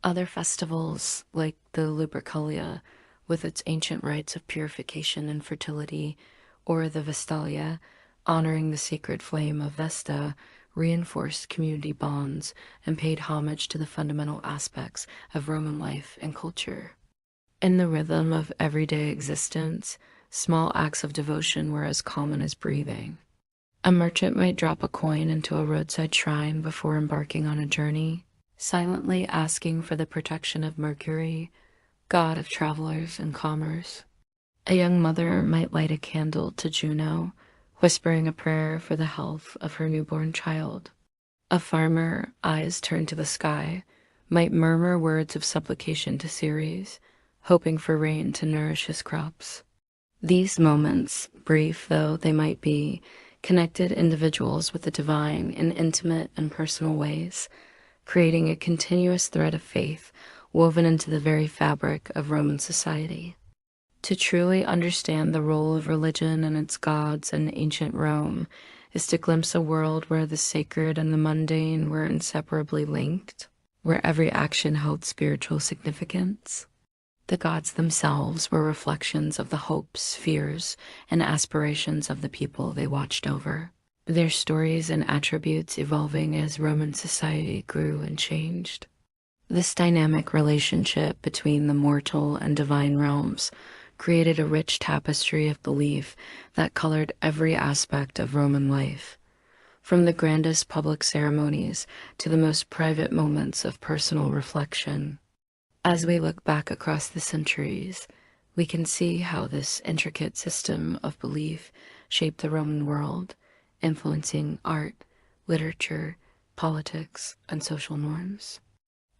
Other festivals, like the Lupercalia, with its ancient rites of purification and fertility, or the Vestalia, honoring the sacred flame of Vesta, reinforced community bonds and paid homage to the fundamental aspects of Roman life and culture. In the rhythm of everyday existence, small acts of devotion were as common as breathing. A merchant might drop a coin into a roadside shrine before embarking on a journey, silently asking for the protection of Mercury, god of travelers and commerce. A young mother might light a candle to Juno, whispering a prayer for the health of her newborn child. A farmer, eyes turned to the sky, might murmur words of supplication to Ceres, hoping for rain to nourish his crops. These moments, brief though they might be, connected individuals with the divine in intimate and personal ways, creating a continuous thread of faith woven into the very fabric of Roman society. To truly understand the role of religion and its gods in ancient Rome is to glimpse a world where the sacred and the mundane were inseparably linked, where every action held spiritual significance. The gods themselves were reflections of the hopes, fears, and aspirations of the people they watched over, their stories and attributes evolving as Roman society grew and changed. This dynamic relationship between the mortal and divine realms created a rich tapestry of belief that colored every aspect of Roman life, from the grandest public ceremonies to the most private moments of personal reflection. As we look back across the centuries, we can see how this intricate system of belief shaped the Roman world, influencing art, literature, politics, and social norms.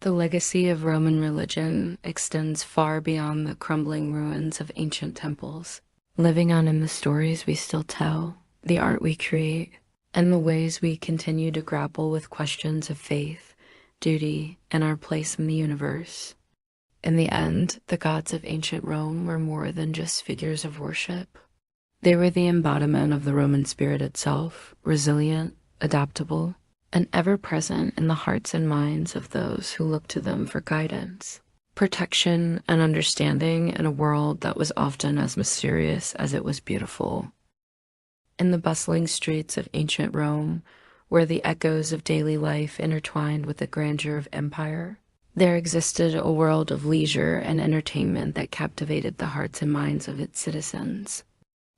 The legacy of Roman religion extends far beyond the crumbling ruins of ancient temples, living on in the stories we still tell, the art we create, and the ways we continue to grapple with questions of faith, duty, and our place in the universe. In the end, the gods of ancient Rome were more than just figures of worship. They were the embodiment of the Roman spirit itself, resilient, adaptable, and ever-present in the hearts and minds of those who looked to them for guidance, protection, and understanding in a world that was often as mysterious as it was beautiful. In the bustling streets of ancient Rome, where the echoes of daily life intertwined with the grandeur of empire, there existed a world of leisure and entertainment that captivated the hearts and minds of its citizens.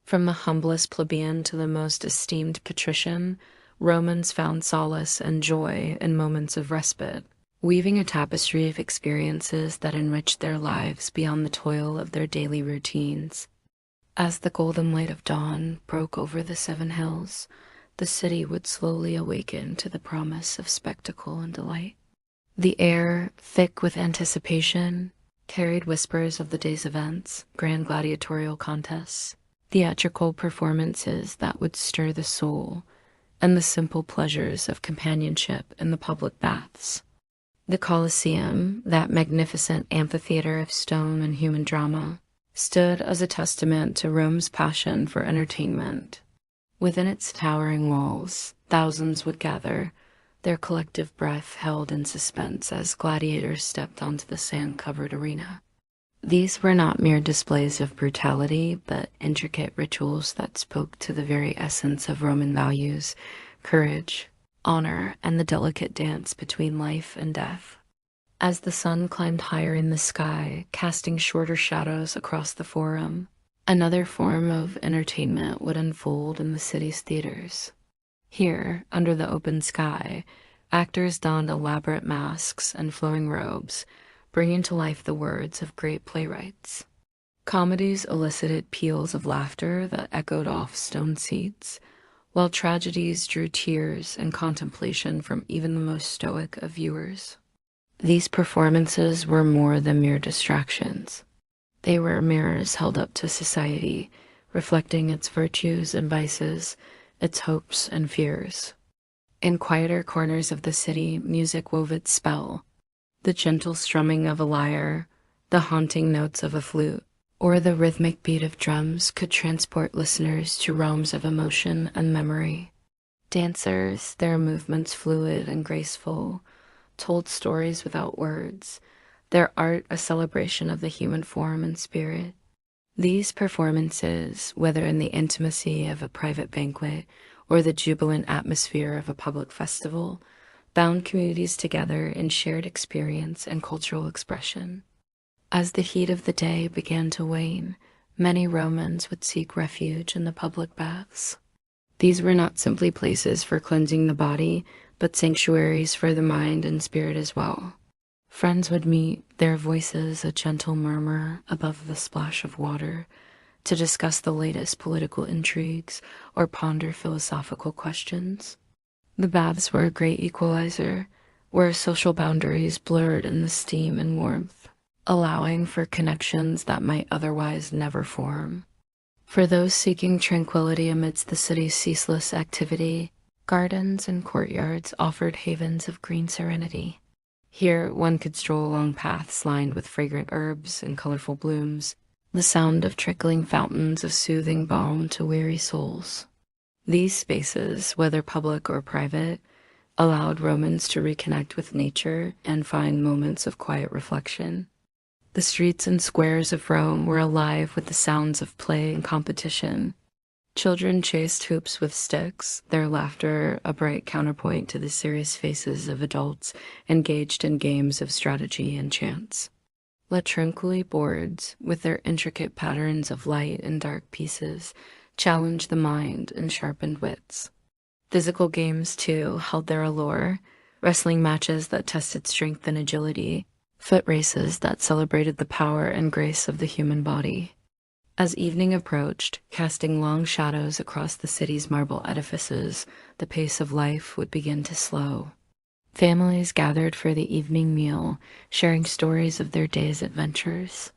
From the humblest plebeian to the most esteemed patrician, Romans found solace and joy in moments of respite, weaving a tapestry of experiences that enriched their lives beyond the toil of their daily routines. As the golden light of dawn broke over the 7 hills, the city would slowly awaken to the promise of spectacle and delight. The air, thick with anticipation, carried whispers of the day's events, grand gladiatorial contests, theatrical performances that would stir the soul, and the simple pleasures of companionship in the public baths. The Colosseum, that magnificent amphitheater of stone and human drama, stood as a testament to Rome's passion for entertainment. Within its towering walls, thousands would gather, their collective breath held in suspense as gladiators stepped onto the sand-covered arena. These were not mere displays of brutality, but intricate rituals that spoke to the very essence of Roman values, courage, honor, and the delicate dance between life and death. As the sun climbed higher in the sky, casting shorter shadows across the forum, another form of entertainment would unfold in the city's theaters. Here, under the open sky, actors donned elaborate masks and flowing robes, bringing to life the words of great playwrights. Comedies elicited peals of laughter that echoed off stone seats, while tragedies drew tears and contemplation from even the most stoic of viewers. These performances were more than mere distractions. They were mirrors held up to society, reflecting its virtues and vices, its hopes and fears. In quieter corners of the city, music wove its spell. The gentle strumming of a lyre, the haunting notes of a flute, or the rhythmic beat of drums could transport listeners to realms of emotion and memory. Dancers, their movements fluid and graceful, told stories without words, their art a celebration of the human form and spirit. These performances, whether in the intimacy of a private banquet or the jubilant atmosphere of a public festival, bound communities together in shared experience and cultural expression. As the heat of the day began to wane, many Romans would seek refuge in the public baths. These were not simply places for cleansing the body, but sanctuaries for the mind and spirit as well. Friends would meet, their voices a gentle murmur above the splash of water, to discuss the latest political intrigues or ponder philosophical questions. The baths were a great equalizer, where social boundaries blurred in the steam and warmth, allowing for connections that might otherwise never form. For those seeking tranquility amidst the city's ceaseless activity, gardens and courtyards offered havens of green serenity. Here one could stroll along paths lined with fragrant herbs and colorful blooms, the sound of trickling fountains of soothing balm to weary souls. These spaces, whether public or private, allowed Romans to reconnect with nature and find moments of quiet reflection. The streets and squares of Rome were alive with the sounds of play and competition. Children chased hoops with sticks, their laughter a bright counterpoint to the serious faces of adults engaged in games of strategy and chance. Latrunculii boards, with their intricate patterns of light and dark pieces, challenged the mind and sharpened wits. Physical games, too, held their allure, wrestling matches that tested strength and agility, foot races that celebrated the power and grace of the human body. As evening approached, casting long shadows across the city's marble edifices, the pace of life would begin to slow. Families gathered for the evening meal, sharing stories of their day's adventures.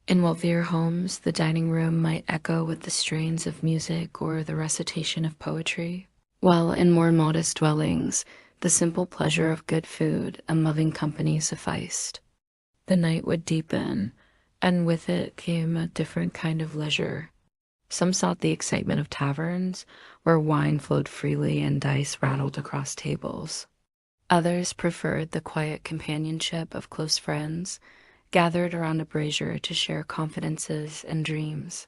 In wealthier homes, the dining room might echo with the strains of music or the recitation of poetry, while in more modest dwellings, the simple pleasure of good food and loving company sufficed. The night would deepen, and with it came a different kind of leisure. Some sought the excitement of taverns, where wine flowed freely and dice rattled across tables. Others preferred the quiet companionship of close friends, gathered around a brazier to share confidences and dreams.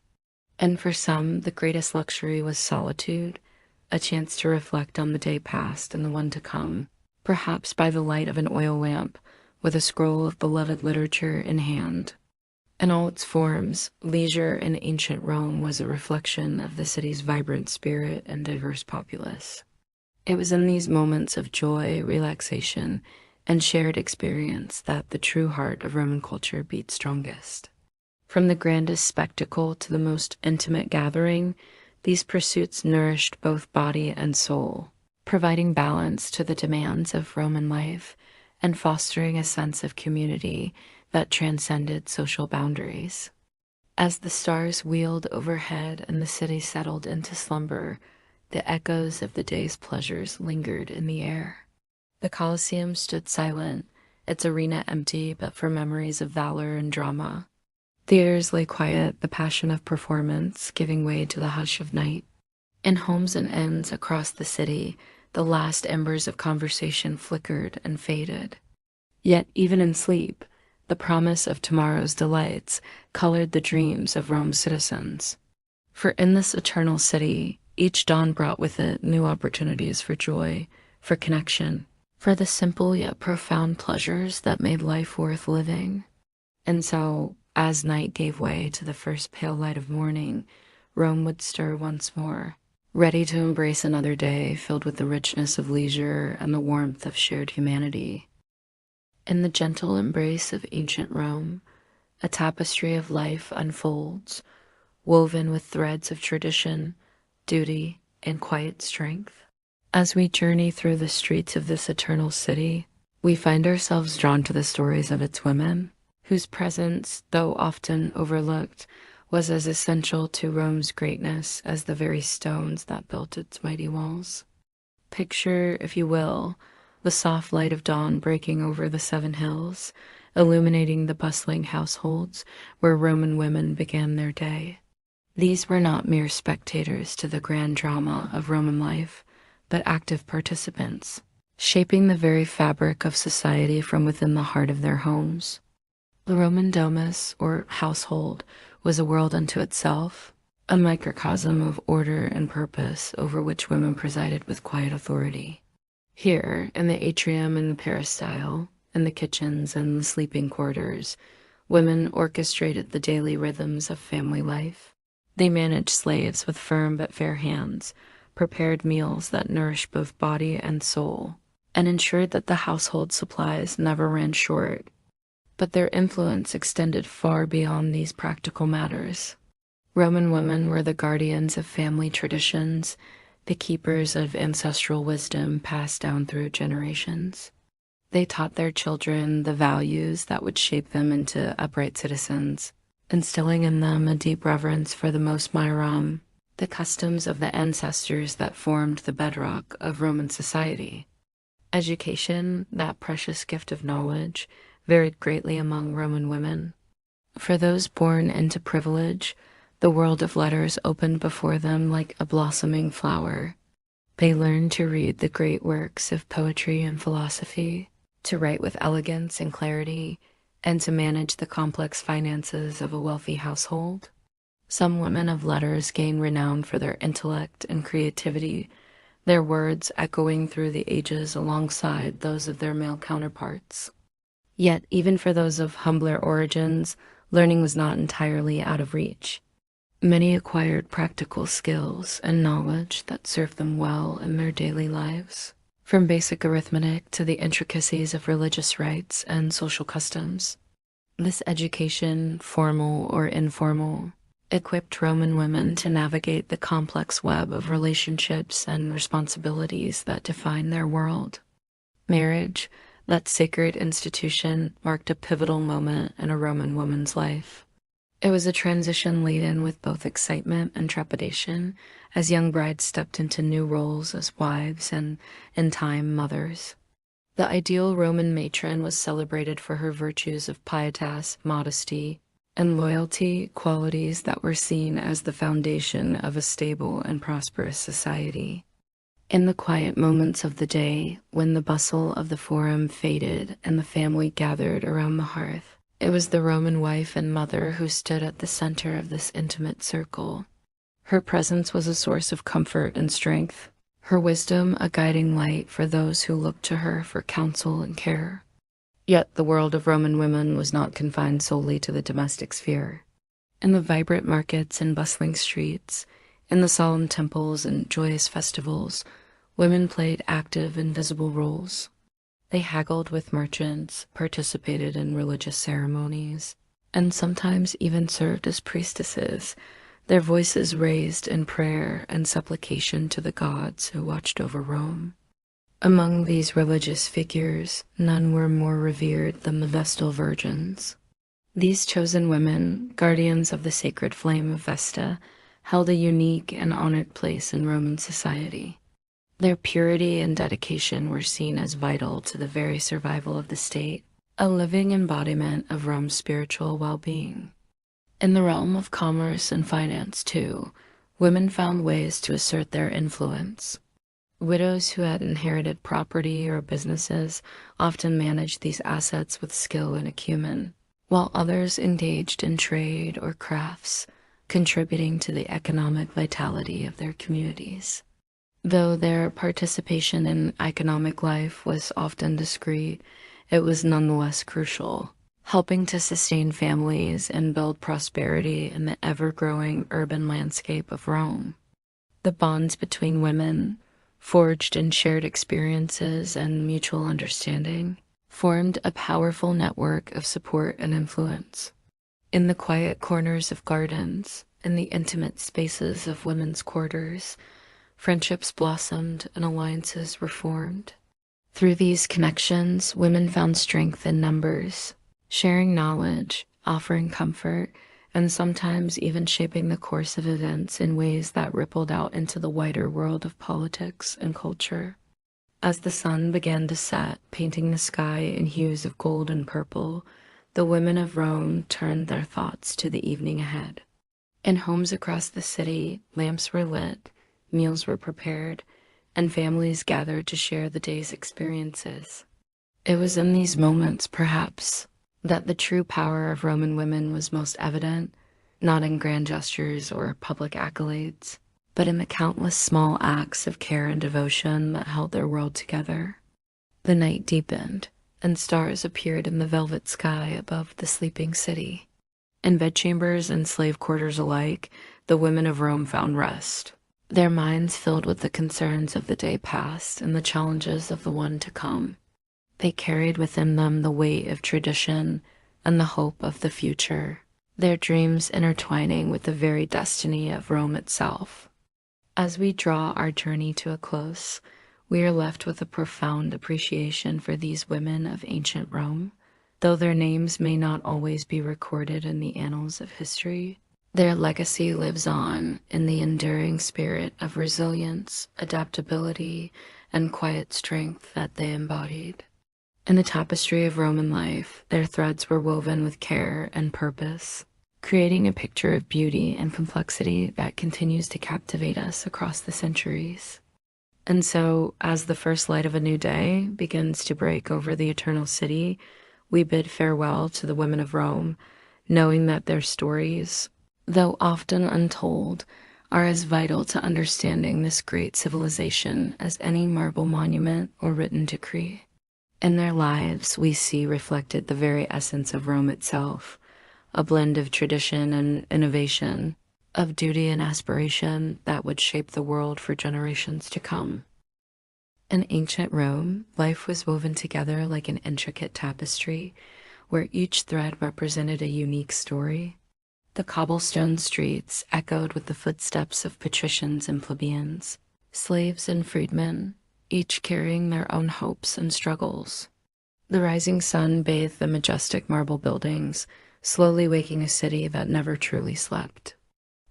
And for some, the greatest luxury was solitude, a chance to reflect on the day past and the one to come, perhaps by the light of an oil lamp, with a scroll of beloved literature in hand. In all its forms, leisure in ancient Rome was a reflection of the city's vibrant spirit and diverse populace. It was in these moments of joy, relaxation, and shared experience that the true heart of Roman culture beat strongest. From the grandest spectacle to the most intimate gathering, these pursuits nourished both body and soul, providing balance to the demands of Roman life and fostering a sense of community that transcended social boundaries. As the stars wheeled overhead and the city settled into slumber, the echoes of the day's pleasures lingered in the air. The Colosseum stood silent, its arena empty but for memories of valor and drama. Theaters lay quiet, the passion of performance giving way to the hush of night. In homes and inns across the city, the last embers of conversation flickered and faded. Yet even in sleep, the promise of tomorrow's delights colored the dreams of Rome's citizens. For in this eternal city, each dawn brought with it new opportunities for joy, for connection, for the simple yet profound pleasures that made life worth living. And so, as night gave way to the first pale light of morning, Rome would stir once more, ready to embrace another day filled with the richness of leisure and the warmth of shared humanity. In the gentle embrace of ancient Rome, a tapestry of life unfolds, woven with threads of tradition, duty, and quiet strength. As we journey through the streets of this eternal city, we find ourselves drawn to the stories of its women, whose presence, though often overlooked, was as essential to Rome's greatness as the very stones that built its mighty walls. Picture, if you will, the soft light of dawn breaking over the 7 hills, illuminating the bustling households where Roman women began their day. These were not mere spectators to the grand drama of Roman life, but active participants, shaping the very fabric of society from within the heart of their homes. The Roman domus, or household, was a world unto itself, a microcosm of order and purpose over which women presided with quiet authority. Here, in the atrium and the peristyle, in the kitchens and the sleeping quarters, women orchestrated the daily rhythms of family life. They managed slaves with firm but fair hands, prepared meals that nourished both body and soul, and ensured that the household supplies never ran short. But their influence extended far beyond these practical matters. Roman women were the guardians of family traditions, the keepers of ancestral wisdom passed down through generations. They taught their children the values that would shape them into upright citizens, instilling in them a deep reverence for the mos maiorum, the customs of the ancestors that formed the bedrock of Roman society. Education, that precious gift of knowledge, varied greatly among Roman women. For those born into privilege, the world of letters opened before them like a blossoming flower. They learned to read the great works of poetry and philosophy, to write with elegance and clarity, and to manage the complex finances of a wealthy household. Some women of letters gained renown for their intellect and creativity, their words echoing through the ages alongside those of their male counterparts. Yet, even for those of humbler origins, learning was not entirely out of reach. Many acquired practical skills and knowledge that served them well in their daily lives, from basic arithmetic to the intricacies of religious rites and social customs. This education, formal or informal, equipped Roman women to navigate the complex web of relationships and responsibilities that define their world. Marriage, that sacred institution, marked a pivotal moment in a Roman woman's life. It was a transition laden with both excitement and trepidation as young brides stepped into new roles as wives and, in time, mothers. The ideal Roman matron was celebrated for her virtues of pietas, modesty, and loyalty, qualities that were seen as the foundation of a stable and prosperous society. In the quiet moments of the day, when the bustle of the forum faded and the family gathered around the hearth, it was the Roman wife and mother who stood at the center of this intimate circle. Her presence was a source of comfort and strength, her wisdom a guiding light for those who looked to her for counsel and care. Yet the world of Roman women was not confined solely to the domestic sphere. In the vibrant markets and bustling streets, in the solemn temples and joyous festivals, women played active and visible roles. They haggled with merchants, participated in religious ceremonies, and sometimes even served as priestesses, their voices raised in prayer and supplication to the gods who watched over Rome. Among these religious figures, none were more revered than the Vestal Virgins. These chosen women, guardians of the sacred flame of Vesta, held a unique and honored place in Roman society. Their purity and dedication were seen as vital to the very survival of the state, a living embodiment of Rome's spiritual well-being. In the realm of commerce and finance, too, women found ways to assert their influence. Widows who had inherited property or businesses often managed these assets with skill and acumen, while others engaged in trade or crafts, contributing to the economic vitality of their communities. Though their participation in economic life was often discreet, it was nonetheless crucial, helping to sustain families and build prosperity in the ever-growing urban landscape of Rome. The bonds between women, forged in shared experiences and mutual understanding, formed a powerful network of support and influence. In the quiet corners of gardens, in the intimate spaces of women's quarters, friendships blossomed and alliances were formed. Through these connections, women found strength in numbers, sharing knowledge, offering comfort, and sometimes even shaping the course of events in ways that rippled out into the wider world of politics and culture. As the sun began to set, painting the sky in hues of gold and purple, the women of Rome turned their thoughts to the evening ahead. In homes across the city, lamps were lit, meals were prepared, and families gathered to share the day's experiences. It was in these moments, perhaps, that the true power of Roman women was most evident, not in grand gestures or public accolades, but in the countless small acts of care and devotion that held their world together. The night deepened, and stars appeared in the velvet sky above the sleeping city. In bedchambers and slave quarters alike, the women of Rome found rest, their minds filled with the concerns of the day past and the challenges of the one to come. They carried within them the weight of tradition and the hope of the future, their dreams intertwining with the very destiny of Rome itself. As we draw our journey to a close, we are left with a profound appreciation for these women of ancient Rome. Though their names may not always be recorded in the annals of history, their legacy lives on in the enduring spirit of resilience, adaptability, and quiet strength that they embodied. In the tapestry of Roman life, their threads were woven with care and purpose, creating a picture of beauty and complexity that continues to captivate us across the centuries. And so, as the first light of a new day begins to break over the eternal city, we bid farewell to the women of Rome, knowing that their stories, though often untold, are as vital to understanding this great civilization as any marble monument or written decree. In their lives, we see reflected the very essence of Rome itself, a blend of tradition and innovation, of duty and aspiration that would shape the world for generations to come. In ancient Rome, life was woven together like an intricate tapestry, where each thread represented a unique story. The cobblestone streets echoed with the footsteps of patricians and plebeians, slaves and freedmen, each carrying their own hopes and struggles. The rising sun bathed the majestic marble buildings, slowly waking a city that never truly slept.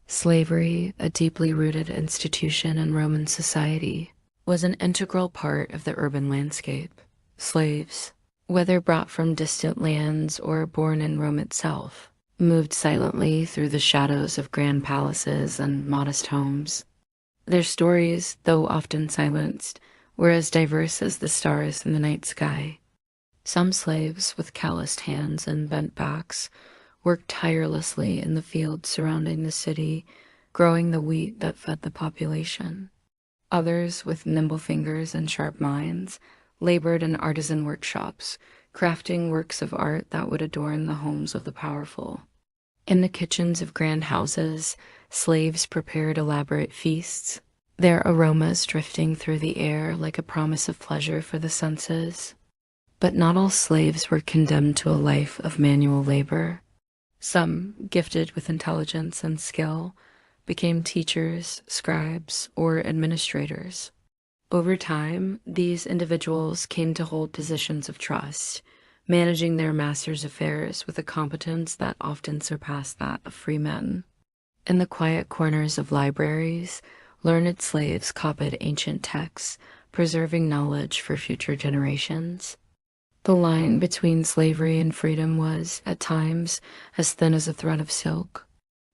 Slavery, a deeply rooted institution in Roman society, was an integral part of the urban landscape. Slaves, whether brought from distant lands or born in Rome itself, moved silently through the shadows of grand palaces and modest homes. Their stories, though often silenced, were as diverse as the stars in the night sky. Some slaves, with calloused hands and bent backs, worked tirelessly in the fields surrounding the city, growing the wheat that fed the population. Others, with nimble fingers and sharp minds, labored in artisan workshops, crafting works of art that would adorn the homes of the powerful. In the kitchens of grand houses, slaves prepared elaborate feasts, their aromas drifting through the air like a promise of pleasure for the senses. But not all slaves were condemned to a life of manual labor. Some, gifted with intelligence and skill, became teachers, scribes, or administrators. Over time, these individuals came to hold positions of trust, managing their masters' affairs with a competence that often surpassed that of free men. In the quiet corners of libraries, learned slaves copied ancient texts, preserving knowledge for future generations. The line between slavery and freedom was, at times, as thin as a thread of silk.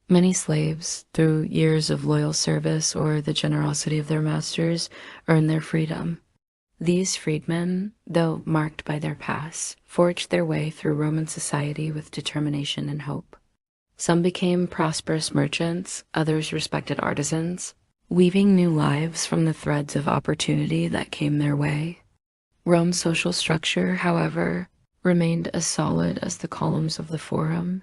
Many slaves, through years of loyal service or the generosity of their masters, earned their freedom. These freedmen, though marked by their past, forged their way through Roman society with determination and hope. Some became prosperous merchants, others respected artisans, weaving new lives from the threads of opportunity that came their way. Rome's social structure, however, remained as solid as the columns of the Forum.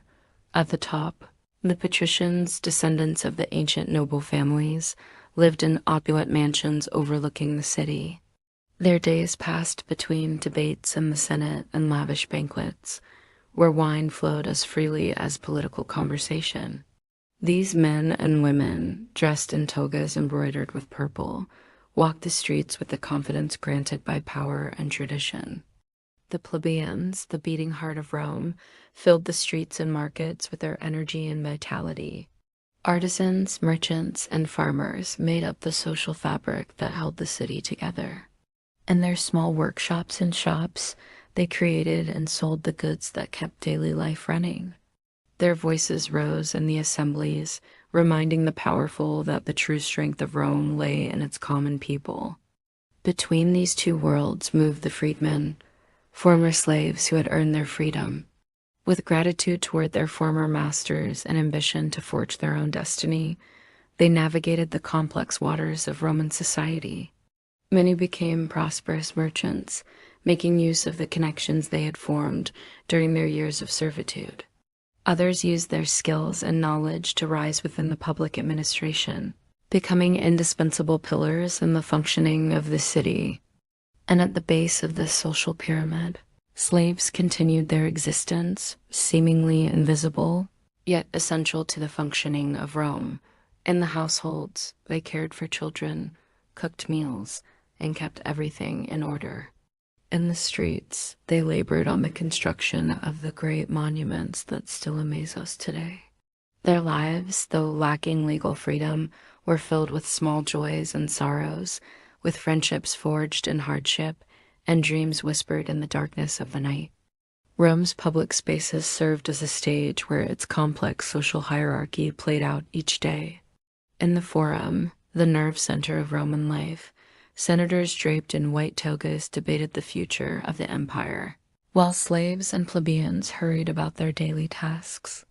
At the top, the patricians, descendants of the ancient noble families, lived in opulent mansions overlooking the city. Their days passed between debates in the Senate and lavish banquets, where wine flowed as freely as political conversation. These men and women, dressed in togas embroidered with purple, walked the streets with the confidence granted by power and tradition. The plebeians, the beating heart of Rome, filled the streets and markets with their energy and vitality. Artisans, merchants, and farmers made up the social fabric that held the city together. In their small workshops and shops, They created and sold the goods that kept daily life running. Their voices rose in the assemblies, reminding the powerful that the true strength of Rome lay in its common people. Between these two worlds moved the freedmen, former slaves who had earned their freedom. With gratitude toward their former masters and ambition to forge their own destiny, they navigated the complex waters of Roman society. Many became prosperous merchants, making use of the connections they had formed during their years of servitude. Others used their skills and knowledge to rise within the public administration, becoming indispensable pillars in the functioning of the city. And at the base of this social pyramid, slaves continued their existence, seemingly invisible, yet essential to the functioning of Rome. In the households, they cared for children, cooked meals, and kept everything in order. In the streets, they labored on the construction of the great monuments that still amaze us today. Their lives, though lacking legal freedom, were filled with small joys and sorrows, with friendships forged in hardship, and dreams whispered in the darkness of the night. Rome's public spaces served as a stage where its complex social hierarchy played out each day. In the Forum, the nerve center of Roman life, senators draped in white togas debated the future of the empire, while slaves and plebeians hurried about their daily tasks.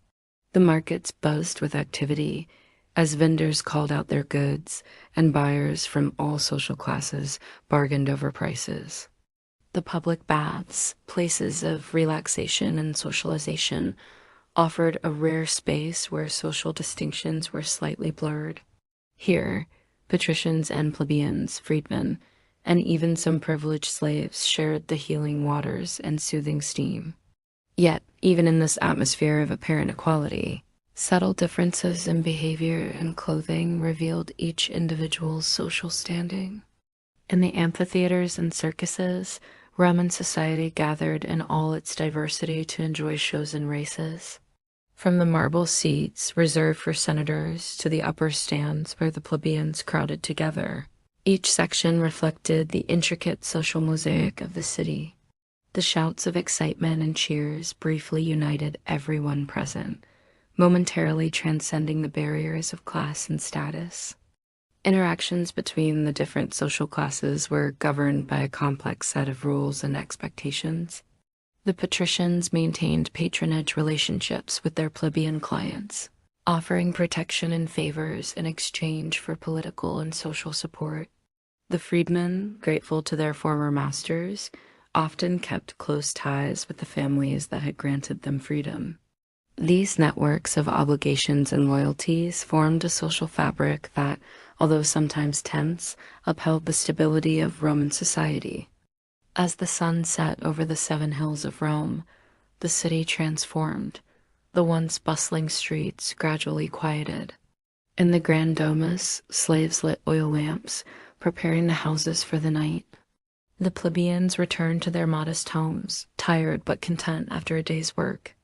The markets buzzed with activity as vendors called out their goods and buyers from all social classes bargained over prices. The public baths, places of relaxation and socialization, offered a rare space where social distinctions were slightly blurred. Here, patricians and plebeians, freedmen, and even some privileged slaves shared the healing waters and soothing steam. Yet, even in this atmosphere of apparent equality, subtle differences in behavior and clothing revealed each individual's social standing. In the amphitheaters and circuses, Roman society gathered in all its diversity to enjoy shows and races. From the marble seats reserved for senators to the upper stands where the plebeians crowded together, each section reflected the intricate social mosaic of the city. The shouts of excitement and cheers briefly united everyone present, momentarily transcending the barriers of class and status. Interactions between the different social classes were governed by a complex set of rules and expectations. The patricians maintained patronage relationships with their plebeian clients, offering protection and favors in exchange for political and social support. The freedmen, grateful to their former masters, often kept close ties with the families that had granted them freedom. These networks of obligations and loyalties formed a social fabric that, although sometimes tense, upheld the stability of Roman society. As the sun set over the 7 hills of Rome, the city transformed. The once bustling streets gradually quieted. In the Grand Domus, slaves lit oil lamps, preparing the houses for the night. The plebeians returned to their modest homes, tired but content after a day's work.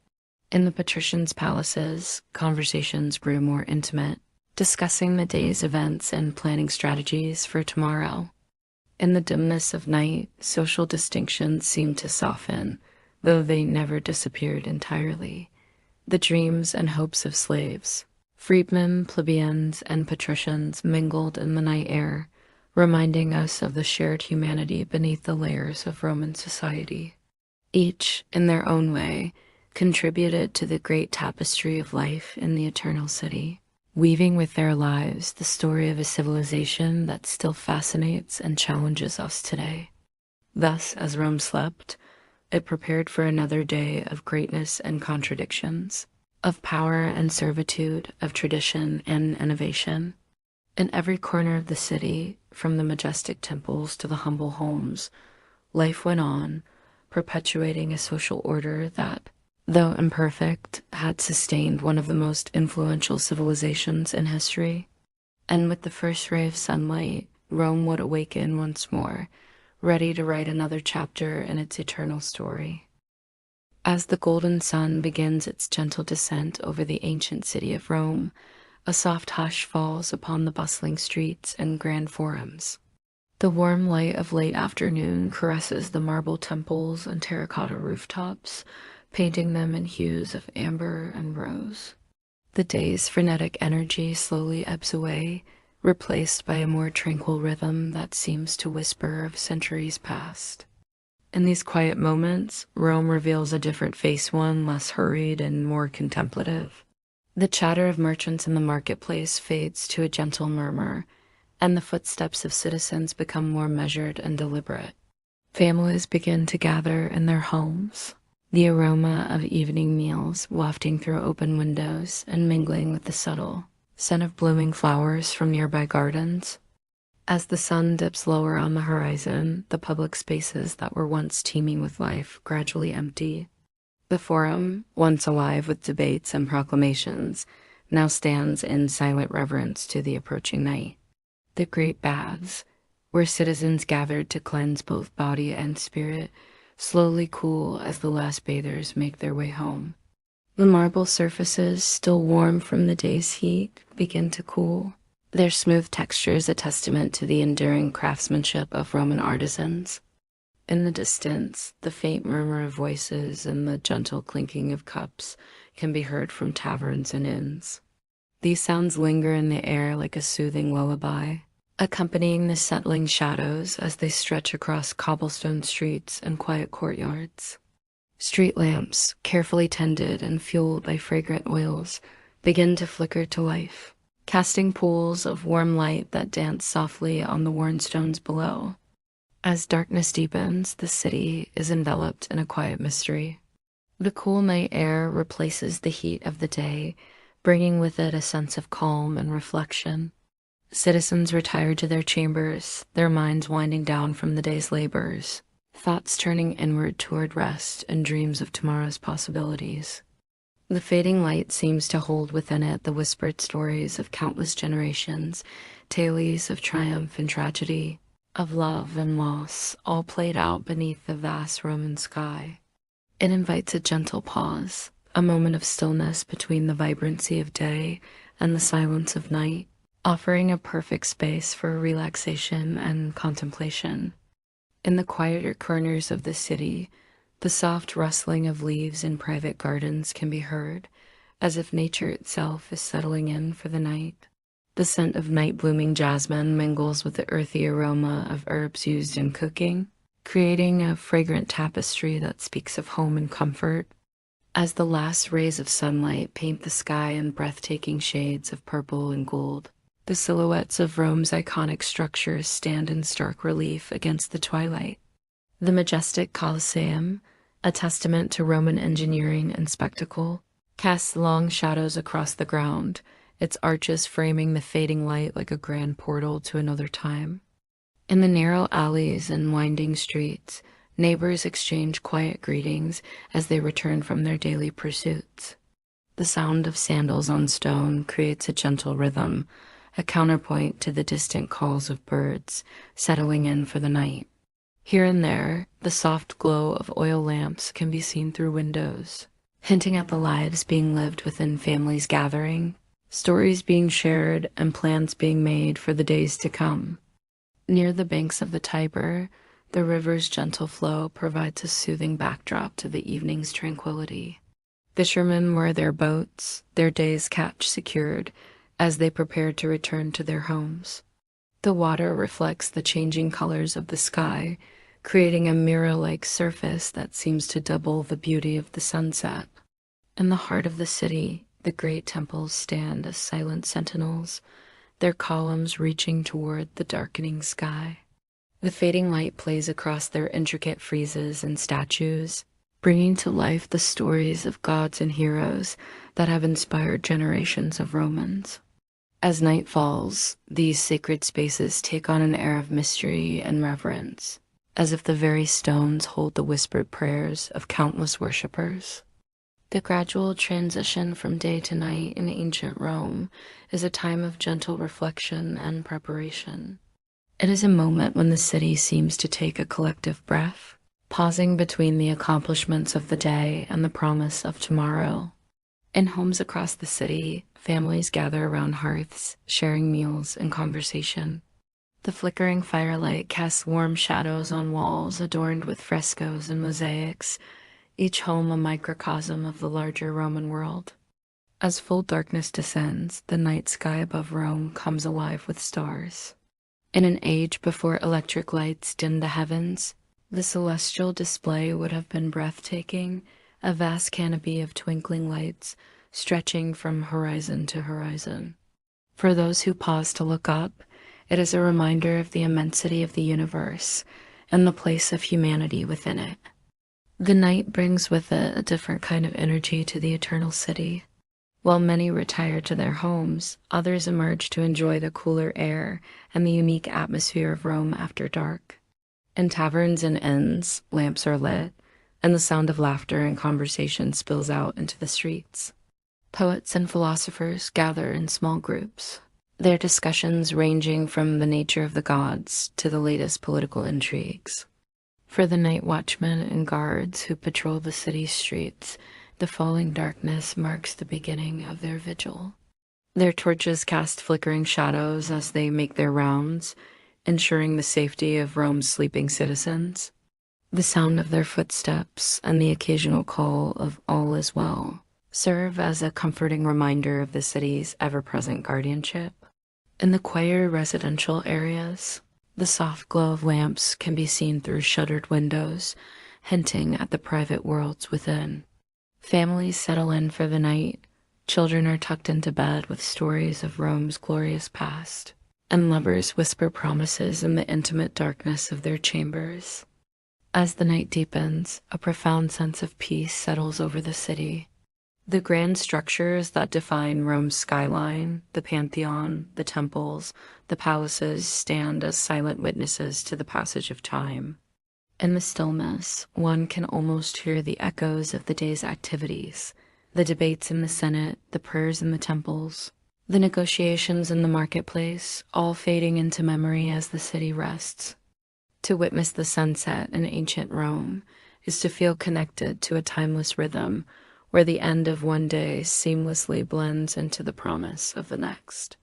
In the patricians' palaces, conversations grew more intimate, discussing the day's events and planning strategies for tomorrow. In the dimness of night, social distinctions seemed to soften, though they never disappeared entirely. The dreams and hopes of slaves, freedmen, plebeians, and patricians mingled in the night air, reminding us of the shared humanity beneath the layers of Roman society. Each, in their own way, contributed to the great tapestry of life in the eternal city, weaving with their lives the story of a civilization that still fascinates and challenges us today. Thus, as Rome slept, it prepared for another day of greatness and contradictions, of power and servitude, of tradition and innovation. In every corner of the city, from the majestic temples to the humble homes, life went on, perpetuating a social order that, though imperfect, had sustained one of the most influential civilizations in history. And with the first ray of sunlight, Rome would awaken once more, ready to write another chapter in its eternal story. As the golden sun begins its gentle descent over the ancient city of Rome, a soft hush falls upon the bustling streets and grand forums. The warm light of late afternoon caresses the marble temples and terracotta rooftops, painting them in hues of amber and rose. The day's frenetic energy slowly ebbs away, replaced by a more tranquil rhythm that seems to whisper of centuries past. In these quiet moments, Rome reveals a different face, one less hurried and more contemplative. The chatter of merchants in the marketplace fades to a gentle murmur, and the footsteps of citizens become more measured and deliberate. Families begin to gather in their homes, the aroma of evening meals wafting through open windows and mingling with the subtle scent of blooming flowers from nearby gardens. As the sun dips lower on the horizon, the public spaces that were once teeming with life gradually empty. The Forum, once alive with debates and proclamations, now stands in silent reverence to the approaching night. The great baths, where citizens gathered to cleanse both body and spirit, slowly cool as the last bathers make their way home. The marble surfaces, still warm from the day's heat, begin to cool, their smooth textures a testament to the enduring craftsmanship of Roman artisans. In the distance, the faint murmur of voices and the gentle clinking of cups can be heard from taverns and inns. These sounds linger in the air like a soothing lullaby, accompanying the settling shadows as they stretch across cobblestone streets and quiet courtyards. Street lamps, carefully tended and fueled by fragrant oils, begin to flicker to life, casting pools of warm light that dance softly on the worn stones below. As darkness deepens, the city is enveloped in a quiet mystery. The cool night air replaces the heat of the day, bringing with it a sense of calm and reflection. Citizens retire to their chambers, their minds winding down from the day's labors, thoughts turning inward toward rest and dreams of tomorrow's possibilities. The fading light seems to hold within it the whispered stories of countless generations, tales of triumph and tragedy, of love and loss, all played out beneath the vast Roman sky. It invites a gentle pause, a moment of stillness between the vibrancy of day and the silence of night, offering a perfect space for relaxation and contemplation. In the quieter corners of the city, the soft rustling of leaves in private gardens can be heard, as if nature itself is settling in for the night. The scent of night-blooming jasmine mingles with the earthy aroma of herbs used in cooking, creating a fragrant tapestry that speaks of home and comfort. As the last rays of sunlight paint the sky in breathtaking shades of purple and gold, the silhouettes of Rome's iconic structures stand in stark relief against the twilight. The majestic Colosseum, a testament to Roman engineering and spectacle, casts long shadows across the ground, its arches framing the fading light like a grand portal to another time. In the narrow alleys and winding streets, neighbors exchange quiet greetings as they return from their daily pursuits. The sound of sandals on stone creates a gentle rhythm, a counterpoint to the distant calls of birds settling in for the night. Here and there, the soft glow of oil lamps can be seen through windows, hinting at the lives being lived within families gathering, stories being shared, and plans being made for the days to come. Near the banks of the Tiber, the river's gentle flow provides a soothing backdrop to the evening's tranquility. Fishermen moor their boats, their day's catch secured, as they prepare to return to their homes. The water reflects the changing colors of the sky, creating a mirror-like surface that seems to double the beauty of the sunset. In the heart of the city, the great temples stand as silent sentinels, their columns reaching toward the darkening sky. The fading light plays across their intricate friezes and statues, bringing to life the stories of gods and heroes that have inspired generations of Romans. As night falls, these sacred spaces take on an air of mystery and reverence, as if the very stones hold the whispered prayers of countless worshippers. The gradual transition from day to night in ancient Rome is a time of gentle reflection and preparation. It is a moment when the city seems to take a collective breath, pausing between the accomplishments of the day and the promise of tomorrow. In homes across the city, families gather around hearths, sharing meals and conversation. The flickering firelight casts warm shadows on walls adorned with frescoes and mosaics, each home a microcosm of the larger Roman world. As full darkness descends, the night sky above Rome comes alive with stars. In an age before electric lights dimmed the heavens, the celestial display would have been breathtaking, a vast canopy of twinkling lights stretching from horizon to horizon. For those who pause to look up, it is a reminder of the immensity of the universe and the place of humanity within it. The night brings with it a different kind of energy to the eternal city. While many retire to their homes, others emerge to enjoy the cooler air and the unique atmosphere of Rome after dark. In taverns and inns, lamps are lit, and the sound of laughter and conversation spills out into the streets. Poets and philosophers gather in small groups, their discussions ranging from the nature of the gods to the latest political intrigues. For the night watchmen and guards who patrol the city's streets, the falling darkness marks the beginning of their vigil. Their torches cast flickering shadows as they make their rounds, ensuring the safety of Rome's sleeping citizens. The sound of their footsteps and the occasional call of "all is well" serve as a comforting reminder of the city's ever-present guardianship. In the quieter residential areas, the soft glow of lamps can be seen through shuttered windows, hinting at the private worlds within. Families settle in for the night, children are tucked into bed with stories of Rome's glorious past, and lovers whisper promises in the intimate darkness of their chambers. As the night deepens, a profound sense of peace settles over the city. The grand structures that define Rome's skyline, the Pantheon, the temples, the palaces, stand as silent witnesses to the passage of time. In the stillness, one can almost hear the echoes of the day's activities, the debates in the Senate, the prayers in the temples, the negotiations in the marketplace, all fading into memory as the city rests. To witness the sunset in ancient Rome is to feel connected to a timeless rhythm where the end of one day seamlessly blends into the promise of the next.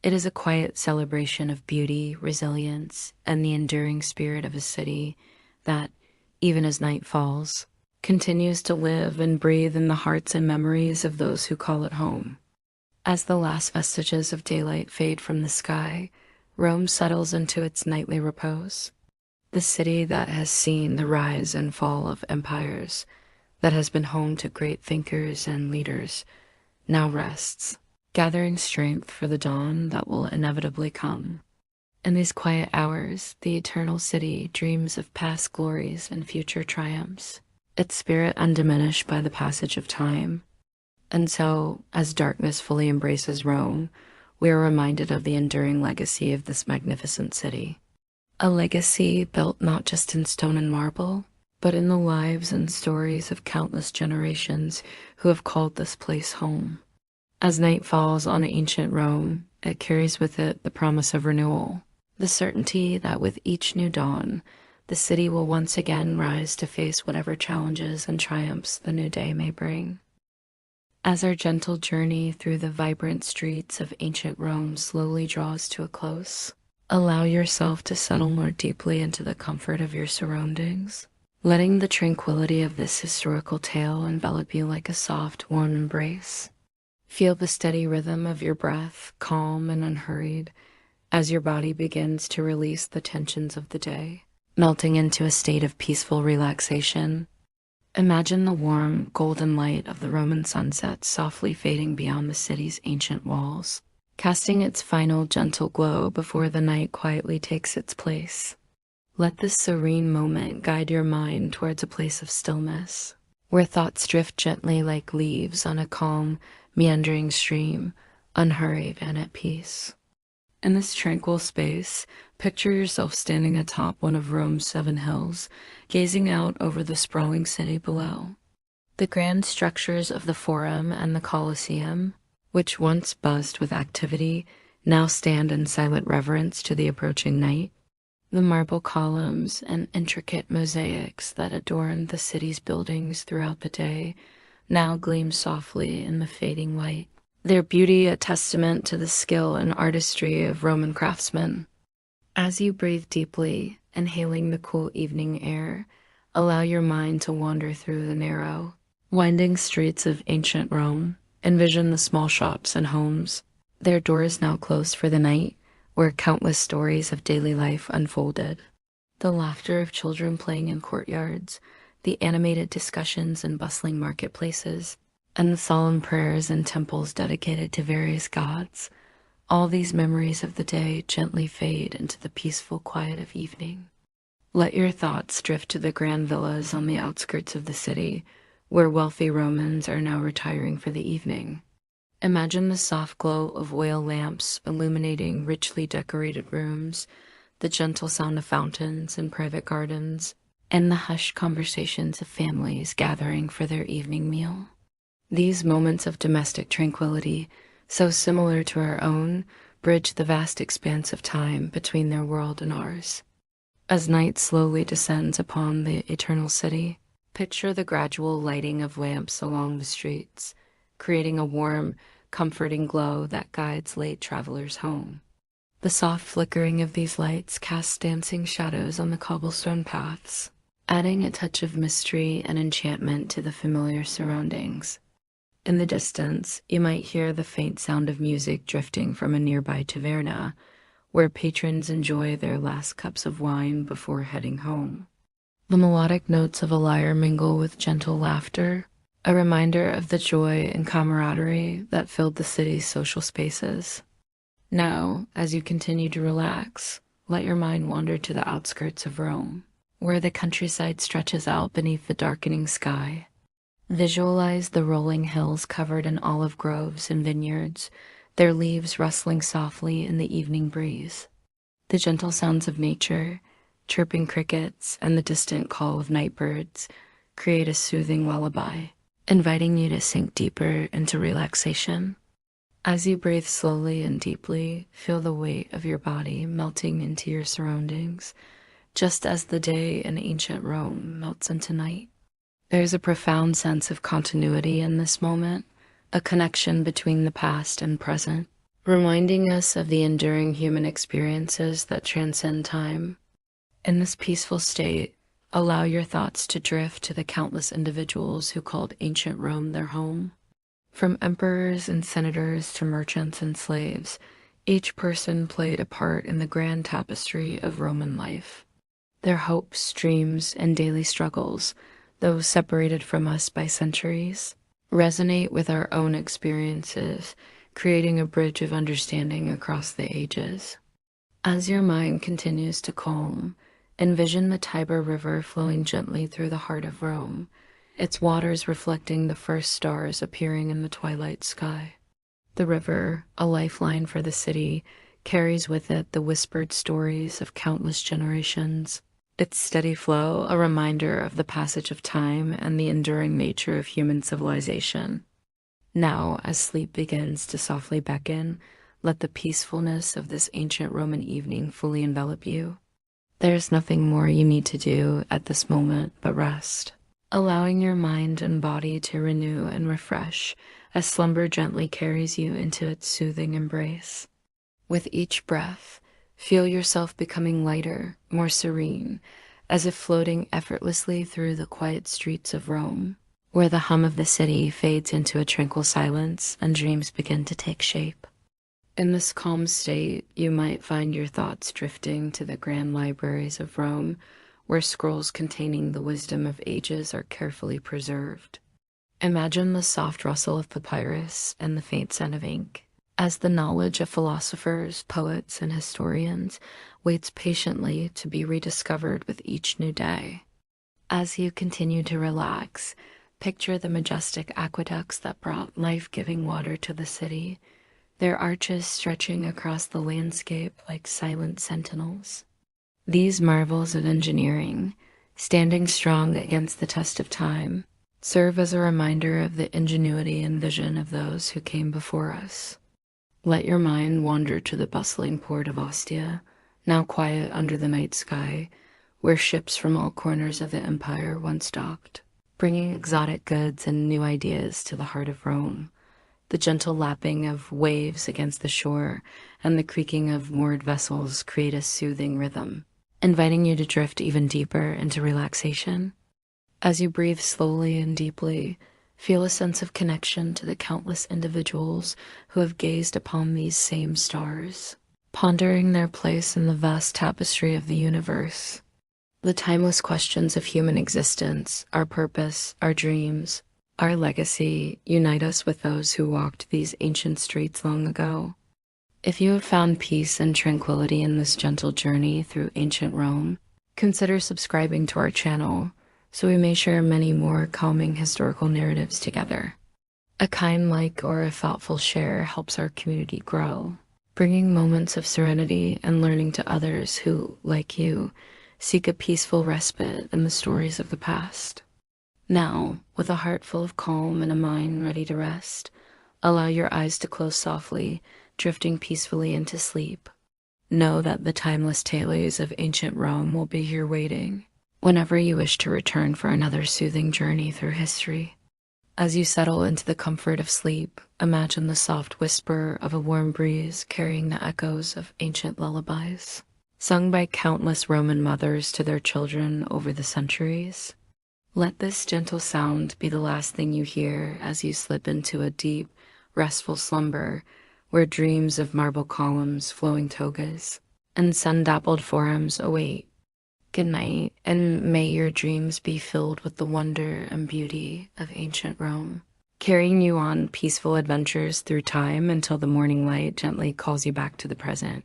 It is a quiet celebration of beauty, resilience, and the enduring spirit of a city that, even as night falls, continues to live and breathe in the hearts and memories of those who call it home. As the last vestiges of daylight fade from the sky, Rome settles into its nightly repose. The city that has seen the rise and fall of empires, that has been home to great thinkers and leaders, now rests, gathering strength for the dawn that will inevitably come. In these quiet hours, the eternal city dreams of past glories and future triumphs, its spirit undiminished by the passage of time. And so, as darkness fully embraces Rome, we are reminded of the enduring legacy of this magnificent city. A legacy built not just in stone and marble, but in the lives and stories of countless generations who have called this place home. As night falls on ancient Rome, it carries with it the promise of renewal, the certainty that with each new dawn, the city will once again rise to face whatever challenges and triumphs the new day may bring. As our gentle journey through the vibrant streets of ancient Rome slowly draws to a close, allow yourself to settle more deeply into the comfort of your surroundings, letting the tranquility of this historical tale envelop you like a soft, warm embrace. Feel the steady rhythm of your breath, calm and unhurried, as your body begins to release the tensions of the day, melting into a state of peaceful relaxation. Imagine the warm, golden light of the Roman sunset softly fading beyond the city's ancient walls, casting its final gentle glow before the night quietly takes its place. Let this serene moment guide your mind towards a place of stillness, where thoughts drift gently like leaves on a calm, meandering stream, unhurried and at peace. In this tranquil space, picture yourself standing atop one of Rome's 7 hills, gazing out over the sprawling city below. The grand structures of the Forum and the Colosseum, which once buzzed with activity, now stand in silent reverence to the approaching night. The marble columns and intricate mosaics that adorn the city's buildings throughout the day now gleam softly in the fading light, their beauty a testament to the skill and artistry of Roman craftsmen. As you breathe deeply, inhaling the cool evening air, allow your mind to wander through the narrow, winding streets of ancient Rome. Envision the small shops and homes, their doors now closed for the night, where countless stories of daily life unfolded. The laughter of children playing in courtyards, the animated discussions in bustling marketplaces, and the solemn prayers in temples dedicated to various gods. All these memories of the day gently fade into the peaceful quiet of evening. Let your thoughts drift to the grand villas on the outskirts of the city, where wealthy Romans are now retiring for the evening. Imagine the soft glow of oil lamps illuminating richly decorated rooms, the gentle sound of fountains in private gardens, and the hushed conversations of families gathering for their evening meal. These moments of domestic tranquility, so similar to our own, bridge the vast expanse of time between their world and ours. As night slowly descends upon the eternal city, picture the gradual lighting of lamps along the streets, creating a warm, comforting glow that guides late travelers home. The soft flickering of these lights casts dancing shadows on the cobblestone paths, adding a touch of mystery and enchantment to the familiar surroundings. In the distance, you might hear the faint sound of music drifting from a nearby taverna, where patrons enjoy their last cups of wine before heading home. The melodic notes of a lyre mingle with gentle laughter, a reminder of the joy and camaraderie that filled the city's social spaces. Now, as you continue to relax, let your mind wander to the outskirts of Rome, where the countryside stretches out beneath the darkening sky. Visualize the rolling hills covered in olive groves and vineyards, their leaves rustling softly in the evening breeze. The gentle sounds of nature, chirping crickets, and the distant call of night birds create a soothing lullaby, inviting you to sink deeper into relaxation. As you breathe slowly and deeply, feel the weight of your body melting into your surroundings, just as the day in ancient Rome melts into night. There's a profound sense of continuity in this moment, a connection between the past and present, reminding us of the enduring human experiences that transcend time. In this peaceful state, allow your thoughts to drift to the countless individuals who called ancient Rome their home. From emperors and senators to merchants and slaves, each person played a part in the grand tapestry of Roman life. Their hopes, dreams, and daily struggles, though separated from us by centuries, resonate with our own experiences, creating a bridge of understanding across the ages. As your mind continues to calm, envision the Tiber River flowing gently through the heart of Rome, its waters reflecting the first stars appearing in the twilight sky. The river, a lifeline for the city, carries with it the whispered stories of countless generations. Its steady flow, a reminder of the passage of time and the enduring nature of human civilization. Now, as sleep begins to softly beckon, let the peacefulness of this ancient Roman evening fully envelop you. There is nothing more you need to do at this moment but rest, allowing your mind and body to renew and refresh as slumber gently carries you into its soothing embrace. With each breath, feel yourself becoming lighter, more serene, as if floating effortlessly through the quiet streets of Rome, where the hum of the city fades into a tranquil silence and dreams begin to take shape. In this calm state, you might find your thoughts drifting to the grand libraries of Rome, where scrolls containing the wisdom of ages are carefully preserved. Imagine the soft rustle of papyrus and the faint scent of ink, as the knowledge of philosophers, poets, and historians waits patiently to be rediscovered with each new day. As you continue to relax, picture the majestic aqueducts that brought life-giving water to the city, their arches stretching across the landscape like silent sentinels. These marvels of engineering, standing strong against the test of time, serve as a reminder of the ingenuity and vision of those who came before us. Let your mind wander to the bustling port of Ostia, now quiet under the night sky, where ships from all corners of the empire once docked, bringing exotic goods and new ideas to the heart of Rome. The gentle lapping of waves against the shore and the creaking of moored vessels create a soothing rhythm, inviting you to drift even deeper into relaxation. As you breathe slowly and deeply, feel a sense of connection to the countless individuals who have gazed upon these same stars, pondering their place in the vast tapestry of the universe. The timeless questions of human existence, our purpose, our dreams, our legacy unite us with those who walked these ancient streets long ago. If you have found peace and tranquility in this gentle journey through ancient Rome, consider subscribing to our channel so we may share many more calming historical narratives together. A kind like or a thoughtful share helps our community grow, bringing moments of serenity and learning to others who, like you, seek a peaceful respite in the stories of the past. Now, with a heart full of calm and a mind ready to rest, allow your eyes to close softly, drifting peacefully into sleep. Know that the timeless tales of ancient Rome will be here waiting whenever you wish to return for another soothing journey through history. As you settle into the comfort of sleep, imagine the soft whisper of a warm breeze carrying the echoes of ancient lullabies, sung by countless Roman mothers to their children over the centuries. Let this gentle sound be the last thing you hear as you slip into a deep, restful slumber where dreams of marble columns, flowing togas, and sun-dappled forums await. Good night, and may your dreams be filled with the wonder and beauty of ancient Rome, carrying you on peaceful adventures through time until the morning light gently calls you back to the present.